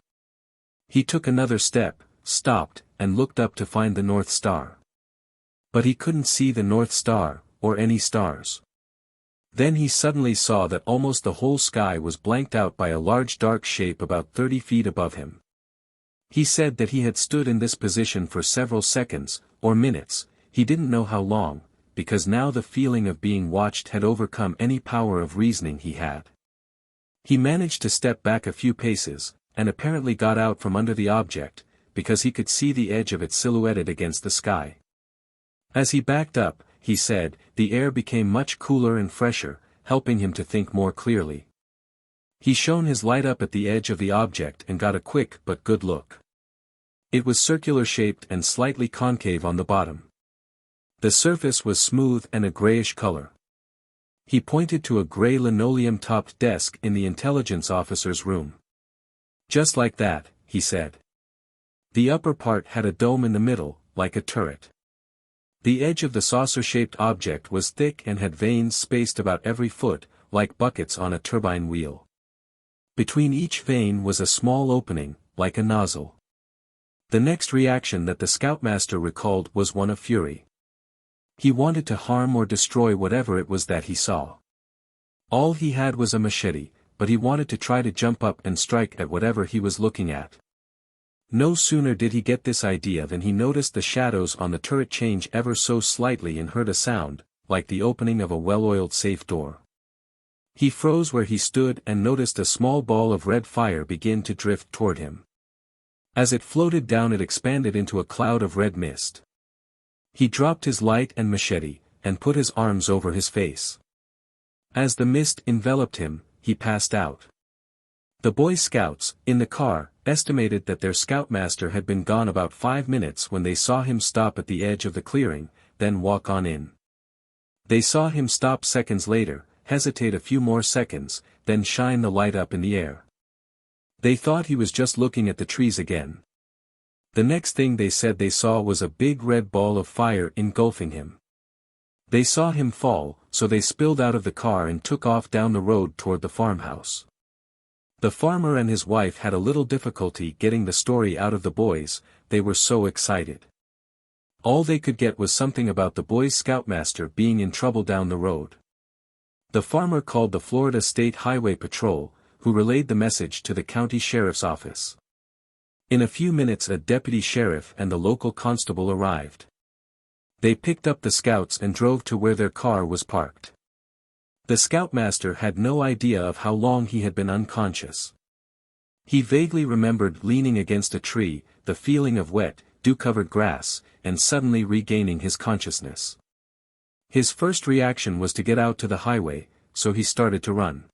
He took another step, stopped, and looked up to find the North Star. But he couldn't see the North Star, or any stars. Then he suddenly saw that almost the whole sky was blanked out by a large dark shape about 30 feet above him. He said that he had stood in this position for several seconds, or minutes, he didn't know how long, because now the feeling of being watched had overcome any power of reasoning he had. He managed to step back a few paces, and apparently got out from under the object, because he could see the edge of it silhouetted against the sky. As he backed up, he said, the air became much cooler and fresher, helping him to think more clearly. He shone his light up at the edge of the object and got a quick but good look. It was circular-shaped and slightly concave on the bottom. The surface was smooth and a grayish color. He pointed to a gray linoleum-topped desk in the intelligence officer's room. Just like that, he said. The upper part had a dome in the middle, like a turret. The edge of the saucer-shaped object was thick and had vanes spaced about every foot, like buckets on a turbine wheel. Between each vane was a small opening, like a nozzle. The next reaction that the Scoutmaster recalled was one of fury. He wanted to harm or destroy whatever it was that he saw. All he had was a machete, but he wanted to try to jump up and strike at whatever he was looking at. No sooner did he get this idea than he noticed the shadows on the turret change ever so slightly and heard a sound, like the opening of a well-oiled safe door. He froze where he stood and noticed a small ball of red fire begin to drift toward him. As it floated down it expanded into a cloud of red mist. He dropped his light and machete, and put his arms over his face. As the mist enveloped him, he passed out. The Boy Scouts, in the car, estimated that their Scoutmaster had been gone about 5 minutes when they saw him stop at the edge of the clearing, then walk on in. They saw him stop seconds later, hesitate a few more seconds, then shine the light up in the air. They thought he was just looking at the trees again. The next thing they said they saw was a big red ball of fire engulfing him. They saw him fall, so they spilled out of the car and took off down the road toward the farmhouse. The farmer and his wife had a little difficulty getting the story out of the boys, they were so excited. All they could get was something about the Boy Scoutmaster being in trouble down the road. The farmer called the Florida State Highway Patrol, who relayed the message to the county sheriff's office. In a few minutes a deputy sheriff and the local constable arrived. They picked up the scouts and drove to where their car was parked. The Scoutmaster had no idea of how long he had been unconscious. He vaguely remembered leaning against a tree, the feeling of wet, dew-covered grass, and suddenly regaining his consciousness. His first reaction was to get out to the highway, so he started to run.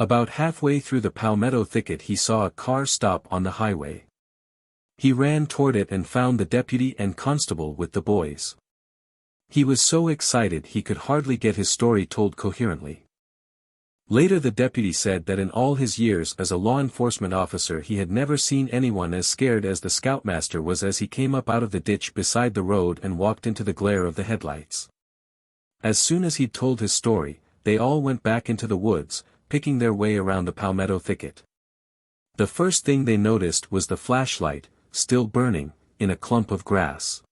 About halfway through the palmetto thicket he saw a car stop on the highway. He ran toward it and found the deputy and constable with the boys. He was so excited he could hardly get his story told coherently. Later the deputy said that in all his years as a law enforcement officer he had never seen anyone as scared as the scoutmaster was as he came up out of the ditch beside the road and walked into the glare of the headlights. As soon as he'd told his story, they all went back into the woods, picking their way around the palmetto thicket. The first thing they noticed was the flashlight, still burning, in a clump of grass.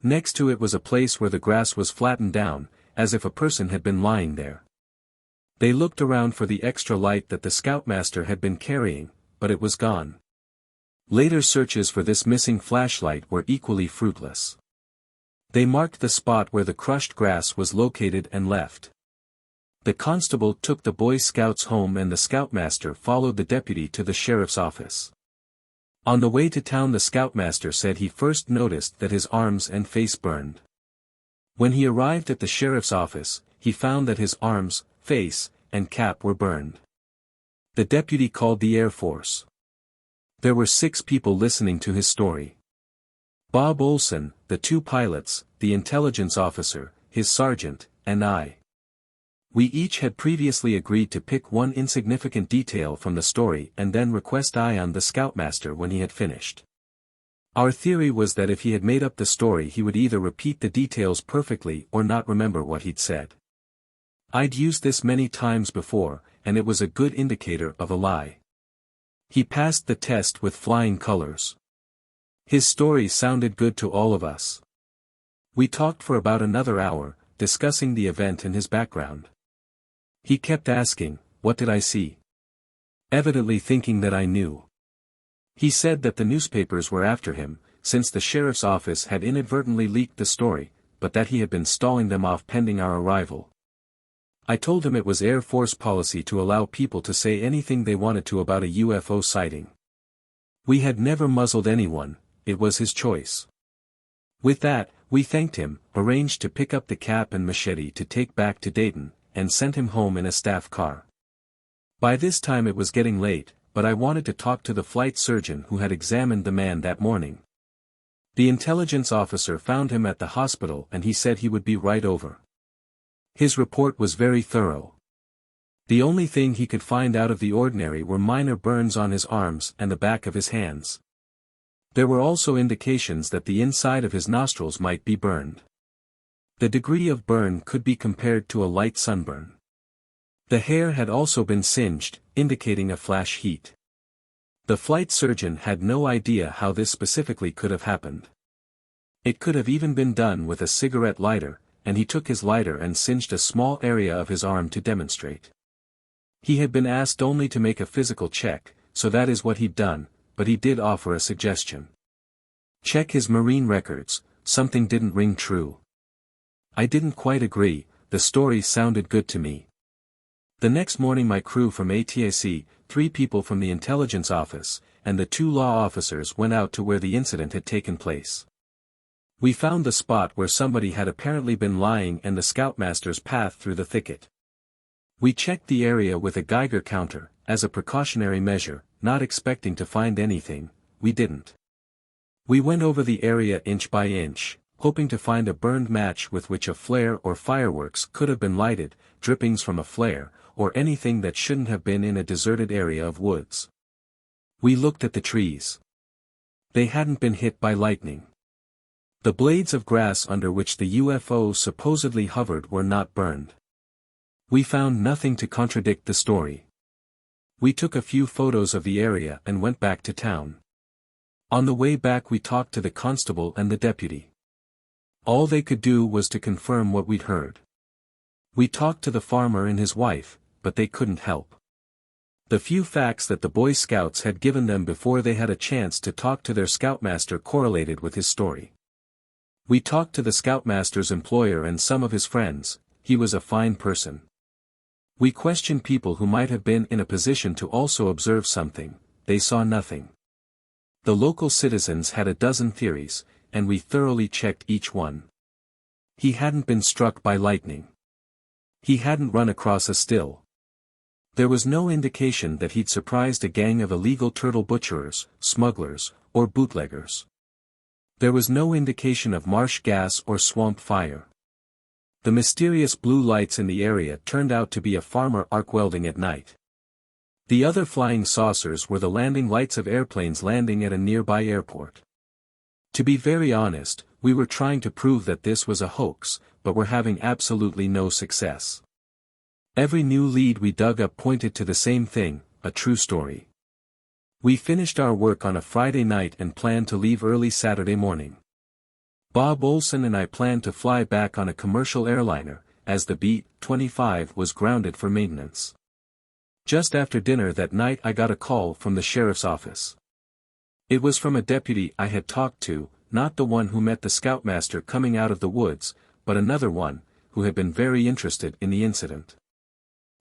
Next to it was a place where the grass was flattened down, as if a person had been lying there. They looked around for the extra light that the scoutmaster had been carrying, but it was gone. Later searches for this missing flashlight were equally fruitless. They marked the spot where the crushed grass was located and left. The constable took the Boy Scouts home and the scoutmaster followed the deputy to the sheriff's office. On the way to town the scoutmaster said he first noticed that his arms and face burned. When he arrived at the sheriff's office, he found that his arms, face, and cap were burned. The deputy called the Air Force. There were 6 people listening to his story. Bob Olson, the 2 pilots, the intelligence officer, his sergeant, and I. We each had previously agreed to pick one insignificant detail from the story and then request Ion the scoutmaster when he had finished. Our theory was that if he had made up the story he would either repeat the details perfectly or not remember what he'd said. I'd used this many times before, and it was a good indicator of a lie. He passed the test with flying colors. His story sounded good to all of us. We talked for about another hour, discussing the event and his background. He kept asking, "What did I see?" evidently thinking that I knew. He said that the newspapers were after him, since the sheriff's office had inadvertently leaked the story, but that he had been stalling them off pending our arrival. I told him it was Air Force policy to allow people to say anything they wanted to about a UFO sighting. We had never muzzled anyone, it was his choice. With that, we thanked him, arranged to pick up the cap and machete to take back to Dayton, and sent him home in a staff car. By this time it was getting late, but I wanted to talk to the flight surgeon who had examined the man that morning. The intelligence officer found him at the hospital and he said he would be right over. His report was very thorough. The only thing he could find out of the ordinary were minor burns on his arms and the back of his hands. There were also indications that the inside of his nostrils might be burned. The degree of burn could be compared to a light sunburn. The hair had also been singed, indicating a flash heat. The flight surgeon had no idea how this specifically could have happened. It could have even been done with a cigarette lighter, and he took his lighter and singed a small area of his arm to demonstrate. He had been asked only to make a physical check, so that is what he'd done, but he did offer a suggestion. Check his Marine records, something didn't ring true. I didn't quite agree, the story sounded good to me. The next morning my crew from ATAC, 3 people from the intelligence office, and the 2 law officers went out to where the incident had taken place. We found the spot where somebody had apparently been lying and the scoutmaster's path through the thicket. We checked the area with a Geiger counter, as a precautionary measure, not expecting to find anything, we didn't. We went over the area inch by inch, hoping to find a burned match with which a flare or fireworks could have been lighted, drippings from a flare, or anything that shouldn't have been in a deserted area of woods. We looked at the trees. They hadn't been hit by lightning. The blades of grass under which the UFO supposedly hovered were not burned. We found nothing to contradict the story. We took a few photos of the area and went back to town. On the way back we talked to the constable and the deputy. All they could do was to confirm what we'd heard. We talked to the farmer and his wife, but they couldn't help. The few facts that the Boy Scouts had given them before they had a chance to talk to their scoutmaster correlated with his story. We talked to the scoutmaster's employer and some of his friends, he was a fine person. We questioned people who might have been in a position to also observe something, they saw nothing. The local citizens had a dozen theories, and we thoroughly checked each one. He hadn't been struck by lightning. He hadn't run across a still. There was no indication that he'd surprised a gang of illegal turtle butcherers, smugglers, or bootleggers. There was no indication of marsh gas or swamp fire. The mysterious blue lights in the area turned out to be a farmer arc welding at night. The other flying saucers were the landing lights of airplanes landing at a nearby airport. To be very honest, we were trying to prove that this was a hoax, but were having absolutely no success. Every new lead we dug up pointed to the same thing, a true story. We finished our work on a Friday night and planned to leave early Saturday morning. Bob Olson and I planned to fly back on a commercial airliner, as the B-25 was grounded for maintenance. Just after dinner that night I got a call from the sheriff's office. It was from a deputy I had talked to, not the one who met the scoutmaster coming out of the woods, but another one, who had been very interested in the incident.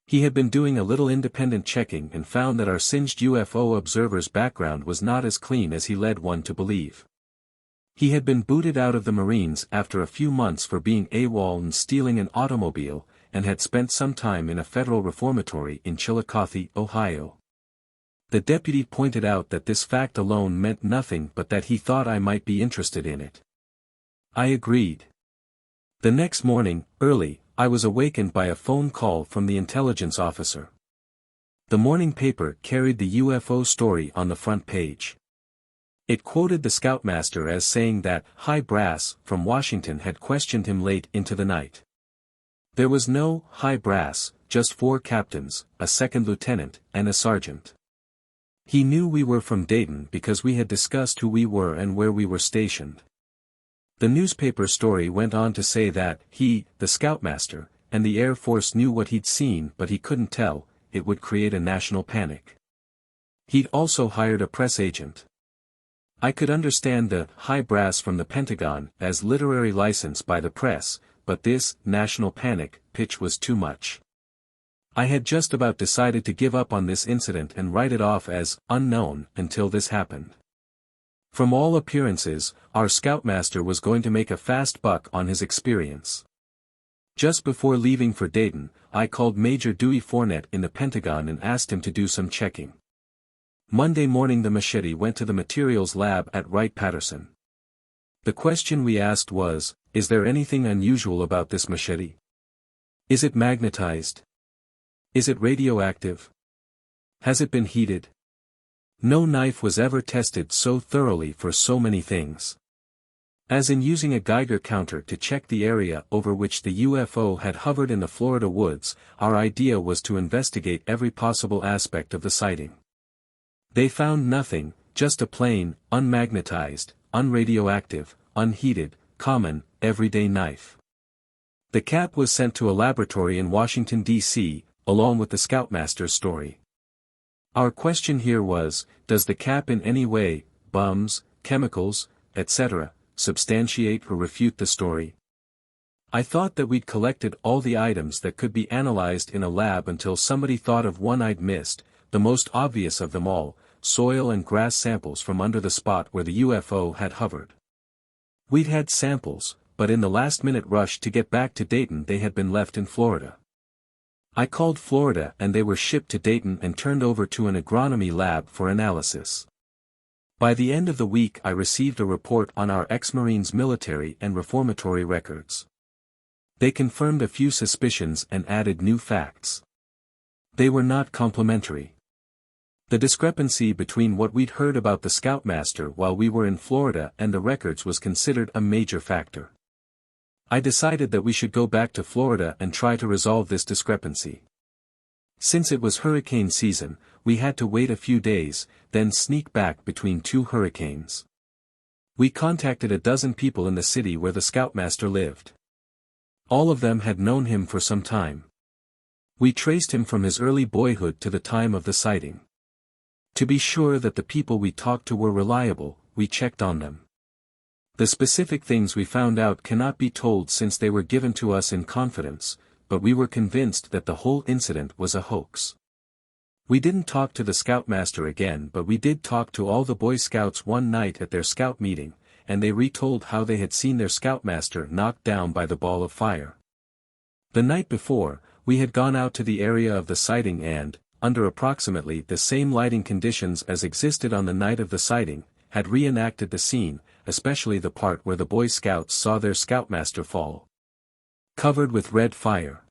He had been doing a little independent checking and found that our singed UFO observer's background was not as clean as he led one to believe. He had been booted out of the Marines after a few months for being AWOL and stealing an automobile, and had spent some time in a federal reformatory in Chillicothe, Ohio. The deputy pointed out that this fact alone meant nothing but that he thought I might be interested in it. I agreed. The next morning, early, I was awakened by a phone call from the intelligence officer. The morning paper carried the UFO story on the front page. It quoted the scoutmaster as saying that high brass from Washington had questioned him late into the night. There was no high brass, just 4 captains, a second lieutenant, and a sergeant. He knew we were from Dayton because we had discussed who we were and where we were stationed. The newspaper story went on to say that he, the scoutmaster, and the Air Force knew what he'd seen but he couldn't tell, it would create a national panic. He'd also hired a press agent. I could understand the high brass from the Pentagon as literary license by the press, but this national panic pitch was too much. I had just about decided to give up on this incident and write it off as unknown until this happened. From all appearances, our scoutmaster was going to make a fast buck on his experience. Just before leaving for Dayton, I called Major Dewey Fournette in the Pentagon and asked him to do some checking. Monday morning the machete went to the materials lab at Wright-Patterson. The question we asked was, is there anything unusual about this machete? Is it magnetized? Is it radioactive? Has it been heated? No knife was ever tested so thoroughly for so many things. As in using a Geiger counter to check the area over which the UFO had hovered in the Florida woods, our idea was to investigate every possible aspect of the sighting. They found nothing, just a plain, unmagnetized, unradioactive, unheated, common, everyday knife. The cap was sent to a laboratory in Washington, D.C., along with the scoutmaster's story. Our question here was, does the cap in any way, bums, chemicals, etc., substantiate or refute the story? I thought that we'd collected all the items that could be analyzed in a lab until somebody thought of one I'd missed, the most obvious of them all, soil and grass samples from under the spot where the UFO had hovered. We'd had samples, but in the last-minute rush to get back to Dayton they had been left in Florida. I called Florida and they were shipped to Dayton and turned over to an agronomy lab for analysis. By the end of the week I received a report on our ex-Marines' military and reformatory records. They confirmed a few suspicions and added new facts. They were not complimentary. The discrepancy between what we'd heard about the scoutmaster while we were in Florida and the records was considered a major factor. I decided that we should go back to Florida and try to resolve this discrepancy. Since it was hurricane season, we had to wait a few days, then sneak back between 2 hurricanes. We contacted a dozen people in the city where the scoutmaster lived. All of them had known him for some time. We traced him from his early boyhood to the time of the sighting. To be sure that the people we talked to were reliable, we checked on them. The specific things we found out cannot be told since they were given to us in confidence, but we were convinced that the whole incident was a hoax. We didn't talk to the scoutmaster again, but we did talk to all the Boy Scouts one night at their scout meeting, and they retold how they had seen their scoutmaster knocked down by the ball of fire. The night before, we had gone out to the area of the sighting and, under approximately the same lighting conditions as existed on the night of the sighting, had reenacted the scene, especially the part where the Boy Scouts saw their scoutmaster fall, covered with red fire.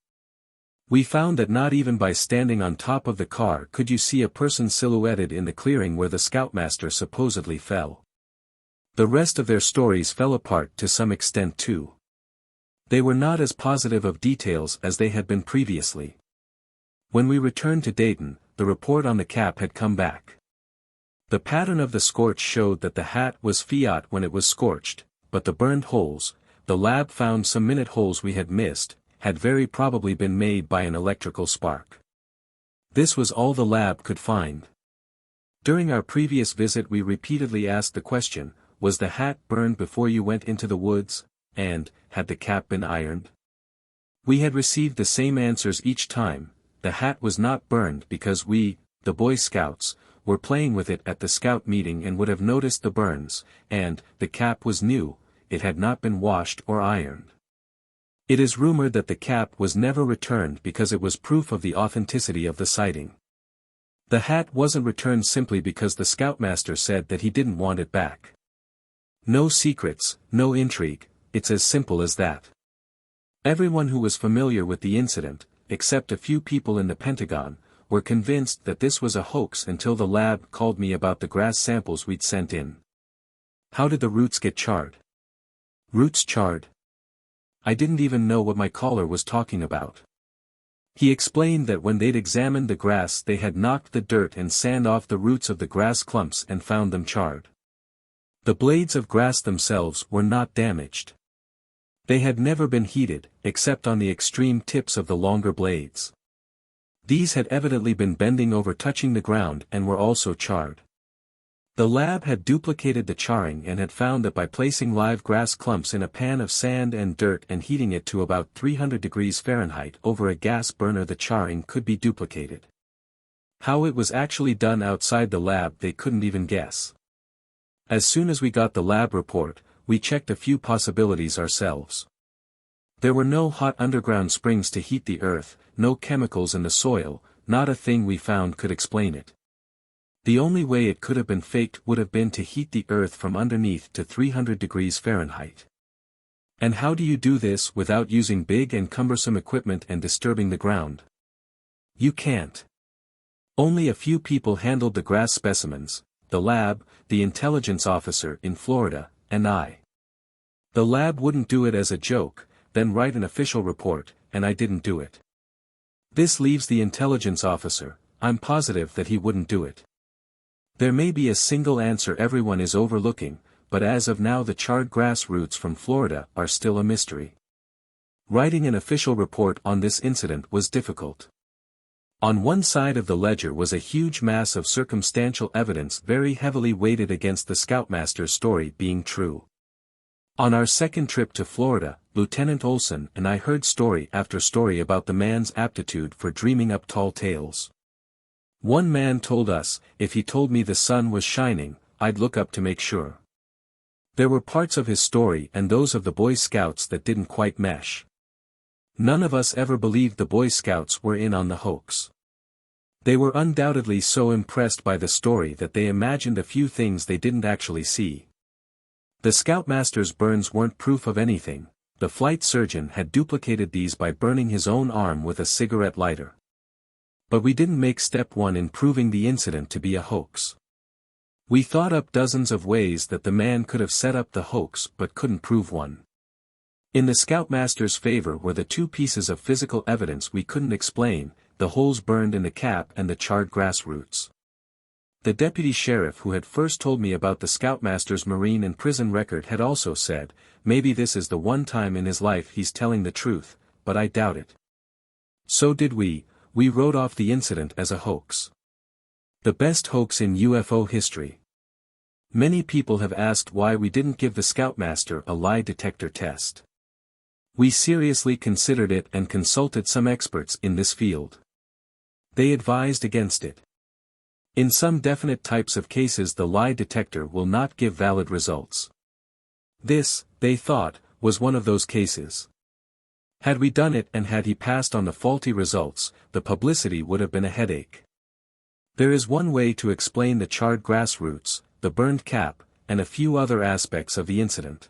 We found that not even by standing on top of the car could you see a person silhouetted in the clearing where the scoutmaster supposedly fell. The rest of their stories fell apart to some extent too. They were not as positive of details as they had been previously. When we returned to Dayton, the report on the cap had come back. The pattern of the scorch showed that the hat was Fiat when it was scorched, but the burned holes, the lab found some minute holes we had missed, had very probably been made by an electrical spark. This was all the lab could find. During our previous visit we repeatedly asked the question, was the hat burned before you went into the woods, and, had the cap been ironed? We had received the same answers each time. The hat was not burned because we, the Boy Scouts, were playing with it at the scout meeting and would have noticed the burns, and, the cap was new, it had not been washed or ironed. It is rumored that the cap was never returned because it was proof of the authenticity of the sighting. The hat wasn't returned simply because the scoutmaster said that he didn't want it back. No secrets, no intrigue, it's as simple as that. Everyone who was familiar with the incident, except a few people in the Pentagon, were convinced that this was a hoax until the lab called me about the grass samples we'd sent in. How did the roots get charred? Roots charred? I didn't even know what my caller was talking about. He explained that when they'd examined the grass they had knocked the dirt and sand off the roots of the grass clumps and found them charred. The blades of grass themselves were not damaged. They had never been heated, except on the extreme tips of the longer blades. These had evidently been bending over touching the ground and were also charred. The lab had duplicated the charring and had found that by placing live grass clumps in a pan of sand and dirt and heating it to about 300 degrees Fahrenheit over a gas burner the charring could be duplicated. How it was actually done outside the lab they couldn't even guess. As soon as we got the lab report, we checked a few possibilities ourselves. There were no hot underground springs to heat the earth, no chemicals in the soil, not a thing we found could explain it. The only way it could have been faked would have been to heat the earth from underneath to 300 degrees Fahrenheit. And how do you do this without using big and cumbersome equipment and disturbing the ground? You can't. Only a few people handled the grass specimens, the lab, the intelligence officer in Florida, and I. The lab wouldn't do it as a joke, then write an official report, and I didn't do it. This leaves the intelligence officer. I'm positive that he wouldn't do it. There may be a single answer everyone is overlooking, but as of now the charred grass roots from Florida are still a mystery. Writing an official report on this incident was difficult. On one side of the ledger was a huge mass of circumstantial evidence very heavily weighted against the scoutmaster's story being true. On our second trip to Florida, Lieutenant Olson and I heard story after story about the man's aptitude for dreaming up tall tales. One man told us, if he told me the sun was shining, I'd look up to make sure. There were parts of his story and those of the Boy Scouts that didn't quite mesh. None of us ever believed the Boy Scouts were in on the hoax. They were undoubtedly so impressed by the story that they imagined a few things they didn't actually see. The Scoutmaster's burns weren't proof of anything. The flight surgeon had duplicated these by burning his own arm with a cigarette lighter. But we didn't make step one in proving the incident to be a hoax. We thought up dozens of ways that the man could have set up the hoax but couldn't prove one. In the Scoutmaster's favor were the two pieces of physical evidence we couldn't explain, the holes burned in the cap and the charred grass roots. The deputy sheriff who had first told me about the Scoutmaster's Marine and prison record had also said, maybe this is the one time in his life he's telling the truth, but I doubt it. So did we wrote off the incident as a hoax. The best hoax in UFO history. Many people have asked why we didn't give the Scoutmaster a lie detector test. We seriously considered it and consulted some experts in this field. They advised against it. In some definite types of cases the lie detector will not give valid results. This, they thought, was one of those cases. Had we done it and had he passed on the faulty results, the publicity would have been a headache. There is one way to explain the charred grass roots, the burned cap, and a few other aspects of the incident.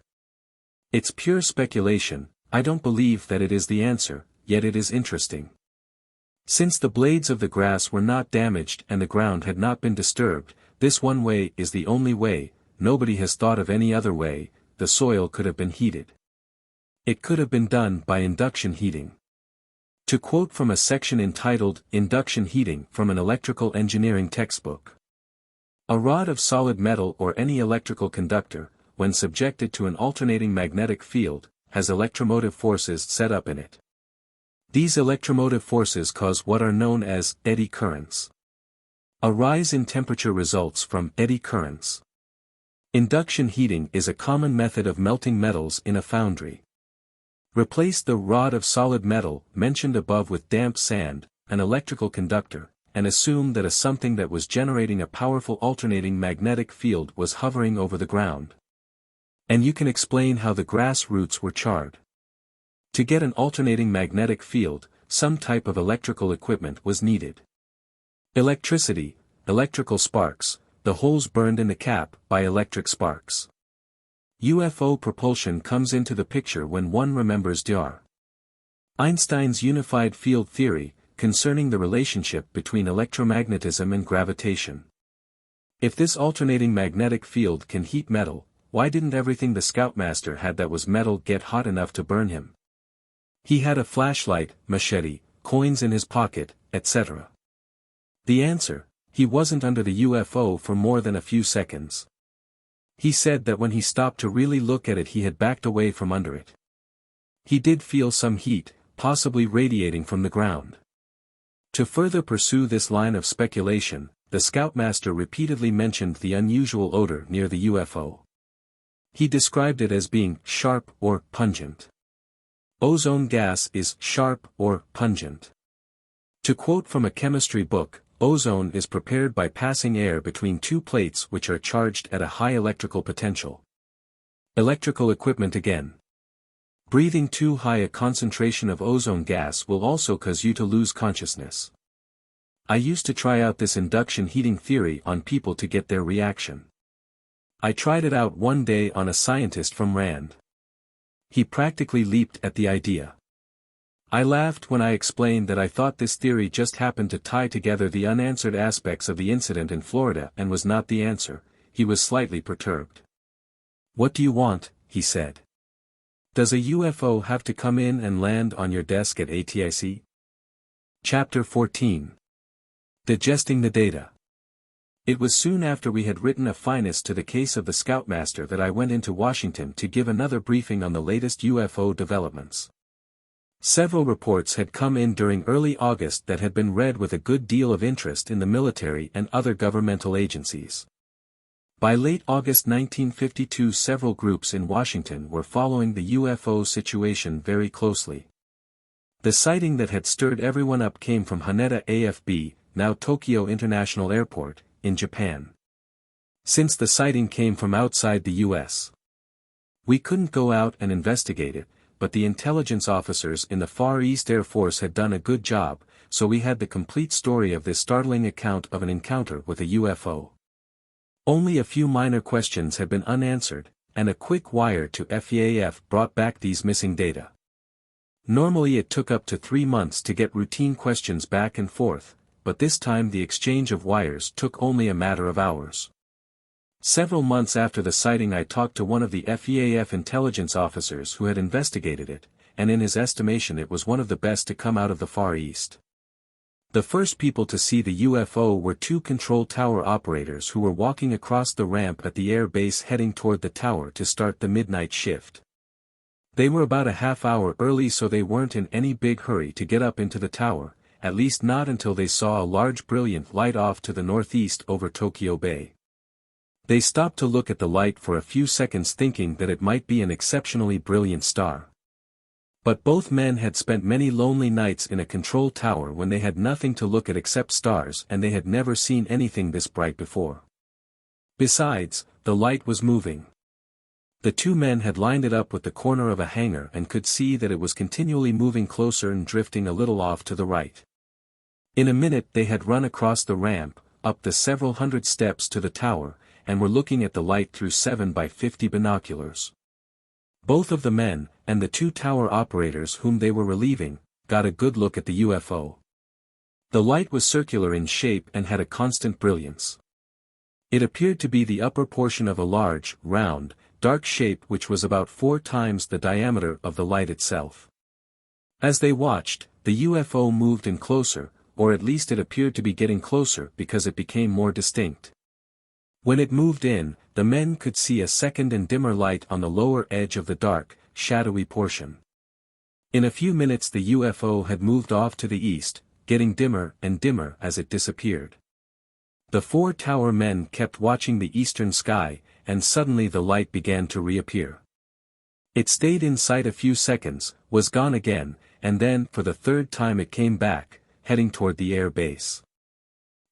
It's pure speculation, I don't believe that it is the answer, yet it is interesting. Since the blades of the grass were not damaged and the ground had not been disturbed, this one way is the only way, nobody has thought of any other way. The soil could have been heated. It could have been done by induction heating. To quote from a section entitled, Induction Heating from an Electrical Engineering Textbook. A rod of solid metal or any electrical conductor, when subjected to an alternating magnetic field, has electromotive forces set up in it. These electromotive forces cause what are known as eddy currents. A rise in temperature results from eddy currents. Induction heating is a common method of melting metals in a foundry. Replace the rod of solid metal mentioned above with damp sand, an electrical conductor, and assume that a something that was generating a powerful alternating magnetic field was hovering over the ground. And you can explain how the grass roots were charred. To get an alternating magnetic field, some type of electrical equipment was needed. Electricity, electrical sparks, the holes burned in the cap by electric sparks. UFO propulsion comes into the picture when one remembers Dr. Einstein's unified field theory, concerning the relationship between electromagnetism and gravitation. If this alternating magnetic field can heat metal, why didn't everything the Scoutmaster had that was metal get hot enough to burn him? He had a flashlight, machete, coins in his pocket, etc. The answer: he wasn't under the UFO for more than a few seconds. He said that when he stopped to really look at it he had backed away from under it. He did feel some heat, possibly radiating from the ground. To further pursue this line of speculation, the Scoutmaster repeatedly mentioned the unusual odor near the UFO. He described it as being sharp or pungent. Ozone gas is sharp or pungent. To quote from a chemistry book, ozone is prepared by passing air between two plates which are charged at a high electrical potential. Electrical equipment again. Breathing too high a concentration of ozone gas will also cause you to lose consciousness. I used to try out this induction heating theory on people to get their reaction. I tried it out one day on a scientist from Rand. He practically leaped at the idea. I laughed when I explained that I thought this theory just happened to tie together the unanswered aspects of the incident in Florida and was not the answer. He was slightly perturbed. "What do you want?" he said. "Does a UFO have to come in and land on your desk at ATIC?" Chapter 14. Digesting the Data. It was soon after we had written a finest to the case of the Scoutmaster that I went into Washington to give another briefing on the latest UFO developments. Several reports had come in during early August that had been read with a good deal of interest in the military and other governmental agencies. By late August 1952 several groups in Washington were following the UFO situation very closely. The sighting that had stirred everyone up came from Haneda AFB, now Tokyo International Airport, in Japan. Since the sighting came from outside the U.S., we couldn't go out and investigate it, but the intelligence officers in the Far East Air Force had done a good job, so we had the complete story of this startling account of an encounter with a UFO. Only a few minor questions had been unanswered, and a quick wire to FEAF brought back these missing data. Normally it took up to 3 months to get routine questions back and forth, but this time the exchange of wires took only a matter of hours. Several months after the sighting I talked to one of the FEAF intelligence officers who had investigated it, and in his estimation it was one of the best to come out of the Far East. The first people to see the UFO were 2 control tower operators who were walking across the ramp at the air base heading toward the tower to start the midnight shift. They were about a half hour early, so they weren't in any big hurry to get up into the tower, at least not until they saw a large brilliant light off to the northeast over Tokyo Bay. They stopped to look at the light for a few seconds thinking that it might be an exceptionally brilliant star. But both men had spent many lonely nights in a control tower when they had nothing to look at except stars, and they had never seen anything this bright before. Besides, the light was moving. The 2 men had lined it up with the corner of a hangar and could see that it was continually moving closer and drifting a little off to the right. In a minute they had run across the ramp, up the several hundred steps to the tower, and were looking at the light through 7 by 50 binoculars. Both of the men, and the 2 tower operators whom they were relieving, got a good look at the UFO. The light was circular in shape and had a constant brilliance. It appeared to be the upper portion of a large, round, dark shape which was about 4 times the diameter of the light itself. As they watched, the UFO moved in closer, or at least it appeared to be getting closer because it became more distinct. When it moved in, the men could see a second and dimmer light on the lower edge of the dark, shadowy portion. In a few minutes the UFO had moved off to the east, getting dimmer and dimmer as it disappeared. The 4 tower men kept watching the eastern sky, and suddenly the light began to reappear. It stayed in sight a few seconds, was gone again, and then for the 3rd time it came back, heading toward the air base.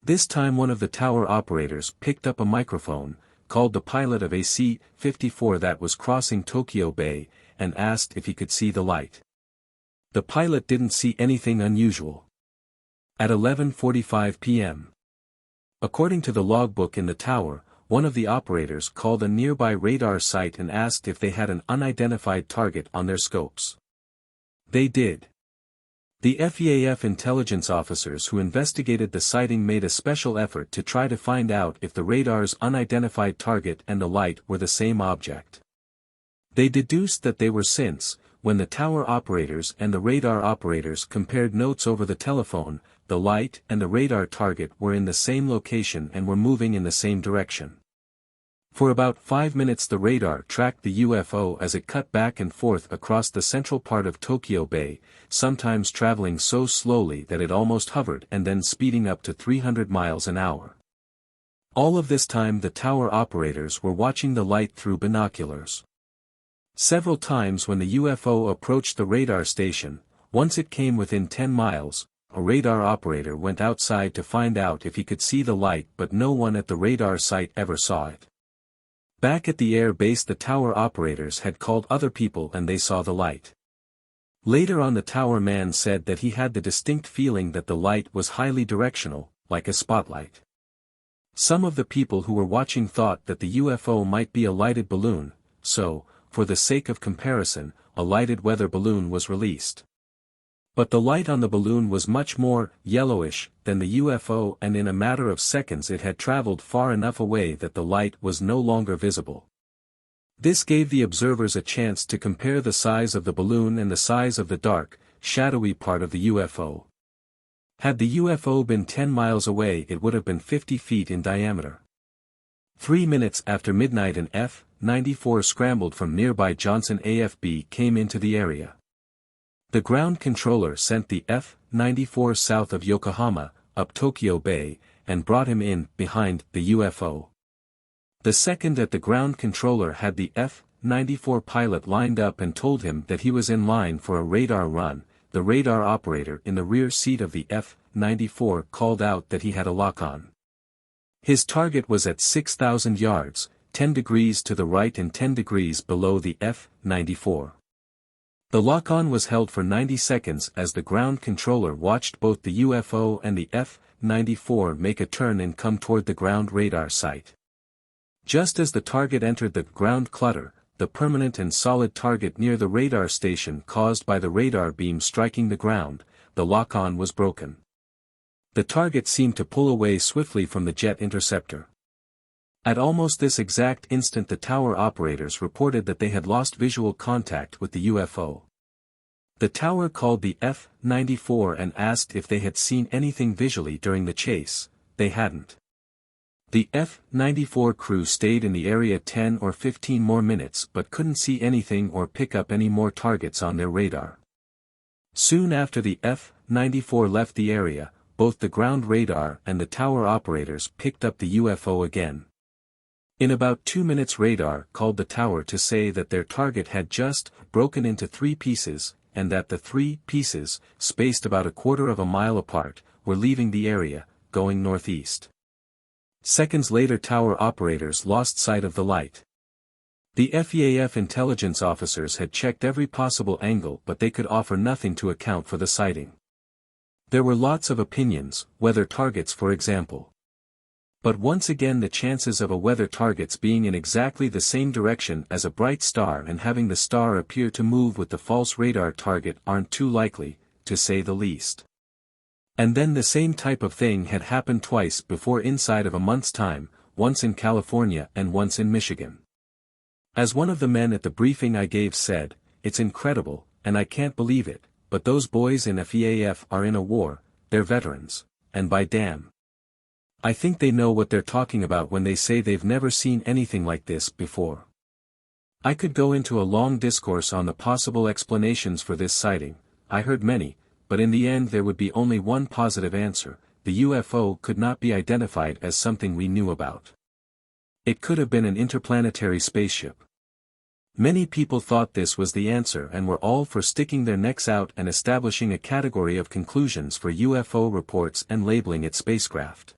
This time one of the tower operators picked up a microphone, called the pilot of a C-54 that was crossing Tokyo Bay, and asked if he could see the light. The pilot didn't see anything unusual. At 11:45 p.m. According to the logbook in the tower, one of the operators called a nearby radar site and asked if they had an unidentified target on their scopes. They did. The FEAF intelligence officers who investigated the sighting made a special effort to try to find out if the radar's unidentified target and the light were the same object. They deduced that they were since, when the tower operators and the radar operators compared notes over the telephone, the light and the radar target were in the same location and were moving in the same direction. For about 5 minutes the radar tracked the UFO as it cut back and forth across the central part of Tokyo Bay, sometimes traveling so slowly that it almost hovered and then speeding up to 300 miles an hour. All of this time the tower operators were watching the light through binoculars. Several times when the UFO approached the radar station, once it came within 10 miles, a radar operator went outside to find out if he could see the light, but no one at the radar site ever saw it. Back at the air base the tower operators had called other people and they saw the light. Later on the tower man said that he had the distinct feeling that the light was highly directional, like a spotlight. Some of the people who were watching thought that the UFO might be a lighted balloon, so, for the sake of comparison, a lighted weather balloon was released. But the light on the balloon was much more yellowish than the UFO, and in a matter of seconds it had traveled far enough away that the light was no longer visible. This gave the observers a chance to compare the size of the balloon and the size of the dark, shadowy part of the UFO. Had the UFO been 10 miles away it would have been 50 feet in diameter. 3 minutes after midnight an F-94 scrambled from nearby Johnson AFB came into the area. The ground controller sent the F-94 south of Yokohama, up Tokyo Bay, and brought him in behind the UFO. The second at the ground controller had the F-94 pilot lined up and told him that he was in line for a radar run. The radar operator in the rear seat of the F-94 called out that he had a lock-on. His target was at 6,000 yards, 10 degrees to the right and 10 degrees below the F-94. The lock-on was held for 90 seconds as the ground controller watched both the UFO and the F-94 make a turn and come toward the ground radar site. Just as the target entered the ground clutter, the permanent and solid target near the radar station caused by the radar beam striking the ground, the lock-on was broken. The target seemed to pull away swiftly from the jet interceptor. At almost this exact instant the tower operators reported that they had lost visual contact with the UFO. The tower called the F-94 and asked if they had seen anything visually during the chase. They hadn't. The F-94 crew stayed in the area 10 or 15 more minutes but couldn't see anything or pick up any more targets on their radar. Soon after the F-94 left the area, both the ground radar and the tower operators picked up the UFO again. In about 2 minutes radar called the tower to say that their target had just broken into 3 pieces, and that the 3 pieces, spaced about a quarter of a mile apart, were leaving the area, going northeast. Seconds later tower operators lost sight of the light. The FEAF intelligence officers had checked every possible angle but they could offer nothing to account for the sighting. There were lots of opinions, weather targets for example. But once again the chances of a weather target's being in exactly the same direction as a bright star and having the star appear to move with the false radar target aren't too likely, to say the least. And then the same type of thing had happened twice before inside of a month's time, once in California and once in Michigan. As one of the men at the briefing I gave said, "It's incredible, and I can't believe it, but those boys in FEAF are in a war, they're veterans, and by damn. I think they know what they're talking about when they say they've never seen anything like this before." I could go into a long discourse on the possible explanations for this sighting. I heard many, but in the end there would be only one positive answer: the UFO could not be identified as something we knew about. It could have been an interplanetary spaceship. Many people thought this was the answer and were all for sticking their necks out and establishing a category of conclusions for UFO reports and labeling it spacecraft.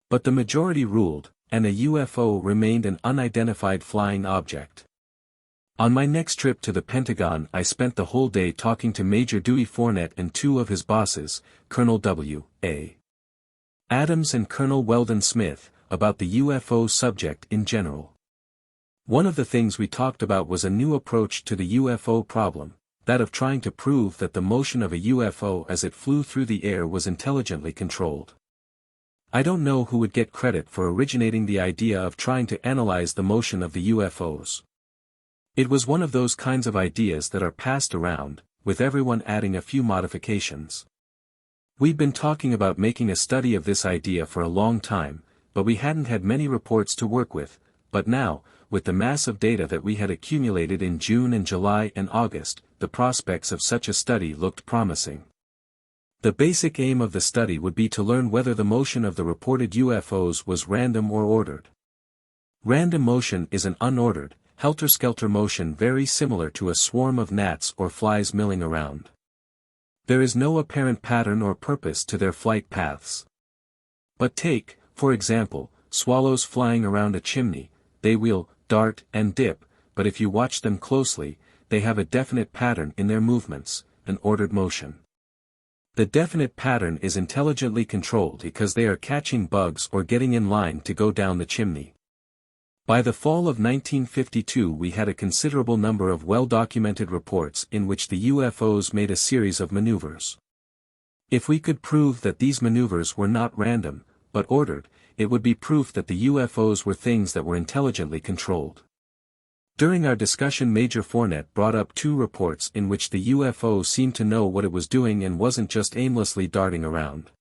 But the majority ruled, and a UFO remained an unidentified flying object. On my next trip to the Pentagon I spent the whole day talking to Major Dewey Fournette and two of his bosses, Colonel W.A. Adams and Colonel Weldon Smith, about the UFO subject in general. One of the things we talked about was a new approach to the UFO problem, that of trying to prove that the motion of a UFO as it flew through the air was intelligently controlled. I don't know who would get credit for originating the idea of trying to analyze the motion of the UFOs. It was one of those kinds of ideas that are passed around, with everyone adding a few modifications. We'd been talking about making a study of this idea for a long time, but we hadn't had many reports to work with, but now, with the massive data that we had accumulated in June and July and August, the prospects of such a study looked promising. The basic aim of the study would be to learn whether the motion of the reported UFOs was random or ordered. Random motion is an unordered, helter-skelter motion very similar to a swarm of gnats or flies milling around. There is no apparent pattern or purpose to their flight paths. But take, for example, swallows flying around a chimney. They wheel, dart, and dip, but if you watch them closely, they have a definite pattern in their movements, an ordered motion. The definite pattern is intelligently controlled because they are catching bugs or getting in line to go down the chimney. By the fall of 1952 we had a considerable number of well-documented reports in which the UFOs made a series of maneuvers. If we could prove that these maneuvers were not random, but ordered, it would be proof that the UFOs were things that were intelligently controlled. During our discussion Major Fournette brought up two reports in which the UFO seemed to know what it was doing and wasn't just aimlessly darting around.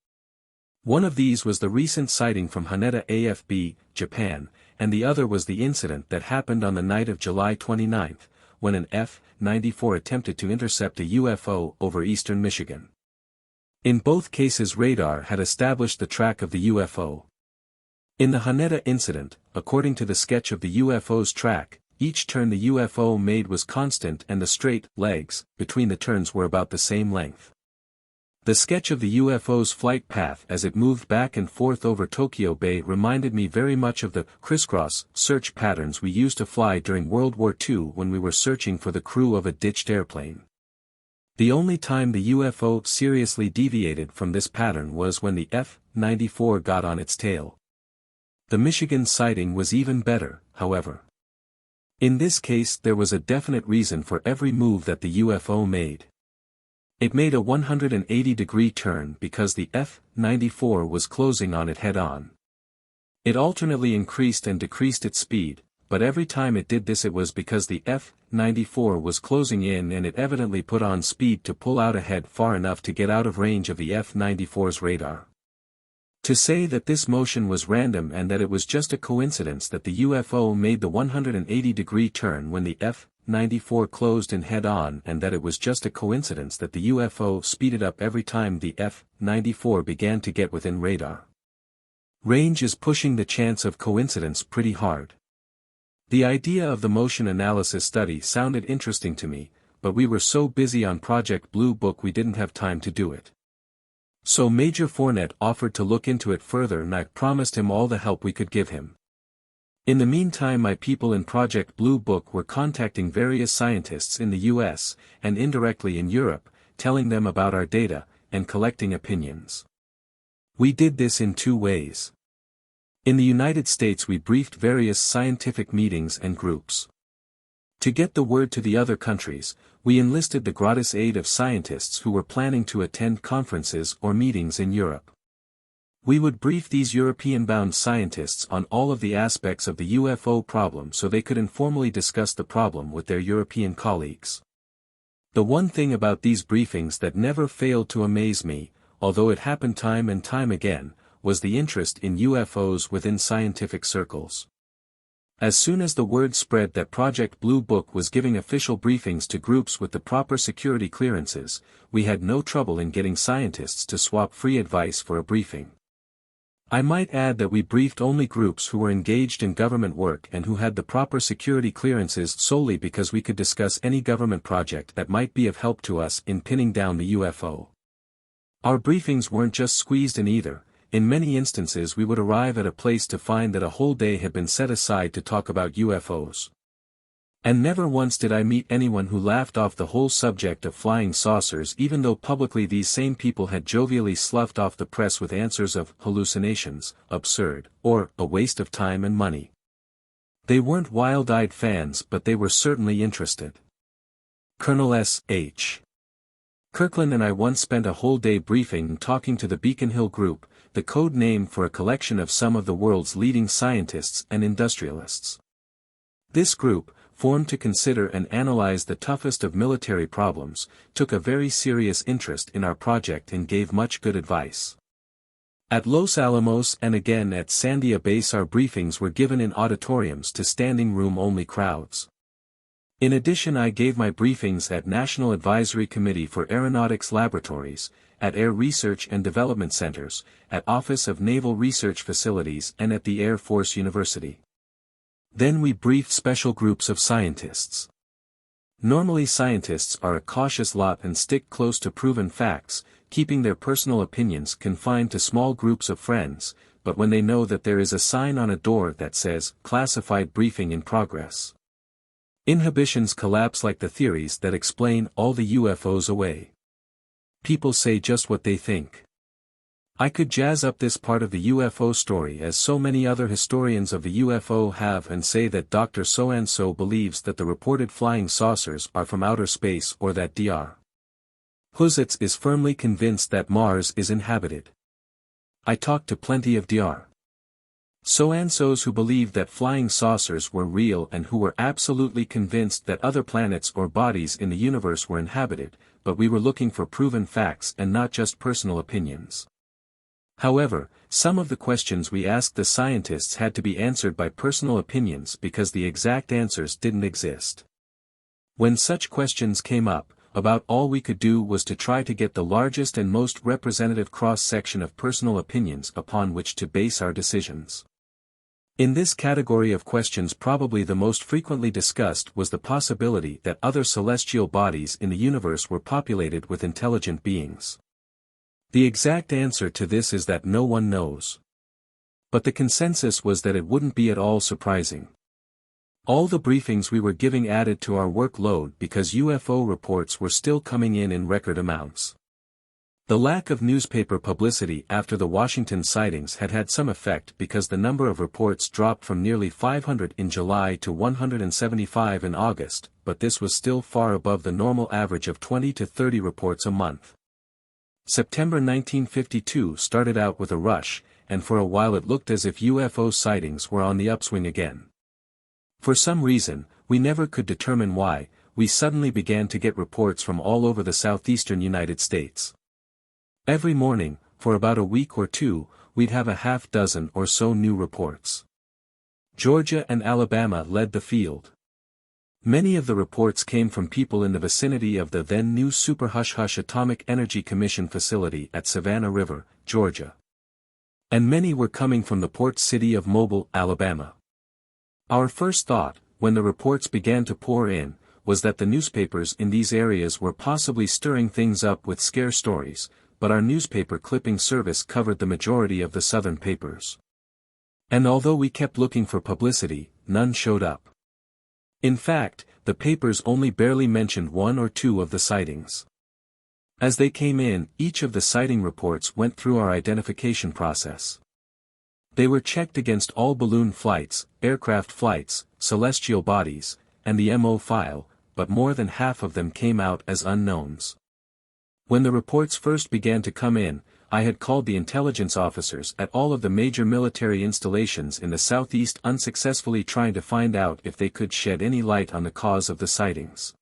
One of these was the recent sighting from Haneda AFB, Japan, and the other was the incident that happened on the night of July 29, when an F-94 attempted to intercept a UFO over eastern Michigan. In both cases radar had established the track of the UFO. In the Haneda incident, according to the sketch of the UFO's track, each turn the UFO made was constant and the straight legs between the turns were about the same length. The sketch of the UFO's flight path as it moved back and forth over Tokyo Bay reminded me very much of the crisscross search patterns we used to fly during World War II when we were searching for the crew of a ditched airplane. The only time the UFO seriously deviated from this pattern was when the F-94 got on its tail. The Michigan sighting was even better, however. In this case there was a definite reason for every move that the UFO made. It made a 180-degree turn because the F-94 was closing on it head-on. It alternately increased and decreased its speed, but every time it did this it was because the F-94 was closing in and it evidently put on speed to pull out ahead far enough to get out of range of the F-94's radar. To say that this motion was random and that it was just a coincidence that the UFO made the 180-degree turn when the F-94 closed in head-on and that it was just a coincidence that the UFO speeded up every time the F-94 began to get within radar. Range is pushing the chance of coincidence pretty hard. The idea of the motion analysis study sounded interesting to me, but we were so busy on Project Bluebook we didn't have time to do it. So Major Fournette offered to look into it further and I promised him all the help we could give him. In the meantime my people in Project Bluebook were contacting various scientists in the US, and indirectly in Europe, telling them about our data, and collecting opinions. We did this in two ways. In the United States we briefed various scientific meetings and groups. To get the word to the other countries, we enlisted the gratis aid of scientists who were planning to attend conferences or meetings in Europe. We would brief these European-bound scientists on all of the aspects of the UFO problem so they could informally discuss the problem with their European colleagues. The one thing about these briefings that never failed to amaze me, although it happened time and time again, was the interest in UFOs within scientific circles. As soon as the word spread that Project Bluebook was giving official briefings to groups with the proper security clearances, we had no trouble in getting scientists to swap free advice for a briefing. I might add that we briefed only groups who were engaged in government work and who had the proper security clearances solely because we could discuss any government project that might be of help to us in pinning down the UFO. Our briefings weren't just squeezed in either. In many instances we would arrive at a place to find that a whole day had been set aside to talk about UFOs. And never once did I meet anyone who laughed off the whole subject of flying saucers, even though publicly these same people had jovially sloughed off the press with answers of hallucinations, absurd, or a waste of time and money. They weren't wild-eyed fans, but they were certainly interested. Colonel S.H. Kirkland and I once spent a whole day briefing talking to the Beacon Hill Group, the code name for a collection of some of the world's leading scientists and industrialists. This group, formed to consider and analyze the toughest of military problems, took a very serious interest in our project and gave much good advice. At Los Alamos and again at Sandia Base our briefings were given in auditoriums to standing room only crowds. In addition I gave my briefings at National Advisory Committee for Aeronautics Laboratories, at Air Research and Development Centers, at Office of Naval Research Facilities and at the Air Force University. Then we briefed special groups of scientists. Normally scientists are a cautious lot and stick close to proven facts, keeping their personal opinions confined to small groups of friends, but when they know that there is a sign on a door that says, "Classified briefing in progress," inhibitions collapse like the theories that explain all the UFOs away. People say just what they think. I could jazz up this part of the UFO story as so many other historians of the UFO have and say that Dr. So-and-so believes that the reported flying saucers are from outer space or that Dr. Huzitz is firmly convinced that Mars is inhabited. I talked to plenty of Dr. So-and-sos who believed that flying saucers were real and who were absolutely convinced that other planets or bodies in the universe were inhabited, but we were looking for proven facts and not just personal opinions. However, some of the questions we asked the scientists had to be answered by personal opinions because the exact answers didn't exist. When such questions came up, about all we could do was to try to get the largest and most representative cross-section of personal opinions upon which to base our decisions. In this category of questions probably the most frequently discussed was the possibility that other celestial bodies in the universe were populated with intelligent beings. The exact answer to this is that no one knows. But the consensus was that it wouldn't be at all surprising. All the briefings we were giving added to our workload because UFO reports were still coming in record amounts. The lack of newspaper publicity after the Washington sightings had had some effect because the number of reports dropped from nearly 500 in July to 175 in August, but this was still far above the normal average of 20 to 30 reports a month. September 1952 started out with a rush, and for a while it looked as if UFO sightings were on the upswing again. For some reason, we never could determine why, we suddenly began to get reports from all over the southeastern United States. Every morning, for about a week or two, we'd have a half dozen or so new reports. Georgia and Alabama led the field. Many of the reports came from people in the vicinity of the then new Super Hush-Hush Atomic Energy Commission facility at Savannah River, Georgia. And many were coming from the port city of Mobile, Alabama. Our first thought, when the reports began to pour in, was that the newspapers in these areas were possibly stirring things up with scare stories, but our newspaper clipping service covered the majority of the southern papers. And although we kept looking for publicity, none showed up. In fact, the papers only barely mentioned one or two of the sightings. As they came in, each of the sighting reports went through our identification process. They were checked against all balloon flights, aircraft flights, celestial bodies, and the MO file, but more than half of them came out as unknowns. When the reports first began to come in, I had called the intelligence officers at all of the major military installations in the southeast unsuccessfully trying to find out if they could shed any light on the cause of the sightings.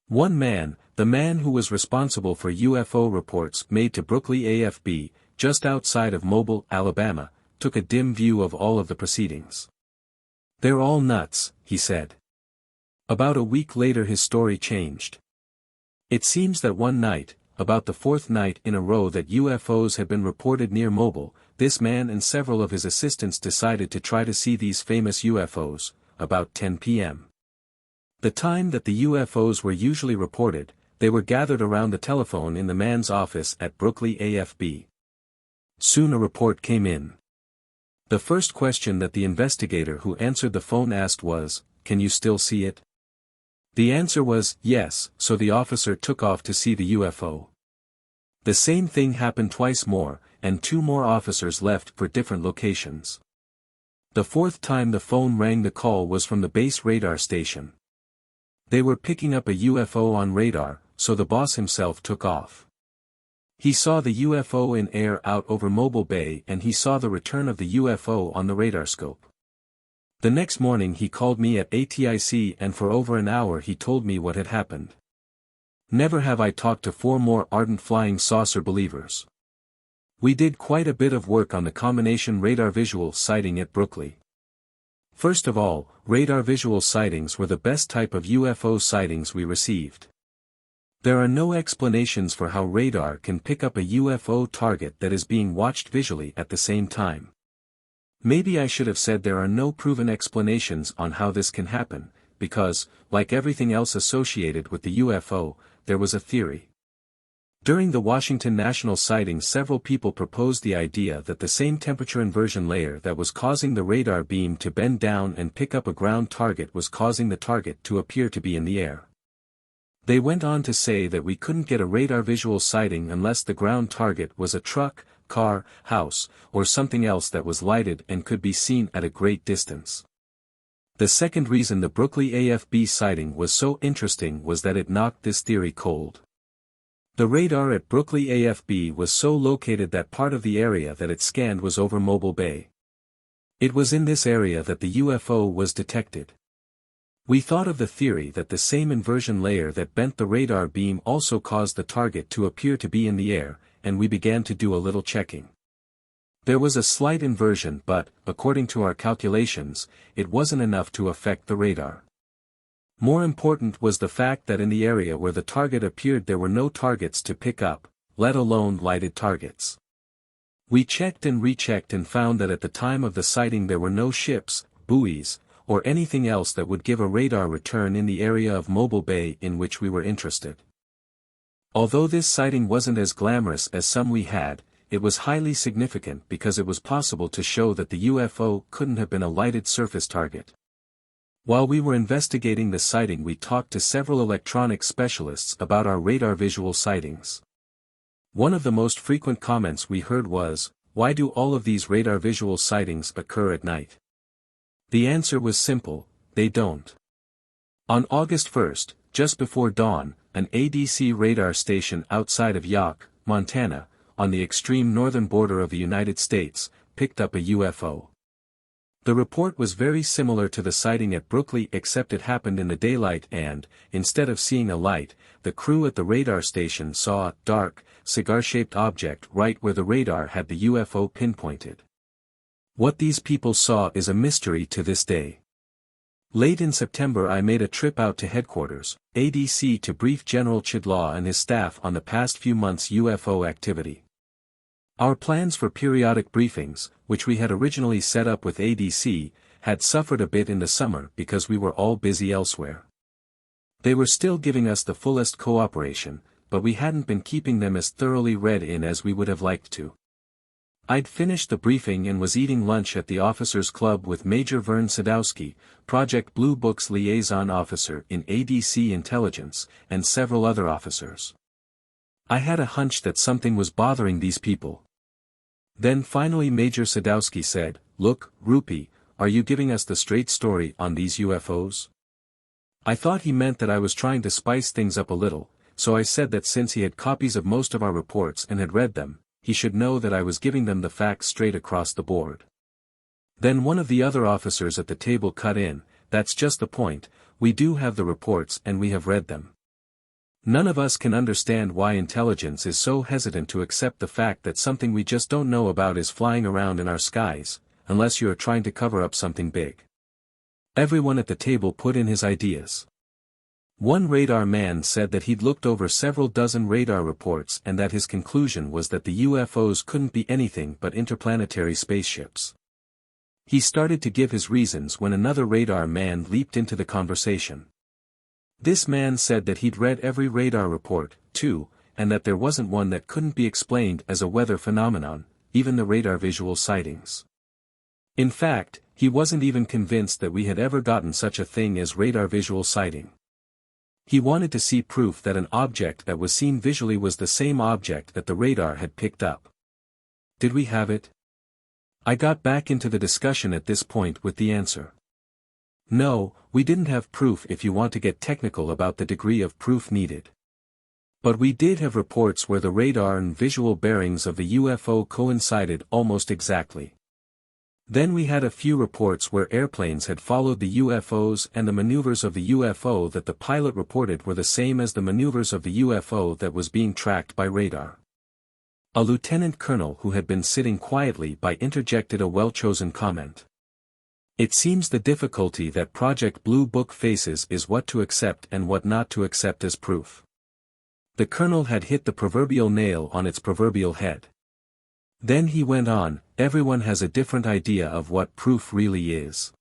One man, the man who was responsible for UFO reports made to Brooklyn AFB, just outside of Mobile, Alabama, took a dim view of all of the proceedings. "They're all nuts," he said. About a week later his story changed. It seems that one night, about the fourth night in a row that UFOs had been reported near Mobile, this man and several of his assistants decided to try to see these famous UFOs, about 10 p.m. The time that the UFOs were usually reported, they were gathered around the telephone in the man's office at Brooklyn AFB. Soon a report came in. The first question that the investigator who answered the phone asked was, "Can you still see it?" The answer was, yes, so the officer took off to see the UFO. The same thing happened twice more, and two more officers left for different locations. The fourth time the phone rang the call was from the base radar station. They were picking up a UFO on radar, so the boss himself took off. He saw the UFO in air out over Mobile Bay and he saw the return of the UFO on the radar scope. The next morning he called me at ATIC and for over an hour he told me what had happened. Never have I talked to four more ardent flying saucer believers. We did quite a bit of work on the combination radar visual sighting at Brooklyn. First of all, radar visual sightings were the best type of UFO sightings we received. There are no explanations for how radar can pick up a UFO target that is being watched visually at the same time. Maybe I should have said there are no proven explanations on how this can happen, because, like everything else associated with the UFO, there was a theory. During the Washington National sighting several people proposed the idea that the same temperature inversion layer that was causing the radar beam to bend down and pick up a ground target was causing the target to appear to be in the air. They went on to say that we couldn't get a radar visual sighting unless the ground target was a truck, car, house, or something else that was lighted and could be seen at a great distance. The second reason the Brooklyn AFB sighting was so interesting was that it knocked this theory cold. The radar at Brooklyn AFB was so located that part of the area that it scanned was over Mobile Bay. It was in this area that the UFO was detected. We thought of the theory that the same inversion layer that bent the radar beam also caused the target to appear to be in the air, and we began to do a little checking. There was a slight inversion but, according to our calculations, it wasn't enough to affect the radar. More important was the fact that in the area where the target appeared there were no targets to pick up, let alone lighted targets. We checked and rechecked and found that at the time of the sighting there were no ships, buoys, or anything else that would give a radar return in the area of Mobile Bay in which we were interested. Although this sighting wasn't as glamorous as some we had, it was highly significant because it was possible to show that the UFO couldn't have been a lighted surface target. While we were investigating the sighting we talked to several electronics specialists about our radar visual sightings. One of the most frequent comments we heard was, "Why do all of these radar visual sightings occur at night?" The answer was simple, they don't. On August 1st, just before dawn, an ADC radar station outside of Yock, Montana, on the extreme northern border of the United States, picked up a UFO. The report was very similar to the sighting at Brooklyn except it happened in the daylight and, instead of seeing a light, the crew at the radar station saw a dark, cigar-shaped object right where the radar had the UFO pinpointed. What these people saw is a mystery to this day. Late in September I made a trip out to headquarters, ADC to brief General Chidlaw and his staff on the past few months' UFO activity. Our plans for periodic briefings, which we had originally set up with ADC, had suffered a bit in the summer because we were all busy elsewhere. They were still giving us the fullest cooperation, but we hadn't been keeping them as thoroughly read in as we would have liked to. I'd finished the briefing and was eating lunch at the Officers Club with Major Vern Sadowski, Project Bluebook's liaison officer in ADC Intelligence, and several other officers. I had a hunch that something was bothering these people. Then finally Major Sadowski said, "Look, Rupee, are you giving us the straight story on these UFOs?" I thought he meant that I was trying to spice things up a little, so I said that since he had copies of most of our reports and had read them, he should know that I was giving them the facts straight across the board. Then one of the other officers at the table cut in, "That's just the point, we do have the reports and we have read them. None of us can understand why intelligence is so hesitant to accept the fact that something we just don't know about is flying around in our skies, unless you are trying to cover up something big." Everyone at the table put in his ideas. One radar man said that he'd looked over several dozen radar reports and that his conclusion was that the UFOs couldn't be anything but interplanetary spaceships. He started to give his reasons when another radar man leaped into the conversation. This man said that he'd read every radar report, too, and that there wasn't one that couldn't be explained as a weather phenomenon, even the radar visual sightings. In fact, he wasn't even convinced that we had ever gotten such a thing as radar visual sighting. He wanted to see proof that an object that was seen visually was the same object that the radar had picked up. Did we have it? I got back into the discussion at this point with the answer. No, we didn't have proof if you want to get technical about the degree of proof needed. But we did have reports where the radar and visual bearings of the UFO coincided almost exactly. Then we had a few reports where airplanes had followed the UFOs and the maneuvers of the UFO that the pilot reported were the same as the maneuvers of the UFO that was being tracked by radar. A lieutenant colonel who had been sitting quietly by interjected a well-chosen comment. "It seems the difficulty that Project Bluebook faces is what to accept and what not to accept as proof." The colonel had hit the proverbial nail on its proverbial head. Then he went on, "Everyone has a different idea of what proof really is.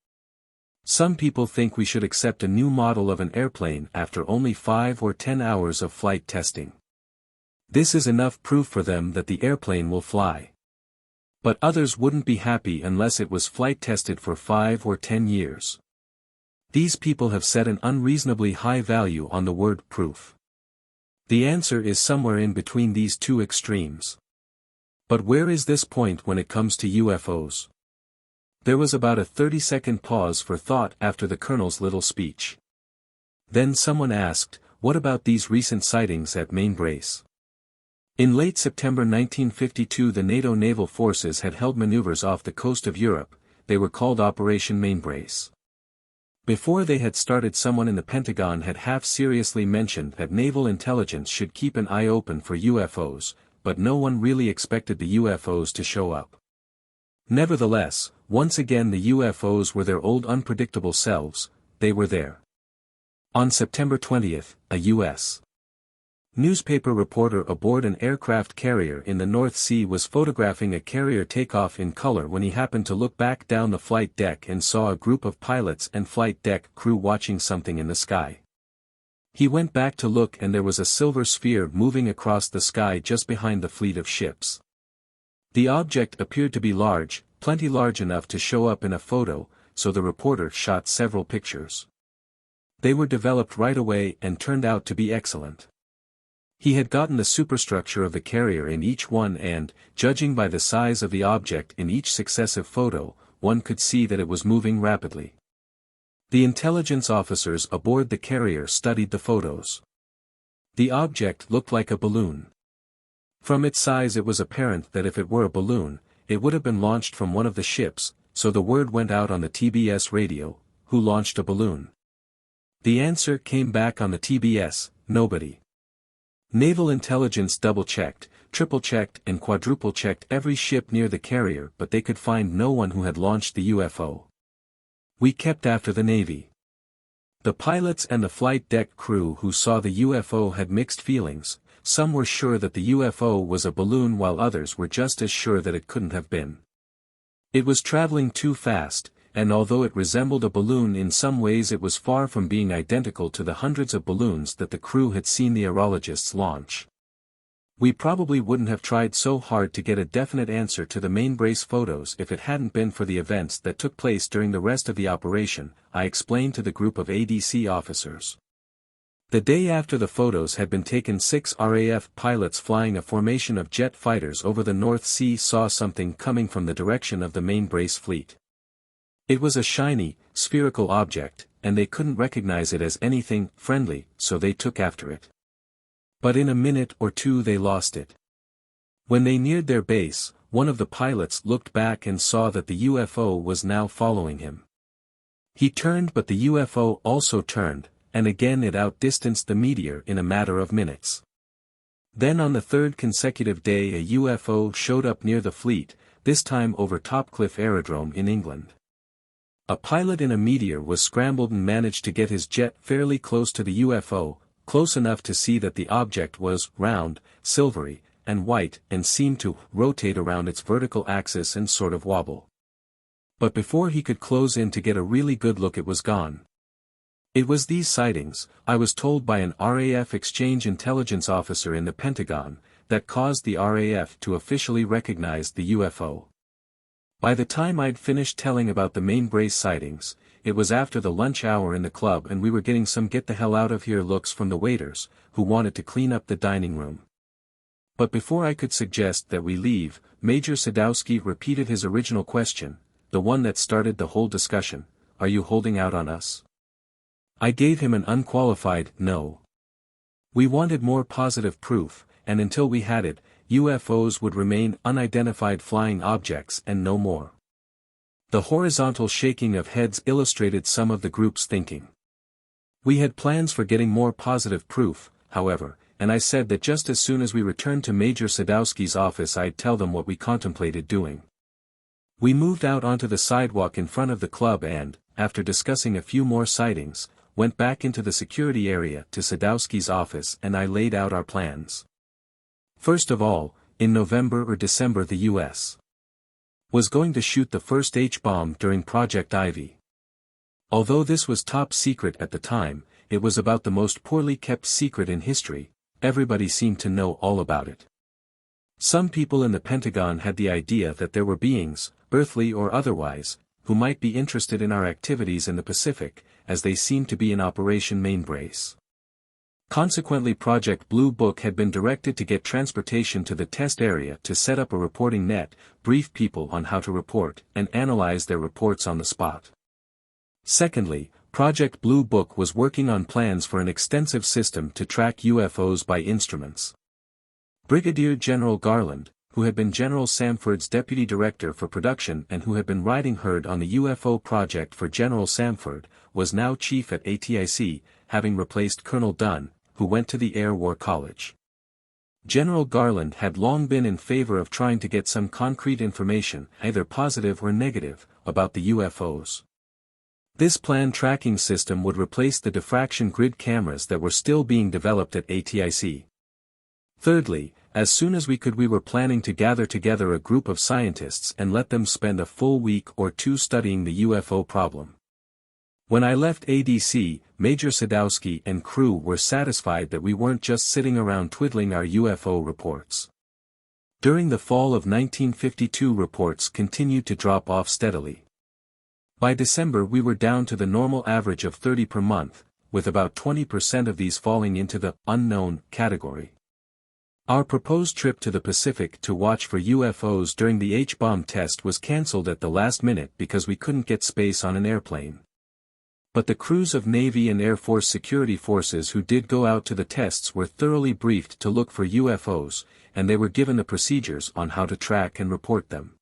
Some people think we should accept a new model of an airplane after only 5 or 10 hours of flight testing. This is enough proof for them that the airplane will fly. But others wouldn't be happy unless it was flight tested for 5 or 10 years. These people have set an unreasonably high value on the word proof. The answer is somewhere in between these two extremes. But where is this point when it comes to UFOs?" There was about a 30-second pause for thought after the colonel's little speech. Then someone asked, "What about these recent sightings at Main Base?" In late September 1952 the NATO naval forces had held maneuvers off the coast of Europe. They were called Operation Mainbrace. Before they had started, someone in the Pentagon had half-seriously mentioned that naval intelligence should keep an eye open for UFOs, but no one really expected the UFOs to show up. Nevertheless, once again the UFOs were their old unpredictable selves. They were there. On September 20th, a U.S. newspaper reporter aboard an aircraft carrier in the North Sea was photographing a carrier takeoff in color when he happened to look back down the flight deck and saw a group of pilots and flight deck crew watching something in the sky. He went back to look and there was a silver sphere moving across the sky just behind the fleet of ships. The object appeared to be large, plenty large enough to show up in a photo, so the reporter shot several pictures. They were developed right away and turned out to be excellent. He had gotten the superstructure of the carrier in each one and, judging by the size of the object in each successive photo, one could see that it was moving rapidly. The intelligence officers aboard the carrier studied the photos. The object looked like a balloon. From its size it was apparent that if it were a balloon, it would have been launched from one of the ships, so the word went out on the TBS radio, "Who launched a balloon?" The answer came back on the TBS, "Nobody." Naval intelligence double-checked, triple-checked and quadruple-checked every ship near the carrier, but they could find no one who had launched the UFO. We kept after the Navy. The pilots and the flight deck crew who saw the UFO had mixed feelings. Some were sure that the UFO was a balloon while others were just as sure that it couldn't have been. It was traveling too fast, and although it resembled a balloon in some ways it was far from being identical to the hundreds of balloons that the crew had seen the aerologists launch. We probably wouldn't have tried so hard to get a definite answer to the Mainbrace photos if it hadn't been for the events that took place during the rest of the operation, I explained to the group of ADC officers. The day after the photos had been taken, 6 RAF pilots flying a formation of jet fighters over the North Sea saw something coming from the direction of the main brace fleet. It was a shiny, spherical object, and they couldn't recognize it as anything friendly, so they took after it. But in a minute or two they lost it. When they neared their base, one of the pilots looked back and saw that the UFO was now following him. He turned, but the UFO also turned, and again it outdistanced the meteor in a matter of minutes. Then on the third consecutive day a UFO showed up near the fleet, this time over Topcliffe Aerodrome in England. A pilot in a meteor was scrambled and managed to get his jet fairly close to the UFO, close enough to see that the object was round, silvery, and white, and seemed to rotate around its vertical axis and sort of wobble. But before he could close in to get a really good look, it was gone. It was these sightings, I was told by an RAF exchange intelligence officer in the Pentagon, that caused the RAF to officially recognize the UFO. By the time I'd finished telling about the main brace sightings, it was after the lunch hour in the club and we were getting some get the hell out of here looks from the waiters, who wanted to clean up the dining room. But before I could suggest that we leave, Major Sadowski repeated his original question, the one that started the whole discussion: "Are you holding out on us?" I gave him an unqualified no. We wanted more positive proof, and until we had it, UFOs would remain unidentified flying objects and no more. The horizontal shaking of heads illustrated some of the group's thinking. We had plans for getting more positive proof, however, and I said that just as soon as we returned to Major Sadowski's office I'd tell them what we contemplated doing. We moved out onto the sidewalk in front of the club and, after discussing a few more sightings, went back into the security area to Sadowski's office and I laid out our plans. First of all, in November or December the U.S. was going to shoot the first H-bomb during Project Ivy. Although this was top secret at the time, it was about the most poorly kept secret in history. Everybody seemed to know all about it. Some people in the Pentagon had the idea that there were beings, earthly or otherwise, who might be interested in our activities in the Pacific, as they seemed to be in Operation Mainbrace. Consequently, Project Bluebook had been directed to get transportation to the test area to set up a reporting net, brief people on how to report, and analyze their reports on the spot. Secondly, Project Bluebook was working on plans for an extensive system to track UFOs by instruments. Brigadier General Garland, who had been General Samford's deputy director for production and who had been riding herd on the UFO project for General Samford, was now chief at ATIC, having replaced Colonel Dunn, who went to the Air War College. General Garland had long been in favor of trying to get some concrete information, either positive or negative, about the UFOs. This planned tracking system would replace the diffraction grid cameras that were still being developed at ATIC. Thirdly, as soon as we could, we were planning to gather together a group of scientists and let them spend a full week or two studying the UFO problem. When I left ADC, Major Sadowski and crew were satisfied that we weren't just sitting around twiddling our UFO reports. During the fall of 1952, reports continued to drop off steadily. By December we were down to the normal average of 30 per month, with about 20% of these falling into the unknown category. Our proposed trip to the Pacific to watch for UFOs during the H-bomb test was cancelled at the last minute because we couldn't get space on an airplane. But the crews of Navy and Air Force security forces who did go out to the tests were thoroughly briefed to look for UFOs, and they were given the procedures on how to track and report them.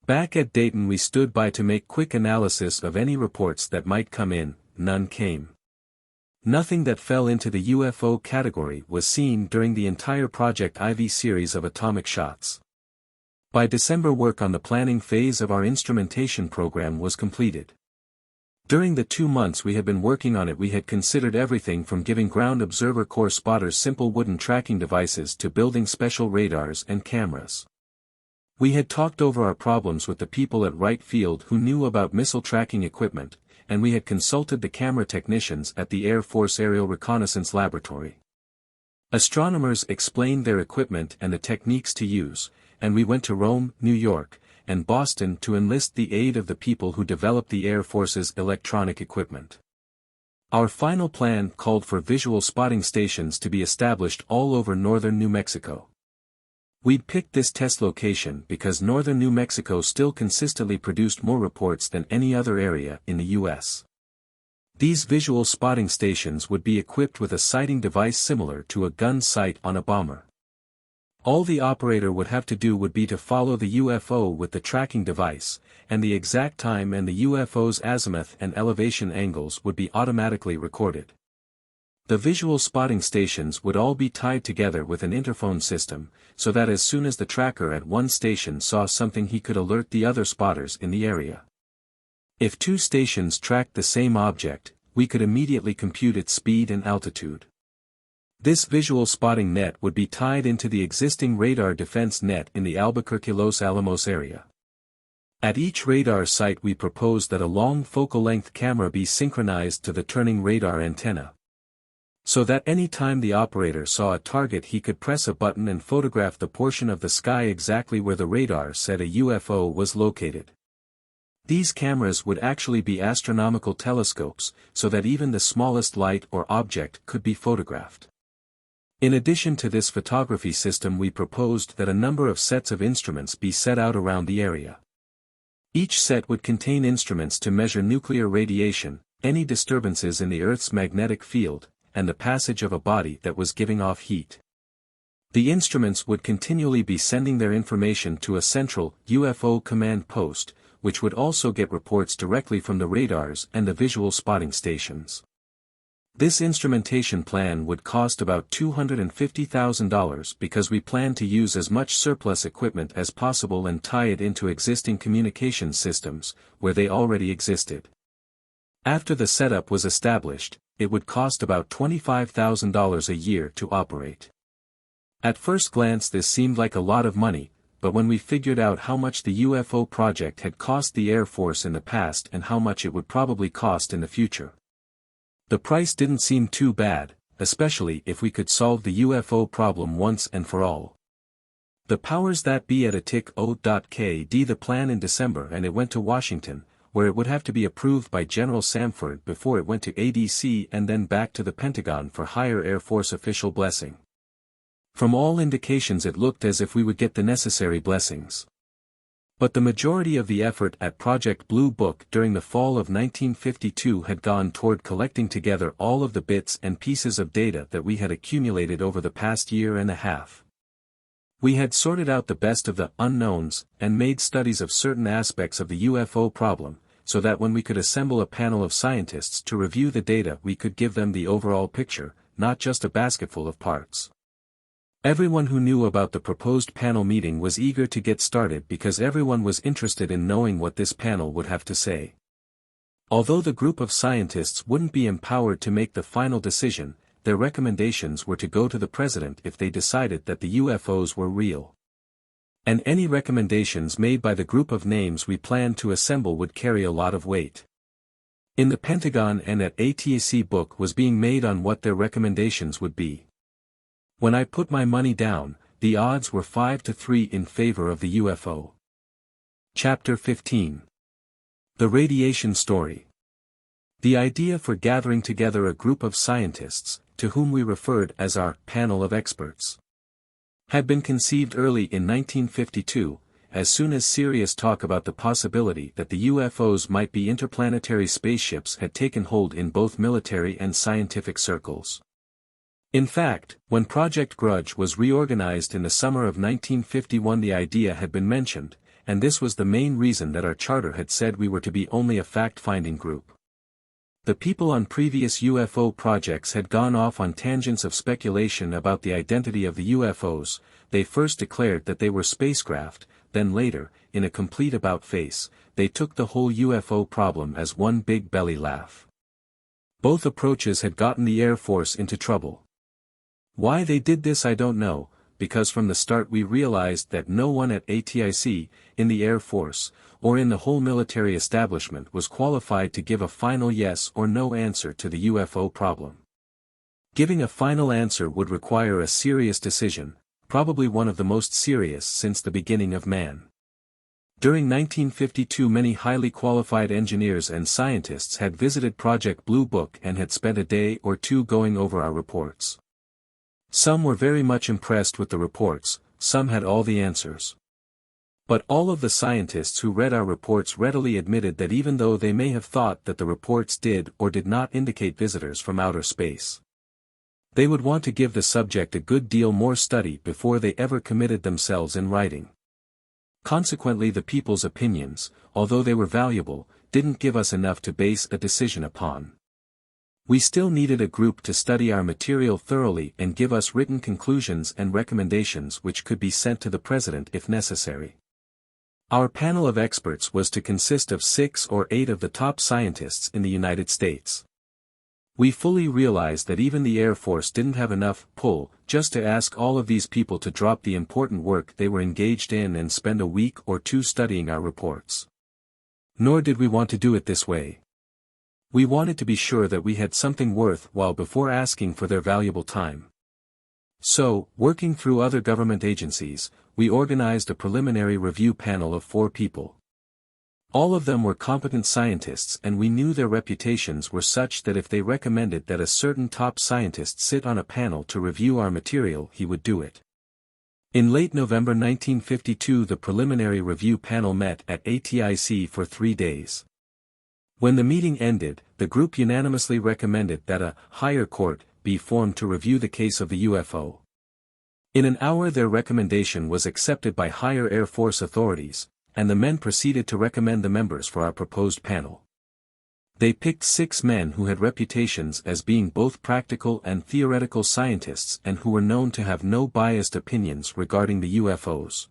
Back at Dayton we stood by to make quick analysis of any reports that might come in. None came. Nothing that fell into the UFO category was seen during the entire Project Ivy series of atomic shots. By December, work on the planning phase of our instrumentation program was completed. During the 2 months we had been working on it, we had considered everything from giving ground observer corps spotters simple wooden tracking devices to building special radars and cameras. We had talked over our problems with the people at Wright Field who knew about missile tracking equipment, and we had consulted the camera technicians at the Air Force Aerial Reconnaissance Laboratory. Astronomers explained their equipment and the techniques to use, and we went to Rome, New York, and Boston to enlist the aid of the people who developed the Air Force's electronic equipment. Our final plan called for visual spotting stations to be established all over northern New Mexico. We'd picked this test location because northern New Mexico still consistently produced more reports than any other area in the U.S. These visual spotting stations would be equipped with a sighting device similar to a gun sight on a bomber. All the operator would have to do would be to follow the UFO with the tracking device, and the exact time and the UFO's azimuth and elevation angles would be automatically recorded. The visual spotting stations would all be tied together with an interphone system, so that as soon as the tracker at one station saw something he could alert the other spotters in the area. If two stations tracked the same object, we could immediately compute its speed and altitude. This visual spotting net would be tied into the existing radar defense net in the Albuquerque-Los Alamos area. At each radar site we proposed that a long focal-length camera be synchronized to the turning radar antenna, so that any time the operator saw a target he could press a button and photograph the portion of the sky exactly where the radar said a UFO was located. These cameras would actually be astronomical telescopes, so that even the smallest light or object could be photographed. In addition to this photography system we proposed that a number of sets of instruments be set out around the area. Each set would contain instruments to measure nuclear radiation, any disturbances in the Earth's magnetic field, and the passage of a body that was giving off heat. The instruments would continually be sending their information to a central UFO command post, which would also get reports directly from the radars and the visual spotting stations. This instrumentation plan would cost about $250,000 because we planned to use as much surplus equipment as possible and tie it into existing communication systems, where they already existed. After the setup was established, it would cost about $25,000 a year to operate. At first glance this seemed like a lot of money, but when we figured out how much the UFO project had cost the Air Force in the past and how much it would probably cost in the future, the price didn't seem too bad, especially if we could solve the UFO problem once and for all. The powers that be at a TIC-O.KD the plan in December and it went to Washington, where it would have to be approved by General Samford before it went to ADC and then back to the Pentagon for higher Air Force official blessing. From all indications it looked as if we would get the necessary blessings. But the majority of the effort at Project Bluebook during the fall of 1952 had gone toward collecting together all of the bits and pieces of data that we had accumulated over the past year and a half. We had sorted out the best of the unknowns and made studies of certain aspects of the UFO problem, so that when we could assemble a panel of scientists to review the data we could give them the overall picture, not just a basketful of parts. Everyone who knew about the proposed panel meeting was eager to get started because everyone was interested in knowing what this panel would have to say. Although the group of scientists wouldn't be empowered to make the final decision, their recommendations were to go to the president if they decided that the UFOs were real. And any recommendations made by the group of names we planned to assemble would carry a lot of weight. In the Pentagon and at ATAC book was being made on what their recommendations would be. When I put my money down, the odds were 5-3 in favor of the UFO. Chapter 15. The Radiation Story. The idea for gathering together a group of scientists, to whom we referred as our panel of experts, had been conceived early in 1952, as soon as serious talk about the possibility that the UFOs might be interplanetary spaceships had taken hold in both military and scientific circles. In fact, when Project Grudge was reorganized in the summer of 1951 the idea had been mentioned, and this was the main reason that our charter had said we were to be only a fact-finding group. The people on previous UFO projects had gone off on tangents of speculation about the identity of the UFOs. They first declared that they were spacecraft, then later, in a complete about-face, they took the whole UFO problem as one big belly laugh. Both approaches had gotten the Air Force into trouble. Why they did this I don't know, because from the start we realized that no one at ATIC, in the Air Force, or in the whole military establishment was qualified to give a final yes or no answer to the UFO problem. Giving a final answer would require a serious decision, probably one of the most serious since the beginning of man. During 1952 many highly qualified engineers and scientists had visited Project Bluebook and had spent a day or two going over our reports. Some were very much impressed with the reports, some had all the answers. But all of the scientists who read our reports readily admitted that even though they may have thought that the reports did or did not indicate visitors from outer space, they would want to give the subject a good deal more study before they ever committed themselves in writing. Consequently, the people's opinions, although they were valuable, didn't give us enough to base a decision upon. We still needed a group to study our material thoroughly and give us written conclusions and recommendations which could be sent to the President if necessary. Our panel of experts was to consist of 6 or 8 of the top scientists in the United States. We fully realized that even the Air Force didn't have enough pull just to ask all of these people to drop the important work they were engaged in and spend a week or two studying our reports. Nor did we want to do it this way. We wanted to be sure that we had something worthwhile before asking for their valuable time. So, working through other government agencies, we organized a preliminary review panel of 4 people. All of them were competent scientists, and we knew their reputations were such that if they recommended that a certain top scientist sit on a panel to review our material, he would do it. In late November 1952 the preliminary review panel met at ATIC for 3 days. When the meeting ended, the group unanimously recommended that a higher court be formed to review the case of the UFO. In an hour their recommendation was accepted by higher Air Force authorities, and the men proceeded to recommend the members for our proposed panel. They picked 6 men who had reputations as being both practical and theoretical scientists and who were known to have no biased opinions regarding the UFOs.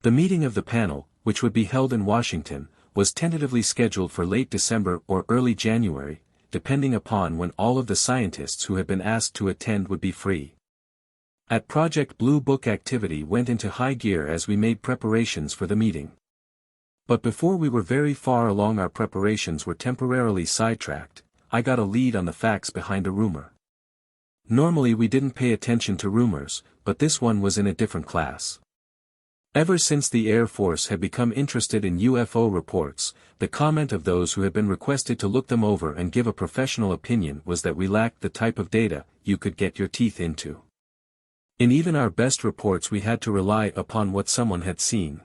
The meeting of the panel, which would be held in Washington, was tentatively scheduled for late December or early January, depending upon when all of the scientists who had been asked to attend would be free. At Project Bluebook activity went into high gear as we made preparations for the meeting. But before we were very far along our preparations were temporarily sidetracked. I got a lead on the facts behind a rumor. Normally we didn't pay attention to rumors, but this one was in a different class. Ever since the Air Force had become interested in UFO reports, the comment of those who had been requested to look them over and give a professional opinion was that we lacked the type of data you could get your teeth into. In even our best reports we had to rely upon what someone had seen.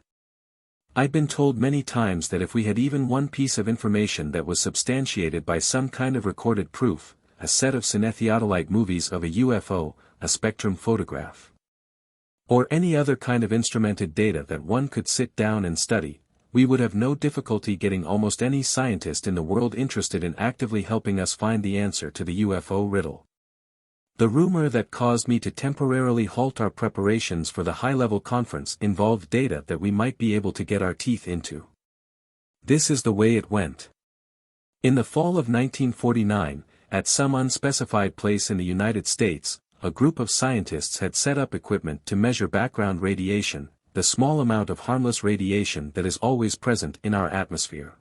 I'd been told many times that if we had even one piece of information that was substantiated by some kind of recorded proof, a set of cinetheodolite movies of a UFO, a spectrum photograph, or any other kind of instrumented data that one could sit down and study, we would have no difficulty getting almost any scientist in the world interested in actively helping us find the answer to the UFO riddle. The rumor that caused me to temporarily halt our preparations for the high-level conference involved data that we might be able to get our teeth into. This is the way it went. In the fall of 1949, at some unspecified place in the United States, a group of scientists had set up equipment to measure background radiation, the small amount of harmless radiation that is always present in our atmosphere.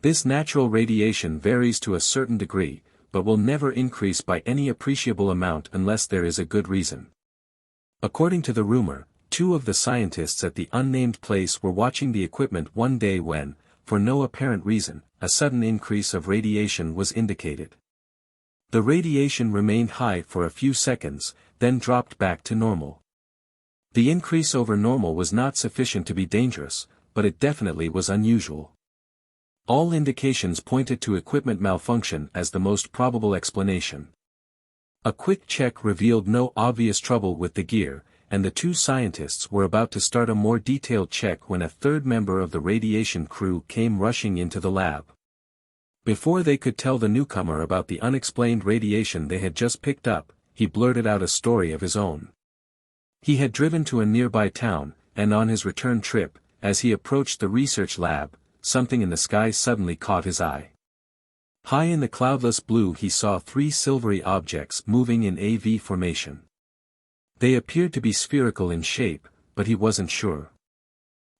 This natural radiation varies to a certain degree, but will never increase by any appreciable amount unless there is a good reason. According to the rumor, 2 of the scientists at the unnamed place were watching the equipment one day when, for no apparent reason, a sudden increase of radiation was indicated. The radiation remained high for a few seconds, then dropped back to normal. The increase over normal was not sufficient to be dangerous, but it definitely was unusual. All indications pointed to equipment malfunction as the most probable explanation. A quick check revealed no obvious trouble with the gear, and the 2 scientists were about to start a more detailed check when a 3rd member of the radiation crew came rushing into the lab. Before they could tell the newcomer about the unexplained radiation they had just picked up, he blurted out a story of his own. He had driven to a nearby town, and on his return trip, as he approached the research lab, something in the sky suddenly caught his eye. High in the cloudless blue he saw 3 silvery objects moving in AV formation. They appeared to be spherical in shape, but he wasn't sure.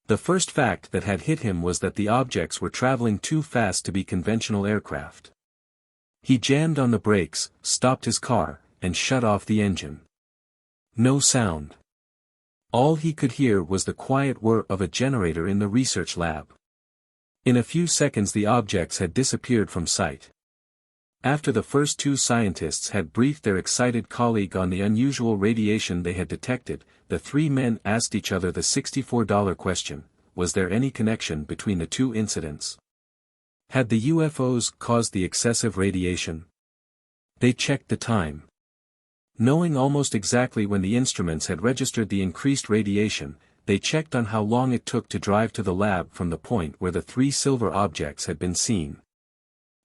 The first fact that had hit him was that the objects were traveling too fast to be conventional aircraft. He jammed on the brakes, stopped his car, and shut off the engine. No sound. All he could hear was the quiet whir of a generator in the research lab. In a few seconds the objects had disappeared from sight. After the first two scientists had briefed their excited colleague on the unusual radiation they had detected, the three men asked each other the $64 question: was there any connection between the two incidents? Had the UFOs caused the excessive radiation? They checked the time. Knowing almost exactly when the instruments had registered the increased radiation, they checked on how long it took to drive to the lab from the point where the three silver objects had been seen.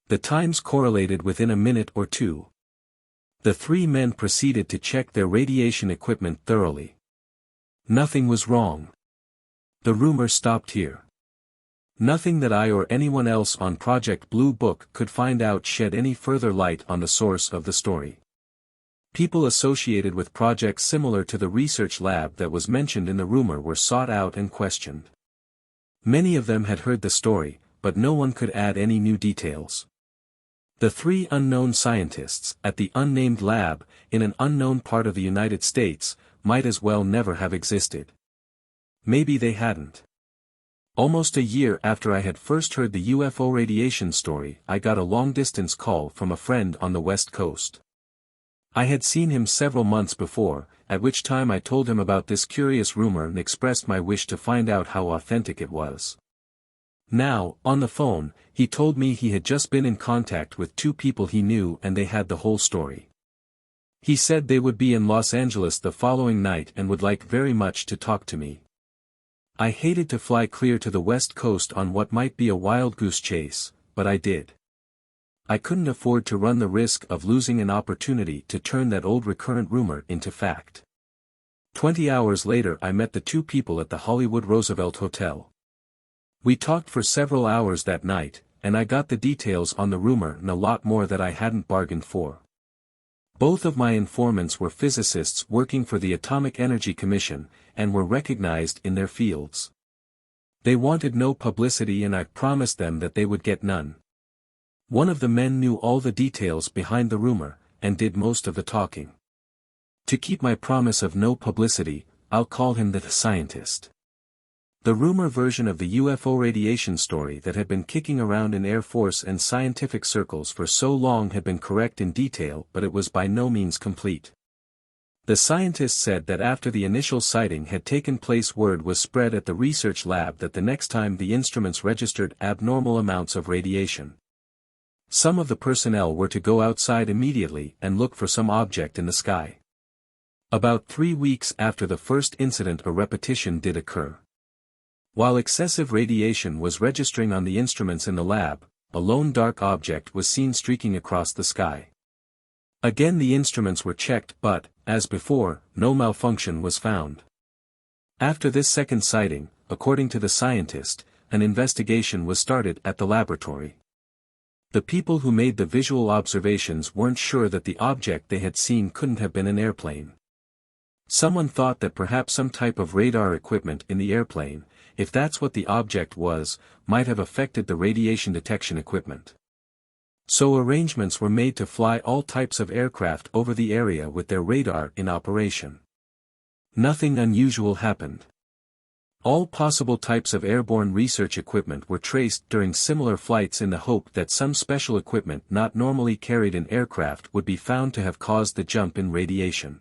The times correlated within a minute or two. The three men proceeded to check their radiation equipment thoroughly. Nothing was wrong. The rumor stopped here. Nothing that I or anyone else on Project Bluebook could find out shed any further light on the source of the story. People associated with projects similar to the research lab that was mentioned in the rumor were sought out and questioned. Many of them had heard the story, but no one could add any new details. The three unknown scientists, at the unnamed lab, in an unknown part of the United States, might as well never have existed. Maybe they hadn't. Almost a year after I had first heard the UFO radiation story, I got a long-distance call from a friend on the West Coast. I had seen him several months before, at which time I told him about this curious rumor and expressed my wish to find out how authentic it was. Now, on the phone, he told me he had just been in contact with two people he knew and they had the whole story. He said they would be in Los Angeles the following night and would like very much to talk to me. I hated to fly clear to the West Coast on what might be a wild goose chase, but I did. I couldn't afford to run the risk of losing an opportunity to turn that old recurrent rumor into fact. 20 hours later I met the two people at the Hollywood Roosevelt Hotel. We talked for several hours that night, and I got the details on the rumor and a lot more that I hadn't bargained for. Both of my informants were physicists working for the Atomic Energy Commission, and were recognized in their fields. They wanted no publicity and I promised them that they would get none. One of the men knew all the details behind the rumor, and did most of the talking. To keep my promise of no publicity, I'll call him the scientist. The rumor version of the UFO radiation story that had been kicking around in Air Force and scientific circles for so long had been correct in detail, but it was by no means complete. The scientist said that after the initial sighting had taken place, word was spread at the research lab that the next time the instruments registered abnormal amounts of radiation, some of the personnel were to go outside immediately and look for some object in the sky. About 3 weeks after the first incident, a repetition did occur. While excessive radiation was registering on the instruments in the lab, a lone dark object was seen streaking across the sky. Again the instruments were checked but, as before, no malfunction was found. After this second sighting, according to the scientist, an investigation was started at the laboratory. The people who made the visual observations weren't sure that the object they had seen couldn't have been an airplane. Someone thought that perhaps some type of radar equipment in the airplane, if that's what the object was, might have affected the radiation detection equipment. So arrangements were made to fly all types of aircraft over the area with their radar in operation. Nothing unusual happened. All possible types of airborne research equipment were traced during similar flights in the hope that some special equipment not normally carried in aircraft would be found to have caused the jump in radiation.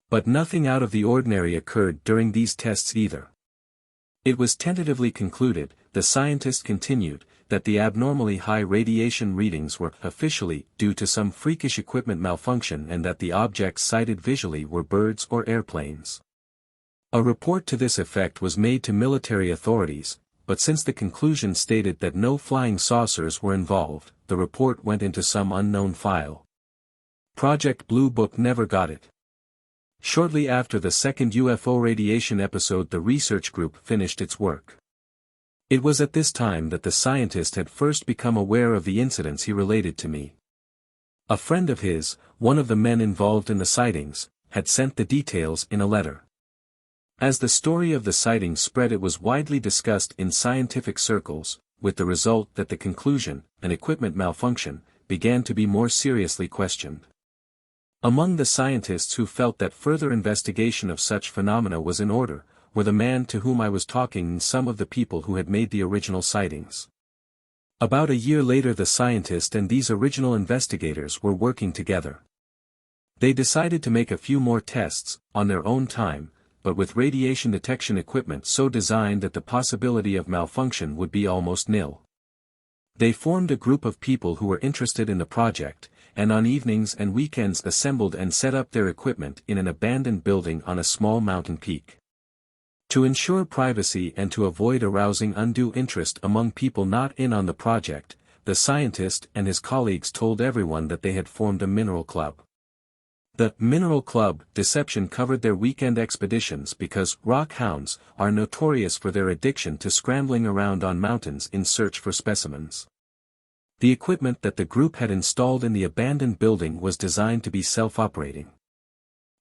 But nothing out of the ordinary occurred during these tests either. It was tentatively concluded, the scientist continued, that the abnormally high radiation readings were officially due to some freakish equipment malfunction and that the objects sighted visually were birds or airplanes. A report to this effect was made to military authorities, but since the conclusion stated that no flying saucers were involved, the report went into some unknown file. Project Bluebook never got it. Shortly after the second UFO radiation episode, the research group finished its work. It was at this time that the scientist had first become aware of the incidents he related to me. A friend of his, one of the men involved in the sightings, had sent the details in a letter. As the story of the sightings spread, it was widely discussed in scientific circles, with the result that the conclusion, an equipment malfunction, began to be more seriously questioned. Among the scientists who felt that further investigation of such phenomena was in order, were the man to whom I was talking and some of the people who had made the original sightings. About a year later the scientist and these original investigators were working together. They decided to make a few more tests, on their own time, but with radiation detection equipment so designed that the possibility of malfunction would be almost nil. They formed a group of people who were interested in the project, and on evenings and weekends assembled and set up their equipment in an abandoned building on a small mountain peak. To ensure privacy and to avoid arousing undue interest among people not in on the project, the scientist and his colleagues told everyone that they had formed a mineral club. The Mineral Club deception covered their weekend expeditions because rock hounds are notorious for their addiction to scrambling around on mountains in search for specimens. The equipment that the group had installed in the abandoned building was designed to be self-operating.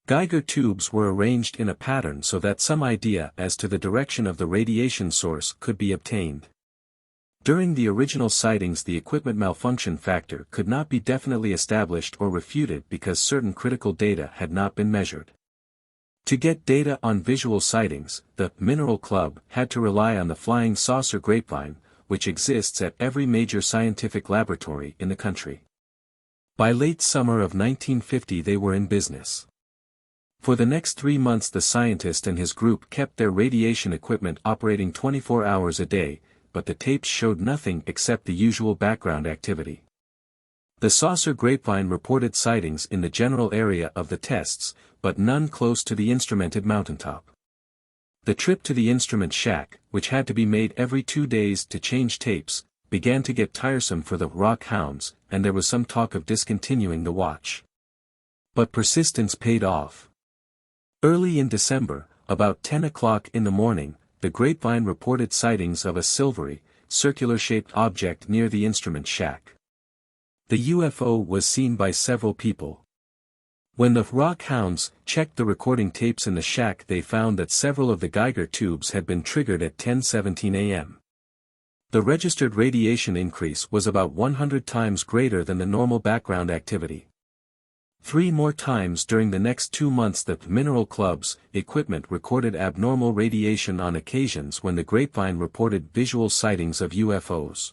Geiger tubes were arranged in a pattern so that some idea as to the direction of the radiation source could be obtained. During the original sightings the equipment malfunction factor could not be definitely established or refuted because certain critical data had not been measured. To get data on visual sightings, the Mineral Club had to rely on the flying saucer grapevine, which exists at every major scientific laboratory in the country. By late summer of 1950 they were in business. For the next 3 months the scientist and his group kept their radiation equipment operating 24 hours a day, but the tapes showed nothing except the usual background activity. The saucer grapevine reported sightings in the general area of the tests, but none close to the instrumented mountaintop. The trip to the instrument shack, which had to be made every 2 days to change tapes, began to get tiresome for the rock hounds, and there was some talk of discontinuing the watch. But persistence paid off. Early in December, about 10 o'clock in the morning, the grapevine reported sightings of a silvery, circular-shaped object near the instrument shack. The UFO was seen by several people. When the rock hounds checked the recording tapes in the shack they found that several of the Geiger tubes had been triggered at 10:17 a.m. The registered radiation increase was about 100 times greater than the normal background activity. 3 more times during the next 2 months the Mineral Club's equipment recorded abnormal radiation on occasions when the grapevine reported visual sightings of UFOs.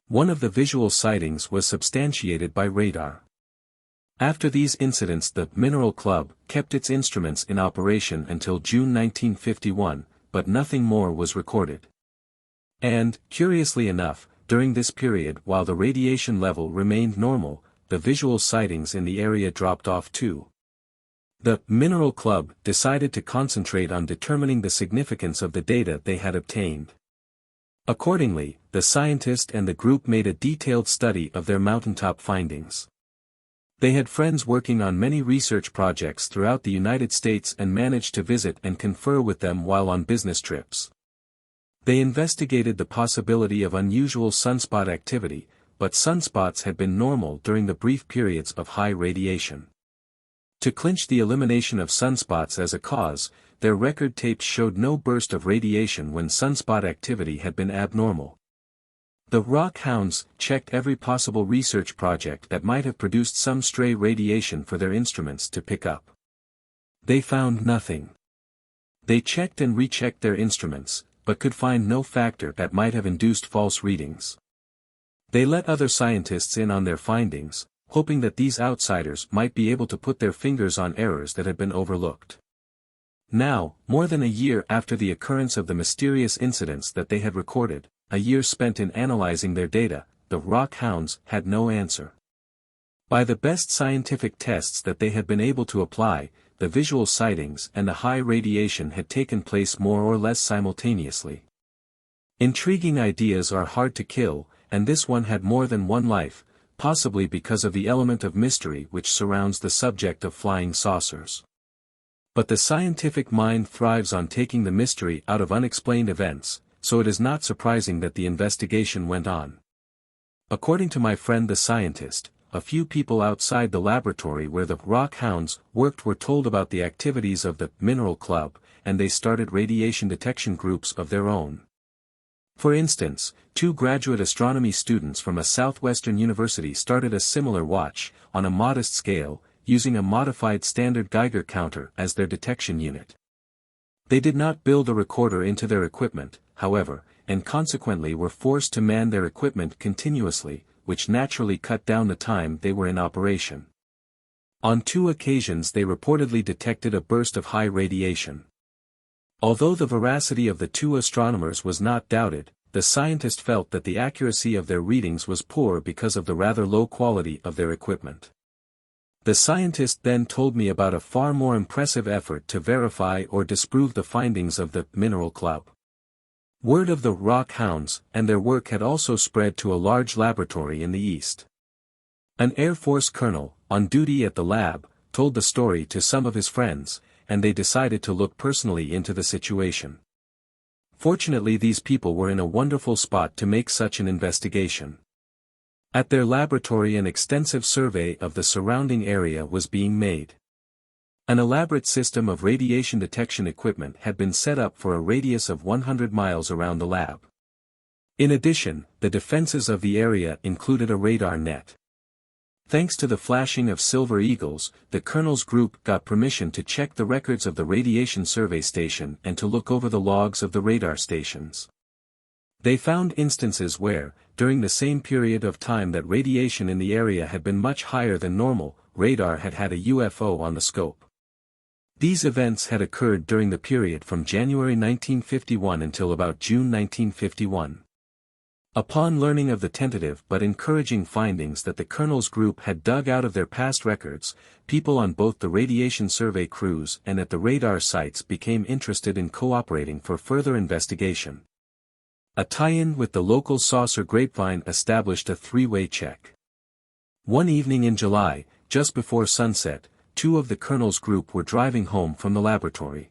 One of the visual sightings was substantiated by radar. After these incidents the Mineral Club kept its instruments in operation until June 1951, but nothing more was recorded. And, curiously enough, during this period while the radiation level remained normal, the visual sightings in the area dropped off too. The Mineral Club decided to concentrate on determining the significance of the data they had obtained. Accordingly, the scientist and the group made a detailed study of their mountaintop findings. They had friends working on many research projects throughout the United States and managed to visit and confer with them while on business trips. They investigated the possibility of unusual sunspot activity, but sunspots had been normal during the brief periods of high radiation. To clinch the elimination of sunspots as a cause, their record tapes showed no burst of radiation when sunspot activity had been abnormal. The rock hounds checked every possible research project that might have produced some stray radiation for their instruments to pick up. They found nothing. They checked and rechecked their instruments, but could find no factor that might have induced false readings. They let other scientists in on their findings, hoping that these outsiders might be able to put their fingers on errors that had been overlooked. Now, more than a year after the occurrence of the mysterious incidents that they had recorded, a year spent in analyzing their data, the rock hounds had no answer. By the best scientific tests that they had been able to apply, the visual sightings and the high radiation had taken place more or less simultaneously. Intriguing ideas are hard to kill, and this one had more than one life, possibly because of the element of mystery which surrounds the subject of flying saucers. But the scientific mind thrives on taking the mystery out of unexplained events, so it is not surprising that the investigation went on. According to my friend the scientist, a few people outside the laboratory where the rock hounds worked were told about the activities of the Mineral Club, and they started radiation detection groups of their own. For instance, 2 graduate astronomy students from a southwestern university started a similar watch, on a modest scale, using a modified standard Geiger counter as their detection unit. They did not build a recorder into their equipment, however, and consequently were forced to man their equipment continuously, which naturally cut down the time they were in operation. On 2 occasions they reportedly detected a burst of high radiation. Although the veracity of the 2 astronomers was not doubted, the scientist felt that the accuracy of their readings was poor because of the rather low quality of their equipment. The scientist then told me about a far more impressive effort to verify or disprove the findings of the Mineral Club. Word of the Rock Hounds and their work had also spread to a large laboratory in the East. An Air Force colonel, on duty at the lab, told the story to some of his friends, and they decided to look personally into the situation. Fortunately, these people were in a wonderful spot to make such an investigation. At their laboratory an extensive survey of the surrounding area was being made. An elaborate system of radiation detection equipment had been set up for a radius of 100 miles around the lab. In addition, the defenses of the area included a radar net. Thanks to the flashing of silver eagles, the colonel's group got permission to check the records of the radiation survey station and to look over the logs of the radar stations. They found instances where, during the same period of time that radiation in the area had been much higher than normal, radar had had a UFO on the scope. These events had occurred during the period from January 1951 until about June 1951. Upon learning of the tentative but encouraging findings that the colonel's group had dug out of their past records, people on both the radiation survey crews and at the radar sites became interested in cooperating for further investigation. A tie-in with the local saucer grapevine established a 3-way check. One evening in July, just before sunset, 2 of the colonel's group were driving home from the laboratory.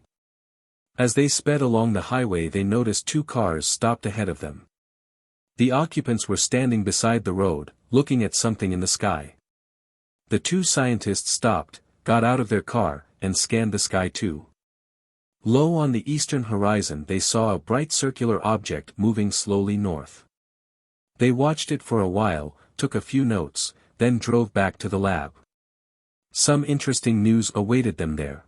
As they sped along the highway they noticed 2 cars stopped ahead of them. The occupants were standing beside the road, looking at something in the sky. The 2 scientists stopped, got out of their car, and scanned the sky too. Low on the eastern horizon they saw a bright circular object moving slowly north. They watched it for a while, took a few notes, then drove back to the lab. Some interesting news awaited them there.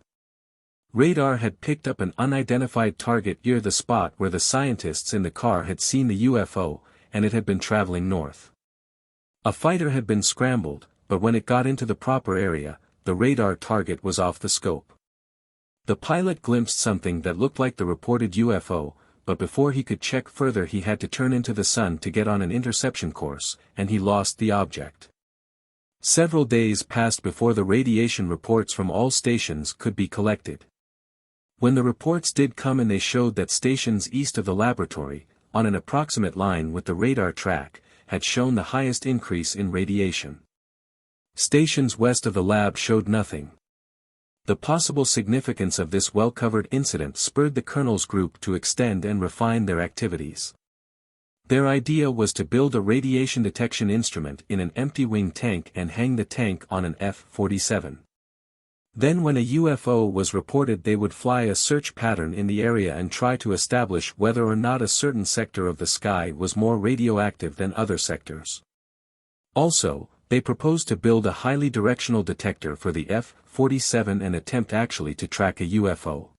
Radar had picked up an unidentified target near the spot where the scientists in the car had seen the UFO, and it had been traveling north. A fighter had been scrambled, but when it got into the proper area, the radar target was off the scope. The pilot glimpsed something that looked like the reported UFO, but before he could check further he had to turn into the sun to get on an interception course, and he lost the object. Several days passed before the radiation reports from all stations could be collected. When the reports did come and they showed that stations east of the laboratory, on an approximate line with the radar track, had shown the highest increase in radiation. Stations west of the lab showed nothing. The possible significance of this well-covered incident spurred the colonel's group to extend and refine their activities. Their idea was to build a radiation detection instrument in an empty wing tank and hang the tank on an F-47. Then when a UFO was reported they would fly a search pattern in the area and try to establish whether or not a certain sector of the sky was more radioactive than other sectors. Also, they proposed to build a highly directional detector for the F-47 and attempt actually to track a UFO.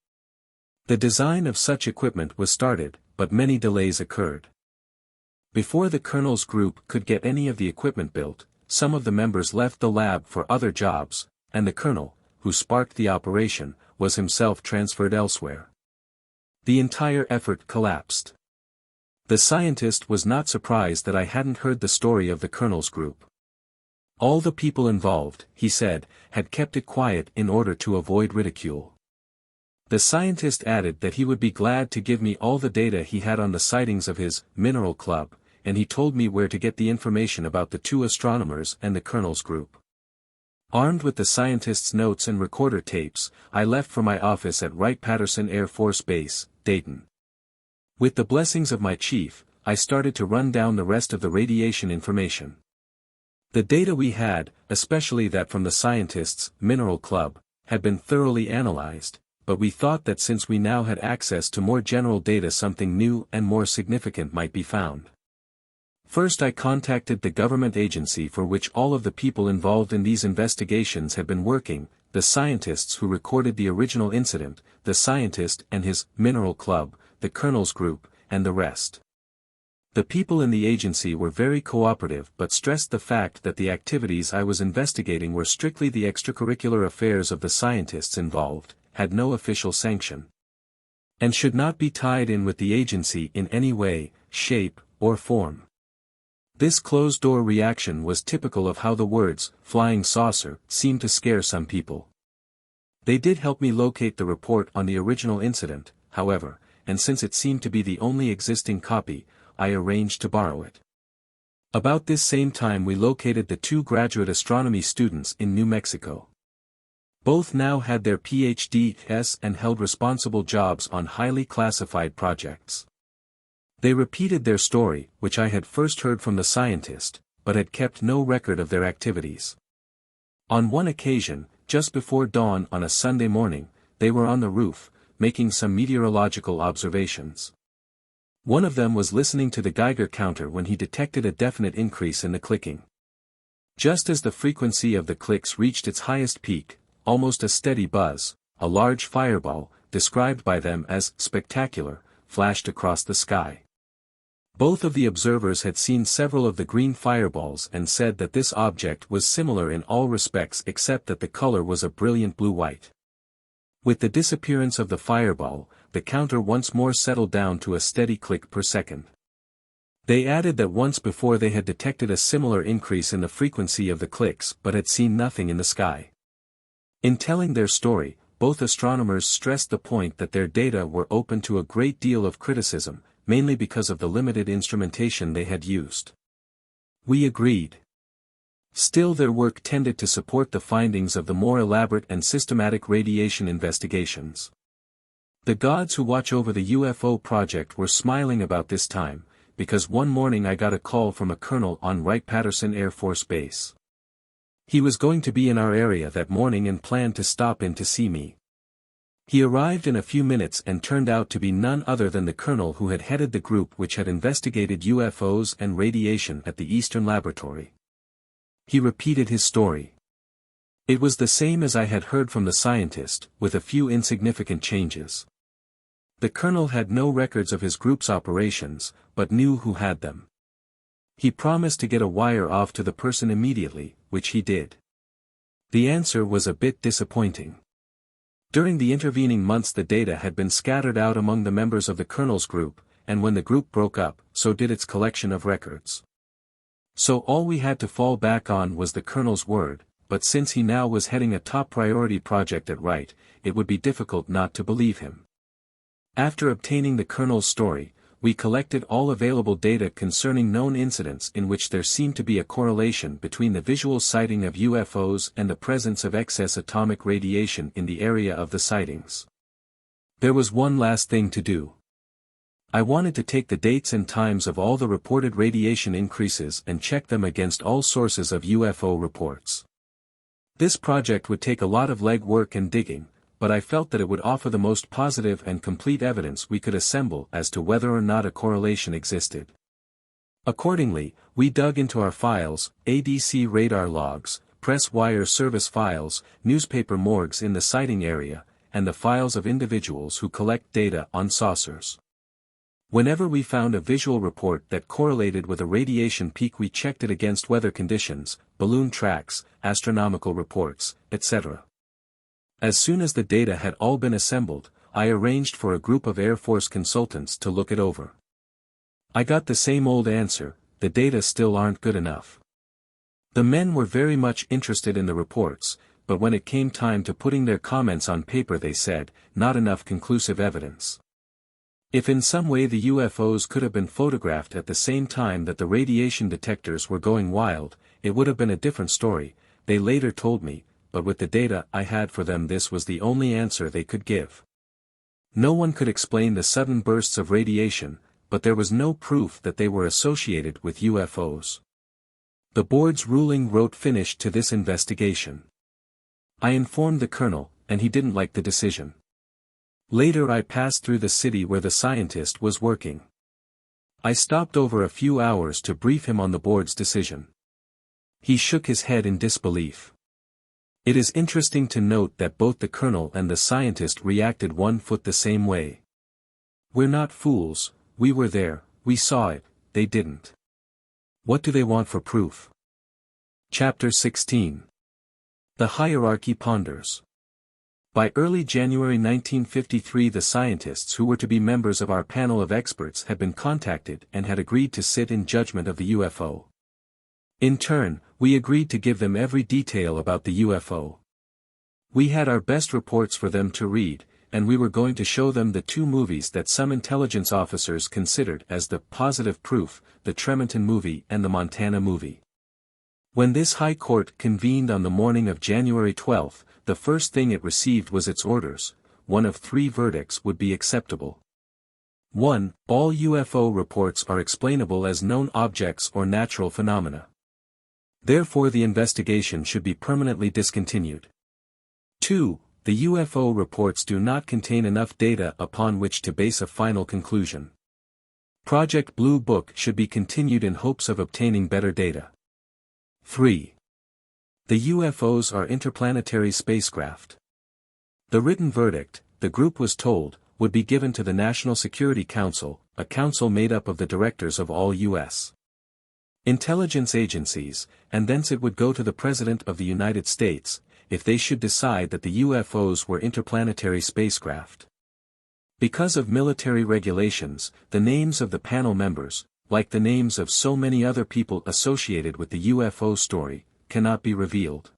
The design of such equipment was started, but many delays occurred. Before the colonel's group could get any of the equipment built, some of the members left the lab for other jobs, and the colonel, who sparked the operation, was himself transferred elsewhere. The entire effort collapsed. The scientist was not surprised that I hadn't heard the story of the colonel's group. All the people involved, he said, had kept it quiet in order to avoid ridicule. The scientist added that he would be glad to give me all the data he had on the sightings of his Mineral Club, and he told me where to get the information about the 2 astronomers and the colonel's group. Armed with the scientist's notes and recorder tapes, I left for my office at Wright-Patterson Air Force Base, Dayton. With the blessings of my chief, I started to run down the rest of the radiation information. The data we had, especially that from the scientists' Mineral Club, had been thoroughly analyzed, but we thought that since we now had access to more general data something new and more significant might be found. First I contacted the government agency for which all of the people involved in these investigations had been working, the scientists who recorded the original incident, the scientist and his mineral club, the colonel's group, and the rest. The people in the agency were very cooperative but stressed the fact that the activities I was investigating were strictly the extracurricular affairs of the scientists involved, had no official sanction, and should not be tied in with the agency in any way, shape, or form. This closed-door reaction was typical of how the words, flying saucer, seemed to scare some people. They did help me locate the report on the original incident, however, and since it seemed to be the only existing copy, I arranged to borrow it. About this same time we located the 2 graduate astronomy students in New Mexico. Both now had their PhDs and held responsible jobs on highly classified projects. They repeated their story, which I had first heard from the scientist, but had kept no record of their activities. On one occasion, just before dawn on a Sunday morning, they were on the roof, making some meteorological observations. One of them was listening to the Geiger counter when he detected a definite increase in the clicking. Just as the frequency of the clicks reached its highest peak, almost a steady buzz, a large fireball, described by them as spectacular, flashed across the sky. Both of the observers had seen several of the green fireballs and said that this object was similar in all respects except that the color was a brilliant blue-white. With the disappearance of the fireball, the counter once more settled down to a steady click per second. They added that once before they had detected a similar increase in the frequency of the clicks but had seen nothing in the sky. In telling their story, both astronomers stressed the point that their data were open to a great deal of criticism, mainly because of the limited instrumentation they had used. We agreed. Still their work tended to support the findings of the more elaborate and systematic radiation investigations. The gods who watch over the UFO project were smiling about this time, because one morning I got a call from a colonel on Wright-Patterson Air Force Base. He was going to be in our area that morning and planned to stop in to see me. He arrived in a few minutes and turned out to be none other than the colonel who had headed the group which had investigated UFOs and radiation at the Eastern Laboratory. He repeated his story. It was the same as I had heard from the scientist, with a few insignificant changes. The colonel had no records of his group's operations, but knew who had them. He promised to get a wire off to the person immediately, which he did. The answer was a bit disappointing. During the intervening months the data had been scattered out among the members of the colonel's group, and when the group broke up, so did its collection of records. So all we had to fall back on was the colonel's word, but since he now was heading a top priority project at Wright, it would be difficult not to believe him. After obtaining the colonel's story, we collected all available data concerning known incidents in which there seemed to be a correlation between the visual sighting of UFOs and the presence of excess atomic radiation in the area of the sightings. There was one last thing to do. I wanted to take the dates and times of all the reported radiation increases and check them against all sources of UFO reports. This project would take a lot of legwork and digging, but I felt that it would offer the most positive and complete evidence we could assemble as to whether or not a correlation existed. Accordingly, we dug into our files, ADC radar logs, press wire service files, newspaper morgues in the sighting area, and the files of individuals who collect data on saucers. Whenever we found a visual report that correlated with a radiation peak we checked it against weather conditions, balloon tracks, astronomical reports, etc. As soon as the data had all been assembled, I arranged for a group of Air Force consultants to look it over. I got the same old answer, the data still aren't good enough. The men were very much interested in the reports, but when it came time to putting their comments on paper they said, not enough conclusive evidence. If in some way the UFOs could have been photographed at the same time that the radiation detectors were going wild, it would have been a different story, they later told me, but with the data I had for them this was the only answer they could give. No one could explain the sudden bursts of radiation, but there was no proof that they were associated with UFOs. The board's ruling wrote finish to this investigation. I informed the colonel, and he didn't like the decision. Later I passed through the city where the scientist was working. I stopped over a few hours to brief him on the board's decision. He shook his head in disbelief. It is interesting to note that both the colonel and the scientist reacted 1 foot the same way. We're not fools, we were there, we saw it, they didn't. What do they want for proof? Chapter 16. The Hierarchy Ponders. By early January 1953 the scientists who were to be members of our panel of experts had been contacted and had agreed to sit in judgment of the UFO. In turn, we agreed to give them every detail about the UFO. We had our best reports for them to read, and we were going to show them the 2 movies that some intelligence officers considered as the positive proof, the Tremonton movie and the Montana movie. When this High Court convened on the morning of January 12, the first thing it received was its orders. 1 of 3 verdicts would be acceptable. 1. All UFO reports are explainable as known objects or natural phenomena. Therefore the investigation should be permanently discontinued. 2. The UFO reports do not contain enough data upon which to base a final conclusion. Project Bluebook should be continued in hopes of obtaining better data. 3. The UFOs are interplanetary spacecraft. The written verdict, the group was told, would be given to the National Security Council, a council made up of the directors of all U.S. intelligence agencies, and thence it would go to the President of the United States, if they should decide that the UFOs were interplanetary spacecraft. Because of military regulations, the names of the panel members, like the names of so many other people associated with the UFO story, cannot be revealed.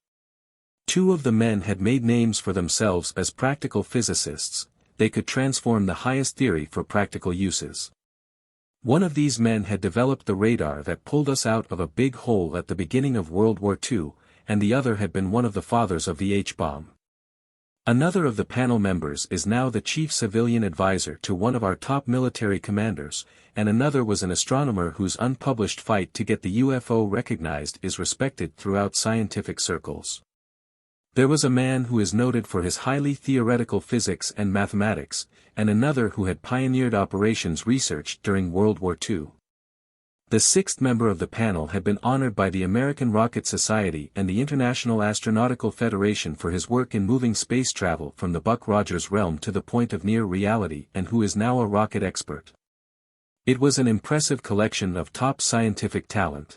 2 of the men had made names for themselves as practical physicists. They could transform the highest theory for practical uses. One of these men had developed the radar that pulled us out of a big hole at the beginning of World War II, and the other had been one of the fathers of the H-bomb. Another of the panel members is now the chief civilian advisor to one of our top military commanders, and another was an astronomer whose unpublished fight to get the UFO recognized is respected throughout scientific circles. There was a man who is noted for his highly theoretical physics and mathematics, and another who had pioneered operations research during World War II. The 6th member of the panel had been honored by the American Rocket Society and the International Astronautical Federation for his work in moving space travel from the Buck Rogers realm to the point of near reality and who is now a rocket expert. It was an impressive collection of top scientific talent.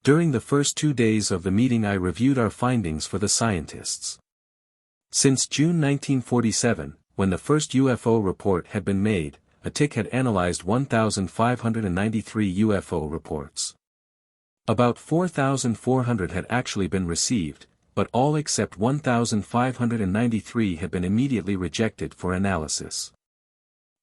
During the first 2 days of the meeting I reviewed our findings for the scientists. Since June 1947, when the first UFO report had been made, ATIC had analyzed 1,593 UFO reports. About 4,400 had actually been received, but all except 1,593 had been immediately rejected for analysis.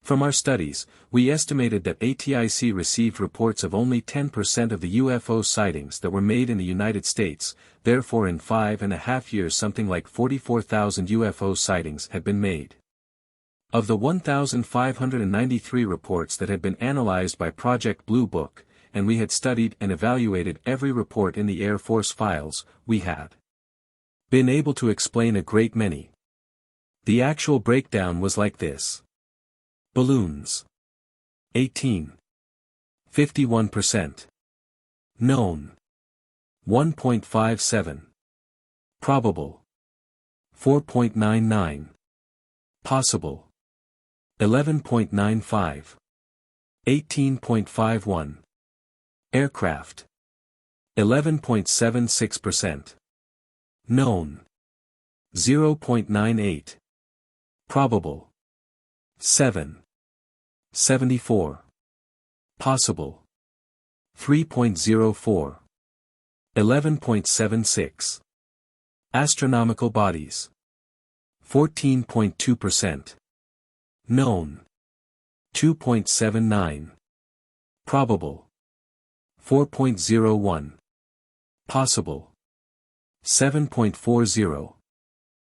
From our studies, we estimated that ATIC received reports of only 10% of the UFO sightings that were made in the United States, therefore in 5.5 years something like 44,000 UFO sightings had been made. Of the 1,593 reports that had been analyzed by Project Bluebook, and we had studied and evaluated every report in the Air Force files, we had been able to explain a great many. The actual breakdown was like this. Balloons. 18. 51%. Known. 1.57. Probable. 4.99. Possible. 11.95. 18.51. Aircraft. 11.76%. Known. 0.98. Probable. 7.74. Possible. 3.04. 11.76. Astronomical bodies. 14.2%. Known. 2.79. Probable. 4.01. Possible. 7.40.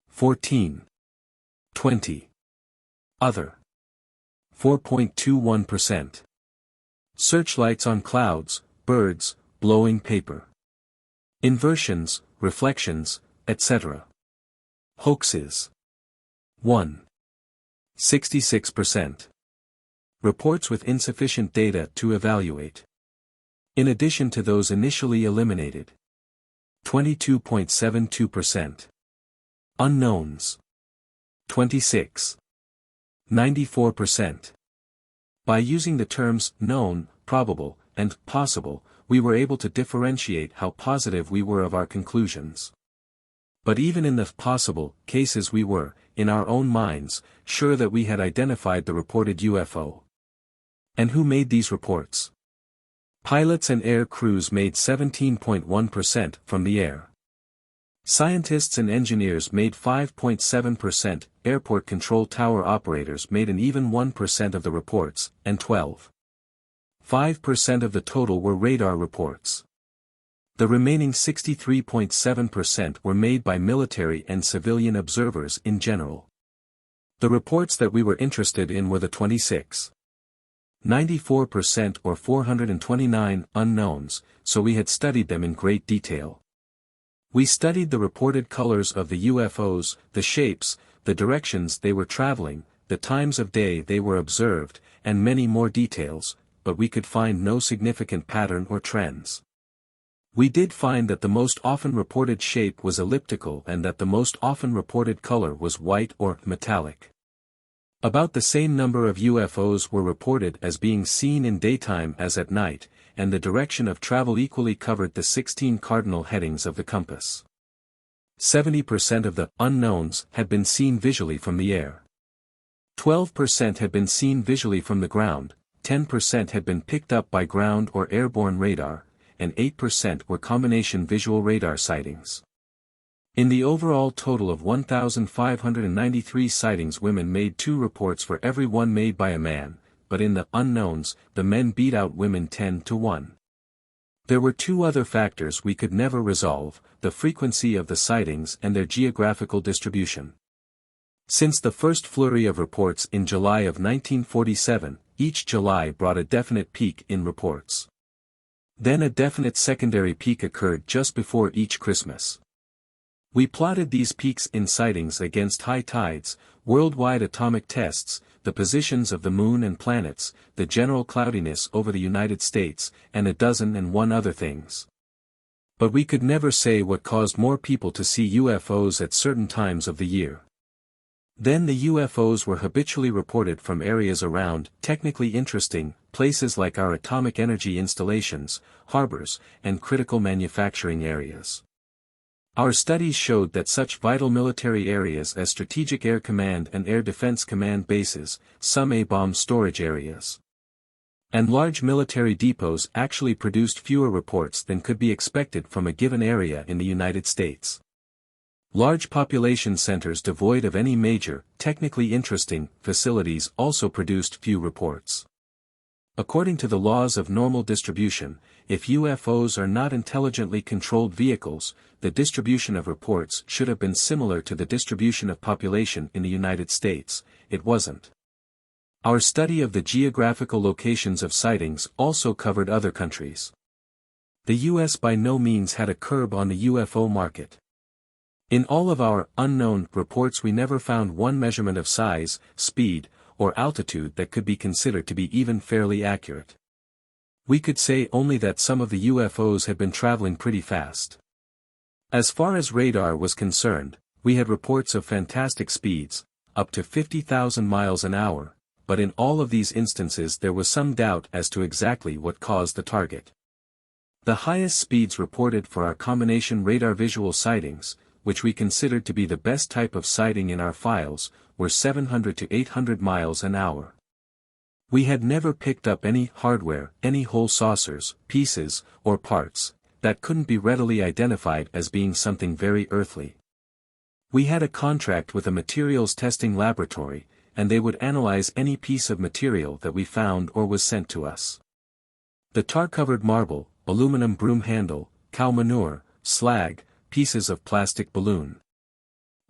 14. 20. Other. 4.21%. Searchlights on clouds, birds, blowing paper. Inversions, reflections, etc. Hoaxes. 1. 66%. Reports with insufficient data to evaluate. In addition to those initially eliminated. 22.72%. Unknowns. 26. 94%. By using the terms known, probable, and possible, we were able to differentiate how positive we were of our conclusions. But even in the possible cases we were, in our own minds, sure that we had identified the reported UFO. And who made these reports? Pilots and air crews made 17.1% from the air. Scientists and engineers made 5.7%, airport control tower operators made an even 1% of the reports, and 12.5% of the total were radar reports. The remaining 63.7% were made by military and civilian observers in general. The reports that we were interested in were the 94% or 429 unknowns, so we had studied them in great detail. We studied the reported colors of the UFOs, the shapes, the directions they were traveling, the times of day they were observed, and many more details, but we could find no significant pattern or trends. We did find that the most often reported shape was elliptical and that the most often reported color was white or metallic. About the same number of UFOs were reported as being seen in daytime as at night, and the direction of travel equally covered the 16 cardinal headings of the compass. 70% of the unknowns had been seen visually from the air. 12% had been seen visually from the ground, 10% had been picked up by ground or airborne radar, and 8% were combination visual radar sightings. In the overall total of 1,593 sightings, women made 2 reports for every one made by a man, but in the unknowns, the men beat out women 10-1. There were 2 other factors we could never resolve, the frequency of the sightings and their geographical distribution. Since the first flurry of reports in July of 1947, each July brought a definite peak in reports. Then a definite secondary peak occurred just before each Christmas. We plotted these peaks in sightings against high tides, worldwide atomic tests, the positions of the moon and planets, the general cloudiness over the United States, and a dozen and one other things. But we could never say what caused more people to see UFOs at certain times of the year. Then the UFOs were habitually reported from areas around, technically interesting, places like our atomic energy installations, harbors, and critical manufacturing areas. Our studies showed that such vital military areas as Strategic Air Command and Air Defense Command bases, some A-bomb storage areas, and large military depots actually produced fewer reports than could be expected from a given area in the United States. Large population centers devoid of any major, technically interesting, facilities also produced few reports. According to the laws of normal distribution, if UFOs are not intelligently controlled vehicles, the distribution of reports should have been similar to the distribution of population in the United States. It wasn't. Our study of the geographical locations of sightings also covered other countries. The US by no means had a curb on the UFO market. In all of our unknown reports we never found one measurement of size, speed, or altitude that could be considered to be even fairly accurate. We could say only that some of the UFOs had been traveling pretty fast. As far as radar was concerned, we had reports of fantastic speeds, up to 50,000 miles an hour, but in all of these instances there was some doubt as to exactly what caused the target. The highest speeds reported for our combination radar visual sightings, which we considered to be the best type of sighting in our files, were 700 to 800 miles an hour. We had never picked up any hardware, any whole saucers, pieces, or parts, that couldn't be readily identified as being something very earthly. We had a contract with a materials testing laboratory, and they would analyze any piece of material that we found or was sent to us. The tar-covered marble, aluminum broom handle, cow manure, slag, pieces of plastic balloon,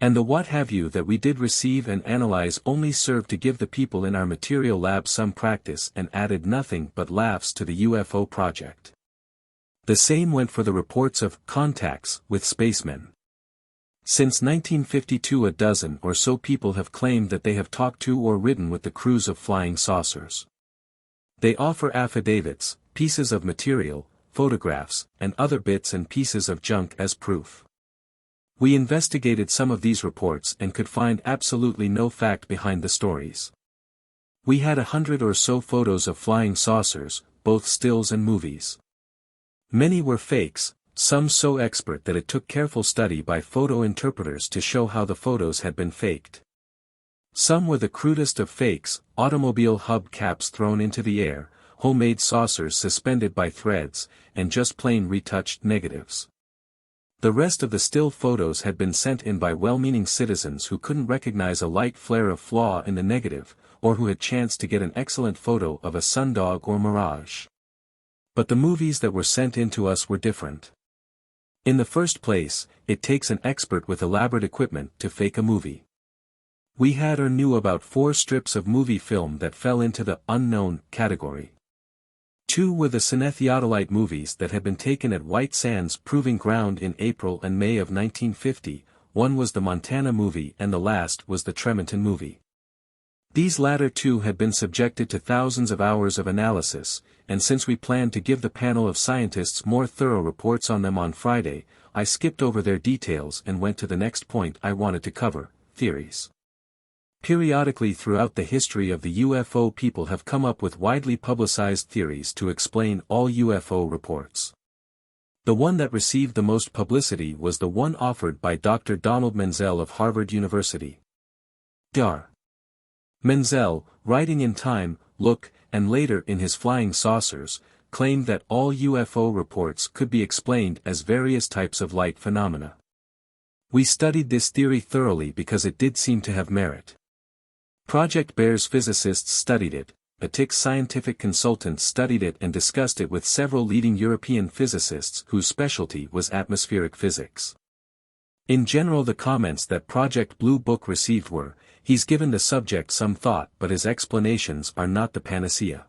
and the what have you that we did receive and analyze only served to give the people in our material lab some practice and added nothing but laughs to the UFO project. The same went for the reports of contacts with spacemen. Since 1952 a dozen or so people have claimed that they have talked to or ridden with the crews of flying saucers. They offer affidavits, pieces of material, photographs, and other bits and pieces of junk as proof. We investigated some of these reports and could find absolutely no fact behind the stories. We had 100 or so photos of flying saucers, both stills and movies. Many were fakes, some so expert that it took careful study by photo interpreters to show how the photos had been faked. Some were the crudest of fakes, automobile hub caps thrown into the air, homemade saucers suspended by threads, and just plain retouched negatives. The rest of the still photos had been sent in by well-meaning citizens who couldn't recognize a light flare of flaw in the negative, or who had chanced to get an excellent photo of a sundog or mirage. But the movies that were sent in to us were different. In the first place, it takes an expert with elaborate equipment to fake a movie. We had or knew about 4 strips of movie film that fell into the unknown category. 2 were the cinetheodolite movies that had been taken at White Sands Proving Ground in April and May of 1950, 1 was the Montana movie and the last was the Tremonton movie. These latter 2 had been subjected to thousands of hours of analysis, and since we planned to give the panel of scientists more thorough reports on them on Friday, I skipped over their details and went to the next point I wanted to cover: theories. Periodically throughout the history of the UFO, people have come up with widely publicized theories to explain all UFO reports. The one that received the most publicity was the one offered by Dr. Donald Menzel of Harvard University. Dr. Menzel, writing in Time, Look, and later in his Flying Saucers, claimed that all UFO reports could be explained as various types of light phenomena. We studied this theory thoroughly because it did seem to have merit. Project Bear's physicists studied it, ATIC's scientific consultants studied it and discussed it with several leading European physicists whose specialty was atmospheric physics. In general, the comments that Project Bluebook received were, "He's given the subject some thought, but his explanations are not the panacea."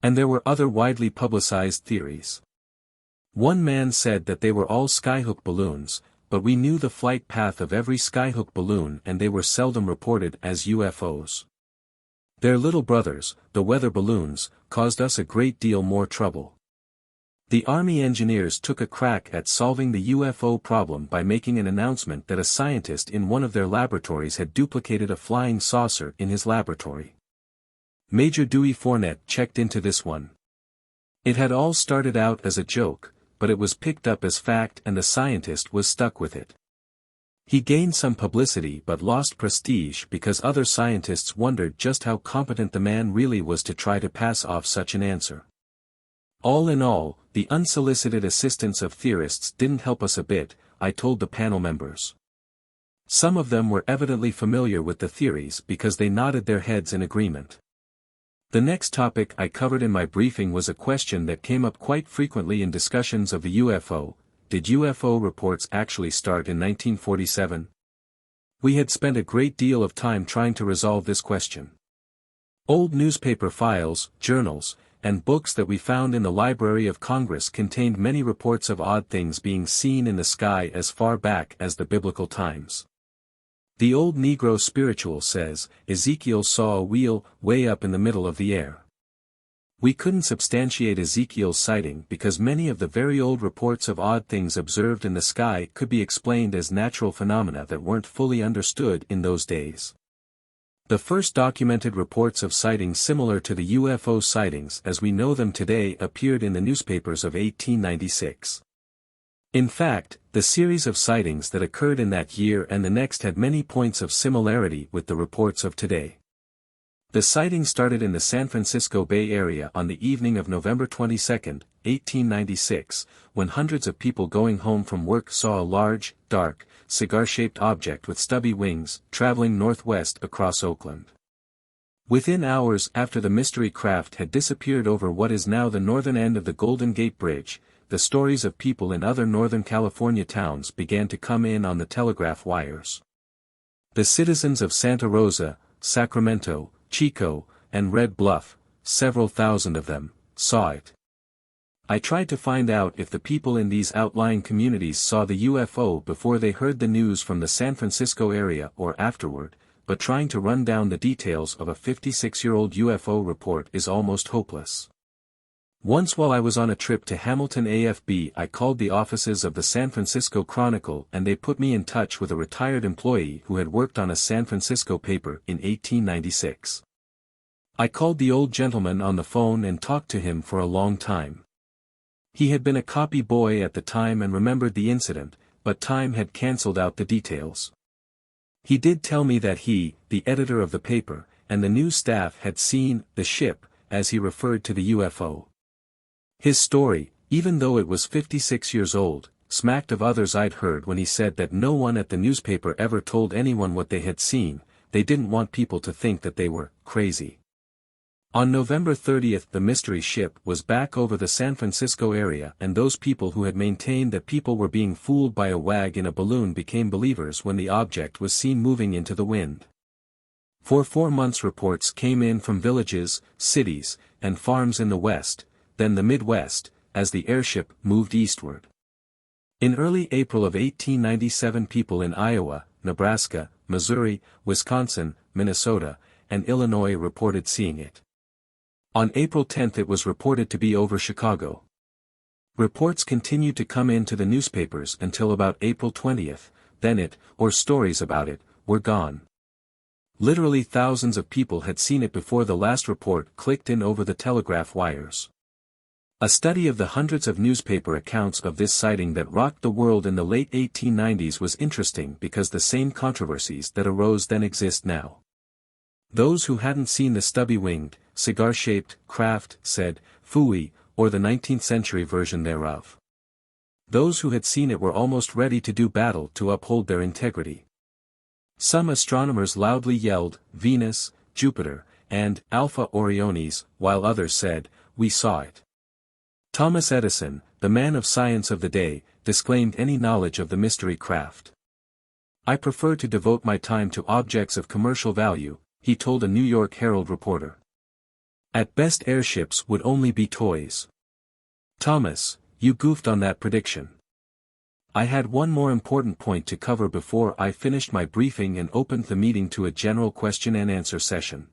And there were other widely publicized theories. One man said that they were all skyhook balloons, but we knew the flight path of every skyhook balloon and they were seldom reported as UFOs. Their little brothers, the weather balloons, caused us a great deal more trouble. The Army engineers took a crack at solving the UFO problem by making an announcement that a scientist in one of their laboratories had duplicated a flying saucer in his laboratory. Major Dewey Fournette checked into this one. It had all started out as a joke, but it was picked up as fact and the scientist was stuck with it. He gained some publicity but lost prestige because other scientists wondered just how competent the man really was to try to pass off such an answer. All in all, the unsolicited assistance of theorists didn't help us a bit, I told the panel members. Some of them were evidently familiar with the theories because they nodded their heads in agreement. The next topic I covered in my briefing was a question that came up quite frequently in discussions of the UFO: did UFO reports actually start in 1947? We had spent a great deal of time trying to resolve this question. Old newspaper files, journals, and books that we found in the Library of Congress contained many reports of odd things being seen in the sky as far back as the biblical times. The old Negro spiritual says, Ezekiel saw a wheel way up in the middle of the air. We couldn't substantiate Ezekiel's sighting because many of the very old reports of odd things observed in the sky could be explained as natural phenomena that weren't fully understood in those days. The first documented reports of sightings similar to the UFO sightings as we know them today appeared in the newspapers of 1896. In fact, the series of sightings that occurred in that year and the next had many points of similarity with the reports of today. The sighting started in the San Francisco Bay Area on the evening of November 22, 1896, when hundreds of people going home from work saw a large, dark, cigar-shaped object with stubby wings, traveling northwest across Oakland. Within hours after the mystery craft had disappeared over what is now the northern end of the Golden Gate Bridge, the stories of people in other Northern California towns began to come in on the telegraph wires. The citizens of Santa Rosa, Sacramento, Chico, and Red Bluff, several thousand of them, saw it. I tried to find out if the people in these outlying communities saw the UFO before they heard the news from the San Francisco area or afterward, but trying to run down the details of a 56-year-old UFO report is almost hopeless. Once while I was on a trip to Hamilton AFB, I called the offices of the San Francisco Chronicle and they put me in touch with a retired employee who had worked on a San Francisco paper in 1896. I called the old gentleman on the phone and talked to him for a long time. He had been a copy boy at the time and remembered the incident, but time had cancelled out the details. He did tell me that he, the editor of the paper, and the news staff had seen the ship, as he referred to the UFO. His story, even though it was 56 years old, smacked of others I'd heard when he said that no one at the newspaper ever told anyone what they had seen. They didn't want people to think that they were crazy. On November 30th the mystery ship was back over the San Francisco area and those people who had maintained that people were being fooled by a wag in a balloon became believers when the object was seen moving into the wind. For 4 months reports came in from villages, cities, and farms in the West, then the Midwest, as the airship moved eastward. In early April of 1897 people in Iowa, Nebraska, Missouri, Wisconsin, Minnesota, and Illinois reported seeing it. On April 10 it was reported to be over Chicago. Reports continued to come in to the newspapers until about April 20, then it, or stories about it, were gone. Literally thousands of people had seen it before the last report clicked in over the telegraph wires. A study of the hundreds of newspaper accounts of this sighting that rocked the world in the late 1890s was interesting because the same controversies that arose then exist now. Those who hadn't seen the stubby-winged, cigar-shaped craft said, "Phooey," or the 19th century version thereof. Those who had seen it were almost ready to do battle to uphold their integrity. Some astronomers loudly yelled, "Venus, Jupiter," and "Alpha Orionis," while others said, "We saw it." Thomas Edison, the man of science of the day, disclaimed any knowledge of the mystery craft. "I prefer to devote my time to objects of commercial value," he told a New York Herald reporter. At best airships would only be toys. Thomas, you goofed on that prediction. I had one more important point to cover before I finished my briefing and opened the meeting to a general question and answer session.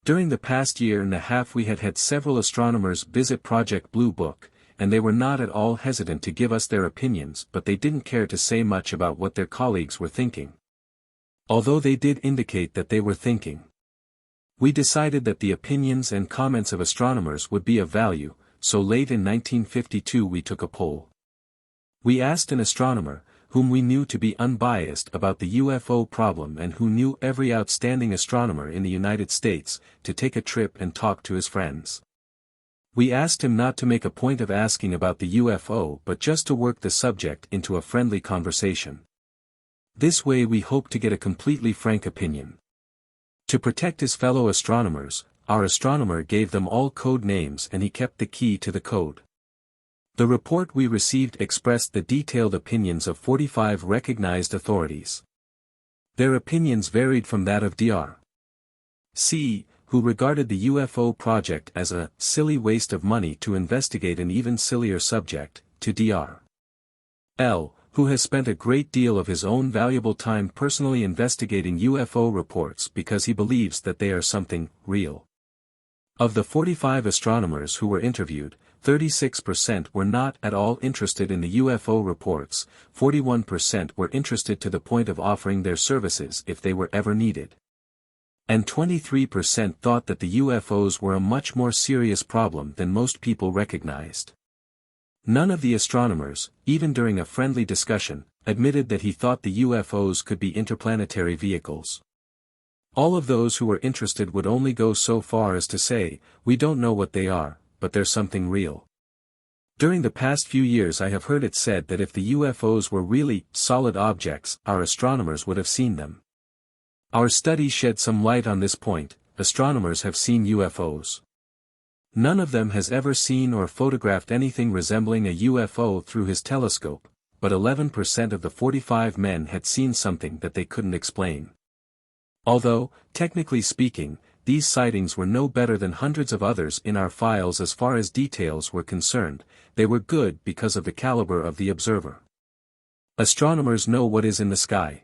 During the past year and a half we had had several astronomers visit Project Bluebook, and they were not at all hesitant to give us their opinions, but they didn't care to say much about what their colleagues were thinking. Although they did indicate that they were thinking. We decided that the opinions and comments of astronomers would be of value, so late in 1952 we took a poll. We asked an astronomer, whom we knew to be unbiased about the UFO problem and who knew every outstanding astronomer in the United States, to take a trip and talk to his friends. We asked him not to make a point of asking about the UFO but just to work the subject into a friendly conversation. This way we hoped to get a completely frank opinion. To protect his fellow astronomers, our astronomer gave them all code names and he kept the key to the code. The report we received expressed the detailed opinions of 45 recognized authorities. Their opinions varied from that of Dr. C., who regarded the UFO project as a silly waste of money to investigate an even sillier subject, to Dr. L., who has spent a great deal of his own valuable time personally investigating UFO reports because he believes that they are something real. Of the 45 astronomers who were interviewed, 36% were not at all interested in the UFO reports, 41% were interested to the point of offering their services if they were ever needed. And 23% thought that the UFOs were a much more serious problem than most people recognized. None of the astronomers, even during a friendly discussion, admitted that he thought the UFOs could be interplanetary vehicles. All of those who were interested would only go so far as to say, "We don't know what they are, but they're something real." During the past few years I have heard it said that if the UFOs were really solid objects, our astronomers would have seen them. Our study shed some light on this point. Astronomers have seen UFOs. None of them has ever seen or photographed anything resembling a UFO through his telescope, but 11% of the 45 men had seen something that they couldn't explain. Although, technically speaking, these sightings were no better than hundreds of others in our files as far as details were concerned, they were good because of the caliber of the observer. Astronomers know what is in the sky.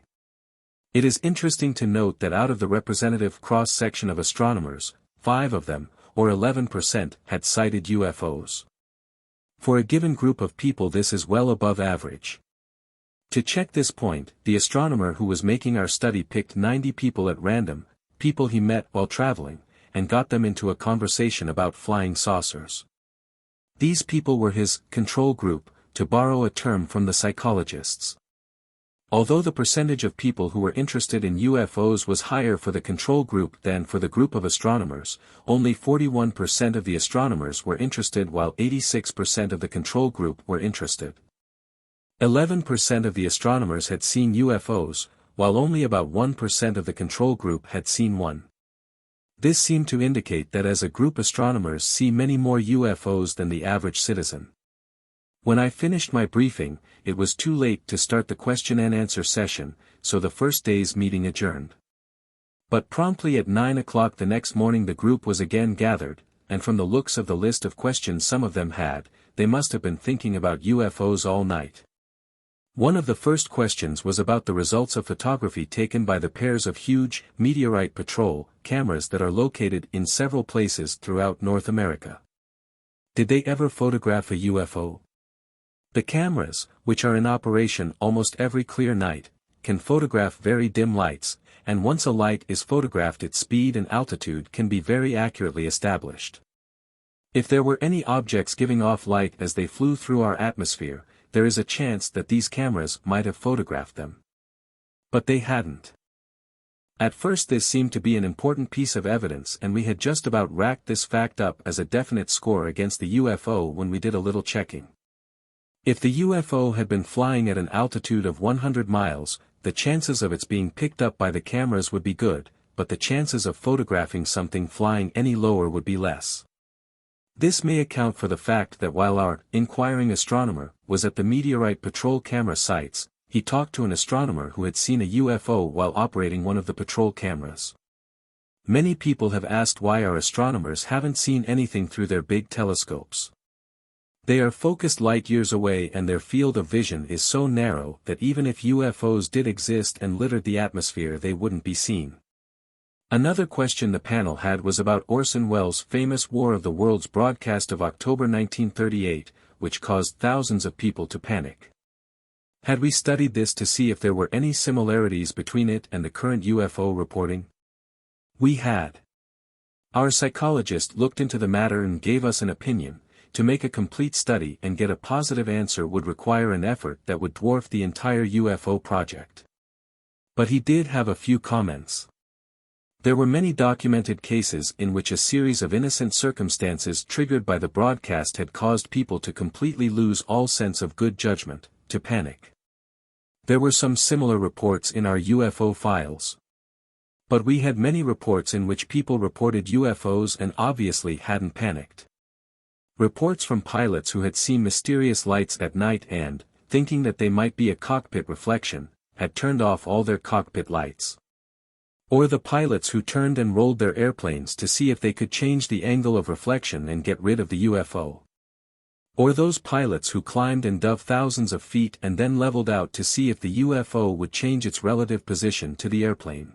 It is interesting to note that out of the representative cross-section of astronomers, 5 of them, or 11%, had sighted UFOs. For a given group of people this is well above average. To check this point, the astronomer who was making our study picked 90 people at random, people he met while traveling, and got them into a conversation about flying saucers. These people were his control group, to borrow a term from the psychologists. Although the percentage of people who were interested in UFOs was higher for the control group than for the group of astronomers, only 41% of the astronomers were interested while 86% of the control group were interested. 11% of the astronomers had seen UFOs, while only about 1% of the control group had seen one. This seemed to indicate that as a group astronomers see many more UFOs than the average citizen. When I finished my briefing, it was too late to start the question and answer session, so the first day's meeting adjourned. But promptly at 9 o'clock the next morning the group was again gathered, and from the looks of the list of questions some of them had, they must have been thinking about UFOs all night. One of the first questions was about the results of photography taken by the pairs of huge, meteorite patrol cameras that are located in several places throughout North America. Did they ever photograph a UFO? The cameras, which are in operation almost every clear night, can photograph very dim lights, and once a light is photographed its speed and altitude can be very accurately established. If there were any objects giving off light as they flew through our atmosphere, there is a chance that these cameras might have photographed them. But they hadn't. At first this seemed to be an important piece of evidence and we had just about racked this fact up as a definite score against the UFO when we did a little checking. If the UFO had been flying at an altitude of 100 miles, the chances of its being picked up by the cameras would be good, but the chances of photographing something flying any lower would be less. This may account for the fact that while our inquiring astronomer was at the meteorite patrol camera sites, he talked to an astronomer who had seen a UFO while operating one of the patrol cameras. Many people have asked why our astronomers haven't seen anything through their big telescopes. They are focused light years away and their field of vision is so narrow that even if UFOs did exist and littered the atmosphere they wouldn't be seen. Another question the panel had was about Orson Welles' famous War of the Worlds broadcast of October 1938, which caused thousands of people to panic. Had we studied this to see if there were any similarities between it and the current UFO reporting? We had. Our psychologist looked into the matter and gave us an opinion. To make a complete study and get a positive answer would require an effort that would dwarf the entire UFO project. But he did have a few comments. There were many documented cases in which a series of innocent circumstances triggered by the broadcast had caused people to completely lose all sense of good judgment, to panic. There were some similar reports in our UFO files. But we had many reports in which people reported UFOs and obviously hadn't panicked. Reports from pilots who had seen mysterious lights at night and, thinking that they might be a cockpit reflection, had turned off all their cockpit lights. Or the pilots who turned and rolled their airplanes to see if they could change the angle of reflection and get rid of the UFO. Or those pilots who climbed and dove thousands of feet and then leveled out to see if the UFO would change its relative position to the airplane.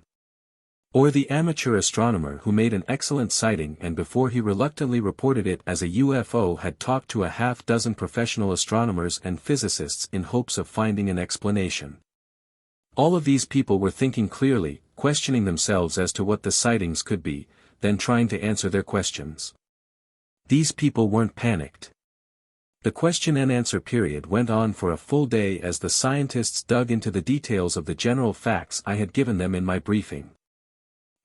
Or the amateur astronomer who made an excellent sighting and before he reluctantly reported it as a UFO had talked to a half-dozen professional astronomers and physicists in hopes of finding an explanation. All of these people were thinking clearly, questioning themselves as to what the sightings could be, then trying to answer their questions. These people weren't panicked. The question and answer period went on for a full day as the scientists dug into the details of the general facts I had given them in my briefing.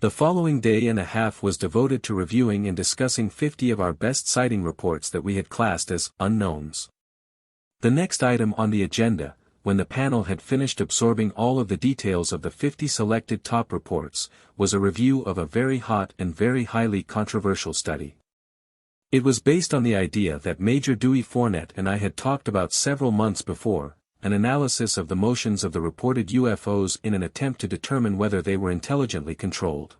The following day and a half was devoted to reviewing and discussing 50 of our best sighting reports that we had classed as unknowns. The next item on the agenda, when the panel had finished absorbing all of the details of the 50 selected top reports, was a review of a very hot and very highly controversial study. It was based on the idea that Major Dewey Fournette and I had talked about several months before, an analysis of the motions of the reported UFOs in an attempt to determine whether they were intelligently controlled.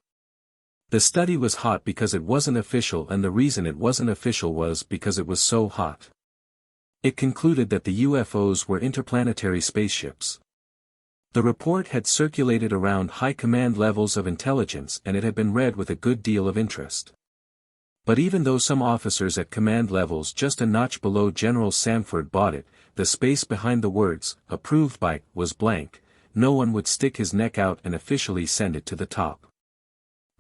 The study was hot because it wasn't official and the reason it wasn't official was because it was so hot. It concluded that the UFOs were interplanetary spaceships. The report had circulated around high command levels of intelligence and it had been read with a good deal of interest. But even though some officers at command levels just a notch below General Samford bought it, the space behind the words, "approved by," was blank. No one would stick his neck out and officially send it to the top.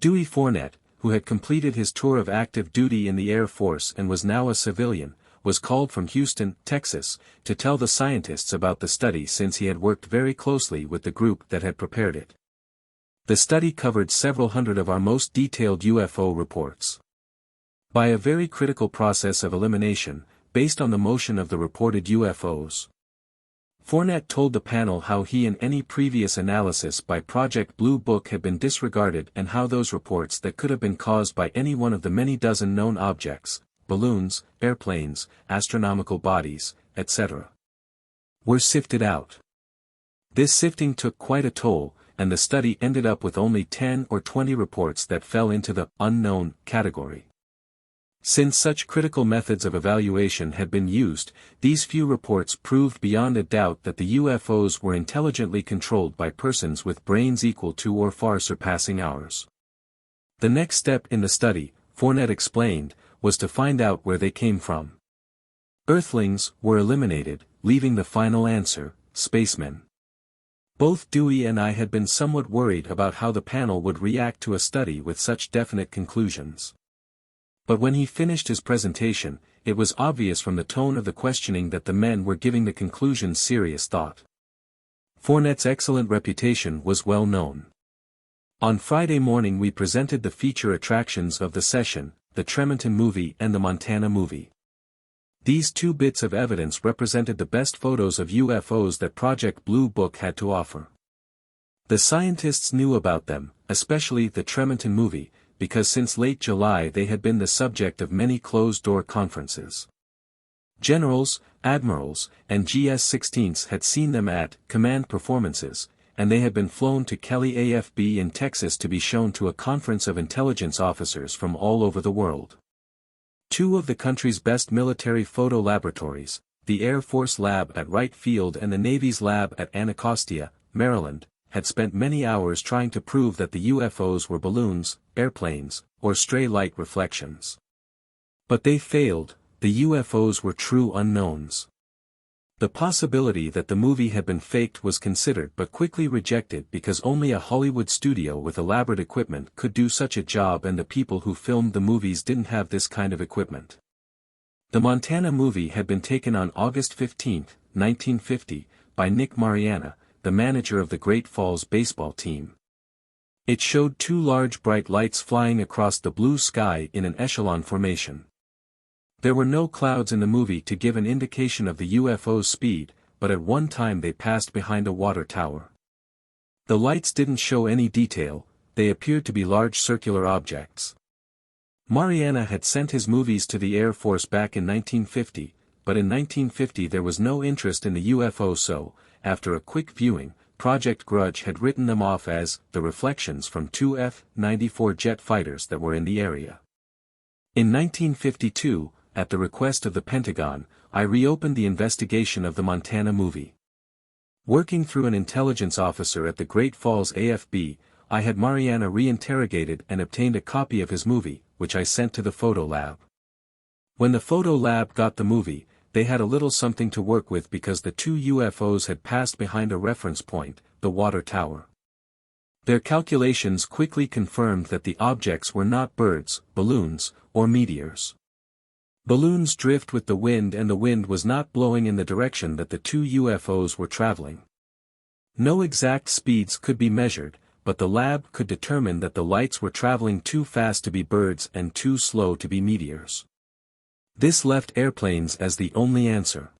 Dewey Fournette, who had completed his tour of active duty in the Air Force and was now a civilian, was called from Houston, Texas, to tell the scientists about the study since he had worked very closely with the group that had prepared it. The study covered several hundred of our most detailed UFO reports. By a very critical process of elimination, based on the motion of the reported UFOs. Fournette told the panel how he and any previous analysis by Project Bluebook had been disregarded and how those reports that could have been caused by any one of the many dozen known objects, balloons, airplanes, astronomical bodies, etc., were sifted out. This sifting took quite a toll, and the study ended up with only 10 or 20 reports that fell into the unknown category. Since such critical methods of evaluation had been used, these few reports proved beyond a doubt that the UFOs were intelligently controlled by persons with brains equal to or far surpassing ours. The next step in the study, Fournette explained, was to find out where they came from. Earthlings were eliminated, leaving the final answer, spacemen. Both Dewey and I had been somewhat worried about how the panel would react to a study with such definite conclusions. But when he finished his presentation, it was obvious from the tone of the questioning that the men were giving the conclusions serious thought. Fournette's excellent reputation was well known. On Friday morning we presented the feature attractions of the session, the Tremonton movie and the Montana movie. These two bits of evidence represented the best photos of UFOs that Project Bluebook had to offer. The scientists knew about them, especially the Tremonton movie, because since late July they had been the subject of many closed-door conferences. Generals, admirals, and GS-16s had seen them at command performances, and they had been flown to Kelly AFB in Texas to be shown to a conference of intelligence officers from all over the world. Two of the country's best military photo laboratories, the Air Force Lab at Wright Field and the Navy's lab at Anacostia, Maryland, had spent many hours trying to prove that the UFOs were balloons, airplanes, or stray light reflections. But they failed. The UFOs were true unknowns. The possibility that the movie had been faked was considered but quickly rejected because only a Hollywood studio with elaborate equipment could do such a job and the people who filmed the movies didn't have this kind of equipment. The Montana movie had been taken on August 15, 1950, by Nick Mariana, the manager of the Great Falls baseball team. It showed two large bright lights flying across the blue sky in an echelon formation. There were no clouds in the movie to give an indication of the UFO's speed, but at one time they passed behind a water tower. The lights didn't show any detail, they appeared to be large circular objects. Mariana had sent his movies to the Air Force back in 1950, but in 1950 there was no interest in the UFO so, after a quick viewing, Project Grudge had written them off as the reflections from two F-94 jet fighters that were in the area. In 1952, at the request of the Pentagon, I reopened the investigation of the Montana movie. Working through an intelligence officer at the Great Falls AFB, I had Mariana reinterrogated and obtained a copy of his movie, which I sent to the photo lab. When the photo lab got the movie, they had a little something to work with because the two UFOs had passed behind a reference point, the water tower. Their calculations quickly confirmed that the objects were not birds, balloons, or meteors. Balloons drift with the wind and the wind was not blowing in the direction that the two UFOs were traveling. No exact speeds could be measured, but the lab could determine that the lights were traveling too fast to be birds and too slow to be meteors. This left airplanes as the only answer.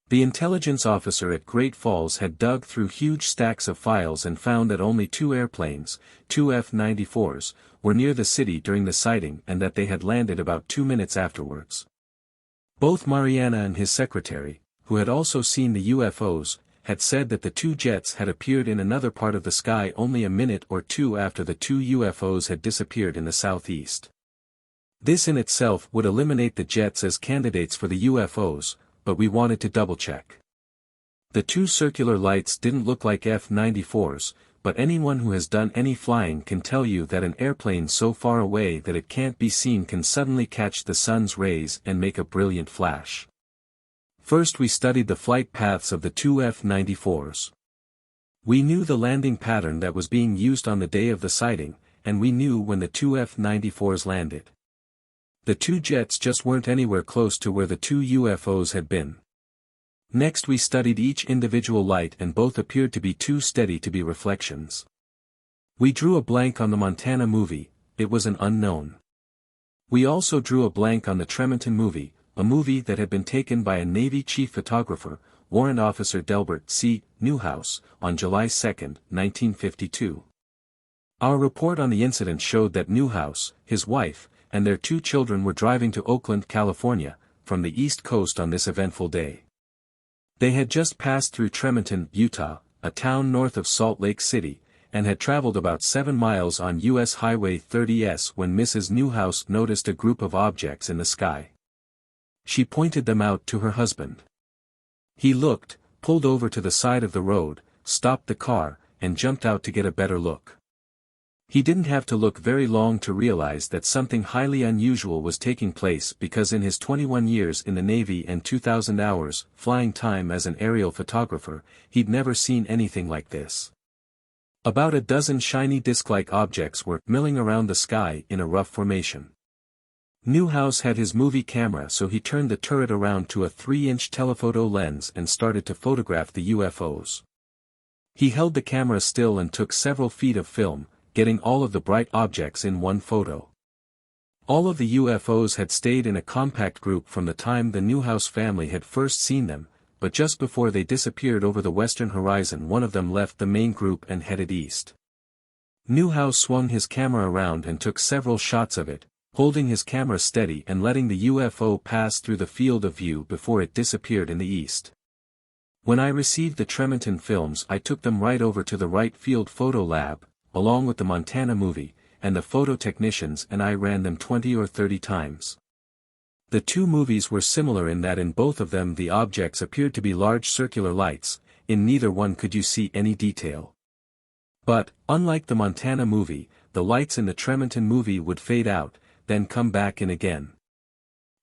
The intelligence officer at Great Falls had dug through huge stacks of files and found that only two airplanes, two F-94s, were near the city during the sighting and that they had landed about 2 minutes afterwards. Both Mariana and his secretary, who had also seen the UFOs, had said that the two jets had appeared in another part of the sky only a minute or two after the two UFOs had disappeared in the southeast. This in itself would eliminate the jets as candidates for the UFOs, but we wanted to double-check. The two circular lights didn't look like F-94s, but anyone who has done any flying can tell you that an airplane so far away that it can't be seen can suddenly catch the sun's rays and make a brilliant flash. First we studied the flight paths of the two F-94s. We knew the landing pattern that was being used on the day of the sighting, and we knew when the two F-94s landed. The two jets just weren't anywhere close to where the two UFOs had been. Next we studied each individual light and both appeared to be too steady to be reflections. We drew a blank on the Montana movie, it was an unknown. We also drew a blank on the Tremonton movie, a movie that had been taken by a Navy chief photographer, Warrant Officer Delbert C. Newhouse, on July 2, 1952. Our report on the incident showed that Newhouse, his wife, and their two children were driving to Oakland, California, from the East Coast on this eventful day. They had just passed through Tremonton, Utah, a town north of Salt Lake City, and had traveled about 7 miles on U.S. Highway 30S when Mrs. Newhouse noticed a group of objects in the sky. She pointed them out to her husband. He looked, pulled over to the side of the road, stopped the car, and jumped out to get a better look. He didn't have to look very long to realize that something highly unusual was taking place because in his 21 years in the Navy and 2,000 hours flying time as an aerial photographer, he'd never seen anything like this. About a dozen shiny disc-like objects were milling around the sky in a rough formation. Newhouse had his movie camera, so he turned the turret around to a 3-inch telephoto lens and started to photograph the UFOs. He held the camera still and took several feet of film, getting all of the bright objects in one photo. All of the UFOs had stayed in a compact group from the time the Newhouse family had first seen them, but just before they disappeared over the western horizon one of them left the main group and headed east. Newhouse swung his camera around and took several shots of it, holding his camera steady and letting the UFO pass through the field of view before it disappeared in the east. When I received the Tremonton films I took them right over to the Wright Field Photo Lab, along with the Montana movie, and the photo technicians and I ran them 20 or 30 times. The two movies were similar in that in both of them the objects appeared to be large circular lights, in neither one could you see any detail. But, unlike the Montana movie, the lights in the Tremonton movie would fade out, then come back in again.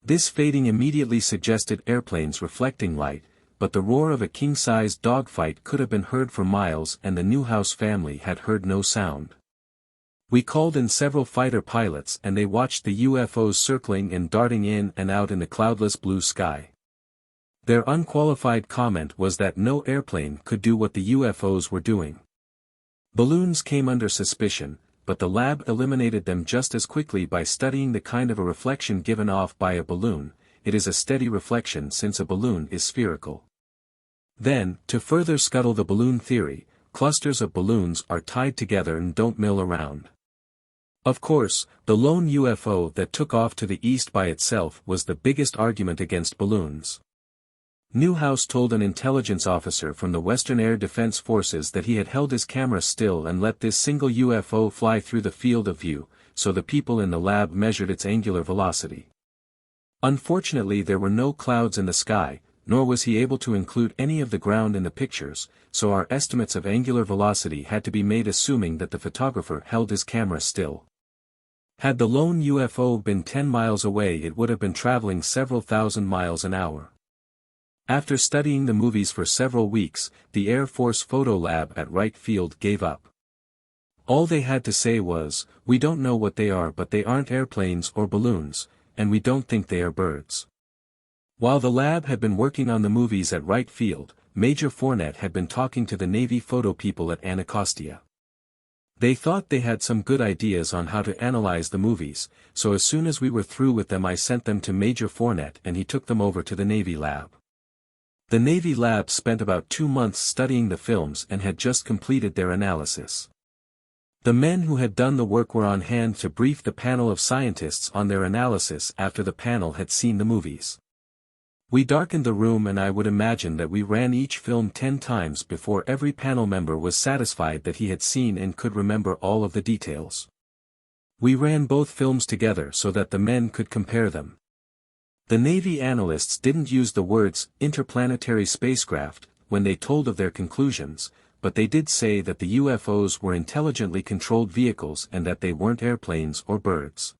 This fading immediately suggested airplanes reflecting light, but the roar of a king-sized dogfight could have been heard for miles and the Newhouse family had heard no sound. We called in several fighter pilots and they watched the UFOs circling and darting in and out in the cloudless blue sky. Their unqualified comment was that no airplane could do what the UFOs were doing. Balloons came under suspicion, but the lab eliminated them just as quickly by studying the kind of a reflection given off by a balloon. It is a steady reflection since a balloon is spherical. Then, to further scuttle the balloon theory, clusters of balloons are tied together and don't mill around. Of course, the lone UFO that took off to the east by itself was the biggest argument against balloons. Newhouse told an intelligence officer from the Western Air Defense Forces that he had held his camera still and let this single UFO fly through the field of view, so the people in the lab measured its angular velocity. Unfortunately there were no clouds in the sky, nor was he able to include any of the ground in the pictures, so our estimates of angular velocity had to be made assuming that the photographer held his camera still. Had the lone UFO been 10 miles away it would have been traveling several thousand miles an hour. After studying the movies for several weeks, the Air Force Photo Lab at Wright Field gave up. All they had to say was, "We don't know what they are, but they aren't airplanes or balloons, and we don't think they are birds." While the lab had been working on the movies at Wright Field, Major Fournette had been talking to the Navy photo people at Anacostia. They thought they had some good ideas on how to analyze the movies, so as soon as we were through with them I sent them to Major Fournette and he took them over to the Navy lab. The Navy lab spent about 2 months studying the films and had just completed their analysis. The men who had done the work were on hand to brief the panel of scientists on their analysis after the panel had seen the movies. We darkened the room and I would imagine that we ran each film 10 times before every panel member was satisfied that he had seen and could remember all of the details. We ran both films together so that the men could compare them. The Navy analysts didn't use the words interplanetary spacecraft, when they told of their conclusions, but they did say that the UFOs were intelligently controlled vehicles and that they weren't airplanes or birds.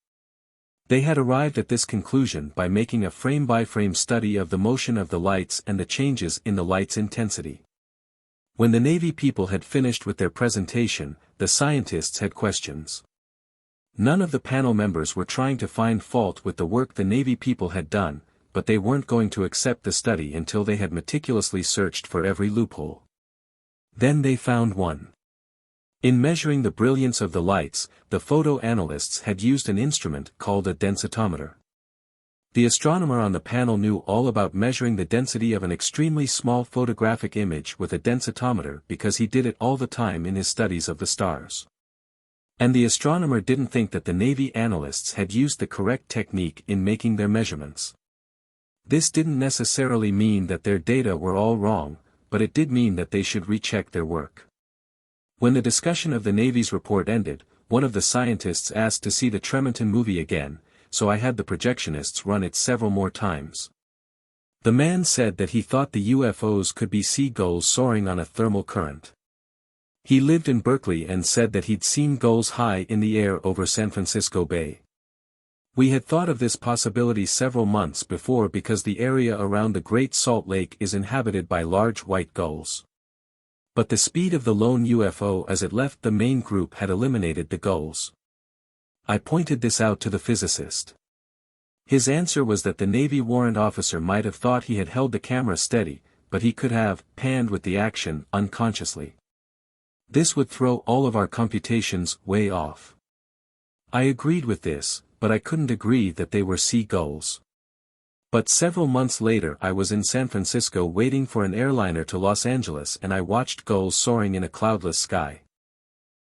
They had arrived at this conclusion by making a frame-by-frame study of the motion of the lights and the changes in the light's intensity. When the Navy people had finished with their presentation, the scientists had questions. None of the panel members were trying to find fault with the work the Navy people had done, but they weren't going to accept the study until they had meticulously searched for every loophole. Then they found one. In measuring the brilliance of the lights, the photo analysts had used an instrument called a densitometer. The astronomer on the panel knew all about measuring the density of an extremely small photographic image with a densitometer because he did it all the time in his studies of the stars. And the astronomer didn't think that the Navy analysts had used the correct technique in making their measurements. This didn't necessarily mean that their data were all wrong, but it did mean that they should recheck their work. When the discussion of the Navy's report ended, one of the scientists asked to see the Tremonton movie again, so I had the projectionists run it several more times. The man said that he thought the UFOs could be seagulls soaring on a thermal current. He lived in Berkeley and said that he'd seen gulls high in the air over San Francisco Bay. We had thought of this possibility several months before because the area around the Great Salt Lake is inhabited by large white gulls. But the speed of the lone UFO as it left the main group had eliminated the gulls. I pointed this out to the physicist. His answer was that the Navy warrant officer might have thought he had held the camera steady, but he could have panned with the action unconsciously. This would throw all of our computations way off. I agreed with this, but I couldn't agree that they were seagulls. But several months later I was in San Francisco waiting for an airliner to Los Angeles and I watched gulls soaring in a cloudless sky.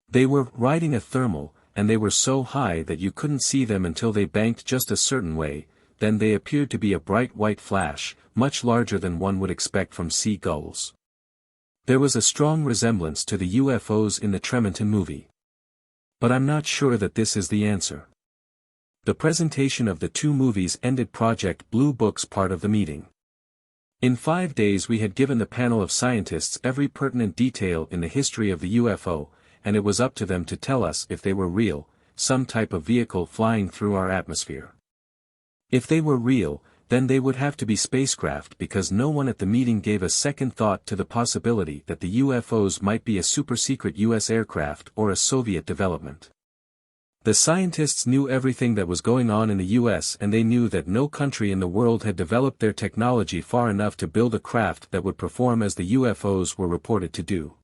They were riding a thermal, and they were so high that you couldn't see them until they banked just a certain way, then they appeared to be a bright white flash, much larger than one would expect from seagulls. There was a strong resemblance to the UFOs in the Tremonton movie. But I'm not sure that this is the answer. The presentation of the two movies ended Project Bluebook's part of the meeting. In 5 days we had given the panel of scientists every pertinent detail in the history of the UFO, and it was up to them to tell us if they were real, some type of vehicle flying through our atmosphere. If they were real, then they would have to be spacecraft because no one at the meeting gave a second thought to the possibility that the UFOs might be a super-secret US aircraft or a Soviet development. The scientists knew everything that was going on in the US and they knew that no country in the world had developed their technology far enough to build a craft that would perform as the UFOs were reported to do.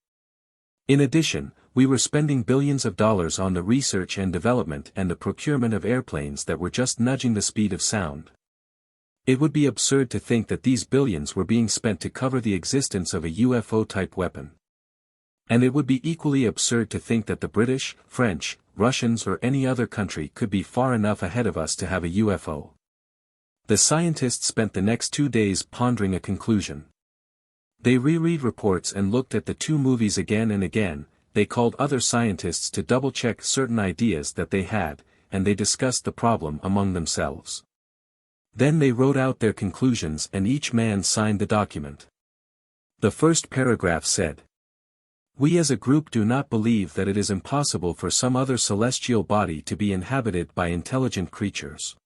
In addition, we were spending billions of dollars on the research and development and the procurement of airplanes that were just nudging the speed of sound. It would be absurd to think that these billions were being spent to cover the existence of a UFO-type weapon. And it would be equally absurd to think that the British, French, Russians or any other country could be far enough ahead of us to have a UFO. The scientists spent the next 2 days pondering a conclusion. They reread reports and looked at the two movies again and again. They called other scientists to double-check certain ideas that they had, and they discussed the problem among themselves. Then they wrote out their conclusions and each man signed the document. The first paragraph said, "We as a group do not believe that it is impossible for some other celestial body to be inhabited by intelligent creatures.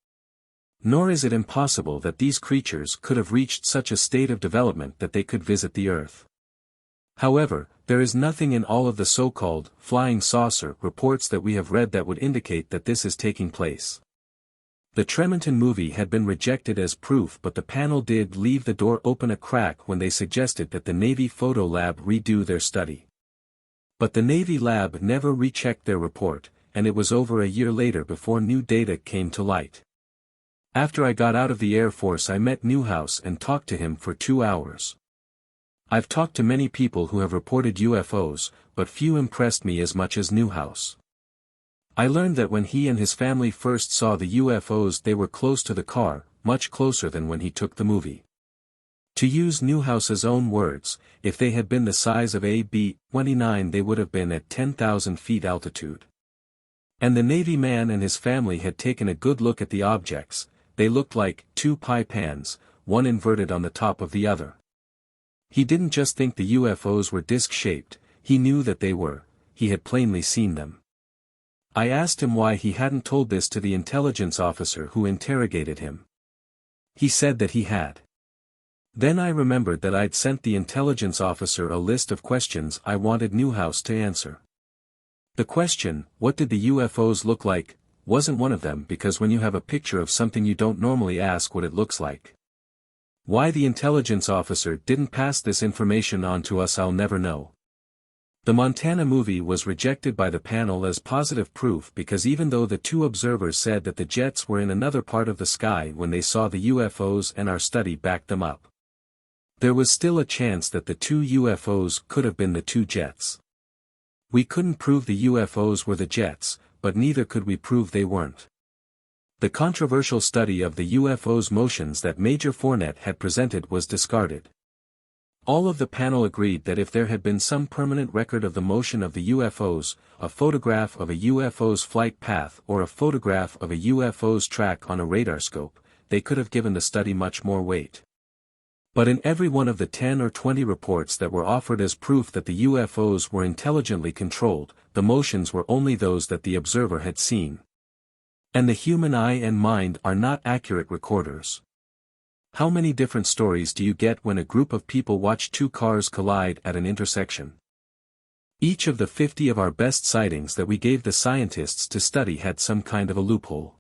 Nor is it impossible that these creatures could have reached such a state of development that they could visit the Earth. However, there is nothing in all of the so-called flying saucer reports that we have read that would indicate that this is taking place." The Tremonton movie had been rejected as proof, but the panel did leave the door open a crack when they suggested that the Navy Photo Lab redo their study. But the Navy lab never rechecked their report, and it was over a year later before new data came to light. After I got out of the Air Force I met Newhouse and talked to him for 2 hours. I've talked to many people who have reported UFOs, but few impressed me as much as Newhouse. I learned that when he and his family first saw the UFOs they were close to the car, much closer than when he took the movie. To use Newhouse's own words, if they had been the size of a B-29 they would have been at 10,000 feet altitude. And the Navy man and his family had taken a good look at the objects. They looked like 2 pie pans, one inverted on the top of the other. He didn't just think the UFOs were disc-shaped, he knew that they were, he had plainly seen them. I asked him why he hadn't told this to the intelligence officer who interrogated him. He said that he had. Then I remembered that I'd sent the intelligence officer a list of questions I wanted Newhouse to answer. The question, what did the UFOs look like, wasn't one of them because when you have a picture of something you don't normally ask what it looks like. Why the intelligence officer didn't pass this information on to us I'll never know. The Montana movie was rejected by the panel as positive proof because even though the two observers said that the jets were in another part of the sky when they saw the UFOs and our study backed them up, there was still a chance that the two UFOs could have been the two jets. We couldn't prove the UFOs were the jets, but neither could we prove they weren't. The controversial study of the UFO's motions that Major Fournette had presented was discarded. All of the panel agreed that if there had been some permanent record of the motion of the UFOs, a photograph of a UFO's flight path or a photograph of a UFO's track on a radarscope, they could have given the study much more weight. But in every one of the 10 or 20 reports that were offered as proof that the UFOs were intelligently controlled, the motions were only those that the observer had seen. And the human eye and mind are not accurate recorders. How many different stories do you get when a group of people watch two cars collide at an intersection? Each of the 50 of our best sightings that we gave the scientists to study had some kind of a loophole.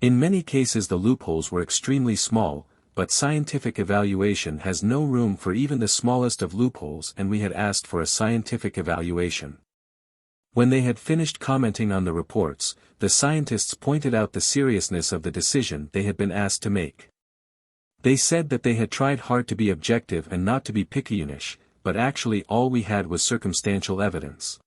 In many cases the loopholes were extremely small, but scientific evaluation has no room for even the smallest of loopholes and we had asked for a scientific evaluation. When they had finished commenting on the reports, the scientists pointed out the seriousness of the decision they had been asked to make. They said that they had tried hard to be objective and not to be picayunish, but actually all we had was circumstantial evidence.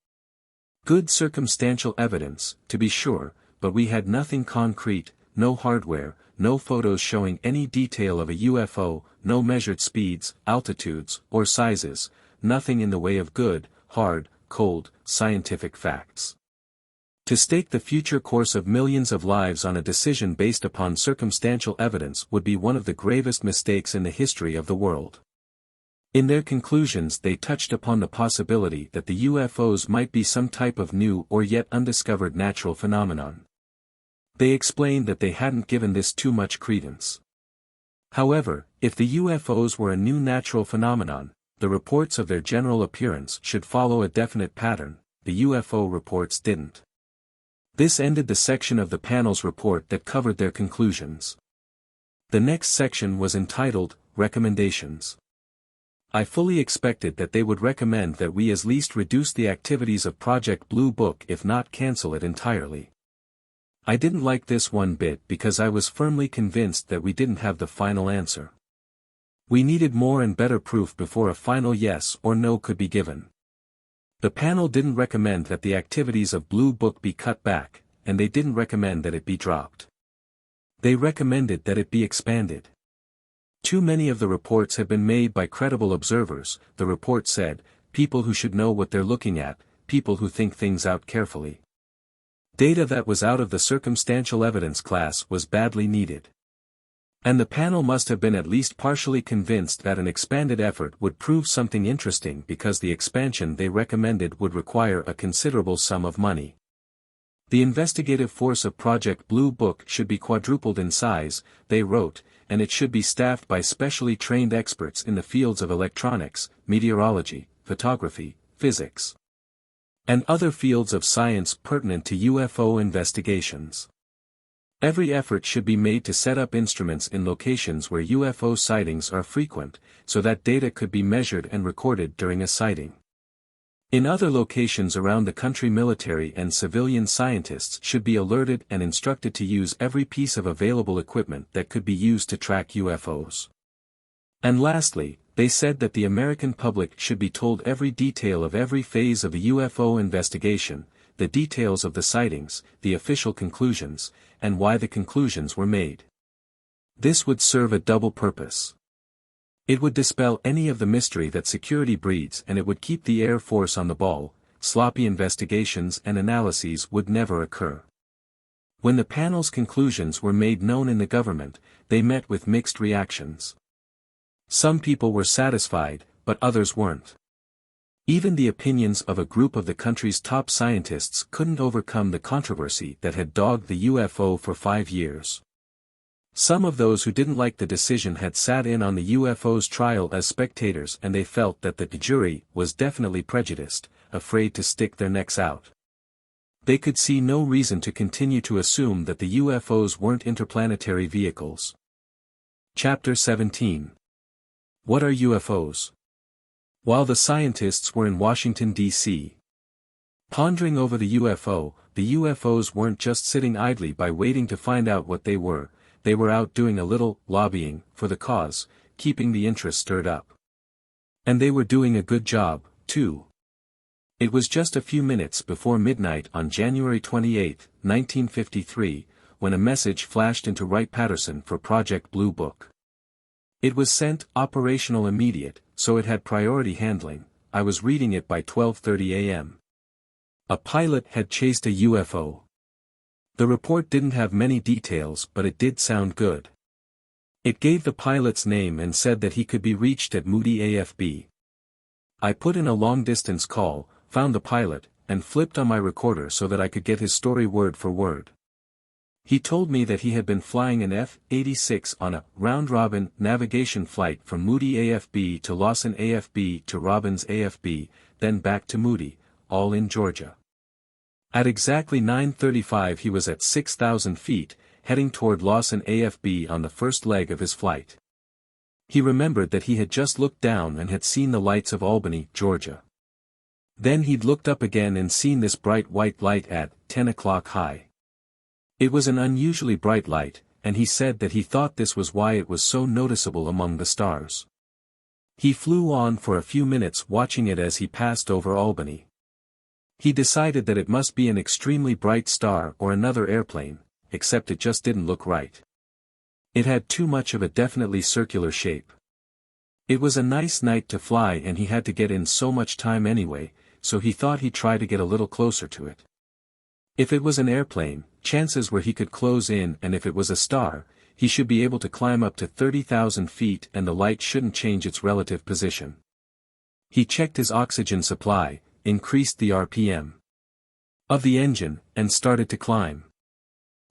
Good circumstantial evidence, to be sure, but we had nothing concrete, no hardware, no photos showing any detail of a UFO, no measured speeds, altitudes, or sizes, nothing in the way of good, hard, cold, scientific facts. To stake the future course of millions of lives on a decision based upon circumstantial evidence would be one of the gravest mistakes in the history of the world. In their conclusions they touched upon the possibility that the UFOs might be some type of new or yet undiscovered natural phenomenon. They explained that they hadn't given this too much credence. However, if the UFOs were a new natural phenomenon, the reports of their general appearance should follow a definite pattern. The UFO reports didn't. This ended the section of the panel's report that covered their conclusions. The next section was entitled, Recommendations. I fully expected that they would recommend that we at least reduce the activities of Project Bluebook if not cancel it entirely. I didn't like this one bit because I was firmly convinced that we didn't have the final answer. We needed more and better proof before a final yes or no could be given. The panel didn't recommend that the activities of Bluebook be cut back, and they didn't recommend that it be dropped. They recommended that it be expanded. Too many of the reports have been made by credible observers, the report said, people who should know what they're looking at, people who think things out carefully. Data that was out of the circumstantial evidence class was badly needed. And the panel must have been at least partially convinced that an expanded effort would prove something interesting because the expansion they recommended would require a considerable sum of money. The investigative force of Project Bluebook should be quadrupled in size, they wrote, and it should be staffed by specially trained experts in the fields of electronics, meteorology, photography, physics, and other fields of science pertinent to UFO investigations. Every effort should be made to set up instruments in locations where UFO sightings are frequent, so that data could be measured and recorded during a sighting. In other locations around the country, military and civilian scientists should be alerted and instructed to use every piece of available equipment that could be used to track UFOs. And lastly, they said that the American public should be told every detail of every phase of a UFO investigation, the details of the sightings, the official conclusions, and why the conclusions were made. This would serve a double purpose. It would dispel any of the mystery that security breeds and it would keep the Air Force on the ball. Sloppy investigations and analyses would never occur. When the panel's conclusions were made known in the government, they met with mixed reactions. Some people were satisfied, but others weren't. Even the opinions of a group of the country's top scientists couldn't overcome the controversy that had dogged the UFO for 5 years. Some of those who didn't like the decision had sat in on the UFO's trial as spectators, and they felt that the jury was definitely prejudiced, afraid to stick their necks out. They could see no reason to continue to assume that the UFOs weren't interplanetary vehicles. Chapter 17. What are UFOs? While the scientists were in Washington, D.C., pondering over the UFOs weren't just sitting idly by waiting to find out what they were out doing a little lobbying for the cause, keeping the interest stirred up. And they were doing a good job, too. It was just a few minutes before midnight on January 28, 1953, when a message flashed into Wright-Patterson for Project Bluebook. It was sent operational immediate, so it had priority handling. I was reading it by 12:30 a.m. A pilot had chased a UFO. The report didn't have many details, but it did sound good. It gave the pilot's name and said that he could be reached at Moody AFB. I put in a long-distance call, found the pilot, and flipped on my recorder so that I could get his story word for word. He told me that he had been flying an F-86 on a round-robin navigation flight from Moody AFB to Lawson AFB to Robbins AFB, then back to Moody, all in Georgia. At exactly 9:35 he was at 6,000 feet, heading toward Lawson AFB on the first leg of his flight. He remembered that he had just looked down and had seen the lights of Albany, Georgia. Then he'd looked up again and seen this bright white light at 10 o'clock high. It was an unusually bright light, and he said that he thought this was why it was so noticeable among the stars. He flew on for a few minutes watching it as he passed over Albany. He decided that it must be an extremely bright star or another airplane, except it just didn't look right. It had too much of a definitely circular shape. It was a nice night to fly and he had to get in so much time anyway, so he thought he'd try to get a little closer to it. If it was an airplane, chances were he could close in, and if it was a star, he should be able to climb up to 30,000 feet and the light shouldn't change its relative position. He checked his oxygen supply, increased the RPM of the engine, and started to climb.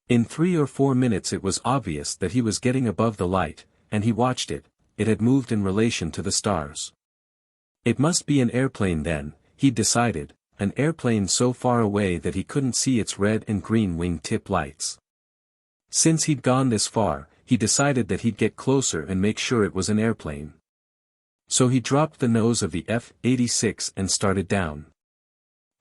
In 3 or 4 minutes it was obvious that he was getting above the light, and he watched it. It had moved in relation to the stars. It must be an airplane then, he decided, an airplane so far away that he couldn't see its red and green wing-tip lights. Since he'd gone this far, he decided that he'd get closer and make sure it was an airplane. So he dropped the nose of the F-86 and started down.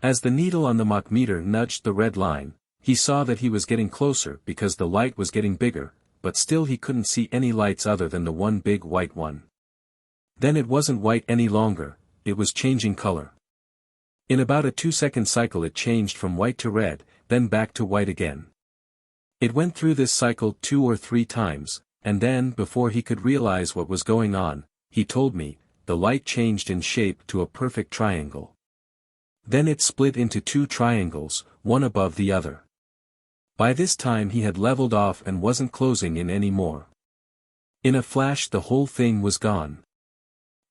As the needle on the Mach-meter nudged the red line, he saw that he was getting closer because the light was getting bigger, but still he couldn't see any lights other than the one big white one. Then it wasn't white any longer, it was changing color. In about a 2-second cycle it changed from white to red, then back to white again. It went through this cycle 2 or 3 times, and then before he could realize what was going on, he told me, the light changed in shape to a perfect triangle. Then it split into 2 triangles, one above the other. By this time he had leveled off and wasn't closing in any more. In a flash the whole thing was gone.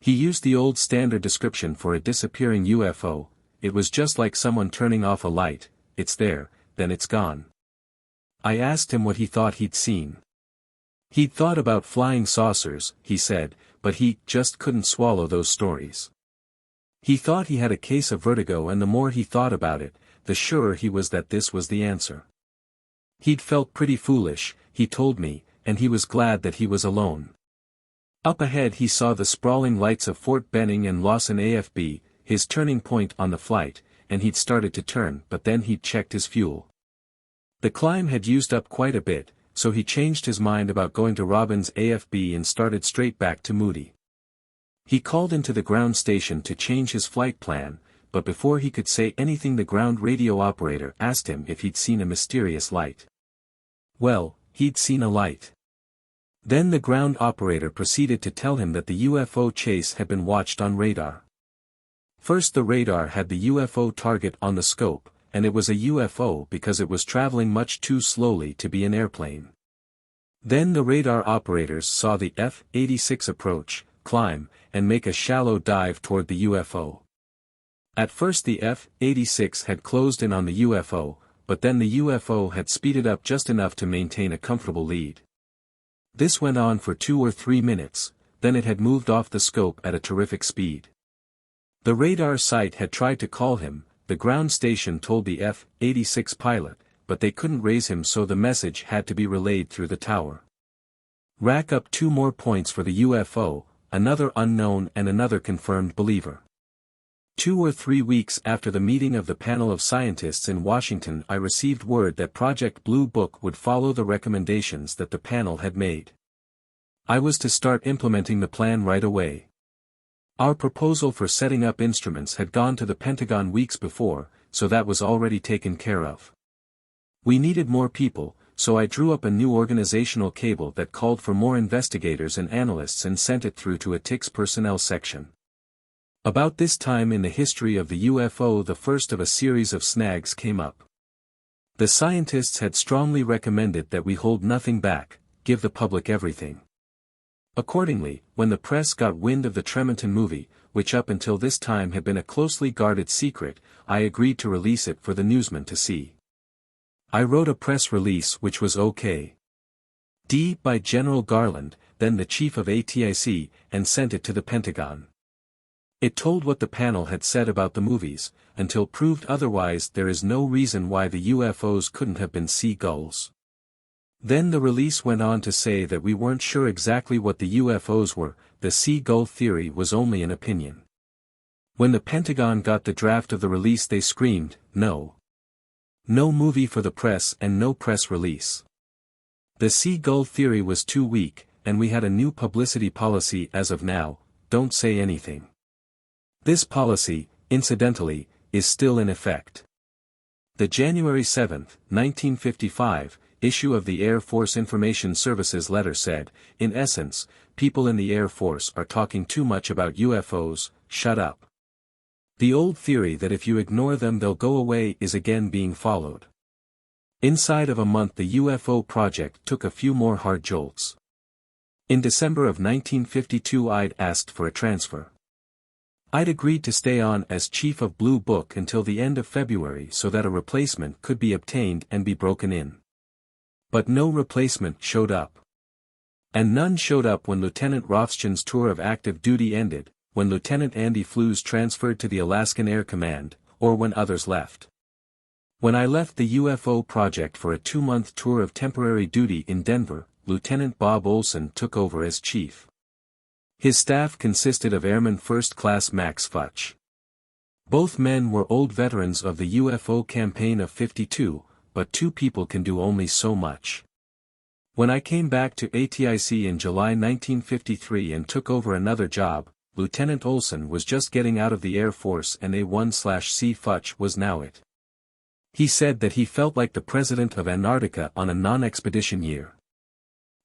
He used the old standard description for a disappearing UFO. It was just like someone turning off a light, it's there, then it's gone. I asked him what he thought he'd seen. He'd thought about flying saucers, he said, but he just couldn't swallow those stories. He thought he had a case of vertigo, and the more he thought about it, the surer he was that this was the answer. He'd felt pretty foolish, he told me, and he was glad that he was alone. Up ahead he saw the sprawling lights of Fort Benning and Lawson AFB, his turning point on the flight, and he'd started to turn, but then he'd checked his fuel. The climb had used up quite a bit, so he changed his mind about going to Robbins AFB and started straight back to Moody. He called into the ground station to change his flight plan, but before he could say anything the ground radio operator asked him if he'd seen a mysterious light. Well, he'd seen a light. Then the ground operator proceeded to tell him that the UFO chase had been watched on radar. First the radar had the UFO target on the scope, and it was a UFO because it was traveling much too slowly to be an airplane. Then the radar operators saw the F-86 approach, climb, and make a shallow dive toward the UFO. At first the F-86 had closed in on the UFO, but then the UFO had speeded up just enough to maintain a comfortable lead. This went on for 2 or 3 minutes, then it had moved off the scope at a terrific speed. The radar site had tried to call him, the ground station told the F-86 pilot, but they couldn't raise him, so the message had to be relayed through the tower. Rack up 2 more points for the UFO, another unknown and another confirmed believer. 2 or 3 weeks after the meeting of the panel of scientists in Washington, I received word that Project Bluebook would follow the recommendations that the panel had made. I was to start implementing the plan right away. Our proposal for setting up instruments had gone to the Pentagon weeks before, so that was already taken care of. We needed more people, so I drew up a new organizational cable that called for more investigators and analysts and sent it through to a TIC's personnel section. About this time in the history of the UFO, the first of a series of snags came up. The scientists had strongly recommended that we hold nothing back, give the public everything. Accordingly, when the press got wind of the Tremonton movie, which up until this time had been a closely guarded secret, I agreed to release it for the newsmen to see. I wrote a press release which was OK. by General Garland, then the chief of ATIC, and sent it to the Pentagon. It told what the panel had said about the movies, until proved otherwise there is no reason why the UFOs couldn't have been seagulls. Then the release went on to say that we weren't sure exactly what the UFOs were, the seagull theory was only an opinion. When the Pentagon got the draft of the release they screamed, "No. No movie for the press and no press release." The seagull theory was too weak, and we had a new publicity policy as of now, don't say anything. This policy, incidentally, is still in effect. The January 7, 1955, issue of the Air Force Information Services letter said, in essence, people in the Air Force are talking too much about UFOs, shut up. The old theory that if you ignore them they'll go away is again being followed. Inside of a month the UFO project took a few more hard jolts. In December of 1952 I'd asked for a transfer. I'd agreed to stay on as chief of Bluebook until the end of February so that a replacement could be obtained and be broken in. But no replacement showed up. And none showed up when Lieutenant Rothschild's tour of active duty ended, when Lieutenant Andy Flews transferred to the Alaskan Air Command, or when others left. When I left the UFO project for a 2-month tour of temporary duty in Denver, Lieutenant Bob Olson took over as chief. His staff consisted of Airman First Class Max Futch. Both men were old veterans of the UFO campaign of '52, but 2 people can do only so much. When I came back to ATIC in July 1953 and took over another job, Lieutenant Olson was just getting out of the Air Force and A1/C Futch was now it. He said that he felt like the president of Antarctica on a non-expedition year.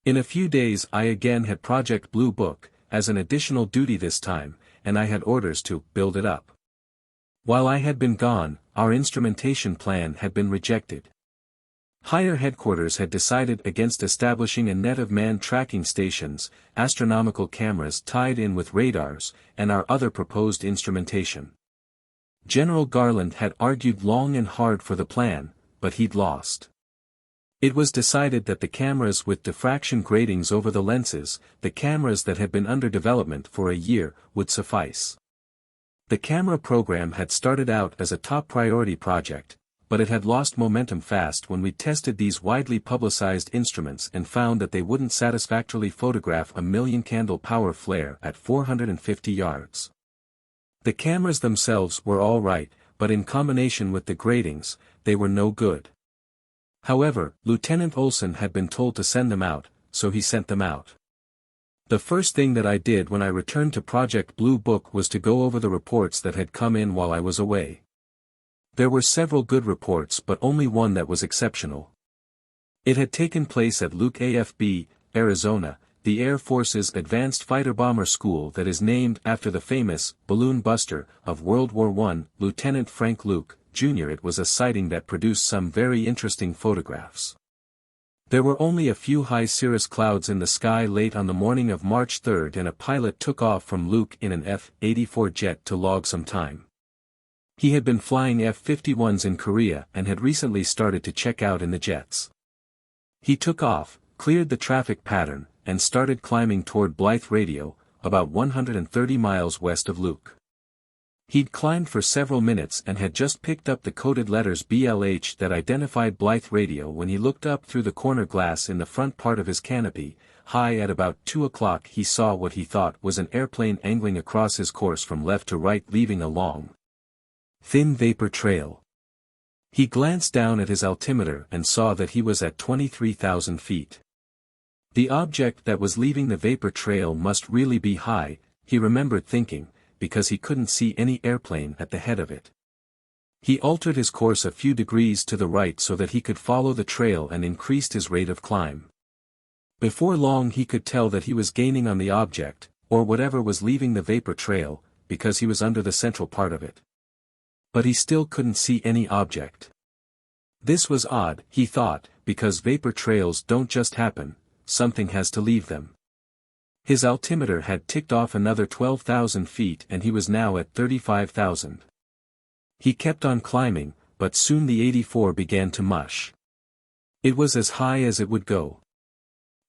In a few days I again had Project Bluebook, as an additional duty this time, and I had orders to build it up. While I had been gone, our instrumentation plan had been rejected. Higher headquarters had decided against establishing a net of manned tracking stations, astronomical cameras tied in with radars, and our other proposed instrumentation. General Garland had argued long and hard for the plan, but he'd lost. It was decided that the cameras with diffraction gratings over the lenses, the cameras that had been under development for a year, would suffice. The camera program had started out as a top priority project, but it had lost momentum fast when we tested these widely publicized instruments and found that they wouldn't satisfactorily photograph a 1,000,000 power flare at 450 yards. The cameras themselves were all right, but in combination with the gratings, they were no good. However, Lieutenant Olson had been told to send them out, so he sent them out. The first thing that I did when I returned to Project Bluebook was to go over the reports that had come in while I was away. There were several good reports but only one that was exceptional. It had taken place at Luke AFB, Arizona, the Air Force's Advanced Fighter Bomber School that is named after the famous balloon buster of World War I, Lieutenant Frank Luke, Jr. It was a sighting that produced some very interesting photographs. There were only a few high cirrus clouds in the sky late on the morning of March 3 and a pilot took off from Lubbock in an F-84 jet to log some time. He had been flying F-51s in Korea and had recently started to check out in the jets. He took off, cleared the traffic pattern, and started climbing toward Blythe Radio, about 130 miles west of Lubbock. He'd climbed for several minutes and had just picked up the coded letters BLH that identified Blythe Radio when he looked up through the corner glass in the front part of his canopy. High at about 2 o'clock he saw what he thought was an airplane angling across his course from left to right, leaving a long, thin vapor trail. He glanced down at his altimeter and saw that he was at 23,000 feet. The object that was leaving the vapor trail must really be high, he remembered thinking, because he couldn't see any airplane at the head of it. He altered his course a few degrees to the right so that he could follow the trail and increased his rate of climb. Before long he could tell that he was gaining on the object, or whatever was leaving the vapor trail, because he was under the central part of it. But he still couldn't see any object. This was odd, he thought, because vapor trails don't just happen, something has to leave them. His altimeter had ticked off another 12,000 feet and he was now at 35,000. He kept on climbing, but soon the 84 began to mush. It was as high as it would go.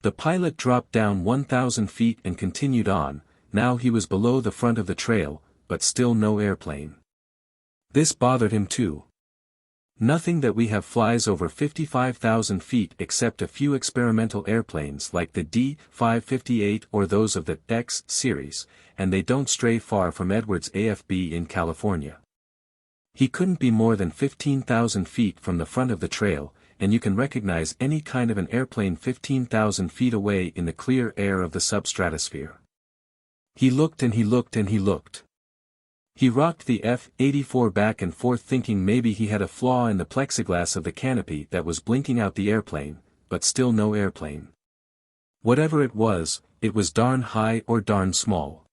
The pilot dropped down 1,000 feet and continued on. Now he was below the front of the trail, but still no airplane. This bothered him too. Nothing that we have flies over 55,000 feet except a few experimental airplanes like the D-558 or those of the X series, and they don't stray far from Edwards AFB in California. He couldn't be more than 15,000 feet from the front of the trail, and you can recognize any kind of an airplane 15,000 feet away in the clear air of the substratosphere. He looked and he looked and he looked. He rocked the F-84 back and forth thinking maybe he had a flaw in the plexiglass of the canopy that was blinking out the airplane, but still no airplane. Whatever it was darn high or darn small.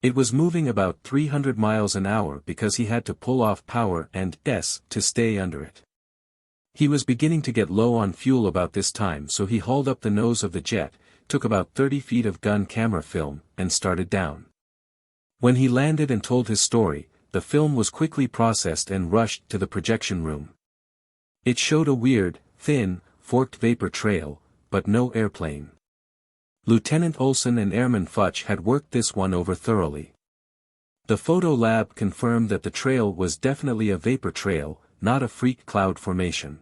It was moving about 300 miles an hour because he had to pull off power and to stay under it. He was beginning to get low on fuel about this time, so he hauled up the nose of the jet, took about 30 feet of gun camera film, and started down. When he landed and told his story, the film was quickly processed and rushed to the projection room. It showed a weird, thin, forked vapor trail, but no airplane. Lieutenant Olson and Airman Futch had worked this one over thoroughly. The photo lab confirmed that the trail was definitely a vapor trail, not a freak cloud formation.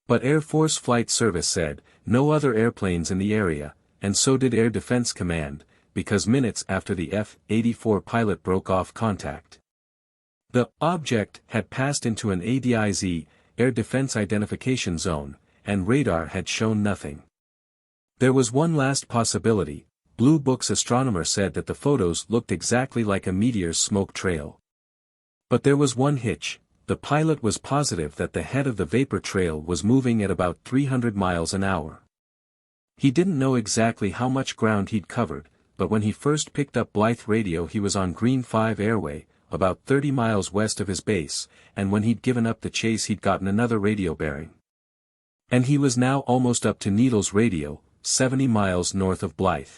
But Air Force Flight Service said, no other airplanes in the area, and so did Air Defense Command, because minutes after the F-84 pilot broke off contact. The object had passed into an ADIZ, Air Defense Identification Zone, and radar had shown nothing. There was one last possibility. Bluebook's astronomer said that the photos looked exactly like a meteor's smoke trail. But there was one hitch. The pilot was positive that the head of the vapor trail was moving at about 300 miles an hour. He didn't know exactly how much ground he'd covered, but when he first picked up Blythe Radio he was on Green 5 Airway, about 30 miles west of his base, and when he'd given up the chase he'd gotten another radio bearing. And he was now almost up to Needles Radio, 70 miles north of Blythe.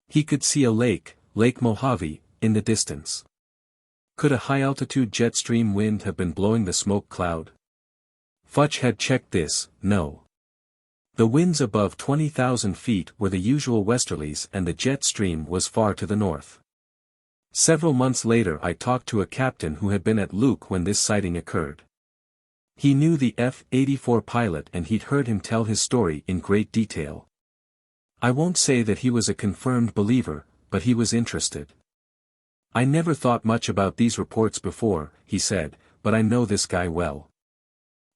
He could see a lake, Lake Mojave, in the distance. Could a high-altitude jet stream wind have been blowing the smoke cloud? Futch had checked this. No. The winds above 20,000 feet were the usual westerlies and the jet stream was far to the north. Several months later I talked to a captain who had been at Lubbock when this sighting occurred. He knew the F-84 pilot and he'd heard him tell his story in great detail. I won't say that he was a confirmed believer, but he was interested. I never thought much about these reports before, he said, but I know this guy well.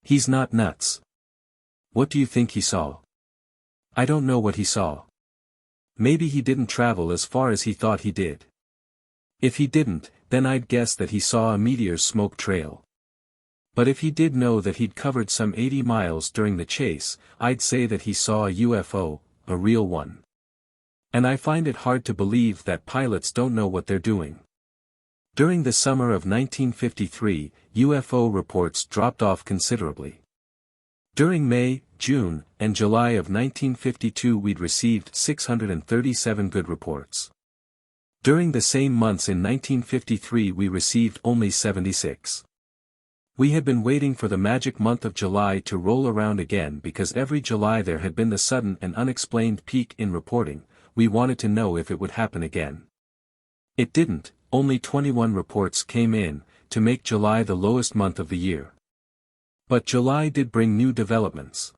He's not nuts. What do you think he saw? I don't know what he saw. Maybe he didn't travel as far as he thought he did. If he didn't, then I'd guess that he saw a meteor's smoke trail. But if he did know that he'd covered some 80 miles during the chase, I'd say that he saw a UFO, a real one. And I find it hard to believe that pilots don't know what they're doing. During the summer of 1953, UFO reports dropped off considerably. During May, June, and July of 1952 we'd received 637 good reports. During the same months in 1953 we received only 76. We had been waiting for the magic month of July to roll around again because every July there had been the sudden and unexplained peak in reporting. We wanted to know if it would happen again. It didn't, only 21 reports came in, to make July the lowest month of the year. But July did bring new developments.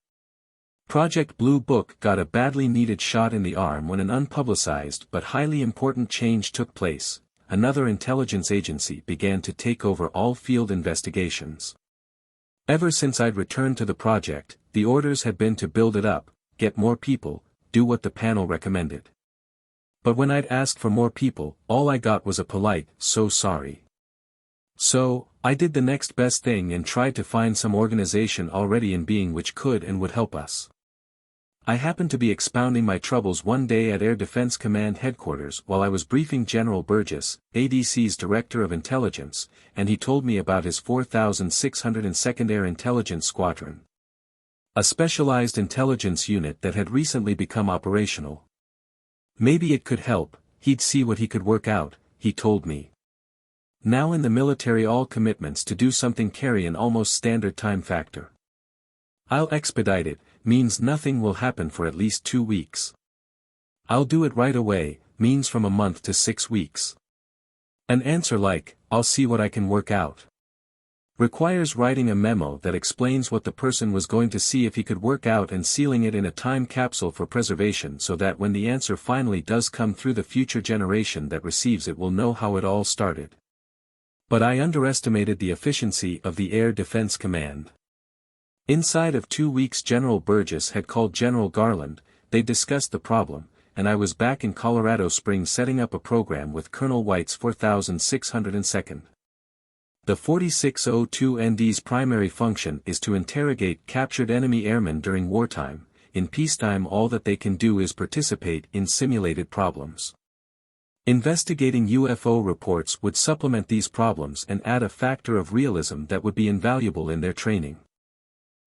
Project Bluebook got a badly needed shot in the arm when an unpublicized but highly important change took place. Another intelligence agency began to take over all field investigations. Ever since I'd returned to the project, the orders had been to build it up, get more people, do what the panel recommended. But when I'd asked for more people, all I got was a polite, "So sorry." So, I did the next best thing and tried to find some organization already in being which could and would help us. I happened to be expounding my troubles one day at Air Defense Command Headquarters while I was briefing General Burgess, ADC's Director of Intelligence, and he told me about his 4602nd Air Intelligence Squadron. A specialized intelligence unit that had recently become operational. Maybe it could help, he'd see what he could work out, he told me. Now in the military all commitments to do something carry an almost standard time factor. "I'll expedite it," means nothing will happen for at least 2 weeks. "I'll do it right away," means from a month to 6 weeks. An answer like, "I'll see what I can work out," requires writing a memo that explains what the person was going to see if he could work out and sealing it in a time capsule for preservation so that when the answer finally does come through the future generation that receives it will know how it all started. But I underestimated the efficiency of the Air Defense Command. Inside of 2 weeks General Burgess had called General Garland, they discussed the problem, and I was back in Colorado Springs setting up a program with Colonel White's 4602nd. The 4602nd's primary function is to interrogate captured enemy airmen during wartime. In peacetime all that they can do is participate in simulated problems. Investigating UFO reports would supplement these problems and add a factor of realism that would be invaluable in their training.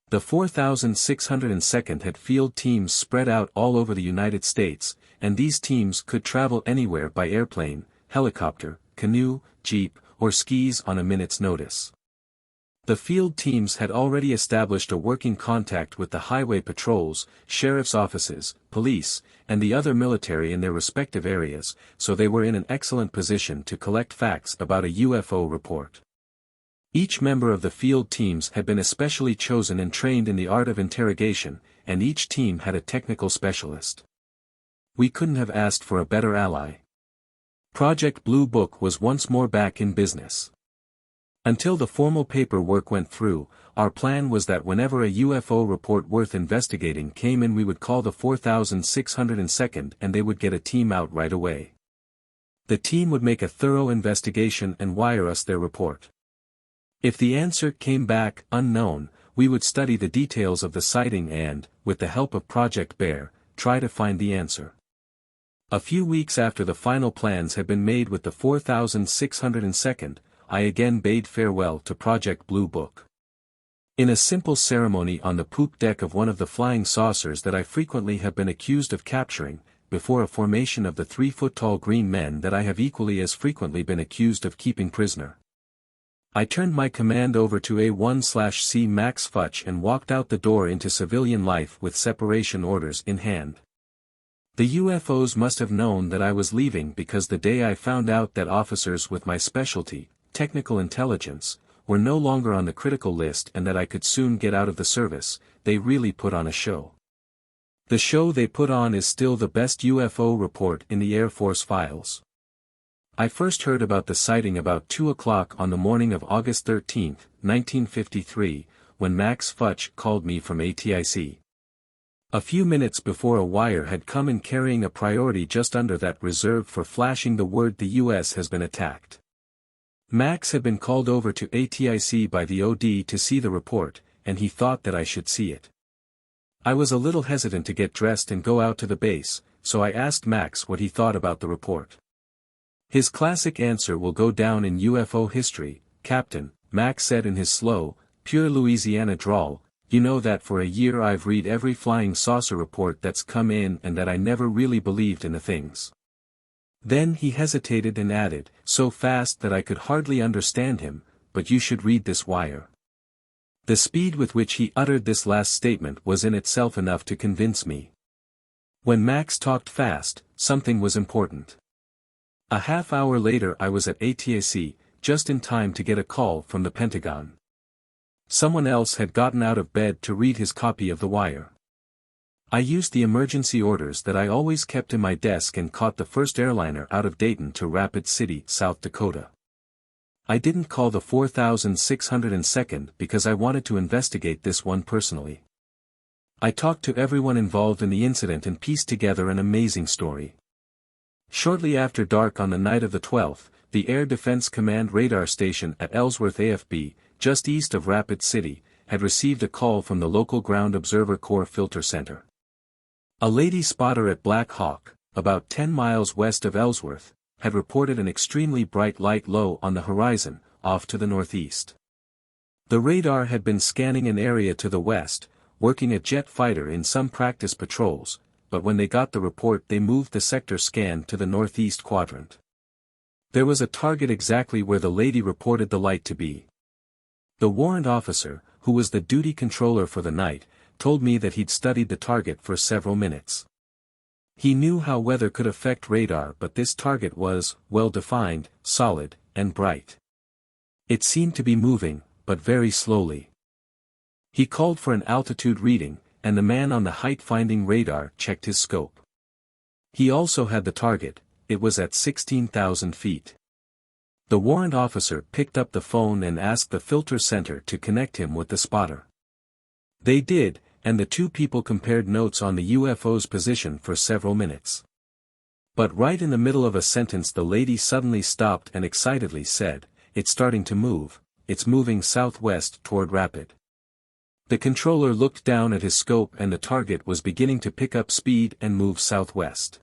The 4602nd had field teams spread out all over the United States, and these teams could travel anywhere by airplane, helicopter, canoe, jeep, or skis on a minute's notice. The field teams had already established a working contact with the highway patrols, sheriff's offices, police, and the other military in their respective areas, so they were in an excellent position to collect facts about a UFO report. Each member of the field teams had been especially chosen and trained in the art of interrogation, and each team had a technical specialist. We couldn't have asked for a better ally. Project Bluebook was once more back in business. Until the formal paperwork went through, our plan was that whenever a UFO report worth investigating came in we would call the 4602nd and they would get a team out right away. The team would make a thorough investigation and wire us their report. If the answer came back unknown, we would study the details of the sighting and, with the help of Project Bear, try to find the answer. A few weeks after the final plans had been made with the 4602nd, I again bade farewell to Project Bluebook. In a simple ceremony on the poop deck of one of the flying saucers that I frequently have been accused of capturing, before a formation of the 3-foot-tall green men that I have equally as frequently been accused of keeping prisoner, I turned my command over to A1/C Max Futch and walked out the door into civilian life with separation orders in hand. The UFOs must have known that I was leaving because the day I found out that officers with my specialty, technical intelligence, were no longer on the critical list and that I could soon get out of the service, they really put on a show. The show they put on is still the best UFO report in the Air Force files. I first heard about the sighting about 2 o'clock on the morning of August 13, 1953, when Max Futch called me from ATIC. A few minutes before a wire had come in carrying a priority just under that reserved for flashing the word the U.S. has been attacked. Max had been called over to ATIC by the OD to see the report, and he thought that I should see it. I was a little hesitant to get dressed and go out to the base, so I asked Max what he thought about the report. His classic answer will go down in UFO history, Captain, Max said in his slow, pure Louisiana drawl, You know that for a year I've read every flying saucer report that's come in and that I never really believed in the things. Then he hesitated and added, so fast that I could hardly understand him, but you should read this wire. The speed with which he uttered this last statement was in itself enough to convince me. When Max talked fast, something was important. A half hour later I was at ATAC, just in time to get a call from the Pentagon. Someone else had gotten out of bed to read his copy of the wire. I used the emergency orders that I always kept in my desk and caught the first airliner out of Dayton to Rapid City, South Dakota. I didn't call the 4602nd because I wanted to investigate this one personally. I talked to everyone involved in the incident and pieced together an amazing story. Shortly after dark on the night of the 12th, the Air Defense Command radar station at Ellsworth AFB, just east of Rapid City, had received a call from the local Ground Observer Corps Filter Center. A lady spotter at Black Hawk, about 10 miles west of Ellsworth, had reported an extremely bright light low on the horizon, off to the northeast. The radar had been scanning an area to the west, working a jet fighter in some practice patrols, but when they got the report they moved the sector scan to the northeast quadrant. There was a target exactly where the lady reported the light to be. The warrant officer, who was the duty controller for the night, told me that he'd studied the target for several minutes. He knew how weather could affect radar, but this target was, well-defined, solid, and bright. It seemed to be moving, but very slowly. He called for an altitude reading, and the man on the height-finding radar checked his scope. He also had the target. It was at 16,000 feet. The warrant officer picked up the phone and asked the filter center to connect him with the spotter. They did, and the two people compared notes on the UFO's position for several minutes. But right in the middle of a sentence the lady suddenly stopped and excitedly said, "It's starting to move, it's moving southwest toward Rapid." The controller looked down at his scope and the target was beginning to pick up speed and move southwest.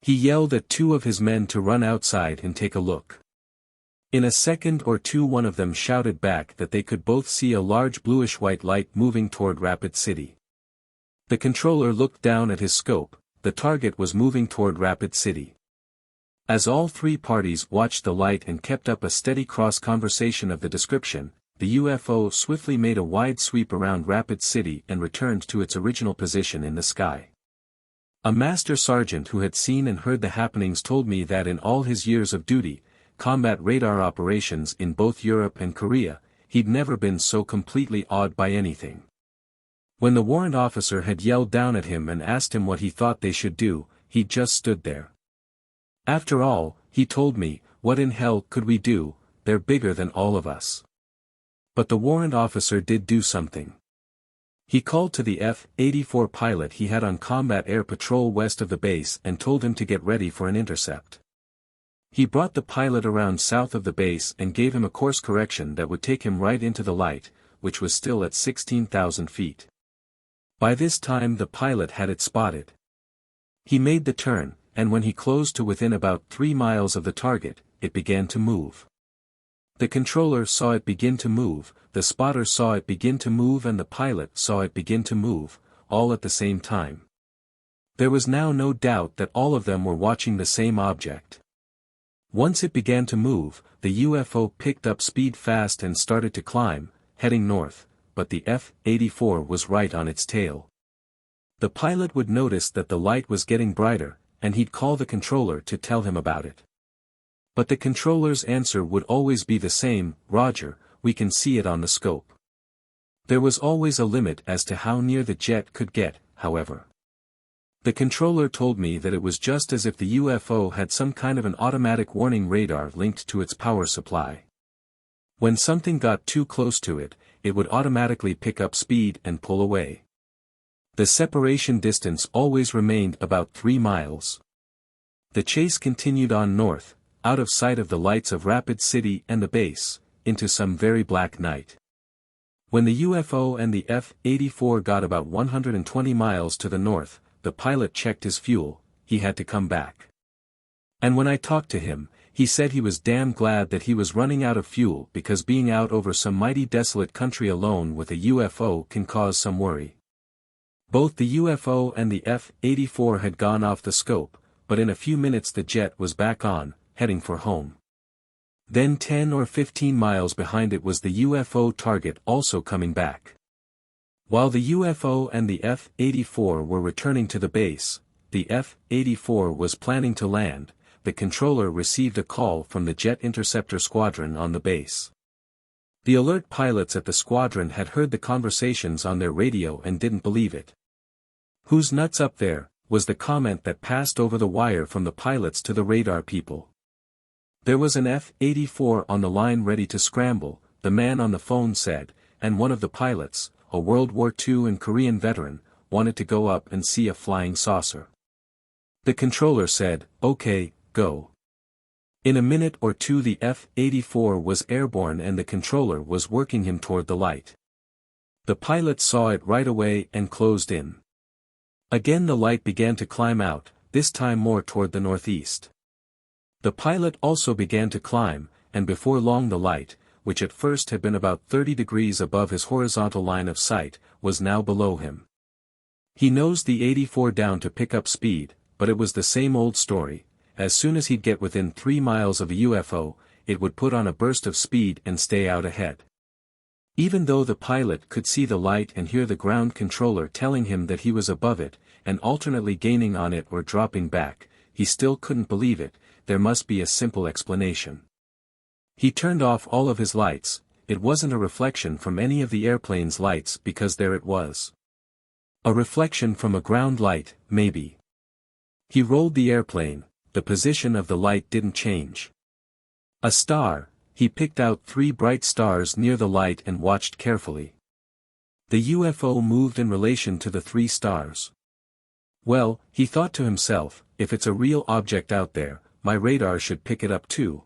He yelled at two of his men to run outside and take a look. In a second or two one of them shouted back that they could both see a large bluish-white light moving toward Rapid City. The controller looked down at his scope. The target was moving toward Rapid City. As all three parties watched the light and kept up a steady cross-conversation of the description, the UFO swiftly made a wide sweep around Rapid City and returned to its original position in the sky. A master sergeant who had seen and heard the happenings told me that in all his years of duty, combat radar operations in both Europe and Korea, he'd never been so completely awed by anything. When the warrant officer had yelled down at him and asked him what he thought they should do, he just stood there. After all, he told me, what in hell could we do, they're bigger than all of us. But the warrant officer did do something. He called to the F-84 pilot he had on combat air patrol west of the base and told him to get ready for an intercept. He brought the pilot around south of the base and gave him a course correction that would take him right into the light, which was still at 16,000 feet. By this time the pilot had it spotted. He made the turn, and when he closed to within about 3 miles of the target, it began to move. The controller saw it begin to move, the spotter saw it begin to move and the pilot saw it begin to move, all at the same time. There was now no doubt that all of them were watching the same object. Once it began to move, the UFO picked up speed fast and started to climb, heading north, but the F-84 was right on its tail. The pilot would notice that the light was getting brighter, and he'd call the controller to tell him about it. But the controller's answer would always be the same, "Roger, we can see it on the scope." There was always a limit as to how near the jet could get, however. The controller told me that it was just as if the UFO had some kind of an automatic warning radar linked to its power supply. When something got too close to it, it would automatically pick up speed and pull away. The separation distance always remained about 3 miles. The chase continued on north, out of sight of the lights of Rapid City and the base, into some very black night. When the UFO and the F-84 got about 120 miles to the north, the pilot checked his fuel, he had to come back. And when I talked to him, he said he was damn glad that he was running out of fuel because being out over some mighty desolate country alone with a UFO can cause some worry. Both the UFO and the F-84 had gone off the scope, but in a few minutes the jet was back on, heading for home. Then 10 or 15 miles behind it was the UFO target also coming back. While the UFO and the F-84 were returning to the base, the F-84 was planning to land. The controller received a call from the Jet Interceptor Squadron on the base. The alert pilots at the squadron had heard the conversations on their radio and didn't believe it. "Who's nuts up there?" was the comment that passed over the wire from the pilots to the radar people. There was an F-84 on the line ready to scramble, the man on the phone said, and one of the pilots, a World War II and Korean veteran, wanted to go up and see a flying saucer. The controller said, "Okay, go." In a minute or two the F-84 was airborne and the controller was working him toward the light. The pilot saw it right away and closed in. Again the light began to climb out, this time more toward the northeast. The pilot also began to climb, and before long the light, which at first had been about 30 degrees above his horizontal line of sight, was now below him. He nosed the 84 down to pick up speed, but it was the same old story. As soon as he'd get within 3 miles of a UFO, it would put on a burst of speed and stay out ahead. Even though the pilot could see the light and hear the ground controller telling him that he was above it, and alternately gaining on it or dropping back, he still couldn't believe it. There must be a simple explanation. He turned off all of his lights. It wasn't a reflection from any of the airplane's lights because there it was. A reflection from a ground light, maybe. He rolled the airplane. The position of the light didn't change. A star. He picked out 3 bright stars near the light and watched carefully. The UFO moved in relation to the 3 stars. Well, he thought to himself, if it's a real object out there, my radar should pick it up too.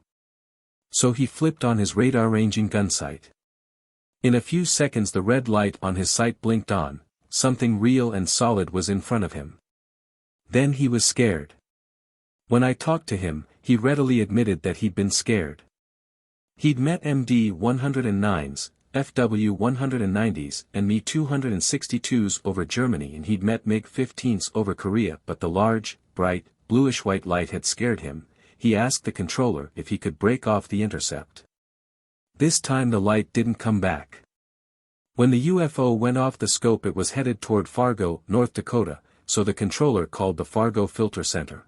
So he flipped on his radar-ranging gun sight. In a few seconds the red light on his sight blinked on, something real and solid was in front of him. Then he was scared. When I talked to him, he readily admitted that he'd been scared. He'd met MD-109s, FW-190s and Me-262s over Germany and he'd met MiG-15s over Korea, but the large, bright, bluish-white light had scared him. He asked the controller if he could break off the intercept. This time the light didn't come back. When the UFO went off the scope it was headed toward Fargo, North Dakota, so the controller called the Fargo Filter Center.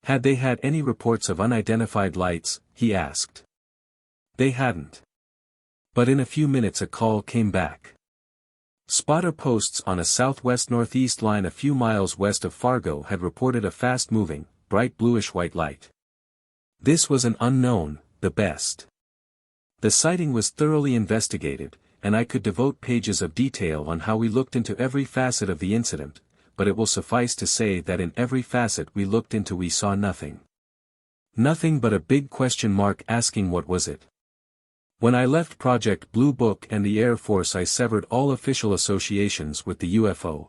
Had they had any reports of unidentified lights, he asked. They hadn't. But in a few minutes a call came back. Spotter posts on a southwest-northeast line a few miles west of Fargo had reported a fast-moving, bright bluish-white light. This was an unknown, the best. The sighting was thoroughly investigated, and I could devote pages of detail on how we looked into every facet of the incident, but it will suffice to say that in every facet we looked into we saw nothing. Nothing but a big question mark asking what was it. When I left Project Bluebook and the Air Force I severed all official associations with the UFO.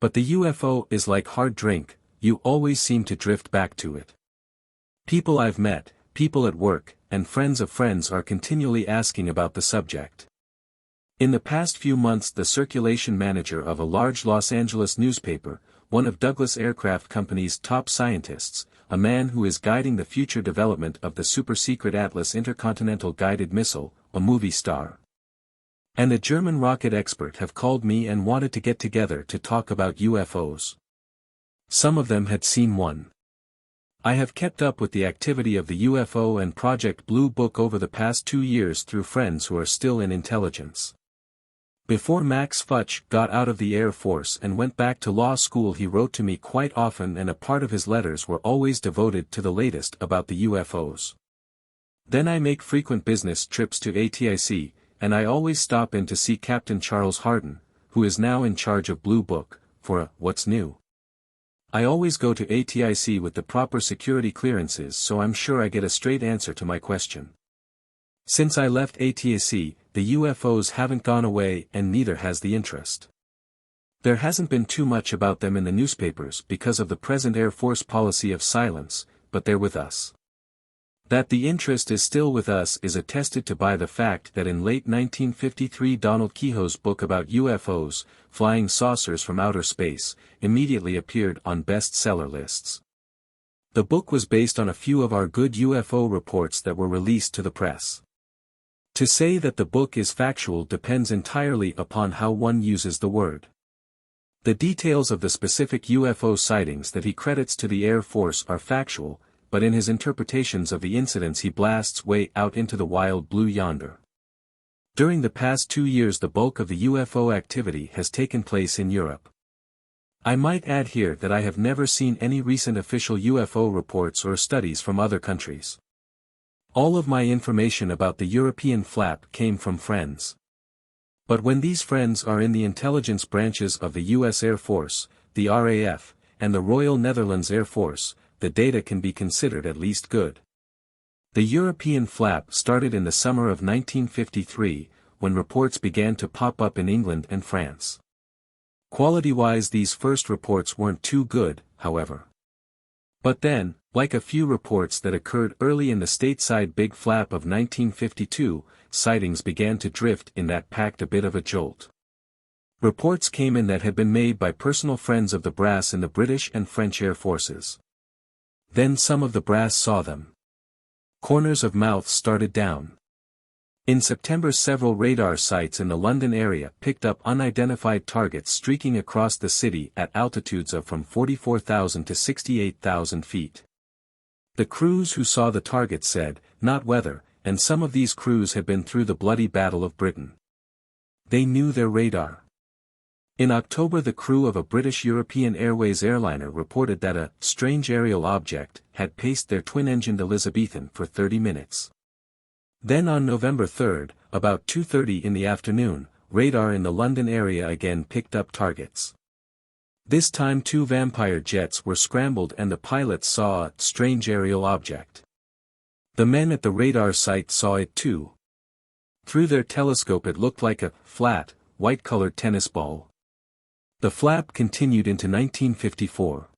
But the UFO is like hard drink, you always seem to drift back to it. People I've met, people at work, and friends of friends are continually asking about the subject. In the past few months the circulation manager of a large Los Angeles newspaper, one of Douglas Aircraft Company's top scientists, a man who is guiding the future development of the super-secret Atlas intercontinental guided missile, a movie star, and a German rocket expert have called me and wanted to get together to talk about UFOs. Some of them had seen one. I have kept up with the activity of the UFO and Project Bluebook over the past 2 years through friends who are still in intelligence. Before Max Futch got out of the Air Force and went back to law school he wrote to me quite often and a part of his letters were always devoted to the latest about the UFOs. Then I make frequent business trips to ATIC, and I always stop in to see Captain Charles Hardin, who is now in charge of Bluebook, for a "What's New?" I always go to ATIC with the proper security clearances so I'm sure I get a straight answer to my question. Since I left ATIC, the UFOs haven't gone away and neither has the interest. There hasn't been too much about them in the newspapers because of the present Air Force policy of silence, but they're with us. That the interest is still with us is attested to by the fact that in late 1953 Donald Kehoe's book about UFOs, Flying Saucers from Outer Space, immediately appeared on bestseller lists. The book was based on a few of our good UFO reports that were released to the press. To say that the book is factual depends entirely upon how one uses the word. The details of the specific UFO sightings that he credits to the Air Force are factual, but in his interpretations of the incidents he blasts way out into the wild blue yonder. During the past 2 years the bulk of the UFO activity has taken place in Europe. I might add here that I have never seen any recent official UFO reports or studies from other countries. All of my information about the European flap came from friends. But when these friends are in the intelligence branches of the US Air Force, the RAF, and the Royal Netherlands Air Force, the data can be considered at least good. The European flap started in the summer of 1953, when reports began to pop up in England and France. Quality-wise these first reports weren't too good, however. But then, like a few reports that occurred early in the stateside big flap of 1952, sightings began to drift in that packed a bit of a jolt. Reports came in that had been made by personal friends of the brass in the British and French Air Forces. Then some of the brass saw them. Corners of mouths started down. In September several radar sites in the London area picked up unidentified targets streaking across the city at altitudes of from 44,000 to 68,000 feet. The crews who saw the targets said, "Not weather," and some of these crews had been through the bloody Battle of Britain. They knew their radar. In October the crew of a British European Airways airliner reported that a strange aerial object had paced their twin-engined Elizabethan for 30 minutes. Then on November 3, about 2:30 in the afternoon, radar in the London area again picked up targets. This time 2 Vampire jets were scrambled and the pilots saw a strange aerial object. The men at the radar site saw it too. Through their telescope it looked like a flat, white-colored tennis ball. The flap continued into 1954.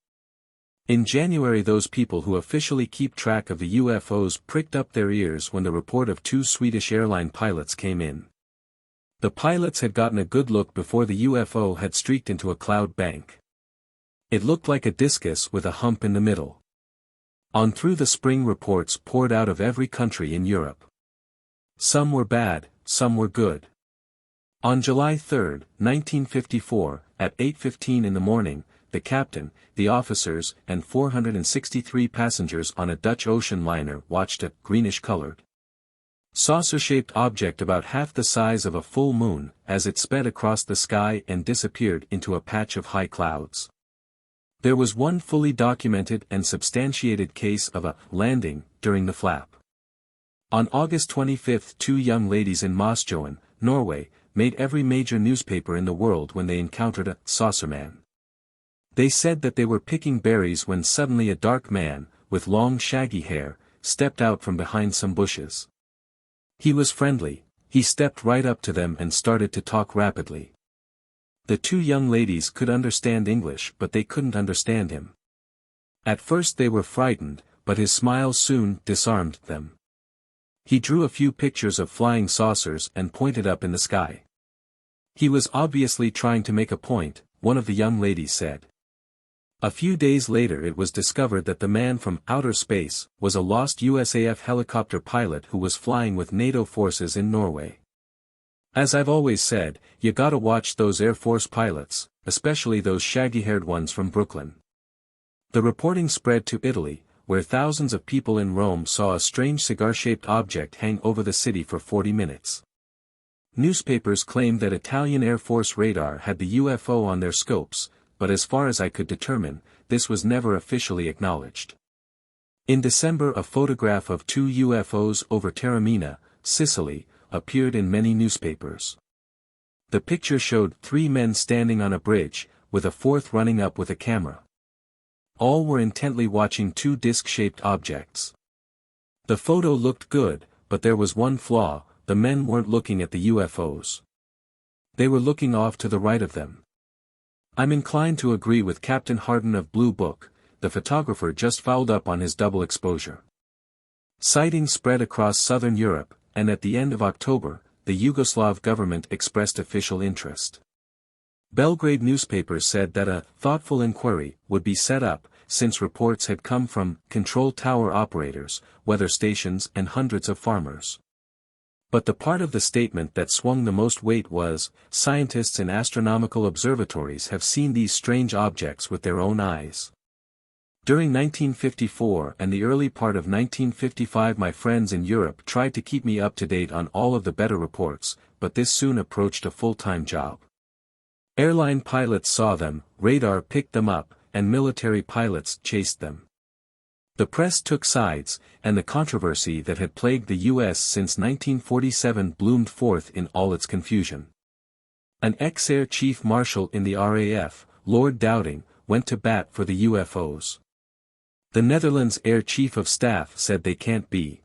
In January those people who officially keep track of the UFOs pricked up their ears when the report of 2 Swedish airline pilots came in. The pilots had gotten a good look before the UFO had streaked into a cloud bank. It looked like a discus with a hump in the middle. On through the spring reports poured out of every country in Europe. Some were bad, some were good. On July 3, 1954, at 8:15 in the morning, the captain, the officers, and 463 passengers on a Dutch ocean liner watched a greenish-colored, saucer-shaped object about half the size of a full moon as it sped across the sky and disappeared into a patch of high clouds. There was one fully documented and substantiated case of a landing during the flap. On August 25 2 young ladies in Mosjoen, Norway, made every major newspaper in the world when they encountered a saucerman. They said that they were picking berries when suddenly a dark man, with long shaggy hair, stepped out from behind some bushes. He was friendly, he stepped right up to them and started to talk rapidly. The 2 young ladies could understand English but they couldn't understand him. At first they were frightened, but his smile soon disarmed them. He drew a few pictures of flying saucers and pointed up in the sky. He was obviously trying to make a point, one of the young ladies said. A few days later it was discovered that the man from outer space was a lost USAF helicopter pilot who was flying with NATO forces in Norway. As I've always said, you gotta watch those Air Force pilots, especially those shaggy-haired ones from Brooklyn. The reporting spread to Italy, where thousands of people in Rome saw a strange cigar-shaped object hang over the city for 40 minutes. Newspapers claimed that Italian Air Force radar had the UFO on their scopes, but as far as I could determine, this was never officially acknowledged. In December a photograph of 2 UFOs over Taormina, Sicily, appeared in many newspapers. The picture showed 3 men standing on a bridge, with a 4th running up with a camera. All were intently watching 2 disc-shaped objects. The photo looked good, but there was one flaw: the men weren't looking at the UFOs. They were looking off to the right of them. I'm inclined to agree with Captain Hardin of Bluebook, the photographer just fouled up on his double exposure. Sightings spread across southern Europe, and at the end of October, the Yugoslav government expressed official interest. Belgrade newspapers said that a thoughtful inquiry would be set up, since reports had come from control tower operators, weather stations and hundreds of farmers. But the part of the statement that swung the most weight was, scientists in astronomical observatories have seen these strange objects with their own eyes. During 1954 and the early part of 1955 my friends in Europe tried to keep me up to date on all of the better reports, but this soon approached a full-time job. Airline pilots saw them, radar picked them up, and military pilots chased them. The press took sides, and the controversy that had plagued the U.S. since 1947 bloomed forth in all its confusion. An ex-Air Chief Marshal in the RAF, Lord Dowding, went to bat for the UFOs. The Netherlands Air Chief of Staff said they can't be.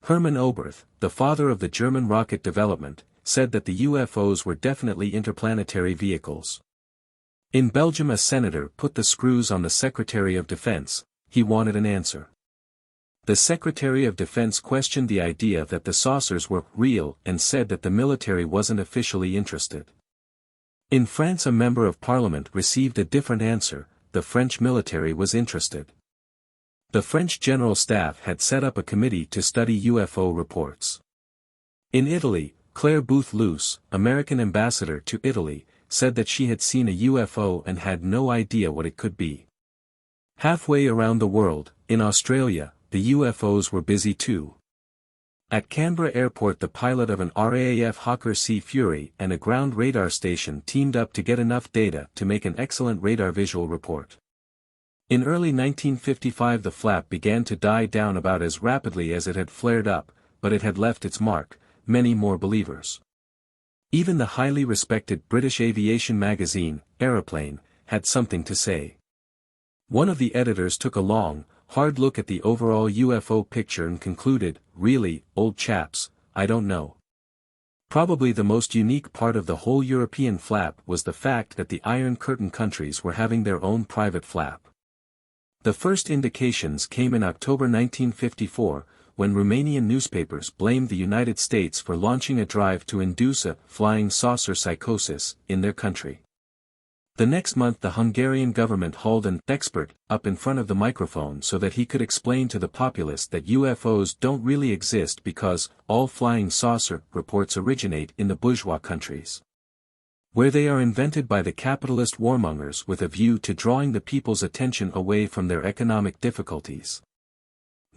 Herman Oberth, the father of the German rocket development, said that the UFOs were definitely interplanetary vehicles. In Belgium a senator put the screws on the Secretary of Defense. He wanted an answer. The Secretary of Defense questioned the idea that the saucers were real and said that the military wasn't officially interested. In France a member of parliament received a different answer, the French military was interested. The French General Staff had set up a committee to study UFO reports. In Italy, Claire Booth-Luce, American ambassador to Italy, said that she had seen a UFO and had no idea what it could be. Halfway around the world, in Australia, the UFOs were busy too. At Canberra Airport the pilot of an RAAF Hawker Sea Fury and a ground radar station teamed up to get enough data to make an excellent radar visual report. In early 1955 the flap began to die down about as rapidly as it had flared up, but it had left its mark, many more believers. Even the highly respected British aviation magazine, Aeroplane, had something to say. One of the editors took a long, hard look at the overall UFO picture and concluded, "Really, old chaps, I don't know." Probably the most unique part of the whole European flap was the fact that the Iron Curtain countries were having their own private flap. The first indications came in October 1954, when Romanian newspapers blamed the United States for launching a drive to induce a flying saucer psychosis in their country. The next month the Hungarian government hauled an expert up in front of the microphone so that he could explain to the populace that UFOs don't really exist because all flying saucer reports originate in the bourgeois countries, where they are invented by the capitalist warmongers with a view to drawing the people's attention away from their economic difficulties.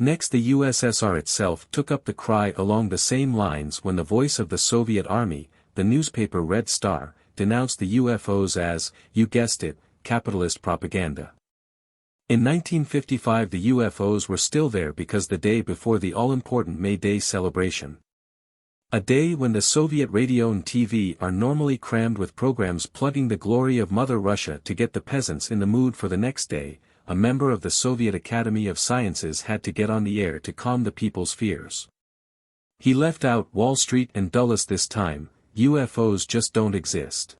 Next the USSR itself took up the cry along the same lines when the voice of the Soviet Army, the newspaper Red Star, denounced the UFOs as, you guessed it, capitalist propaganda. In 1955 the UFOs were still there because the day before the all-important May Day celebration. A day when the Soviet radio and TV are normally crammed with programs plugging the glory of Mother Russia to get the peasants in the mood for the next day, a member of the Soviet Academy of Sciences had to get on the air to calm the people's fears. He left out Wall Street and Dulles this time. UFOs just don't exist.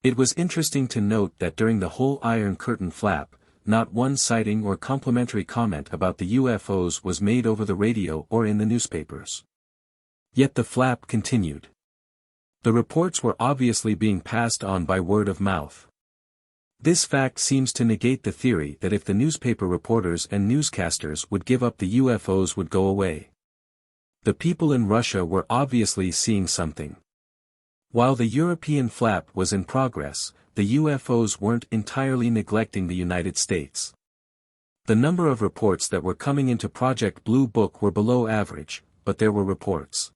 It was interesting to note that during the whole Iron Curtain flap, not one sighting or complimentary comment about the UFOs was made over the radio or in the newspapers. Yet the flap continued. The reports were obviously being passed on by word of mouth. This fact seems to negate the theory that if the newspaper reporters and newscasters would give up the UFOs would go away. The people in Russia were obviously seeing something. While the European flap was in progress, the UFOs weren't entirely neglecting the United States. The number of reports that were coming into Project Bluebook were below average, but there were reports.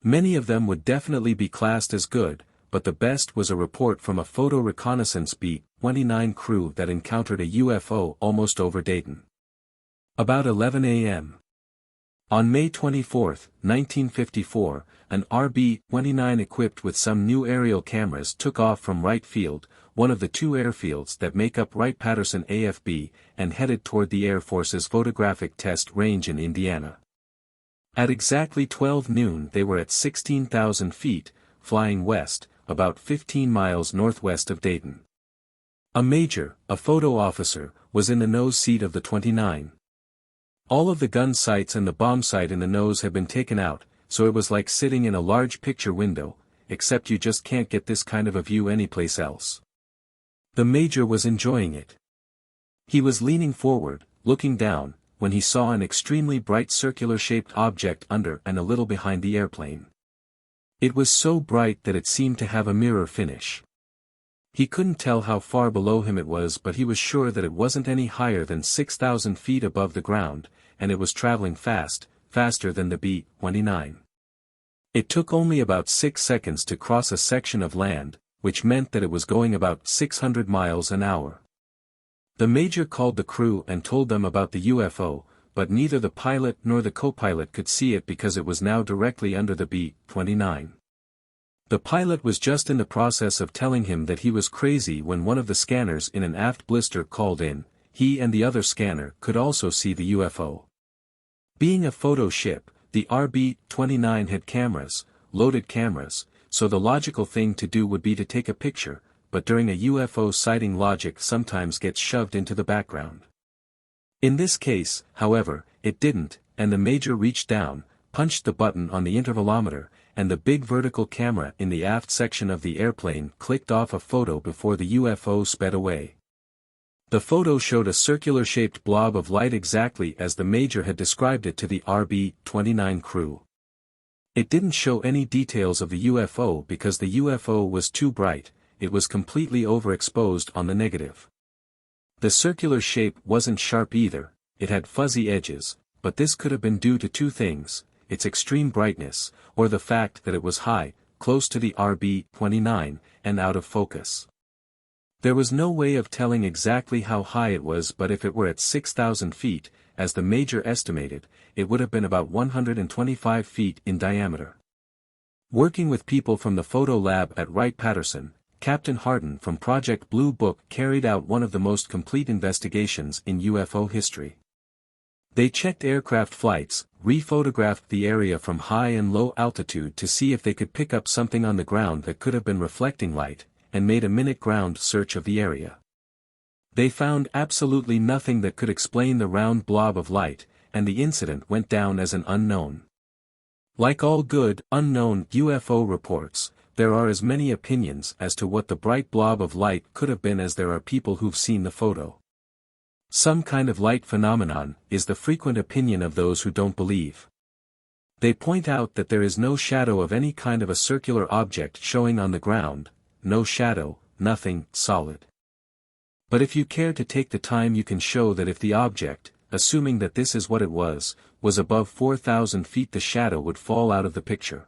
Many of them would definitely be classed as good, but the best was a report from a photo reconnaissance beat 29 crew that encountered a UFO almost over Dayton. About 11 a.m. On May 24, 1954, an RB-29 equipped with some new aerial cameras took off from Wright Field, one of the two airfields that make up Wright-Patterson AFB, and headed toward the Air Force's photographic test range in Indiana. At exactly 12 noon they were at 16,000 feet, flying west, about 15 miles northwest of Dayton. A major, a photo officer, was in the nose seat of the 29. All of the gun sights and the bomb sight in the nose had been taken out, so it was like sitting in a large picture window, except you just can't get this kind of a view anyplace else. The Major was enjoying it. He was leaning forward, looking down, when he saw an extremely bright circular-shaped object under and a little behind the airplane. It was so bright that it seemed to have a mirror finish. He couldn't tell how far below him it was, but he was sure that it wasn't any higher than 6,000 feet above the ground, and it was traveling fast, faster than the B-29. It took only about 6 seconds to cross a section of land, which meant that it was going about 600 miles an hour. The Major called the crew and told them about the UFO, but neither the pilot nor the co-pilot could see it because it was now directly under the B-29. The pilot was just in the process of telling him that he was crazy when one of the scanners in an aft blister called in. He and the other scanner could also see the UFO. Being a photo ship, the RB-29 had cameras, loaded cameras, so the logical thing to do would be to take a picture, but during a UFO sighting logic sometimes gets shoved into the background. In this case, however, it didn't, and the Major reached down, punched the button on the intervalometer, and the big vertical camera in the aft section of the airplane clicked off a photo before the UFO sped away. The photo showed a circular-shaped blob of light exactly as the Major had described it to the RB-29 crew. It didn't show any details of the UFO because the UFO was too bright. It was completely overexposed on the negative. The circular shape wasn't sharp either, it had fuzzy edges, but this could have been due to two things: its extreme brightness, or the fact that it was high, close to the RB-29, and out of focus. There was no way of telling exactly how high it was, but if it were at 6,000 feet, as the Major estimated, it would have been about 125 feet in diameter. Working with people from the photo lab at Wright-Patterson, Captain Hardin from Project Bluebook carried out one of the most complete investigations in UFO history. They checked aircraft flights, re-photographed the area from high and low altitude to see if they could pick up something on the ground that could have been reflecting light, and made a minute ground search of the area. They found absolutely nothing that could explain the round blob of light, and the incident went down as an unknown. Like all good, unknown UFO reports, there are as many opinions as to what the bright blob of light could have been as there are people who've seen the photo. Some kind of light phenomenon is the frequent opinion of those who don't believe. They point out that there is no shadow of any kind of a circular object showing on the ground, no shadow, nothing solid. But if you care to take the time, you can show that if the object, assuming that this is what it was above 4,000 feet, the shadow would fall out of the picture.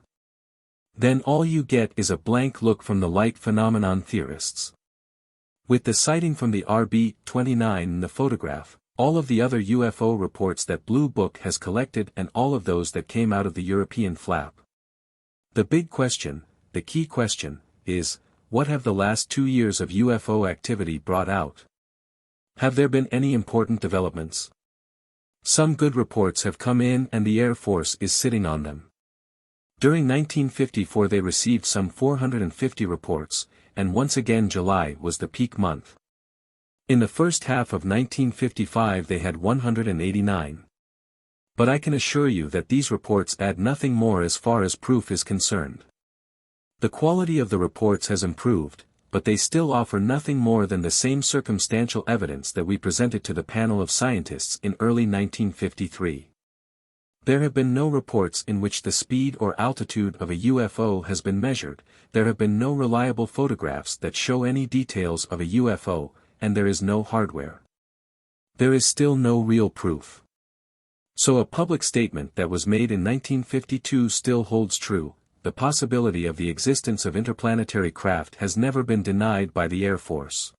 Then all you get is a blank look from the light phenomenon theorists. With the sighting from the RB-29 in the photograph, all of the other UFO reports that Bluebook has collected, and all of those that came out of the European flap. The big question, the key question, is, what have the last 2 years of UFO activity brought out? Have there been any important developments? Some good reports have come in and the Air Force is sitting on them. During 1954 they received some 450 reports, and once again July was the peak month. In the first half of 1955 they had 189. But I can assure you that these reports add nothing more as far as proof is concerned. The quality of the reports has improved, but they still offer nothing more than the same circumstantial evidence that we presented to the panel of scientists in early 1953. There have been no reports in which the speed or altitude of a UFO has been measured, there have been no reliable photographs that show any details of a UFO, and there is no hardware. There is still no real proof. So a public statement that was made in 1952 still holds true: the possibility of the existence of interplanetary craft has never been denied by the Air Force.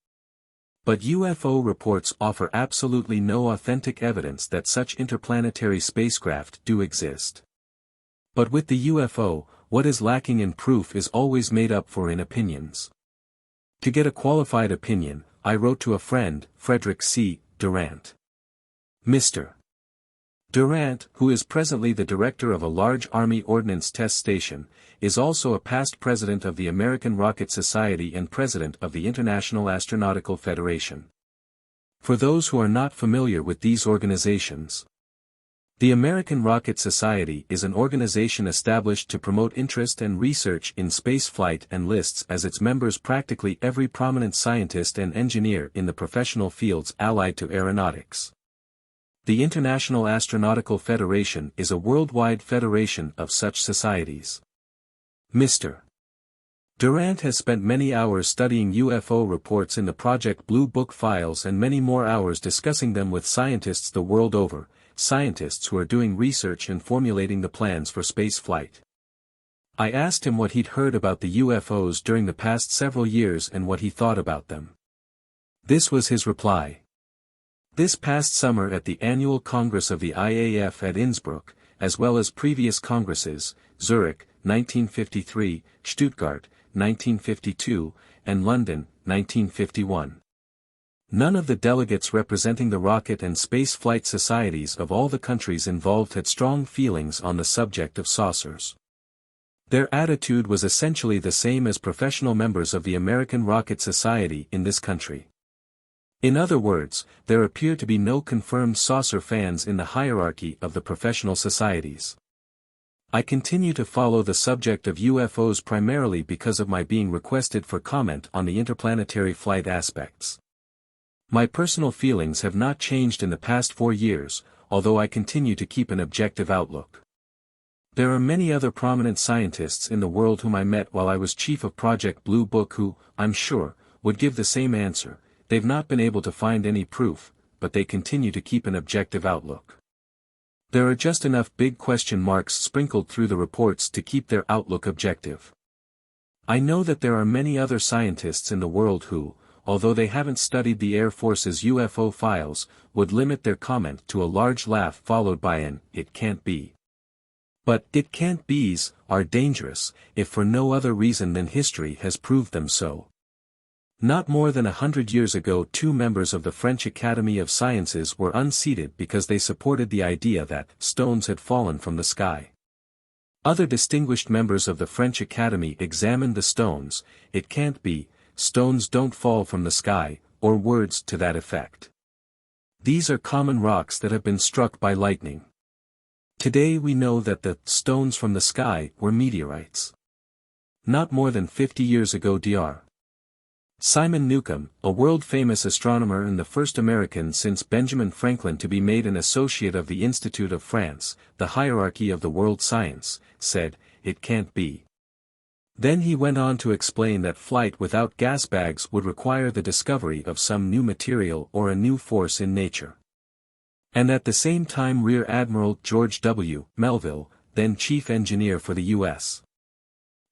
But UFO reports offer absolutely no authentic evidence that such interplanetary spacecraft do exist. But with the UFO, what is lacking in proof is always made up for in opinions. To get a qualified opinion, I wrote to a friend, Frederick C. Durant. Mr. Durant, who is presently the director of a large Army Ordnance Test Station, is also a past president of the American Rocket Society and president of the International Astronautical Federation. For those who are not familiar with these organizations, The American Rocket Society is an organization established to promote interest and research in spaceflight and lists as its members practically every prominent scientist and engineer in the professional fields allied to aeronautics. The International Astronautical Federation is a worldwide federation of such societies. Mr. Durant has spent many hours studying UFO reports in the Project Bluebook files and many more hours discussing them with scientists the world over, scientists who are doing research and formulating the plans for space flight. I asked him what he'd heard about the UFOs during the past several years and what he thought about them. This was his reply. This past summer at the annual Congress of the IAF at Innsbruck, as well as previous congresses, Zurich, 1953, Stuttgart, 1952, and London, 1951. None of the delegates representing the rocket and space flight societies of all the countries involved had strong feelings on the subject of saucers. Their attitude was essentially the same as professional members of the American Rocket Society in this country. In other words, there appear to be no confirmed saucer fans in the hierarchy of the professional societies. I continue to follow the subject of UFOs primarily because of my being requested for comment on the interplanetary flight aspects. My personal feelings have not changed in the past 4 years, although I continue to keep an objective outlook. There are many other prominent scientists in the world whom I met while I was chief of Project Bluebook who, I'm sure, would give the same answer. They've not been able to find any proof, but they continue to keep an objective outlook. There are just enough big question marks sprinkled through the reports to keep their outlook objective. I know that there are many other scientists in the world who, although they haven't studied the Air Force's UFO files, would limit their comment to a large laugh followed by an, "It can't be." But "it can't be's" are dangerous, if for no other reason than history has proved them so. Not more than 100 years ago 2 members of the French Academy of Sciences were unseated because they supported the idea that stones had fallen from the sky. Other distinguished members of the French Academy examined the stones. "It can't be, stones don't fall from the sky," or words to that effect. These are common rocks that have been struck by lightning. Today we know that the stones from the sky were meteorites. Not more than 50 years ago Dr. Simon Newcomb, a world-famous astronomer and the first American since Benjamin Franklin to be made an associate of the Institute of France, the hierarchy of the world science, said, "It can't be." Then he went on to explain that flight without gas bags would require the discovery of some new material or a new force in nature. And at the same time Rear Admiral George W. Melville, then chief engineer for the U.S.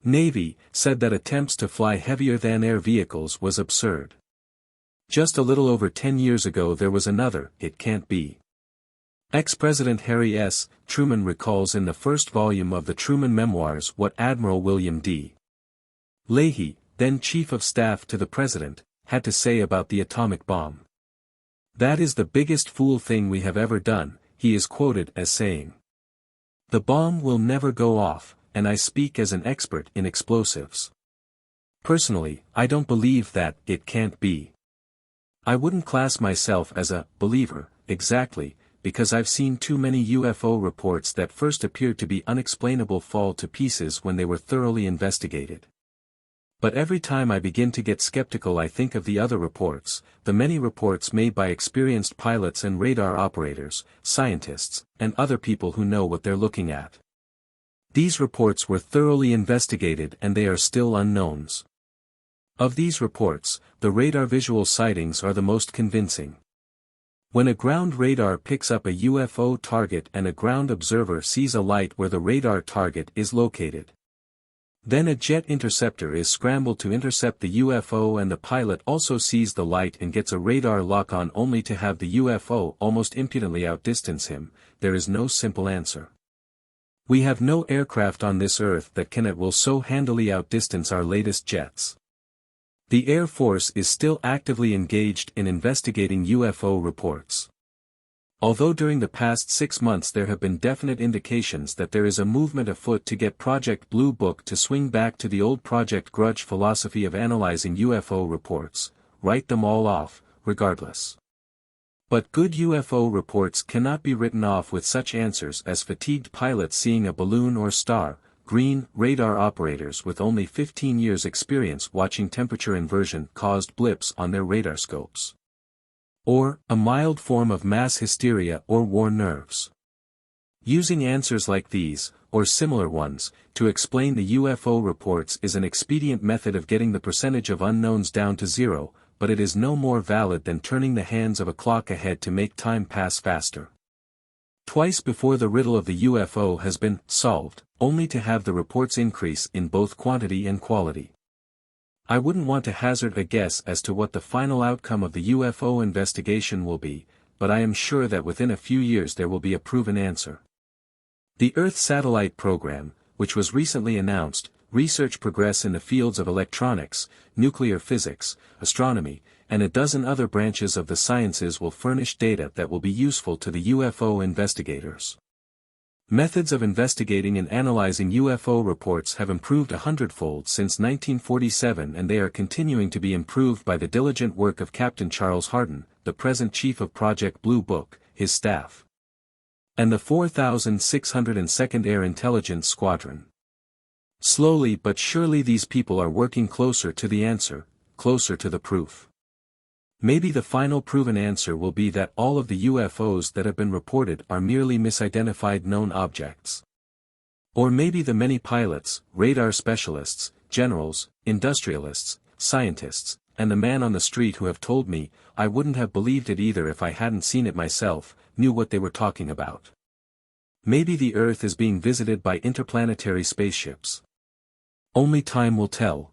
Navy, said that attempts to fly heavier-than-air vehicles was absurd. Just a little over 10 years ago there was another, "It can't be." Ex-President Harry S. Truman recalls in the first volume of the Truman Memoirs what Admiral William D. Leahy, then Chief of Staff to the President, had to say about the atomic bomb. "That is the biggest fool thing we have ever done," he is quoted as saying. "The bomb will never go off, and I speak as an expert in explosives. Personally, I don't believe that 'it can't be.' I wouldn't class myself as a believer, exactly, because I've seen too many UFO reports that first appeared to be unexplainable fall to pieces when they were thoroughly investigated. But every time I begin to get skeptical I think of the other reports, the many reports made by experienced pilots and radar operators, scientists, and other people who know what they're looking at. These reports were thoroughly investigated and they are still unknowns. Of these reports, the radar visual sightings are the most convincing. When a ground radar picks up a UFO target and a ground observer sees a light where the radar target is located. Then a jet interceptor is scrambled to intercept the UFO and the pilot also sees the light and gets a radar lock-on only to have the UFO almost impudently outdistance him. There is no simple answer. We have no aircraft on this earth that can at will so handily outdistance our latest jets. The Air Force is still actively engaged in investigating UFO reports. Although during the past 6 months there have been definite indications that there is a movement afoot to get Project Bluebook to swing back to the old Project Grudge philosophy of analyzing UFO reports, write them all off, regardless. But good UFO reports cannot be written off with such answers as fatigued pilots seeing a balloon or star, green radar operators with only 15 years experience watching temperature inversion caused blips on their radar scopes. Or, a mild form of mass hysteria or war nerves. Using answers like these, or similar ones, to explain the UFO reports is an expedient method of getting the percentage of unknowns down to zero, but it is no more valid than turning the hands of a clock ahead to make time pass faster. Twice before the riddle of the UFO has been solved, only to have the reports increase in both quantity and quality. I wouldn't want to hazard a guess as to what the final outcome of the UFO investigation will be, but I am sure that within a few years there will be a proven answer. The Earth Satellite Program, which was recently announced, research progress in the fields of electronics, nuclear physics, astronomy, and a dozen other branches of the sciences will furnish data that will be useful to the UFO investigators. Methods of investigating and analyzing UFO reports have improved 100-fold since 1947, and they are continuing to be improved by the diligent work of Captain Charles Hardin, the present chief of Project Bluebook, his staff, and the 4,602nd Air Intelligence Squadron. Slowly but surely these people are working closer to the answer, closer to the proof. Maybe the final proven answer will be that all of the UFOs that have been reported are merely misidentified known objects. Or maybe the many pilots, radar specialists, generals, industrialists, scientists, and the man on the street who have told me, I wouldn't have believed it either if I hadn't seen it myself, knew what they were talking about. Maybe the Earth is being visited by interplanetary spaceships. Only time will tell.